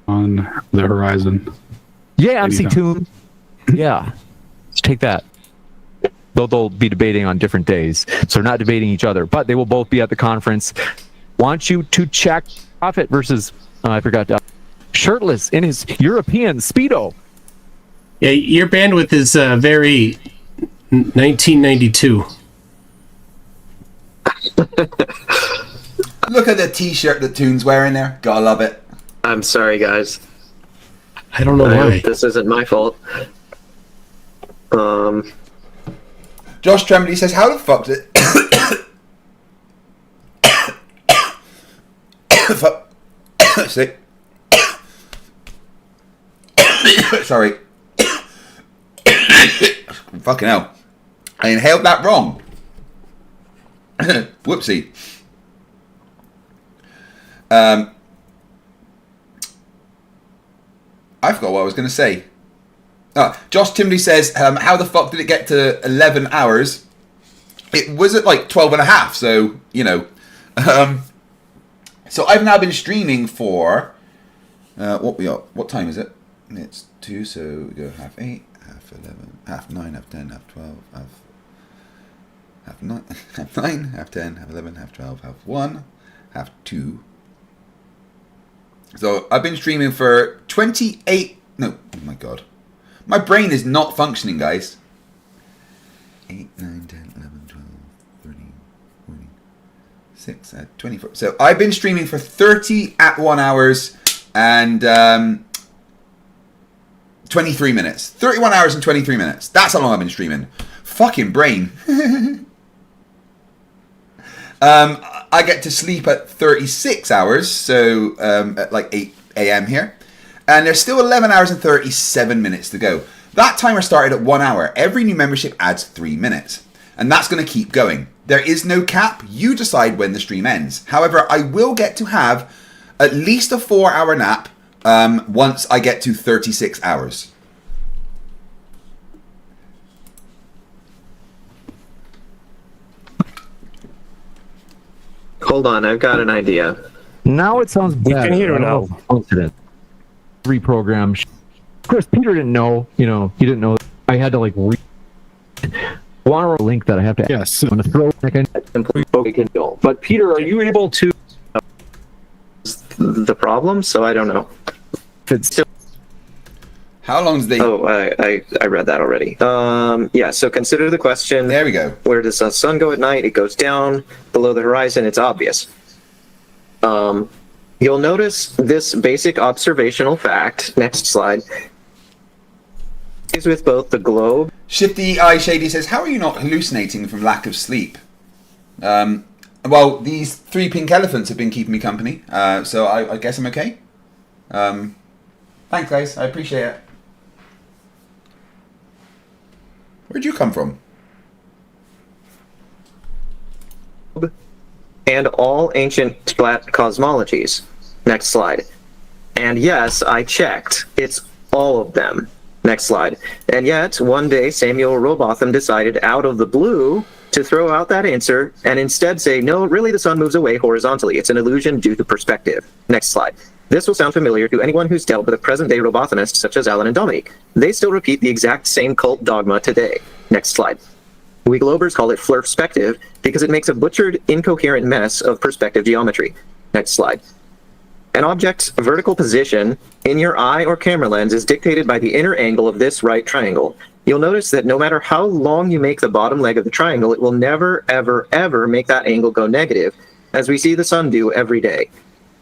on the horizon. Yeah, MC Toon. Yeah. Let's take that. They'll be debating on different days, so they're not debating each other, but they will both be at the conference. Want you to check Prophet versus I forgot shirtless in his European Speedo. Yeah, your bandwidth is very 1992. Look at the t-shirt that Toon's wearing there. Gotta love it. I'm sorry, guys. I don't know why. This isn't my fault. Josh Tremblay says, how the fuck did Sick. Sorry. Fucking hell. I inhaled that wrong. Whoopsie. I forgot what I was going to say. Josh Timley says, how the fuck did it get to 11 hours? It was at like 12 and a half, so, you know. So I've now been streaming for, what time is it? It's 2, so we go half 8, half 11, half 9, half 10, half 12, half 9, half 9, half 10, half 11, half 12, half 1, half 2. So I've been streaming for 28, no, oh my god. My brain is not functioning, guys. 8, 9, 10, 11, 12, 13, 14, 6, 24. So I've been streaming for 30 at 1 hours and 23 minutes. 31 hours and 23 minutes. That's how long I've been streaming. Fucking brain. I get to sleep at 36 hours, so at like 8 a.m. here. And there's still 11 hours and 37 minutes to go. That timer started at 1 hour. Every new membership adds 3 minutes. And that's going to keep going. There is no cap. You decide when the stream ends. However, I will get to have at least a 4-hour nap once I get to 36 hours. Hold on, I've got an idea. Now it sounds bad. You can hear it now. Reprogram. Of course, Peter didn't know. He didn't know. I had to like want a link that I have to. Yes. I'm gonna throw. But Peter, are you able to? The problem, so I don't know. How long does they... Oh, I read that already. Yeah, so consider the question. There we go. Where does the sun go at night? It goes down below the horizon. It's obvious. You'll notice this basic observational fact, next slide, is with both the globe... Shifty Eye Shady says, how are you not hallucinating from lack of sleep? Well, these 3 pink elephants have been keeping me company, so I guess I'm okay. Thanks, guys. I appreciate it. Where'd you come from? And all ancient flat cosmologies. Next slide. And yes, I checked. It's all of them. Next slide. And yet, one day, Samuel Rowbotham decided out of the blue to throw out that answer and instead say, no, really the sun moves away horizontally. It's an illusion due to perspective. Next slide. This will sound familiar to anyone who's dealt with a present-day Robothamists such as Alan and Dominique. They still repeat the exact same cult dogma today. Next slide. We Globers call it Flerfspective because it makes a butchered, incoherent mess of perspective geometry. Next slide. An object's vertical position in your eye or camera lens is dictated by the inner angle of this right triangle. You'll notice that no matter how long you make the bottom leg of the triangle, it will never, ever, ever make that angle go negative, as we see the sun do every day.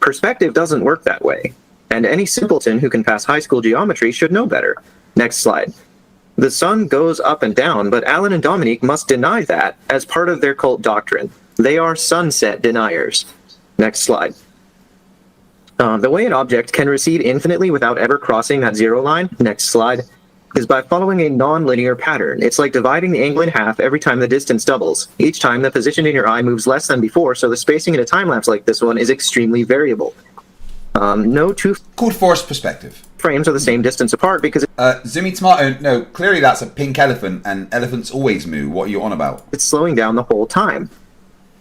Perspective doesn't work that way, and any simpleton who can pass high school geometry should know better. Next slide. The sun goes up and down, but Alan and Dominique must deny that as part of their cult doctrine. They are sunset deniers. Next slide. The way an object can recede infinitely without ever crossing that zero line, next slide, is by following a non-linear pattern. It's like dividing the angle in half every time the distance doubles. Each time the position in your eye moves less than before, so the spacing in a time-lapse like this one is extremely variable. No two called forced perspective frames are the same distance apart because Zoomy Tomato, no, clearly that's a pink elephant and elephants always moo. What are you on about? It's slowing down the whole time.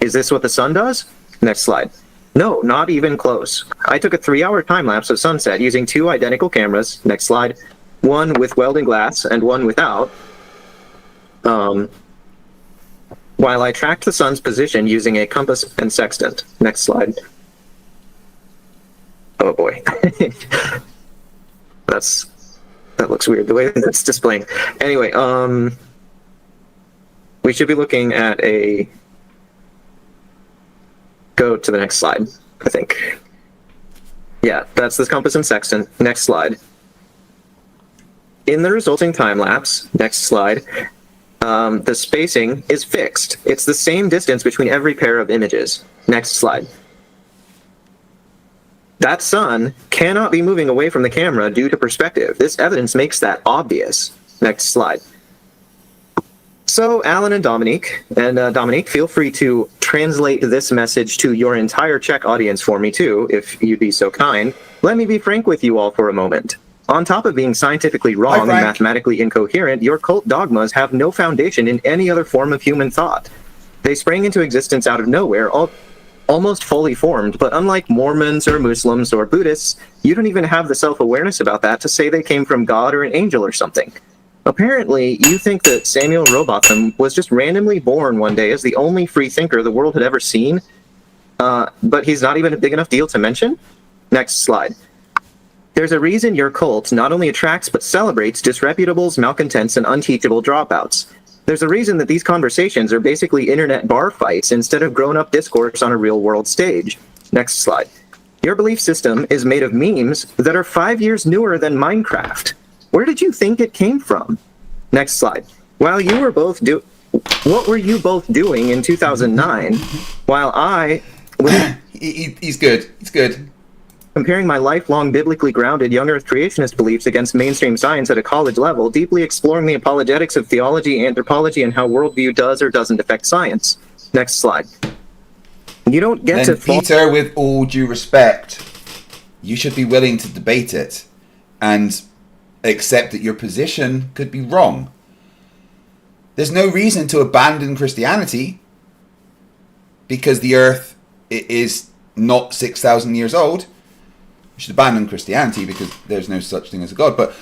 Is this what the sun does? Next slide. No, not even close. I took a 3-hour time-lapse of sunset using 2 identical cameras. Next slide. One with welding glass and one without. While I tracked the sun's position using a compass and sextant. Next slide. Oh boy. That looks weird the way that's displaying. Anyway, we should be looking at a... Go to the next slide, I think. Yeah, that's the compass and sextant. Next slide. In the resulting time-lapse, next slide, the spacing is fixed. It's the same distance between every pair of images. Next slide. That sun cannot be moving away from the camera due to perspective. This evidence makes that obvious. Next slide. So, Alan and Dominique, feel free to translate this message to your entire Czech audience for me too, if you'd be so kind. Let me be frank with you all for a moment. On top of being scientifically wrong and mathematically incoherent, your cult dogmas have no foundation in any other form of human thought. They sprang into existence out of nowhere, almost fully formed, but unlike Mormons or Muslims or Buddhists, you don't even have the self-awareness about that to say they came from God or an angel or something. Apparently, you think that Samuel Rowbotham was just randomly born one day as the only free thinker the world had ever seen, but he's not even a big enough deal to mention? Next slide. There's a reason your cult not only attracts but celebrates disreputables, malcontents, and unteachable dropouts. There's a reason that these conversations are basically internet bar fights instead of grown-up discourse on a real-world stage. Next slide. Your belief system is made of memes that are 5 years newer than Minecraft. Where did you think it came from? Next slide. While you were both what were you both doing in 2009? While I... He's good. He's good. comparing my lifelong biblically grounded young earth creationist beliefs against mainstream science at a college level, deeply exploring the apologetics of theology, anthropology, and how worldview does or doesn't affect science. Next slide. You don't get then to... Peter, with all due respect, you should be willing to debate it and accept that your position could be wrong. There's no reason to abandon Christianity because the earth is not 6,000 years old. You should abandon Christianity because there's no such thing as a God. But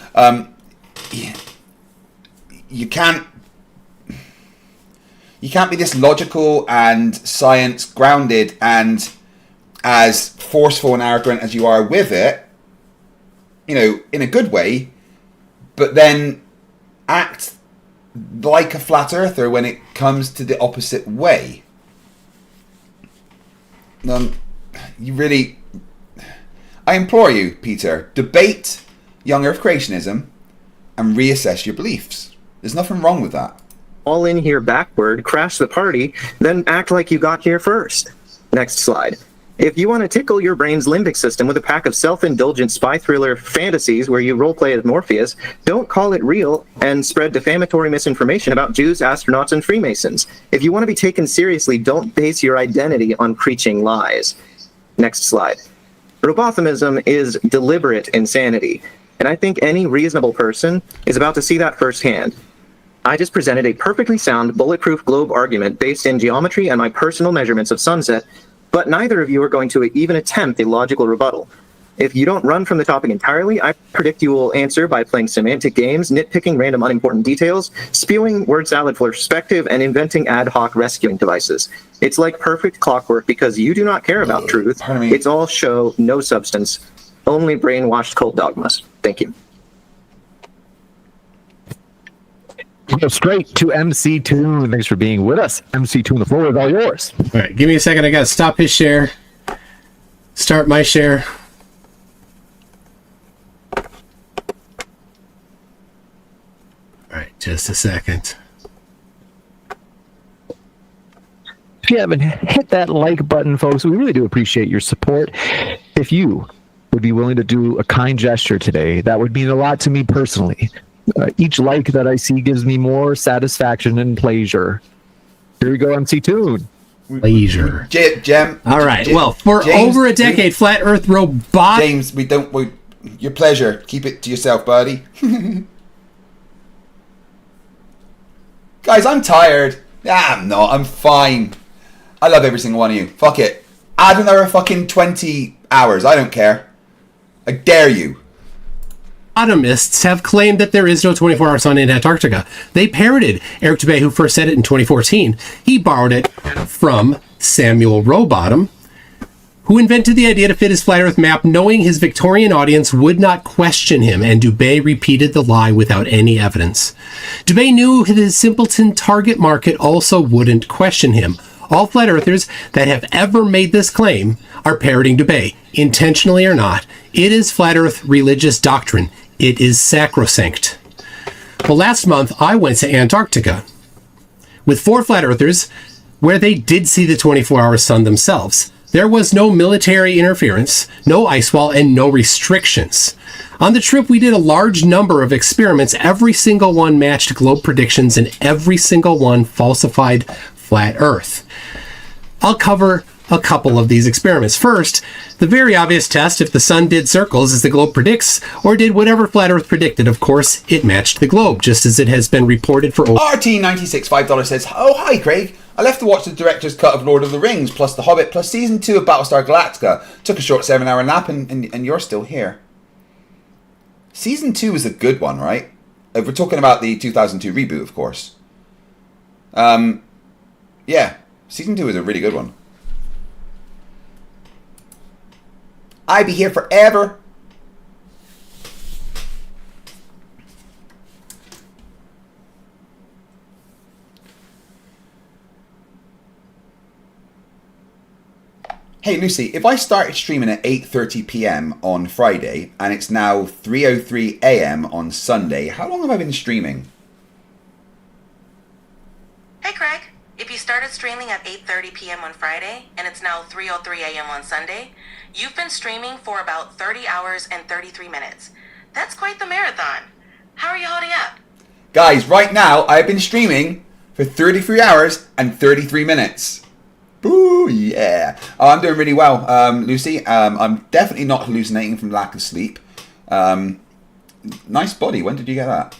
you can't be this logical and science grounded and as forceful and arrogant as you are with it, you know, in a good way, but then act like a flat earther when it comes to the opposite way. You really, I implore you, Peter, debate young earth creationism and reassess your beliefs. There's nothing wrong with that. All in here backward, crash the party, then act like you got here first. Next slide. If you want to tickle your brain's limbic system with a pack of self-indulgent spy thriller fantasies where you roleplay as Morpheus, don't call it real and spread defamatory misinformation about Jews, astronauts, and Freemasons. If you want to be taken seriously, don't base your identity on preaching lies. Next slide. Robothemism is deliberate insanity, and I think any reasonable person is about to see that firsthand. I just presented a perfectly sound, bulletproof globe argument based in geometry and my personal measurements of sunset, but neither of you are going to even attempt a logical rebuttal. If you don't run from the topic entirely, I predict you will answer by playing semantic games, nitpicking random unimportant details, spewing word salad for perspective, and inventing ad hoc rescuing devices. It's like perfect clockwork because you do not care about truth. It's all show, no substance, only brainwashed cult dogmas. Thank you. We'll go straight to MC Toon. Thanks for being with us. MC Toon, the floor is all yours. All right, give me a second. I got to stop his share. Start my share. All right, just a second. If you haven't hit that like button, folks, we really do appreciate your support. If you would be willing to do a kind gesture today, that would mean a lot to me personally. Each like that I see gives me more satisfaction and pleasure. Here we go, MC Toon. Pleasure. Jem. All right. Jem, well, for James, over a decade, Flat Earth robot. James, your pleasure. Keep it to yourself, buddy. Guys, I'm tired. I'm not. I'm fine. I love every single one of you. Fuck it. Add another fucking 20 hours. I don't care. I dare you. Atomists have claimed that there is no 24-hour sun in Antarctica. They parroted Eric Dubay, who first said it in 2014. He borrowed it from Samuel Rowbottom, who invented the idea to fit his flat Earth map, knowing his Victorian audience would not question him, and Dubay repeated the lie without any evidence. Dubay knew his simpleton target market also wouldn't question him. All flat earthers that have ever made this claim are parroting Dubay, intentionally or not. It is flat earth religious doctrine. It is sacrosanct. Well, last month I went to Antarctica with 4 flat earthers where they did see the 24-hour sun themselves. There was no military interference, no ice wall, and no restrictions. On the trip, we did a large number of experiments. Every single one matched globe predictions, and every single one falsified flat Earth. I'll cover a couple of these experiments. First, the very obvious test if the sun did circles as the globe predicts, or did whatever flat Earth predicted. Of course, it matched the globe, just as it has been reported for over... RT96 $5 says, oh, hi, Craig. I left to watch the director's cut of Lord of the Rings, plus The Hobbit, plus Season 2 of Battlestar Galactica. Took a short 7-hour nap, and you're still here. Season 2 is a good one, right? If we're talking about the 2002 reboot, of course. Yeah, Season 2 is a really good one. I be here forever. Hey Lucy, if I started streaming at 8:30 p.m. on Friday and it's now 3:03 a.m. on Sunday, how long have I been streaming? Hey Craig, If you started streaming at 8:30 p.m. on Friday, and it's now 3:03 a.m. on Sunday, you've been streaming for about 30 hours and 33 minutes. That's quite the marathon. How are you holding up? Guys, right now, I've been streaming for 33 hours and 33 minutes. Boo, yeah. Oh, I'm doing really well, Lucy. I'm definitely not hallucinating from lack of sleep. Nice body. When did you get that?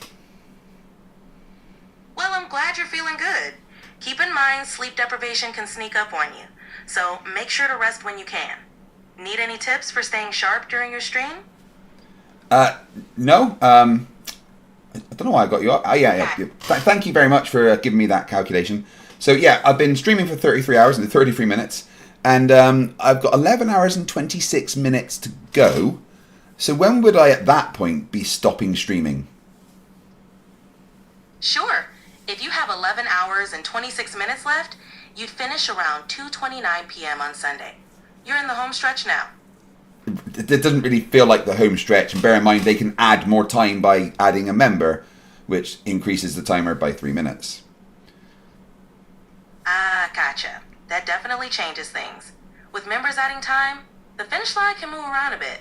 Well, I'm glad you're feeling good. Keep in mind, sleep deprivation can sneak up on you. So make sure to rest when you can. Need any tips for staying sharp during your stream? No. I don't know why I got you up. Yeah. Thank you very much for giving me that calculation. So yeah, I've been streaming for 33 hours and 33 minutes, and I've got 11 hours and 26 minutes to go. So when would I at that point be stopping streaming? Sure. If you have 11 hours and 26 minutes left, you'd finish around 2:29 p.m. on Sunday. You're in the home stretch now. It doesn't really feel like the home stretch, and bear in mind they can add more time by adding a member, which increases the timer by 3 minutes. Ah, gotcha. That definitely changes things. With members adding time, the finish line can move around a bit,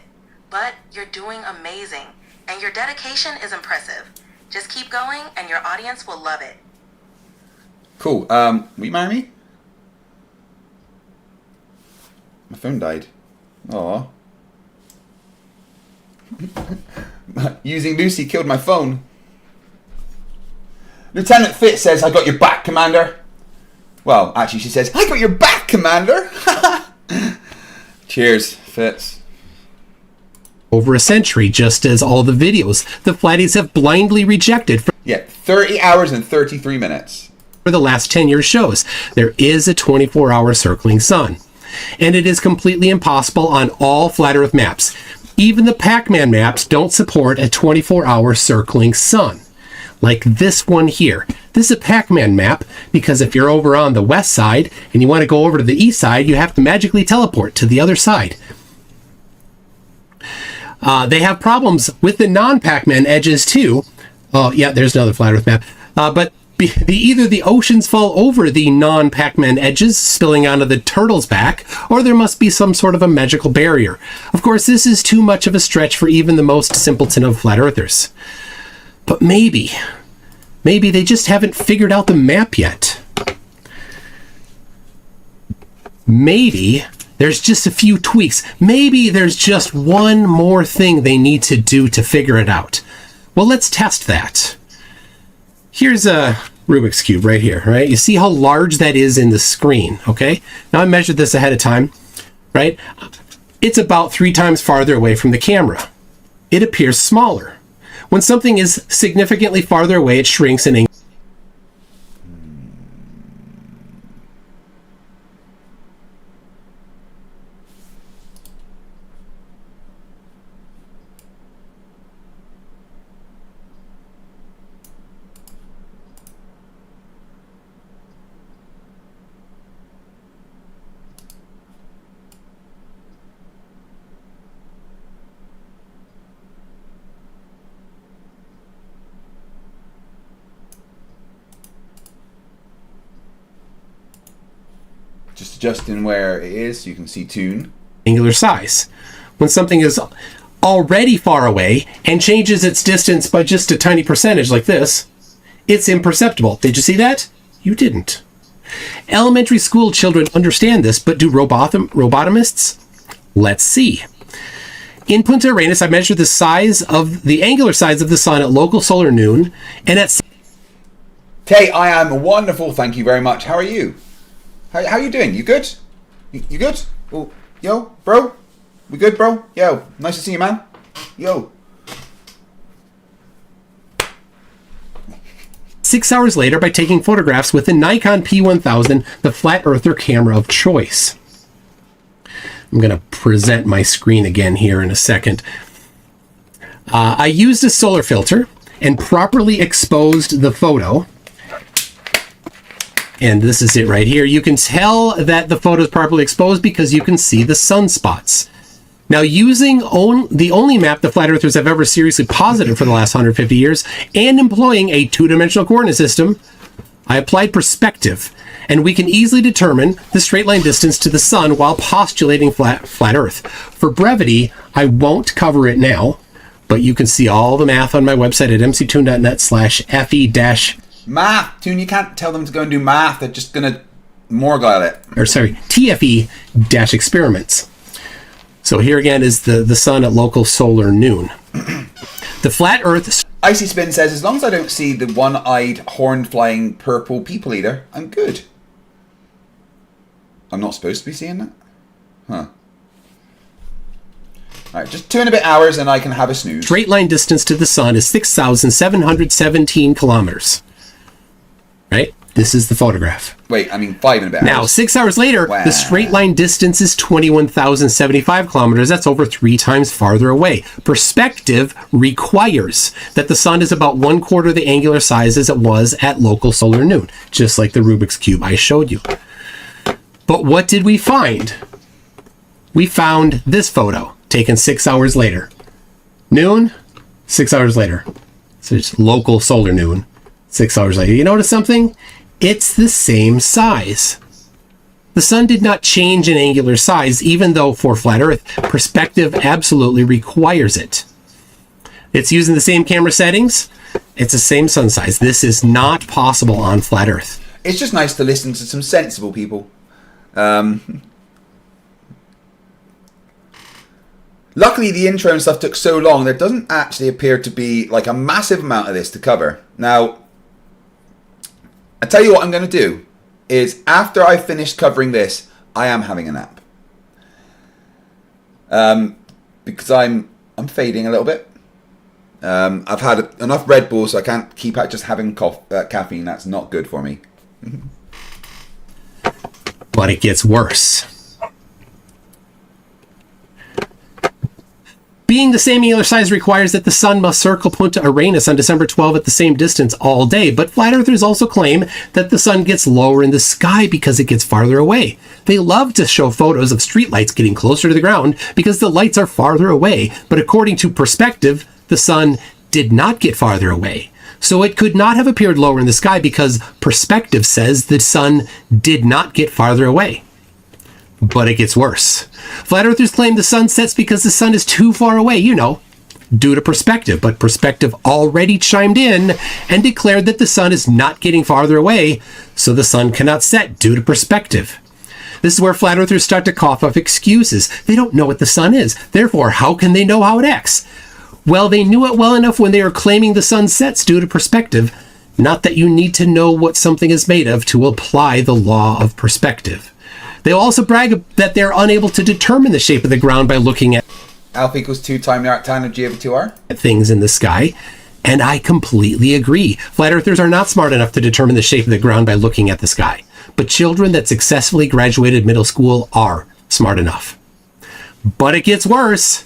but you're doing amazing, and your dedication is impressive. Just keep going, and your audience will love it. Cool. Will you marry me? My phone died. Aww. Using Lucy killed my phone. Lieutenant Fitz says, I got your back, Commander. Well, actually she says, I got your back, Commander. Cheers, Fitz. Over a century, just as all the videos the flatties have blindly rejected for 30 hours and 33 minutes. For the last 10 years shows, there is a 24-hour circling sun. And it is completely impossible on all flat Earth maps. Even the Pac-Man maps don't support a 24-hour circling sun. Like this one here. This is a Pac-Man map because if you're over on the west side and you want to go over to the east side, you have to magically teleport to the other side. They have problems with the non-Pac-Man edges too. Oh, yeah, there's another flat Earth map. But either the oceans fall over the non-Pac-Man edges, spilling onto the turtle's back, or there must be some sort of a magical barrier. Of course, this is too much of a stretch for even the most simpleton of flat earthers. But maybe they just haven't figured out the map yet. Maybe there's just a few tweaks. Maybe there's just one more thing they need to do to figure it out. Well, let's test that. Here's a Rubik's Cube right here, right? You see how large that is in the screen, okay? Now I measured this ahead of time, right? It's about 3 times farther away from the camera. It appears smaller. When something is significantly farther away, it shrinks and Just adjusting where it is, you can see tune. Angular size. When something is already far away and changes its distance by just a tiny percentage like this, it's imperceptible. Did you see that? You didn't. Elementary school children understand this, but do robotomists? Let's see. In Punta Arenas, I measured the angular size of the sun at local solar noon, and at... Tay, I am wonderful, thank you very much. How are you? How you doing? You good? You good? Oh, yo, bro? We good, bro? Yo, nice to see you, man. Yo. 6 hours later by taking photographs with the Nikon P1000, the flat earther camera of choice. I'm going to present my screen again here in a second. I used a solar filter and properly exposed the photo. And this is it right here. You can tell that the photo is properly exposed because you can see the sunspots. Now, using the only map the flat earthers have ever seriously posited for the last 150 years and employing a 2-dimensional coordinate system, I applied perspective, and we can easily determine the straight line distance to the sun while postulating flat Earth. For brevity, I won't cover it now, but you can see all the math on my website at mctoon.net/fe- Math, Toon, you can't tell them to go and do math. They're just going to morgile it. TFE-experiments. So here again is the sun at local solar noon. The flat Earth... Icy Spin says, as long as I don't see the one-eyed, horn-flying purple people eater, I'm good. I'm not supposed to be seeing that? Huh. Alright, just 2 and a bit hours and I can have a snooze. Straight line distance to the sun is 6,717 kilometers. Right? This is the photograph. Wait, I mean 5 and a bit hours. Now, 6 hours later, Wow. the straight line distance is 21,075 kilometers. That's over 3 times farther away. Perspective requires that the sun is about 1/4 the angular size as it was at local solar noon, just like the Rubik's Cube I showed you. But what did we find? We found this photo, taken 6 hours later. Noon, 6 hours later. So it's local solar noon, 6 hours later. You notice something? It's the same size. The sun did not change in angular size, even though for flat Earth, perspective absolutely requires it. It's using the same camera settings. It's the same sun size. This is not possible on flat Earth. It's just nice to listen to some sensible people. Luckily, the intro and stuff took so long, there doesn't actually appear to be like a massive amount of this to cover. Now, I tell you what I'm going to do is after I finish covering this, I am having a nap. Because I'm fading a little bit. I've had enough Red Bull, so I can't keep out just having caffeine. That's not good for me. But it gets worse. Being the same angular size requires that the sun must circle Punta Arenas on December 12 at the same distance all day, but flat earthers also claim that the sun gets lower in the sky because it gets farther away. They love to show photos of streetlights getting closer to the ground because the lights are farther away, but according to perspective, the sun did not get farther away. So it could not have appeared lower in the sky because perspective says the sun did not get farther away. But it gets worse. Flat earthers claim the sun sets because the sun is too far away, due to perspective. But perspective already chimed in and declared that the sun is not getting farther away, so the sun cannot set due to perspective. This is where flat earthers start to cough up excuses. They don't know what the sun is. Therefore, how can they know how it acts? Well, they knew it well enough when they were claiming the sun sets due to perspective. Not that you need to know what something is made of to apply the law of perspective. They also brag that they're unable to determine the shape of the ground by looking at alpha equals 2 times the arc tan of G over 2R. Things in the sky. And I completely agree. Flat earthers are not smart enough to determine the shape of the ground by looking at the sky. But children that successfully graduated middle school are smart enough. But it gets worse.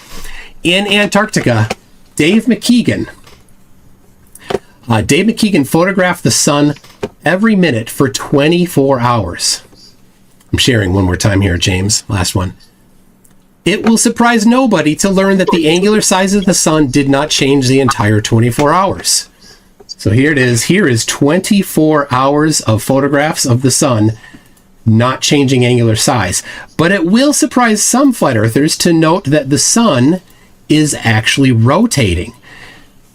In Antarctica, Dave McKeegan photographed the sun every minute for 24 hours. I'm sharing one more time here, James. Last one. It will surprise nobody to learn that the angular size of the sun did not change the entire 24 hours. So here it is. Here is 24 hours of photographs of the sun not changing angular size. But it will surprise some flat earthers to note that the sun is actually rotating,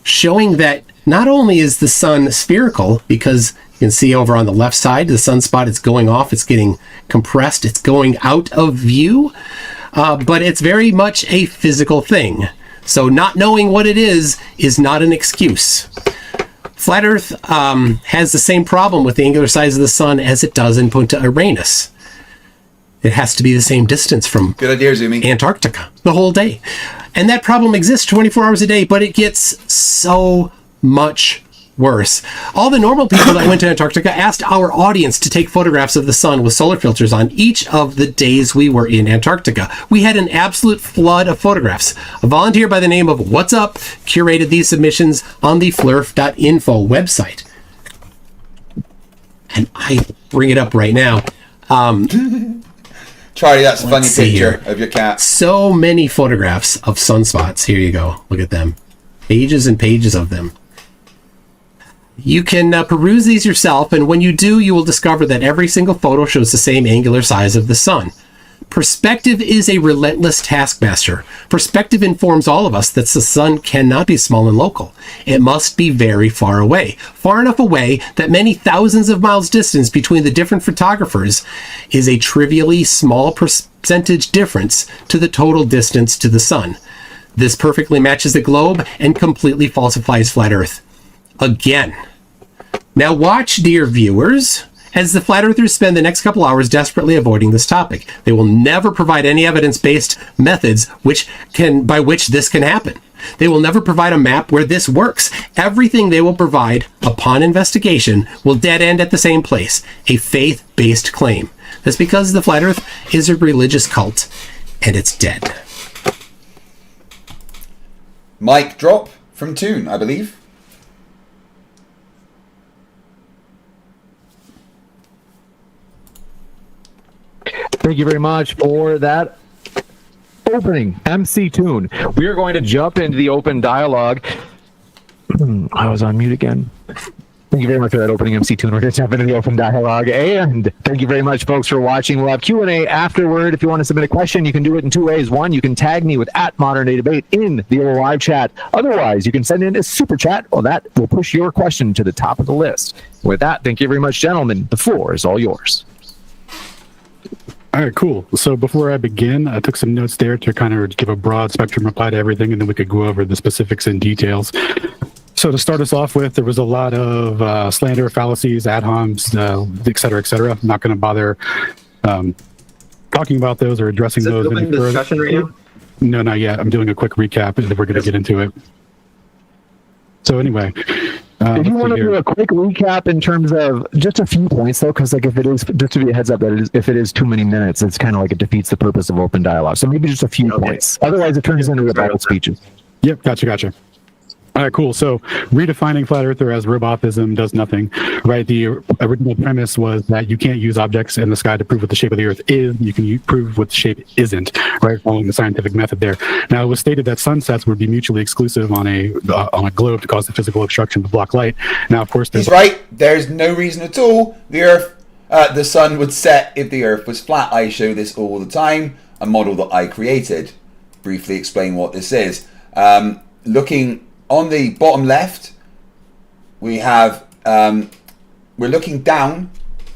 showing that not only is the sun spherical, because you can see over on the left side, the sunspot is going off, it's getting compressed, it's going out of view, but it's very much a physical thing. So not knowing what it is not an excuse. Flat Earth has the same problem with the angular size of the sun as it does in Punta Arenas. It has to be the same distance from Good idea, Zumi. Antarctica the whole day. And that problem exists 24 hours a day, but it gets so much worse. All the normal people that went to Antarctica asked our audience to take photographs of the sun with solar filters on each of the days we were in Antarctica. We had an absolute flood of photographs. A volunteer by the name of What's Up curated these submissions on the Flerf.info website. And I bring it up right now. Charlie, that's a funny picture of your cat. So many photographs of sunspots. Here you go. Look at them. Pages and pages of them. You can peruse these yourself, and when you do, you will discover that every single photo shows the same angular size of the sun. Perspective is a relentless taskmaster. Perspective informs all of us that the sun cannot be small and local. It must be very far away. Far enough away that many thousands of miles distance between the different photographers is a trivially small percentage difference to the total distance to the sun. This perfectly matches the globe and completely falsifies flat Earth. Again. Now watch, dear viewers, as the flat earthers spend the next couple hours desperately avoiding this topic. They will never provide any evidence-based methods by which this can happen. They will never provide a map where this works. Everything they will provide upon investigation will dead end at the same place, a faith-based claim. That's because the flat earth is a religious cult, and it's dead. Mic drop from Toon, I believe. Thank you very much for that opening, MC Toon. We are going to jump into the open dialogue. I was on mute again. Thank you very much for that opening, MC Toon. We're going to jump into the open dialogue. And thank you very much, folks, for watching. We'll have Q&A afterward. If you want to submit a question, you can do it in two ways. One, you can tag me with @ModernDayDebate in the live chat. Otherwise, you can send in a super chat. Well, that will push your question to the top of the list. With that, thank you very much, gentlemen. The floor is all yours. All right, cool. So before I begin, I took some notes there to kind of give a broad spectrum reply to everything, and then we could go over the specifics and details. So to start us off with, there was a lot of slander, fallacies, ad homs, et cetera, et cetera. I'm not going to bother talking about those or addressing those any further. Discussion right now? No, not yet. I'm doing a quick recap, and then we're going to get into it. So anyway, if you want to do a quick recap in terms of just a few points, though, because like if it is, just to be a heads up, that if it is too many minutes, it's kind of like it defeats the purpose of open dialogue. So maybe just a few points. Otherwise, it turns into rebuttal speeches. Yep, gotcha. All right, cool. So redefining flat earther as robothism does nothing, right? The original premise was that you can't use objects in the sky to prove what the shape of the earth is. You can prove what the shape isn't, right? Following the scientific method there. Now, it was stated that sunsets would be mutually exclusive on a globe to cause the physical obstruction to block light. Now, of course, he's right. There's no reason at all the sun would set if the earth was flat. I show this all the time. A model that I created. Briefly explain what this is. Looking on the bottom left, we have we're looking down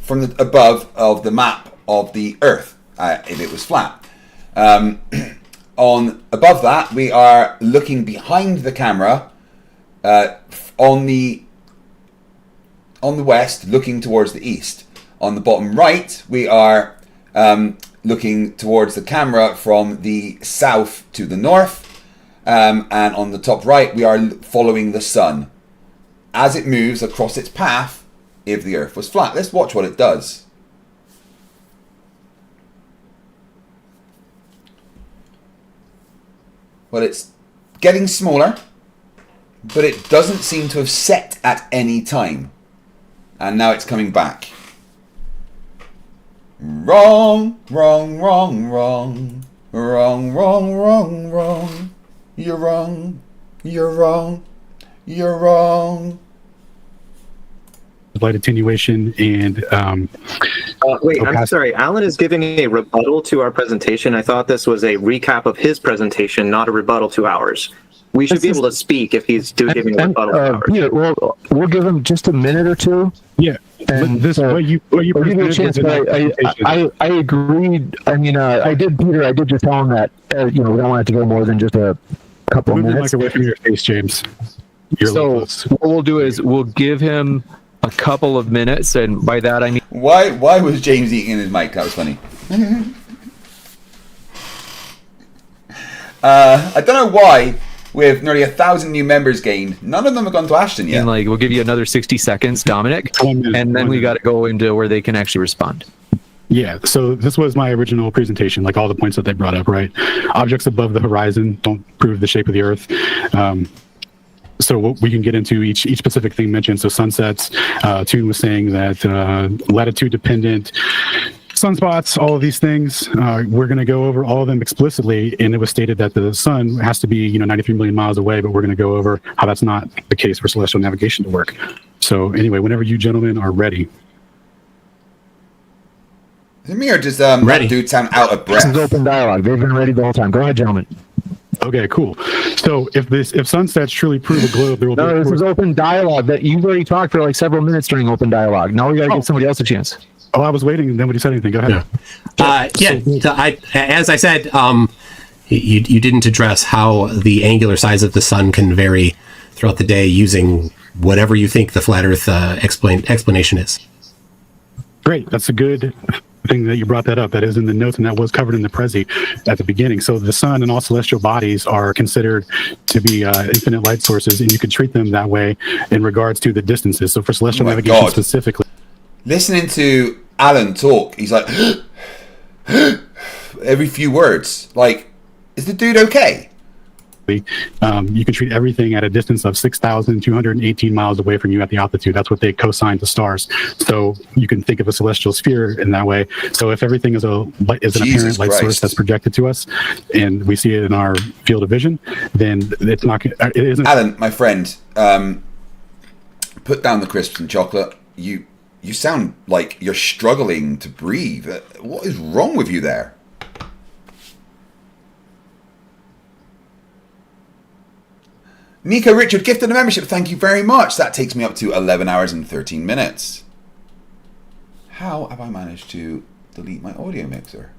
from the above of the map of the Earth if it was flat. On above that, we are looking behind the camera on the west, looking towards the east. On the bottom right, we are looking towards the camera from the south to the north. And on the top right, we are following the sun as it moves across its path if the Earth was flat. Let's watch what it does. Well, it's getting smaller, but it doesn't seem to have set at any time. And now it's coming back. Wrong, wrong, wrong, wrong. Wrong, wrong, wrong, wrong. You're wrong. You're wrong. You're wrong. Light attenuation and wait, I'm sorry. Alan is giving a rebuttal to our presentation. I thought this was a recap of his presentation, not a rebuttal to ours. We should be able to speak if he's giving a rebuttal to ours. Yeah, we'll give him just a minute or two. Yeah, and this what you give you a chance. But I agreed. I mean, I did, Peter. I did just tell him that we don't want it to go more than just a couple of minutes. Move the mic away from your face, James. So what we'll do is we'll give him a couple of minutes, and by that I mean why was James eating his mic? That was funny. I don't know why. With nearly 1,000 new members gained, none of them have gone to Ashton yet. And we'll give you another 60 seconds, Dominic, and then we got to go into where they can actually respond. Yeah, so this was my original presentation, like all the points that they brought up, right? Objects above the horizon don't prove the shape of the Earth. So we can get into each specific thing mentioned. So sunsets, Toon was saying that latitude dependent sunspots, all of these things, we're going to go over all of them explicitly, and it was stated that the sun has to be 93 million miles away, but we're going to go over how that's not the case for celestial navigation to work. So anyway, whenever you gentlemen are ready. Is it me or does that dude sound out of breath? This is open dialogue. They've been ready the whole time. Go ahead, gentlemen. Okay, cool. So if sunsets truly prove a globe, there will be. No, this is open dialogue. That you've already talked for like several minutes during open dialogue. Now we got to give somebody else a chance. Oh, I was waiting and nobody said anything. Go ahead. As I said, you didn't address how the angular size of the sun can vary throughout the day using whatever you think the flat Earth explanation is. Great. That's a good thing that you brought that up. That is in the notes, and that was covered in the Prezi at the beginning. So the sun and all celestial bodies are considered to be infinite light sources, and you could treat them that way in regards to the distances. So for celestial navigation specifically. Listening to Alan talk, he's like, every few words. Like, is the dude okay? You can treat everything at a distance of 6,218 miles away from you at the altitude. That's what they cosine to stars. So you can think of a celestial sphere in that way. So if everything is an apparent light source that's projected to us, and we see it in our field of vision, then it's not. It isn't. Alan, my friend, put down the crisps and chocolate. You sound like you're struggling to breathe. What is wrong with you there? Nico Richard gifted a membership. Thank you very much. That takes me up to 11 hours and 13 minutes. How have I managed to delete my audio mixer?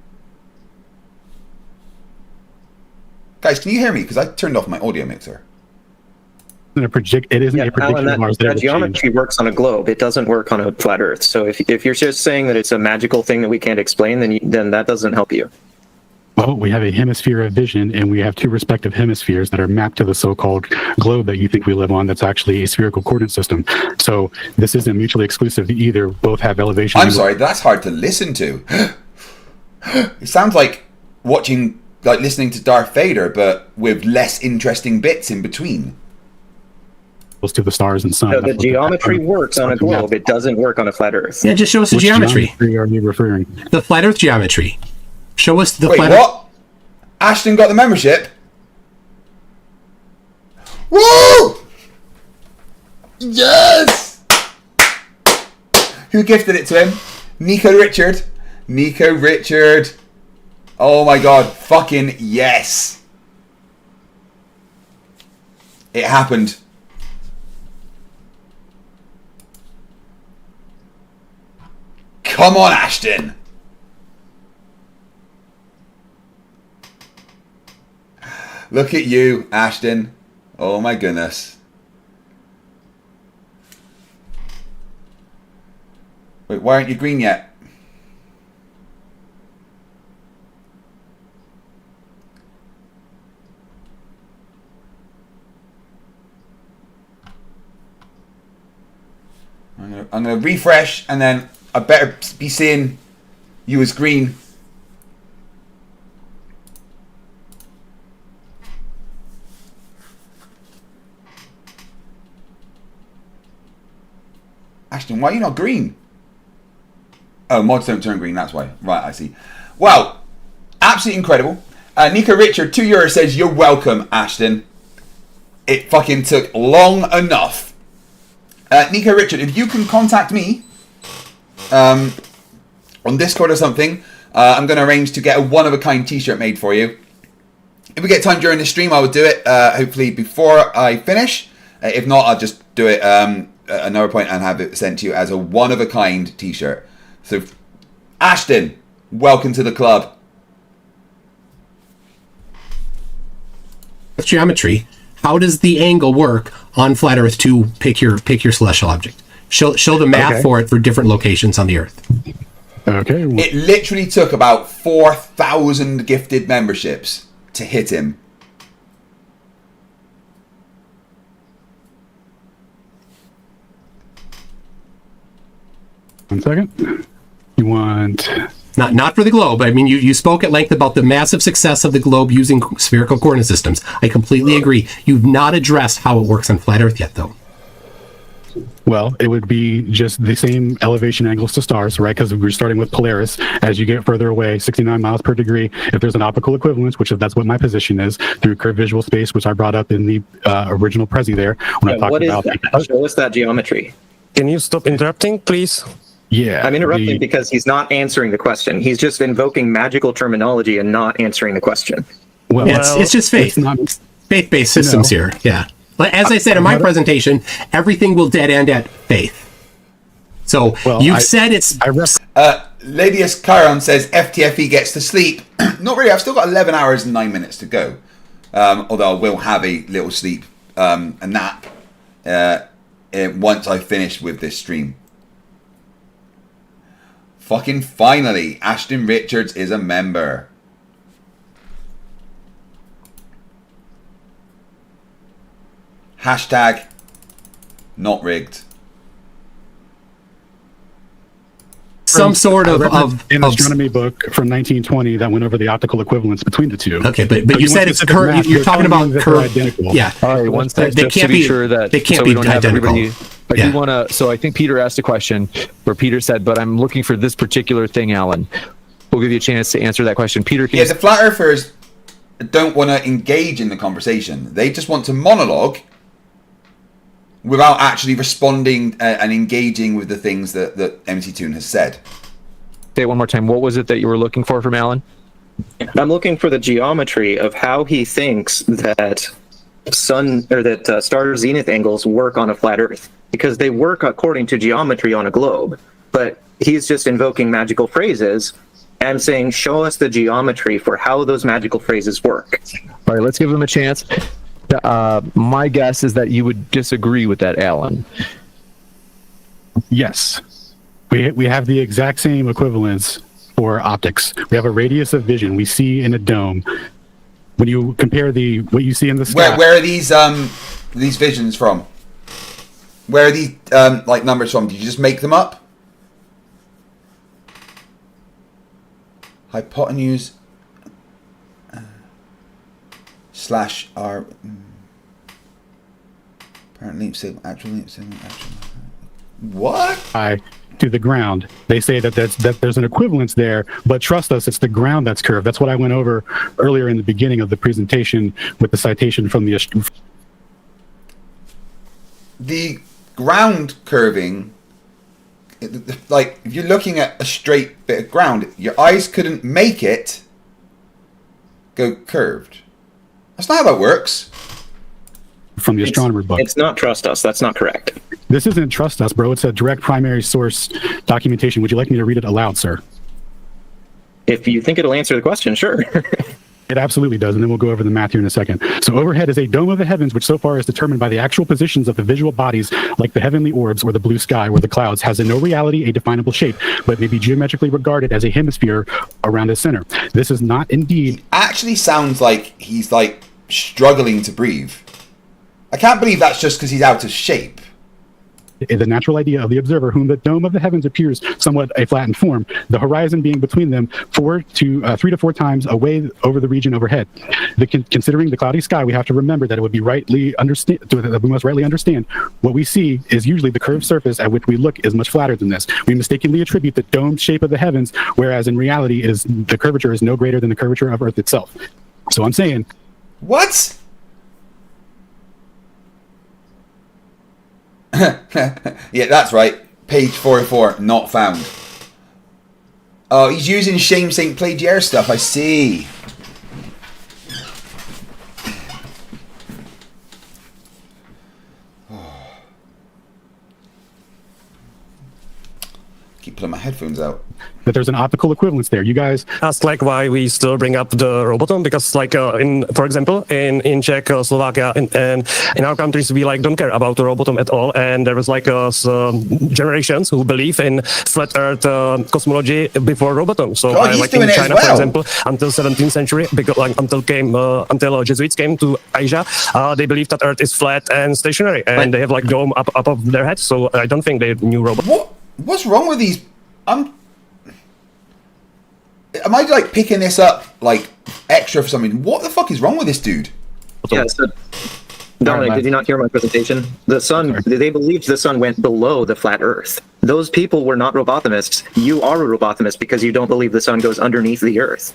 Guys, can you hear me? Because I turned off my audio mixer. It isn't a prediction of Mars. That geometry works on a globe. It doesn't work on a flat Earth. So if you're just saying that it's a magical thing that we can't explain, then that doesn't help you. Well, we have a hemisphere of vision, and we have two respective hemispheres that are mapped to the so-called globe that you think we live on. That's actually a spherical coordinate system. So this isn't mutually exclusive to either. Both have elevation. I'm sorry, that's hard to listen to. It sounds like listening to Darth Vader, but with less interesting bits in between. To the stars and sun. So the geometry works on a globe. It doesn't work on a flat Earth. Yeah, just show us the geometry. Are you referring? The flat Earth geometry. Show us the Wait, flat what? Ashton got the membership? Woo! Yes! Who gifted it to him? Nico Richard. Nico Richard. Oh my god. Fucking yes. It happened. Come on, Ashton. Look at you, Ashton. Oh my goodness. Wait, why aren't you green yet? I'm gonna refresh, and then I better be seeing you as green. Ashton, why are you not green? Oh, mods don't turn green, that's why. Right, I see. Well, absolutely incredible. Nico Richard, €2 says, you're welcome, Ashton. It fucking took long enough. Nico Richard, if you can contact me on Discord or something, I'm going to arrange to get a one-of-a-kind t-shirt made for you. If we get time during the stream, I will do it, hopefully before I finish. If not, I'll just do it another point and have it sent to you as a one-of-a-kind t-shirt. So, Ashton, welcome to the club. Geometry. How does the angle work on flat Earth to pick your celestial object? Show the math for it for different locations on the Earth. Okay. It literally took about 4,000 gifted memberships to hit him. One second. You want... Not for the globe. I mean, you spoke at length about the massive success of the globe using spherical coordinate systems. I completely agree. You've not addressed how it works on flat Earth yet, though. Well, it would be just the same elevation angles to stars, right? Because we're starting with Polaris. As you get further away, 69 miles per degree, if there's an optical equivalence, that's what my position is, through curved visual space, which I brought up in the original Prezi there. When I talked what is about that? Show us that geometry. Can you stop interrupting, please? Yeah. I'm interrupting because he's not answering the question. He's just invoking magical terminology and not answering the question. Well, it's just faith. Faith-based systems here. Yeah. But as I said in my presentation, everything will dead end at faith. So you've said it's... Ladius Chiron says FTFE gets to sleep. Not really. I've still got 11 hours and 9 minutes to go. Although I will have a little sleep, a nap, once I finish with this stream. Fucking finally, Ashton Richards is a member. Hashtag not rigged. Some sort of an astronomy book from 1920 that went over the optical equivalence between the two. Okay, but you said it's current. You're talking about current. Identical. Yeah. All right, one second. They can't be sure that they can't so be we don't have identical. everybody. I do want to. So I think Peter asked a question where Peter said, "But I'm looking for this particular thing, Alan." We'll give you a chance to answer that question, Peter. Yeah, the flat earthers don't want to engage in the conversation. They just want to monologue without actually responding and engaging with the things that MC Toon has said. Say it one more time. What was it that you were looking for from Alan? I'm looking for the geometry of how he thinks that star zenith angles work on a flat Earth, because they work according to geometry on a globe. But he's just invoking magical phrases and saying, "Show us the geometry for how those magical phrases work." All right, let's give him a chance. My guess is that you would disagree with that, Alan. Yes. We have the exact same equivalence for optics. We have a radius of vision we see in a dome. When you compare what you see in the sky. Where are these visions from? Where are these numbers from? Did you just make them up? Hypotenuse slash R apparent leap sigma, actual leap sigma, actual. What? To the ground. They say that there's an equivalence there, but trust us, it's the ground that's curved. That's what I went over earlier in the beginning of the presentation with the citation from the ground curving. Like, if you're looking at a straight bit of ground, your eyes couldn't make it go curved. That's not how that works. From the astronomer book. It's not trust us. That's not correct. This isn't trust us, bro. It's a direct primary source documentation. Would you like me to read it aloud, sir? If you think it'll answer the question, sure. It absolutely does, and then we'll go over the math here in a second. So overhead is a dome of the heavens, which so far is determined by the actual positions of the visual bodies, like the heavenly orbs or the blue sky, where the clouds has in no reality a definable shape, but may be geometrically regarded as a hemisphere around the center. This is not indeed... He actually sounds like he's struggling to breathe. I can't believe that's just because he's out of shape. The natural idea of the observer, whom the dome of the heavens appears somewhat a flattened form, the horizon being between them 3 to 4 times away over the region overhead. Considering the cloudy sky, we have to remember that it would be we must rightly understand what we see is usually the curved surface at which we look is much flatter than this. We mistakenly attribute the domed shape of the heavens, whereas in reality the curvature is no greater than the curvature of Earth itself. So I'm saying... What? Yeah, that's right. Page 404, not found. Oh, he's using Shame St. Plagiaire stuff, I see. Keep pulling my headphones out. That there's an optical equivalence there. You guys ask why we still bring up the Robotom, because for example in Czech, Slovakia, and in our countries we don't care about the Robotom at all, and there was some generations who believe in flat Earth cosmology before Robotom. So in China, for example, until 17th century, because until Jesuits came to Asia, they believed that Earth is flat and stationary, and they have dome up of their heads. So I don't think they knew Robotom. What's wrong with these? Am I picking this up extra for something? What the fuck is wrong with this dude? Yeah, so Dominic, did you not hear my presentation? The sun, they believed the sun went below the flat Earth. Those people were not robotomists. You are a robotomist because you don't believe the sun goes underneath the Earth.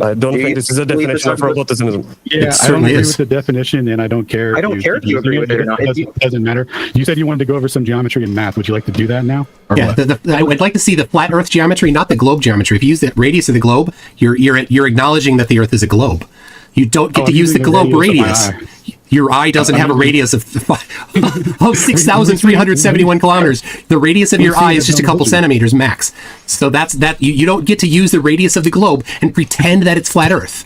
I don't think this is a definition of roboticism. Yeah, I don't agree with the definition, and I don't care. I don't care if you agree with it or not. It doesn't matter. You said you wanted to go over some geometry and math. Would you like to do that now? Yeah, I would like to see the flat Earth geometry, not the globe geometry. If you use the radius of the globe, you're acknowledging that the Earth is a globe. You don't get to use the globe radius. Your eye doesn't have a radius of 6,371 kilometers. The radius of your eye is just a couple centimeters max. So that's that. You don't get to use the radius of the globe and pretend that it's flat Earth.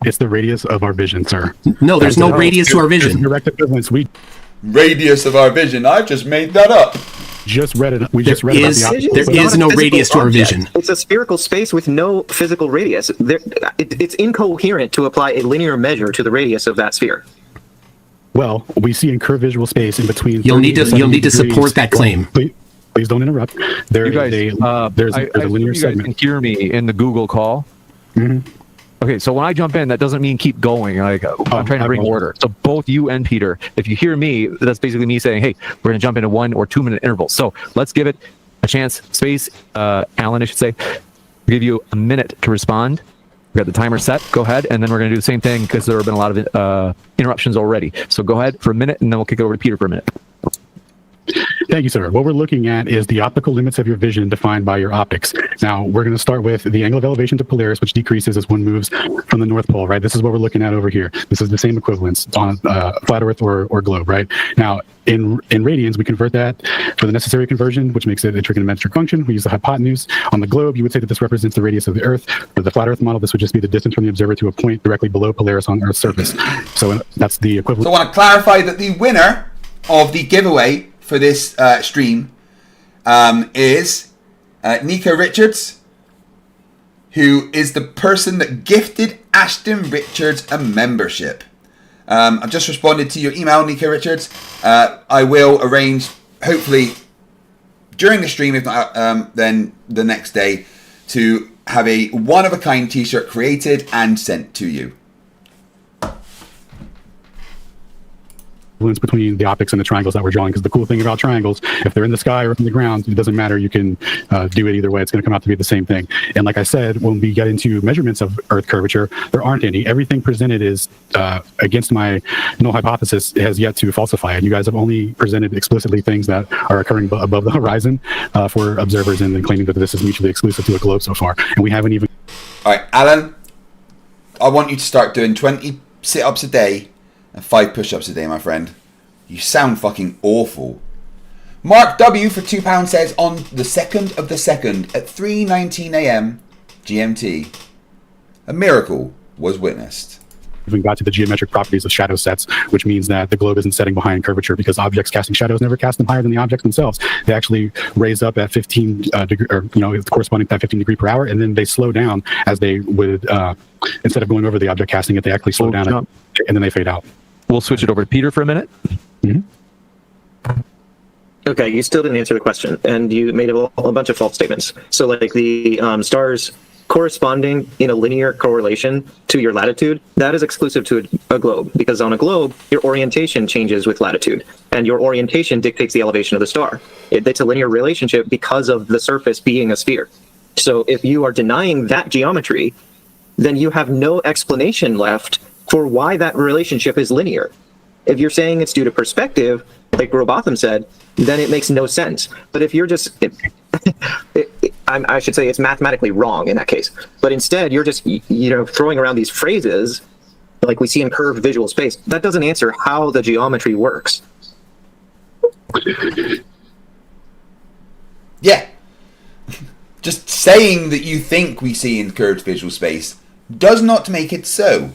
It's the radius of our vision, sir. No, there's no radius to our vision. Direct equivalence. Radius of our vision. I've just made that up. Just read it. We just read about the opposite. There is no radius to our vision. It's a spherical space with no physical radius. It's incoherent to apply a linear measure to the radius of that sphere. Well, we see in curved visual space in between. You'll need to support that claim. Please don't interrupt. There's a linear segment. You can hear me in the Google call. Mm-hmm. Okay, so when I jump in, that doesn't mean keep going. Like I'm trying to bring order. So both you and Peter, if you hear me, that's basically me saying, "Hey, we're going to jump into 1 or 2 minute intervals." So let's give it a chance. Space, Alan, I should say. We'll give you a minute to respond. We got the timer set. Go ahead, and then we're going to do the same thing because there have been a lot of interruptions already. So go ahead for a minute, and then we'll kick it over to Peter for a minute. Thank you, sir. What we're looking at is the optical limits of your vision defined by your optics. Now, we're going to start with the angle of elevation to Polaris, which decreases as one moves from the North Pole, right? This is what we're looking at over here. This is the same equivalence on flat Earth or globe, right? Now, in radians, we convert that for the necessary conversion, which makes it a trigonometric function. We use the hypotenuse. On the globe, you would say that this represents the radius of the Earth. For the flat Earth model, this would just be the distance from the observer to a point directly below Polaris on Earth's surface. So that's the equivalent. So I want to clarify that the winner of the giveaway for this stream is Nico Richards, who is the person that gifted Ashton Richards a membership. I've just responded to your email, Nico Richards. I will arrange, hopefully, during the stream, if not then the next day, to have a one-of-a-kind t-shirt created and sent to you. Between the optics and the triangles that we're drawing, because the cool thing about triangles, if they're in the sky or in the ground, it doesn't matter. You can do it either way. It's going to come out to be the same thing. And like I said, when we get into measurements of Earth curvature, there aren't any. Everything presented is against my null hypothesis. It has yet to falsify it. You guys have only presented explicitly things that are occurring above the horizon for observers, and then claiming that this is mutually exclusive to a globe so far. And we haven't even. All right, Alan, I want you to start doing 20 sit-ups a day and 5 push-ups a day, my friend. You sound fucking awful. Mark W for £2 says, on the 2nd of the 2nd at 3:19 a.m. GMT, a miracle was witnessed. We got to the geometric properties of shadow sets, which means that the globe isn't setting behind curvature, because objects casting shadows never cast them higher than the objects themselves. They actually raise up at 15 degree, or corresponding to that 15 degree per hour, and then they slow down as they would instead of going over the object casting it, they actually slow down and then they fade out. We'll switch it over to Peter for a minute. Mm-hmm. Okay, you still didn't answer the question, and you made a bunch of false statements. So, like the stars corresponding in a linear correlation to your latitude, that is exclusive to a globe, because on a globe, your orientation changes with latitude, and your orientation dictates the elevation of the star. It's a linear relationship because of the surface being a sphere. So if you are denying that geometry, then you have no explanation left for why that relationship is linear. If you're saying it's due to perspective, like Robotham said, then it makes no sense. But if you're just... I should say it's mathematically wrong in that case. But instead, you're just throwing around these phrases like we see in curved visual space. That doesn't answer how the geometry works. Yeah. Just saying that you think we see in curved visual space does not make it so.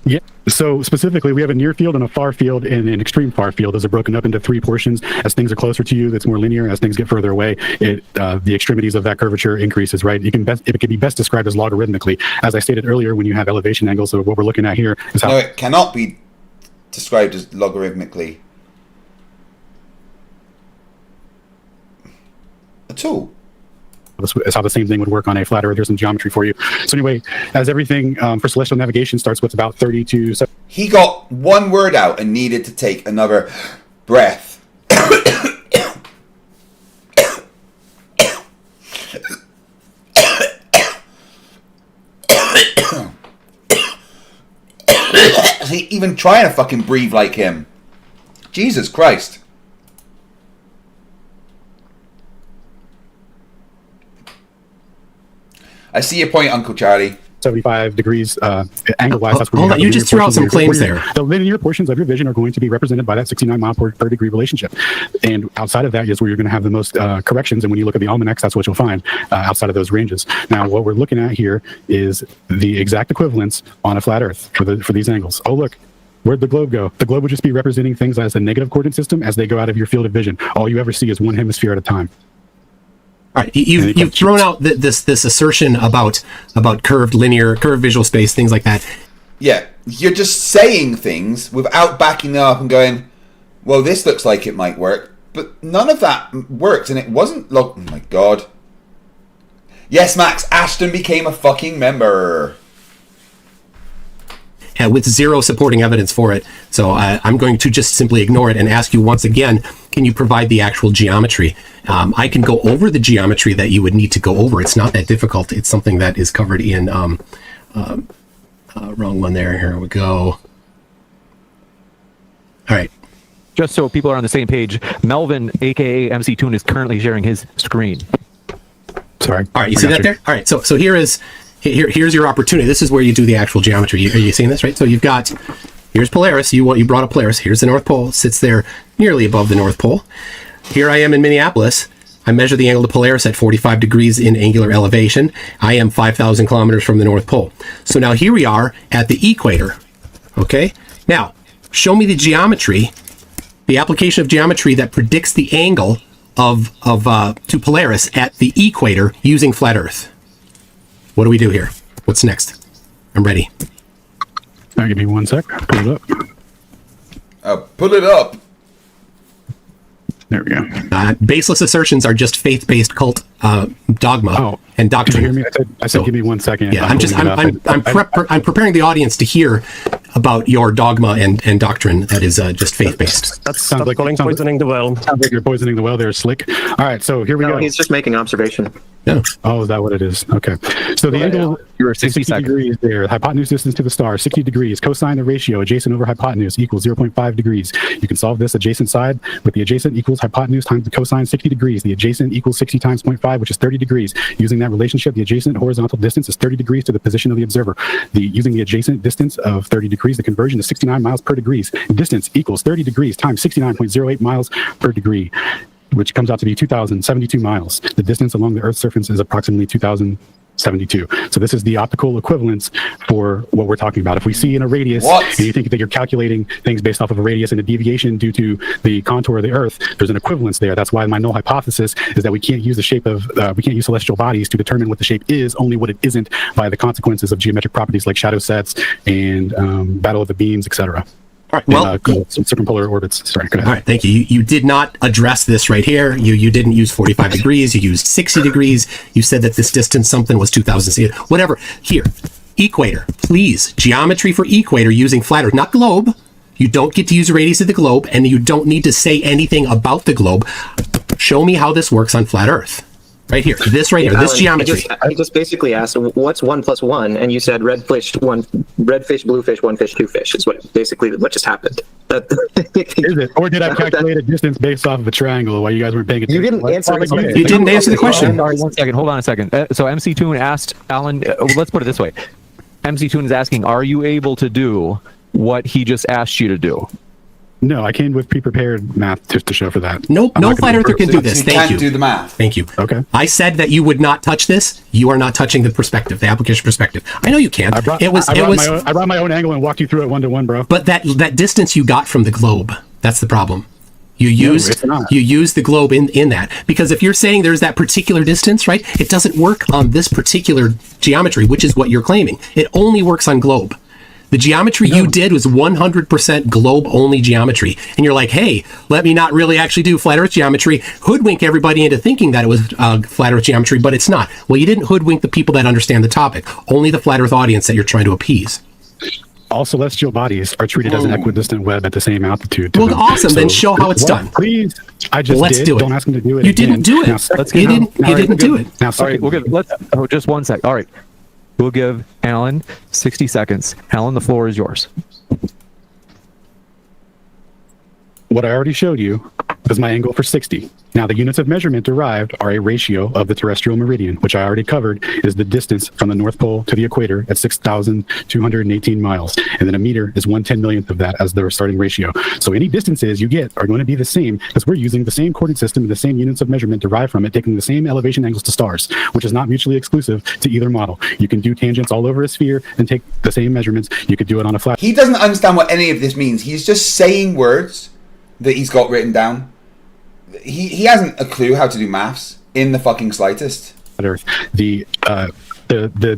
Yeah. So specifically, we have a near field and a far field and an extreme far field. Those are broken up into 3 portions. As things are closer to you, that's more linear. As things get further away, the extremities of that curvature increases, right? It can be best described as logarithmically. As I stated earlier, when you have elevation angles, so what we're looking at here is how... No, it cannot be described as logarithmically at all. That's how the same thing would work on a flat Earth. There's some geometry for you. So anyway, as everything for celestial navigation starts with about 30 to... He got one word out and needed to take another breath. See, even trying to fucking breathe like him. Jesus Christ. I see your point, Uncle Charlie. 75 degrees angle-wise. That's where hold on, you just threw out some claims there. The linear portions of your vision are going to be represented by that 69 mile per degree relationship. And outside of that is where you're going to have the most corrections. And when you look at the almanacs, that's what you'll find outside of those ranges. Now, what we're looking at here is the exact equivalence on a flat Earth for these angles. Oh, look. Where'd the globe go? The globe would just be representing things as a negative coordinate system as they go out of your field of vision. All you ever see is one hemisphere at a time. All right, you've thrown out this assertion about curved visual space, things like that. Yeah, you're just saying things without backing them up and going, well, this looks like it might work. But none of that worked, and it wasn't... Oh, my God. Yes, Max, Ashton became a fucking member. With zero supporting evidence for it. So I'm going to just simply ignore it and ask you once again, can you provide the actual geometry? I can go over the geometry that you would need to go over. It's not that difficult. It's something that is covered in... wrong one there. Here we go. All right. Just so people are on the same page, Melvin, a.k.a. MC Toon, is currently sharing his screen. Sorry. All right, you see that there? All right, so here's your opportunity. This is where you do the actual geometry. Are you seeing this, right? So you've got, here's Polaris. You brought up Polaris. Here's the North Pole. It sits there nearly above the North Pole. Here I am in Minneapolis. I measure the angle to Polaris at 45 degrees in angular elevation. I am 5,000 kilometers from the North Pole. So now here we are at the equator. Okay? Now, show me the geometry, the application of geometry that predicts the angle to Polaris at the equator using flat Earth. What do we do here? What's next? I'm ready. Give me 1 sec. Pull it up. Pull it up. There we go. Baseless assertions are just faith-based cult dogma and doctrine. Did you hear me? I said give me 1 second. Yeah, I'm preparing the audience to hear about your dogma and doctrine that is just faith-based. That sounds like poisoning the well. Sounds like you're poisoning the well there, Slick. All right, so here we go. He's just making observation. Yeah. Oh, is that what it is? Okay. So the angle, you're 60 degrees there. Hypotenuse distance to the star, 60 degrees. Cosine the ratio, adjacent over hypotenuse equals 0.5 degrees. You can solve this adjacent side with the adjacent equals hypotenuse times the cosine, 60 degrees. The adjacent equals 60 times 0.5, which is 30 degrees. Using that relationship, the adjacent horizontal distance is 30 degrees to the position of the observer. Using the adjacent distance of 30 degrees, the conversion is 69 miles per degrees. Distance equals 30 degrees times 69.08 miles per degree, which comes out to be 2,072 miles. The distance along the Earth's surface is approximately 2,072. So this is the optical equivalence for what we're talking about. If we see in a radius, and you think that you're calculating things based off of a radius and a deviation due to the contour of the Earth, there's an equivalence there. That's why my null hypothesis is that we can't use the shape of, we can't use celestial bodies to determine what the shape is, only what it isn't, by the consequences of geometric properties like shadow sets and battle of the beams, etc. All right, well, circumpolar orbits. Sorry, go ahead. All right, thank you. You did not address this right here. You didn't use 45 degrees. You used 60 degrees. You said that this distance something was 2,000. Whatever. Here, equator. Please, geometry for equator using flat Earth, not globe. You don't get to use the radius of the globe, and you don't need to say anything about the globe. Show me how this works on flat Earth. Right here, this right here, this Alan, geometry. I just basically asked, what's 1 + 1? And you said red fish, blue fish, 1 fish, 2 fish is what just happened. Is it? Or did I calculate a distance based off of a triangle while you guys weren't paying attention? You didn't answer the question. You didn't answer the question. All right, 1 second. Hold on a second. So MC Toon asked Alan, let's put it this way. MC Toon is asking, are you able to do what he just asked you to do? No, I came with pre-prepared math just to show for that. Nope, no flat earther can do this. Thank you. Can't do the math. Thank you. Okay. I said that you would not touch this. You are not touching the perspective, the application perspective. I know you can. I brought my own angle and walked you through it 1-to-1, bro. But that distance you got from the globe, that's the problem. You used the globe in that, because if you're saying there's that particular distance, right? It doesn't work on this particular geometry, which is what you're claiming. It only works on globe. The geometry you did was 100% globe-only geometry. And you're like, hey, let me not really actually do flat Earth geometry, hoodwink everybody into thinking that it was flat Earth geometry, but it's not. Well, you didn't hoodwink the people that understand the topic, only the flat Earth audience that you're trying to appease. All celestial bodies are treated as an equidistant web at the same altitude. Well, awesome. So, then show how it's done. Please. I just did. Do it. Don't ask him to do it. You didn't do it. You didn't do it. Now, all right, we're good. Just 1 sec. All right. We'll give Alan 60 seconds. Alan, the floor is yours. What I already showed you is my angle for 60. Now, the units of measurement derived are a ratio of the terrestrial meridian, which I already covered is the distance from the North Pole to the equator at 6,218 miles. And then a meter is 1/10 millionth of that as the starting ratio. So any distances you get are going to be the same because we're using the same coordinate system and the same units of measurement derived from it, taking the same elevation angles to stars, which is not mutually exclusive to either model. You can do tangents all over a sphere and take the same measurements. You could do it on a flat. He doesn't understand what any of this means. He's just saying words that he's got written down. He hasn't a clue how to do maths in the fucking slightest. Earth. The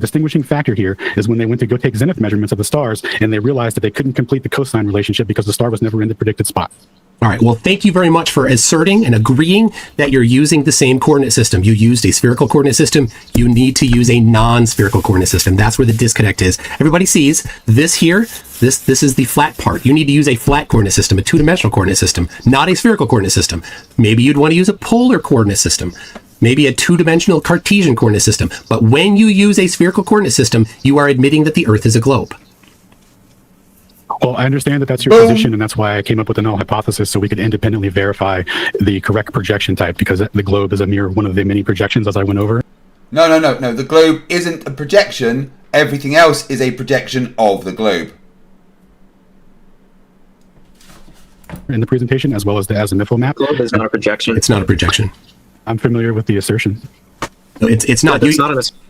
distinguishing factor here is when they went to go take zenith measurements of the stars and they realized that they couldn't complete the cosine relationship because the star was never in the predicted spot. All right, well, thank you very much for asserting and agreeing that you're using the same coordinate system. You used a spherical coordinate system. You need to use a non-spherical coordinate system. That's where the disconnect is. Everybody sees this here. This is the flat part. You need to use a flat coordinate system, a two-dimensional coordinate system, not a spherical coordinate system. Maybe you'd want to use a polar coordinate system. Maybe a two-dimensional Cartesian coordinate system. But when you use a spherical coordinate system, you are admitting that the Earth is a globe. Well, I understand that that's your position, and that's why I came up with the null hypothesis, so we could independently verify the correct projection type, because the globe is a mere one of the many projections as I went over. No. The globe isn't a projection. Everything else is a projection of the globe. In the presentation, as well as the azimuthal map. Globe is not a projection. It's not a projection. I'm familiar with the assertion. No, it's not. It's not an assertion.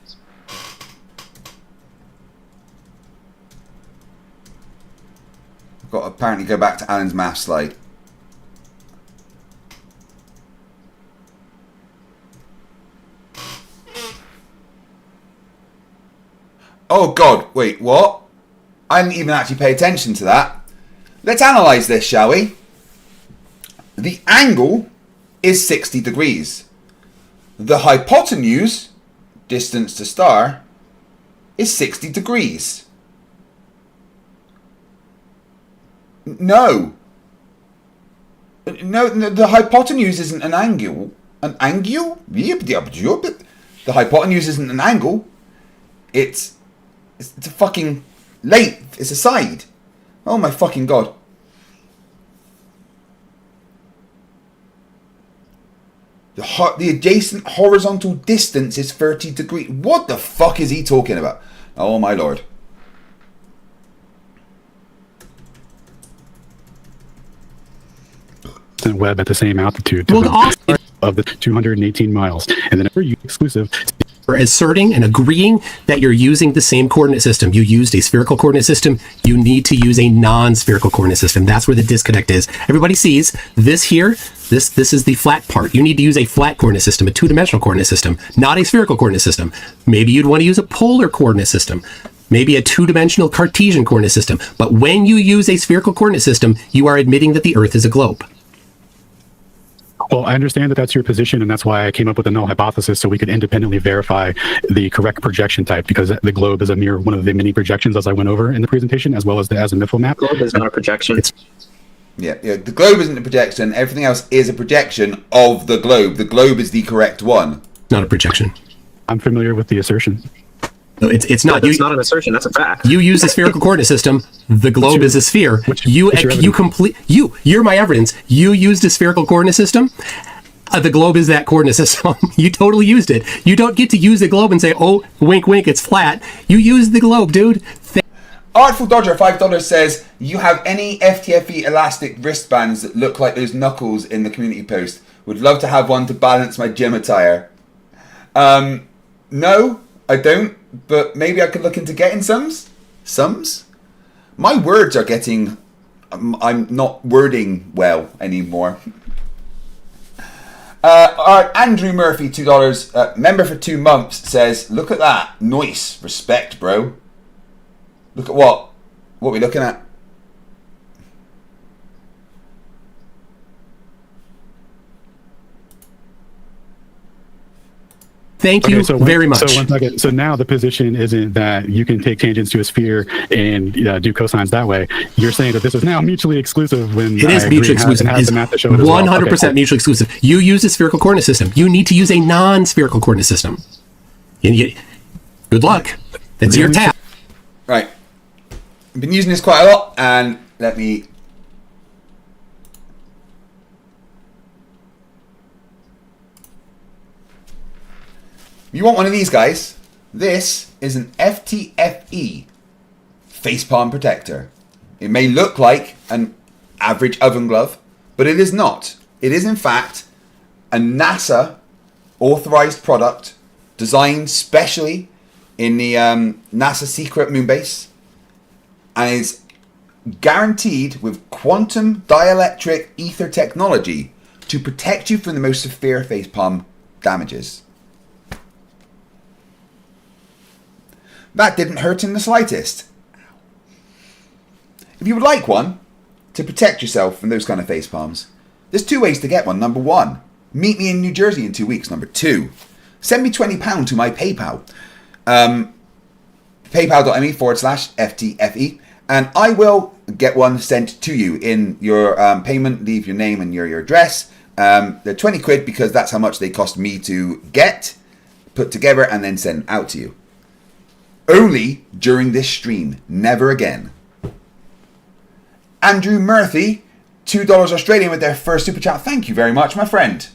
I've got to apparently go back to Alan's math slide. Oh god, wait, what? I didn't even actually pay attention to that. Let's analyse this, shall we? The angle is 60 degrees. The hypotenuse, distance to star, is 60 degrees. No, the hypotenuse isn't an angle. An angle? The hypotenuse isn't an angle. It's a fucking length. It's a side. Oh my fucking god. The adjacent horizontal distance is 30 degrees. What the fuck is he talking about? Oh my lord. Web at the same altitude of the 218 miles, and then you exclusive for asserting and agreeing that you're using the same coordinate system. You used a spherical coordinate system. You need to use a non-spherical coordinate system. That's where the disconnect is. Everybody sees this here. This is the flat part. You need to use a flat coordinate system, a two-dimensional coordinate system, not a spherical coordinate system. Maybe you'd want to use a polar coordinate system. Maybe a two-dimensional Cartesian coordinate system. But when you use a spherical coordinate system, you are admitting that the Earth is a globe. Well, I understand that that's your position, and that's why I came up with the null hypothesis, so we could independently verify the correct projection type, because the globe is a mere one of the many projections as I went over in the presentation, as well as the azimuthal map. Globe is not a projection. Yeah, the globe isn't a projection. Everything else is a projection of the globe. The globe is the correct one. Not a projection. I'm familiar with the assertion. No, it's not. It's not an assertion. That's a fact. You use a spherical coordinate system. The globe is a sphere. You're my evidence. You used a spherical coordinate system. The globe is that coordinate system. You totally used it. You don't get to use the globe and say, "Oh, wink, wink, it's flat." You used the globe, dude. Artful Dodger $5 says, "You have any FTFE elastic wristbands that look like those knuckles in the community post? Would love to have one to balance my gym attire." No, I don't. But maybe I could look into getting some. My words are getting... I'm not wording well anymore. Alright, Andrew Murphy, $2. Member for 2 months says, "Look at that. Nice. Respect, bro." Look at what? What are we looking at? Thank you very much. So 1 second. So now the position isn't that you can take tangents to a sphere and do cosines that way. You're saying that this is now mutually exclusive when it is mutually exclusive. It is 100% mutually exclusive. You use a spherical coordinate system. You need to use a non-spherical coordinate system. Good luck. It's your tab. Right. I've been using this quite a lot, and let me... You want one of these guys? This is an FTFE facepalm protector. It may look like an average oven glove, but it is not. It is in fact a NASA authorized product designed specially in the NASA secret moon base, and is guaranteed with quantum dielectric ether technology to protect you from the most severe facepalm damages. That didn't hurt in the slightest. If you would like one to protect yourself from those kind of facepalms, there's 2 ways to get one. Number 1, meet me in New Jersey in 2 weeks. Number 2, send me £20 to my PayPal. PayPal.me/FTFE, and I will get one sent to you in your payment. Leave your name and your address. They're 20 quid because that's how much they cost me to get, put together, and then send out to you. Only during this stream, never again. Andrew Murphy, $2 Australian with their first super chat. Thank you very much, my friend.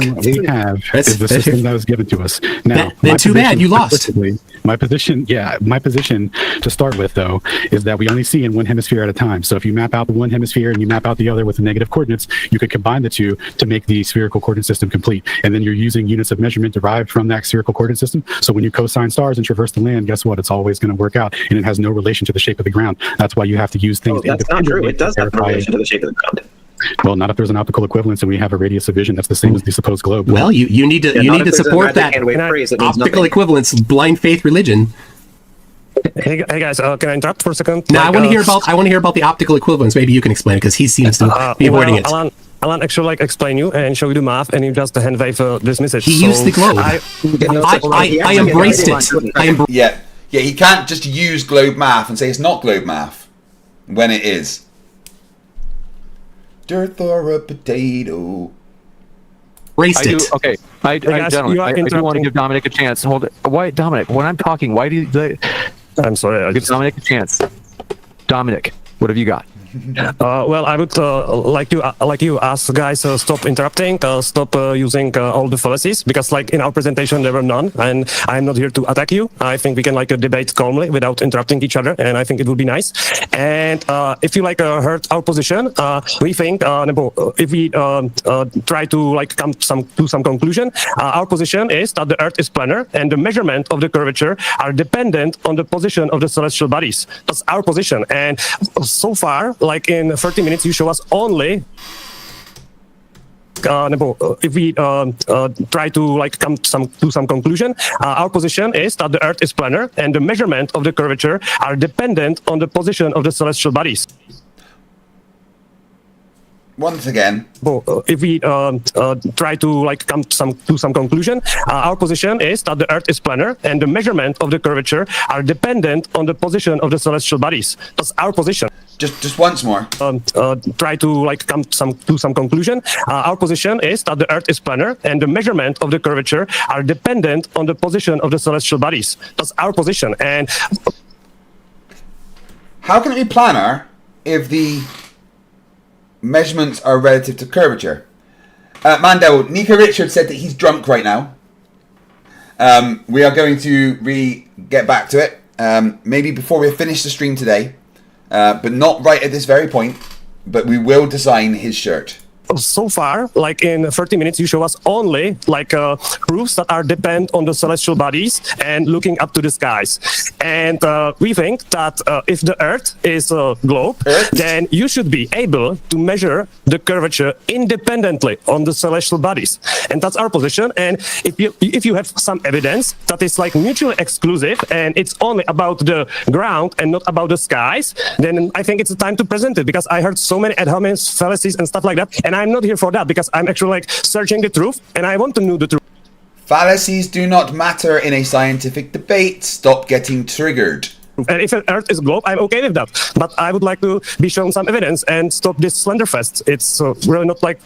We have is the system that was given to us. Now, then too bad you lost. My position to start with, though, is that we only see in one hemisphere at a time. So if you map out the one hemisphere and you map out the other with the negative coordinates, you could combine the two to make the spherical coordinate system complete. And then you're using units of measurement derived from that spherical coordinate system. So when you cosine stars and traverse the land, guess what? It's always going to work out, and it has no relation to the shape of the ground. That's why you have to use things. That's not true. It does have no relation to the shape of the ground. Well, not if there's an optical equivalence and we have a radius of vision that's the same as the supposed globe. Well, you need to support that optical equivalence, blind faith religion. Hey guys, can I interrupt for a second? No, I want to hear about the optical equivalence. Maybe you can explain it because he seems to be avoiding it. Alan actually explain you and show you the math, and you just hand wave this message. He used the globe. I embraced it. Yeah, he can't just use globe math and say it's not globe math when it is. Dirt or a potato. Raced it. I do want to give Dominic a chance. Hold it. Why, Dominic? When I'm talking, why do you? I'm sorry. Give Dominic a chance. Dominic, what have you got? Well, I would like you ask guys stop interrupting, stop using all the fallacies, because like in our presentation there were none, and I'm not here to attack you. I think we can debate calmly without interrupting each other, and I think it would be nice. And if you heard our position, we think if we try to come to some conclusion, our position is that the Earth is planar and the measurement of the curvature are dependent on the position of the celestial bodies. That's our position, and so far, in 30 minutes, you show us only if we try to come to some conclusion, our position is that the Earth is planar and the measurement of the curvature are dependent on the position of the celestial bodies. Once again, if we try to come to some conclusion, our position is that the Earth is planar and the measurement of the curvature are dependent on the position of the celestial bodies. That's our position. Just once more. Try to come to some conclusion. Our position is that the Earth is planar and the measurement of the curvature are dependent on the position of the celestial bodies. That's our position. And how can it be planar if the measurements are relative to curvature? Mandel, Nico Richard said that he's drunk right now. We are going to get back to it. Maybe before we finish the stream today. But not right at this very point. But we will design his shirt. So far, in 30 minutes, you show us only proofs that are depend on the celestial bodies and looking up to the skies. And we think that if the Earth is a globe, then you should be able to measure the curvature independently on the celestial bodies. And that's our position. And if you have some evidence that is mutually exclusive and it's only about the ground and not about the skies, then I think it's the time to present it, because I heard so many ad hominem fallacies and stuff like that. And I'm not here for that, because I'm actually searching the truth and I want to know the truth. Fallacies do not matter in a scientific debate. Stop getting triggered. And if Earth is a globe, I'm okay with that. But I would like to be shown some evidence and stop this Slenderfest. It's really not like...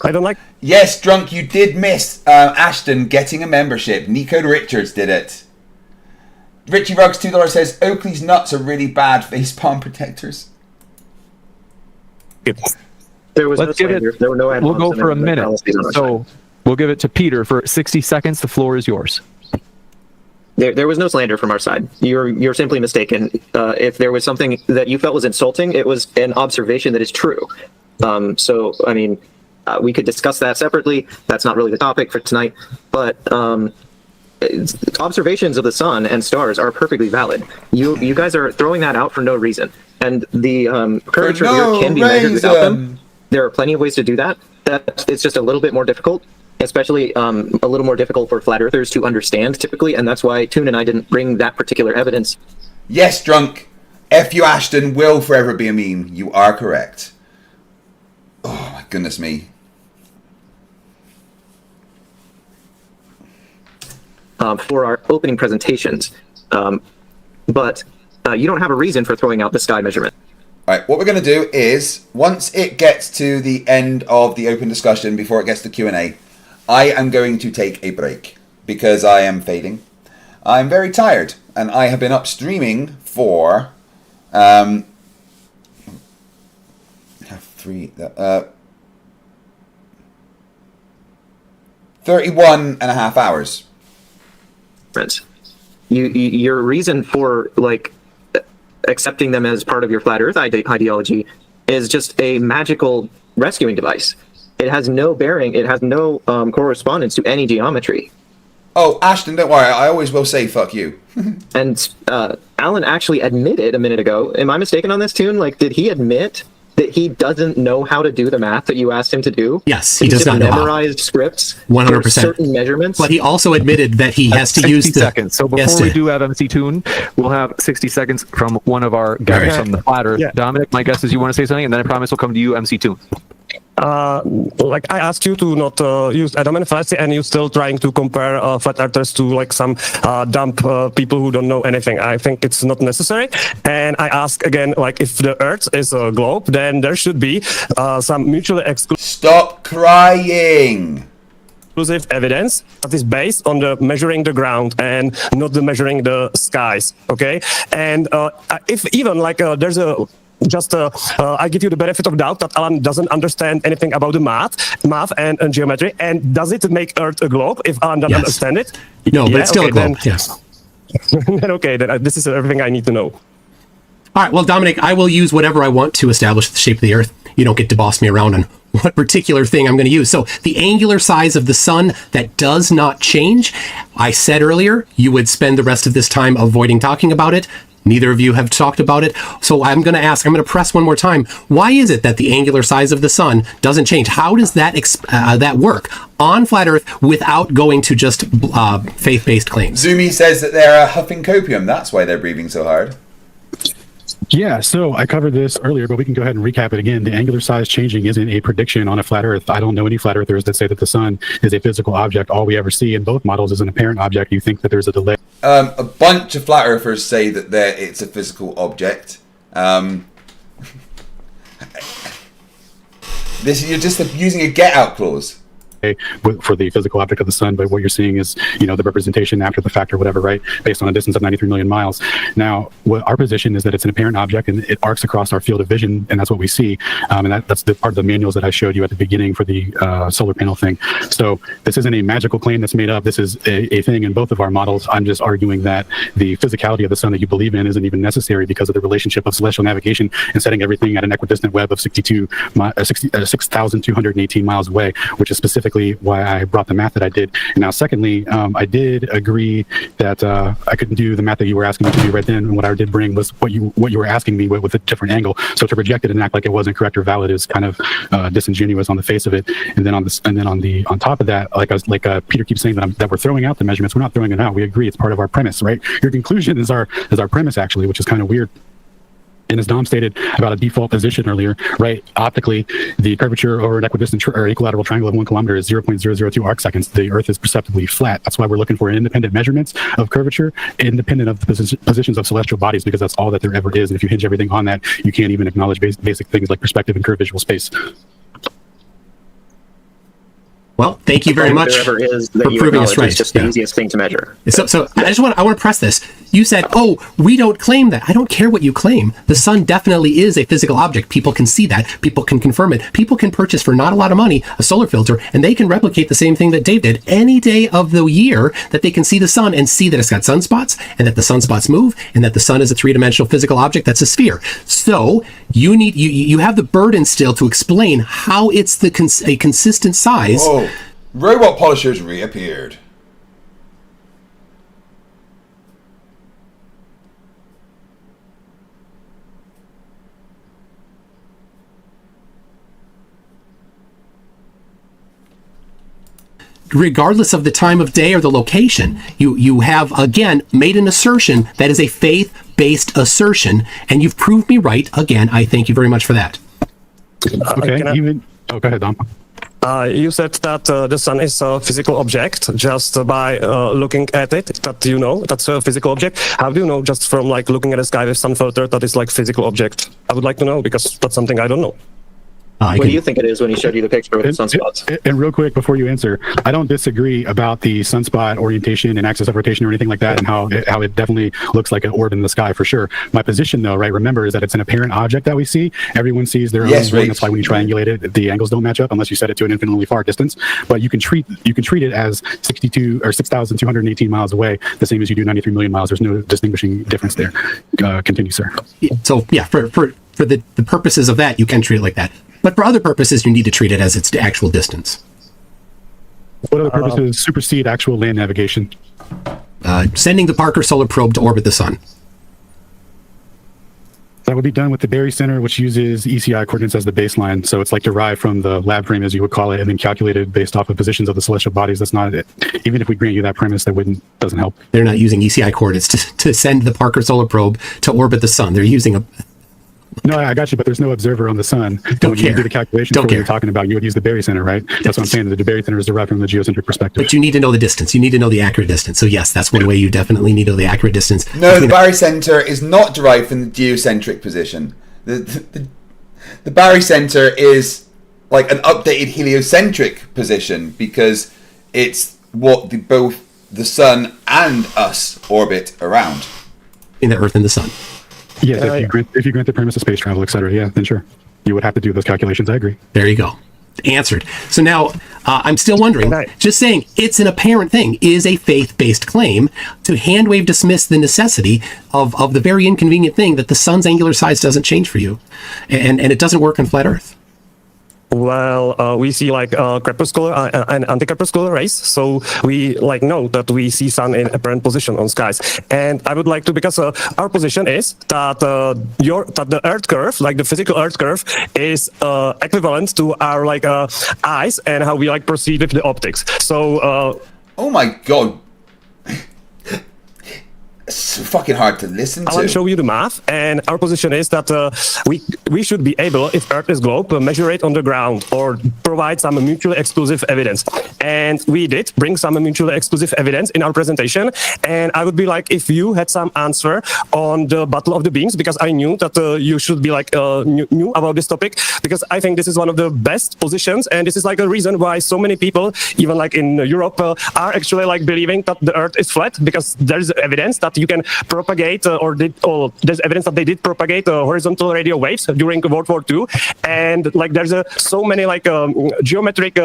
I don't like... Yes, Drunk, you did miss Ashton getting a membership. Nico Richards did it. Richie Ruggs, $2 says, Oakley's nuts are really bad face palm protectors. There was Let's give it. There were no We'll go for a minute. So we'll give it to Peter for 60 seconds. The floor is yours. There was no slander from our side. You're simply mistaken. If there was something that you felt was insulting, it was an observation that is true. So, I mean, we could discuss that separately. That's not really the topic for tonight. But observations of the sun and stars are perfectly valid. You guys are throwing that out for no reason. And the curvature of the Earth can be measured without them. There are plenty of ways to do that. It's just a little bit more difficult, especially a little more difficult for flat earthers to understand typically, and that's why Toon and I didn't bring that particular evidence. Yes, Drunk. F you Ashton will forever be a meme. You are correct. Oh my goodness me. For our opening presentations, but you don't have a reason for throwing out the sky measurement. All right, what we're going to do is, once it gets to the end of the open discussion, before it gets to Q&A, I am going to take a break, because I am fading. I'm very tired, and I have been up streaming for 31 and a half hours. Your reason for, like, accepting them as part of your flat earth ideology is just a magical rescuing device. It has no bearing, it has no correspondence to any geometry. Oh, Ashton, don't worry, I always will say fuck you. And Alan actually admitted a minute ago, am I mistaken on this, Toon? Like, did he admit that he doesn't know how to do the math that you asked him to do? Yes, he does not know how. Memorized scripts 100%. for certain measurements. But he also admitted that he has to use 60 seconds. So before we do have MC Toon, we'll have 60 seconds from one of our guys from the Flat Earth. Yeah. Dominic, my guess is you want to say something, and then I promise we'll come to you, MC Toon. Like I asked you to not use Adam and Fallacy, and you're still trying to compare flat earthers to like some dumb people who don't know anything. I think it's not necessary. And I ask again, like if the Earth is a globe, then there should be some mutually exclusive. Stop crying. Exclusive evidence that is based on the measuring the ground and not the measuring the skies. Okay, and if even like there's a I give you the benefit of doubt that Alan doesn't understand anything about the math and geometry. And does it make Earth a globe if Alan doesn't understand it? No, but it's still a globe. Yes. Then okay, then this is everything I need to know. All right. Well, Dominic, I will use whatever I want to establish the shape of the Earth. You don't get to boss me around on what particular thing I'm going to use. So the angular size of the sun, that does not change. I said earlier, you would spend the rest of this time avoiding talking about it. Neither of you have talked about it. So I'm going to press one more time. Why is it that the angular size of the sun doesn't change? How does that that work on flat Earth without going to just faith-based claims? Zumi says that they're huffing copium. That's why they're breathing so hard. Yeah, so I covered this earlier, but we can go ahead and recap it again. The angular size changing isn't a prediction on a flat Earth. I don't know any flat earthers that say that the sun is a physical object. All we ever see in both models is an apparent object. You think that there's a delay. A bunch of flat earthers say that it's a physical object. You're just using a get out clause. For the physical object of the sun, but what you're seeing is, the representation after the fact or whatever, right? Based on a distance of 93 million miles. Now, what our position is that it's an apparent object and it arcs across our field of vision, and that's what we see. And that's the part of the manuals that I showed you at the beginning for the solar panel thing. So this isn't a magical claim that's made up. This is a thing in both of our models. I'm just arguing that the physicality of the sun that you believe in isn't even necessary because of the relationship of celestial navigation and setting everything at an equidistant web of 6,218 miles away, which is specifically why I brought the math that I did. And now, secondly, I did agree that I couldn't do the math that you were asking me to do right then. And what I did bring was what you were asking me with a different angle. So to reject it and act like it wasn't correct or valid is kind of disingenuous on the face of it. And then on top of that, like Peter keeps saying that we're throwing out the measurements. We're not throwing it out. We agree it's part of our premise, right? Your conclusion is our premise actually, which is kind of weird. And as Dom stated about a default position earlier, right, optically, the curvature over an equidistant or equilateral triangle of 1 kilometer is 0.002 arc seconds. The Earth is perceptibly flat. That's why we're looking for independent measurements of curvature, independent of the positions of celestial bodies, because that's all that there ever is. And if you hinge everything on that, you can't even acknowledge basic things like perspective and curved visual space. Well, thank you very much There ever is for that you proving us acknowledge right. it's just the easiest thing to measure. So I want to press this. You said, "Oh, we don't claim that." I don't care what you claim. The sun definitely is a physical object. People can see that. People can confirm it. People can purchase for not a lot of money a solar filter, and they can replicate the same thing that Dave did any day of the year. That they can see the sun and see that it's got sunspots, and that the sunspots move, and that the sun is a three-dimensional physical object that's a sphere. So you have the burden still to explain how it's a consistent size. Oh, robot polishers reappeared. Regardless of the time of day or the location, you have again made an assertion that is a faith-based assertion, and you've proved me right again. I thank you very much for that. Okay, go ahead, Dom. You said that the sun is a physical object just by looking at it, that you know that's a physical object. How do you know just from like looking at the sky with sun filter that is like physical object? I would like to know because that's something I don't know. What do you think it is when he showed you the picture with the sunspots? And real quick, before you answer, I don't disagree about the sunspot orientation and axis of rotation or anything like that, and how it definitely looks like an orb in the sky for sure. My position, though, right, remember, is that it's an apparent object that we see. Everyone sees their own. Right. That's why when you triangulate it, the angles don't match up unless you set it to an infinitely far distance. But you can treat it as 62 or 6,218 miles away, the same as you do 93 million miles. There's no distinguishing difference there. Continue, sir. So yeah, for the purposes of that, you can treat it like that. But for other purposes, you need to treat it as its actual distance. What other purposes supersede actual land navigation? Sending the Parker Solar Probe to orbit the sun. That would be done with the Berry Center, which uses ECI coordinates as the baseline. So it's like derived from the lab frame, as you would call it, and then calculated based off of positions of the celestial bodies. That's not it. Even if we grant you that premise, doesn't help. They're not using ECI coordinates to send the Parker Solar Probe to orbit the sun. They're using a... No, I got you, but there's no observer on the sun. When you do the calculation for what you're talking about, you would use the Berry Center, right? That's what I'm saying. The Berry Center is derived from the geocentric perspective. But you need to know the distance. You need to know the accurate distance. So yes, that's one way you definitely need to know the accurate distance. No, the Berry Center is not derived from the geocentric position. The Berry Center is like an updated heliocentric position because it's what both the sun and us orbit around. In the Earth and the sun. Yes, if you grant the premise of space travel, etc., yeah, then sure. You would have to do those calculations. I agree. There you go. Answered. So now I'm still wondering, just saying it's an apparent thing is a faith-based claim to hand-wave dismiss the necessity of the very inconvenient thing that the sun's angular size doesn't change for you. And it doesn't work on flat Earth. Well, we see like crepuscular and anti-crepuscular rays, so we like know that we see sun in apparent position on skies. And I would like to, because our position is that the Earth curve, like the physical Earth curve, is equivalent to our like eyes and how we like proceed with the optics. So. Oh my God. It's so fucking hard to listen to. I'll show you the math, and our position is that we should be able, if Earth is globe, measure it on the ground or provide some mutually exclusive evidence. And we did bring some mutually exclusive evidence in our presentation. And I would be like, if you had some answer on the Battle of the Beams, because I knew that you should be like knew about this topic, because I think this is one of the best positions, and this is like a reason why so many people, even like in Europe, are actually like believing that the Earth is flat, because there's evidence that you can propagate there's evidence that they did propagate horizontal radio waves during World War II, and like there's so many like geometric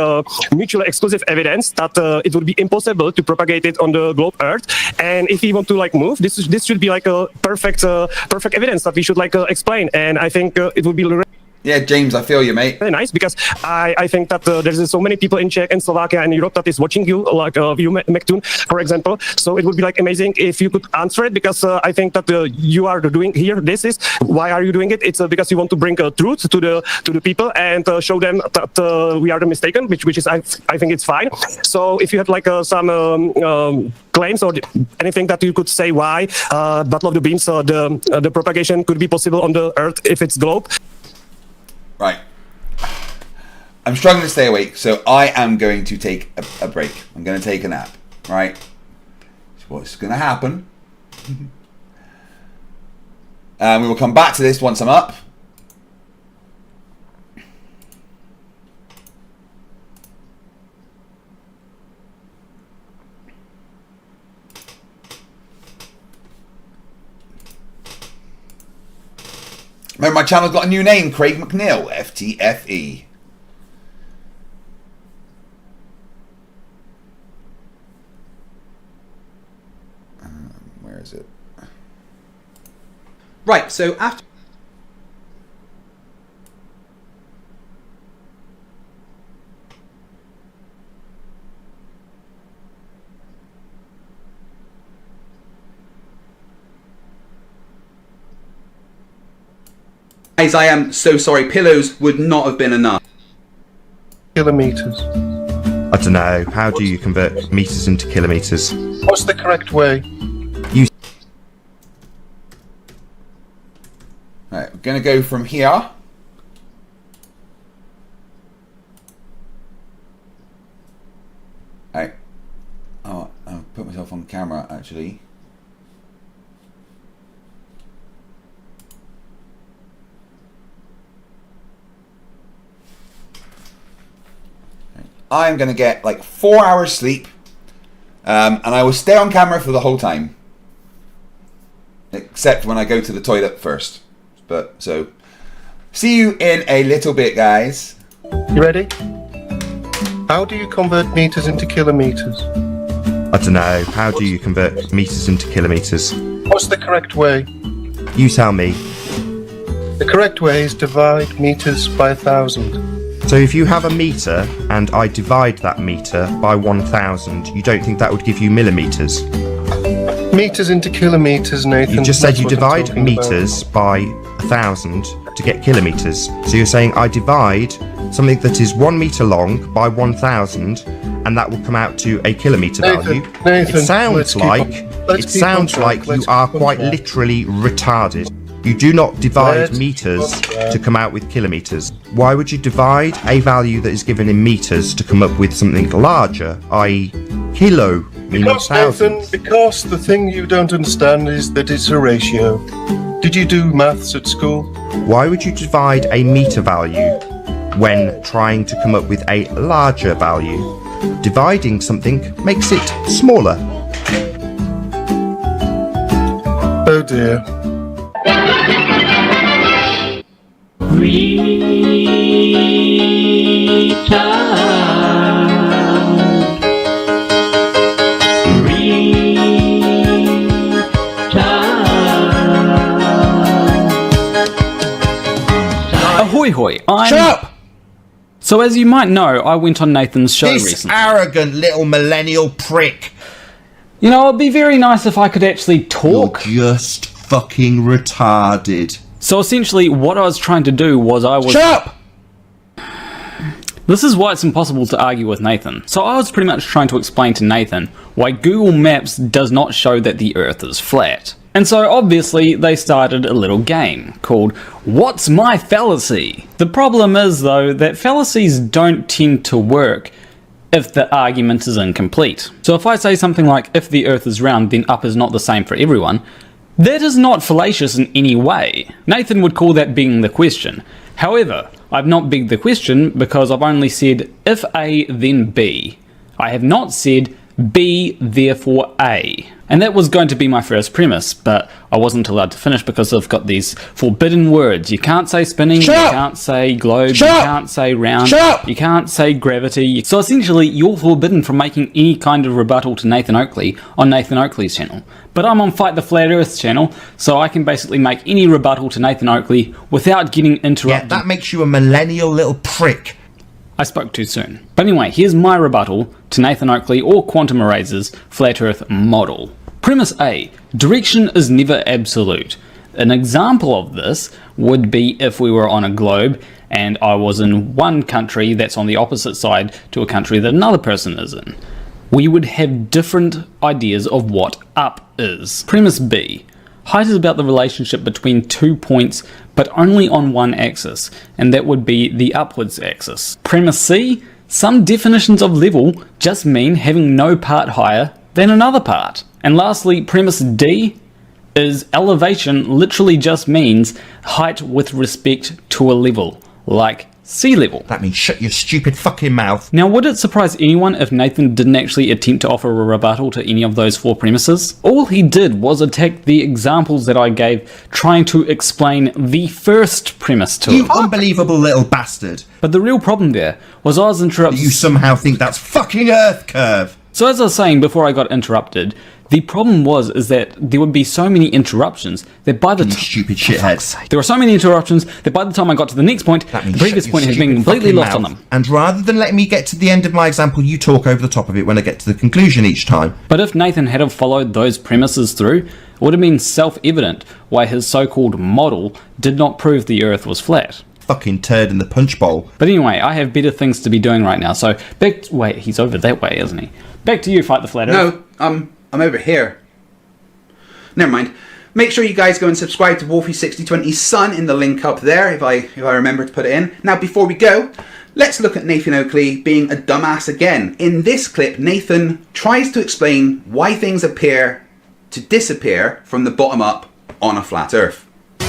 mutually exclusive evidence that it would be impossible to propagate it on the globe Earth. And if we want to like move, this should be like a perfect evidence that we should like explain. And I think it would be Yeah, James, I feel you, mate. Very nice, because I think that there's so many people in Czech and Slovakia and Europe that is watching you, like you, Mektoon, for example. So it would be like amazing if you could answer it, because I think that you are doing here. This is why are you doing it? It's because you want to bring truth to the people and show them that we are the mistaken, which is I think it's fine. So if you have like some claims or anything that you could say why Battle of the Beams, the propagation could be possible on the Earth if it's globe. Right. I'm struggling to stay awake, so I am going to take a break. I'm going to take a nap, right? So what's going to happen? We will come back to this once I'm up. Remember, my channel's got a new name, Craig McNeil, FTFE. Where is it? Right, so after... Guys, I am so sorry. Pillows would not have been enough. Kilometers. I don't know. How do you convert meters into kilometers? What's the correct way? You. Right, we're going to go from here. Right. Oh, I'll put myself on camera, actually. I'm going to get like 4 hours sleep, and I will stay on camera for the whole time, except when I go to the toilet first. But so, see you in a little bit, guys. You ready? How do you convert meters into kilometers? I don't know. How do you convert meters into kilometers? What's the correct way? You tell me. The correct way is divide meters by 1,000. So if you have a meter and I divide that meter by 1,000, you don't think that would give you millimeters? Meters into kilometers, Nathan. You just said you divide meters by 1,000 to get kilometers. So you're saying I divide something that is 1 meter long by 1,000, and that will come out to a kilometer value. Nathan, it sounds like you are quite literally retarded. You do not divide meters to come out with kilometers. Why would you divide a value that is given in meters to come up with something larger, i.e. kilo, meaning thousand? Nathan, because the thing you don't understand is that it's a ratio. Did you do maths at school? Why would you divide a meter value when trying to come up with a larger value? Dividing something makes it smaller. Oh dear. Ahoy hoy, Shut up! So as you might know, I went on Nathan's show This recently. arrogant little millennial prick. You know, it'd be very nice if I could actually talk. You're just fucking retarded. So essentially, what I was trying to do was Shut up! This is why it's impossible to argue with Nathan. So I was pretty much trying to explain to Nathan why Google Maps does not show that the Earth is flat. And so obviously they started a little game called What's My Fallacy? The problem is though that fallacies don't tend to work if the argument is incomplete. So if I say something like if the Earth is round then up is not the same for everyone, that is not fallacious in any way. Nathan would call that begging the question. However, I've not begged the question because I've only said if A then B. I have not said B therefore A. And that was going to be my first premise, but I wasn't allowed to finish because I've got these forbidden words. You can't say spinning, you can't say globe, you can't say round, you can't say gravity. So essentially, you're forbidden from making any kind of rebuttal to Nathan Oakley on Nathan Oakley's channel. But I'm on Fight the Flat Earth channel, so I can basically make any rebuttal to Nathan Oakley without getting interrupted. Yeah, that makes you a millennial little prick. I spoke too soon. But anyway, here's my rebuttal to Nathan Oakley or Quantum Erasers Flat Earth model. Premise A, direction is never absolute. An example of this would be if we were on a globe and I was in one country that's on the opposite side to a country that another person is in. We would have different ideas of what up is. Premise B, height is about the relationship between 2 points but only on one axis, and that would be the upwards axis. Premise C, some definitions of level just mean having no part higher than another part. And lastly, premise D is elevation literally just means height with respect to a level, like sea level. That means shut your stupid fucking mouth. Now, would it surprise anyone if Nathan didn't actually attempt to offer a rebuttal to any of those 4 premises? All he did was attack the examples that I gave, trying to explain the first premise to You him. unbelievable little bastard. But the real problem there was I was interrupted. You somehow think that's fucking Earth curve. So as I was saying before I got interrupted, the problem is that there would be so many interruptions that by the time... stupid shithead. There were so many interruptions that by the time I got to the next point, the previous point had been completely lost on them. And rather than letting me get to the end of my example, you talk over the top of it when I get to the conclusion each time. But if Nathan had have followed those premises through, it would have been self-evident why his so-called model did not prove the Earth was flat. Fucking turd in the punch bowl. But anyway, I have better things to be doing right now, so wait, he's over that way, isn't he? Back to you, Fight the Flat Earth. No, I'm over here. Never mind. Make sure you guys go and subscribe to Wolfie6020's son in the link up there, if I remember to put it in. Now, before we go, let's look at Nathan Oakley being a dumbass again. In this clip, Nathan tries to explain why things appear to disappear from the bottom up on a flat Earth.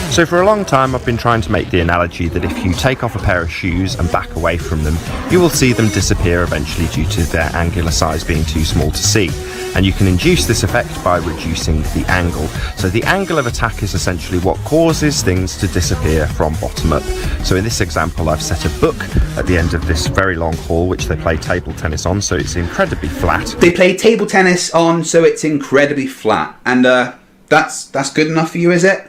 So for a long time I've been trying to make the analogy that if you take off a pair of shoes and back away from them, you will see them disappear eventually due to their angular size being too small to see. And you can induce this effect by reducing the angle. So the angle of attack is essentially what causes things to disappear from bottom up. So in this example I've set a book at the end of this very long hall which they play table tennis on, so it's incredibly flat. They play table tennis on, so it's incredibly flat. And that's good enough for you, is it?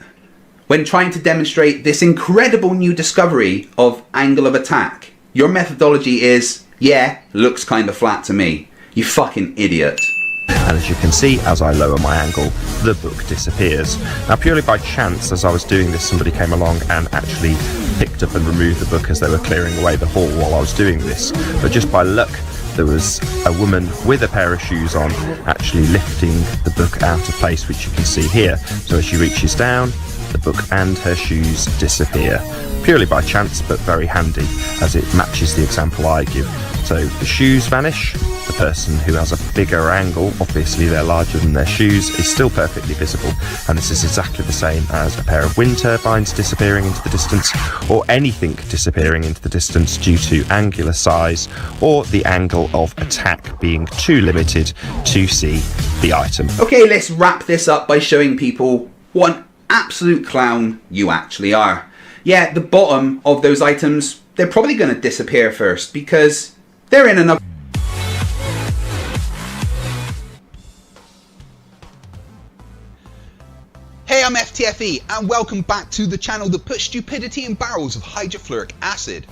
When trying to demonstrate this incredible new discovery of angle of attack, your methodology is, yeah, looks kind of flat to me. You fucking idiot. And as you can see, as I lower my angle, the book disappears. Now purely by chance, as I was doing this, somebody came along and actually picked up and removed the book as they were clearing away the hall while I was doing this. But just by luck, there was a woman with a pair of shoes on actually lifting the book out of place, which you can see here. So as she reaches down, the book and her shoes disappear. Purely by chance, but very handy, as it matches the example I give. So the shoes vanish, the person who has a bigger angle, obviously they're larger than their shoes, is still perfectly visible, and this is exactly the same as a pair of wind turbines disappearing into the distance, or anything disappearing into the distance due to angular size, or the angle of attack being too limited to see the item. Okay, let's wrap this up by showing people what an absolute clown you actually are. Yeah, the bottom of those items, they're probably going to disappear first because they're in another... Hey, I'm FTFE and welcome back to the channel that puts stupidity in barrels of hydrofluoric acid.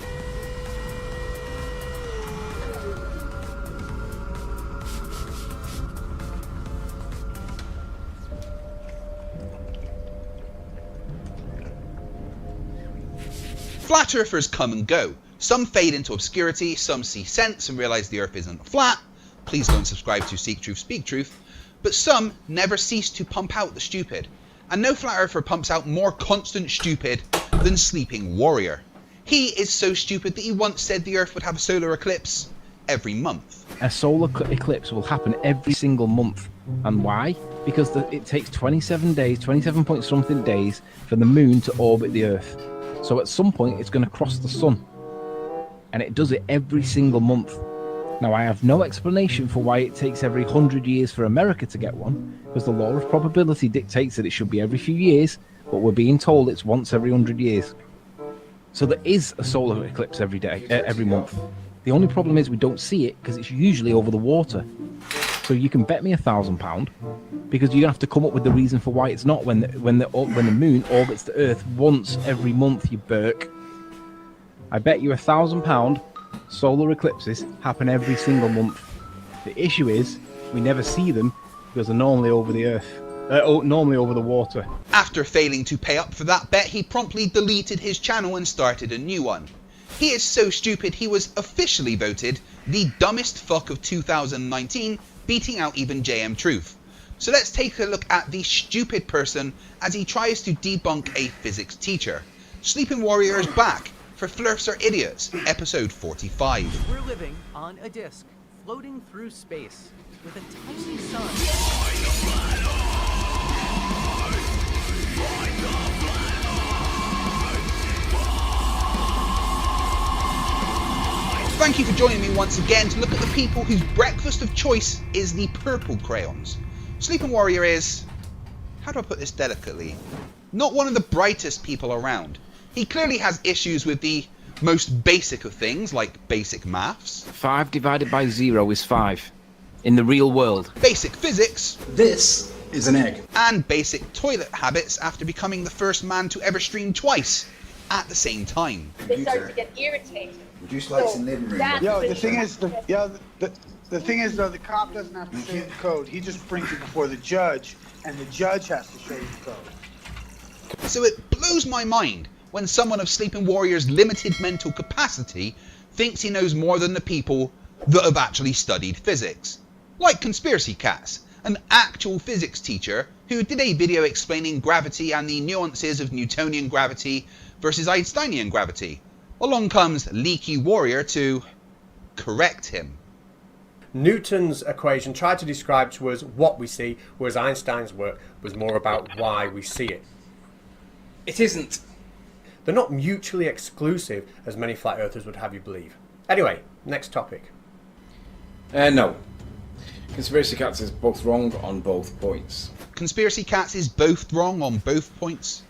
Flat earthers come and go. Some fade into obscurity, some see sense and realise the earth isn't flat. Please don't subscribe to Seek Truth, Speak Truth. But some never cease to pump out the stupid. And no flat earther pumps out more constant stupid than Sleeping Warrior. He is so stupid that he once said the earth would have a solar eclipse every month. A solar eclipse will happen every single month. And why? Because it takes 27 days, 27 point something days for the moon to orbit the earth. So at some point it's going to cross the sun. And it does it every single month. Now, I have no explanation for why it takes every 100 years for America to get one, because the law of probability dictates that it should be every few years, but we're being told it's once every 100 years. So there is a solar eclipse every day, every month. The only problem is we don't see it because it's usually over the water. So you can bet me £1,000 because you're gonna have to come up with the reason for why it's not when the moon orbits the Earth once every month, you Burke. I bet you £1,000 solar eclipses happen every single month. The issue is we never see them because they're normally over the Earth, normally over the water. After failing to pay up for that bet, he promptly deleted his channel and started a new one. He is so stupid he was officially voted the dumbest fuck of 2019, beating out even JM Truth. So let's take a look at the stupid person as he tries to debunk a physics teacher. Sleeping Warrior is back for Flerfs Are Idiots, episode 45. We're living on a disk, floating through space, with a tiny sun. Thank you for joining me once again to look at the people whose breakfast of choice is the purple crayons. Sleeping Warrior is, how do I put this delicately, not one of the brightest people around. He clearly has issues with the most basic of things, like basic maths. 5 divided by 0 is 5. In the real world. Basic physics. This is an egg. And basic toilet habits after becoming the first man to ever stream twice at the same time. They start to get irritated. Reduce lights in living room. Yo, the thing is, the thing is though, the cop doesn't have to show you the code. He just brings it before the judge, and the judge has to show you the code. So it blows my mind when someone of Sleeping Warrior's limited mental capacity thinks he knows more than the people that have actually studied physics. Like Conspiracy Cats, an actual physics teacher who did a video explaining gravity and the nuances of Newtonian gravity versus Einsteinian gravity. Along comes Leaky Warrior to correct him. Newton's equation tried to describe to us what we see, whereas Einstein's work was more about why we see it. It isn't. They're not mutually exclusive, as many flat earthers would have you believe. Anyway, next topic. No. Conspiracy Cats is both wrong on both points. Conspiracy Cats is both wrong on both points?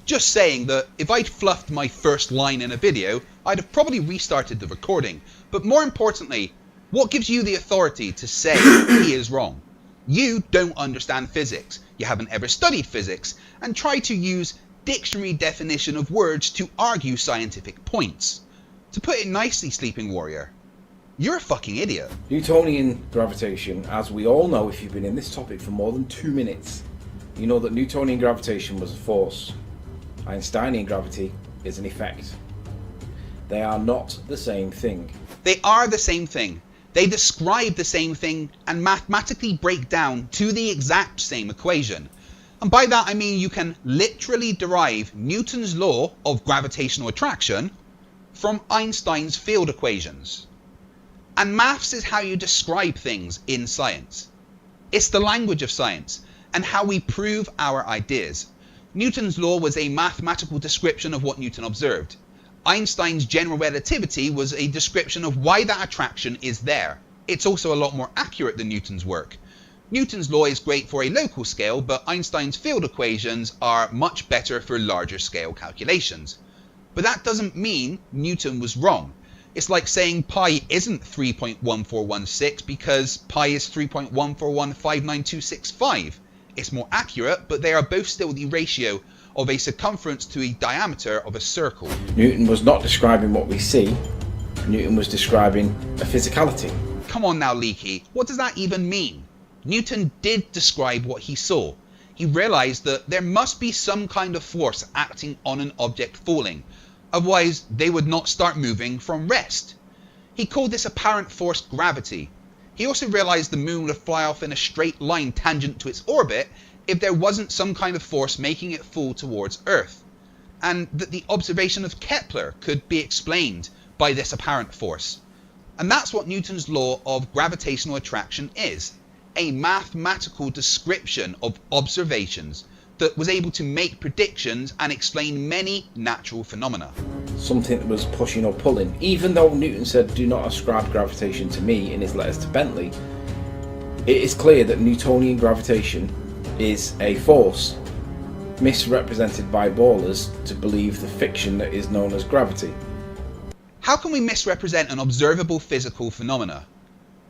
Just saying that if I'd fluffed my first line in a video, I'd have probably restarted the recording. But more importantly, what gives you the authority to say he is wrong? You don't understand physics, you haven't ever studied physics, and try to use dictionary definition of words to argue scientific points. To put it nicely, Sleeping Warrior, you're a fucking idiot. Newtonian gravitation, as we all know if you've been in this topic for more than 2 minutes, you know that Newtonian gravitation was a force. Einsteinian gravity is an effect. They are not the same thing. They are the same thing. They describe the same thing and mathematically break down to the exact same equation. And by that I mean you can literally derive Newton's law of gravitational attraction from Einstein's field equations. And maths is how you describe things in science. It's the language of science and how we prove our ideas. Newton's law was a mathematical description of what Newton observed. Einstein's general relativity was a description of why that attraction is there. It's also a lot more accurate than Newton's work. Newton's law is great for a local scale, but Einstein's field equations are much better for larger scale calculations. But that doesn't mean Newton was wrong. It's like saying pi isn't 3.1416 because pi is 3.14159265. It's more accurate, but they are both still the ratio of a circumference to a diameter of a circle. Newton was not describing what we see. Newton was describing a physicality. Come on now, Leaky. What does that even mean? Newton did describe what he saw. He realised that there must be some kind of force acting on an object falling. Otherwise, they would not start moving from rest. He called this apparent force gravity. He also realised the moon would fly off in a straight line tangent to its orbit if there wasn't some kind of force making it fall towards Earth, and that the observation of Kepler could be explained by this apparent force. And that's what Newton's law of gravitational attraction is, a mathematical description of observations that was able to make predictions and explain many natural phenomena. Something that was pushing or pulling. Even though Newton said, "Do not ascribe gravitation to me" in his letters to Bentley, it is clear that Newtonian gravitation is a force misrepresented by ballers to believe the fiction that is known as gravity. How can we misrepresent an observable physical phenomena?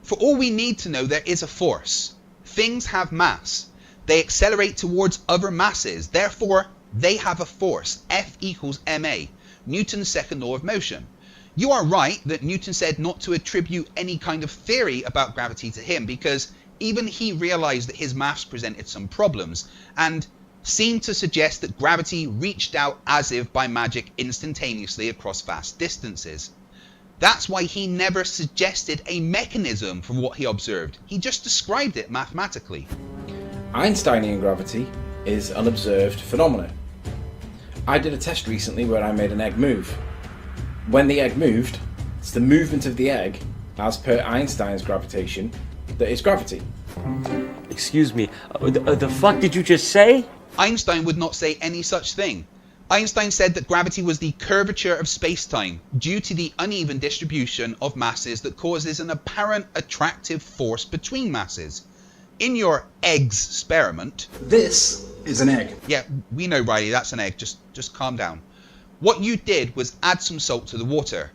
For all we need to know, there is a force. Things have mass. They accelerate towards other masses. Therefore, they have a force. F equals ma. Newton's second law of motion. You are right that Newton said not to attribute any kind of theory about gravity to him, because even he realized that his maths presented some problems and seemed to suggest that gravity reached out as if by magic instantaneously across vast distances. That's why he never suggested a mechanism for what he observed. He just described it mathematically. Einsteinian gravity is an observed phenomenon. I did a test recently where I made an egg move. When the egg moved, it's the movement of the egg, as per Einstein's gravitation, that is gravity. Excuse me, the fuck did you just say? Einstein would not say any such thing. Einstein said that gravity was the curvature of space-time due to the uneven distribution of masses that causes an apparent attractive force between masses. In your eggs experiment... This is an egg. Yeah, we know, Riley, that's an egg. Just calm down. What you did was add some salt to the water.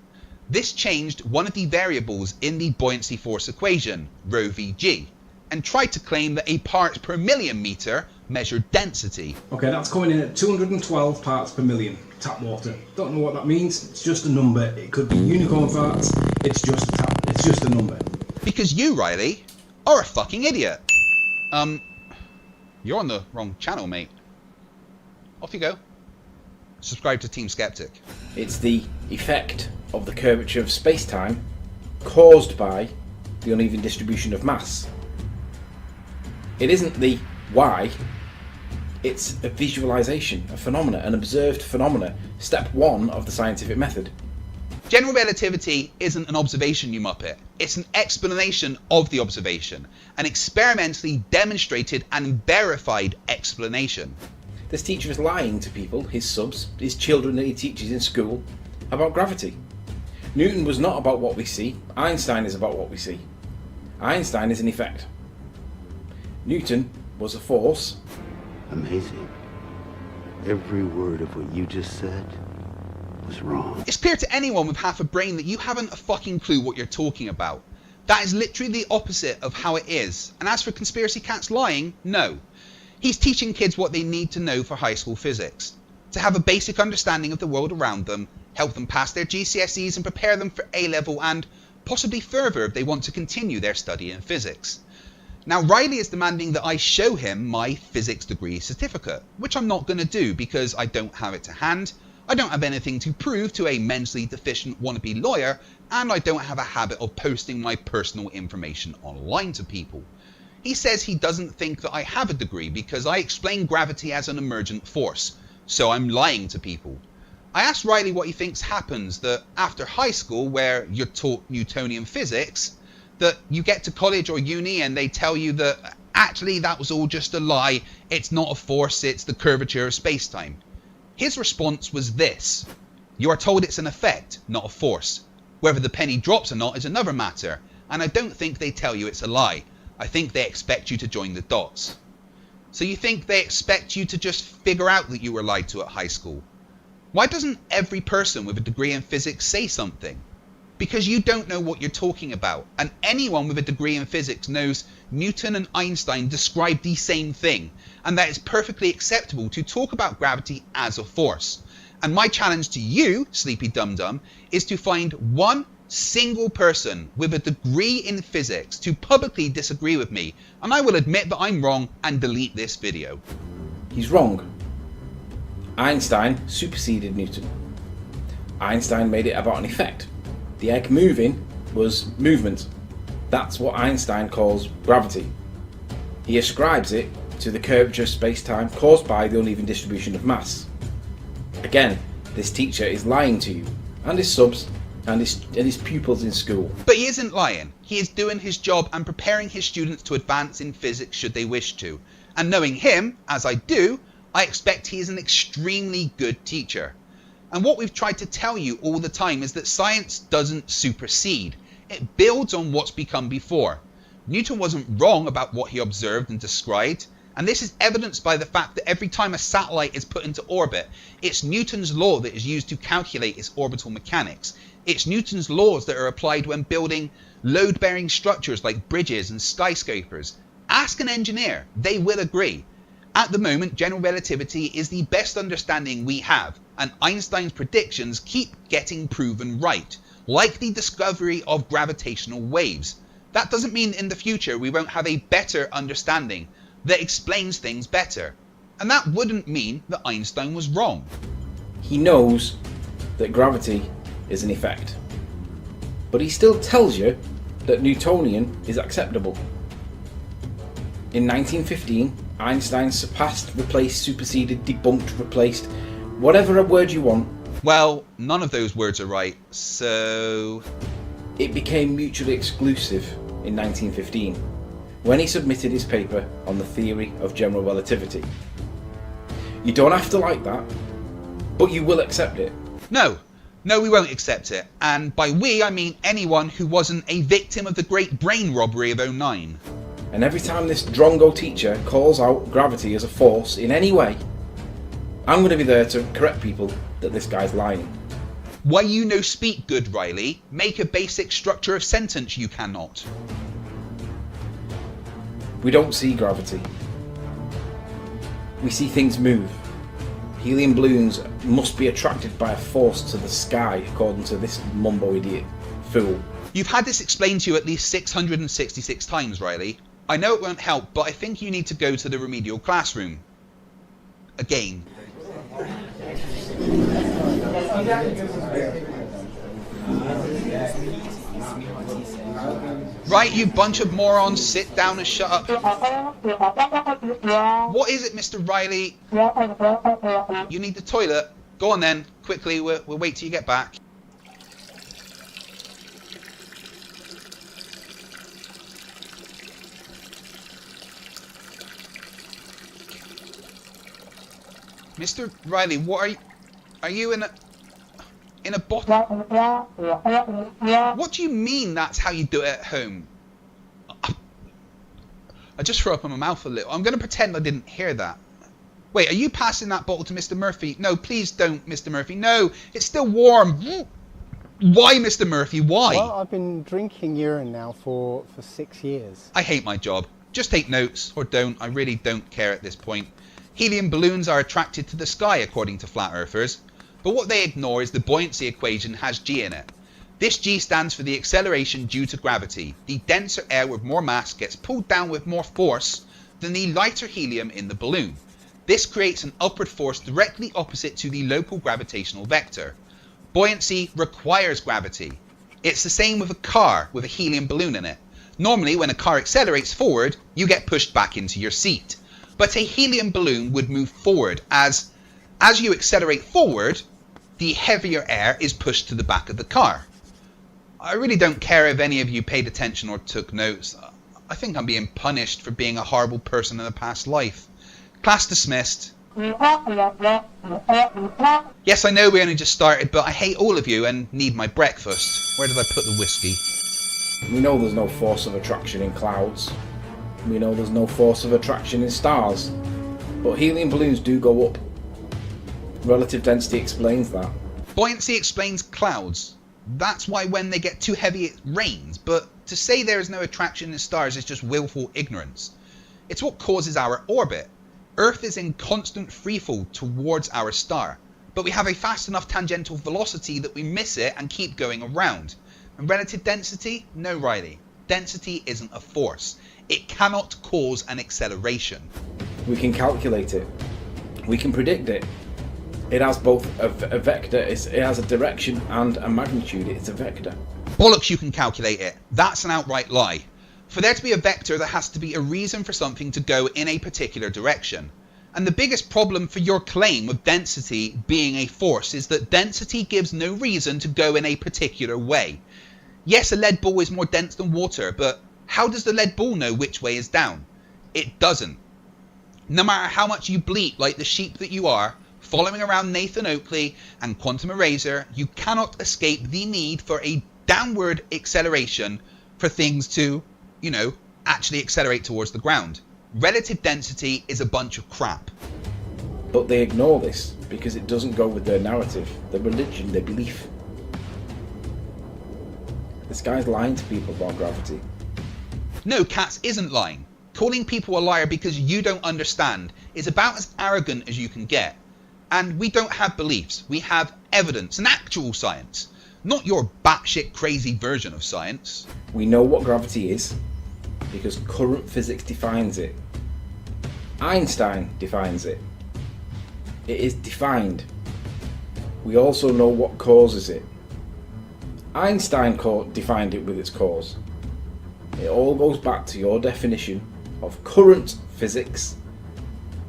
This changed one of the variables in the buoyancy force equation, rho vg, and tried to claim that a parts per million meter measured density. Okay, that's coming in at 212 parts per million tap water. Don't know what that means. It's just a number. It could be unicorn farts. It's just a number. Because you, Riley, are a fucking idiot. You're on the wrong channel, mate. Off you go. Subscribe to Team Skeptic. It's the effect of the curvature of space-time caused by the uneven distribution of mass. It isn't the why, it's a visualization, a phenomena, an observed phenomena, step one of the scientific method. General relativity isn't an observation, you muppet. It's an explanation of the observation, an experimentally demonstrated and verified explanation. This teacher is lying to people, his subs, his children that he teaches in school, about gravity. Newton was not about what we see, Einstein is about what we see. Einstein is an effect. Newton was a force. Amazing. Every word of what you just said was wrong. It's clear to anyone with half a brain that you haven't a fucking clue what you're talking about. That is literally the opposite of how it is. And as for Conspiracy Cat's lying, no. He's teaching kids what they need to know for high school physics. To have a basic understanding of the world around them, help them pass their GCSEs and prepare them for A-level and possibly further if they want to continue their study in physics. Now, Riley is demanding that I show him my physics degree certificate, which I'm not going to do because I don't have it to hand, I don't have anything to prove to a mentally deficient wannabe lawyer, and I don't have a habit of posting my personal information online to people. He says he doesn't think that I have a degree because I explain gravity as an emergent force, so I'm lying to people. I asked Riley what he thinks happens that after high school, where you're taught Newtonian physics, that you get to college or uni and they tell you that actually that was all just a lie, it's not a force, it's the curvature of space-time. His response was this: you are told it's an effect, not a force. Whether the penny drops or not is another matter, and I don't think they tell you it's a lie. I think they expect you to join the dots. So you think they expect you to just figure out that you were lied to at high school? Why doesn't every person with a degree in physics say something? Because you don't know what you're talking about, and anyone with a degree in physics knows Newton and Einstein described the same thing, and that it's perfectly acceptable to talk about gravity as a force. And my challenge to you, Sleepy Dum Dum, is to find one single person with a degree in physics to publicly disagree with me, and I will admit that I'm wrong and delete this video. He's wrong. Einstein superseded Newton. Einstein made it about an effect. The egg moving was movement. That's what Einstein calls gravity. He ascribes it to the curvature of space-time caused by the uneven distribution of mass. Again, this teacher is lying to you, and his subs, and his pupils in school. But he isn't lying. He is doing his job and preparing his students to advance in physics should they wish to. And knowing him, as I do, I expect he is an extremely good teacher. And what we've tried to tell you all the time is that science doesn't supersede. It builds on what's become before. Newton wasn't wrong about what he observed and described, and this is evidenced by the fact that every time a satellite is put into orbit, it's Newton's law that is used to calculate its orbital mechanics. It's Newton's laws that are applied when building load-bearing structures like bridges and skyscrapers. Ask an engineer, they will agree. At the moment, general relativity is the best understanding we have, and Einstein's predictions keep getting proven right, like the discovery of gravitational waves. That doesn't mean in the future we won't have a better understanding that explains things better. And that wouldn't mean that Einstein was wrong. He knows that gravity is an effect, but he still tells you that Newtonian is acceptable. In 1915, Einstein surpassed, replaced, superseded, debunked, replaced, whatever a word you want. Well, none of those words are right, so... It became mutually exclusive in 1915, when he submitted his paper on the theory of general relativity. You don't have to like that, but you will accept it. No, we won't accept it. And by we, I mean anyone who wasn't a victim of the great brain robbery of '09. And every time this drongo teacher calls out gravity as a force in any way, I'm going to be there to correct people that this guy's lying. Why you no speak good, Riley? Make a basic structure of sentence you cannot. We don't see gravity. We see things move. Helium balloons must be attracted by a force to the sky, according to this mumbo idiot fool. You've had this explained to you at least 666 times, Riley. I know it won't help, but I think you need to go to the remedial classroom. Again. Right, you bunch of morons, sit down and shut up. What is it, Mr. Riley? You need the toilet? Go on then, quickly, we'll wait till you get back. Mr. Riley, what are you in a bottle? What do you mean that's how you do it at home? I just threw up in my mouth a little. I'm going to pretend I didn't hear that. Wait, are you passing that bottle to Mr. Murphy? No, please don't, Mr. Murphy. No, it's still warm. Why, Mr. Murphy? Why? Well, I've been drinking urine now for 6 years. I hate my job. Just take notes, or don't. I really don't care at this point. Helium balloons are attracted to the sky, according to flat earthers. But what they ignore is the buoyancy equation has G in it. This G stands for the acceleration due to gravity. The denser air with more mass gets pulled down with more force than the lighter helium in the balloon. This creates an upward force directly opposite to the local gravitational vector. Buoyancy requires gravity. It's the same with a car with a helium balloon in it. Normally, when a car accelerates forward, you get pushed back into your seat. But a helium balloon would move forward as you accelerate forward, the heavier air is pushed to the back of the car. I really don't care if any of you paid attention or took notes. I think I'm being punished for being a horrible person in a past life. Class dismissed. Yes, I know we only just started, but I hate all of you and need my breakfast. Where did I put the whiskey? We know there's no force of attraction in clouds. We know there's no force of attraction in stars. But helium balloons do go up. Relative density explains that. Buoyancy explains clouds. That's why when they get too heavy it rains, but to say there is no attraction in stars is just willful ignorance. It's what causes our orbit. Earth is in constant freefall towards our star, but we have a fast enough tangential velocity that we miss it and keep going around. And relative density? No, Riley. Density isn't a force. It cannot cause an acceleration. We can calculate it. We can predict it. It has both a vector, it has a direction and a magnitude. It's a vector. Bollocks, you can calculate it. That's an outright lie. For there to be a vector, there has to be a reason for something to go in a particular direction. And the biggest problem for your claim of density being a force is that density gives no reason to go in a particular way. Yes, a lead ball is more dense than water, but how does the lead ball know which way is down? It doesn't. No matter how much you bleat like the sheep that you are, following around Nathan Oakley and Quantum Eraser, you cannot escape the need for a downward acceleration for things to, you know, actually accelerate towards the ground. Relative density is a bunch of crap. But they ignore this because it doesn't go with their narrative, their religion, their belief. This guy's lying to people about gravity. No, Katz isn't lying. Calling people a liar because you don't understand is about as arrogant as you can get. And we don't have beliefs, we have evidence and actual science, not your batshit crazy version of science. We know what gravity is because current physics defines it. Einstein defines it. It is defined. We also know what causes it. Einstein defined it with its cause. It all goes back to your definition of current physics.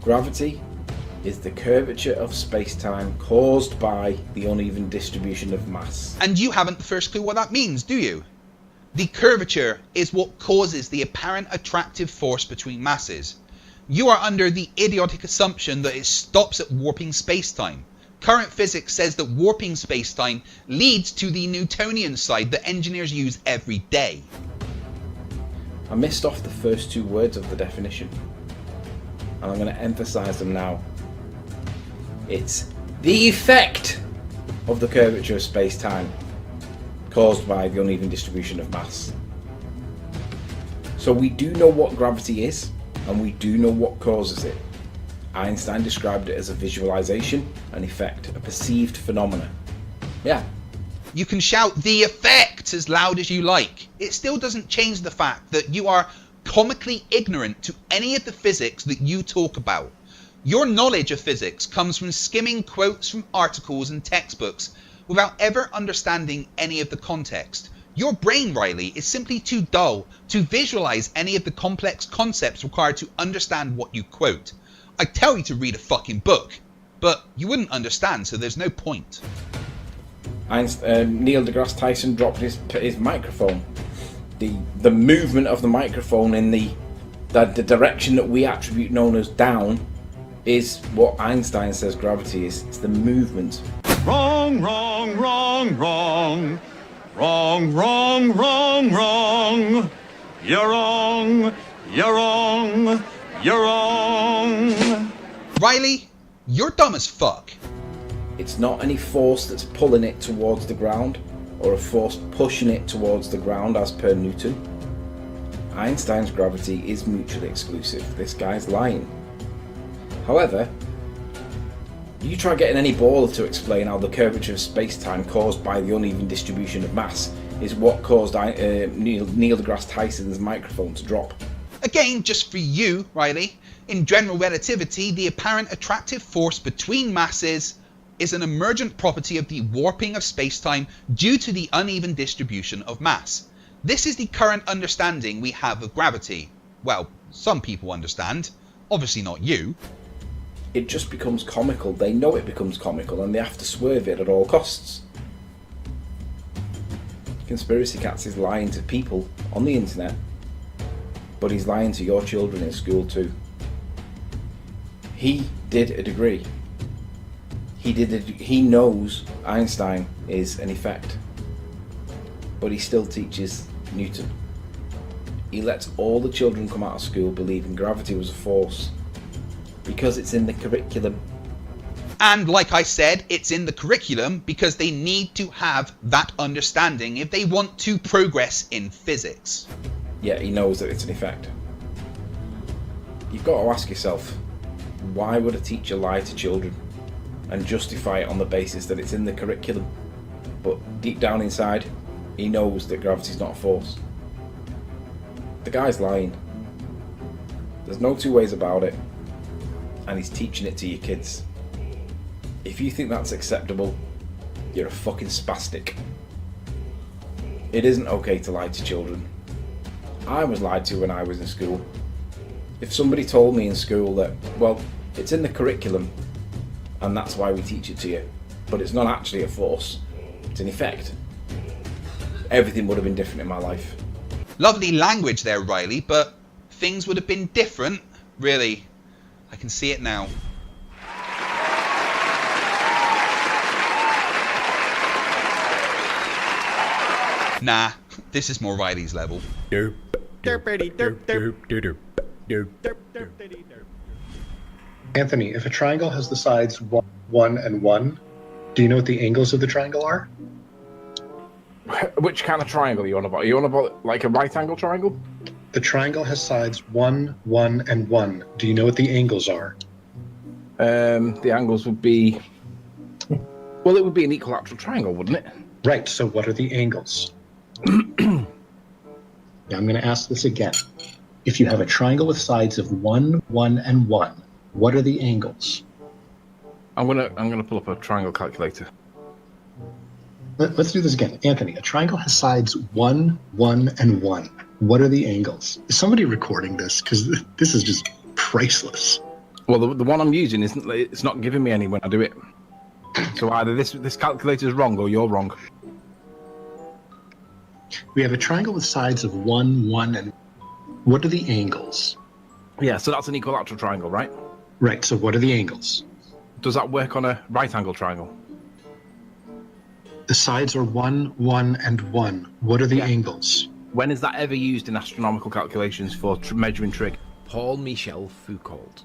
Gravity is the curvature of space-time caused by the uneven distribution of mass. And you haven't the first clue what that means, do you? The curvature is what causes the apparent attractive force between masses. You are under the idiotic assumption that it stops at warping space-time. Current physics says that warping space-time leads to the Newtonian side that engineers use every day. I missed off the first two words of the definition, and I'm going to emphasize them now. It's the effect of the curvature of space-time caused by the uneven distribution of mass. So we do know what gravity is, and we do know what causes it. Einstein described it as a visualization, an effect, a perceived phenomena. Yeah. You can shout the effect as loud as you like. It still doesn't change the fact that you are comically ignorant to any of the physics that you talk about. Your knowledge of physics comes from skimming quotes from articles and textbooks without ever understanding any of the context. Your brain, Riley, is simply too dull to visualize any of the complex concepts required to understand what you quote. I tell you to read a fucking book, but you wouldn't understand, so there's no point. Neil deGrasse Tyson dropped his microphone. The movement of the microphone in the direction that we attribute known as down is what Einstein says gravity is. It's the movement. Wrong, wrong, wrong, wrong. Wrong, wrong, wrong, wrong. You're wrong, you're wrong, you're wrong. Riley, you're dumb as fuck. It's not any force that's pulling it towards the ground or a force pushing it towards the ground as per Newton. Einstein's gravity is mutually exclusive. This guy's lying. However, you try getting any baller to explain how the curvature of space-time caused by the uneven distribution of mass is what caused Neil deGrasse Tyson's microphone to drop. Again, just for you, Riley, in general relativity, the apparent attractive force between masses is an emergent property of the warping of space-time due to the uneven distribution of mass. This is the current understanding we have of gravity. Well, some people understand. Obviously not you. It just becomes comical. They know it becomes comical and they have to swerve it at all costs. Conspiracy Cats is lying to people on the internet, but he's lying to your children in school too. He did a degree. He knows Einstein is an effect, but he still teaches Newton. He lets all the children come out of school believing gravity was a force because it's in the curriculum. And like I said, it's in the curriculum because they need to have that understanding if they want to progress in physics. Yeah, he knows that it's an effect. You've got to ask yourself, why would a teacher lie to children and justify it on the basis that it's in the curriculum, but deep down inside he knows that gravity's not a force? The guy's lying. There's no two ways about it, and he's teaching it to your kids. If you think that's acceptable, you're a fucking spastic. It isn't okay to lie to children. I was lied to when I was in school. If somebody told me in school that, well, it's in the curriculum and that's why we teach it to you, but it's not actually a force, it's an effect, everything would have been different in my life. Lovely language there, Riley, but things would have been different, really. I can see it now. Nah, this is more Riley's level. Anthony, if a triangle has the sides 1, 1, and 1, do you know what the angles of the triangle are? Which kind of triangle are you on about? Are you on about like a right angle triangle? The triangle has sides 1, 1, and 1. Do you know what the angles are? The angles would be... Well, it would be an equilateral triangle, wouldn't it? Right, so what are the angles? Now I'm going to ask this again. If you have a triangle with sides of 1, 1, and 1, what are the angles? I'm gonna pull up a triangle calculator. Let's do this again. Anthony, a triangle has sides 1, 1, and 1. What are the angles? Is somebody recording this? Because this is just priceless. Well, the one I'm using it's not giving me any when I do it. So either this calculator is wrong or you're wrong. We have a triangle with sides of 1, 1, and... What are the angles? Yeah, so that's an equilateral triangle, right? Right, so what are the angles? Does that work on a right angle triangle? The sides are 1, 1, and 1. What are the angles? When is that ever used in astronomical calculations for measuring trig? Paul Michel Foucault,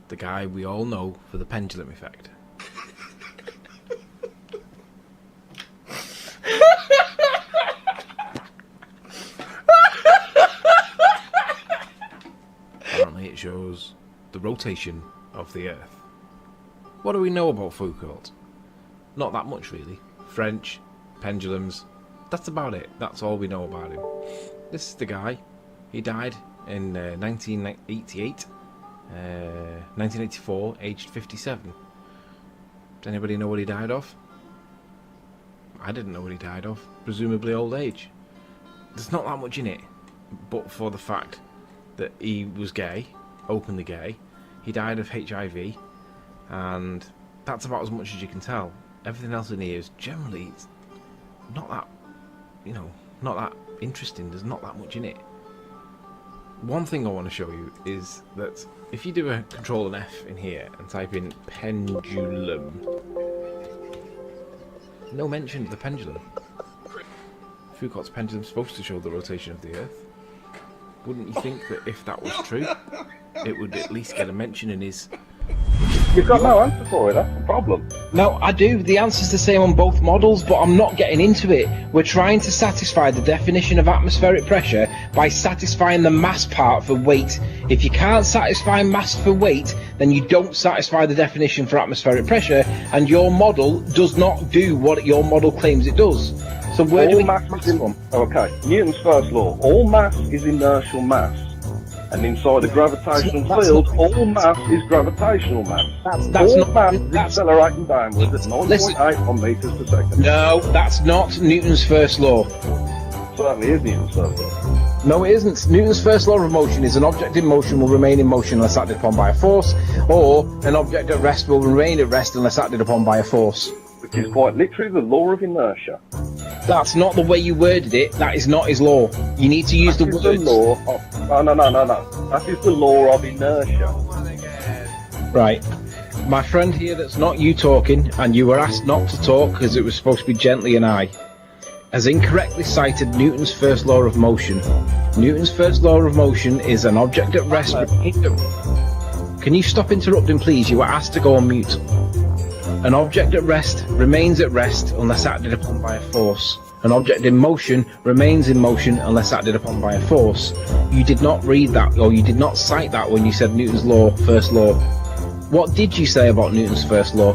the guy we all know for the pendulum effect. Apparently it shows the rotation of the Earth. What do we know about Foucault? Not that much, really. French, pendulums, that's about it. That's all we know about him. This is the guy. He died in 1988, 1984, aged 57. Does anybody know what he died of? I didn't know what he died of. Presumably old age. There's not that much in it, but for the fact that he was gay, openly gay, he died of HIV, and that's about as much as you can tell. Everything else in here is generally not that, not that interesting. There's not that much in it. One thing I want to show you is that if you do a Control and F in here and type in pendulum, no mention of the pendulum. Foucault's pendulum is supposed to show the rotation of the Earth. Wouldn't you think that if that was true, it would at least get a mention in his... You've got no answer for it, that's the problem. No, I do. The answer's the same on both models, but I'm not getting into it. We're trying to satisfy the definition of atmospheric pressure by satisfying the mass part for weight. If you can't satisfy mass for weight, then you don't satisfy the definition for atmospheric pressure, and your model does not do what your model claims it does. So where do we mass is in... Okay, Newton's first law. All mass is inertial mass. And inside a gravitational field, all mass is gravitational mass. That's all not... mass is accelerating downwards at 9.81 metres per second. No, that's not Newton's first law. Certainly is Newton's first law. No, it isn't. Newton's first law of motion is an object in motion will remain in motion unless acted upon by a force, or an object at rest will remain at rest unless acted upon by a force. Which is quite literally the law of inertia. That's not the way you worded it. That is not his law. You need to use the words. The law of... No. That is the law of inertia. Right. My friend here that's not you talking, and you were asked not to talk because it was supposed to be gently and I, has incorrectly cited Newton's first law of motion. Newton's first law of motion is an object at rest... Can you stop interrupting, please? You were asked to go on mute. An object at rest remains at rest unless acted upon by a force. An object in motion remains in motion unless acted upon by a force. You did not read that, or you did not cite that when you said Newton's law, first law. What did you say about Newton's first law?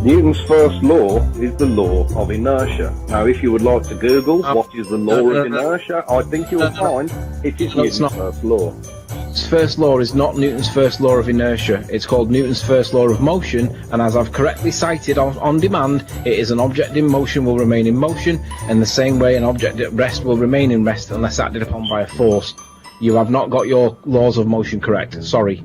Newton's first law is the law of inertia. Now, if you would like to Google what is the law of inertia, I think you'll find it is Newton's first law. Newton's first law is not Newton's first law of inertia. It's called Newton's first law of motion, and as I've correctly cited on demand, it is an object in motion will remain in motion, and the same way an object at rest will remain in rest unless acted upon by a force. You have not got your laws of motion correct. Sorry.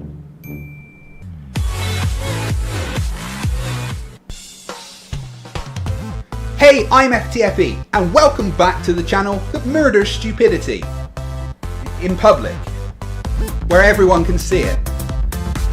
Hey, I'm FTFE, and welcome back to the channel that murders stupidity in public, where everyone can see it.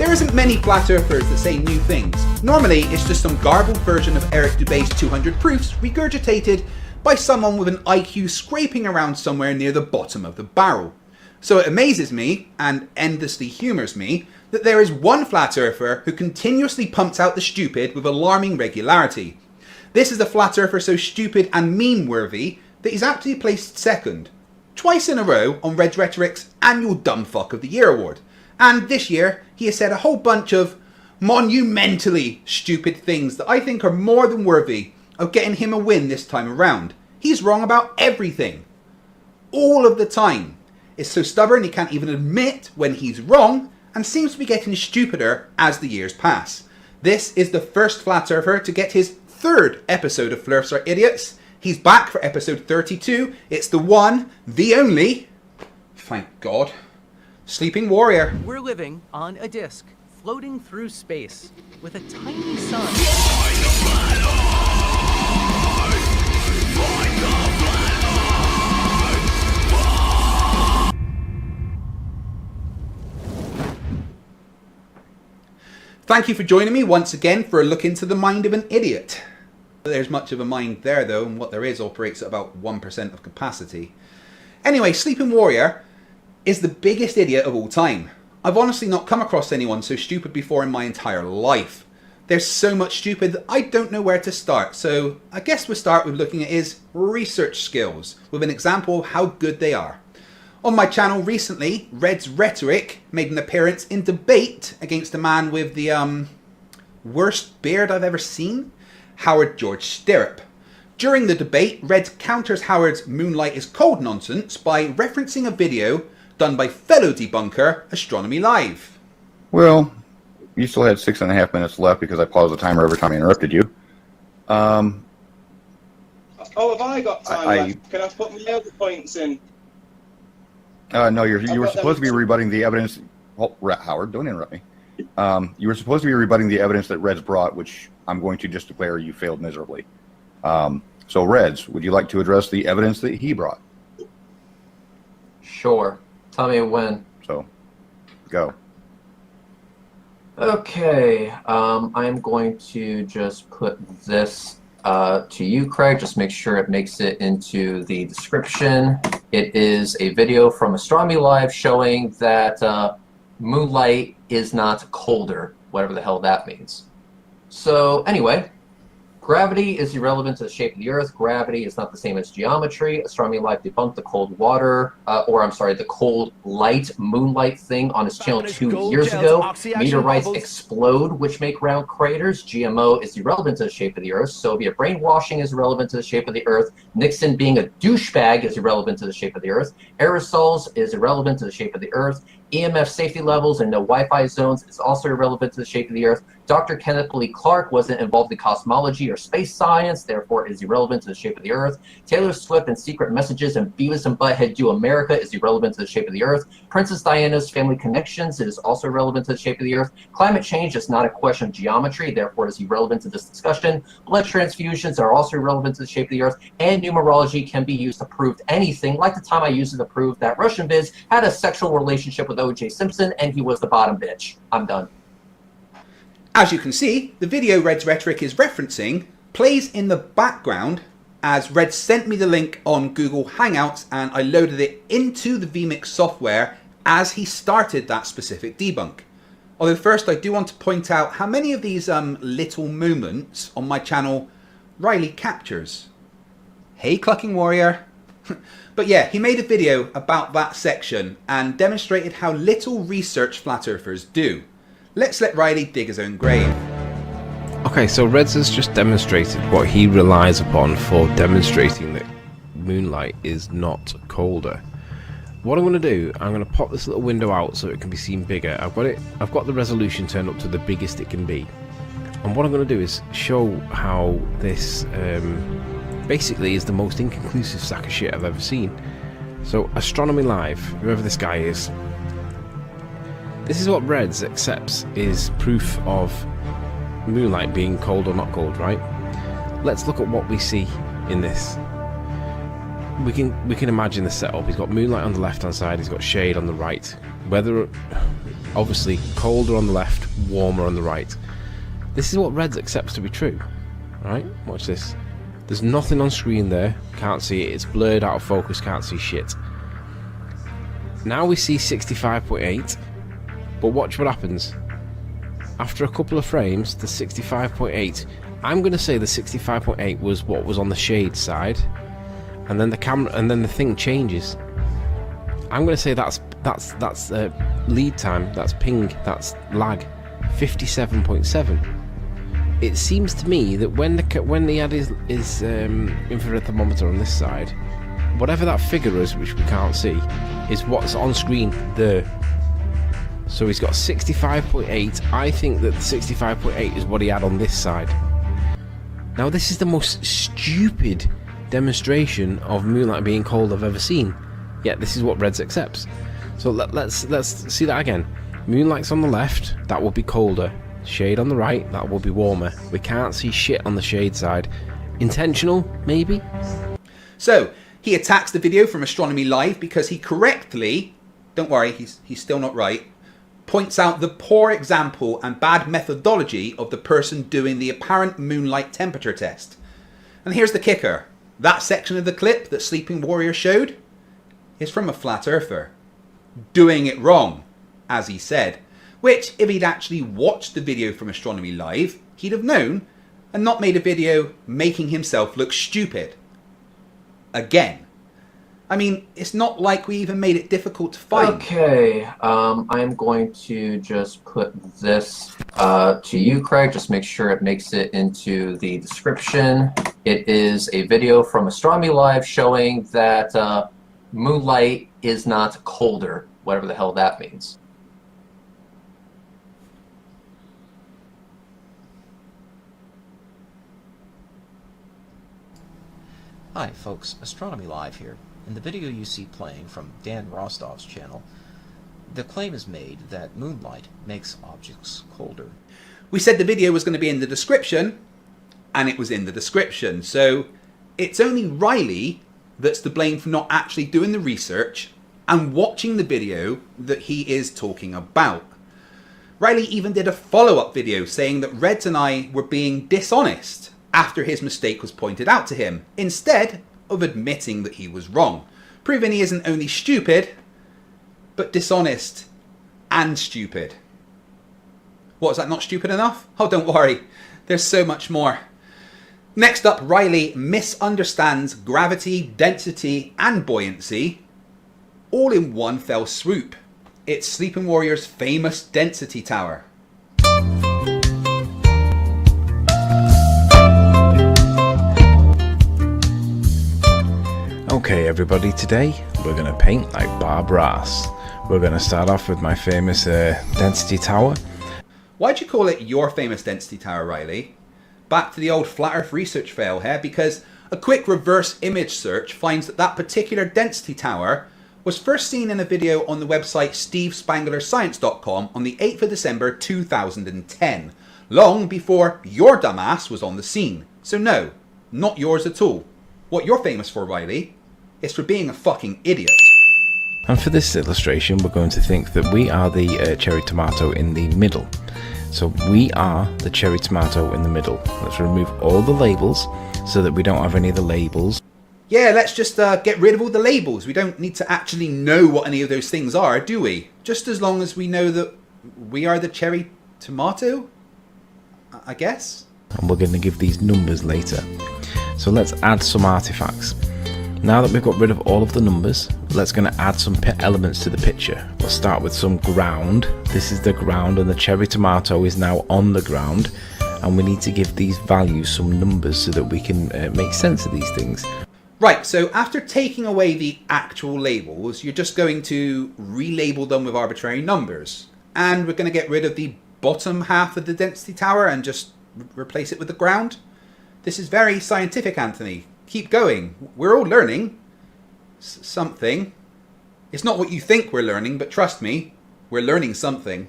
There isn't many flat earthers that say new things. Normally, it's just some garbled version of Eric Dubé's 200 proofs regurgitated by someone with an IQ scraping around somewhere near the bottom of the barrel. So it amazes me, and endlessly humours me, that there is one flat earther who continuously pumps out the stupid with alarming regularity. This is a flat earther so stupid and meme-worthy that he's actually placed second, twice in a row on Red Rhetoric's annual Dumbfuck of the Year award. And this year, he has said a whole bunch of monumentally stupid things that I think are more than worthy of getting him a win this time around. He's wrong about everything. All of the time. Is so stubborn he can't even admit when he's wrong, and seems to be getting stupider as the years pass. This is the first flat earther to get his third episode of Flerfs Are Idiots. He's back for episode 32. It's the one, the only, thank God, Sleeping Warrior. We're living on a disk, floating through space, with a tiny sun. Thank you for joining me once again for a look into the mind of an idiot. There's much of a mind there though, and what there is operates at about 1% of capacity. Anyway, Sleeping Warrior is the biggest idiot of all time. I've honestly not come across anyone so stupid before in my entire life. There's so much stupid that I don't know where to start, so I guess we'll start with looking at his research skills, with an example of how good they are. On my channel recently, Red's Rhetoric made an appearance in debate against a man with the worst beard I've ever seen, Howard George Stirrup. During the debate, Red counters Howard's "Moonlight is cold" nonsense by referencing a video done by fellow debunker Astronomy Live. Well, you still had 6.5 minutes left because I paused the timer every time I interrupted you. Oh, have I got time left? Can I put my other points in? No, you were supposed to be rebutting the evidence. Oh, Howard, don't interrupt me. You were supposed to be rebutting the evidence that Reds brought, which I'm going to just declare you failed miserably. So, Reds, would you like to address the evidence that he brought? Sure. Tell me when. So, go. Okay. I'm going to just put this to you, Craig. Just make sure it makes it into the description. It is a video from Astronomy Live showing that moonlight is not colder, whatever the hell that means. So anyway, gravity is irrelevant to the shape of the Earth. Gravity is not the same as geometry. Astronomy Live debunked the cold water, the cold light, moonlight thing on his channel 2 years ago. Meteorites explode, which make round craters. GMO is irrelevant to the shape of the Earth. Soviet brainwashing is irrelevant to the shape of the Earth. Nixon being a douchebag is irrelevant to the shape of the Earth. Aerosols is irrelevant to the shape of the Earth. EMF safety levels and no Wi-Fi zones is also irrelevant to the shape of the Earth. Dr. Kenneth Lee Clark wasn't involved in cosmology or space science, therefore is irrelevant to the shape of the Earth. Taylor Swift and Secret Messages and Beavis and Butthead Do America is irrelevant to the shape of the Earth. Princess Diana's family connections is also irrelevant to the shape of the Earth. Climate change is not a question of geometry, therefore is irrelevant to this discussion. Blood transfusions are also irrelevant to the shape of the Earth, and numerology can be used to prove anything, like the time I used it to prove that Russian Viz had a sexual relationship with O.J. Simpson and he was the bottom bitch. I'm done. As you can see, the video Red's Rhetoric is referencing plays in the background as Red sent me the link on Google Hangouts and I loaded it into the vMix software as he started that specific debunk. Although first I do want to point out how many of these little moments on my channel Riley captures. Hey Clucking Warrior. But yeah, he made a video about that section and demonstrated how little research flat earthers do. Let's let Riley dig his own grave. Okay, so Reds has just demonstrated what he relies upon for demonstrating that moonlight is not colder. What I'm going to do, I'm going to pop this little window out so it can be seen bigger. I've got the resolution turned up to the biggest it can be. And what I'm going to do is show how this basically is the most inconclusive sack of shit I've ever seen. So Astronomy Live, whoever this guy is, this is what Reds accepts is proof of moonlight being cold or not cold, right? Let's look at what we see in this. we can imagine the setup. He's got moonlight on the left hand side, he's got shade on the right. Weather, obviously colder on the left, warmer on the right. This is what Reds accepts to be true. Right? Watch this. There's nothing on screen there, can't see it, it's blurred, out of focus, can't see shit. Now we see 65.8, but watch what happens. After a couple of frames, the 65.8, I'm going to say the 65.8 was what was on the shade side, and then the camera, and then the thing changes. I'm going to say that's lead time, that's ping, that's lag, 57.7. It seems to me that when he had his infrared thermometer on this side, whatever that figure is, which we can't see, is what's on screen there. So he's got 65.8. I think that the 65.8 is what he had on this side. Now this is the most stupid demonstration of moonlight being cold I've ever seen. Yet this is what Reds accepts. So let's see that again. Moonlight's on the left, that will be colder. Shade on the right, that will be warmer. We can't see shit on the shade side. Intentional, maybe? So, he attacks the video from Astronomy Live because he correctly, don't worry, he's still not right, points out the poor example and bad methodology of the person doing the apparent moonlight temperature test. And here's the kicker. That section of the clip that Sleeping Warrior showed is from a flat earther. Doing it wrong, as he said. Which, if he'd actually watched the video from Astronomy Live, he'd have known and not made a video making himself look stupid. Again. I mean, it's not like we even made it difficult to find. Okay, I'm going to just put this to you, Craig. Just make sure it makes it into the description. It is a video from Astronomy Live showing that moonlight is not colder, whatever the hell that means. Hi folks, Astronomy Live here. In the video you see playing from Dan Rostov's channel, the claim is made that moonlight makes objects colder. We said the video was going to be in the description, and it was in the description. So it's only Riley that's to blame for not actually doing the research and watching the video that he is talking about. Riley even did a follow-up video saying that Reds and I were being dishonest after his mistake was pointed out to him, instead of admitting that he was wrong, proving he isn't only stupid, but dishonest and stupid. What, is that not stupid enough? Oh, don't worry, there's so much more. Next up, Riley misunderstands gravity, density, and buoyancy, all in one fell swoop. It's Sleeping Warrior's famous density tower. Okay everybody, today we're going to paint like Barbara Ass. We're going to start off with my famous density tower. Why'd you call it your famous density tower, Riley? Back to the old flat earth research fail here, because a quick reverse image search finds that that particular density tower was first seen in a video on the website stevespanglerscience.com on the 8th of December 2010, long before your dumbass was on the scene. So no, not yours at all. What you're famous for, Riley, is for being a fucking idiot. And for this illustration, we're going to think that we are the cherry tomato in the middle. So we are the cherry tomato in the middle. Let's remove all the labels so that we don't have any of the labels. Yeah, let's just get rid of all the labels. We don't need to actually know what any of those things are, do we? Just as long as we know that we are the cherry tomato, I guess? And we're going to give these numbers later. So let's add some artifacts. Now that we've got rid of all of the numbers, let's going to add some elements to the picture. We'll start with some ground. This is the ground and the cherry tomato is now on the ground. And we need to give these values some numbers so that we can make sense of these things. Right, so after taking away the actual labels, you're just going to relabel them with arbitrary numbers. And we're going to get rid of the bottom half of the density tower and just replace it with the ground. This is very scientific, Anthony. Keep going. We're all learning something. It's not what you think we're learning, but trust me, we're learning something.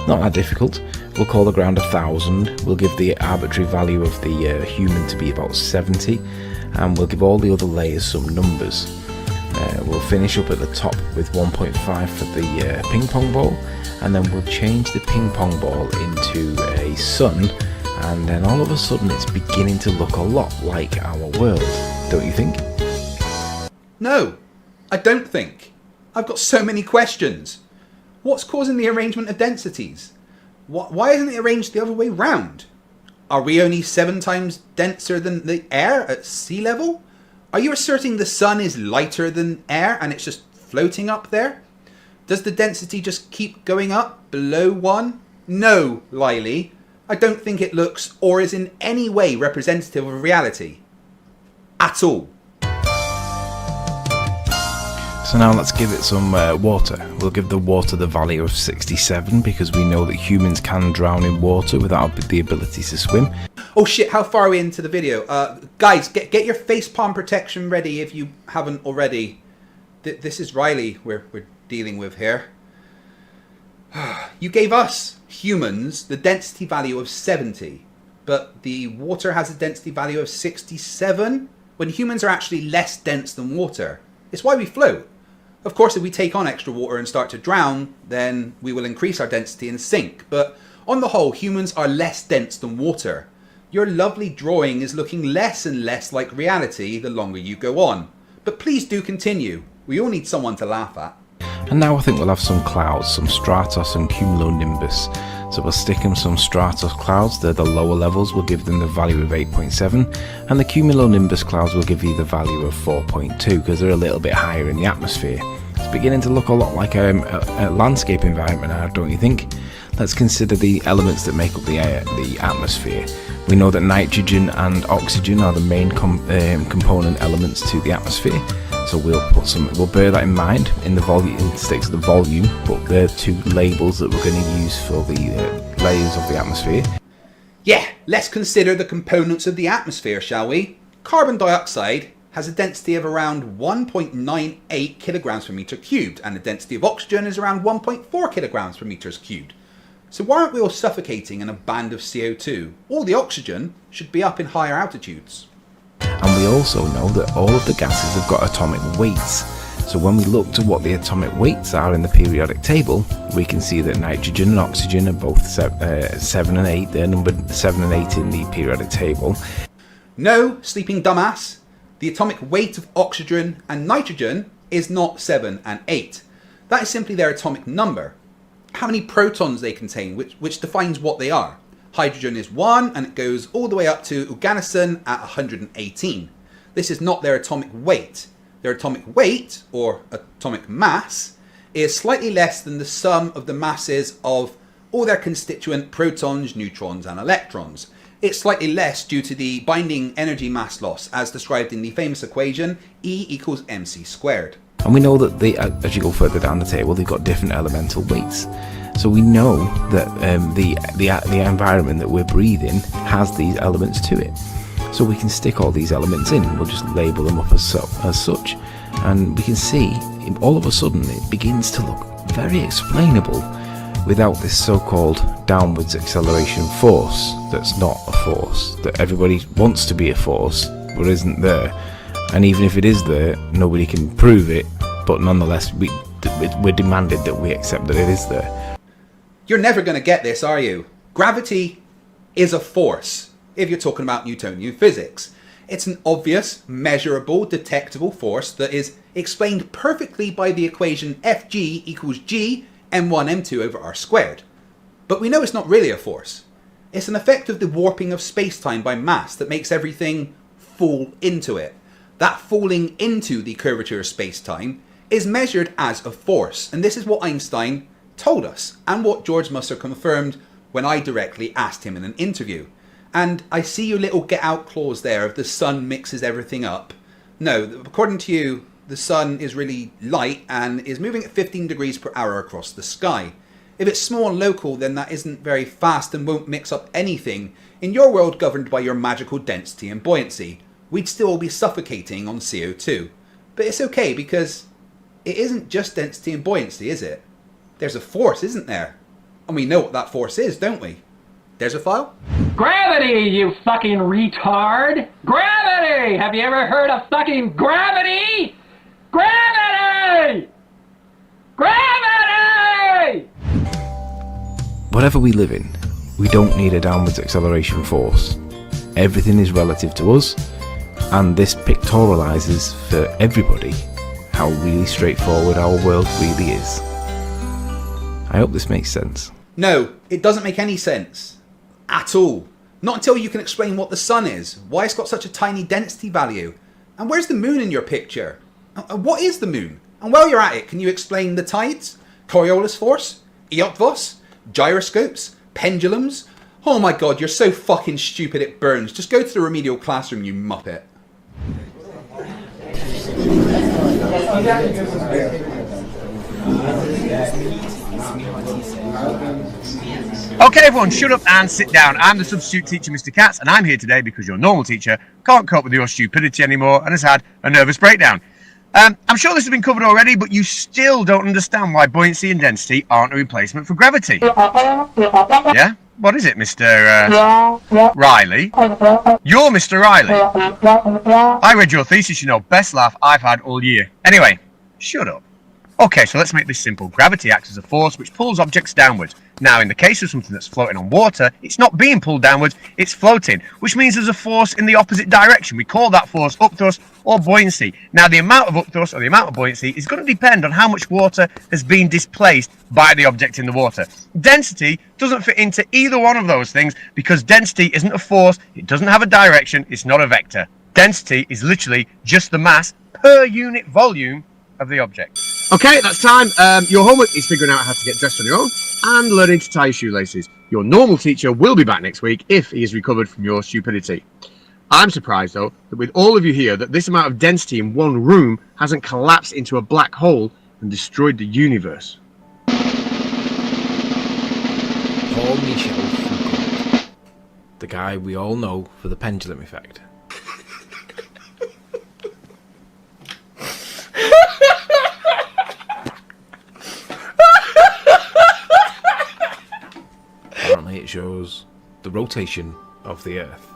Not that difficult. We'll call the ground 1000. We'll give the arbitrary value of the human to be about 70. and we'll give all the other layers some numbers. We'll finish up at the top with 1.5 for the ping pong ball, and then we'll change the ping pong ball into a sun, and then all of a sudden it's beginning to look a lot like our world, don't you think? No, I don't think. I've got so many questions. What's causing the arrangement of densities? Why isn't it arranged the other way round? Are we only 7 times denser than the air at sea level? Are you asserting the sun is lighter than air and it's just floating up there? Does the density just keep going up below 1? No, Lily. I don't think it looks or is in any way representative of reality. At all. So now let's give it some water. We'll give the water the value of 67 because we know that humans can drown in water without the ability to swim. Oh shit, how far are we into the video? Guys, get your facepalm protection ready if you haven't already. This is Riley we're dealing with here. You gave us, humans, the density value of 70, but the water has a density value of 67, when humans are actually less dense than water. It's why we float. Of course, if we take on extra water and start to drown, then we will increase our density and sink. But on the whole, humans are less dense than water. Your lovely drawing is looking less and less like reality the longer you go on. But please do continue. We all need someone to laugh at. And now I think we'll have some clouds, some stratos and cumulonimbus. So we'll stick them some stratos clouds, they're the lower levels, we'll give them the value of 8.7, and the cumulonimbus clouds will give you the value of 4.2 because they're a little bit higher in the atmosphere. It's beginning to look a lot like a landscape environment now, don't you think? Let's consider the elements that make up the atmosphere. We know that nitrogen and oxygen are the main component elements to the atmosphere. So we'll bear that in mind in the volume, in stakes of the volume, but they're 2 labels that we're going to use for the layers of the atmosphere. Yeah, let's consider the components of the atmosphere, shall we? Carbon dioxide has a density of around 1.98 kilograms per meter cubed, and the density of oxygen is around 1.4 kilograms per meters cubed. So why aren't we all suffocating in a band of CO2? All the oxygen should be up in higher altitudes. And we also know that all of the gases have got atomic weights. So when we look to what the atomic weights are in the periodic table, we can see that nitrogen and oxygen are both 7 and 8. They're numbered 7 and 8 in the periodic table. No, sleeping dumbass. The atomic weight of oxygen and nitrogen is not 7 and 8. That is simply their atomic number. How many protons they contain, which defines what they are. Hydrogen is 1 and it goes all the way up to organocin at 118. This is not their atomic weight. Their atomic weight, or atomic mass, is slightly less than the sum of the masses of all their constituent protons, neutrons and electrons. It's slightly less due to the binding energy mass loss as described in the famous equation E equals mc squared. And we know that as you go further down the table, they've got different elemental weights. So we know that the environment that we're breathing has these elements to it. So we can stick all these elements in. We'll just label them up as such. And we can see, all of a sudden, it begins to look very explainable without this so-called downwards acceleration force that's not a force, that everybody wants to be a force, but isn't there. And even if it is there, nobody can prove it, but nonetheless, we're demanded that we accept that it is there. You're never going to get this, are you? Gravity is a force, if you're talking about Newtonian physics. It's an obvious, measurable, detectable force that is explained perfectly by the equation Fg equals g m1 m2 over r squared. But we know it's not really a force. It's an effect of the warping of space-time by mass that makes everything fall into it. That falling into the curvature of space-time is measured as a force, and this is what Einstein told us, and what George Musser confirmed when I directly asked him in an interview. And I see your little get out clause there of the sun mixes everything up. No, according to you, the sun is really light and is moving at 15 degrees per hour across the sky. If it's small and local, then that isn't very fast and won't mix up anything. In your world governed by your magical density and buoyancy, we'd still be suffocating on CO2. But it's okay because it isn't just density and buoyancy, is it? There's a force, isn't there? And we know what that force is, don't we? There's a file. Gravity, you fucking retard! Gravity! Have you ever heard of fucking gravity? Gravity! Gravity! Whatever we live in, we don't need a downwards acceleration force. Everything is relative to us, and this pictorializes for everybody how really straightforward our world really is. I hope this makes sense. No, it doesn't make any sense. At all. Not until you can explain what the sun is, why it's got such a tiny density value, and where's the moon in your picture? What is the moon? And while you're at it, can you explain the tides, Coriolis force, Eötvös, gyroscopes, pendulums? Oh my god, you're so fucking stupid it burns. Just go to the remedial classroom, you muppet. Okay everyone, shut up and sit down. I'm the substitute teacher, Mr. Katz, and I'm here today because your normal teacher can't cope with your stupidity anymore and has had a nervous breakdown. I'm sure this has been covered already, but you still don't understand why buoyancy and density aren't a replacement for gravity. Yeah? What is it, Mr. Riley? You're Mr. Riley. I read your thesis, you know, best laugh I've had all year. Anyway, shut up. Okay, so let's make this simple. Gravity acts as a force which pulls objects downwards. Now, in the case of something that's floating on water, it's not being pulled downwards, it's floating, which means there's a force in the opposite direction. We call that force upthrust or buoyancy. Now, the amount of upthrust or the amount of buoyancy is going to depend on how much water has been displaced by the object in the water. Density doesn't fit into either one of those things because density isn't a force, it doesn't have a direction, it's not a vector. Density is literally just the mass per unit volume of the object. Okay, that's time. Your homework is figuring out how to get dressed on your own and learning to tie your shoelaces. Your normal teacher will be back next week if he is recovered from your stupidity. I'm surprised, though, that with all of you here, that this amount of density in one room hasn't collapsed into a black hole and destroyed the universe. Paul Michel Foucault, the guy we all know for the pendulum effect. Apparently it shows the rotation of the Earth.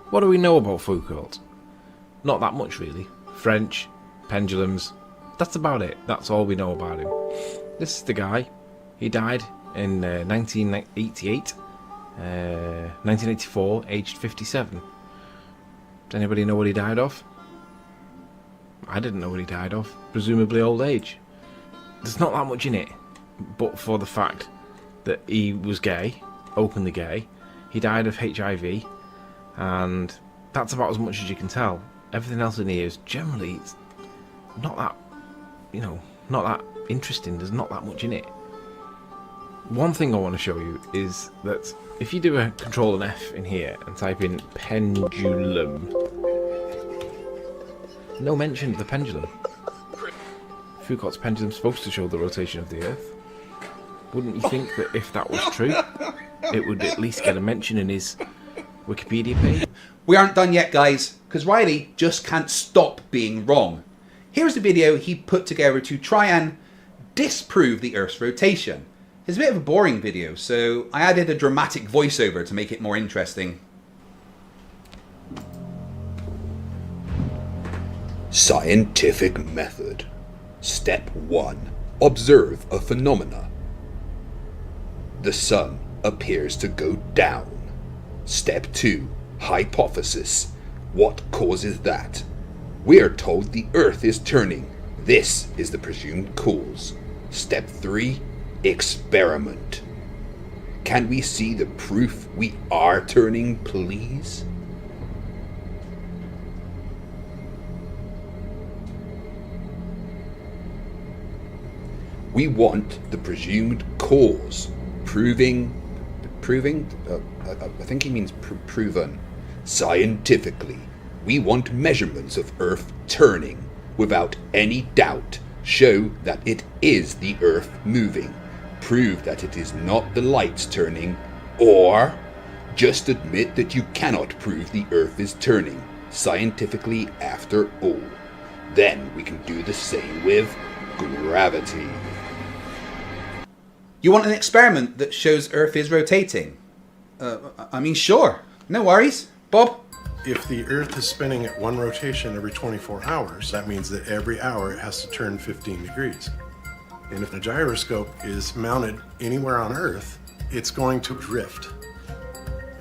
What do we know about Foucault? Not that much really. French, pendulums, that's about it. That's all we know about him. This is the guy. He died in 1988, 1984, aged 57. Does anybody know what he died of? I didn't know what he died of. Presumably old age. There's not that much in it, but for the fact that he was gay, openly gay. He died of HIV, and that's about as much as you can tell. Everything else in here is generally not that, you know, not that interesting. There's not that much in it. One thing I want to show you is that if you do a Control and F in here and type in pendulum, no mention of the pendulum. Foucault's pendulum is supposed to show the rotation of the Earth. Wouldn't you think that if that was true, it would at least get a mention in his Wikipedia page? We aren't done yet, guys, because Riley just can't stop being wrong. Here's the video he put together to try and disprove the Earth's rotation. It's a bit of a boring video, so I added a dramatic voiceover to make it more interesting. Scientific method. Step 1. Observe a phenomena. The sun appears to go down. Step 2. Hypothesis. What causes that? We are told the Earth is turning. This is the presumed cause. Step 3. Experiment. Can we see the proof we are turning, please? We want the presumed cause. I think he means proven. Scientifically, we want measurements of Earth turning. Without any doubt, show that it is the Earth moving. Prove that it is not the lights turning, or just admit that you cannot prove the Earth is turning, scientifically after all. Then we can do the same with gravity. You want an experiment that shows Earth is rotating? I mean, sure. No worries. Bob? If the Earth is spinning at one rotation every 24 hours, that means that every hour it has to turn 15 degrees. And if the gyroscope is mounted anywhere on Earth, it's going to drift.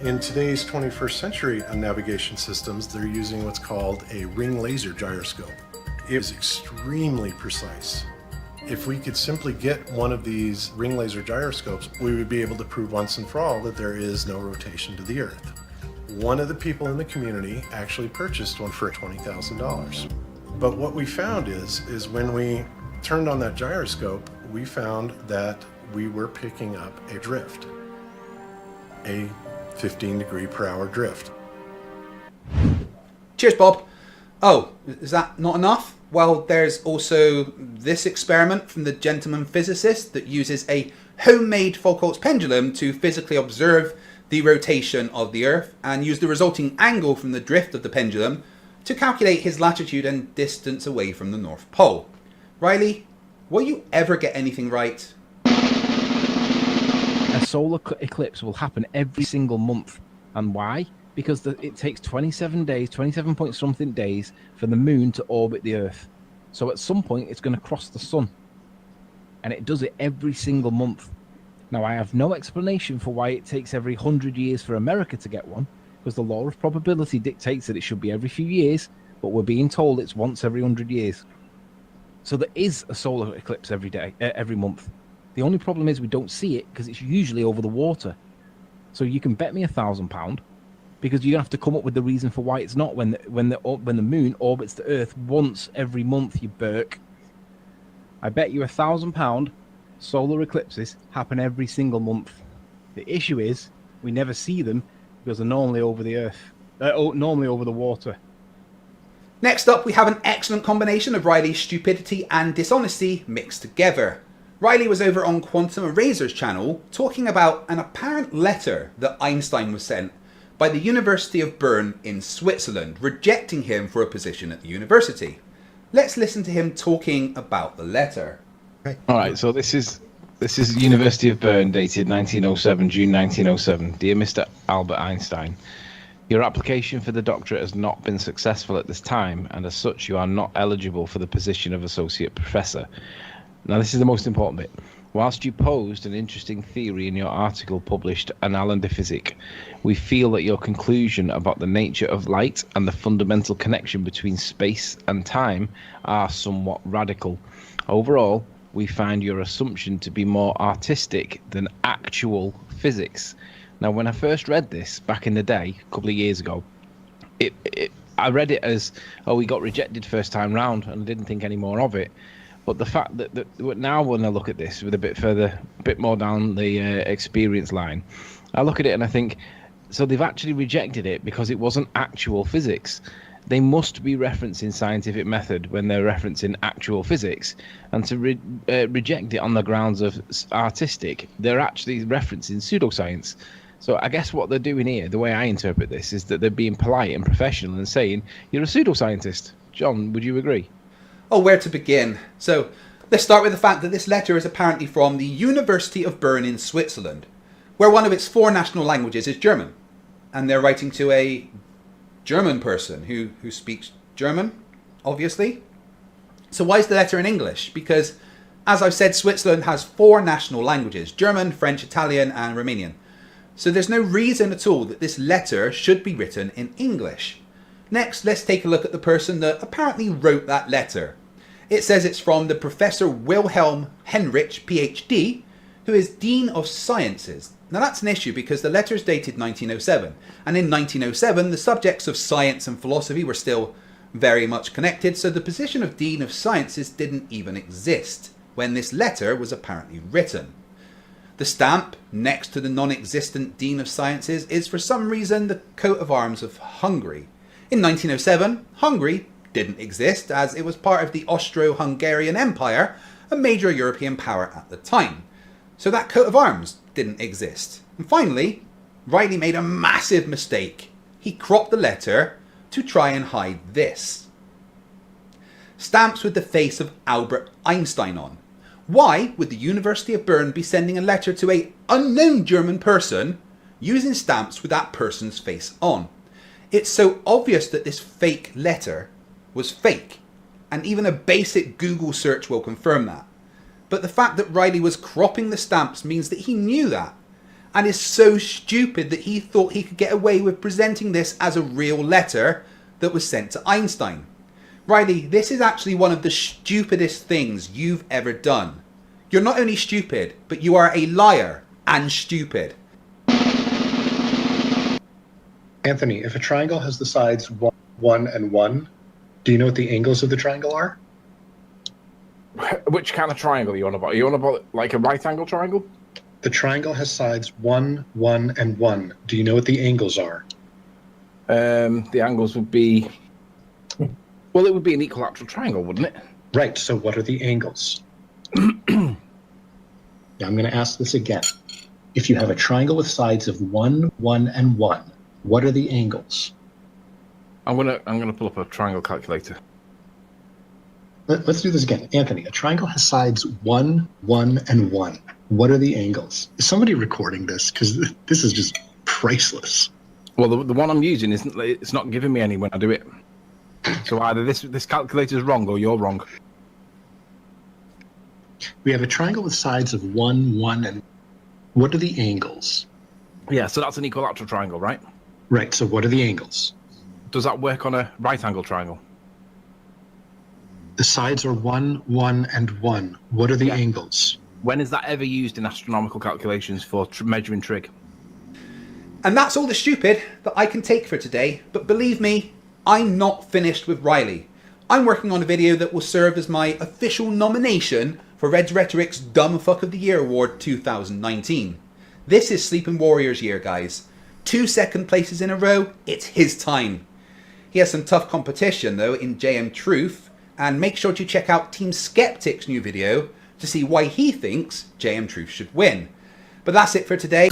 In today's 21st century navigation systems, they're using what's called a ring laser gyroscope. It is extremely precise. If we could simply get one of these ring laser gyroscopes, we would be able to prove once and for all that there is no rotation to the Earth. One of the people in the community actually purchased one for $20,000. But what we found is when we turned on that gyroscope, we found that we were picking up a drift, a 15 degree per hour drift. Cheers, Bob. Oh, is that not enough? Well, there's also this experiment from the gentleman physicist that uses a homemade Foucault's pendulum to physically observe the rotation of the Earth and use the resulting angle from the drift of the pendulum to calculate his latitude and distance away from the North Pole. Riley, will you ever get anything right? A solar eclipse will happen every single month. And why? Because it takes 27 days, 27 point something days for the moon to orbit the Earth. So at some point it's going to cross the sun. And it does it every single month. Now, I have no explanation for why it takes every 100 years for America to get one, because the law of probability dictates that it should be every few years, but we're being told it's once every 100 years. So there is a solar eclipse every month. The only problem is we don't see it because it's usually over the water. So you can bet me £1,000 because you're gonna have to come up with the reason for why it's not when the moon orbits the Earth once every month, you Burke. I bet you £1,000 solar eclipses happen every single month. The issue is we never see them because they're normally over the Earth, normally over the water. Next up, we have an excellent combination of Riley's stupidity and dishonesty mixed together. Riley was over on Quantum Eraser's channel talking about an apparent letter that Einstein was sent by the University of Bern in Switzerland, rejecting him for a position at the university. Let's listen to him talking about the letter. All right, so this is University of Bern, dated 1907, June 1907. Dear Mr. Albert Einstein, your application for the doctorate has not been successful at this time, and as such you are not eligible for the position of associate professor. Now this is the most important bit. Whilst you posed an interesting theory in your article published Annalen der Physik, we feel that your conclusion about the nature of light and the fundamental connection between space and time are somewhat radical. Overall, we find your assumption to be more artistic than actual physics. Now, when I first read this back in the day, a couple of years ago, I read it as, oh, we got rejected first time round, and I didn't think any more of it. But the fact that now when I look at this with a bit more down the experience line, I look at it and I think, so they've actually rejected it because it wasn't actual physics. They must be referencing scientific method when they're referencing actual physics, and to reject it on the grounds of artistic, they're actually referencing pseudoscience. So I guess what they're doing here, the way I interpret this, is that they're being polite and professional and saying, you're a pseudoscientist. John, would you agree? Oh, where to begin? So let's start with the fact that this letter is apparently from the University of Bern in Switzerland, where one of its 4 national languages is German. And they're writing to a German person who speaks German, obviously. So why is the letter in English? Because, as I've said, Switzerland has 4 national languages: German, French, Italian and Romanian. So there's no reason at all that this letter should be written in English. Next, let's take a look at the person that apparently wrote that letter. It says it's from the Professor Wilhelm Henrich, PhD, who is Dean of Sciences. Now that's an issue because the letter is dated 1907, and in 1907 the subjects of science and philosophy were still very much connected, so the position of Dean of Sciences didn't even exist when this letter was apparently written. The stamp next to the non-existent Dean of Sciences is for some reason the coat of arms of Hungary. In 1907, Hungary didn't exist as it was part of the Austro-Hungarian Empire, a major European power at the time. So that coat of arms didn't exist. And finally, Riley made a massive mistake. He cropped the letter to try and hide this. Stamps with the face of Albert Einstein on. Why would the University of Bern be sending a letter to an unknown German person using stamps with that person's face on. It's so obvious that this fake letter was fake, and even a basic Google search will confirm that. But the fact that Riley was cropping the stamps means that he knew that, and is so stupid that he thought he could get away with presenting this as a real letter that was sent to Einstein. Riley, this is actually one of the stupidest things you've ever done. You're not only stupid, but you are a liar and stupid. Anthony, if a triangle has the sides 1, 1, and 1, do you know what the angles of the triangle are? Which kind of triangle are you on about? Are you on about like a right angle triangle? The triangle has sides 1, 1, and 1. Do you know what the angles are? The angles would be... Well, it would be an equilateral triangle, wouldn't it? Right, so what are the angles? Now I'm going to ask this again. If you have a triangle with sides of 1, 1, and 1, what are the angles? I'm gonna pull up a triangle calculator. Let's do this again. Anthony, a triangle has sides 1, 1, and 1. What are the angles? Is somebody recording this? Because this is just priceless. Well, the one I'm using it's not giving me any when I do it. So either this calculator is wrong or you're wrong. We have a triangle with sides of 1, 1, and what are the angles? Yeah, so that's an equilateral triangle, right? Right, so what are the angles? Does that work on a right angle triangle? The sides are 1, 1, and 1. What are the angles? When is that ever used in astronomical calculations for measuring trig? And that's all the stupid that I can take for today. But believe me, I'm not finished with Riley. I'm working on a video that will serve as my official nomination for Red's Rhetoric's Dumb Fuck of the Year Award 2019. This is Sleeping Warriors year, guys. 2 second places in a row, it's his time. He has some tough competition though in JM Truth, and make sure to check out Team Skeptic's new video to see why he thinks JM Truth should win. But that's it for today.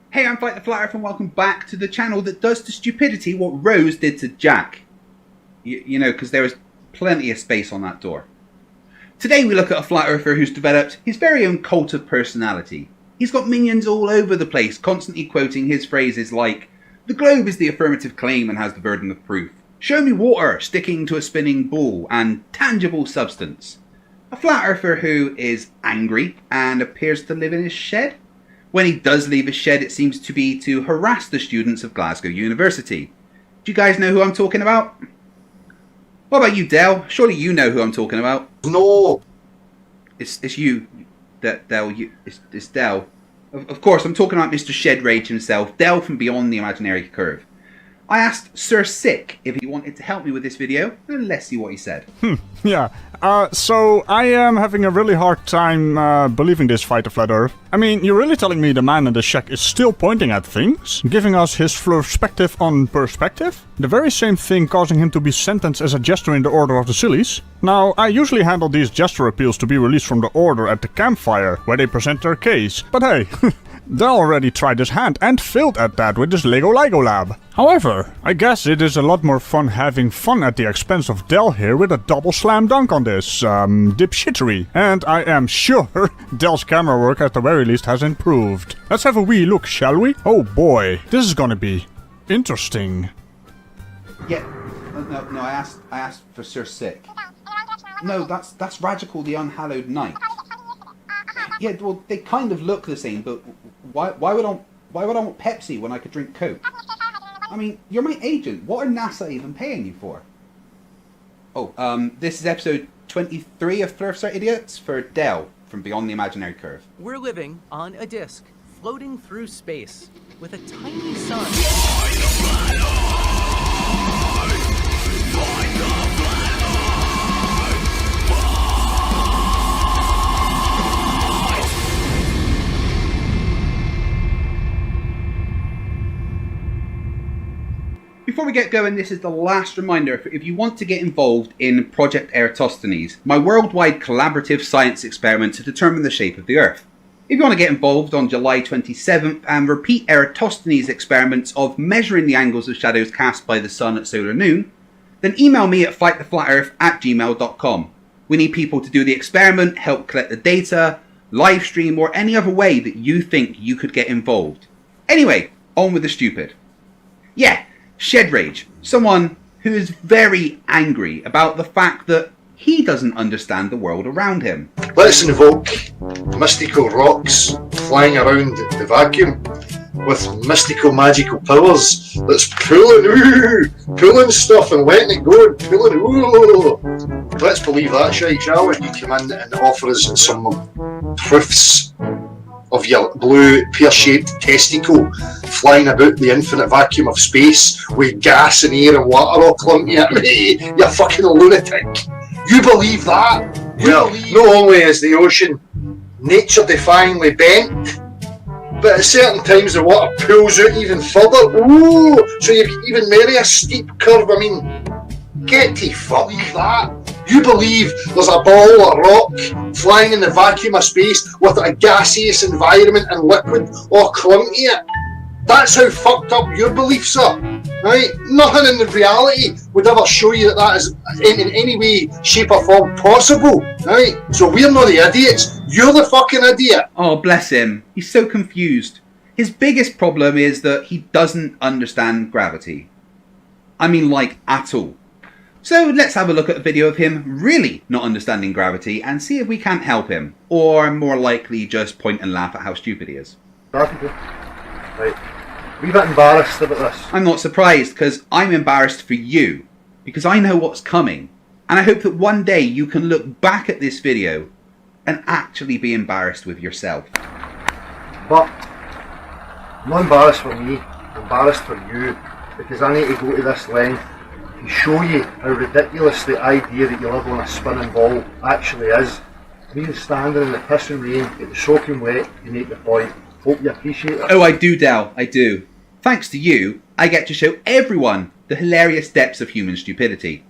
Hey, I'm Fight the Flat Earth and welcome back to the channel that does to stupidity what Rose did to Jack. You know, because there was plenty of space on that door. Today we look at a flat earther who's developed his very own cult of personality. He's got minions all over the place, constantly quoting his phrases like, "The globe is the affirmative claim and has the burden of proof. Show me water sticking to a spinning ball," and tangible substance. A flat earther who is angry and appears to live in his shed. When he does leave his shed, it seems to be to harass the students of Glasgow University. Do you guys know who I'm talking about? What about you, Del? Surely you know who I'm talking about. No. It's you, Del. It's Del. Of course, I'm talking about Mr. Shed Rage himself, Del from Beyond the Imaginary Curve. I asked Sir Sick if he wanted to help me with this video, and let's see what he said. Yeah, so I am having a really hard time believing this Fight the Flat Earth. I mean, you're really telling me the man in the shack is still pointing at things? Giving us his perspective on perspective? The very same thing causing him to be sentenced as a jester in the Order of the Sillies? Now, I usually handle these jester appeals to be released from the Order at the campfire, where they present their case. But hey, Del already tried his hand and failed at that with his Lego Lab. However, I guess it is a lot more fun having fun at the expense of Del here with a double slam dunk on this, dipshittery. And I am sure Del's camera work at the very least has improved. Let's have a wee look, shall we? Oh boy, this is gonna be interesting. Yeah, no, I asked for Sir Sick. No, that's Radical the Unhallowed Knight. Yeah, well, they kind of look the same, but why would I want Pepsi when I could drink Coke? I mean, you're my agent. What are NASA even paying you for? Oh, this is episode 23 of Flerfs Are Idiots for Del from Beyond the Imaginary Curve. We're living on a disk, floating through space, with a tiny sun. Before we get going, this is the last reminder if you want to get involved in Project Eratosthenes, my worldwide collaborative science experiment to determine the shape of the Earth. If you want to get involved on July 27th and repeat Eratosthenes' experiments of measuring the angles of shadows cast by the sun at solar noon, then email me at fighttheflatearth@gmail.com. We need people to do the experiment, help collect the data, live stream, or any other way that you think you could get involved. Anyway, on with the stupid. Yeah, Shed Rage. Someone who is very angry about the fact that he doesn't understand the world around him. Let's invoke mystical rocks flying around the vacuum with mystical magical powers that's pulling stuff and letting it go and pulling it. Let's believe that shit, shall we? You come in and offer us some proofs of your blue pear-shaped testicle flying about the infinite vacuum of space with gas and air and water all clumping at me. You fucking lunatic. You believe that? Well, not only is the ocean nature-defyingly bent, but at certain times the water pulls out even further. Ooh, so you even marry a steep curve. I mean, get to fuck that. You believe there's a ball of rock flying in the vacuum of space with a gaseous environment and liquid all clumping to it? That's how fucked up your beliefs are, right? Nothing in the reality would ever show you that that is in any way, shape or form possible, right? So we're not the idiots, you're the fucking idiot. Oh, bless him. He's so confused. His biggest problem is that he doesn't understand gravity. I mean, like, at all. So let's have a look at a video of him really not understanding gravity and see if we can't help him. Or more likely just point and laugh at how stupid he is. Right. Are you a bit embarrassed about this? I'm not surprised, because I'm embarrassed for you. Because I know what's coming. And I hope that one day you can look back at this video and actually be embarrassed with yourself. But I'm not embarrassed for me, I'm embarrassed for you, because I need to go to this length to show you how ridiculous the idea that you live on a spinning ball actually is. Me standing in the pissing rain, get the soaking wet, you make the point. Hope you appreciate it. Oh, I do, Del, I do. Thanks to you, I get to show everyone the hilarious depths of human stupidity.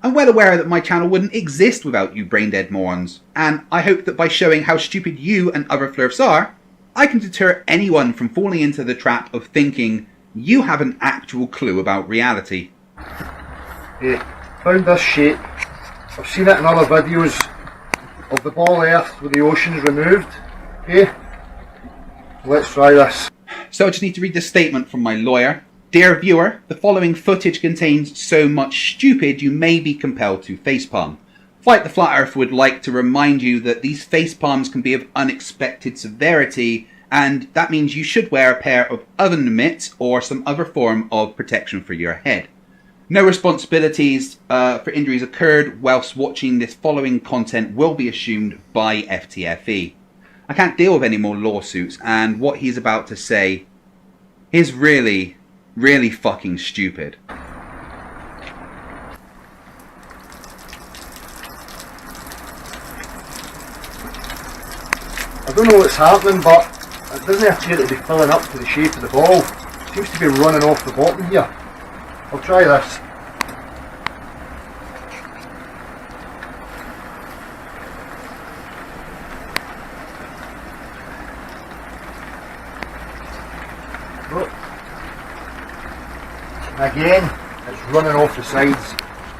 I'm well aware that my channel wouldn't exist without you brain-dead morons, and I hope that by showing how stupid you and other Flerfs are, I can deter anyone from falling into the trap of thinking you have an actual clue about reality. Hey, found this shape. I've seen it in other videos of the ball earth with the oceans removed. Okay, let's try this. So I just need to read this statement from my lawyer. Dear viewer, the following footage contains so much stupid you may be compelled to facepalm. Fight the Flat Earth would like to remind you that these facepalms can be of unexpected severity, and that means you should wear a pair of oven mitts or some other form of protection for your head. No responsibilities for injuries occurred whilst watching this following content will be assumed by FTFE. I can't deal with any more lawsuits, and what he's about to say is really fucking stupid. I don't know what's happening, but it doesn't appear to be filling up to the shape of the ball. It seems to be running off the bottom here. I'll try this. Look. Again, it's running off the sides.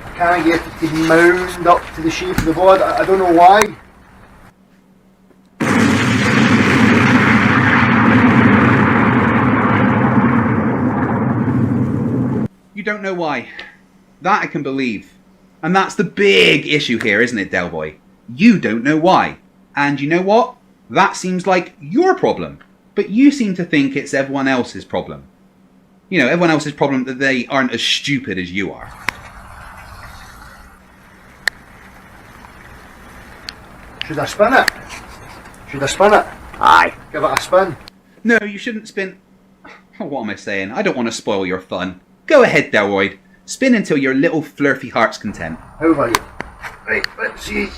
I can't get it to mound up to the shape of the ball. I don't know why. You don't know why. That I can believe. And that's the big issue here, isn't it, Del Boy? You don't know why. And you know what? That seems like your problem. But you seem to think it's everyone else's problem. You know, everyone else's problem that they aren't as stupid as you are. Should I spin it? Should I spin it? Aye. Give it a spin. No, you shouldn't spin... Oh, what am I saying? I don't want to spoil your fun. Go ahead, Delroyd. Spin until your little flirty heart's content. How about you? Right, let's see.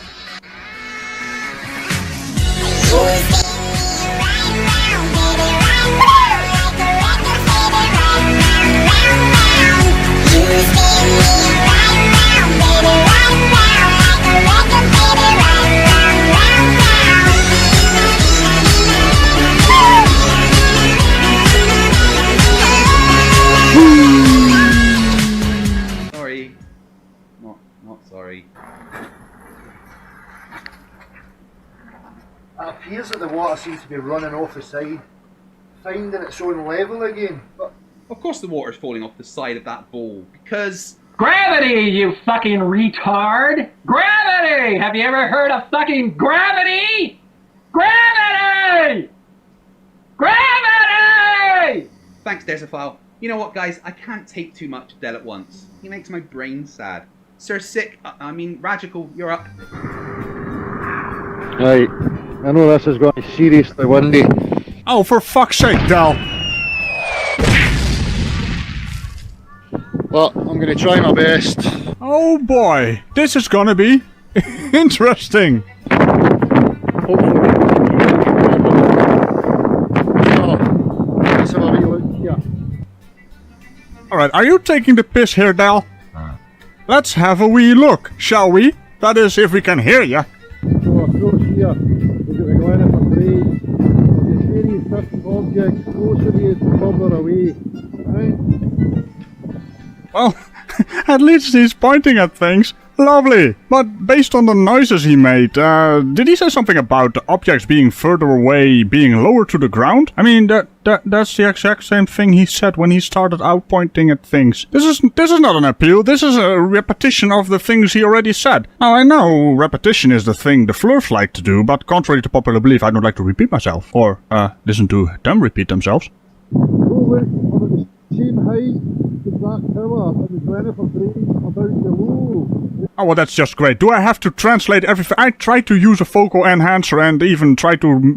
Sorry. Not sorry. appears that the water seems to be running off the side, finding its own level again. But of course the water's falling off the side of that ball, because... Gravity, you fucking retard! Gravity! Have you ever heard of fucking gravity? Gravity! Gravity! Thanks, Desophile. You know what, guys? I can't take too much of Del at once. He makes my brain sad. Sir Sick, Radical, you're up. Right. I know this is going to be seriously windy. Oh, for fuck's sake, Del. Well, I'm going to try my best. Oh boy, this is gonna be interesting. Let's have a wee look here. Alright, are you taking the piss here, Del? Let's have a wee look, shall we? That is, if we can hear ya. So across here, we've got the glen for Braid. The various different objects closer to us, further away. Right? Well, at least he's pointing at things. Lovely. But based on the noises he made, did he say something about the objects being further away, being lower to the ground? I mean, that's the exact same thing he said when he started out pointing at things. This is not an appeal, this is a repetition of the things he already said. Now, I know repetition is the thing the Flerfs like to do, but contrary to popular belief, I don't like to repeat myself. Or, listen to them repeat themselves. Same height as that tower and the glen for Braid about below. Oh, well, that's just great. Do I have to translate everything? I tried to use a focal enhancer and even try to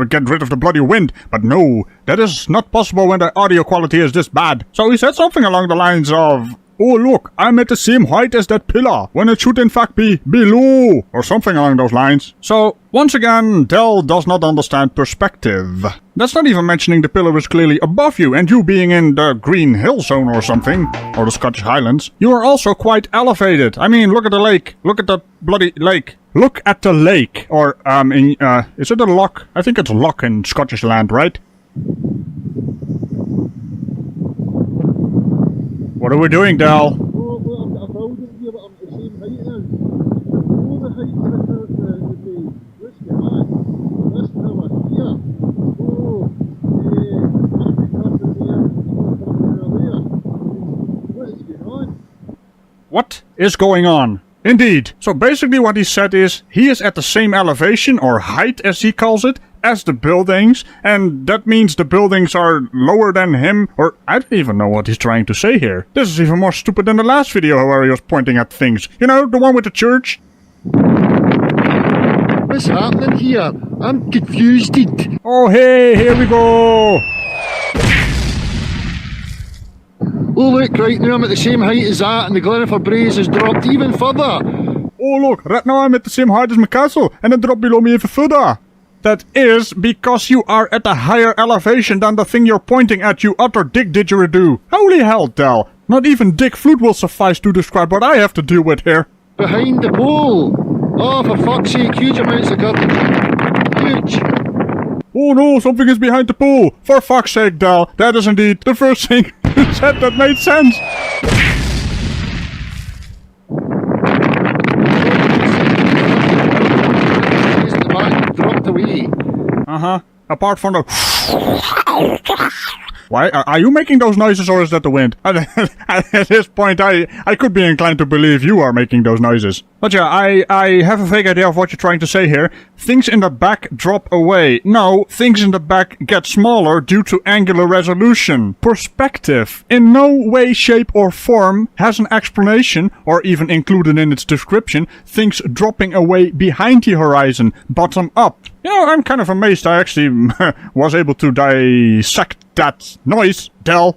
get rid of the bloody wind, but no, that is not possible when the audio quality is this bad. So he said something along the lines of, oh look, I'm at the same height as that pillar, when it should in fact be below, or something along those lines. So, once again, Del does not understand perspective. That's not even mentioning the pillar is clearly above you, and you being in the Green Hill Zone or something, or the Scottish Highlands. You are also quite elevated. I mean, look at the lake. Look at the bloody lake. Look at the lake. Or, is it a loch? I think it's a loch in Scottish land, right? What are we doing, Del? Oh, well, I'm a building here, but I'm at the same height as. Below the height of the this behind. This tower here. Oh, must be further there. What is going on? What is going on? Indeed. So basically what he said is, he is at the same elevation, or height as he calls it, as the buildings, and that means the buildings are lower than him, or I don't even know what he's trying to say here. This is even more stupid than the last video where he was pointing at things. You know, the one with the church? What's happening here? I'm confused. Oh hey, here we go! Oh look, right now I'm at the same height as that, and the glen for Braid has dropped even further. Oh look, right now I'm at the same height as my castle, and it dropped below me even further. That is because you are at a higher elevation than the thing you're pointing at, you utter dick didgeridoo. Holy hell, Del. Not even Dick Flute will suffice to describe what I have to deal with here. Behind the pole. Oh, for fuck's sake, huge amounts of curtain. Huge. Oh no, something is behind the pool. For fuck's sake, Del. That is indeed the first thing you said that made sense. Dropped away. Uh-huh. Apart from the... Why? Are you making those noises, or is that the wind? At this point, I could be inclined to believe you are making those noises. But yeah, I have a vague idea of what you're trying to say here. Things in the back drop away. No, things in the back get smaller due to angular resolution. Perspective, in no way, shape, or form has an explanation, or even included in its description, things dropping away behind the horizon, bottom up. You know, I'm kind of amazed I actually was able to dissect that noise, Del.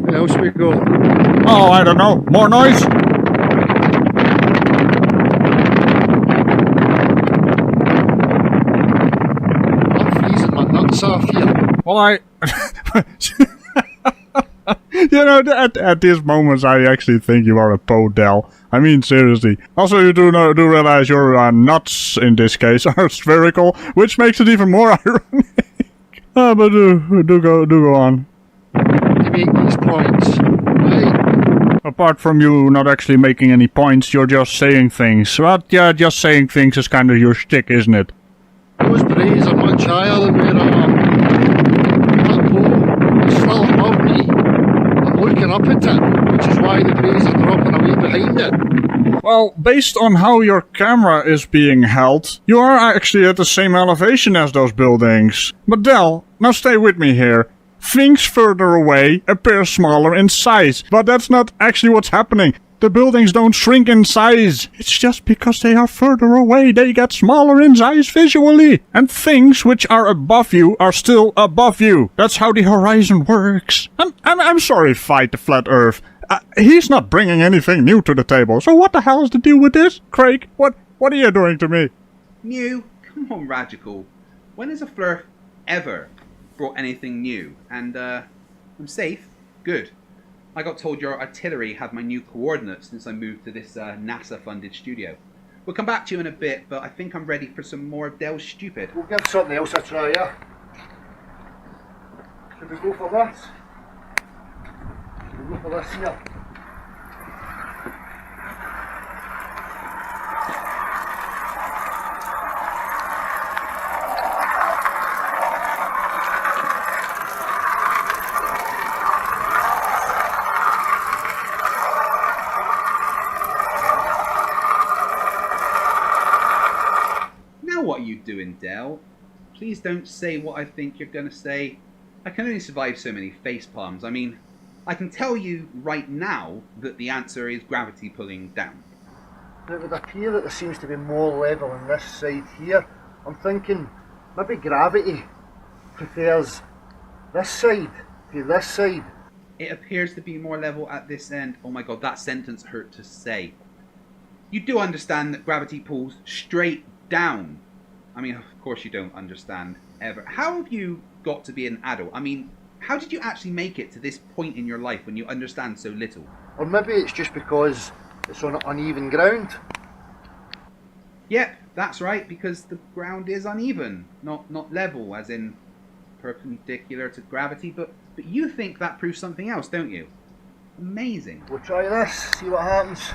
Where else we go? Oh, I don't know. More noise? I'm freezing my nuts off here. Well, I... You know, at these moments, I actually think you are a po, Del. I mean, seriously. Also, you do realize your nuts, in this case, are spherical, which makes it even more ironic. But do go on. To make these points, right? Apart from you not actually making any points, you're just saying things. But yeah, just saying things is kind of your shtick, isn't it? Those trees are much higher than where I am. That pole is still above me. I'm looking up at it, which is why the trees are dropping away behind it. Well, based on how your camera is being held, you are actually at the same elevation as those buildings. But Del, now stay with me here. Things further away appear smaller in size, but that's not actually what's happening. The buildings don't shrink in size. It's just because they are further away, they get smaller in size visually. And things which are above you are still above you. That's how the horizon works. I'm sorry, Fight the Flat Earth. He's not bringing anything new to the table, so what the hell is the deal with this? Craig, what are you doing to me? New? Come on, Radical. When has a Flerf ever brought anything new? And, I'm safe? Good. I got told your artillery had my new coordinates since I moved to this NASA-funded studio. We'll come back to you in a bit, but I think I'm ready for some more of Dell's Stupid. We'll give something else a try, yeah? Should we go for this? Should we go for this here? What are you doing, Dell? Please don't say what I think you're going to say. I can only survive so many face palms. I mean, I can tell you right now that the answer is gravity pulling down. It would appear that there seems to be more level on this side here. I'm thinking maybe gravity prefers this side to this side. It appears to be more level at this end. Oh my god, that sentence hurt to say. You do understand that gravity pulls straight down. I mean, of course you don't understand, ever. How have you got to be an adult? I mean, how did you actually make it to this point in your life when you understand so little? Or maybe it's just because it's on uneven ground. Yep, that's right, because the ground is uneven, not level, as in perpendicular to gravity, but you think that proves something else, don't you? Amazing. We'll try this, see what happens.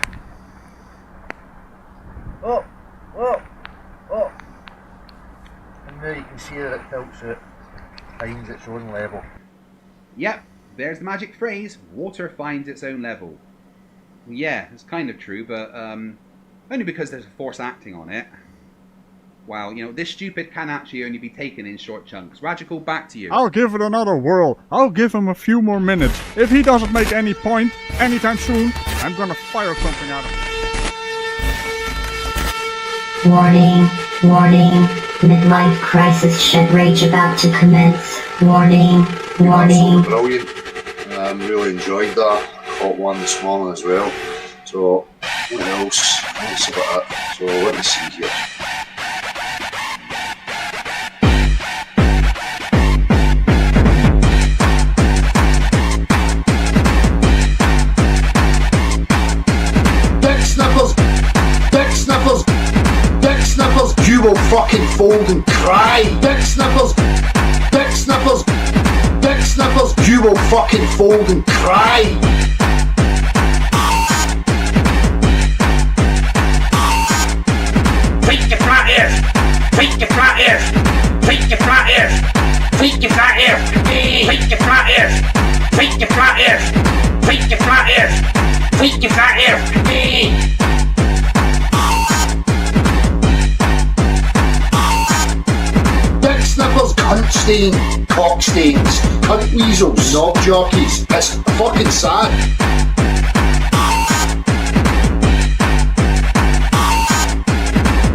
Oh, oh, oh. And now you can see that it tilts it, finds its own level. Yep, there's the magic phrase, water finds its own level. Well, yeah, it's kind of true, but only because there's a force acting on it. Wow, you know, this stupid can actually only be taken in short chunks. Radical, back to you. I'll give it another whirl. I'll give him a few more minutes. If he doesn't make any point anytime soon, I'm gonna fire something at him. Warning, warning, midlife crisis shed rage about to commence. Warning, warning. Brilliant. Really enjoyed that. Caught one this morning as well. So, what else? Let's see about that. So, let me see here. Dick sniffers! Dick sniffers! Dick sniffers! You will fucking fold and cry! Dick sniffers! Dick sniffers! Dick sniffers! You will fucking fold and cry! Tweak your flat ears! Tweak your flat ears! Tweak your flat ears! Tweak your flat ears! Tweak your flat ears! Tweak your flat ears! Tweak your flat ears! Tweak your flat ears! Dick sniffers, cunt stain, cock stains, cunt weasels, knob jockeys. It's fucking sad.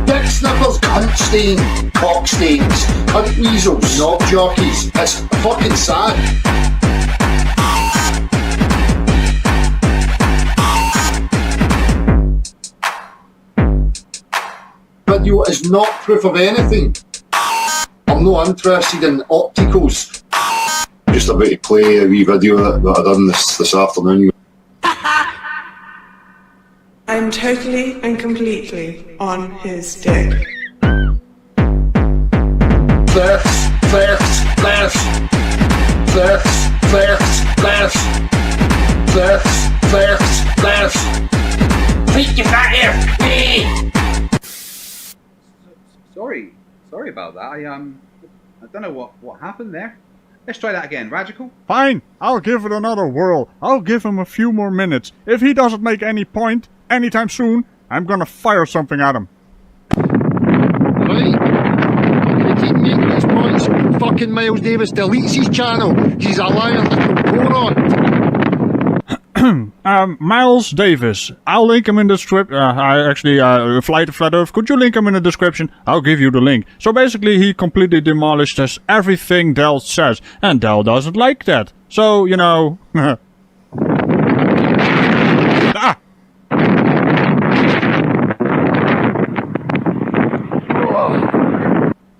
Dick sniffers, cunt stain, cock stains, cunt weasels, knob jockeys. It's fucking sad. Video is not proof of anything. I'm not interested in opticals. Just about to play a wee video that I done this afternoon. I'm totally and completely on his dick. Flerfs, flerfs, flerfs. Flerfs, flerfs, flerfs. Flerfs, flerfs, ears. Tweet your flat ears. Sorry about that. I don't know what happened there. Let's try that again. Radical? Fine, I'll give it another whirl. I'll give him a few more minutes. If he doesn't make any point anytime soon, I'm gonna fire something at him. Right. If he keep making these points, fucking Miles Davis deletes his channel. He's a liar little moron. Miles Davis. I'll link him in the description. Flight of Flat Earth. Could you link him in the description? I'll give you the link. So basically, he completely demolished everything Dell says, and Dell doesn't like that. So, you know. Ah!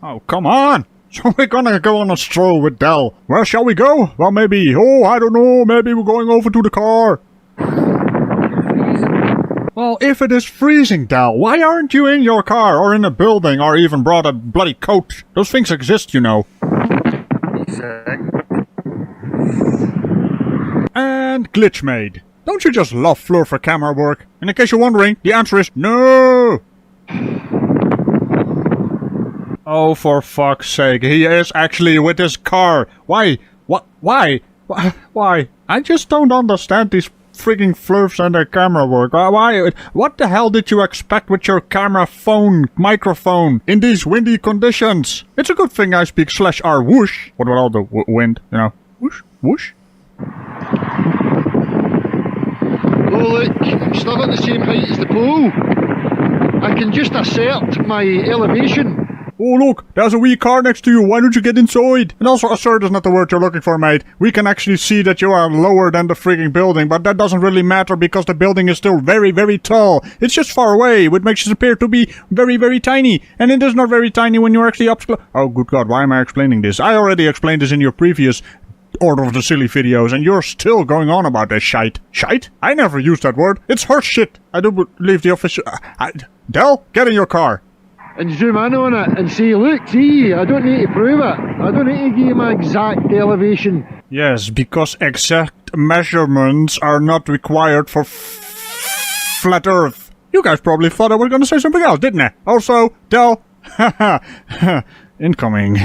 Oh, come on! So we're gonna go on a stroll with Dell. Where shall we go? Well, maybe, I don't know, maybe we're going over to the car. Well, if it is freezing, Dell, why aren't you in your car or in a building or even brought a bloody coat? Those things exist, you know. And glitch made. Don't you just love Fleur for camera work? And in case you're wondering, the answer is no! Oh, for fuck's sake, he is actually with his car. Why? What? Why? Why? I just don't understand these freaking Flerfs and their camera work. Why? What the hell did you expect with your camera microphone in these windy conditions? It's a good thing I speak /r whoosh. What about all the wind, you know? Whoosh, whoosh. Oh look, I'm still at the same height as the pole. I can just assert my elevation. Oh look, there's a wee car next to you, why don't you get inside? And also assert is not the word you're looking for, mate. We can actually see that you are lower than the freaking building, but that doesn't really matter because the building is still very, very tall. It's just far away, which makes it appear to be very, very tiny. And it is not very tiny when you're actually up close. Oh good god, why am I explaining this? I already explained this in your previous Order of the Silly videos, and you're still going on about this shite. Shite? I never used that word. It's horse shit. I do believe the official... Dell, get in your car. And zoom in on it and say, look, see, I don't need to prove it. I don't need to give you my exact elevation. Yes, because exact measurements are not required for Flat Earth. You guys probably thought I was going to say something else, didn't I? Also, Dell, incoming.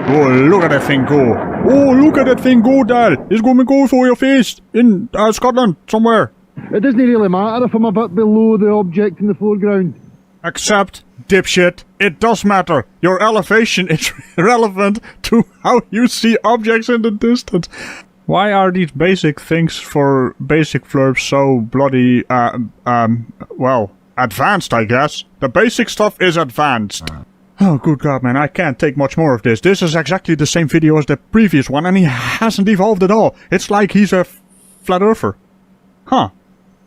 Oh, look at that thing go. Oh, look at that thing go, Dell. It's going to go for your face in Scotland, somewhere. It doesn't really matter if I'm a bit below the object in the foreground. Except, dipshit, it does matter. Your elevation is relevant to how you see objects in the distance. Why are these basic things for basic Flerfs so bloody, well, advanced, I guess? The basic stuff is advanced. Oh, good god, man, I can't take much more of this. This is exactly the same video as the previous one, and he hasn't evolved at all. It's like he's a flat earther. Huh.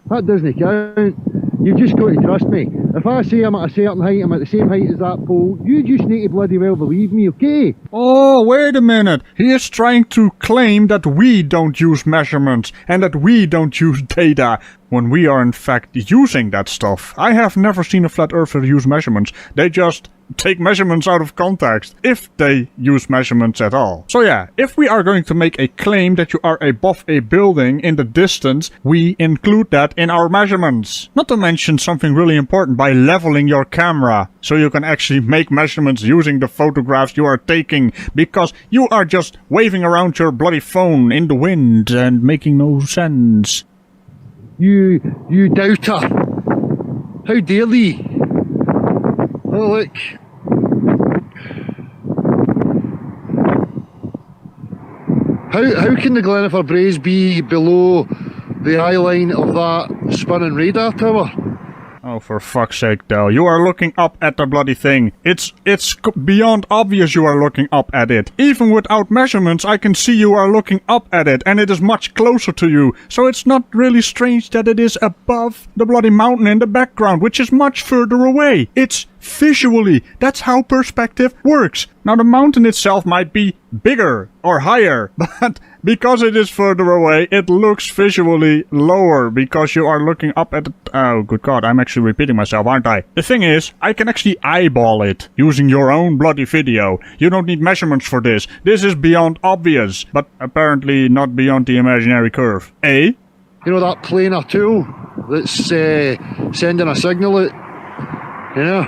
That doesn't count. You've just got to trust me. If I say I'm at a certain height, I'm at the same height as that pole, you just need to bloody well believe me, okay? Oh, wait a minute. He is trying to claim that we don't use measurements and that we don't use data when we are in fact using that stuff. I have never seen a flat earther use measurements. They just take measurements out of context, if they use measurements at all. So yeah, if we are going to make a claim that you are above a building in the distance, we include that in our measurements. Not to mention something really important, by leveling your camera, so you can actually make measurements using the photographs you are taking, because you are just waving around your bloody phone in the wind and making no sense. You doubter. How dare thee? Oh look. How can the Glennifer Braes be below the eye line of that spinning radar tower? Oh, for fuck's sake, Dell. You are looking up at the bloody thing. It's beyond obvious you are looking up at it. Even without measurements, I can see you are looking up at it, and it is much closer to you. So it's not really strange that it is above the bloody mountain in the background, which is much further away. It's visually. That's how perspective works. Now the mountain itself might be bigger or higher, but because it is further away, it looks visually lower because you are looking up at the... Oh, good God, I'm actually repeating myself, aren't I? The thing is, I can actually eyeball it using your own bloody video. You don't need measurements for this. This is beyond obvious, but apparently not beyond the imaginary curve. Eh? You know that planar tool that's sending a signal out, you know,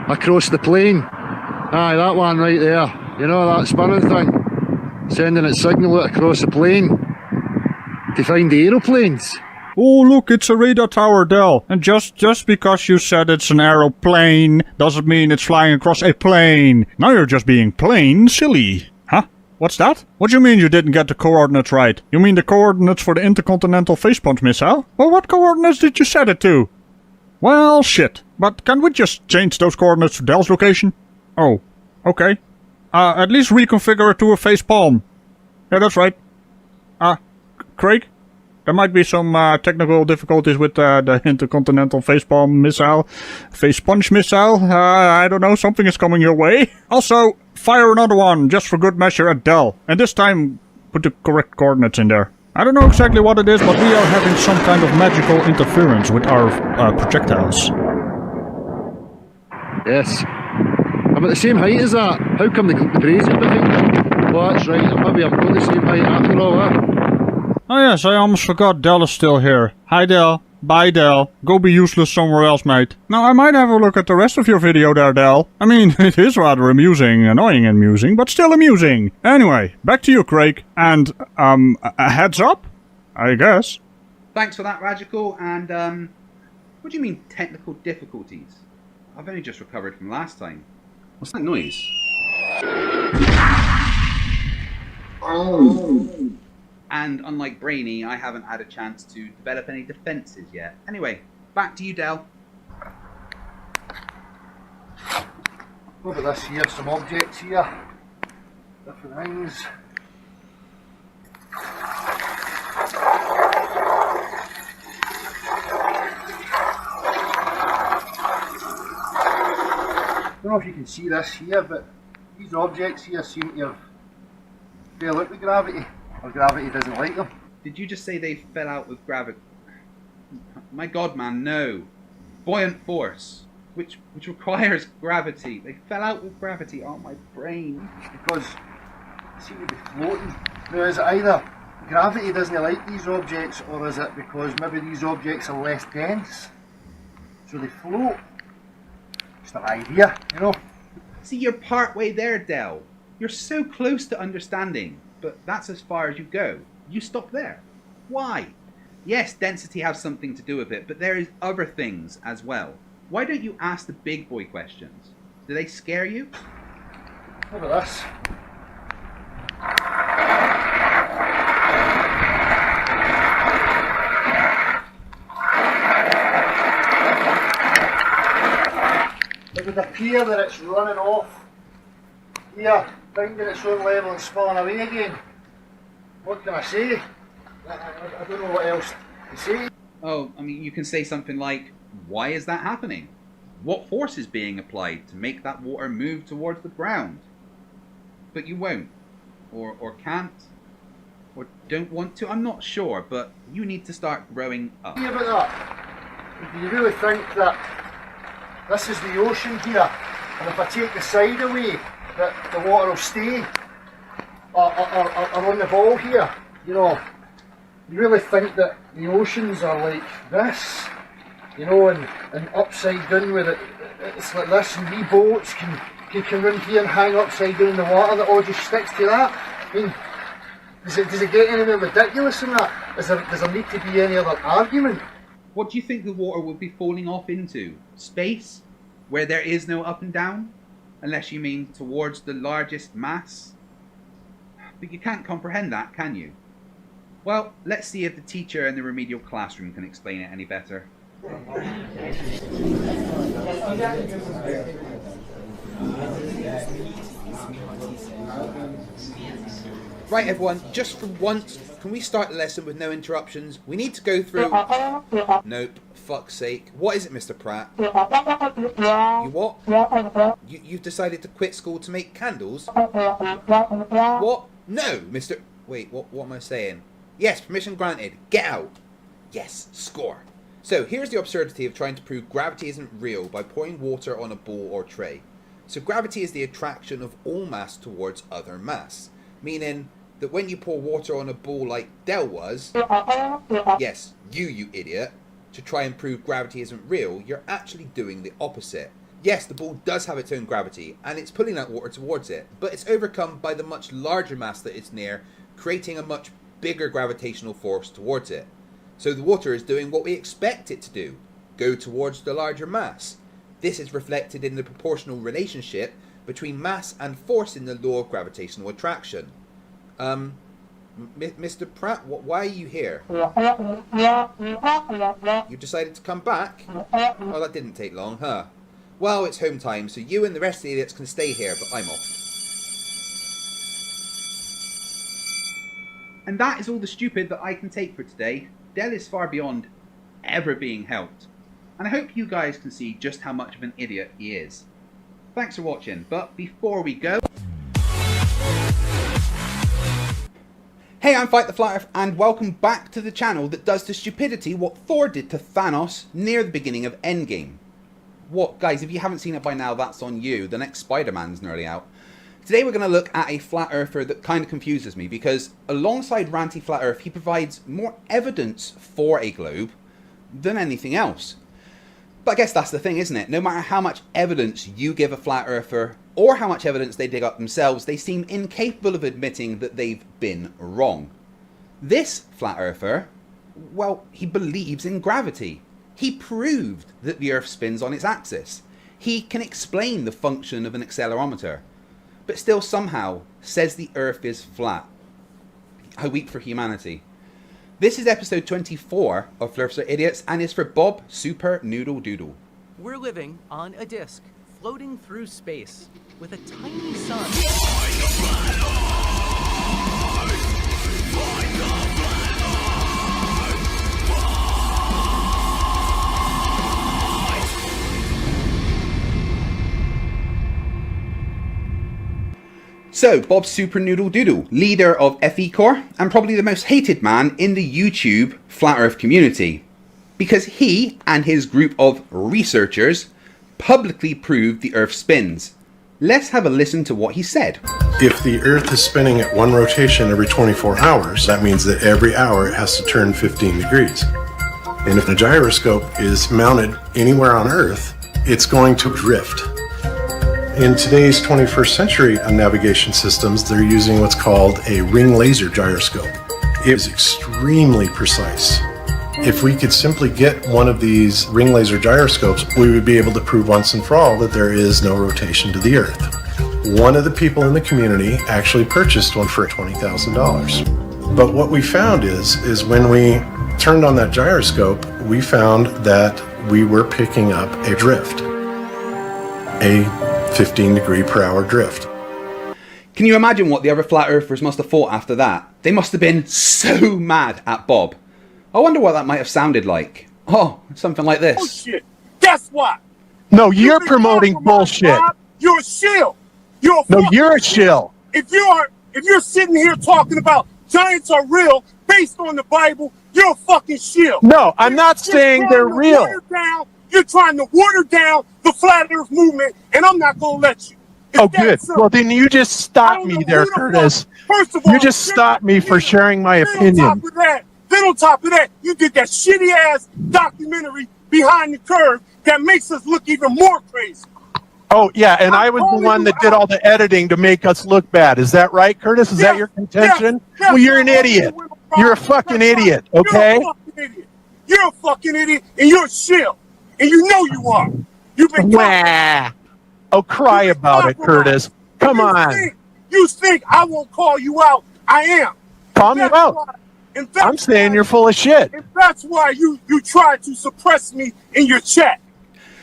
across the plane? Aye, that one right there. You know, that spinning thing, sending its signal out across the plane to find the aeroplanes. Oh, look, it's a radar tower, Del. And just because you said it's an aeroplane doesn't mean it's flying across a plane. Now you're just being plain silly. Huh? What's that? What do you mean you didn't get the coordinates right? You mean the coordinates for the intercontinental facepunch missile? Well, what coordinates did you set it to? Well, shit. But can we just change those coordinates to Del's location? Oh, okay. At least reconfigure it to a face palm. Yeah, that's right. Craig? There might be some technical difficulties with the intercontinental facepalm missile. Face punch missile? I don't know, something is coming your way. Also, fire another one, just for good measure at Del. And this time, put the correct coordinates in there. I don't know exactly what it is, but we are having some kind of magical interference with our projectiles. Yes. I'm at the same height as that. How come the brazier behind me? Well, that's right. Maybe I'm not the same height after all that. Oh yes, I almost forgot Del is still here. Hi Del. Bye Del. Go be useless somewhere else, mate. Now I might have a look at the rest of your video there, Del. I mean, it is rather amusing, annoying and amusing, but still amusing. Anyway, back to you, Craig. And, a heads up? I guess. Thanks for that, Radical. And, what do you mean technical difficulties? I've only just recovered from last time. What's that noise? Oh. And unlike Brainy, I haven't had a chance to develop any defences yet. Anyway, back to you, Del. Look at this here, some objects here. Different things. I don't know if you can see this here, but these objects here seem to have fell out with gravity, or gravity doesn't like them. Did you just say they fell out with gravity? My God, man, no. Buoyant force, which requires gravity. They fell out with gravity. Oh, my brain. Because they seem to be floating. Now, is it either gravity doesn't like these objects, or is it because maybe these objects are less dense, so they float? Just an idea, you know. See, you're part way there, Del. You're so close to understanding, but that's as far as you go. You stop there. Why? Yes, density has something to do with it, but there is other things as well. Why don't you ask the big boy questions? Do they scare you? Look at this. It would appear that it's running off here, finding its own level and spawning away again. What can I say? I don't know what else to say. Oh, I mean, you can say something like, why is that happening? What force is being applied to make that water move towards the ground? But you won't, or can't, or don't want to. I'm not sure, but you need to start growing up. Yeah, about that. Do you really think that this is the ocean here, and if I take the side away, that the water will stay or on the ball here? You know, you really think that the oceans are like this, you know, and upside down with it, it's like this, and wee boats can run here and hang upside down in the water that all just sticks to that? I mean, does it get any more ridiculous than that? Does there need to be any other argument? What do you think the water would be falling off into? Space? Where there is no up and down? Unless you mean towards the largest mass? But you can't comprehend that, can you? Well, let's see if the teacher in the remedial classroom can explain it any better. Right, everyone, just for once, can we start the lesson with no interruptions? We need to go through... Nope, fuck's sake. What is it, Mr. Pratt? You what? You've decided to quit school to make candles? What? No, Mr... Wait, what am I saying? Yes, permission granted. Get out. Yes, score. So, here's the absurdity of trying to prove gravity isn't real by pouring water on a bowl or tray. So gravity is the attraction of all mass towards other mass. Meaning that when you pour water on a ball like Del was, yes, you idiot, to try and prove gravity isn't real, you're actually doing the opposite. Yes, the ball does have its own gravity, and it's pulling that water towards it, but it's overcome by the much larger mass that it's near, creating a much bigger gravitational force towards it. So the water is doing what we expect it to do, go towards the larger mass. This is reflected in the proportional relationship between mass and force in the law of gravitational attraction. Mr. Pratt, why are you here? You decided to come back? Oh, that didn't take long, huh? Well, it's home time, so you and the rest of the idiots can stay here, but I'm off. And that is all the stupid that I can take for today. Del is far beyond ever being helped. And I hope you guys can see just how much of an idiot he is. Thanks for watching, but before we go... Hey, I'm Fight the Flat Earth, and welcome back to the channel that does to stupidity what Thor did to Thanos near the beginning of Endgame. What, guys, if you haven't seen it by now, that's on you. The next Spider-Man's nearly out. Today we're going to look at a Flat Earther that kind of confuses me, because alongside Ranty Flat Earth, he provides more evidence for a globe than anything else. But I guess that's the thing, isn't it? No matter how much evidence you give a Flat Earther, or how much evidence they dig up themselves, they seem incapable of admitting that they've been wrong. This Flat Earther, well, he believes in gravity. He proved that the Earth spins on its axis. He can explain the function of an accelerometer, but still somehow says the Earth is flat. I weep for humanity. This is episode 24 of Flerfs Are Idiots, and is for Bob Super Noodle Doodle. We're living on a disk, floating through space, with a tiny sun. So, Bob Super Noodle Doodle, leader of FE Core, and probably the most hated man in the YouTube Flat Earth community. Because he and his group of researchers publicly proved the Earth spins. Let's have a listen to what he said. If the Earth is spinning at one rotation every 24 hours, that means that every hour it has to turn 15 degrees. And if the gyroscope is mounted anywhere on Earth, it's going to drift. In today's 21st century navigation systems, they're using what's called a ring laser gyroscope. It is extremely precise. If we could simply get one of these ring laser gyroscopes, we would be able to prove once and for all that there is no rotation to the Earth. One of the people in the community actually purchased one for $20,000. But what we found is when we turned on that gyroscope, we found that we were picking up a drift. A 15 degree per hour drift. Can you imagine what the other Flat Earthers must have thought after that? They must have been so mad at Bob. I wonder what that might have sounded like. Oh, something like this. Bullshit. Guess what? No, you're promoting bullshit. You're a shill. You're a shill. If you're sitting here talking about giants are real based on the Bible, you're a fucking shill. No, I'm not saying they're real. You're trying to water down the Flat Earth movement, and I'm not going to let you. Oh, good. Well, then you just stop me there, Curtis. First of all, you just stopped me for sharing my opinion. Then on top of that, you did that shitty-ass documentary Behind the Curve that makes us look even more crazy. Oh, yeah, and I was the one that did all the editing to make us look bad. Is that right, Curtis? Is that your contention? Well, you're an idiot. You're a fucking idiot, okay? You're a fucking idiot, and you're a shill. And you know you are. You've been Oh, cry about it, Curtis. Come on. You think I won't call you out? I am. Call me out. I'm saying you're full of shit. And that's why you tried to suppress me in your chat.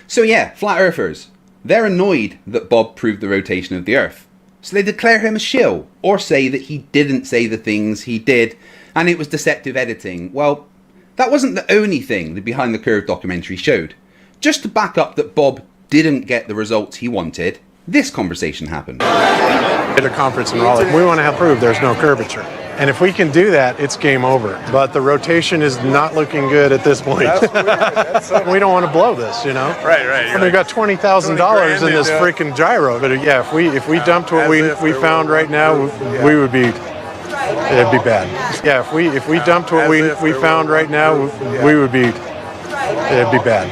So yeah, Flat Earthers. They're annoyed that Bob proved the rotation of the Earth. So they declare him a shill, or say that he didn't say the things he did, and it was deceptive editing. Well, that wasn't the only thing the Behind the Curve documentary showed. Just to back up that Bob didn't get the results he wanted, this conversation happened. At a conference in Raleigh, we want to have proof there's no curvature. And if we can do that, it's game over. But the rotation is not looking good at this point. We don't want to blow this, you know? Right. I mean, we got $20,000 in this freaking gyro. But yeah, if we dumped what we found right now, we would be, it'd be bad. Yeah, if we dumped what we found right now, we would be, it'd be bad.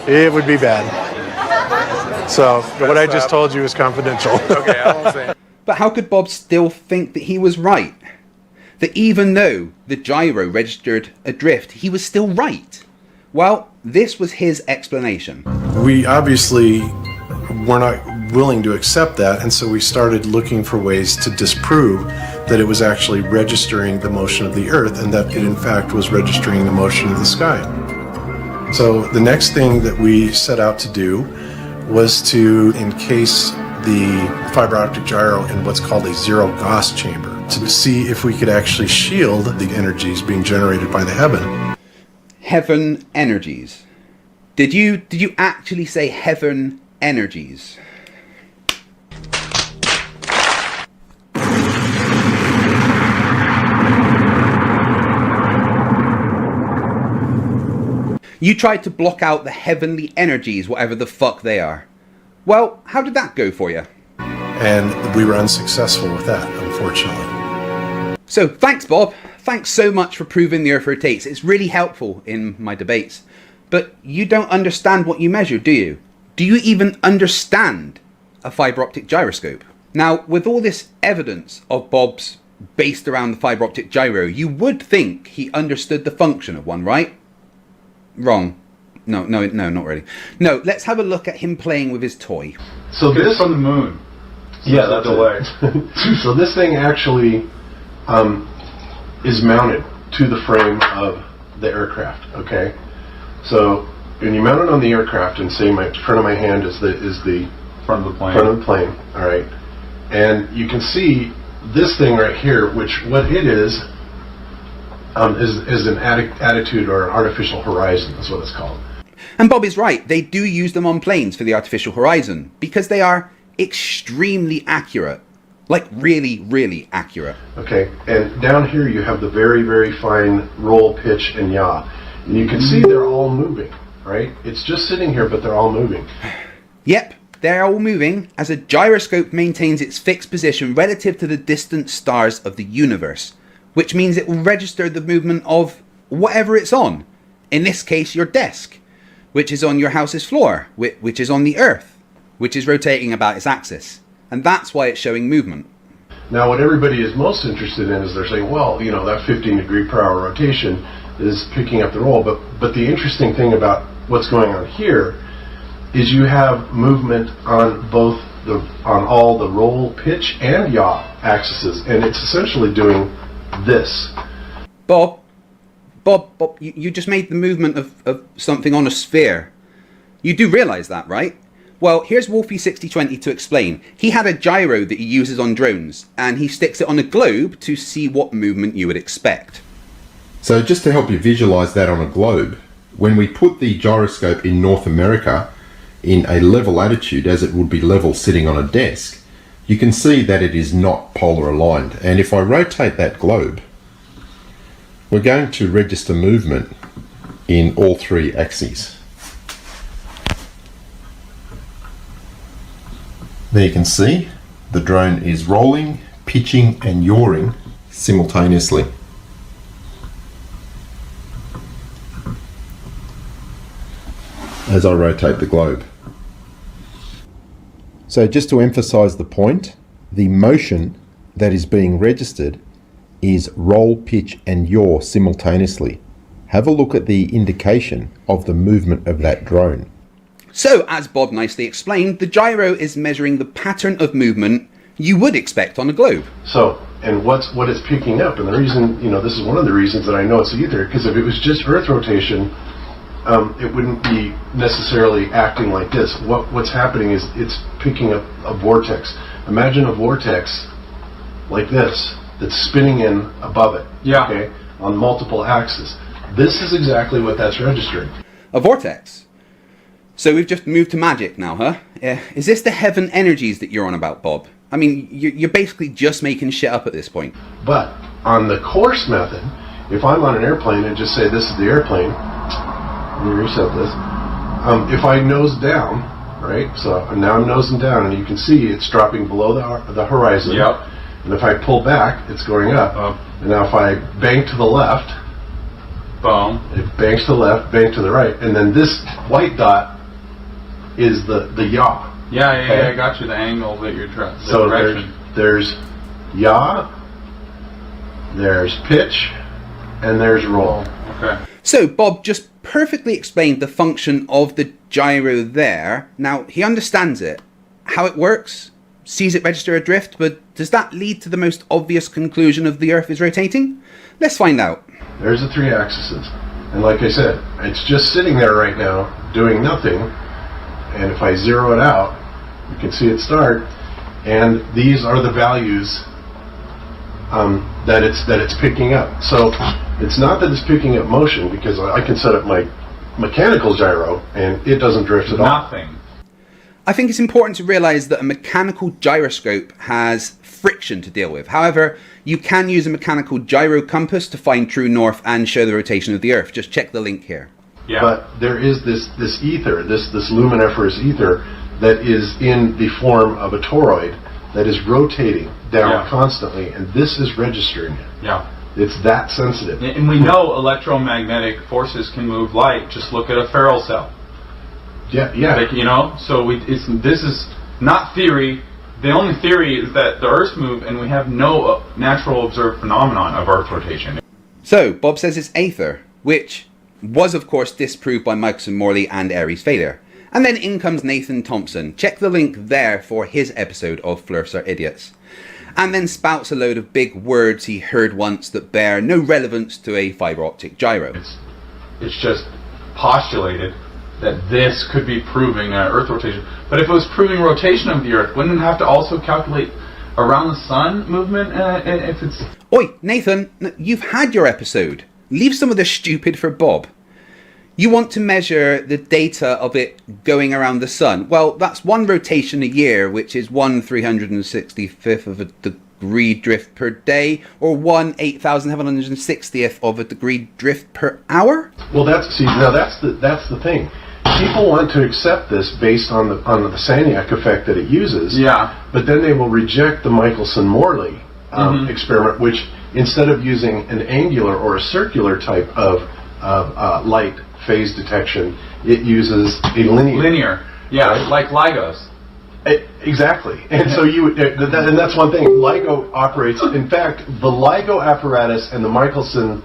It would be bad. So what I just told you is confidential. Okay, I won't say. But how could Bob still think that he was right? That even though the gyro registered adrift, he was still right? Well, this was his explanation. We obviously were not willing to accept that, and so we started looking for ways to disprove that it was actually registering the motion of the Earth, and that it in fact was registering the motion of the sky. So the next thing that we set out to do was to encase the fiber optic gyro in what's called a zero Gauss chamber to see if we could actually shield the energies being generated by the heaven. Heaven energies. Did you actually say heaven energies? You tried to block out the heavenly energies, whatever the fuck they are. Well, how did that go for you? And we were unsuccessful with that, unfortunately. So, thanks Bob. Thanks so much for proving the Earth rotates. It's really helpful in my debates. But you don't understand what you measure, do you? Do you even understand a fibre optic gyroscope? Now, with all this evidence of Bob's based around the fibre optic gyro, you would think he understood the function of one, right? Wrong. No, not really. No, let's have a look at him playing with his toy. So this on the moon. Yeah, that's the way. So this thing actually is mounted to the frame of the aircraft. Okay, so when you mount it on the aircraft, and say my front of my hand is the front of the plane. Front of the plane. All right, and you can see this thing right here, which what it is an attitude or an artificial horizon is what it's called. And Bob is right, they do use them on planes for the artificial horizon, because they are extremely accurate. Like really, really accurate. Okay, and down here you have the very, very fine roll, pitch, and yaw. And you can see they're all moving, right? It's just sitting here, but they're all moving. Yep, they're all moving, as a gyroscope maintains its fixed position relative to the distant stars of the universe, which means it will register the movement of whatever it's on. In this case, your desk, which is on your house's floor, which is on the Earth, which is rotating about its axis. And that's why it's showing movement. Now, what everybody is most interested in is they're saying, well, you know, that 15 degree per hour rotation is picking up the roll. But the interesting thing about what's going on here is you have movement on on all the roll, pitch, and yaw axes. And it's essentially doing this. Bob, you just made the movement of something on a sphere. You do realise that, right? Well, here's Wolfie6020 to explain. He had a gyro that he uses on drones, and he sticks it on a globe to see what movement you would expect. So just to help you visualise that on a globe, when we put the gyroscope in North America in a level attitude, as it would be level sitting on a desk, you can see that it is not polar aligned. And if I rotate that globe, we're going to register movement in all three axes. There you can see the drone is rolling, pitching and yawing simultaneously. As I rotate the globe. So just to emphasize the point, the motion that is being registered is roll, pitch and yaw simultaneously. Have a look at the indication of the movement of that drone. So, as Bob nicely explained, the gyro is measuring the pattern of movement you would expect on a globe. So, and what it's picking up, and the reason, you know, this is one of the reasons that I know it's ether, because if it was just Earth rotation, it wouldn't be necessarily acting like this. What's happening is it's picking up a vortex. Imagine a vortex like this that's spinning in above it. Yeah. Okay, on multiple axes. This is exactly what that's registering. A vortex. So we've just moved to magic now, huh? Is this the heaven energies that you're on about, Bob? I mean, you're basically just making shit up at this point. But on the course method, if I'm on an airplane and just say this is the airplane, let me reset this. If I nose down, right? So now I'm nosing down, and you can see it's dropping below the horizon. Yep. And if I pull back, it's going up. And now if I bank to the left, boom, it banks to the left, bank to the right, and then this white dot is the yaw. Yeah, Okay? I got you. The angle that you're trying. So there's yaw, there's pitch, and there's roll. Okay. So Bob just perfectly explained the function of the gyro there. Now, he understands it, how it works, sees it register adrift, but does that lead to the most obvious conclusion of the Earth is rotating? Let's find out. There's the 3 axes. And like I said, it's just sitting there right now, doing nothing. And if I zero it out, you can see it start. And these are the values that it's picking up. So it's not that it's picking up motion, because I can set up my mechanical gyro and it doesn't drift at all. Nothing. I think it's important to realise that a mechanical gyroscope has friction to deal with. However, you can use a mechanical gyro compass to find true north and show the rotation of the Earth. Just check the link here. Yeah. But there is this ether, this luminiferous ether, that is in the form of a toroid that is rotating down constantly, and this is registering it. Yeah. It's that sensitive. And we know electromagnetic forces can move light. Just look at a Ferrel cell. Yeah. Like, you know, so this is not theory. The only theory is that the Earth's move, and we have no natural observed phenomenon of Earth rotation. So, Bob says it's aether, which was of course disproved by Michelson Morley and Airy's failure. And then in comes Nathan Thompson. Check the link there for his episode of Flerfs Are Idiots. And then spouts a load of big words he heard once that bear no relevance to a fibre optic gyro. It's just postulated that this could be proving Earth rotation. But if it was proving rotation of the Earth, wouldn't it have to also calculate around the sun movement? If it's... Oi, Nathan, you've had your episode. Leave some of the stupid for Bob. You want to measure the data of it going around the sun. Well, that's one rotation a year, which is 1/365th of a degree drift per day, or 1/8760th of a degree drift per hour. Well, that's the thing. People want to accept this based on the Sagnac effect that it uses. Yeah. But then they will reject the Michelson-Morley experiment, which instead of using an angular or a circular type of light phase detection, it uses a linear. Yeah, right? like LIGOs. Exactly. And so and that's one thing. LIGO operates. In fact, the LIGO apparatus and the Michelson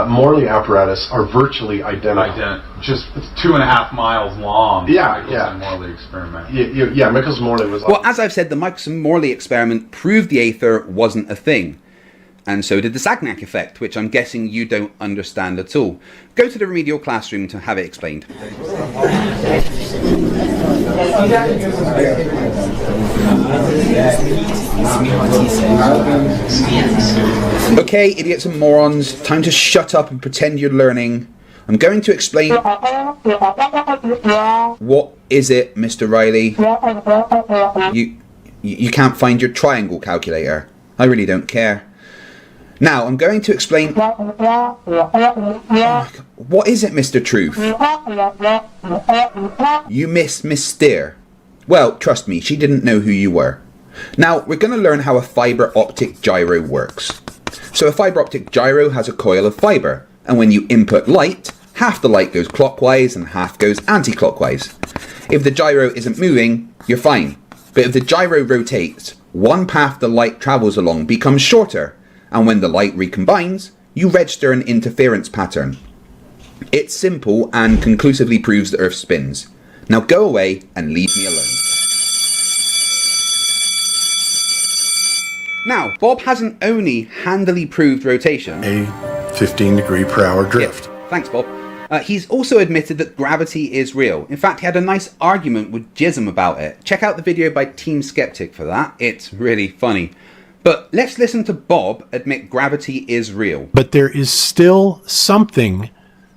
Morley apparatus are virtually identical. Just 2.5 miles long. Yeah. Michelson-Morley experiment. Yeah, Michelson-Morley was. Well, as I've said, the Michelson-Morley experiment proved the aether wasn't a thing. And so did the Sagnac effect, which I'm guessing you don't understand at all. Go to the remedial classroom to have it explained. Okay, idiots and morons, time to shut up and pretend you're learning. I'm going to explain... What is it, Mr. Riley? You can't find your triangle calculator. I really don't care. Now, I'm going to explain... What is it, Mr. Truth? You Miss Steer. Well, trust me, she didn't know who you were. Now, we're going to learn how a fibre optic gyro works. So a fibre optic gyro has a coil of fibre, and when you input light, half the light goes clockwise and half goes anti-clockwise. If the gyro isn't moving, you're fine. But if the gyro rotates, one path the light travels along becomes shorter, and when the light recombines, you register an interference pattern. It's simple and conclusively proves the Earth spins. Now go away and leave me alone. Now, Bob hasn't only handily proved rotation. A 15 degree per hour drift. Yeah, thanks, Bob. He's also admitted that gravity is real. In fact, he had a nice argument with Jism about it. Check out the video by Team Skeptic for that. It's really funny. But let's listen to Bob admit gravity is real. But there is still something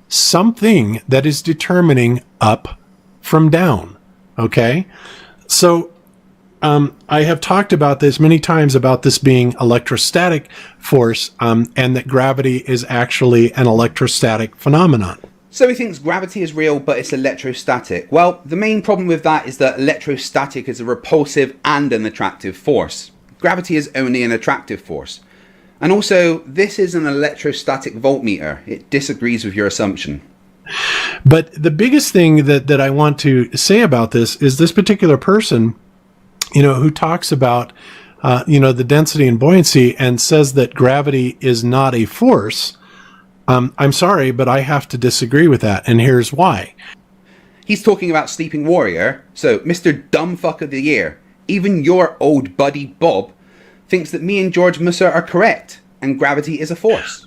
that is determining up from down. Okay? So I have talked about this many times about this being electrostatic force, and that gravity is actually an electrostatic phenomenon. So he thinks gravity is real, but it's electrostatic. Well, the main problem with that is that electrostatic is a repulsive and an attractive force. Gravity is only an attractive force. And also, this is an electrostatic voltmeter. It disagrees with your assumption. But the biggest thing that I want to say about this is this particular person, who talks about, the density and buoyancy and says that gravity is not a force. I'm sorry, but I have to disagree with that, and here's why. He's talking about Sleeping Warrior, so Mr. Dumbfuck of the Year, even your old buddy Bob, thinks that me and George Musser are correct, and gravity is a force.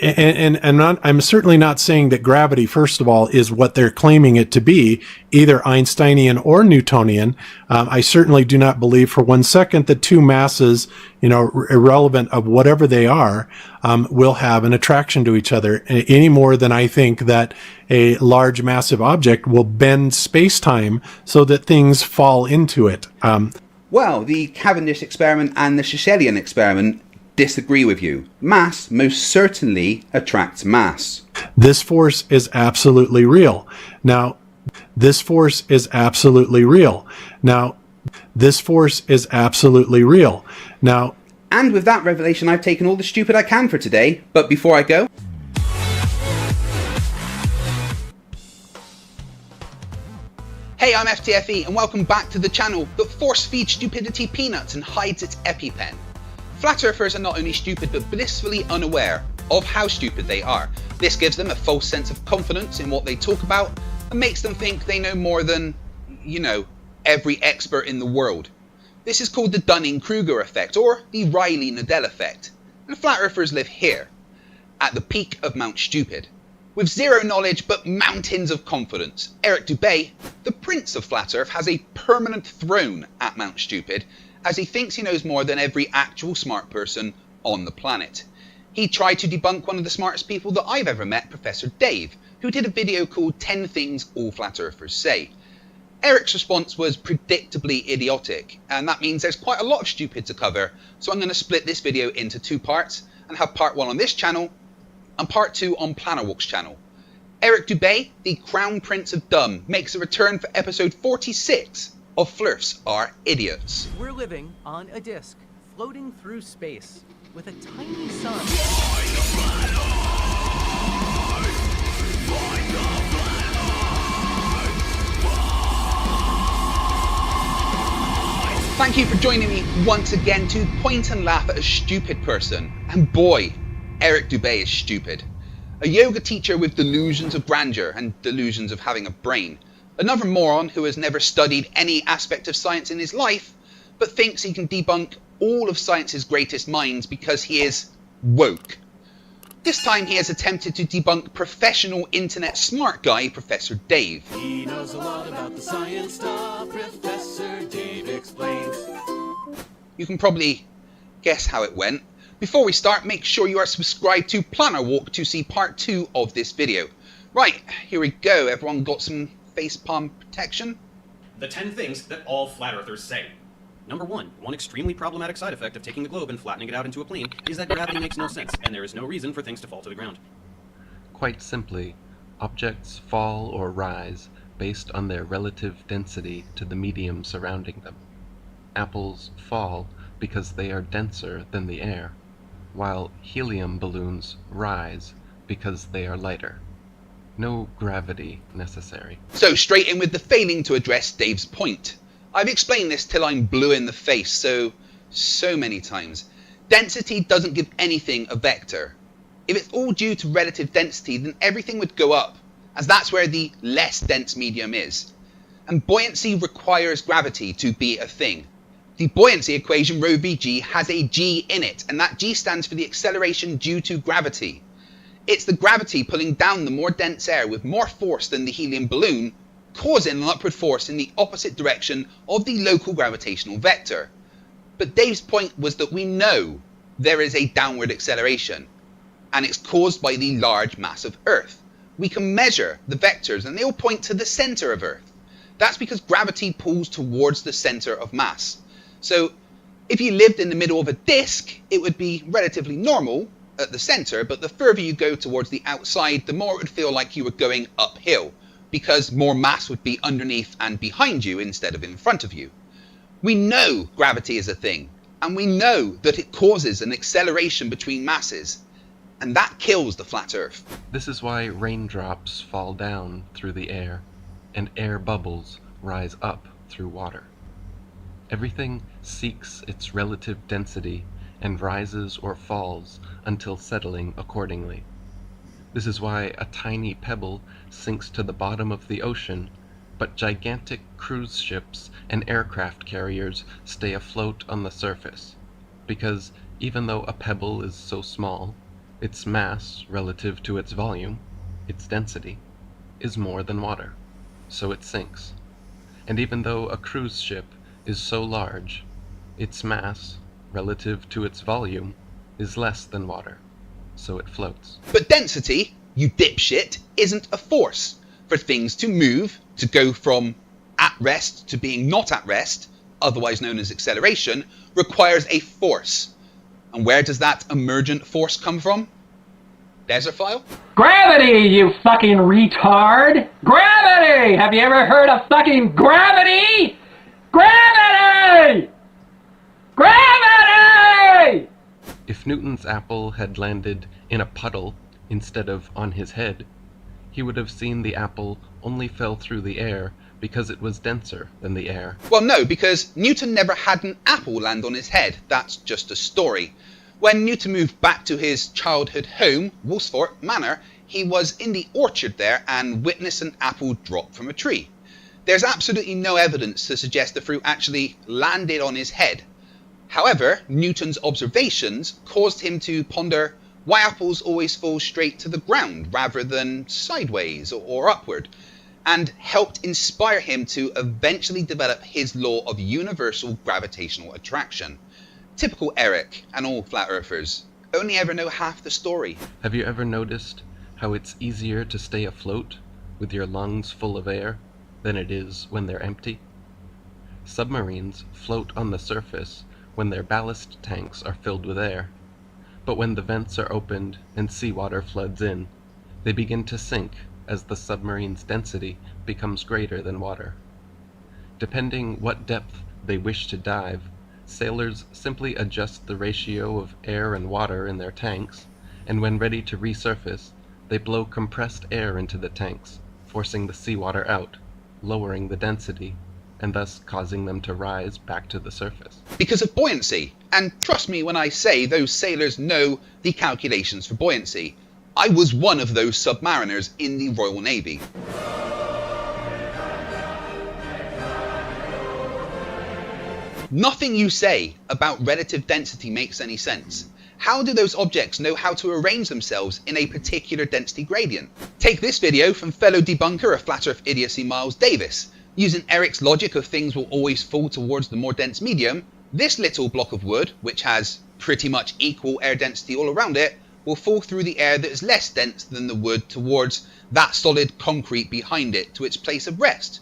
And I'm certainly not saying that gravity, first of all, is what they're claiming it to be, either Einsteinian or Newtonian. I certainly do not believe for 1 second that two masses, irrelevant of whatever they are, will have an attraction to each other any more than I think that a large massive object will bend space-time so that things fall into it. Well, the Cavendish experiment and the Shishelian experiment disagree with you. Mass most certainly attracts mass. This force is absolutely real. Now, this force is absolutely real. Now, this force is absolutely real. Now, and with that revelation, I've taken all the stupid I can for today. But before I go, hey, I'm FTFE and welcome back to the channel that force feeds stupidity peanuts and hides its EpiPen. Flat earthers are not only stupid but blissfully unaware of how stupid they are. This gives them a false sense of confidence in what they talk about and makes them think they know more than, every expert in the world. This is called the Dunning-Kruger effect, or the Riley-Nadell effect. And flat earthers live here, at the peak of Mount Stupid. With zero knowledge but mountains of confidence, Eric Dubay, the prince of flat earth, has a permanent throne at Mount Stupid, as he thinks he knows more than every actual smart person on the planet. He tried to debunk one of the smartest people that I've ever met, Professor Dave, who did a video called 10 Things All Flat Earthers Say. Eric's response was predictably idiotic, and that means there's quite a lot of stupid to cover, so I'm going to split this video into two parts, and have part 1 on this channel, and part 2 on Planarwalk's channel. Eric Dubay, the Crown Prince of Dumb, makes a return for episode 46 of Flerfs Are Idiots. We're living on a disk, floating through space, with a tiny sun. Thank you for joining me once again to point and laugh at a stupid person. And boy, Eric Dubay is stupid. A yoga teacher with delusions of grandeur and delusions of having a brain. Another moron who has never studied any aspect of science in his life, but thinks he can debunk all of science's greatest minds because he is woke. This time he has attempted to debunk professional internet smart guy Professor Dave. He knows a lot about the science stuff, Professor Dave explains. You can probably guess how it went. Before we start, make sure you are subscribed to Planarwalk to see part 2 of this video. Right, here we go. Everyone got some facepalm protection? The 10 things that all flat earthers say. Number 1, one extremely problematic side effect of taking the globe and flattening it out into a plane is that gravity makes no sense, and there is no reason for things to fall to the ground. Quite simply, objects fall or rise based on their relative density to the medium surrounding them. Apples fall because they are denser than the air, while helium balloons rise because they are lighter. No gravity necessary. So straight in with the failing to address Dave's point. I've explained this till I'm blue in the face so many times. Density doesn't give anything a vector. If it's all due to relative density, then everything would go up, as that's where the less dense medium is. And buoyancy requires gravity to be a thing. The buoyancy equation ρ v g has a g in it, and that g stands for the acceleration due to gravity. It's the gravity pulling down the more dense air with more force than the helium balloon, causing an upward force in the opposite direction of the local gravitational vector. But Dave's point was that we know there is a downward acceleration, and it's caused by the large mass of Earth. We can measure the vectors and they all point to the centre of Earth. That's because gravity pulls towards the centre of mass. So if you lived in the middle of a disk, it would be relatively normal at the centre, but the further you go towards the outside, the more it would feel like you were going uphill, because more mass would be underneath and behind you instead of in front of you. We know gravity is a thing, and we know that it causes an acceleration between masses, and that kills the flat Earth. This is why raindrops fall down through the air, and air bubbles rise up through water. Everything seeks its relative density and rises or falls until settling accordingly. This is why a tiny pebble sinks to the bottom of the ocean, but gigantic cruise ships and aircraft carriers stay afloat on the surface, because even though a pebble is so small, its mass relative to its volume, its density, is more than water, so it sinks. And even though a cruise ship is so large, its mass relative to its volume is less than water, so it floats. But density, you dipshit, isn't a force. For things to move, to go from at rest to being not at rest, otherwise known as acceleration, requires a force. And where does that emergent force come from? There's our file. Gravity, you fucking retard! Gravity! Have you ever heard of fucking gravity? Gravity! Gravity! If Newton's apple had landed in a puddle instead of on his head, he would have seen the apple only fell through the air because it was denser than the air. Well, no, because Newton never had an apple land on his head. That's just a story. When Newton moved back to his childhood home, Woolsthorpe Manor, he was in the orchard there and witnessed an apple drop from a tree. There's absolutely no evidence to suggest the fruit actually landed on his head. However, Newton's observations caused him to ponder why apples always fall straight to the ground rather than sideways or upward, and helped inspire him to eventually develop his law of universal gravitational attraction. Typical Eric and all flat earthers only ever know half the story. Have you ever noticed how it's easier to stay afloat with your lungs full of air than it is when they're empty? Submarines float on the surface when their ballast tanks are filled with air, but when the vents are opened and seawater floods in, they begin to sink as the submarine's density becomes greater than water. Depending what depth they wish to dive, sailors simply adjust the ratio of air and water in their tanks, and when ready to resurface, they blow compressed air into the tanks, forcing the seawater out, lowering the density, and thus causing them to rise back to the surface. Because of buoyancy, and trust me when I say those sailors know the calculations for buoyancy. I was one of those submariners in the Royal Navy. Nothing you say about relative density makes any sense. How do those objects know how to arrange themselves in a particular density gradient? Take this video from fellow debunker of Flat Earth Idiocy Miles Davis. Using Eric's logic of things will always fall towards the more dense medium, this little block of wood, which has pretty much equal air density all around it, will fall through the air that is less dense than the wood towards that solid concrete behind it to its place of rest.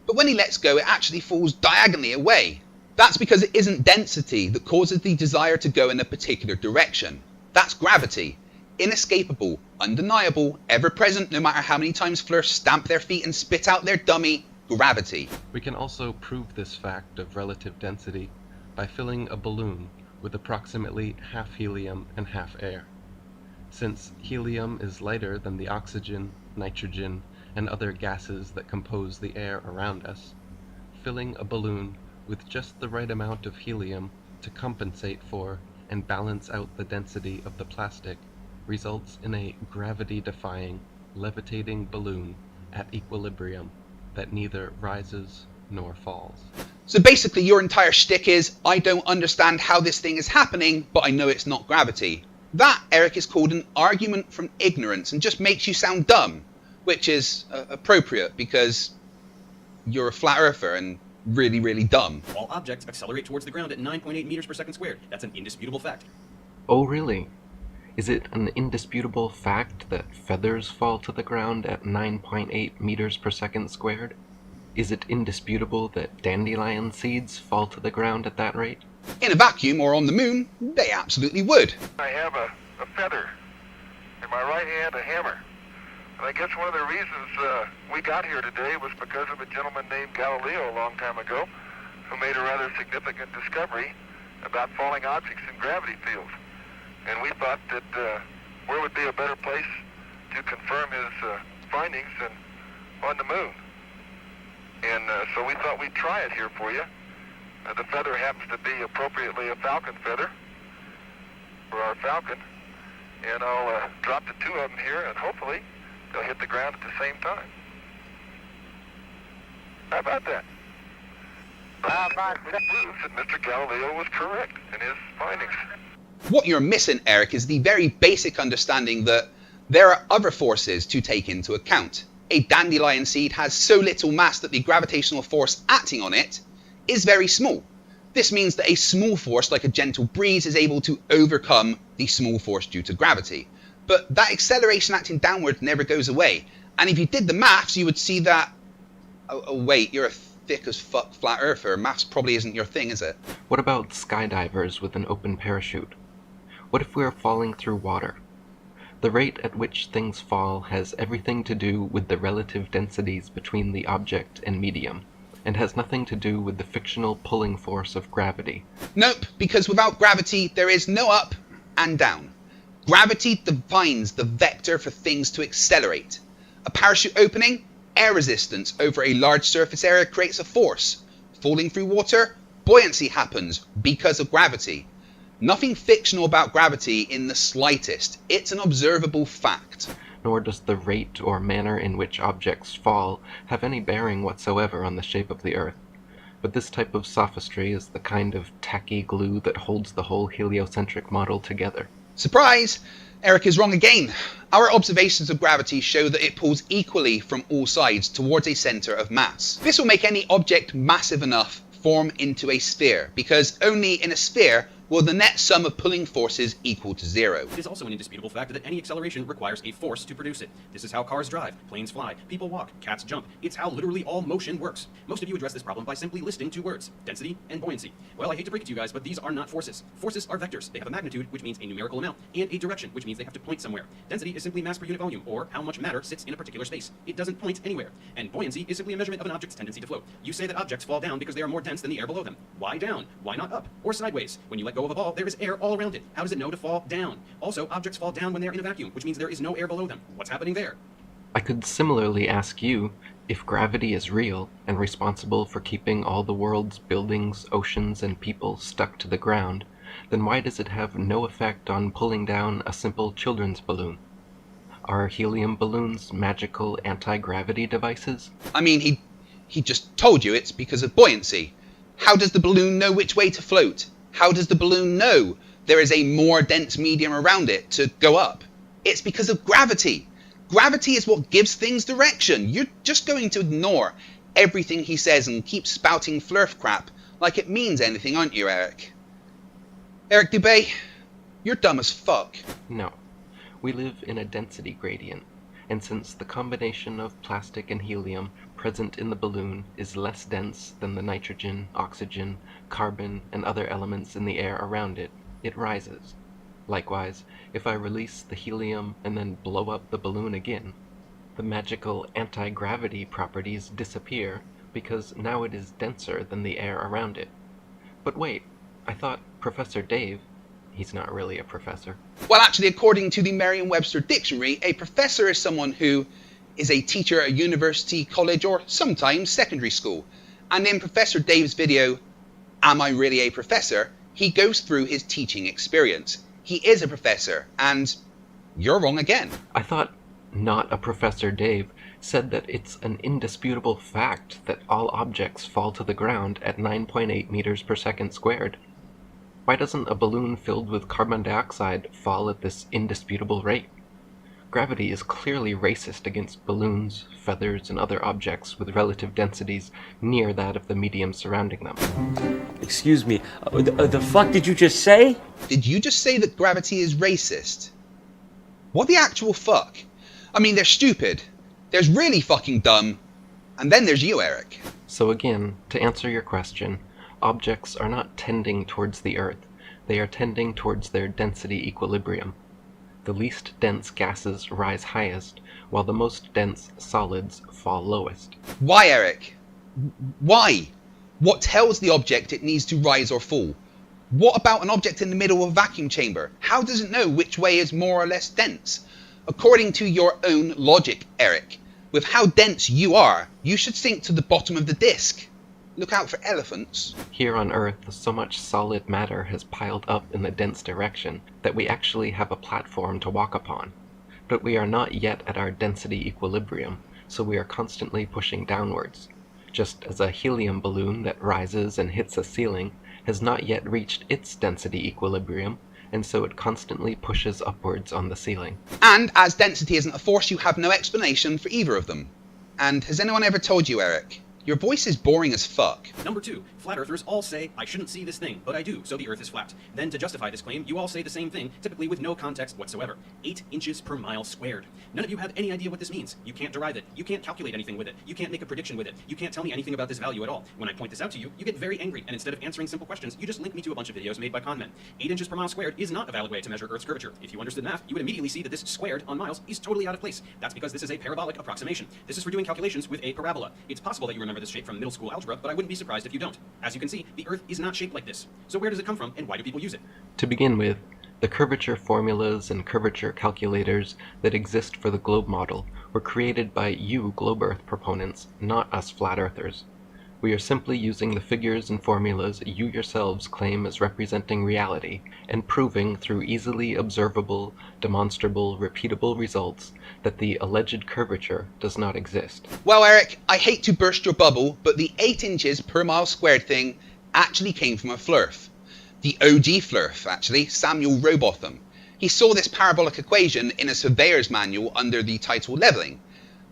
But when he lets go, it actually falls diagonally away. That's because it isn't density that causes the desire to go in a particular direction. That's gravity. Inescapable, undeniable, ever-present no matter how many times Flerfs stamp their feet and spit out their dummy, gravity. We can also prove this fact of relative density by filling a balloon with approximately half helium and half air. Since helium is lighter than the oxygen, nitrogen, and other gases that compose the air around us, filling a balloon with just the right amount of helium to compensate for and balance out the density of the plastic results in a gravity-defying, levitating balloon at equilibrium that neither rises nor falls. So basically your entire shtick is, I don't understand how this thing is happening, but I know it's not gravity. That, Eric, is called an argument from ignorance and just makes you sound dumb, which is appropriate because you're a flat earther and really, really dumb. All objects accelerate towards the ground at 9.8 meters per second squared. That's an indisputable fact. Oh, really? Is it an indisputable fact that feathers fall to the ground at 9.8 meters per second squared? Is it indisputable that dandelion seeds fall to the ground at that rate? In a vacuum or on the moon, they absolutely would. I have a feather. In my right hand, a hammer. And I guess one of the reasons we got here today was because of a gentleman named Galileo a long time ago who made a rather significant discovery about falling objects in gravity fields. And we thought that where would be a better place to confirm his findings than on the moon. And so we thought we'd try it here for you. The feather happens to be appropriately a falcon feather for our falcon. And I'll drop the two of them here, and hopefully they'll hit the ground at the same time. How about that? It proves that Mr. Galileo was correct in his findings. What you're missing, Eric, is the very basic understanding that there are other forces to take into account. A dandelion seed has so little mass that the gravitational force acting on it is very small. This means that a small force like a gentle breeze is able to overcome the small force due to gravity. But that acceleration acting downward never goes away. And if you did the maths, you would see that... Oh wait, you're a thick as fuck flat earther. Maths probably isn't your thing, is it? What about skydivers with an open parachute? What if we are falling through water? The rate at which things fall has everything to do with the relative densities between the object and medium, and has nothing to do with the fictional pulling force of gravity. Nope, because without gravity, there is no up and down. Gravity defines the vector for things to accelerate. A parachute opening, air resistance over a large surface area creates a force. Falling through water, buoyancy happens because of gravity. Nothing fictional about gravity in the slightest. It's an observable fact. Nor does the rate or manner in which objects fall have any bearing whatsoever on the shape of the Earth. But this type of sophistry is the kind of tacky glue that holds the whole heliocentric model together. Surprise! Eric is wrong again. Our observations of gravity show that it pulls equally from all sides towards a centre of mass. This will make any object massive enough form into a sphere, because only in a sphere will the net sum of pulling forces equal to zero. It is also an indisputable fact that any acceleration requires a force to produce it. This is how cars drive, planes fly, people walk, cats jump. It's how literally all motion works. Most of you address this problem by simply listing two words, density and buoyancy. Well, I hate to break it to you guys, but these are not forces. Forces are vectors. They have a magnitude, which means a numerical amount, and a direction, which means they have to point somewhere. Density is simply mass per unit volume, or how much matter sits in a particular space. It doesn't point anywhere. And buoyancy is simply a measurement of an object's tendency to float. You say that objects fall down because they are more dense than the air below them. Why down? Why not up? Or sideways? When you let go of a ball, there is air all around it. How does it know to fall down? Also, objects fall down when they're in a vacuum, which means there is no air below them. What's happening there? I could similarly ask you, if gravity is real and responsible for keeping all the world's buildings, oceans, and people stuck to the ground, then why does it have no effect on pulling down a simple children's balloon? Are helium balloons magical anti-gravity devices? I mean, he just told you it's because of buoyancy. How does the balloon know which way to float? How does the balloon know there is a more dense medium around it to go up? It's because of gravity. Gravity is what gives things direction. You're just going to ignore everything he says and keep spouting Flerf crap like it means anything, aren't you, Eric? Eric Dubé, you're dumb as fuck. No. We live in a density gradient, and since the combination of plastic and helium present in the balloon is less dense than the nitrogen, oxygen, carbon, and other elements in the air around it, it rises. Likewise, if I release the helium and then blow up the balloon again, the magical anti-gravity properties disappear because now it is denser than the air around it. But wait, I thought Professor Dave, he's not really a professor. Well, actually, according to the Merriam-Webster dictionary, a professor is someone who is a teacher at a university, college, or sometimes secondary school. And in Professor Dave's video, Am I Really a Professor?, he goes through his teaching experience. He is a professor, and you're wrong again. I thought Not a Professor Dave said that it's an indisputable fact that all objects fall to the ground at 9.8 meters per second squared. Why doesn't a balloon filled with carbon dioxide fall at this indisputable rate? Gravity is clearly racist against balloons, feathers, and other objects with relative densities near that of the medium surrounding them. Excuse me, the fuck did you just say? Did you just say that gravity is racist? What the actual fuck? I mean, they're stupid. There's really fucking dumb. And then there's you, Eric. So again, to answer your question, objects are not tending towards the Earth. They are tending towards their density equilibrium. The least dense gases rise highest, while the most dense solids fall lowest. Why, Eric? Why? What tells the object it needs to rise or fall? What about an object in the middle of a vacuum chamber? How does it know which way is more or less dense? According to your own logic, Eric, with how dense you are, you should sink to the bottom of the disk. Look out for elephants. Here on Earth, so much solid matter has piled up in the dense direction that we actually have a platform to walk upon. But we are not yet at our density equilibrium, so we are constantly pushing downwards. Just as a helium balloon that rises and hits a ceiling has not yet reached its density equilibrium, and so it constantly pushes upwards on the ceiling. And as density isn't a force, you have no explanation for either of them. And has anyone ever told you, Eric? Your voice is boring as fuck. Number 2, flat earthers all say, I shouldn't see this thing, but I do, so the earth is flat. Then to justify this claim, you all say the same thing, typically with no context whatsoever. 8 inches per mile squared. None of you have any idea what this means. You can't derive it. You can't calculate anything with it. You can't make a prediction with it. You can't tell me anything about this value at all. When I point this out to you, you get very angry, and instead of answering simple questions, you just link me to a bunch of videos made by con men. 8 inches per mile squared is not a valid way to measure Earth's curvature. If you understood math, you would immediately see that this squared on miles is totally out of place. That's because this is a parabolic approximation. This is for doing calculations with a parabola. It's possible that you remember this shape from middle school algebra, but I wouldn't be surprised if you don't. As you can see, the Earth is not shaped like this. So where does it come from, and why do people use it? To begin with, the curvature formulas and curvature calculators that exist for the globe model were created by you globe Earth proponents, not us flat earthers. We are simply using the figures and formulas you yourselves claim as representing reality, and proving through easily observable, demonstrable, repeatable results that the alleged curvature does not exist. Well, Eric, I hate to burst your bubble, but the 8 inches per mile squared thing actually came from a Flerf. The OG Flerf, actually, Samuel Rowbotham. He saw this parabolic equation in a surveyor's manual under the title Leveling.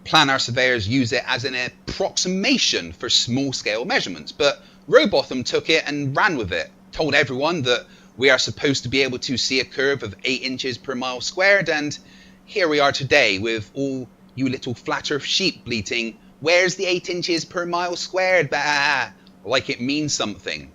Planar surveyors use it as an approximation for small-scale measurements, but Rowbotham took it and ran with it, told everyone that we are supposed to be able to see a curve of 8 inches per mile squared, and here we are today with all you little flat earth sheep bleating, "Where's the 8 inches per mile squared, bah?" like it means something.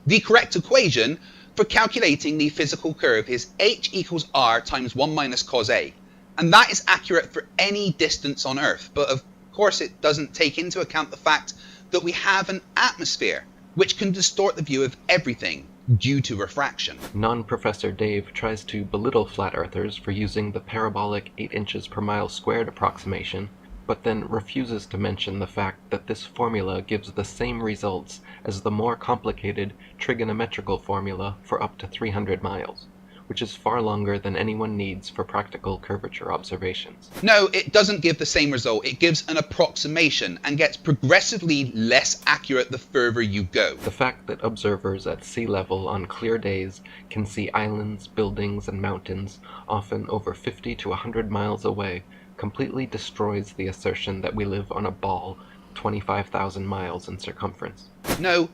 The correct equation for calculating the physical curve is h equals r times 1 minus cos a. And that is accurate for any distance on Earth, but of course it doesn't take into account the fact that we have an atmosphere, which can distort the view of everything due to refraction. Non-Professor Dave tries to belittle flat earthers for using the parabolic 8 inches per mile squared approximation, but then refuses to mention the fact that this formula gives the same results as the more complicated trigonometrical formula for up to 300 miles. Which is far longer than anyone needs for practical curvature observations. No, it doesn't give the same result. It gives an approximation and gets progressively less accurate the further you go. The fact that observers at sea level on clear days can see islands, buildings, and mountains, often over 50 to 100 miles away, completely destroys the assertion that we live on a ball 25,000 miles in circumference. No,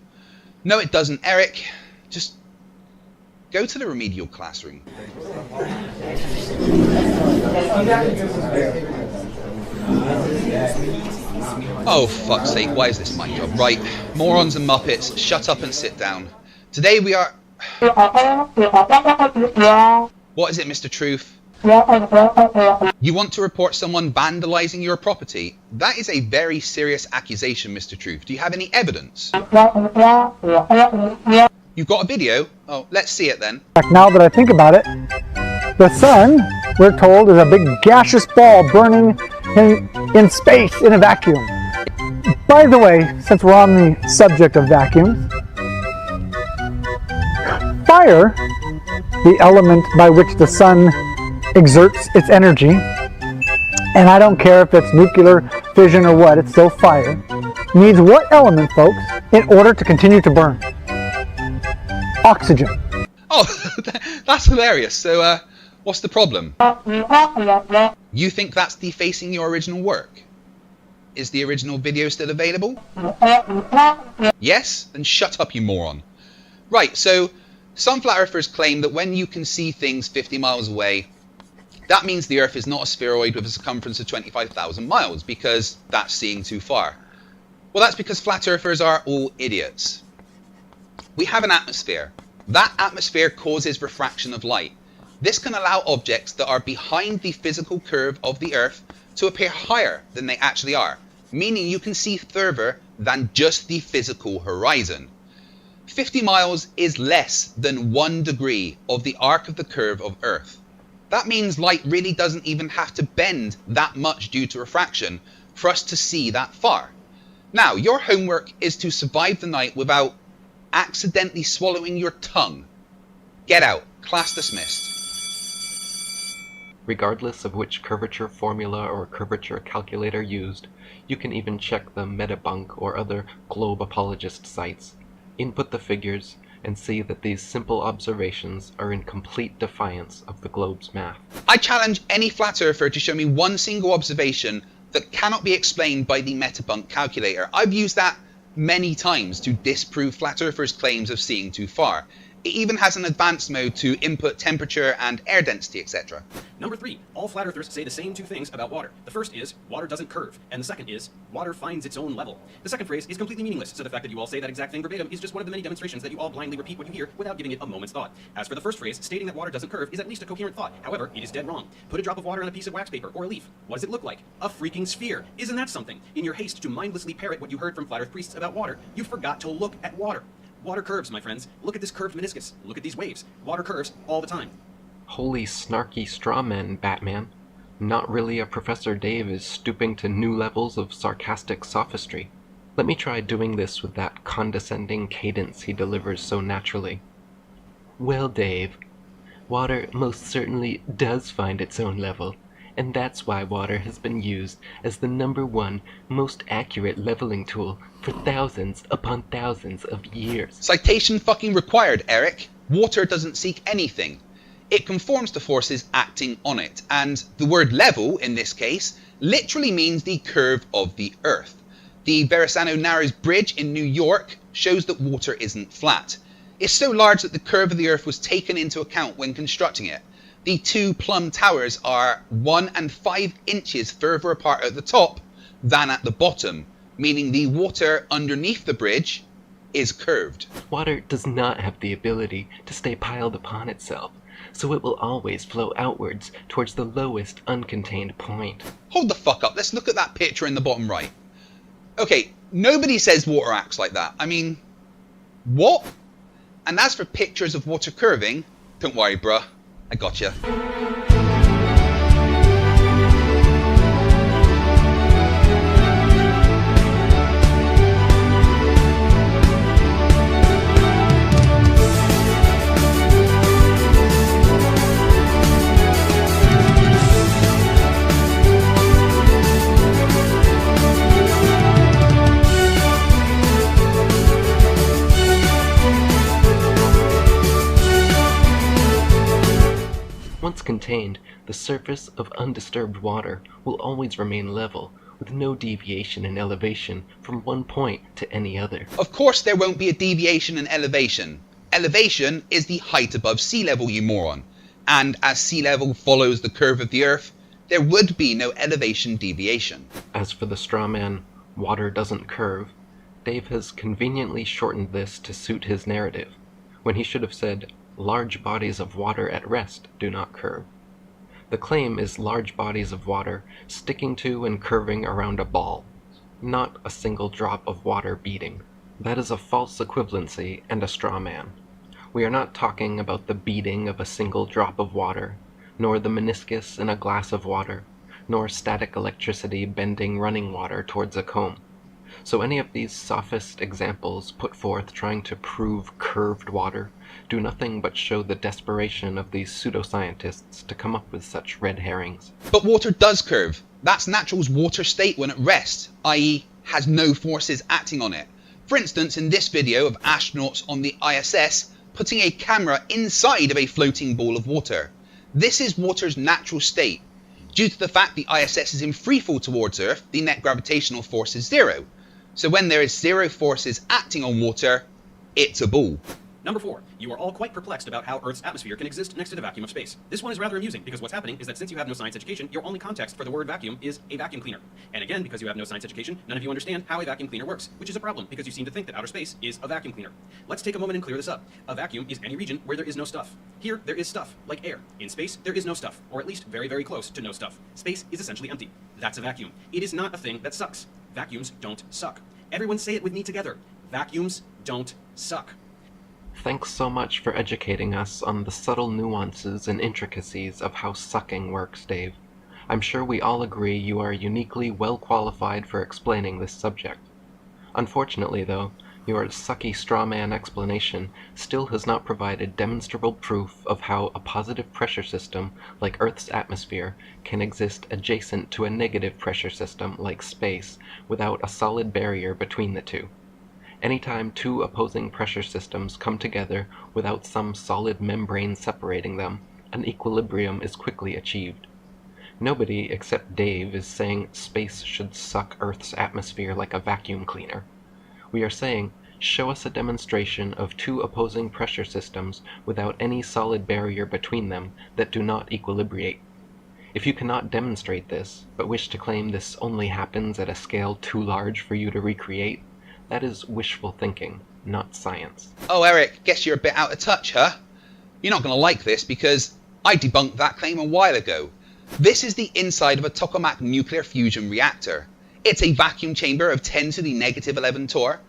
it doesn't, Eric. Just go to the remedial classroom. Oh, fuck's sake, why is this my job? Right, morons and muppets, shut up and sit down. Today we are... What is it, Mr. Truth? You want to report someone vandalizing your property? That is a very serious accusation, Mr. Truth. Do you have any evidence? You've got a video? Oh, let's see it then. Now that I think about it, the sun, we're told, is a big gaseous ball burning in space in a vacuum. By the way, since we're on the subject of vacuums, fire, the element by which the sun exerts its energy, and I don't care if it's nuclear fission or what, it's still fire, needs what element, folks, in order to continue to burn? Oxygen. Oh, that's hilarious. So, what's the problem? You think that's defacing your original work? Is the original video still available? Yes? Then shut up, you moron. Right, so some flat earthers claim that when you can see things 50 miles away, that means the Earth is not a spheroid with a circumference of 25,000 miles, because that's seeing too far. Well, that's because flat earthers are all idiots. We have an atmosphere. That atmosphere causes refraction of light. This can allow objects that are behind the physical curve of the Earth to appear higher than they actually are, meaning you can see further than just the physical horizon. 50 miles is less than 1 degree of the arc of the curve of Earth. That means light really doesn't even have to bend that much due to refraction for us to see that far. Now, your homework is to survive the night without accidentally swallowing your tongue. Get out. Class dismissed. Regardless of which curvature formula or curvature calculator used, you can even check the Metabunk or other globe apologist sites, input the figures, and see that these simple observations are in complete defiance of the globe's math. I challenge any flat earther to show me one single observation that cannot be explained by the Metabunk calculator. I've used that many times to disprove flat earthers' claims of seeing too far. It even has an advanced mode to input temperature and air density, etc. Number 3, all flat earthers say the same two things about water. The first is, water doesn't curve, and the second is, water finds its own level. The second phrase is completely meaningless, so the fact that you all say that exact thing verbatim is just one of the many demonstrations that you all blindly repeat what you hear without giving it a moment's thought. As for the first phrase, stating that water doesn't curve is at least a coherent thought. However, it is dead wrong. Put a drop of water on a piece of wax paper or a leaf. What does it look like? A freaking sphere. Isn't that something? In your haste to mindlessly parrot what you heard from flat earth priests about water, you forgot to look at water. Water curves, my friends. Look at this curved meniscus. Look at these waves. Water curves all the time. Holy snarky strawmen, Batman. Not really a Professor Dave is stooping to new levels of sarcastic sophistry. Let me try doing this with that condescending cadence he delivers so naturally. Well, Dave, water most certainly does find its own level, and that's why water has been used as the #1 most accurate leveling tool for thousands upon thousands of years. Citation fucking required, Eric. Water doesn't seek anything. It conforms to forces acting on it, and the word level, in this case, literally means the curve of the Earth. The Verrazano Narrows Bridge in New York shows that water isn't flat. It's so large that the curve of the Earth was taken into account when constructing it. The two plumb towers are 1 and 5 inches further apart at the top than at the bottom, meaning the water underneath the bridge is curved. Water does not have the ability to stay piled upon itself, so it will always flow outwards towards the lowest uncontained point. Hold the fuck up, let's look at that picture in the bottom right. Okay, nobody says water acts like that. I mean, what? And as for pictures of water curving, don't worry bruh, I gotcha. Once contained, the surface of undisturbed water will always remain level, with no deviation in elevation from one point to any other. Of course there won't be a deviation in elevation. Elevation is the height above sea level, you moron. And as sea level follows the curve of the Earth, there would be no elevation deviation. As for the straw man, water doesn't curve, Dave has conveniently shortened this to suit his narrative, when he should have said, large bodies of water at rest do not curve. The claim is large bodies of water sticking to and curving around a ball, not a single drop of water beating. That is a false equivalency and a straw man. We are not talking about the beating of a single drop of water, nor the meniscus in a glass of water, nor static electricity bending running water towards a comb. So any of these sophist examples put forth trying to prove curved water do nothing but show the desperation of these pseudoscientists to come up with such red herrings. But water does curve. That's natural's water state when at rest, i.e. has no forces acting on it. For instance, in this video of astronauts on the ISS, putting a camera inside of a floating ball of water. This is water's natural state. Due to the fact the ISS is in freefall towards Earth, the net gravitational force is 0. So when there is 0 forces acting on water, it's a ball. Number 4. You are all quite perplexed about how Earth's atmosphere can exist next to the vacuum of space. This one is rather amusing because what's happening is that since you have no science education, your only context for the word vacuum is a vacuum cleaner. And again, because you have no science education, none of you understand how a vacuum cleaner works, which is a problem because you seem to think that outer space is a vacuum cleaner. Let's take a moment and clear this up. A vacuum is any region where there is no stuff. Here, there is stuff, like air. In space, there is no stuff, or at least very, very close to no stuff. Space is essentially empty. That's a vacuum. It is not a thing that sucks. Vacuums don't suck. Everyone say it with me together. Vacuums don't suck. Thanks so much for educating us on the subtle nuances and intricacies of how sucking works, Dave. I'm sure we all agree you are uniquely well qualified for explaining this subject. Unfortunately, though, your sucky strawman explanation still has not provided demonstrable proof of how a positive pressure system like Earth's atmosphere can exist adjacent to a negative pressure system like space without a solid barrier between the two. Anytime two opposing pressure systems come together without some solid membrane separating them, an equilibrium is quickly achieved. Nobody except Dave is saying space should suck Earth's atmosphere like a vacuum cleaner. We are saying, show us a demonstration of two opposing pressure systems without any solid barrier between them that do not equilibrate. If you cannot demonstrate this, but wish to claim this only happens at a scale too large for you to recreate, that is wishful thinking, not science. Oh, Eric, guess you're a bit out of touch, huh? You're not going to like this because I debunked that claim a while ago. This is the inside of a tokamak nuclear fusion reactor. It's a vacuum chamber of 10 to the negative 11 torr.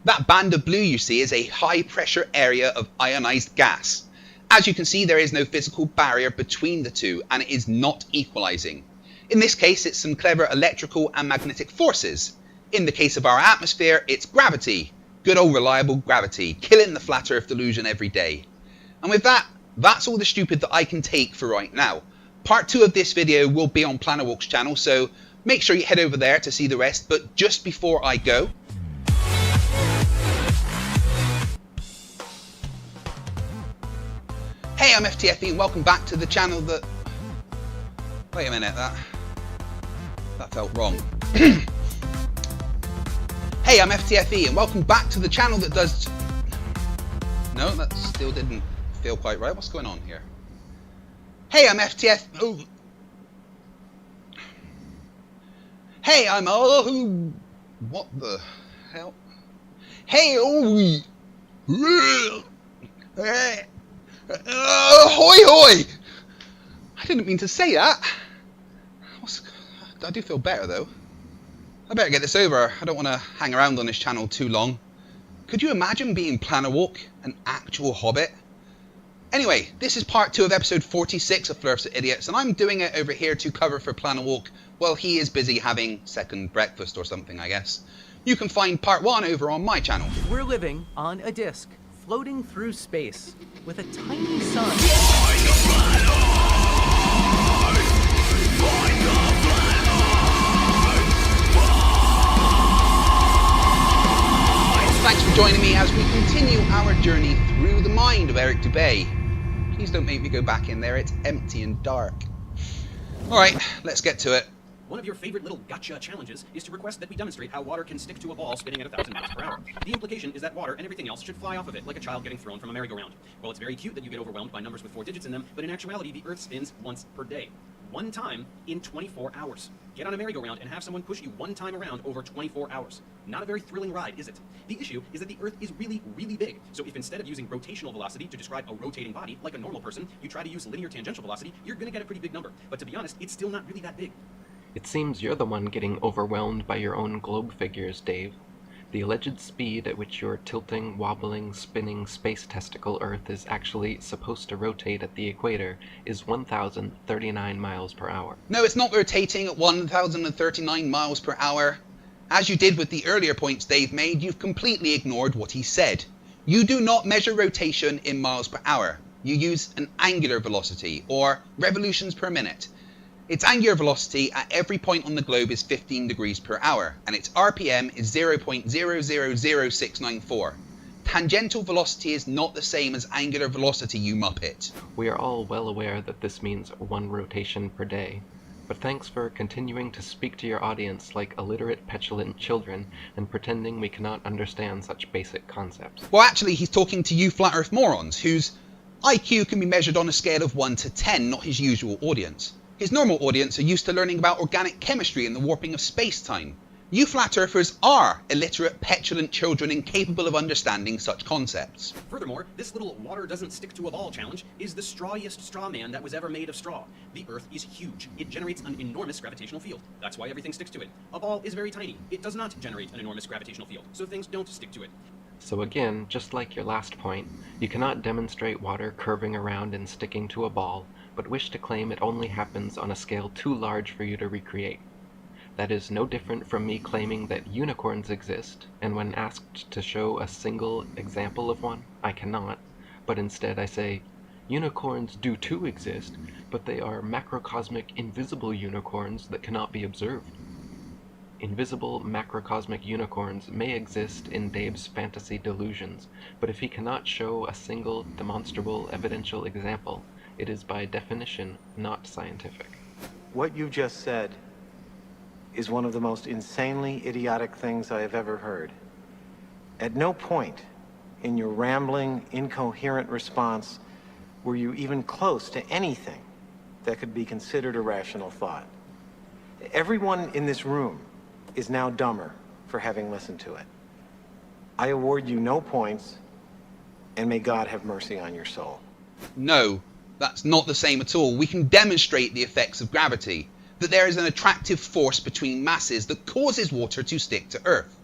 That band of blue you see is a high pressure area of ionized gas. As you can see, there is no physical barrier between the two and it is not equalizing. In this case, it's some clever electrical and magnetic forces. In the case of our atmosphere, it's gravity. Good old reliable gravity, killing the flat earth delusion every day. And with that, that's all the stupid that I can take for right now. Part 2 of this video will be on Planetwalk's channel, so make sure you head over there to see the rest. But just before I go, hey, I'm FTFE and welcome back to the channel that... Wait a minute, that felt wrong. Hey, I'm FTFE and welcome back to the channel that does... No, that still didn't feel quite right. What's going on here? Hey, I'm FTF... Oh. Hey, I'm... Oh, what the hell? Hey, oh... Hoi hoi! I didn't mean to say that. I do feel better though. I better get this over. I don't want to hang around on this channel too long. Could you imagine being Planetwalk, an actual hobbit? Anyway, this is part 2 of episode 46 of Flerfs at Idiots, and I'm doing it over here to cover for Planetwalk while he is busy having second breakfast or something, I guess. You can find part 1 over on my channel. We're living on a disk, floating through space, with a tiny sun. Thanks for joining me as we continue our journey through the mind of Eric Dubay. Please don't make me go back in there, it's empty and dark. Alright, let's get to it. One of your favorite little gotcha challenges is to request that we demonstrate how water can stick to a ball spinning at 1,000 miles per hour. The implication is that water and everything else should fly off of it like a child getting thrown from a merry-go-round. Well, it's very cute that you get overwhelmed by numbers with 4 digits in them, but in actuality, the Earth spins once per day. One time in 24 hours. Get on a merry-go-round and have someone push you one time around over 24 hours. Not a very thrilling ride, is it? The issue is that the Earth is really, really big. So if instead of using rotational velocity to describe a rotating body like a normal person, you try to use linear tangential velocity, you're going to get a pretty big number. But to be honest, it's still not really that big. It seems you're the one getting overwhelmed by your own globe figures, Dave. The alleged speed at which your tilting, wobbling, spinning space testicle Earth is actually supposed to rotate at the equator is 1,039 miles per hour. No, it's not rotating at 1,039 miles per hour. As you did with the earlier points Dave made, you've completely ignored what he said. You do not measure rotation in miles per hour. You use an angular velocity, or revolutions per minute. Its angular velocity at every point on the globe is 15 degrees per hour, and its RPM is 0.000694. Tangential velocity is not the same as angular velocity, you muppet. We are all well aware that this means 1 rotation per day, but thanks for continuing to speak to your audience like illiterate, petulant children and pretending we cannot understand such basic concepts. Well, actually, he's talking to you flat earth morons, whose IQ can be measured on a scale of 1 to 10, not his usual audience. His normal audience are used to learning about organic chemistry and the warping of space-time. You flat earthers are illiterate, petulant children incapable of understanding such concepts. Furthermore, this little water doesn't stick to a ball challenge is the strawiest straw man that was ever made of straw. The Earth is huge. It generates an enormous gravitational field. That's why everything sticks to it. A ball is very tiny. It does not generate an enormous gravitational field, so things don't stick to it. So again, just like your last point, you cannot demonstrate water curving around and sticking to a ball, but wish to claim it only happens on a scale too large for you to recreate. That is no different from me claiming that unicorns exist, and when asked to show a single example of one, I cannot, but instead I say, unicorns do too exist, but they are macrocosmic invisible unicorns that cannot be observed. Invisible macrocosmic unicorns may exist in Dave's fantasy delusions, but if he cannot show a single demonstrable evidential example, it is by definition not scientific. What you just said is one of the most insanely idiotic things I have ever heard. At no point in your rambling, incoherent response were you even close to anything that could be considered a rational thought. Everyone in this room is now dumber for having listened to it. I award you no points, and may God have mercy on your soul. No, that's not the same at all. We can demonstrate the effects of gravity, that there is an attractive force between masses that causes water to stick to Earth.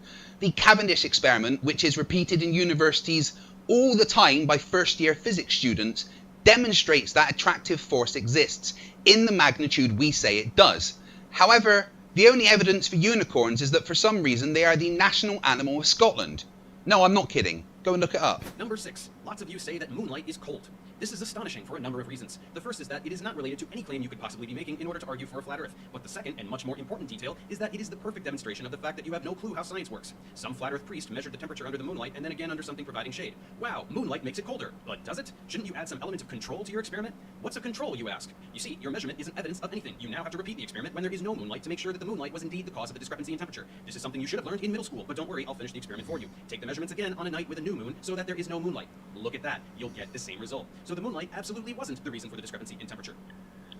The Cavendish experiment, which is repeated in universities all the time by first-year physics students, demonstrates that attractive force exists in the magnitude we say it does. However, the only evidence for unicorns is that for some reason they are the national animal of Scotland. No, I'm not kidding. Go and look it up. Number 6. Lots of you say that moonlight is cold. This is astonishing for a number of reasons. The first is that it is not related to any claim you could possibly be making in order to argue for a flat Earth. But the second, and much more important detail, is that it is the perfect demonstration of the fact that you have no clue how science works. Some flat Earth priest measured the temperature under the moonlight and then again under something providing shade. Wow, moonlight makes it colder. But does it? Shouldn't you add some element of control to your experiment? What's a control, you ask? You see, your measurement isn't evidence of anything. You now have to repeat the experiment when there is no moonlight to make sure that the moonlight was indeed the cause of the discrepancy in temperature. This is something you should have learned in middle school, but don't worry, I'll finish the experiment for you. Take the measurements again on a night with a new moon so that there is no moonlight. Look at that. You'll get the same result. So the moonlight absolutely wasn't the reason for the discrepancy in temperature.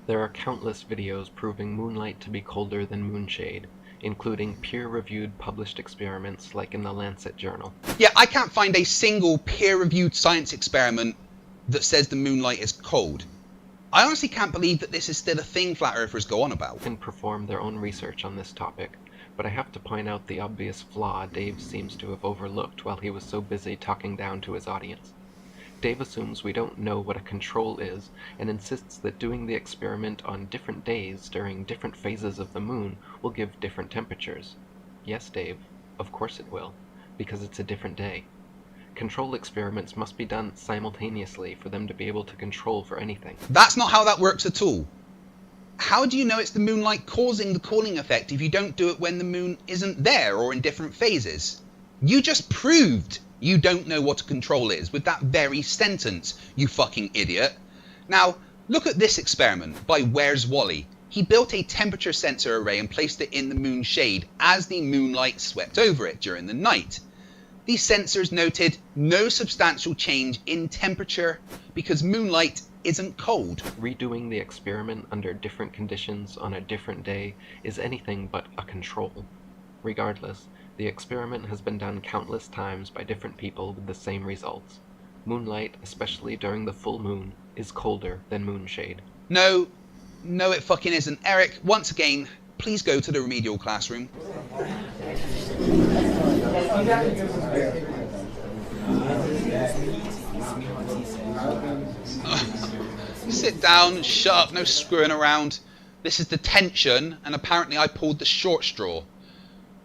There are countless videos proving moonlight to be colder than moonshade, including peer-reviewed published experiments like in the Lancet journal. Yeah, I can't find a single peer-reviewed science experiment that says the moonlight is cold. I honestly can't believe that this is still a thing flat earthers go on about. Can perform their own research on this topic, but I have to point out the obvious flaw Dave seems to have overlooked while he was so busy talking down to his audience. Dave assumes we don't know what a control is, and insists that doing the experiment on different days during different phases of the moon will give different temperatures. Yes, Dave, of course it will, because it's a different day. Control experiments must be done simultaneously for them to be able to control for anything. That's not how that works at all. How do you know it's the moonlight causing the cooling effect if you don't do it when the moon isn't there or in different phases? You just proved you don't know what a control is with that very sentence, you fucking idiot. Now, look at this experiment by Where's Wally. He built a temperature sensor array and placed it in the moon shade as the moonlight swept over it during the night. These sensors noted no substantial change in temperature because moonlight isn't cold. Redoing the experiment under different conditions on a different day is anything but a control. Regardless, the experiment has been done countless times by different people with the same results. Moonlight, especially during the full moon, is colder than moonshade. No, it fucking isn't. Eric, once again, please go to the remedial classroom. Sit down, shut up, no screwing around. This is detention, and apparently I pulled the short straw.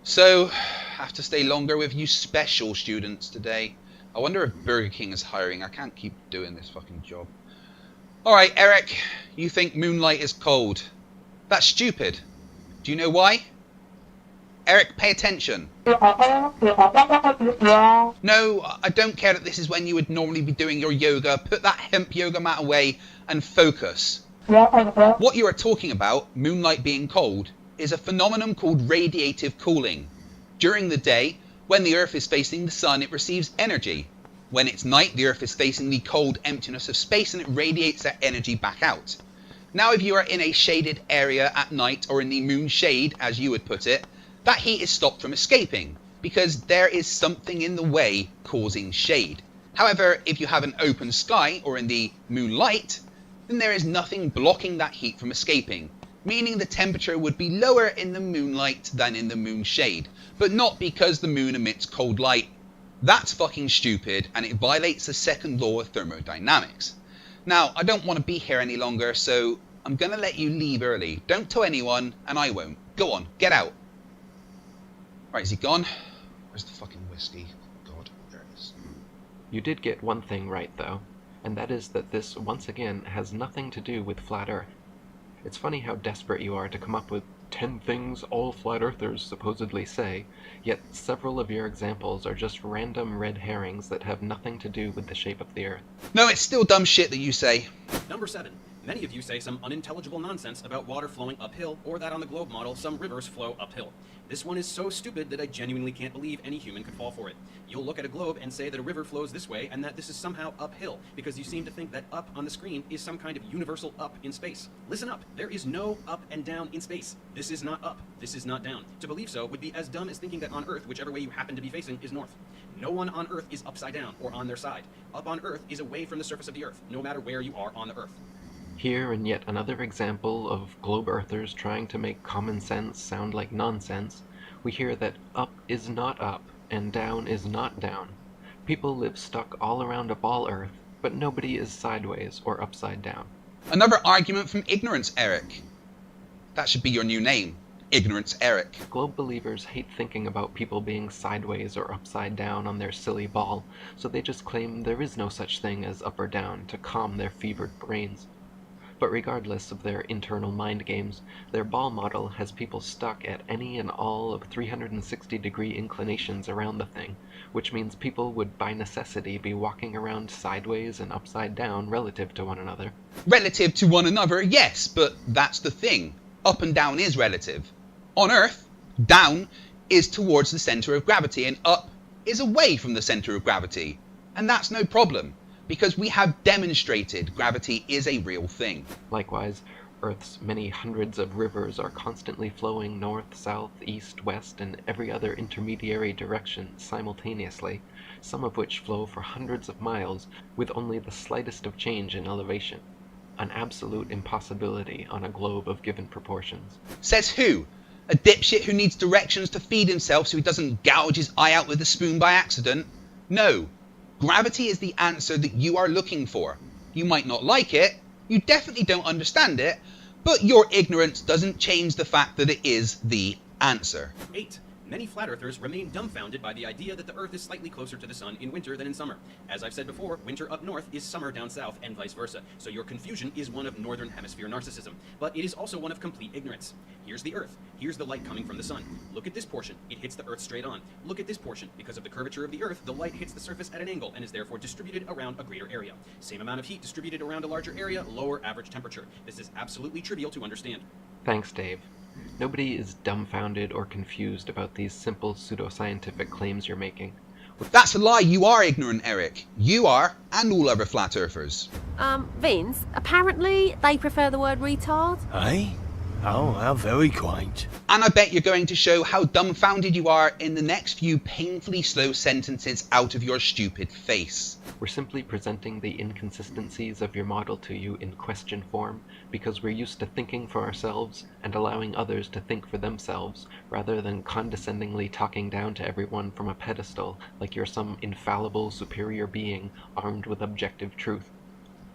So, I have to stay longer with you special students today. I wonder if Burger King is hiring. I can't keep doing this fucking job. Alright, Eric, you think moonlight is cold. That's stupid. Do you know why? Eric, pay attention. No, I don't care that this is when you would normally be doing your yoga. Put that hemp yoga mat away and focus. What you are talking about, moonlight being cold, is a phenomenon called radiative cooling. During the day, when the Earth is facing the sun, it receives energy. When it's night, the Earth is facing the cold emptiness of space and it radiates that energy back out. Now, if you are in a shaded area at night, or in the moon shade, as you would put it, that heat is stopped from escaping, because there is something in the way causing shade. However, if you have an open sky, or in the moonlight, then there is nothing blocking that heat from escaping, meaning the temperature would be lower in the moonlight than in the moon shade, but not because the moon emits cold light. That's fucking stupid, and it violates the second law of thermodynamics. Now, I don't want to be here any longer, so I'm going to let you leave early. Don't tell anyone, and I won't. Go on, get out. Right, is he gone? Where's the fucking whiskey? Oh God, there it is. You did get one thing right, though, and that is that this, once again, has nothing to do with Flat Earth. It's funny how desperate you are to come up with 10 things all Flat Earthers supposedly say, yet several of your examples are just random red herrings that have nothing to do with the shape of the Earth. No, it's still dumb shit that you say. Number 7. Many of you say some unintelligible nonsense about water flowing uphill, or that on the globe model some rivers flow uphill. This one is so stupid that I genuinely can't believe any human could fall for it. You'll look at a globe and say that a river flows this way and that this is somehow uphill, because you seem to think that up on the screen is some kind of universal up in space. Listen up, there is no up and down in space. This is not up, this is not down. To believe so would be as dumb as thinking that on Earth, whichever way you happen to be facing is north. No one on Earth is upside down or on their side. Up on Earth is away from the surface of the Earth, no matter where you are on the Earth. Here, in yet another example of globe earthers trying to make common sense sound like nonsense, we hear that up is not up and down is not down. People live stuck all around a ball Earth, but nobody is sideways or upside down. Another argument from ignorance, Eric. That should be your new name. Ignorance Eric. Globe believers hate thinking about people being sideways or upside down on their silly ball, so they just claim there is no such thing as up or down to calm their fevered brains. But regardless of their internal mind games, their ball model has people stuck at any and all of 360-degree inclinations around the thing, which means people would by necessity be walking around sideways and upside down relative to one another. Relative to one another, yes, but that's the thing. Up and down is relative. On Earth, down is towards the centre of gravity and up is away from the centre of gravity. And that's no problem, because we have demonstrated gravity is a real thing. Likewise, Earth's many hundreds of rivers are constantly flowing north, south, east, west, and every other intermediary direction simultaneously, some of which flow for hundreds of miles with only the slightest of change in elevation. An absolute impossibility on a globe of given proportions. Says who? A dipshit who needs directions to feed himself so he doesn't gouge his eye out with a spoon by accident? No. Gravity is the answer that you are looking for. You might not like it, you definitely don't understand it, but your ignorance doesn't change the fact that it is the answer. 8. Many flat earthers remain dumbfounded by the idea that the Earth is slightly closer to the sun in winter than in summer. As I've said before, winter up north is summer down south and vice versa, so your confusion is one of northern hemisphere narcissism, but it is also one of complete ignorance. Here's the Earth. Here's the light coming from the sun. Look at this portion. It hits the Earth straight on. Look at this portion. Because of the curvature of the Earth, the light hits the surface at an angle and is therefore distributed around a greater area. Same amount of heat distributed around a larger area, lower average temperature. This is absolutely trivial to understand. Thanks, Dave. Nobody is dumbfounded or confused about these simple pseudoscientific claims you're making. That's a lie. You are ignorant, Eric. You are, and all other flat earthers. Vince, apparently they prefer the word retard. Eh? Oh, how very quaint. And I bet you're going to show how dumbfounded you are in the next few painfully slow sentences out of your stupid face. We're simply presenting the inconsistencies of your model to you in question form, because we're used to thinking for ourselves and allowing others to think for themselves, rather than condescendingly talking down to everyone from a pedestal like you're some infallible superior being armed with objective truth.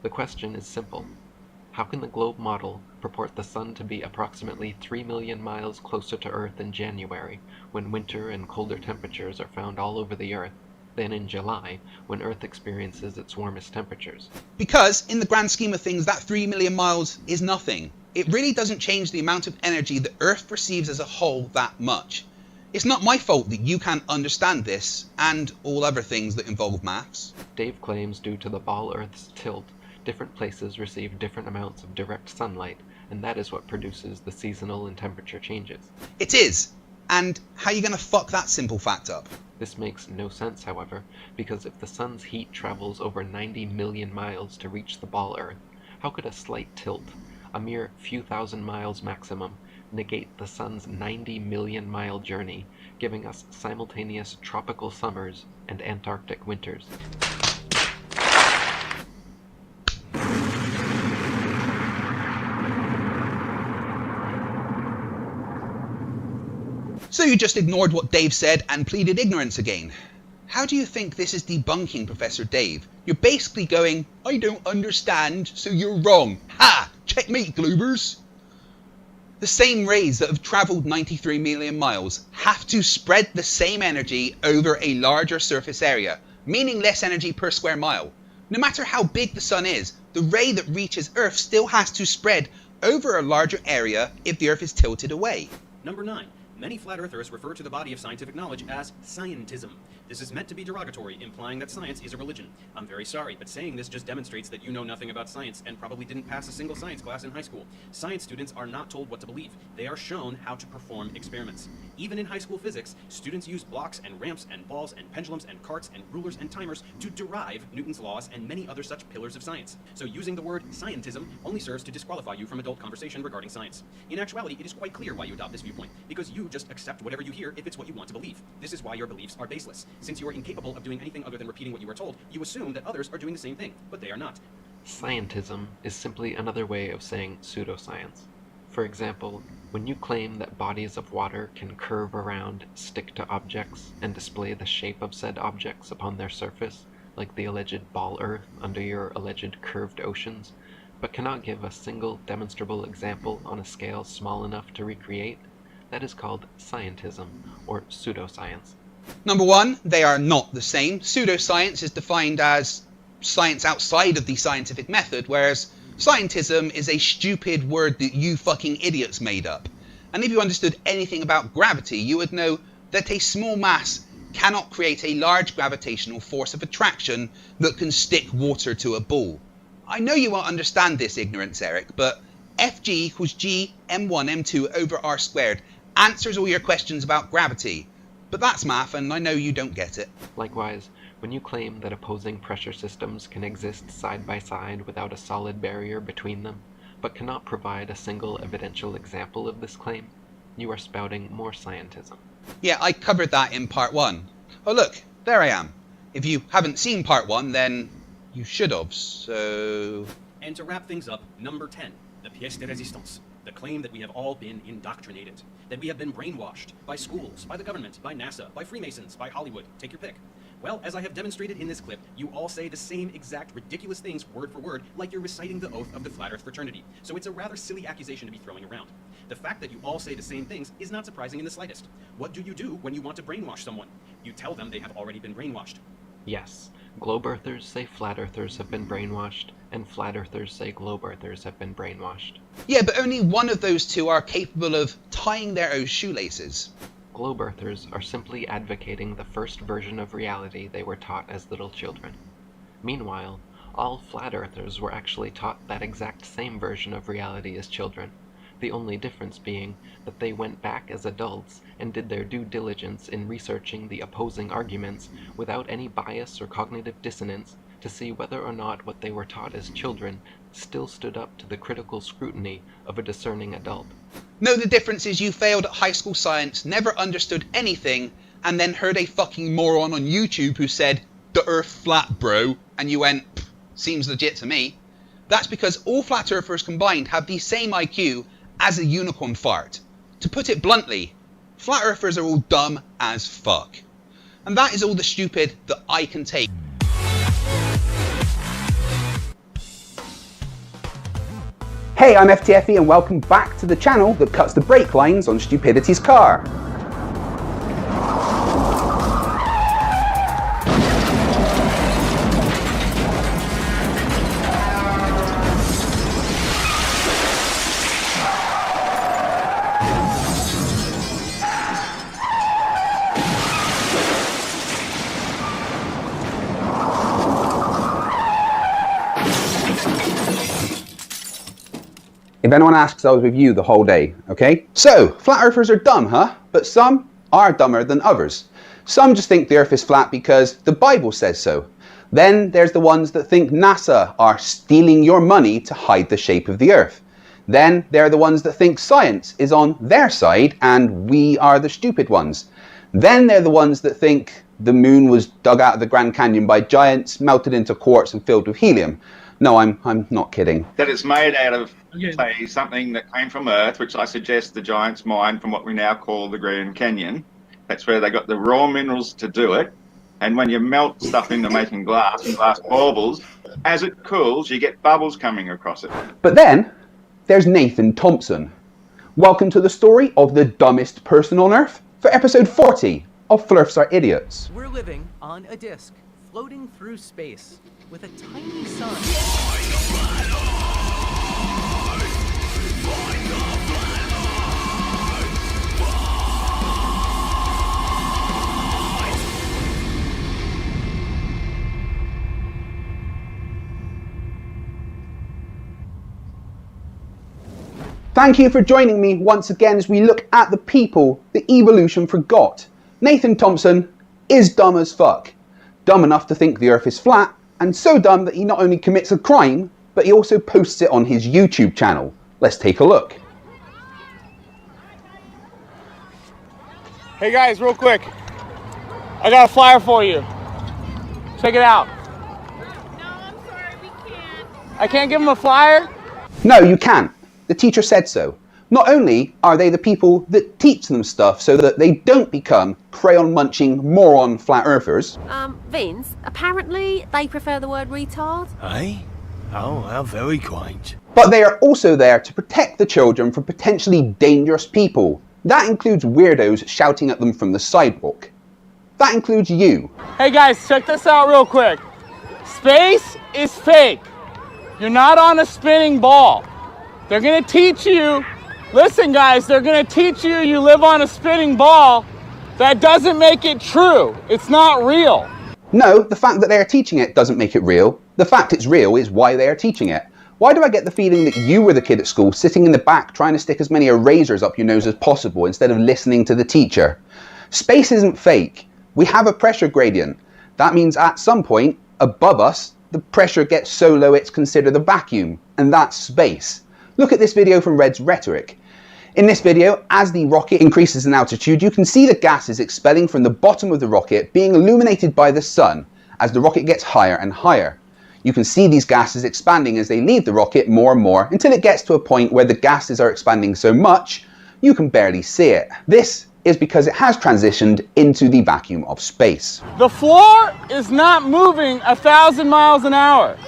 The question is simple. How can the globe model purport the sun to be approximately 3 million miles closer to Earth in January, when winter and colder temperatures are found all over the Earth, than in July, when Earth experiences its warmest temperatures? Because, in the grand scheme of things, that 3 million miles is nothing. It really doesn't change the amount of energy the Earth receives as a whole that much. It's not my fault that you can't understand this and all other things that involve maths. Dave claims due to the ball Earth's tilt, different places receive different amounts of direct sunlight, and that is what produces the seasonal and temperature changes. It is! And how are you going to fuck that simple fact up? This makes no sense, however, because if the sun's heat travels over 90 million miles to reach the ball Earth, how could a slight tilt, a mere few thousand miles maximum, negate the sun's 90 million mile journey, giving us simultaneous tropical summers and Antarctic winters? So you just ignored what Dave said and pleaded ignorance again. How do you think this is debunking, Professor Dave? You're basically going, I don't understand, so you're wrong. Ha! Checkmate, Gloobers! The same rays that have travelled 93 million miles have to spread the same energy over a larger surface area, meaning less energy per square mile. No matter how big the sun is, the ray that reaches Earth still has to spread over a larger area if the Earth is tilted away. Number 9. Many flat earthers refer to the body of scientific knowledge as scientism. This is meant to be derogatory, implying that science is a religion. I'm very sorry, but saying this just demonstrates that you know nothing about science and probably didn't pass a single science class in high school. Science students are not told what to believe. They are shown how to perform experiments. Even in high school physics, students use blocks and ramps and balls and pendulums and carts and rulers and timers to derive Newton's laws and many other such pillars of science. So using the word scientism only serves to disqualify you from adult conversation regarding science. In actuality, it is quite clear why you adopt this viewpoint, because you just accept whatever you hear if it's what you want to believe. This is why your beliefs are baseless. Since you are incapable of doing anything other than repeating what you are told, you assume that others are doing the same thing, but they are not. Scientism is simply another way of saying pseudoscience. For example, when you claim that bodies of water can curve around, stick to objects, and display the shape of said objects upon their surface, like the alleged ball Earth under your alleged curved oceans, but cannot give a single demonstrable example on a scale small enough to recreate, that is called scientism, or pseudoscience. Number 1, they are not the same. Pseudoscience is defined as science outside of the scientific method, whereas scientism is a stupid word that you fucking idiots made up. And if you understood anything about gravity, you would know that a small mass cannot create a large gravitational force of attraction that can stick water to a ball. I know you won't understand this, ignorance, Eric, but Fg equals g m1 m2 over r squared answers all your questions about gravity. But that's math, and I know you don't get it. Likewise, when you claim that opposing pressure systems can exist side by side without a solid barrier between them, but cannot provide a single evidential example of this claim, you are spouting more scientism. Yeah, I covered that in part 1. Oh look, there I am. If you haven't seen part 1, then you should have, so... And to wrap things up, number 10, the pièce de résistance. The claim that we have all been indoctrinated, that we have been brainwashed by schools, by the government, by NASA, by Freemasons, by Hollywood, take your pick. Well, as I have demonstrated in this clip, you all say the same exact ridiculous things word for word, like you're reciting the oath of the Flat Earth fraternity. So it's a rather silly accusation to be throwing around. The fact that you all say the same things is not surprising in the slightest. What do you do when you want to brainwash someone? You tell them they have already been brainwashed. Yes, globe earthers say flat earthers have been brainwashed, and flat earthers say globe earthers have been brainwashed. Yeah, but only one of those two are capable of tying their own shoelaces. Globe earthers are simply advocating the first version of reality they were taught as little children. Meanwhile, all flat earthers were actually taught that exact same version of reality as children, the only difference being that they went back as adults and did their due diligence in researching the opposing arguments without any bias or cognitive dissonance to see whether or not what they were taught as children still stood up to the critical scrutiny of a discerning adult. No, the difference is you failed at high school science, never understood anything, and then heard a fucking moron on YouTube who said, "The Earth flat, bro," and you went, "Seems legit to me." That's because all flat earthers combined have the same IQ as a unicorn fart. To put it bluntly, flat earthers are all dumb as fuck. And that is all the stupid that I can take. Hey, I'm FTFE and welcome back to the channel that cuts the brake lines on stupidity's car. If anyone asks, I was with you the whole day, okay? So, flat earthers are dumb, huh? But some are dumber than others. Some just think the earth is flat because the Bible says so. Then there's the ones that think NASA are stealing your money to hide the shape of the earth. Then there are the ones that think science is on their side and we are the stupid ones. Then they're the ones that think the moon was dug out of the Grand Canyon by giants, melted into quartz and filled with helium. No, I'm not kidding. That it's made out of, say, something that came from Earth, which I suggest the giants mined from what we now call the Grand Canyon. That's where they got the raw minerals to do it. And when you melt stuff into making glass and glass baubles, as it cools, you get bubbles coming across it. But then there's Nathan Thompson. Welcome to the story of the dumbest person on Earth for episode 40 of Flerfs Are Idiots. We're living on a disk, floating through space, with a tiny sun. Thank you for joining me once again as we look at the people the evolution forgot. Nathan Thompson is dumb as fuck. Dumb enough to think the earth is flat, and so dumb that he not only commits a crime, but he also posts it on his YouTube channel. Let's take a look. Hey guys, real quick. I got a flyer for you. Check it out. No, I'm sorry, we can't. I can't give him a flyer? No, you can't. The teacher said so. Not only are they the people that teach them stuff so that they don't become crayon-munching moron flat earthers. Vince, apparently they prefer the word retard. Aye? Oh, how very quaint. But they are also there to protect the children from potentially dangerous people. That includes weirdos shouting at them from the sidewalk. That includes you. Hey guys, check this out real quick. Space is fake. You're not on a spinning ball. They're gonna teach you, listen guys, they're gonna teach you you live on a spinning ball. That doesn't make it true. It's not real. No, the fact that they are teaching it doesn't make it real. The fact it's real is why they are teaching it. Why do I get the feeling that you were the kid at school sitting in the back trying to stick as many erasers up your nose as possible instead of listening to the teacher? Space isn't fake. We have a pressure gradient. That means at some point, above us, the pressure gets so low it's considered a vacuum, and that's space. Look at this video from Red's Rhetoric. In this video, as the rocket increases in altitude, you can see the gases expelling from the bottom of the rocket being illuminated by the sun as the rocket gets higher and higher. You can see these gases expanding as they leave the rocket more and more until it gets to a point where the gases are expanding so much you can barely see it. This is because it has transitioned into the vacuum of space. The floor is not moving 1,000 miles an hour.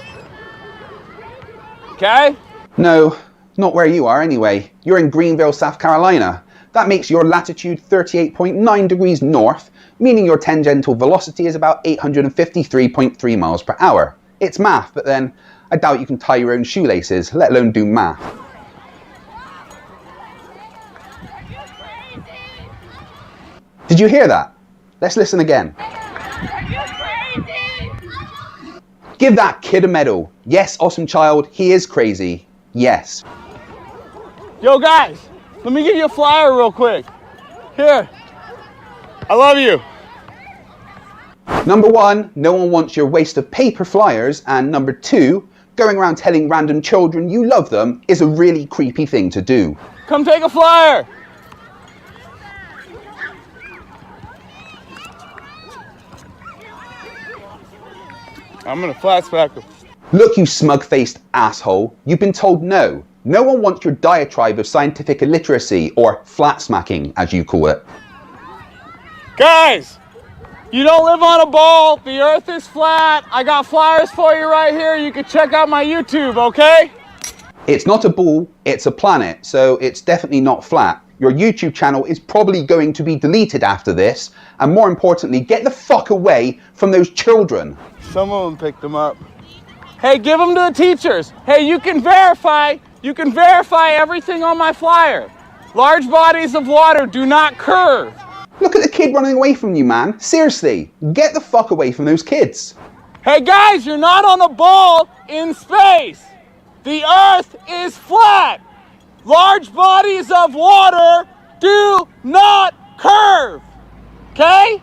Okay? No. Not where you are anyway. You're in Greenville, South Carolina. That makes your latitude 38.9 degrees north, meaning your tangential velocity is about 853.3 miles per hour. It's math, but then I doubt you can tie your own shoelaces, let alone do math. Did you hear that? Let's listen again. Give that kid a medal. Yes, awesome child, he is crazy. Yes. Yo guys, let me give you a flyer real quick. Here. I love you. Number one, no one wants your waste of paper flyers, and number two, going around telling random children you love them is a really creepy thing to do. Come take a flyer. I'm gonna flashback them. Look, you smug-faced asshole, you've been told no. No one wants your diatribe of scientific illiteracy, or flat-smacking, as you call it. Guys, you don't live on a ball, the earth is flat, I got flyers for you right here, you can check out my YouTube, okay? It's not a ball, it's a planet, so it's definitely not flat. Your YouTube channel is probably going to be deleted after this, and more importantly, get the fuck away from those children. Some of them picked them up. Hey, give them to the teachers. Hey, you can verify everything on my flyer. Large bodies of water do not curve. Look at the kid running away from you, man. Seriously, get the fuck away from those kids. Hey guys, you're not on a ball in space. The earth is flat. large bodies of water do not curve. Okay?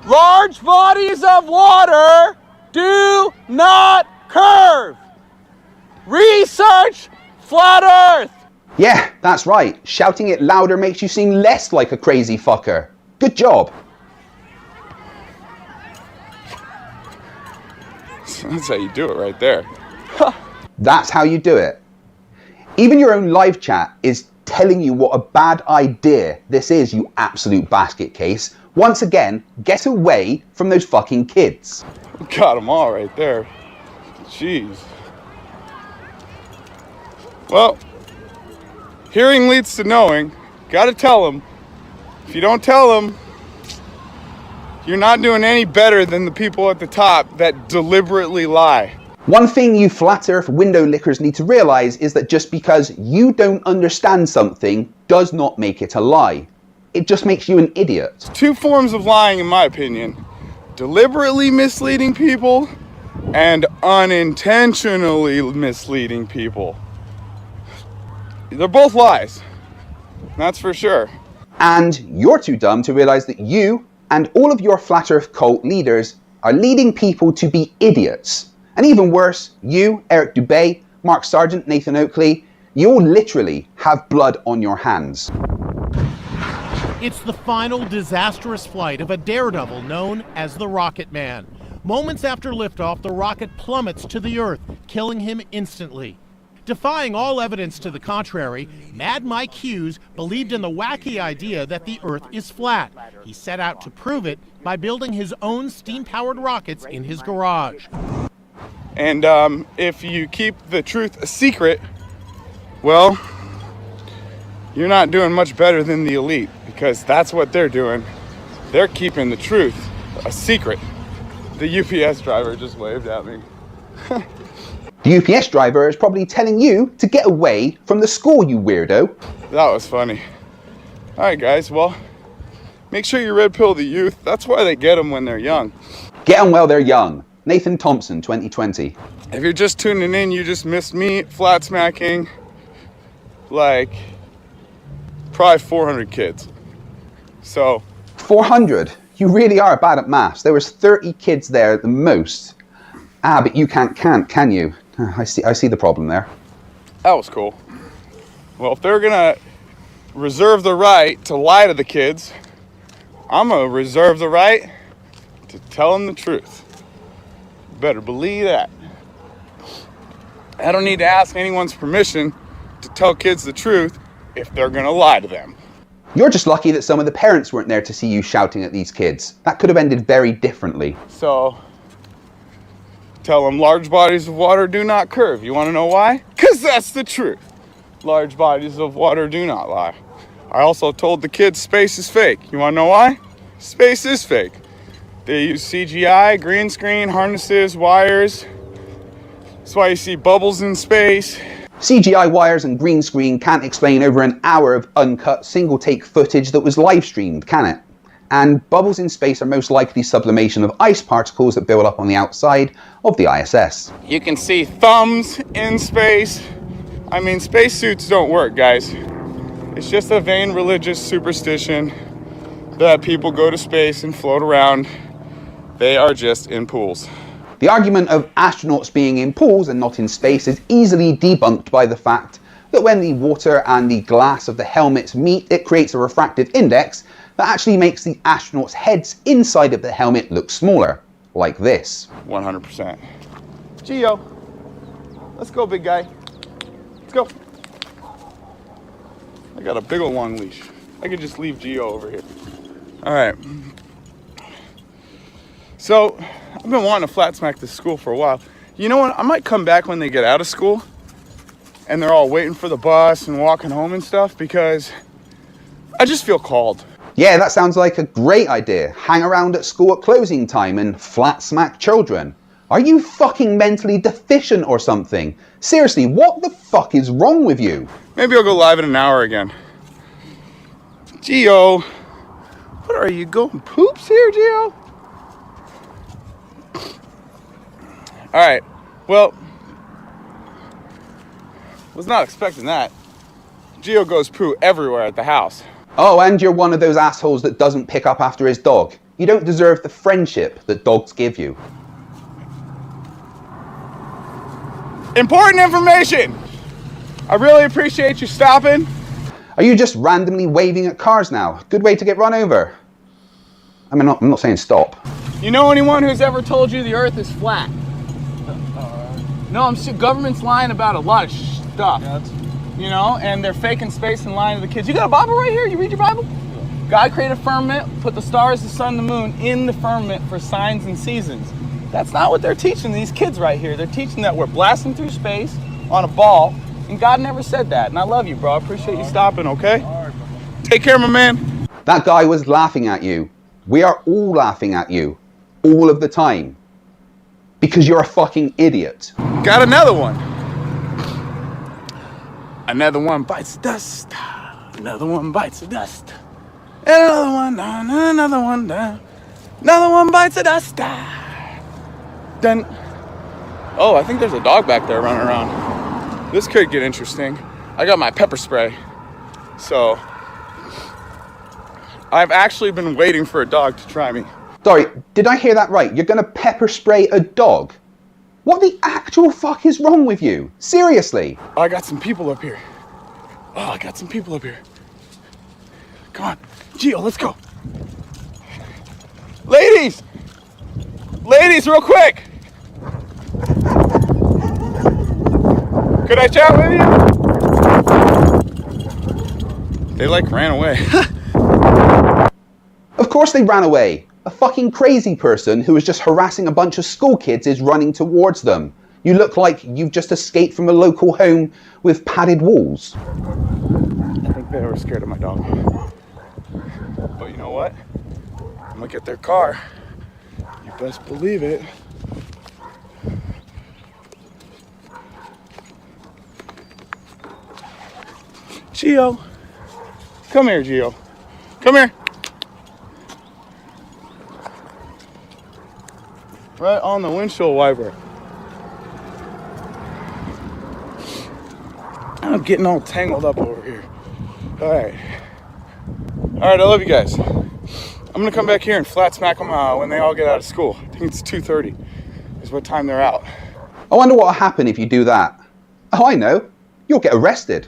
Large bodies of water do not curve. Research flat Earth. Yeah, that's right. Shouting it louder makes you seem less like a crazy fucker. Good job. That's how you do it right there. That's how you do it. Even your own live chat is telling you what a bad idea this is, you absolute basket case. Once again, get away from those fucking kids. Got them all right there. Jeez. Well, hearing leads to knowing. Gotta tell them. If you don't tell them, you're not doing any better than the people at the top that deliberately lie. One thing you flat earth window lickers need to realize is that just because you don't understand something does not make it a lie. It just makes you an idiot. Two forms of lying in my opinion. Deliberately misleading people and unintentionally misleading people. They're both lies. That's for sure. And you're too dumb to realize that you and all of your flat earth cult leaders are leading people to be idiots. And even worse, you, Eric Dubay, Mark Sargent, Nathan Oakley, you all literally have blood on your hands. It's the final disastrous flight of a daredevil known as the Rocket Man. Moments after liftoff, the rocket plummets to the Earth, killing him instantly. Defying all evidence to the contrary, Mad Mike Hughes believed in the wacky idea that the Earth is flat. He set out to prove it by building his own steam-powered rockets in his garage. And if you keep the truth a secret, well, you're not doing much better than the elite, because that's what they're doing. They're keeping the truth a secret. The UPS driver just waved at me. The UPS driver is probably telling you to get away from the school, you weirdo. That was funny. All right, guys, well, make sure you red pill the youth. That's why they get them when they're young. Get them while they're young. Nathan Thompson, 2020. If you're just tuning in, you just missed me flat smacking like probably 400 kids. So 400? You really are bad at maths. There was 30 kids there at the most. Ah, but you can't, can you? I see the problem there. That was cool. Well, if they're gonna reserve the right to lie to the kids, I'm gonna reserve the right to tell them the truth. Better believe that. I don't need to ask anyone's permission to tell kids the truth if they're gonna lie to them. You're just lucky that some of the parents weren't there to see you shouting at these kids. That could have ended very differently. So, tell them large bodies of water do not curve. You wanna know why? 'Cause that's the truth. Large bodies of water do not lie. I also told the kids space is fake. You wanna know why? Space is fake. They use CGI, green screen, harnesses, wires. That's why you see bubbles in space. CGI wires and green screen can't explain over an hour of uncut single take footage that was live streamed, can it? And bubbles in space are most likely sublimation of ice particles that build up on the outside of the ISS. You can see thumbs in space. I mean, spacesuits don't work, guys. It's just a vain religious superstition that people go to space and float around. They are just in pools. The argument of astronauts being in pools and not in space is easily debunked by the fact that when the water and the glass of the helmets meet, it creates a refractive index that actually makes the astronauts' heads inside of the helmet look smaller, like this. 100%. Geo, let's go, big guy. Let's go. I got a big old long leash. I could just leave Geo over here. All right. So, I've been wanting to flat smack this school for a while. You know what? I might come back when they get out of school and they're all waiting for the bus and walking home and stuff, because I just feel called. Yeah, that sounds like a great idea. Hang around at school at closing time and flat smack children. Are you fucking mentally deficient or something? Seriously, what the fuck is wrong with you? Maybe I'll go live in an hour again. Geo, what are you going poops here, Geo? All right, well, was not expecting that. Gio goes poo everywhere at the house. Oh, and you're one of those assholes that doesn't pick up after his dog. You don't deserve the friendship that dogs give you. Important information! I really appreciate you stopping. Are you just randomly waving at cars now? Good way to get run over. I mean, I'm not saying stop. You know anyone who's ever told you the earth is flat? No, government's lying about a lot of stuff. You know, and they're faking space and lying to the kids. You got a Bible right here? You read your Bible? God created a firmament, put the stars, the sun, the moon in the firmament for signs and seasons. That's not what they're teaching these kids right here. They're teaching that we're blasting through space on a ball, and God never said that. And I love you, bro. I appreciate you stopping, okay? Take care, my man. That guy was laughing at you. We are all laughing at you. All of the time. Because you're a fucking idiot. Got another one. Another one bites the dust. Another one bites the dust. Another one down, another one down. Another one bites the dust. Then, oh, I think there's a dog back there running around. This could get interesting. I got my pepper spray. So, I've actually been waiting for a dog to try me. Sorry, did I hear that right? You're gonna pepper spray a dog? What the actual fuck is wrong with you? Seriously? I got some people up here. Oh, I got some people up here. Come on. Gio, let's go. Ladies! Ladies, real quick! Could I chat with you? They like ran away. Of course they ran away. A fucking crazy person who was just harassing a bunch of school kids is running towards them. You look like you've just escaped from a local home with padded walls. I think they were scared of my dog. But you know what? I'm gonna get their car. You best believe it. Gio. Come here, Gio. Come here. Right on the windshield wiper. I'm getting all tangled up over here. All right, I love you guys. I'm gonna come back here and flat smack them when they all get out of school. I think it's 2:30 is what time they're out. I wonder what will happen if you do that. Oh, I know. You'll get arrested.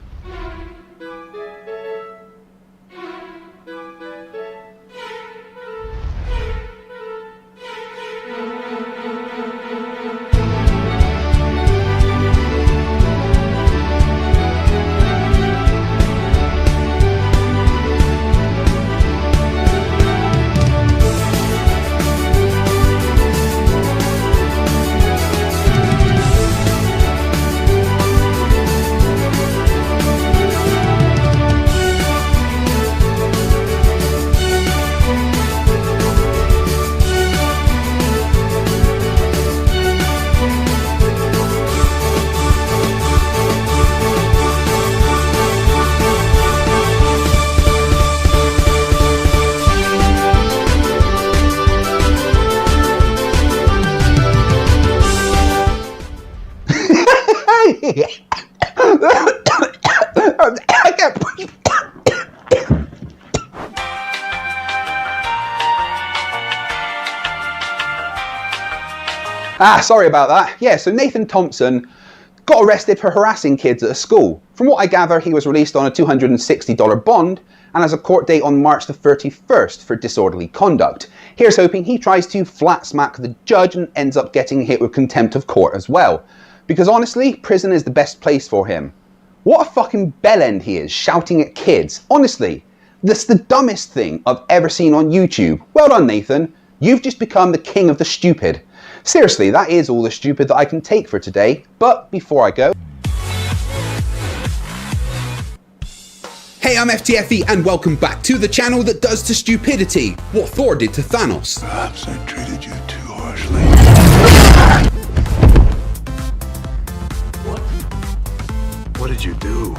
Sorry about that. Yeah, so Nathan Thompson got arrested for harassing kids at a school. From what I gather, he was released on a $260 bond and has a court date on March the 31st for disorderly conduct. Here's hoping he tries to flat smack the judge and ends up getting hit with contempt of court as well. Because honestly, prison is the best place for him. What a fucking bellend he is, shouting at kids. Honestly, that's the dumbest thing I've ever seen on YouTube. Well done, Nathan. You've just become the king of the stupid. Seriously, that is all the stupid that I can take for today. But before I go... Hey, I'm FTFE and welcome back to the channel that does to stupidity what Thor did to Thanos. Perhaps I treated you too harshly. What did you do?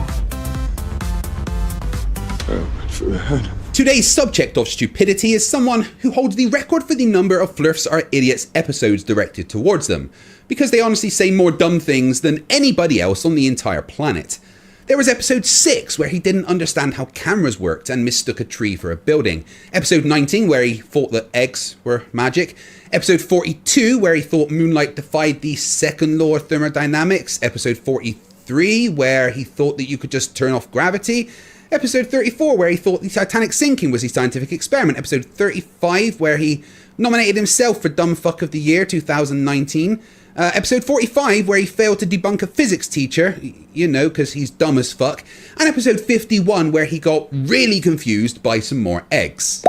Today's subject of stupidity is someone who holds the record for the number of Flerfs Are Idiots episodes directed towards them, because they honestly say more dumb things than anybody else on the entire planet. There was episode 6, where he didn't understand how cameras worked and mistook a tree for a building. Episode 19, where he thought that eggs were magic. Episode 42, where he thought moonlight defied the second law of thermodynamics. Episode 43, where he thought that you could just turn off gravity. Episode 34, where he thought the Titanic sinking was a scientific experiment. Episode 35, where he nominated himself for Dumb Fuck of the Year 2019. Episode 45, where he failed to debunk a physics teacher, you know, because he's dumb as fuck. And episode 51, where he got really confused by some more eggs.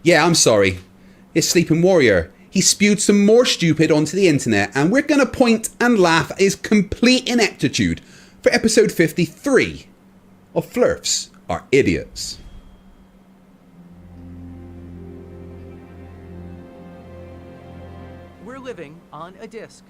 Yeah, I'm sorry. It's Sleeping Warrior. He spewed some more stupid onto the internet, and we're going to point and laugh at his complete ineptitude for episode 53 of Flerfs Are Idiots. We're living on a disk,